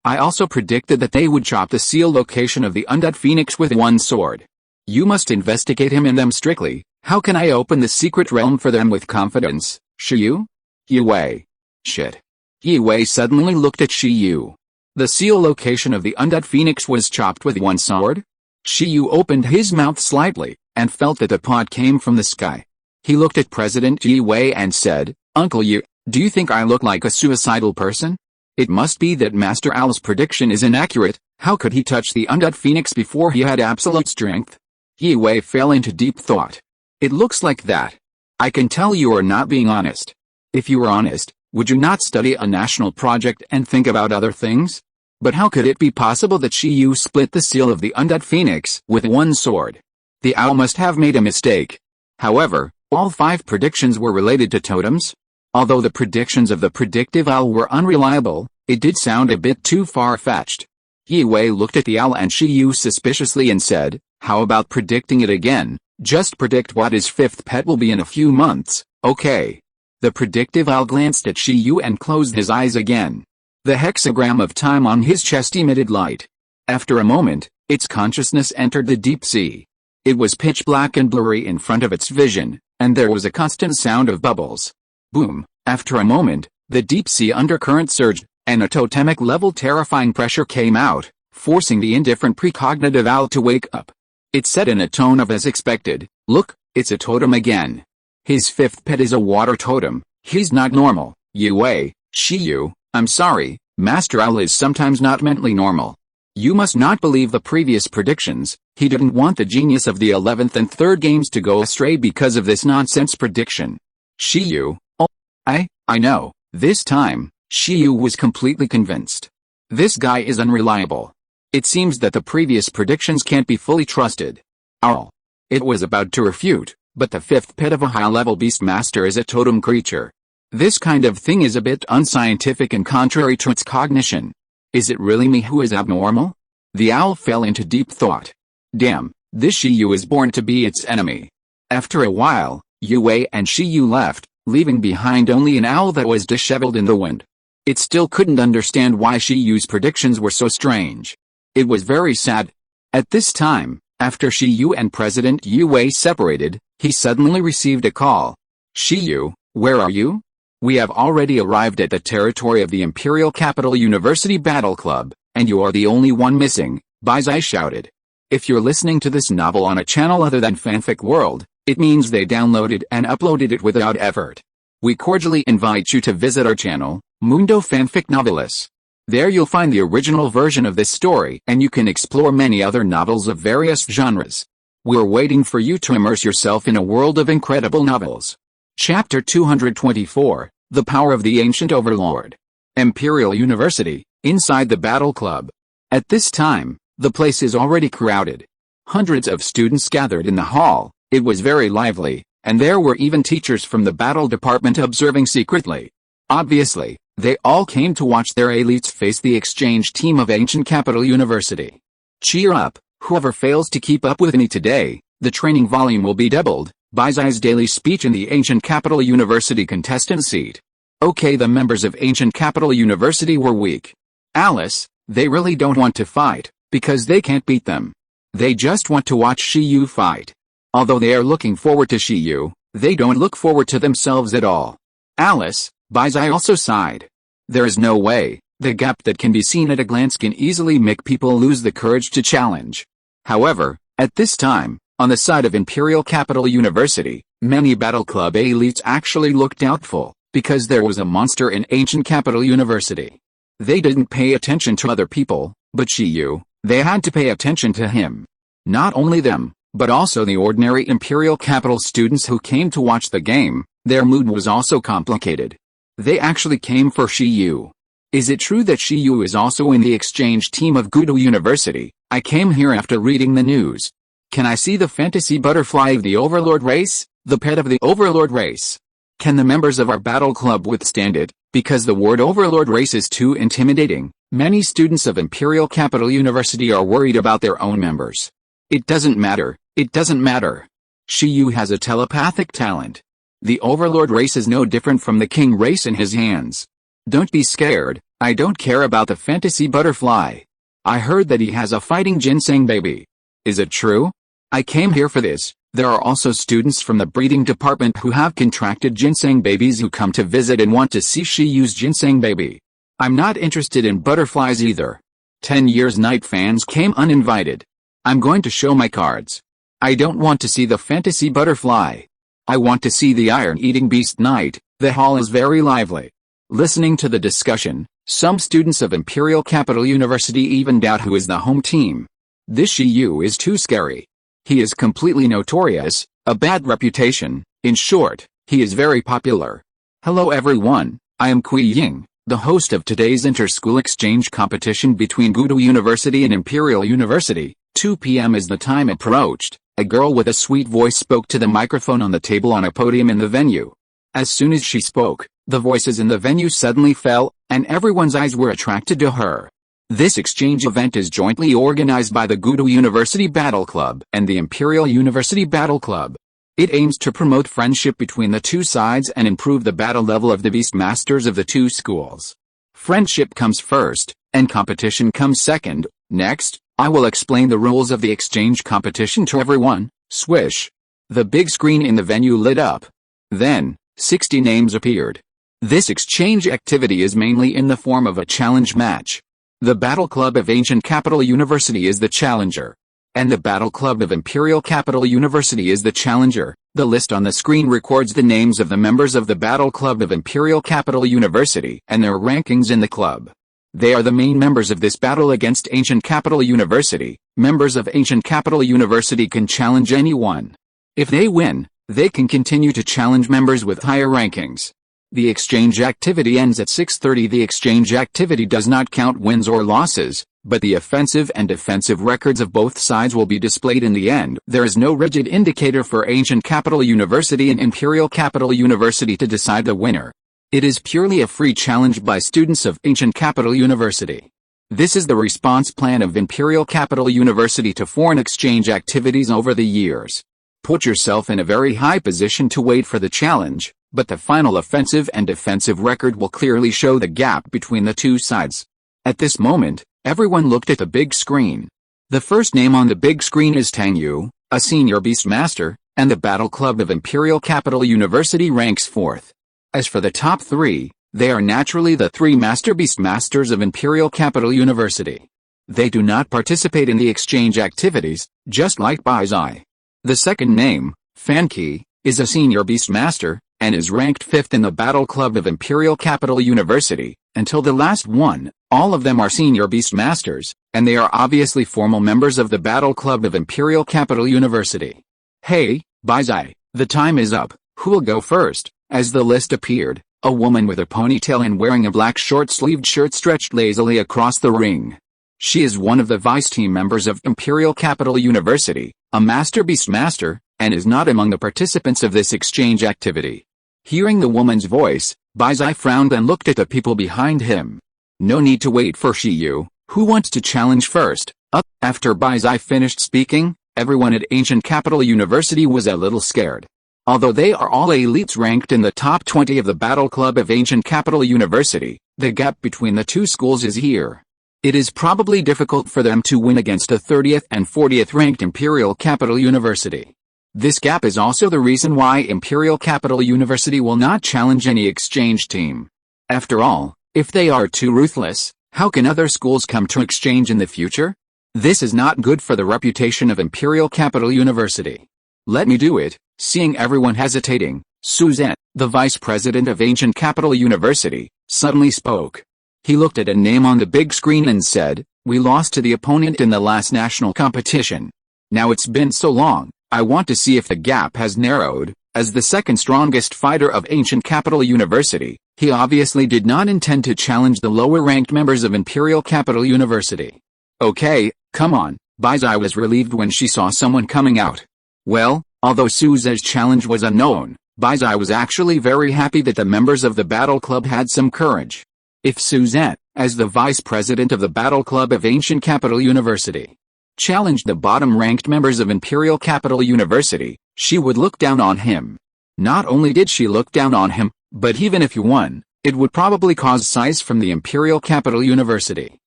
I also predicted that they would chop the seal location of the undead phoenix with one sword. You must investigate him and them strictly. How can I open the secret realm for them with confidence, Shiyu? Yue. Shit. Yue suddenly looked at Shiyu. The seal location of the undead phoenix was chopped with one sword? Shiyu opened his mouth slightly, and felt that the pod came from the sky. He looked at President Yue and said, Uncle Yu, do you think I look like a suicidal person? It must be that Master Owl's prediction is inaccurate. How could he touch the undead phoenix before he had absolute strength? Yue fell into deep thought. It looks like that. I can tell you are not being honest. If you were honest, would you not study a national project and think about other things? But how could it be possible that Shiyu split the seal of the undead phoenix with one sword? The owl must have made a mistake. However, all 5 predictions were related to totems. Although the predictions of the predictive owl were unreliable, it did sound a bit too far-fetched. Yue looked at the owl and Shiyu suspiciously and said, how about predicting it again? Just predict what his 5th pet will be in a few months, okay? The predictive owl glanced at Shiyu and closed his eyes again. The hexagram of time on his chest emitted light. After a moment, its consciousness entered the deep sea. It was pitch black and blurry in front of its vision, and there was a constant sound of bubbles. Boom. After a moment, the deep sea undercurrent surged, and a totemic-level terrifying pressure came out, forcing the indifferent precognitive owl to wake up. It said in a tone of as expected, "Look, it's a totem again. His fifth pet is a water totem. He's not normal, Yue, Shiyu. I'm sorry, Master Owl is sometimes not mentally normal. You must not believe the previous predictions. He didn't want the genius of the 11th and 3rd games to go astray because of this nonsense prediction." Shiyu, "Oh, I know." This time, Shiyu was completely convinced. This guy is unreliable. It seems that the previous predictions can't be fully trusted. Owl. It was about to refute, but the 5th pet of a high-level beast master is a totem creature. This kind of thing is a bit unscientific and contrary to its cognition. Is it really me who is abnormal? The owl fell into deep thought. Damn, this Shiyu is born to be its enemy. After a while, Yue and Shiyu left, leaving behind only an owl that was disheveled in the wind. It still couldn't understand why Shiyu's predictions were so strange. It was very sad. At this time, after Shiyu and President Yue separated, he suddenly received a call. "Shiyu, where are you? We have already arrived at the territory of the Imperial Capital University Battle Club, and you are the only one missing," Baizai shouted. If you're listening to this novel on a channel other than Fanfic World, it means they downloaded and uploaded it without effort. We cordially invite you to visit our channel, Mundo Fanfic Novelis. There you'll find the original version of this story and you can explore many other novels of various genres. We're waiting for you to immerse yourself in a world of incredible novels. Chapter 224, The Power of the Ancient Overlord. Imperial University, inside the Battle Club. At this time, the place is already crowded. Hundreds of students gathered in the hall. It was very lively, and there were even teachers from the battle department observing secretly. Obviously, they all came to watch their elites face the exchange team of Ancient Capital University. Cheer up, whoever fails to keep up with me today, the training volume will be doubled. Baizai's daily speech in the Ancient Capital University contestant seat. Okay, the members of Ancient Capital University were weak. Alice, they really don't want to fight, because they can't beat them. They just want to watch Shiyu fight. Although they are looking forward to Shiyu, they don't look forward to themselves at all. Alice, Baizai also sighed. There is no way, the gap that can be seen at a glance can easily make people lose the courage to challenge. However, at this time, on the side of Imperial Capital University, many Battle Club elites actually looked doubtful, because there was a monster in Ancient Capital University. They didn't pay attention to other people, but Shiyu, they had to pay attention to him. Not only them, but also the ordinary Imperial Capital students who came to watch the game. Their mood was also complicated. They actually came for Shiyu. Is it true that Shiyu is also in the exchange team of Gudo University? I came here after reading the news. Can I see the fantasy butterfly of the Overlord race, the pet of the Overlord race? Can the members of our battle club withstand it? Because the word Overlord race is too intimidating, many students of Imperial Capital University are worried about their own members. It doesn't matter, it doesn't matter. Shiyu has a telepathic talent. The Overlord race is no different from the King race in his hands. Don't be scared, I don't care about the fantasy butterfly. I heard that he has a fighting ginseng baby. Is it true? I came here for this. There are also students from the breeding department who have contracted ginseng babies who come to visit and want to see Shiyu's ginseng baby. I'm not interested in butterflies either. 10 years night fans came uninvited. I'm going to show my cards. I don't want to see the fantasy butterfly. I want to see the iron-eating beast knight. The hall is very lively. Listening to the discussion, some students of Imperial Capital University even doubt who is the home team. This Shiyu is too scary. He is completely notorious, a bad reputation. In short, he is very popular. Hello everyone, I am Kui Ying, the host of today's inter-school exchange competition between Gudo University and Imperial University. 2 p.m. as the time approached, a girl with a sweet voice spoke to the microphone on the table on a podium in the venue. As soon as she spoke, the voices in the venue suddenly fell, and everyone's eyes were attracted to her. This exchange event is jointly organized by the Gudo University Battle Club and the Imperial University Battle Club. It aims to promote friendship between the two sides and improve the battle level of the beast masters of the two schools. Friendship comes first, and competition comes second. Next, I will explain the rules of the exchange competition to everyone. Swish. The big screen in the venue lit up. Then, 60 names appeared. This exchange activity is mainly in the form of a challenge match. The Battle Club of Ancient Capital University is the challenger. and the Battle Club of Imperial Capital University is the challenger. The list on the screen records the names of the members of the Battle Club of Imperial Capital University and their rankings in the club. They are the main members of this battle against Ancient Capital University. Members of Ancient Capital University can challenge anyone. If they win, they can continue to challenge members with higher rankings. The exchange activity ends at 6:30. The exchange activity does not count wins or losses, but the offensive and defensive records of both sides will be displayed in the end. There is no rigid indicator for Ancient Capital University and Imperial Capital University to decide the winner. It is purely a free challenge by students of Ancient Capital University. This is the response plan of Imperial Capital University to foreign exchange activities over the years. Put yourself in a very high position to wait for the challenge, but the final offensive and defensive record will clearly show the gap between the two sides. At this moment, everyone looked at the big screen. The first name on the big screen is Tang Yu, a senior beastmaster, and the Battle Club of Imperial Capital University ranks 4th. As for the top 3, they are naturally the 3 Master Beastmasters of Imperial Capital University. They do not participate in the exchange activities, just like Baizai. The second name, Fan Qi, is a senior beastmaster, and is ranked 5th in the Battle Club of Imperial Capital University. Until the last one, all of them are senior beastmasters, and they are obviously formal members of the Battle Club of Imperial Capital University. Hey, Baizai, the time is up, who will go first? As the list appeared, a woman with a ponytail and wearing a black short-sleeved shirt stretched lazily across the ring. She is one of the vice team members of Imperial Capital University, a Master Beastmaster, and is not among the participants of this exchange activity. Hearing the woman's voice, Baizai frowned and looked at the people behind him. No need to wait for Shiyu, who wants to challenge first? Up. After Baizai finished speaking, everyone at Ancient Capital University was a little scared. Although they are all elites ranked in the top 20 of the Battle Club of Ancient Capital University, the gap between the two schools is here. It is probably difficult for them to win against a 30th and 40th ranked Imperial Capital University. This gap is also the reason why Imperial Capital University will not challenge any exchange team. After all, if they are too ruthless, how can other schools come to exchange in the future? This is not good for the reputation of Imperial Capital University. Let me do it. Seeing everyone hesitating, Suzanne, the vice president of Ancient Capital University, suddenly spoke. He looked at a name on the big screen and said, "We lost to the opponent in the last national competition. Now it's been so long, I want to see if the gap has narrowed." As the second strongest fighter of Ancient Capital University, he obviously did not intend to challenge the lower-ranked members of Imperial Capital University. Okay, come on, Baizai was relieved when she saw someone coming out. Well, although Suzanne's challenge was unknown, Baizai was actually very happy that the members of the Battle Club had some courage. If Suzanne, as the vice president of the Battle Club of Ancient Capital University, challenged the bottom-ranked members of Imperial Capital University, she would look down on him. Not only did she look down on him, but even if he won, it would probably cause size from the Imperial Capital University.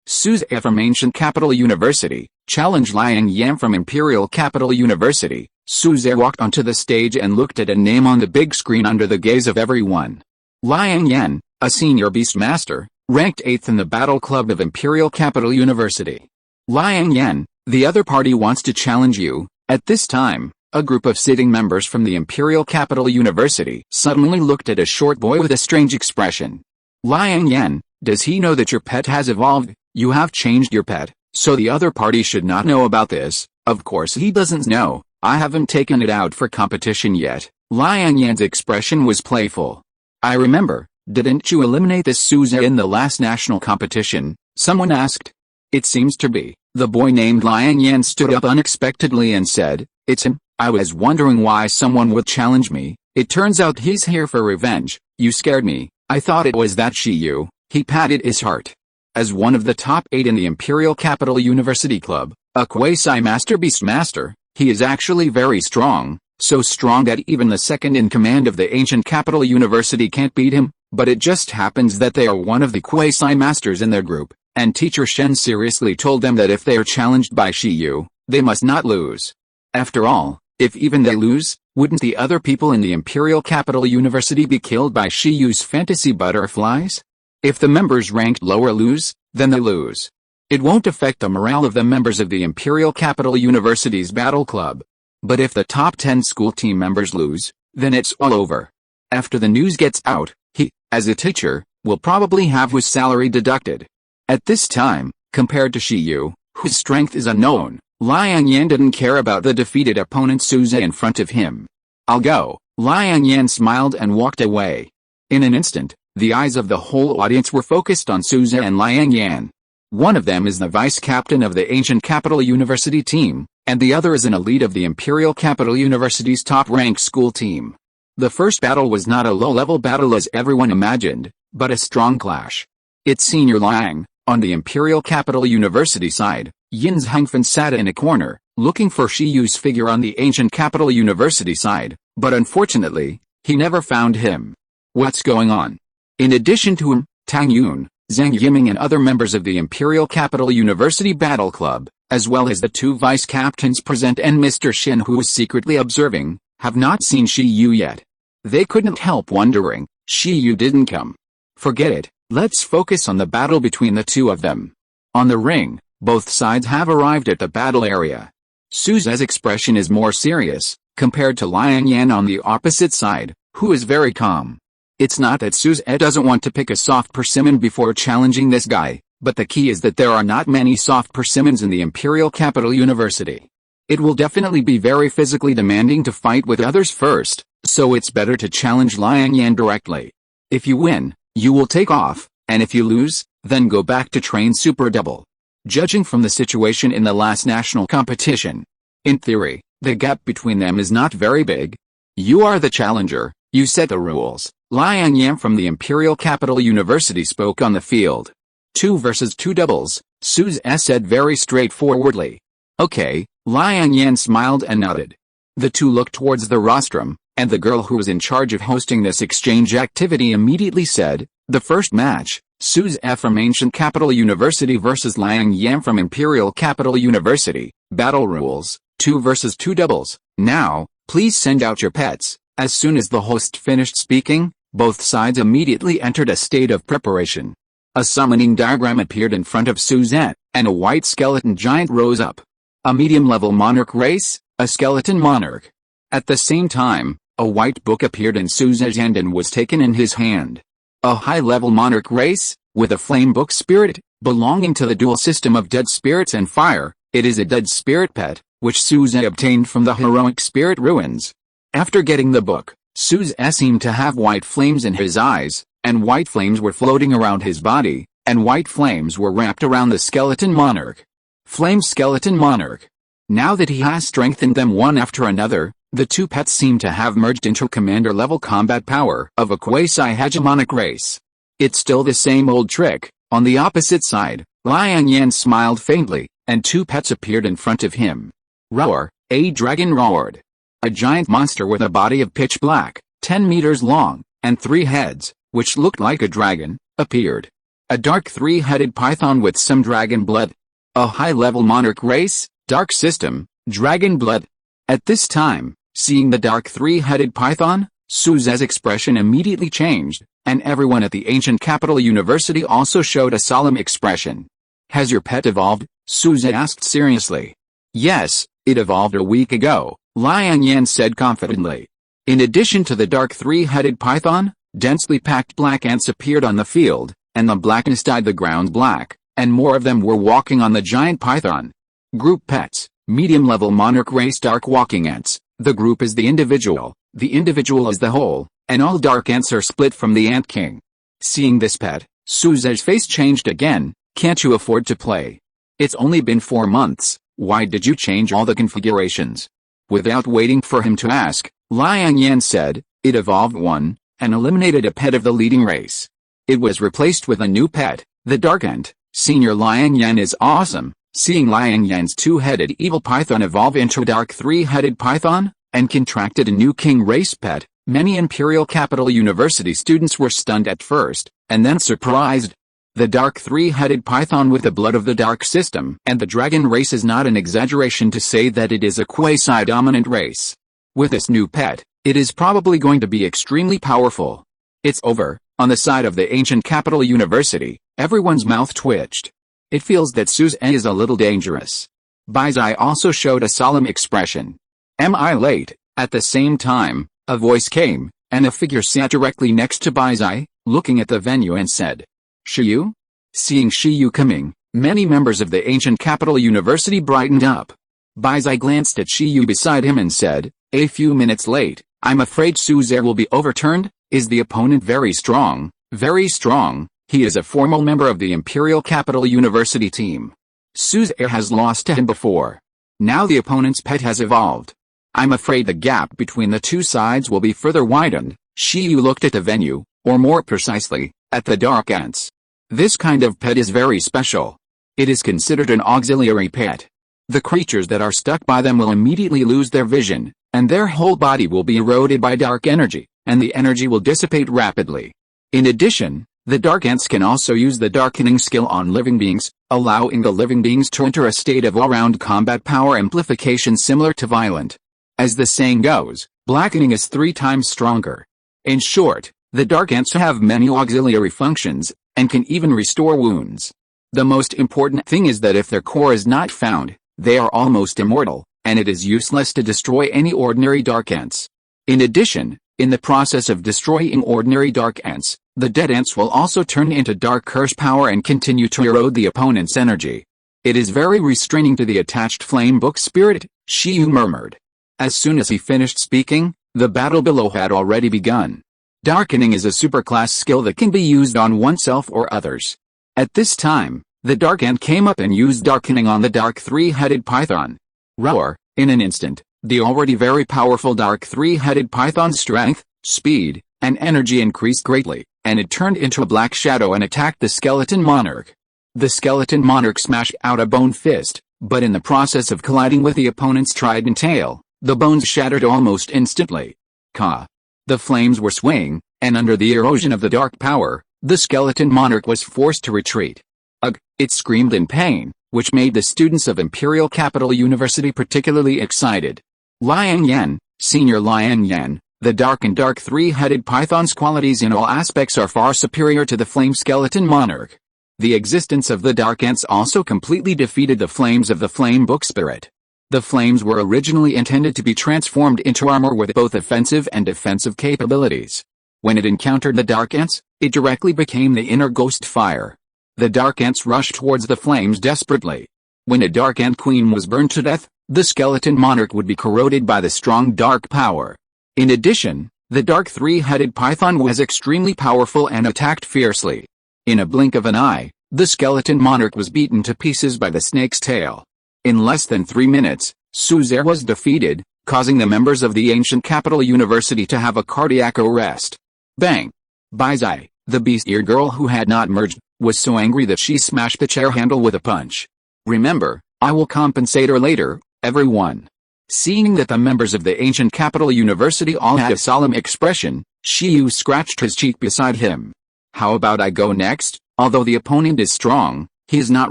Suzanne from Ancient Capital University challenged Liang Yan from Imperial Capital University. Suzanne walked onto the stage and looked at a name on the big screen under the gaze of everyone. Liang Yan, a senior beastmaster, ranked 8th in the Battle Club of Imperial Capital University. Liang Yan, the other party wants to challenge you. At this time, a group of sitting members from the Imperial Capital University suddenly looked at a short boy with a strange expression. Liang Yan, does he know that your pet has evolved? You have changed your pet, so the other party should not know about this. Of course he doesn't know. I haven't taken it out for competition yet. Liang Yan's expression was playful. I remember, didn't you eliminate this Suzanne in the last national competition? Someone asked. It seems to be. The boy named Liang Yan stood up unexpectedly and said, "It's him. I was wondering why someone would challenge me. It turns out he's here for revenge. You scared me. I thought it was that Shiyu." He patted his heart. As one of the top 8 in the Imperial Capital University Club, a quasi-master beastmaster, he is actually very strong, so strong that even the second in command of the Ancient Capital University can't beat him, but it just happens that they are one of the quasi-masters in their group, and Teacher Shen seriously told them that if they are challenged by Shiyu, they must not lose. After all, if even they lose, wouldn't the other people in the Imperial Capital University be killed by Shiyu's fantasy butterflies? If the members ranked lower lose, then they lose. It won't affect the morale of the members of the Imperial Capital University's battle club. But if the top 10 school team members lose, then it's all over. After the news gets out, he, as a teacher, will probably have his salary deducted. At this time, compared to Shiyu, whose strength is unknown, Liang Yan didn't care about the defeated opponent Suze in front of him. I'll go. Liang Yan smiled and walked away. In an instant, the eyes of the whole audience were focused on Suze and Liang Yan. One of them is the vice captain of the Ancient Capital University team, and the other is an elite of the Imperial Capital University's top-ranked school team. The first battle was not a low-level battle as everyone imagined, but a strong clash. Its senior Liang, on the Imperial Capital University side, Yin Hangfen sat in a corner, looking for Shiyu's figure on the Ancient Capital University side, but unfortunately, he never found him. What's going on? In addition to him, Tang Yun, Zhang Yiming and other members of the Imperial Capital University Battle Club, as well as the two vice captains present and Mr. Shin who was secretly observing, have not seen Shiyu yet. They couldn't help wondering, Shiyu didn't come. Forget it, let's focus on the battle between the two of them. On the ring, both sides have arrived at the battle area. Suze's expression is more serious, compared to Liang Yan on the opposite side, who is very calm. It's not that Suze doesn't want to pick a soft persimmon before challenging this guy, but the key is that there are not many soft persimmons in the Imperial Capital University. It will definitely be very physically demanding to fight with others first, so it's better to challenge Liang Yan directly. If you win, you will take off, and if you lose, then go back to train Super Double. Judging from the situation in the last national competition, in theory, the gap between them is not very big. You are the challenger, you set the rules. Liang Yan from the Imperial Capital University spoke on the field. 2 versus 2 doubles, Suze said very straightforwardly. Okay, Liang Yan smiled and nodded. The two looked towards the rostrum, and the girl who was in charge of hosting this exchange activity immediately said, the first match, Suze from Ancient Capital University versus Liang Yan from Imperial Capital University, battle rules, 2 versus 2 doubles. Now, please send out your pets. As soon as the host finished speaking, both sides immediately entered a state of preparation. A summoning diagram appeared in front of Suzette, and a white skeleton giant rose up. A medium-level monarch race, a skeleton monarch. At the same time, a white book appeared in Suzette's hand and was taken in his hand. A high-level monarch race, with a flame book spirit, belonging to the dual system of dead spirits and fire. It is a dead spirit pet, which Suzette obtained from the heroic spirit ruins. After getting the book, Suzette seemed to have white flames in his eyes, and white flames were floating around his body, and white flames were wrapped around the skeleton monarch. Flame skeleton monarch. Now that he has strengthened them one after another, the two pets seem to have merged into commander-level combat power of a quasi-hegemonic race. It's still the same old trick. On the opposite side, Liang Yan smiled faintly, and two pets appeared in front of him. Roar, a dragon roared. A giant monster with a body of pitch black, 10 meters long, and 3 heads, which looked like a dragon, appeared. A dark 3-headed python with some dragon blood. A high-level monarch race, dark system, dragon blood. At this time, seeing the dark 3-headed python, Suze's expression immediately changed, and everyone at the Ancient Capital University also showed a solemn expression. Has your pet evolved? Suze asked seriously. Yes, it evolved a week ago, Liang Yan said confidently. In addition to the dark 3-headed python, densely packed black ants appeared on the field, and the blackness dyed the ground black, and more of them were walking on the giant python. Group pets, medium-level monarch race dark walking ants. The group is the individual is the whole, and all dark ants are split from the ant king. Seeing this pet, Suze's face changed again. Can't you afford to play? It's only been 4 months, why did you change all the configurations? Without waiting for him to ask, Liang Yan said, it evolved one, and eliminated a pet of the leading race. It was replaced with a new pet, the dark ant. Senior Liang Yan is awesome. Seeing Liang Yan's 2-headed evil python evolve into a dark 3-headed python, and contracted a new king race pet, many Imperial Capital University students were stunned at first, and then surprised. The dark 3-headed python with the blood of the dark system and the dragon race is not an exaggeration to say that it is a quasi-dominant race. With this new pet, it is probably going to be extremely powerful. It's over. On the side of the Ancient Capital University, everyone's mouth twitched. It feels that Suze is a little dangerous. Baizai also showed a solemn expression. Am I late? At the same time, a voice came, and a figure sat directly next to Baizai, looking at the venue and said, Shiyu? Seeing Shiyu coming, many members of the ancient capital university brightened up. Baizai glanced at Shiyu beside him and said, a few minutes late, I'm afraid Suze will be overturned. Is the opponent very strong? Very strong. He is a formal member of the Imperial Capital University team. Suze has lost to him before. Now the opponent's pet has evolved. I'm afraid the gap between the two sides will be further widened. Shiyu looked at the venue, or more precisely, at the dark ants. This kind of pet is very special. It is considered an auxiliary pet. The creatures that are stuck by them will immediately lose their vision, and their whole body will be eroded by dark energy, and the energy will dissipate rapidly. In addition, the dark ants can also use the darkening skill on living beings, allowing the living beings to enter a state of all-round combat power amplification similar to violent. As the saying goes, blackening is 3 times stronger. In short, the dark ants have many auxiliary functions, and can even restore wounds. The most important thing is that if their core is not found, they are almost immortal, and it is useless to destroy any ordinary dark ants. In addition, in the process of destroying ordinary dark ants, the dead ants will also turn into dark curse power and continue to erode the opponent's energy. It is very restraining to the attached flame book spirit, Shiyu murmured. As soon as he finished speaking, the battle below had already begun. Darkening is a superclass skill that can be used on oneself or others. At this time, the dark ant came up and used darkening on the dark 3-headed python. Roar! In an instant, the already very powerful dark 3-headed python's strength, speed, and energy increased greatly, and it turned into a black shadow and attacked the skeleton monarch. The skeleton monarch smashed out a bone fist, but in the process of colliding with the opponent's trident tail, the bones shattered almost instantly. Ka! The flames were swaying, and under the erosion of the dark power, the skeleton monarch was forced to retreat. Ugh! It screamed in pain, which made the students of Imperial Capital University particularly excited. Liang Yan, Senior Liang Yan, the dark 3-headed python's qualities in all aspects are far superior to the flame skeleton monarch. The existence of the dark ants also completely defeated the flames of the flame book spirit. The flames were originally intended to be transformed into armor with both offensive and defensive capabilities. When it encountered the dark ants, it directly became the inner ghost fire. The dark ants rushed towards the flames desperately. When a dark ant queen was burned to death, the skeleton monarch would be corroded by the strong dark power. In addition, the dark 3-headed python was extremely powerful and attacked fiercely. In a blink of an eye, the skeleton monarch was beaten to pieces by the snake's tail. In less than 3 minutes, Suze was defeated, causing the members of the ancient capital university to have a cardiac arrest. Bang! Baizai, the beast-eared girl who had not merged, was so angry that she smashed the chair handle with a punch. Remember, I will compensate her later, everyone. Seeing that the members of the ancient capital university all had a solemn expression, Shiyu scratched his cheek beside him. How about I go next? Although the opponent is strong, he is not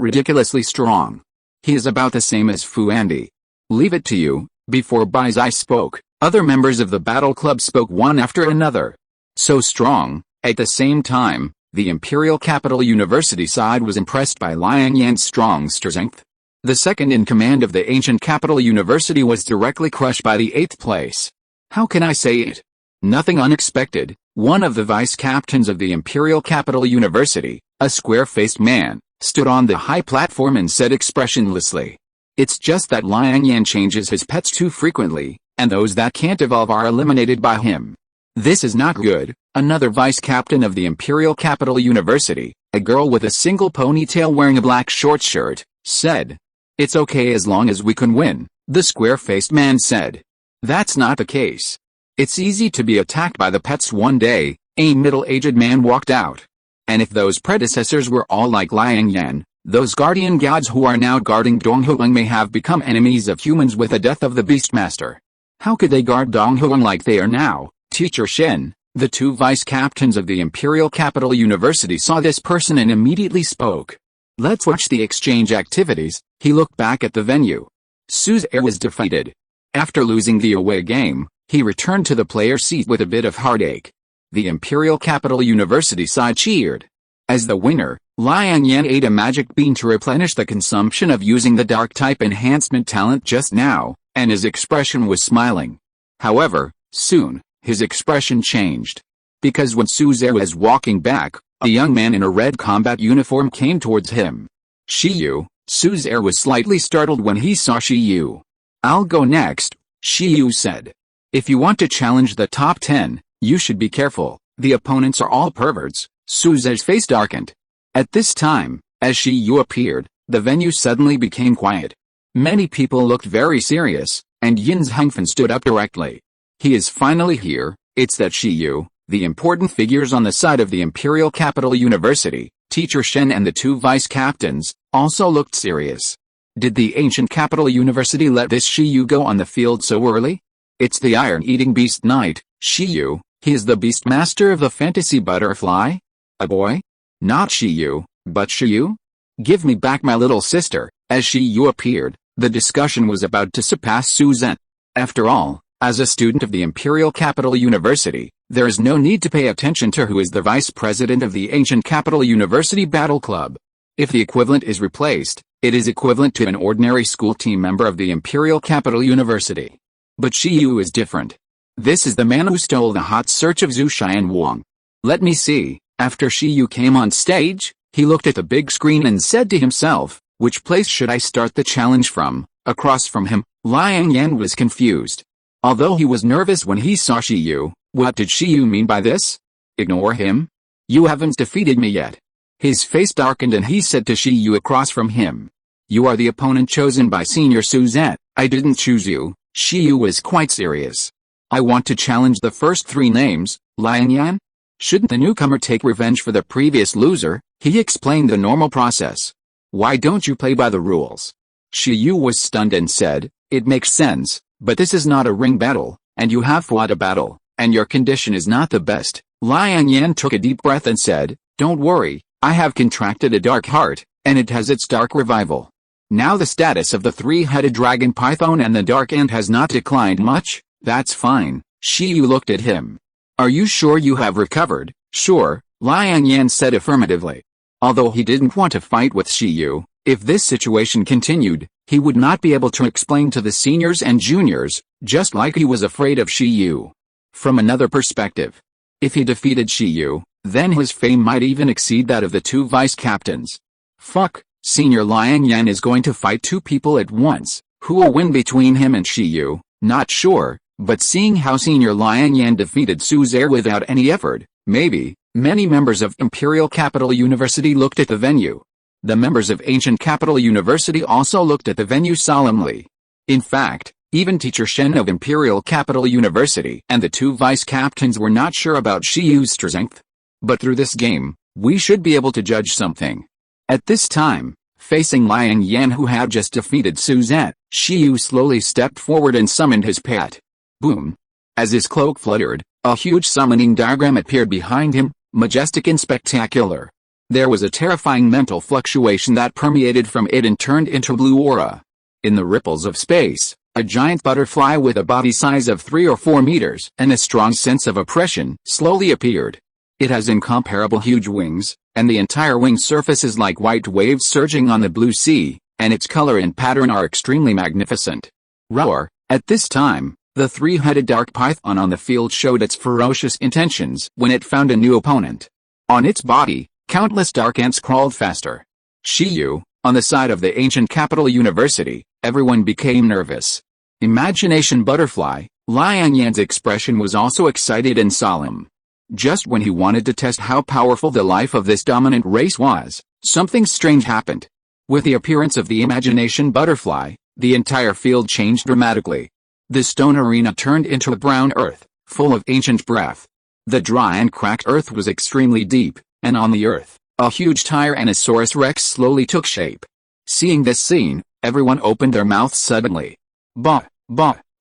ridiculously strong. He is about the same as Fu Andy. Leave it to you. Before Baizai spoke, other members of the battle club spoke one after another. So strong. At the same time, the Imperial Capital University side was impressed by Liang Yan's strong strength. The second in command of the ancient capital university was directly crushed by the 8th place. How can I say it? Nothing unexpected. One of the vice captains of the Imperial Capital University, a square-faced man, stood on the high platform and said expressionlessly, "It's just that Liang Yan changes his pets too frequently, and those that can't evolve are eliminated by him. This is not good." Another vice captain of the Imperial Capital University, a girl with a single ponytail wearing a black short shirt, said, "It's okay as long as we can win," the square-faced man said. "That's not the case. It's easy to be attacked by the pets one day," a middle-aged man walked out. "And if those predecessors were all like Liang Yan, those guardian gods who are now guarding Donghuang may have become enemies of humans with the death of the Beastmaster. How could they guard Donghuang like they are now?" Teacher Shen, the two vice captains of the Imperial Capital University, saw this person and immediately spoke. "Let's watch the exchange activities." He looked back at the venue. Suze was defeated. After losing the away game, he returned to the player seat with a bit of heartache. The Imperial Capital University side cheered. As the winner, Liang Yan ate a magic bean to replenish the consumption of using the dark type enhancement talent just now, and his expression was smiling. However, soon, his expression changed. Because when Su Zhe was walking back, a young man in a red combat uniform came towards him. Shiyu. Su Zhe was slightly startled when he saw Shiyu. "I'll go next," Shiyu said. "If you want to challenge the top 10, you should be careful, the opponents are all perverts." Su Zhe's face darkened. At this time, as Shiyu appeared, the venue suddenly became quiet. Many people looked very serious, and Yin's Hengfen stood up directly. "He is finally here, it's that Shiyu." The important figures on the side of the Imperial Capital University, Teacher Shen and the two vice captains, also looked serious. Did the ancient Capital University let this Shiyu go on the field so early? "It's the Iron-Eating Beast Knight, Shiyu, he is the Beast Master of the Fantasy Butterfly?" "A boy? Not Shiyu, but Shiyu? Give me back my little sister." As Shiyu appeared, the discussion was about to surpass Su Zhe. After all, as a student of the Imperial Capital University, there is no need to pay attention to who is the vice president of the ancient Capital University Battle Club. If the equivalent is replaced, it is equivalent to an ordinary school team member of the Imperial Capital University. But Shiyu is different. This is the man who stole the hot search of Zhu Xian Wang. "Let me see." After Shiyu came on stage, he looked at the big screen and said to himself, "Which place should I start the challenge from?" Across from him, Liang Yan was confused. Although he was nervous when he saw Shiyu, what did Shiyu mean by this? "Ignore him? You haven't defeated me yet." His face darkened and he said to Shiyu across from him, "You are the opponent chosen by Senior Su Zhe. I didn't choose you." Shiyu was quite serious. "I want to challenge the first three names, Liang Yan." Shouldn't the newcomer take revenge for the previous loser? He explained the normal process. "Why don't you play by the rules?" Shiyu was stunned and said, "It makes sense, but this is not a ring battle, and you have fought a battle, and your condition is not the best." Liang Yan took a deep breath and said, "Don't worry, I have contracted a dark heart, and it has its dark revival. Now the status of the three-headed dragon python and the dark ant has not declined much." "That's fine." Shiyu looked at him. "Are you sure you have recovered?" "Sure," Liang Yan said affirmatively. Although he didn't want to fight with Shiyu, if this situation continued, he would not be able to explain to the seniors and juniors, just like he was afraid of Shiyu. From another perspective, if he defeated Shiyu, then his fame might even exceed that of the two vice captains. Fuck, Senior Liang Yan is going to fight two people at once. Who will win between him and Shiyu? Not sure, but seeing how Senior Liang Yan defeated Su Zhe without any effort, maybe. Many members of Imperial Capital University looked at the venue. The members of Ancient Capital University also looked at the venue solemnly. In fact, even Teacher Shen of Imperial Capital University and the two vice captains were not sure about Shiyu's strength. But through this game, we should be able to judge something. At this time, facing Liang Yan who had just defeated Su Zhe, Shiyu slowly stepped forward and summoned his pet. Boom! As his cloak fluttered, a huge summoning diagram appeared behind him, majestic and spectacular. There was a terrifying mental fluctuation that permeated from it and turned into blue aura. In the ripples of space, a giant butterfly with a body size of 3 or 4 meters and a strong sense of oppression slowly appeared. It has incomparable huge wings, and the entire wing surface is like white waves surging on the blue sea, and its color and pattern are extremely magnificent. Roar! At this time, the three-headed dark python on the field showed its ferocious intentions when it found a new opponent. On its body, countless dark ants crawled faster. Shiyu, on the side of the Ancient Capital University, everyone became nervous. Imagination Butterfly, Liang Yan's expression was also excited and solemn. Just when he wanted to test how powerful the life of this dominant race was, something strange happened. With the appearance of the Imagination Butterfly, the entire field changed dramatically. The stone arena turned into a brown earth, full of ancient breath. The dry and cracked earth was extremely deep, and on the earth, a huge Tyrannosaurus Rex slowly took shape. Seeing this scene, everyone opened their mouths suddenly. Bah,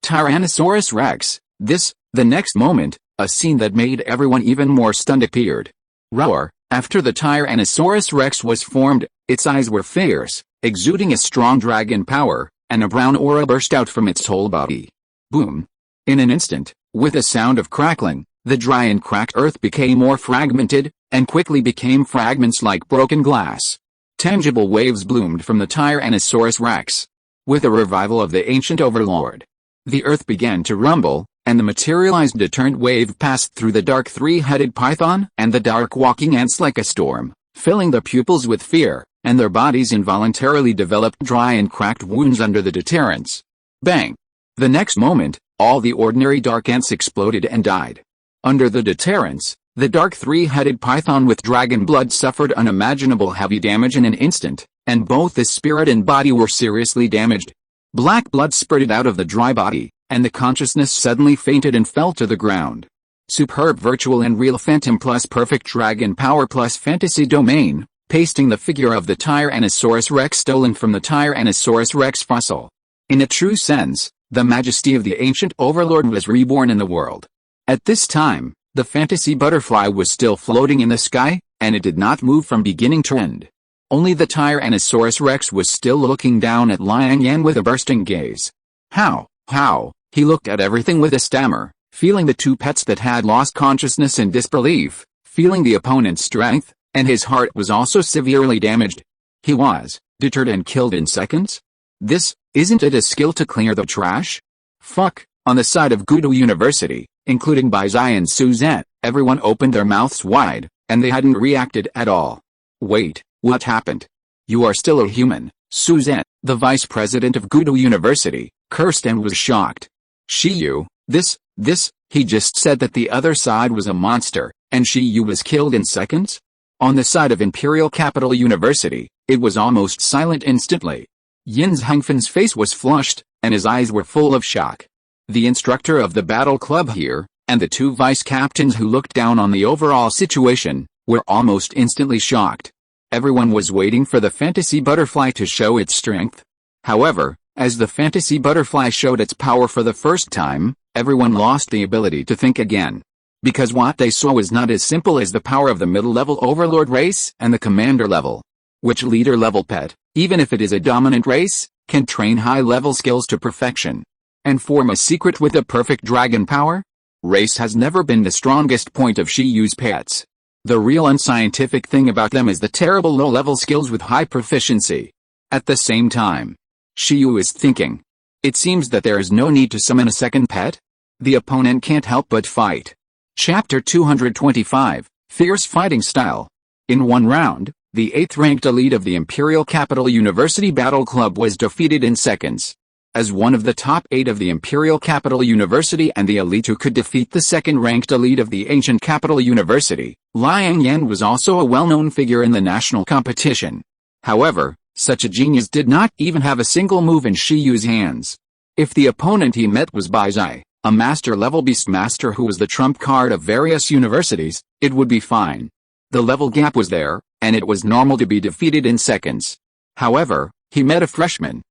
Tyrannosaurus Rex, this, the next moment, a scene that made everyone even more stunned appeared. Roar! After the Tyrannosaurus Rex was formed, its eyes were fierce, exuding a strong dragon power, and a brown aura burst out from its whole body. Boom! In an instant, with a sound of crackling, The dry and cracked earth became more fragmented, and quickly became fragments like broken glass. Tangible waves bloomed from the Tyrannosaurus Rex. With a revival of the ancient overlord, the earth began to rumble, and the materialized deterrent wave passed through the dark three-headed python and the dark walking ants like a storm, filling the pupils with fear, and their bodies involuntarily developed dry and cracked wounds under the deterrents. Bang! The next moment, all the ordinary dark ants exploded and died. Under the deterrents, the dark three-headed python with dragon blood suffered unimaginable heavy damage in an instant, and both the spirit and body were seriously damaged. Black blood spurted out of the dry body, and the consciousness suddenly fainted and fell to the ground. Superb virtual and real phantom plus perfect dragon power plus fantasy domain, pasting the figure of the Tyrannosaurus Rex stolen from the Tyrannosaurus Rex fossil. In a true sense, the majesty of the ancient overlord was reborn in the world. At this time, the fantasy butterfly was still floating in the sky, and it did not move from beginning to end. Only the Tyrannosaurus Rex was still looking down at Liang Yan with a bursting gaze. How? He looked at everything with a stammer, feeling the two pets that had lost consciousness in disbelief, feeling the opponent's strength, and his heart was also severely damaged. He was deterred and killed in seconds? Isn't it a skill to clear the trash? Fuck. On the side of Gudo University, including Baizai and Suzette, everyone opened their mouths wide, and they hadn't reacted at all. Wait, what happened? You are still a human, Suzette, the vice president of Gudo University, cursed and was shocked. Shiyu, he just said that the other side was a monster, and Shiyu was killed in seconds? On the side of Imperial Capital University, it was almost silent instantly. Yin's Hengfen's face was flushed, and his eyes were full of shock. The instructor of the battle club here, and the two vice captains who looked down on the overall situation, were almost instantly shocked. Everyone was waiting for the fantasy butterfly to show its strength. However, as the fantasy butterfly showed its power for the first time, everyone lost the ability to think again. Because what they saw was not as simple as the power of the middle-level overlord race and the commander level. Which leader-level pet, even if it is a dominant race, can train high-level skills to perfection and form a secret with a perfect dragon power? Race has never been the strongest point of Shiyu's pets. The real unscientific thing about them is the terrible low-level skills with high proficiency. At the same time, Shiyu is thinking. It seems that there is no need to summon a second pet. The opponent can't help but fight. Chapter 225, Fierce Fighting Style. In one round, the 8th-ranked elite of the Imperial Capital University Battle Club was defeated in seconds. As one of the top 8 of the Imperial Capital University and the elite who could defeat the 2nd-ranked elite of the ancient Capital University, Liang Yan was also a well-known figure in the national competition. However, such a genius did not even have a single move in Shiyu's hands. If the opponent he met was Baizai, a master-level beastmaster who was the trump card of various universities, it would be fine. The level gap was there, and it was normal to be defeated in seconds. However, he met a freshman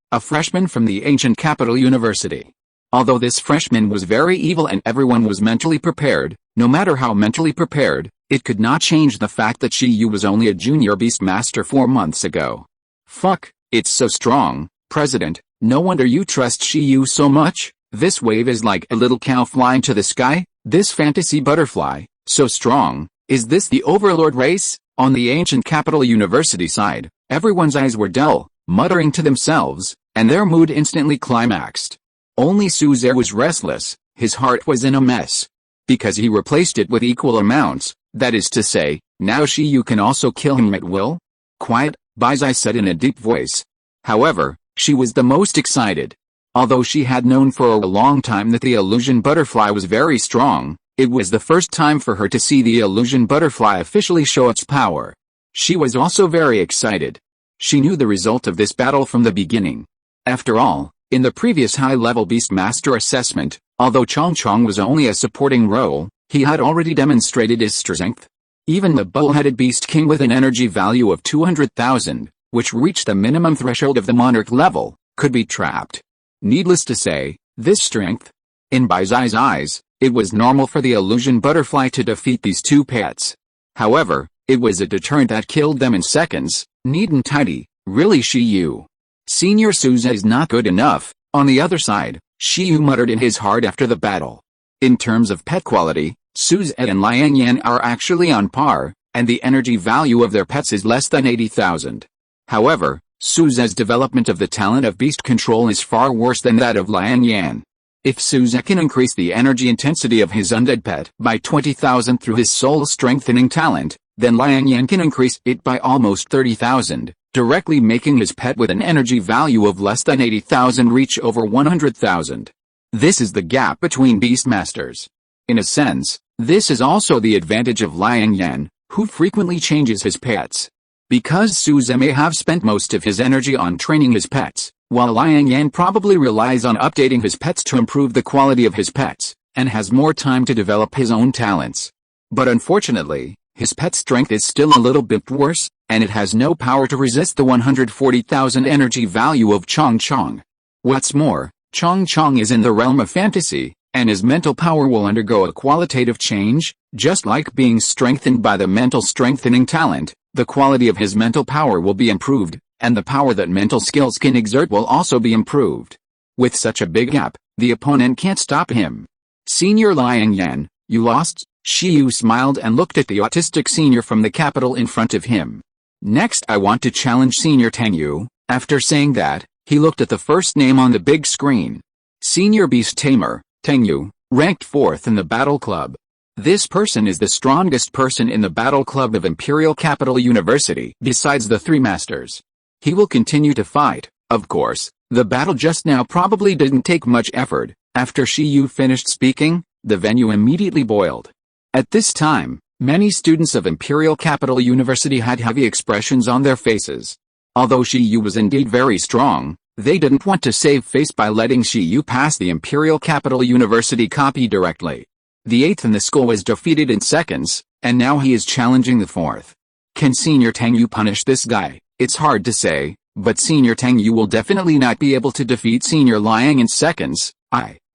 from the ancient Capital University. Although this freshman was very evil and everyone was mentally prepared, no matter how mentally prepared, it could not change the fact that Shiyu was only a junior beastmaster 4 months ago. Fuck, it's so strong, President, no wonder you trust Shiyu so much. This wave is like a little cow flying to the sky. This fantasy butterfly, so strong. Is this the overlord race? On the ancient Capital University side, everyone's eyes were dull, muttering to themselves, and their mood instantly climaxed. Only Suzer was restless, his heart was in a mess. Because he replaced it with equal amounts, that is to say, now Shiyu can also kill him at will? Quiet, Baizai said in a deep voice. However, she was the most excited. Although she had known for a long time that the illusion butterfly was very strong, it was the first time for her to see the illusion butterfly officially show its power. She was also very excited. She knew the result of this battle from the beginning. After all, in the previous high-level Beastmaster assessment, although Chong was only a supporting role, he had already demonstrated his strength. Even the bull-headed Beast King with an energy value of 200,000, which reached the minimum threshold of the Monarch level, could be trapped. Needless to say, this strength. In Baizai's eyes, it was normal for the illusion butterfly to defeat these two pets. However, it was a deterrent that killed them in seconds. Neat and tidy, really Shiyu. Senior Suza is not good enough. On the other side, Shiyu muttered in his heart after the battle. In terms of pet quality, Suzette and Liang Yan are actually on par, and the energy value of their pets is less than 80,000. However, Suzette's development of the talent of beast control is far worse than that of Liang Yan. If Suzette can increase the energy intensity of his undead pet by 20,000 through his soul-strengthening talent, then Liang Yan can increase it by almost 30,000, directly making his pet with an energy value of less than 80,000 reach over 100,000. This is the gap between Beastmasters. In a sense, this is also the advantage of Liang Yan, who frequently changes his pets. Because Suzette may have spent most of his energy on training his pets, while Liang Yan probably relies on updating his pets to improve the quality of his pets, and has more time to develop his own talents. But unfortunately, his pet's strength is still a little bit worse, and it has no power to resist the 140,000 energy value of Chong Chong. What's more, Chong Chong is in the realm of fantasy, and his mental power will undergo a qualitative change, just like being strengthened by the mental strengthening talent. The quality of his mental power will be improved, and the power that mental skills can exert will also be improved. With such a big gap, the opponent can't stop him. Senior Liang Yan, you lost? Shiyu smiled and looked at the autistic senior from the capital in front of him. Next I want to challenge Senior Tang Yu. After saying that, he looked at the first name on the big screen. Senior Beast Tamer, Tang Yu, ranked 4th in the Battle Club. This person is the strongest person in the Battle Club of Imperial Capital University besides the 3 masters. He will continue to fight. Of course, the battle just now probably didn't take much effort. After Shiyu finished speaking, the venue immediately boiled. At this time, many students of Imperial Capital University had heavy expressions on their faces. Although Shiyu was indeed very strong, they didn't want to save face by letting Shiyu pass the Imperial Capital University copy directly. The 8th in the school was defeated in seconds, and now he is challenging the 4th. Can Senior Tang Yu punish this guy? It's hard to say, but Senior Tang Yu will definitely not be able to defeat Senior Liang in seconds.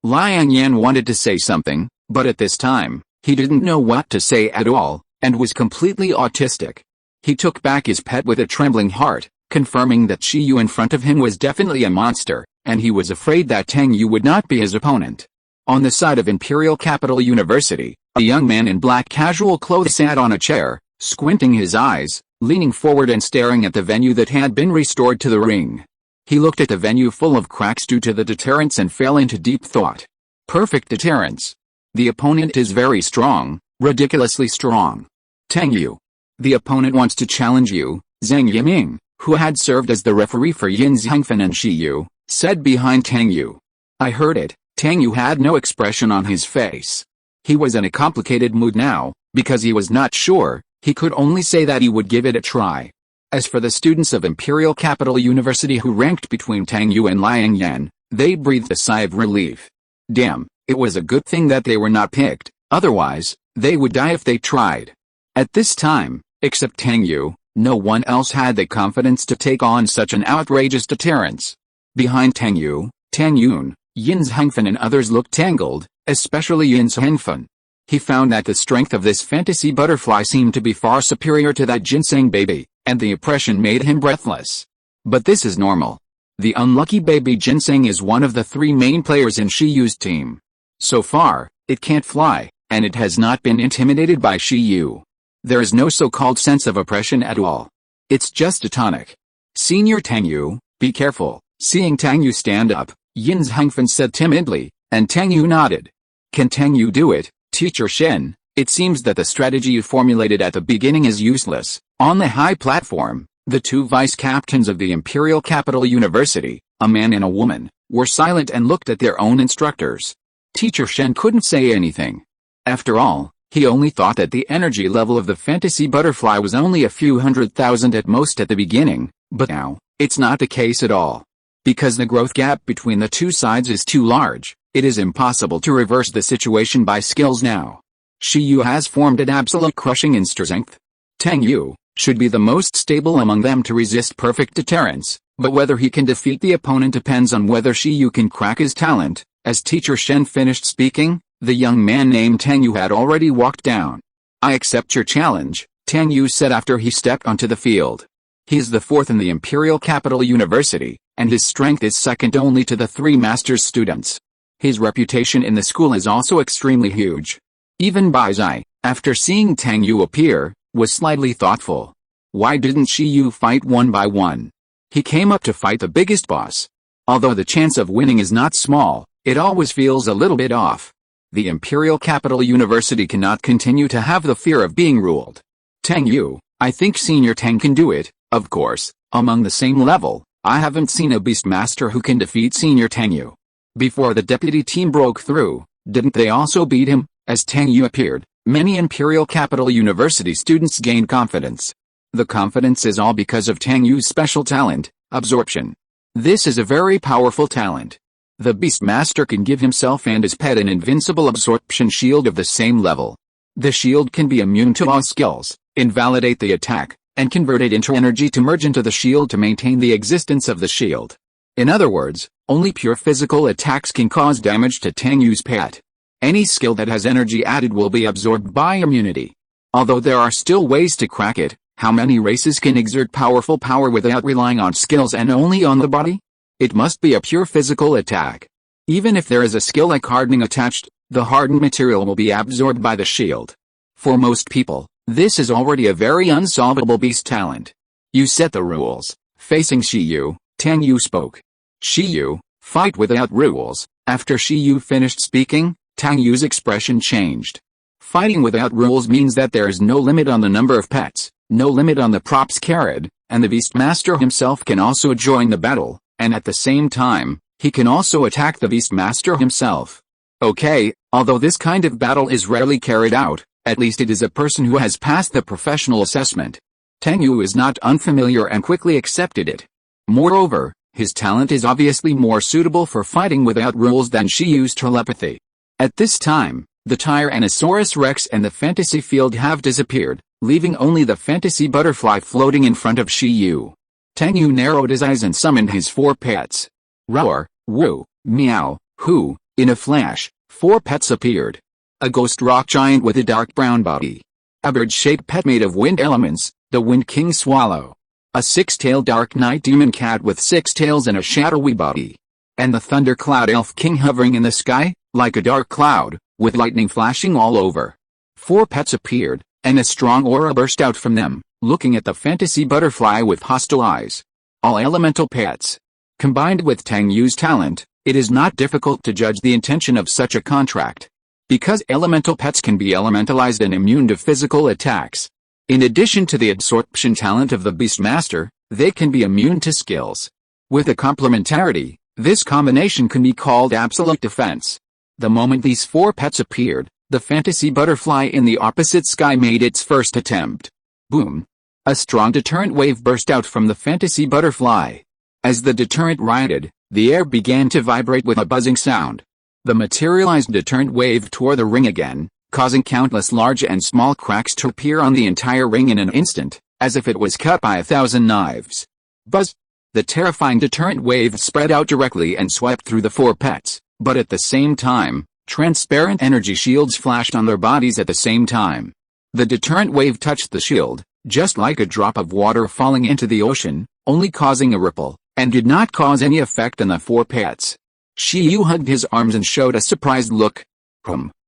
Liang Yan wanted to say something, but at this time, he didn't know what to say at all, and was completely autistic. He took back his pet with a trembling heart, confirming that Shiyu in front of him was definitely a monster, and he was afraid that Tang Yu would not be his opponent. On the side of Imperial Capital University, a young man in black casual clothes sat on a chair, squinting his eyes, leaning forward and staring at the venue that had been restored to the ring. He looked at the venue full of cracks due to the deterrence and fell into deep thought. Perfect deterrence. The opponent is very strong, ridiculously strong. Tang Yu. The opponent wants to challenge you, Zhang Yiming, who had served as the referee for Yin Zhangfen and Shiyu, said behind Tang Yu. I heard it. Tang Yu had no expression on his face. He was in a complicated mood now, because he was not sure. He could only say that he would give it a try. As for the students of Imperial Capital University who ranked between Tang Yu and Liang Yan, they breathed a sigh of relief. Damn, it was a good thing that they were not picked, otherwise, they would die if they tried. At this time, except Tang Yu, no one else had the confidence to take on such an outrageous deterrence. Behind Tang Yu, Tang Yun, Yin Zhangfen and others looked tangled, especially Yin Zhangfen. He found that the strength of this fantasy butterfly seemed to be far superior to that ginseng baby, and the oppression made him breathless. But this is normal. The unlucky baby ginseng is one of the 3 main players in Shiyu's team. So far, it can't fly, and it has not been intimidated by Shiyu. There is no so-called sense of oppression at all. It's just a tonic. Senior Tang Yu, be careful. Seeing Tang Yu stand up, Yin Zhangfen said timidly, and Tang Yu nodded. Can Tang Yu do it, Teacher Shen? It seems that the strategy you formulated at the beginning is useless. On the high platform, the 2 vice captains of the Imperial Capital University, a man and a woman, were silent and looked at their own instructors. Teacher Shen couldn't say anything. After all, he only thought that the energy level of the fantasy butterfly was only a few 100,000 at most at the beginning, but now, it's not the case at all. Because the growth gap between the 2 sides is too large, it is impossible to reverse the situation by skills now. Shiyu has formed an absolute crushing strength. Tang Yu should be the most stable among them to resist perfect deterrence, but whether he can defeat the opponent depends on whether Shiyu can crack his talent. As Teacher Shen finished speaking, the young man named Tang Yu had already walked down. I accept your challenge, Tang Yu said after he stepped onto the field. He is the 4th in the Imperial Capital University, and his strength is second only to the 3 master's students. His reputation in the school is also extremely huge. Even Bai Zai, after seeing Tang Yu appear, was slightly thoughtful. Why didn't Shi Yu fight one by one? He came up to fight the biggest boss. Although the chance of winning is not small, it always feels a little bit off. The Imperial Capital University cannot continue to have the fear of being ruled. Tang Yu, I think Senior Tang can do it. Of course, among the same level, I haven't seen a Beastmaster who can defeat Senior Tang Yu. Before the deputy team broke through, didn't they also beat him? As Tang Yu appeared, many Imperial Capital University students gained confidence. The confidence is all because of Tang Yu's special talent, absorption. This is a very powerful talent. The Beastmaster can give himself and his pet an invincible absorption shield of the same level. The shield can be immune to all skills, invalidate the attack, and convert it into energy to merge into the shield to maintain the existence of the shield. In other words, only pure physical attacks can cause damage to Tang Yu's pet. Any skill that has energy added will be absorbed by immunity. Although there are still ways to crack it, how many races can exert powerful power without relying on skills and only on the body? It must be a pure physical attack. Even if there is a skill like hardening attached, the hardened material will be absorbed by the shield. For most people, this is already a very unsolvable beast talent. You set the rules. Facing Shi Yu, Tang Yu spoke. Shi Yu, fight without rules. After Shi Yu finished speaking, Tang Yu's expression changed. Fighting without rules means that there is no limit on the number of pets, no limit on the props carried, and the Beastmaster himself can also join the battle, and at the same time, he can also attack the Beastmaster himself. Okay, although this kind of battle is rarely carried out, at least it is a person who has passed the professional assessment. Tang Yu is not unfamiliar and quickly accepted it. Moreover, his talent is obviously more suitable for fighting without rules than Shi Yu's telepathy. At this time, the Tyrannosaurus Rex and the fantasy field have disappeared, leaving only the fantasy butterfly floating in front of Shi Yu. Tang Yu narrowed his eyes and summoned his 4 pets. Roar, woo, meow, hoo. In a flash, 4 pets appeared. A ghost rock giant with a dark brown body. A bird-shaped pet made of wind elements, the Wind King Swallow. A 6-tailed dark night demon cat with 6 tails and a shadowy body. And the thundercloud elf king hovering in the sky, like a dark cloud, with lightning flashing all over. 4 pets appeared, and a strong aura burst out from them, looking at the fantasy butterfly with hostile eyes. All elemental pets. Combined with Tang Yu's talent, it is not difficult to judge the intention of such a contract. Because elemental pets can be elementalized and immune to physical attacks. In addition to the absorption talent of the Beastmaster, they can be immune to skills. With a complementarity, this combination can be called absolute defense. The moment these 4 pets appeared, the fantasy butterfly in the opposite sky made its first attempt. Boom! A strong deterrent wave burst out from the fantasy butterfly. As the deterrent rioted, the air began to vibrate with a buzzing sound. The materialized deterrent wave tore the ring again, causing countless large and small cracks to appear on the entire ring in an instant, as if it was cut by 1,000 knives. Buzz! The terrifying deterrent wave spread out directly and swept through the 4 pets, but at the same time, transparent energy shields flashed on their bodies at the same time. The deterrent wave touched the shield, just like a drop of water falling into the ocean, only causing a ripple, and did not cause any effect on the 4 pets. Shi Yu hugged his arms and showed a surprised look.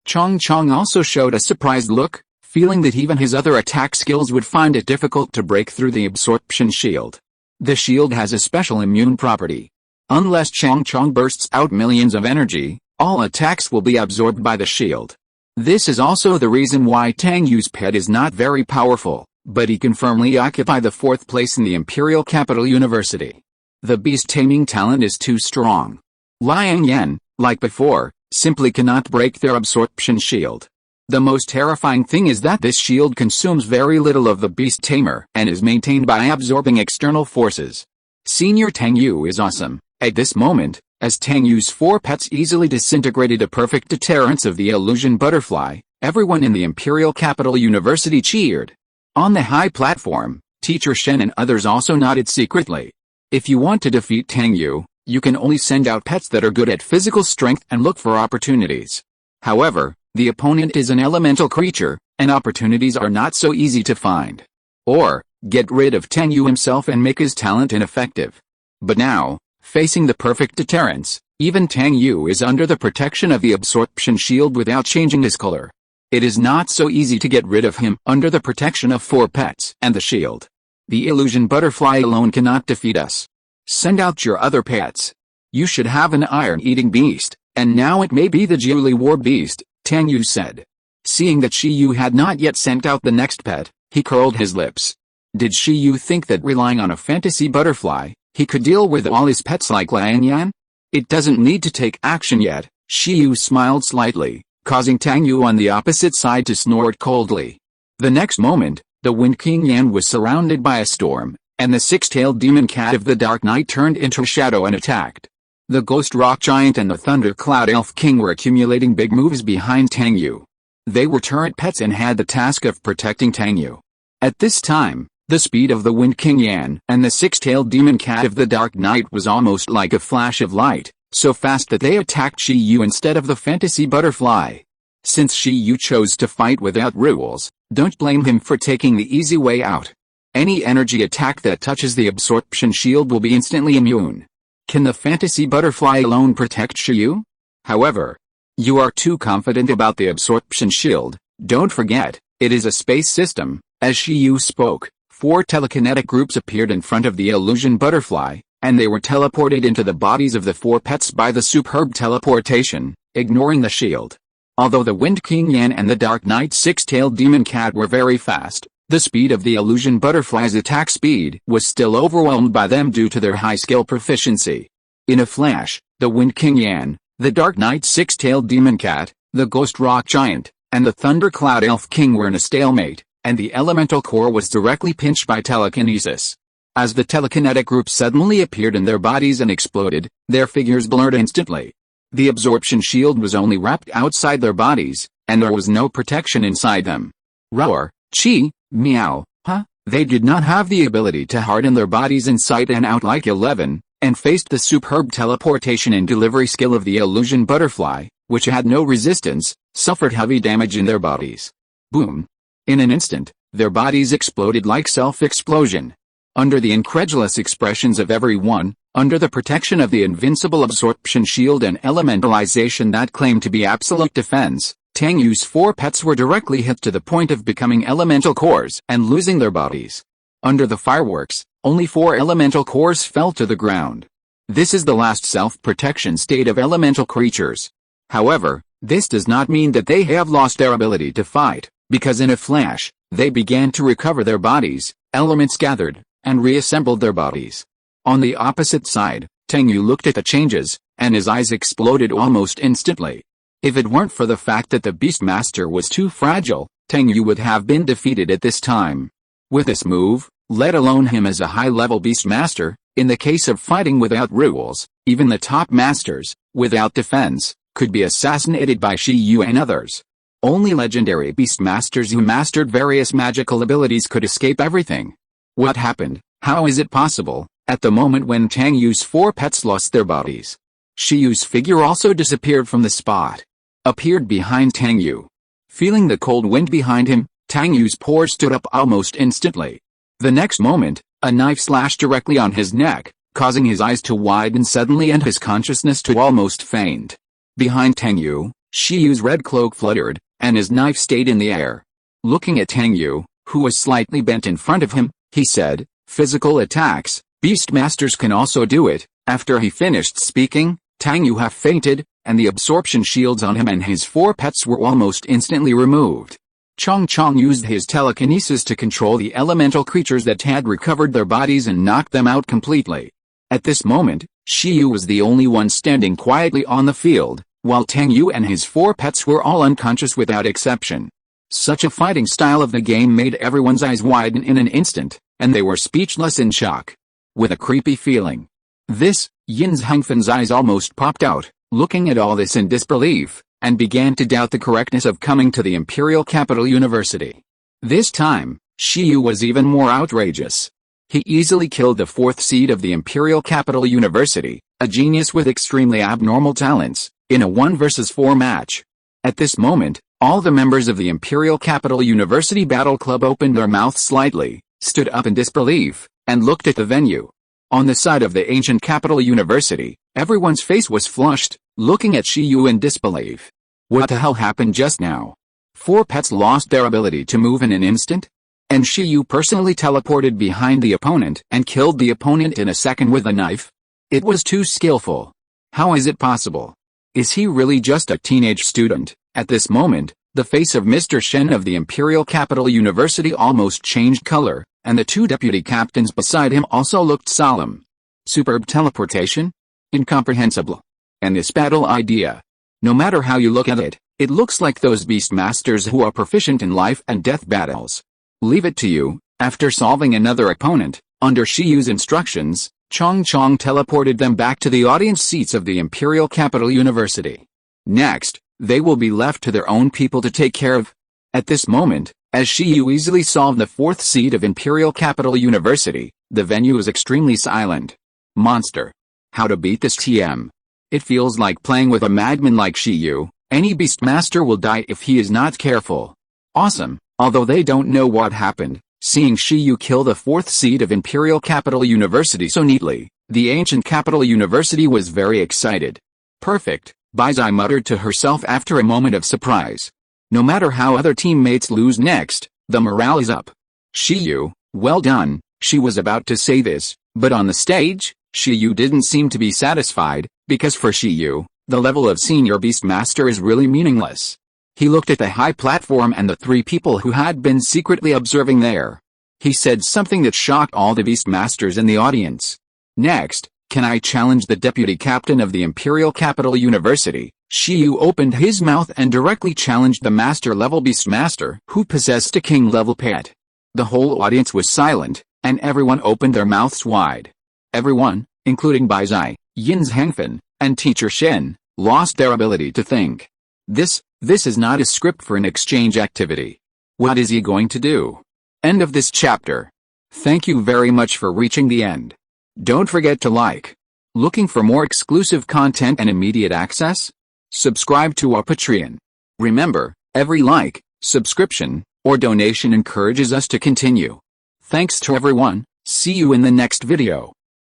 Chong Chong also showed a surprised look, feeling that even his other attack skills would find it difficult to break through the absorption shield. The shield has a special immune property. Unless Chong Chong bursts out millions of energy, all attacks will be absorbed by the shield. This is also the reason why Tang Yu's pet is not very powerful, but he can firmly occupy the 4th place in the Imperial Capital University. The beast taming talent is too strong. Liang Yan, like before, simply cannot break their absorption shield. The most terrifying thing is that this shield consumes very little of the beast tamer and is maintained by absorbing external forces. Senior Tang Yu is awesome. At this moment, as Tang Yu's 4 pets easily disintegrated a perfect deterrence of the illusion butterfly, everyone in the Imperial Capital University cheered. On the high platform, Teacher Shen and others also nodded secretly. If you want to defeat Tang Yu, you can only send out pets that are good at physical strength and look for opportunities. However, the opponent is an elemental creature, and opportunities are not so easy to find. Or, get rid of Tang Yu himself and make his talent ineffective. But now, facing the perfect deterrence, even Tang Yu is under the protection of the absorption shield without changing his color. It is not so easy to get rid of him under the protection of 4 pets and the shield. The illusion butterfly alone cannot defeat us. Send out your other pets. You should have an iron-eating beast, and now it may be the Jiuli war beast, Tang Yu said. Seeing that Shi Yu had not yet sent out the next pet, he curled his lips. Did Shi Yu think that relying on a fantasy butterfly, he could deal with all his pets like Liang Yan? It doesn't need to take action yet. Shi Yu smiled slightly, causing Tang Yu on the opposite side to snort coldly. The next moment, the Wind King Yan was surrounded by a storm, and the 6-tailed demon cat of the Dark Knight turned into a shadow and attacked. The Ghost Rock Giant and the Thunder Cloud Elf King were accumulating big moves behind Tang Yu. They were turret pets and had the task of protecting Tang Yu. At this time, the speed of the Wind King Yan and the 6-tailed demon cat of the Dark Knight was almost like a flash of light, so fast that they attacked Shi Yu instead of the fantasy butterfly. Since Shi Yu chose to fight without rules, don't blame him for taking the easy way out. Any energy attack that touches the absorption shield will be instantly immune. Can the fantasy butterfly alone protect Shi Yu? However, you are too confident about the absorption shield. Don't forget, it is a space system. As Shi Yu spoke, 4 telekinetic groups appeared in front of the illusion butterfly, and they were teleported into the bodies of the 4 pets by the superb teleportation, ignoring the shield. Although the Wind King Yan and the Dark Knight 6-tailed demon cat were very fast, the speed of the illusion butterfly's attack speed was still overwhelmed by them due to their high skill proficiency. In a flash, the Wind King Yan, the Dark Knight 6-tailed demon cat, the Ghost Rock Giant, and the Thunder Cloud Elf King were in a stalemate, and the elemental core was directly pinched by telekinesis. As the telekinetic group suddenly appeared in their bodies and exploded, their figures blurred instantly. The absorption shield was only wrapped outside their bodies, and there was no protection inside them. Roar, chi, meow, huh? They did not have the ability to harden their bodies inside and out like 11, and faced the superb teleportation and delivery skill of the illusion butterfly, which had no resistance, suffered heavy damage in their bodies. Boom. In an instant, their bodies exploded like self-explosion. Under the incredulous expressions of everyone, under the protection of the invincible absorption shield and elementalization that claimed to be absolute defense, Tang Yu's 4 pets were directly hit to the point of becoming elemental cores and losing their bodies. Under the fireworks, only 4 elemental cores fell to the ground. This is the last self-protection state of elemental creatures. However, this does not mean that they have lost their ability to fight, because in a flash, they began to recover their bodies, elements gathered, and reassembled their bodies. On the opposite side, Tang Yu looked at the changes, and his eyes exploded almost instantly. If it weren't for the fact that the Beastmaster was too fragile, Tang Yu would have been defeated at this time. With this move, let alone him as a high-level Beastmaster, in the case of fighting without rules, even the top masters, without defense, could be assassinated by Shi Yu and others. Only legendary Beastmasters who mastered various magical abilities could escape everything. What happened? How is it possible? At the moment when Tang Yu's 4 pets lost their bodies, Shi Yu's figure also disappeared from the spot. Appeared behind Tang Yu. Feeling the cold wind behind him, Tang Yu's pores stood up almost instantly. The next moment, a knife slashed directly on his neck, causing his eyes to widen suddenly and his consciousness to almost faint. Behind Tang Yu, Shi Yu's red cloak fluttered, and his knife stayed in the air. Looking at Tang Yu, who was slightly bent in front of him, he said, "Physical attacks, Beastmasters can also do it." After he finished speaking, Tang Yu half fainted, and the absorption shields on him and his 4 pets were almost instantly removed. Chong Chong used his telekinesis to control the elemental creatures that had recovered their bodies and knocked them out completely. At this moment, Shi Yu was the only one standing quietly on the field, while Tang Yu and his 4 pets were all unconscious without exception. Such a fighting style of the game made everyone's eyes widen in an instant, and they were speechless in shock. With a creepy feeling. This, Yin Zhangfen's eyes almost popped out, looking at all this in disbelief, and began to doubt the correctness of coming to the Imperial Capital University. This time, Shi Yu was even more outrageous. He easily killed the 4th seed of the Imperial Capital University, a genius with extremely abnormal talents, in a 1 versus 4 match. At this moment, all the members of the Imperial Capital University Battle Club opened their mouths slightly, stood up in disbelief, and looked at the venue. On the side of the ancient Capital University, everyone's face was flushed, looking at Shi Yu in disbelief. What the hell happened just now? 4 pets lost their ability to move in an instant? And Shiyu personally teleported behind the opponent and killed the opponent in a second with a knife? It was too skillful. How is it possible? Is he really just a teenage student? At this moment, the face of Mr. Shen of the Imperial Capital University almost changed color, and the 2 deputy captains beside him also looked solemn. Superb teleportation? Incomprehensible. And this battle idea? No matter how you look at it, it looks like those beastmasters who are proficient in life and death battles. Leave it to you. After solving another opponent, under Shiyu's instructions, Chong teleported them back to the audience seats of the Imperial Capital University. Next, they will be left to their own people to take care of. At this moment, as Shiyu easily solved the 4th seat of Imperial Capital University, the venue is extremely silent. Monster. How to beat this TM? It feels like playing with a madman like Shiyu. Any beastmaster will die if he is not careful. Awesome. Although they don't know what happened, seeing Shiyu kill the 4th seed of Imperial Capital University so neatly, the ancient capital university was very excited. Perfect, Baizai muttered to herself after a moment of surprise. No matter how other teammates lose next, the morale is up. Shiyu, well done, she was about to say this, but on the stage, Shiyu didn't seem to be satisfied, because for Shiyu, the level of senior beastmaster is really meaningless. He looked at the high platform and the 3 people who had been secretly observing there. He said something that shocked all the beastmasters in the audience. Next, can I challenge the deputy captain of the Imperial Capital University? Shiyu opened his mouth and directly challenged the master-level beastmaster who possessed a king-level pet. The whole audience was silent, and everyone opened their mouths wide. Everyone, including Baizai, Yin's Hangfen, and Teacher Shen, lost their ability to think. This is not a script for an exchange activity. What is he going to do? End of this chapter. Thank you very much for reaching the end. Don't forget to like. Looking for more exclusive content and immediate access? Subscribe to our Patreon. Remember, every like, subscription, or donation encourages us to continue. Thanks to everyone. See you in the next video.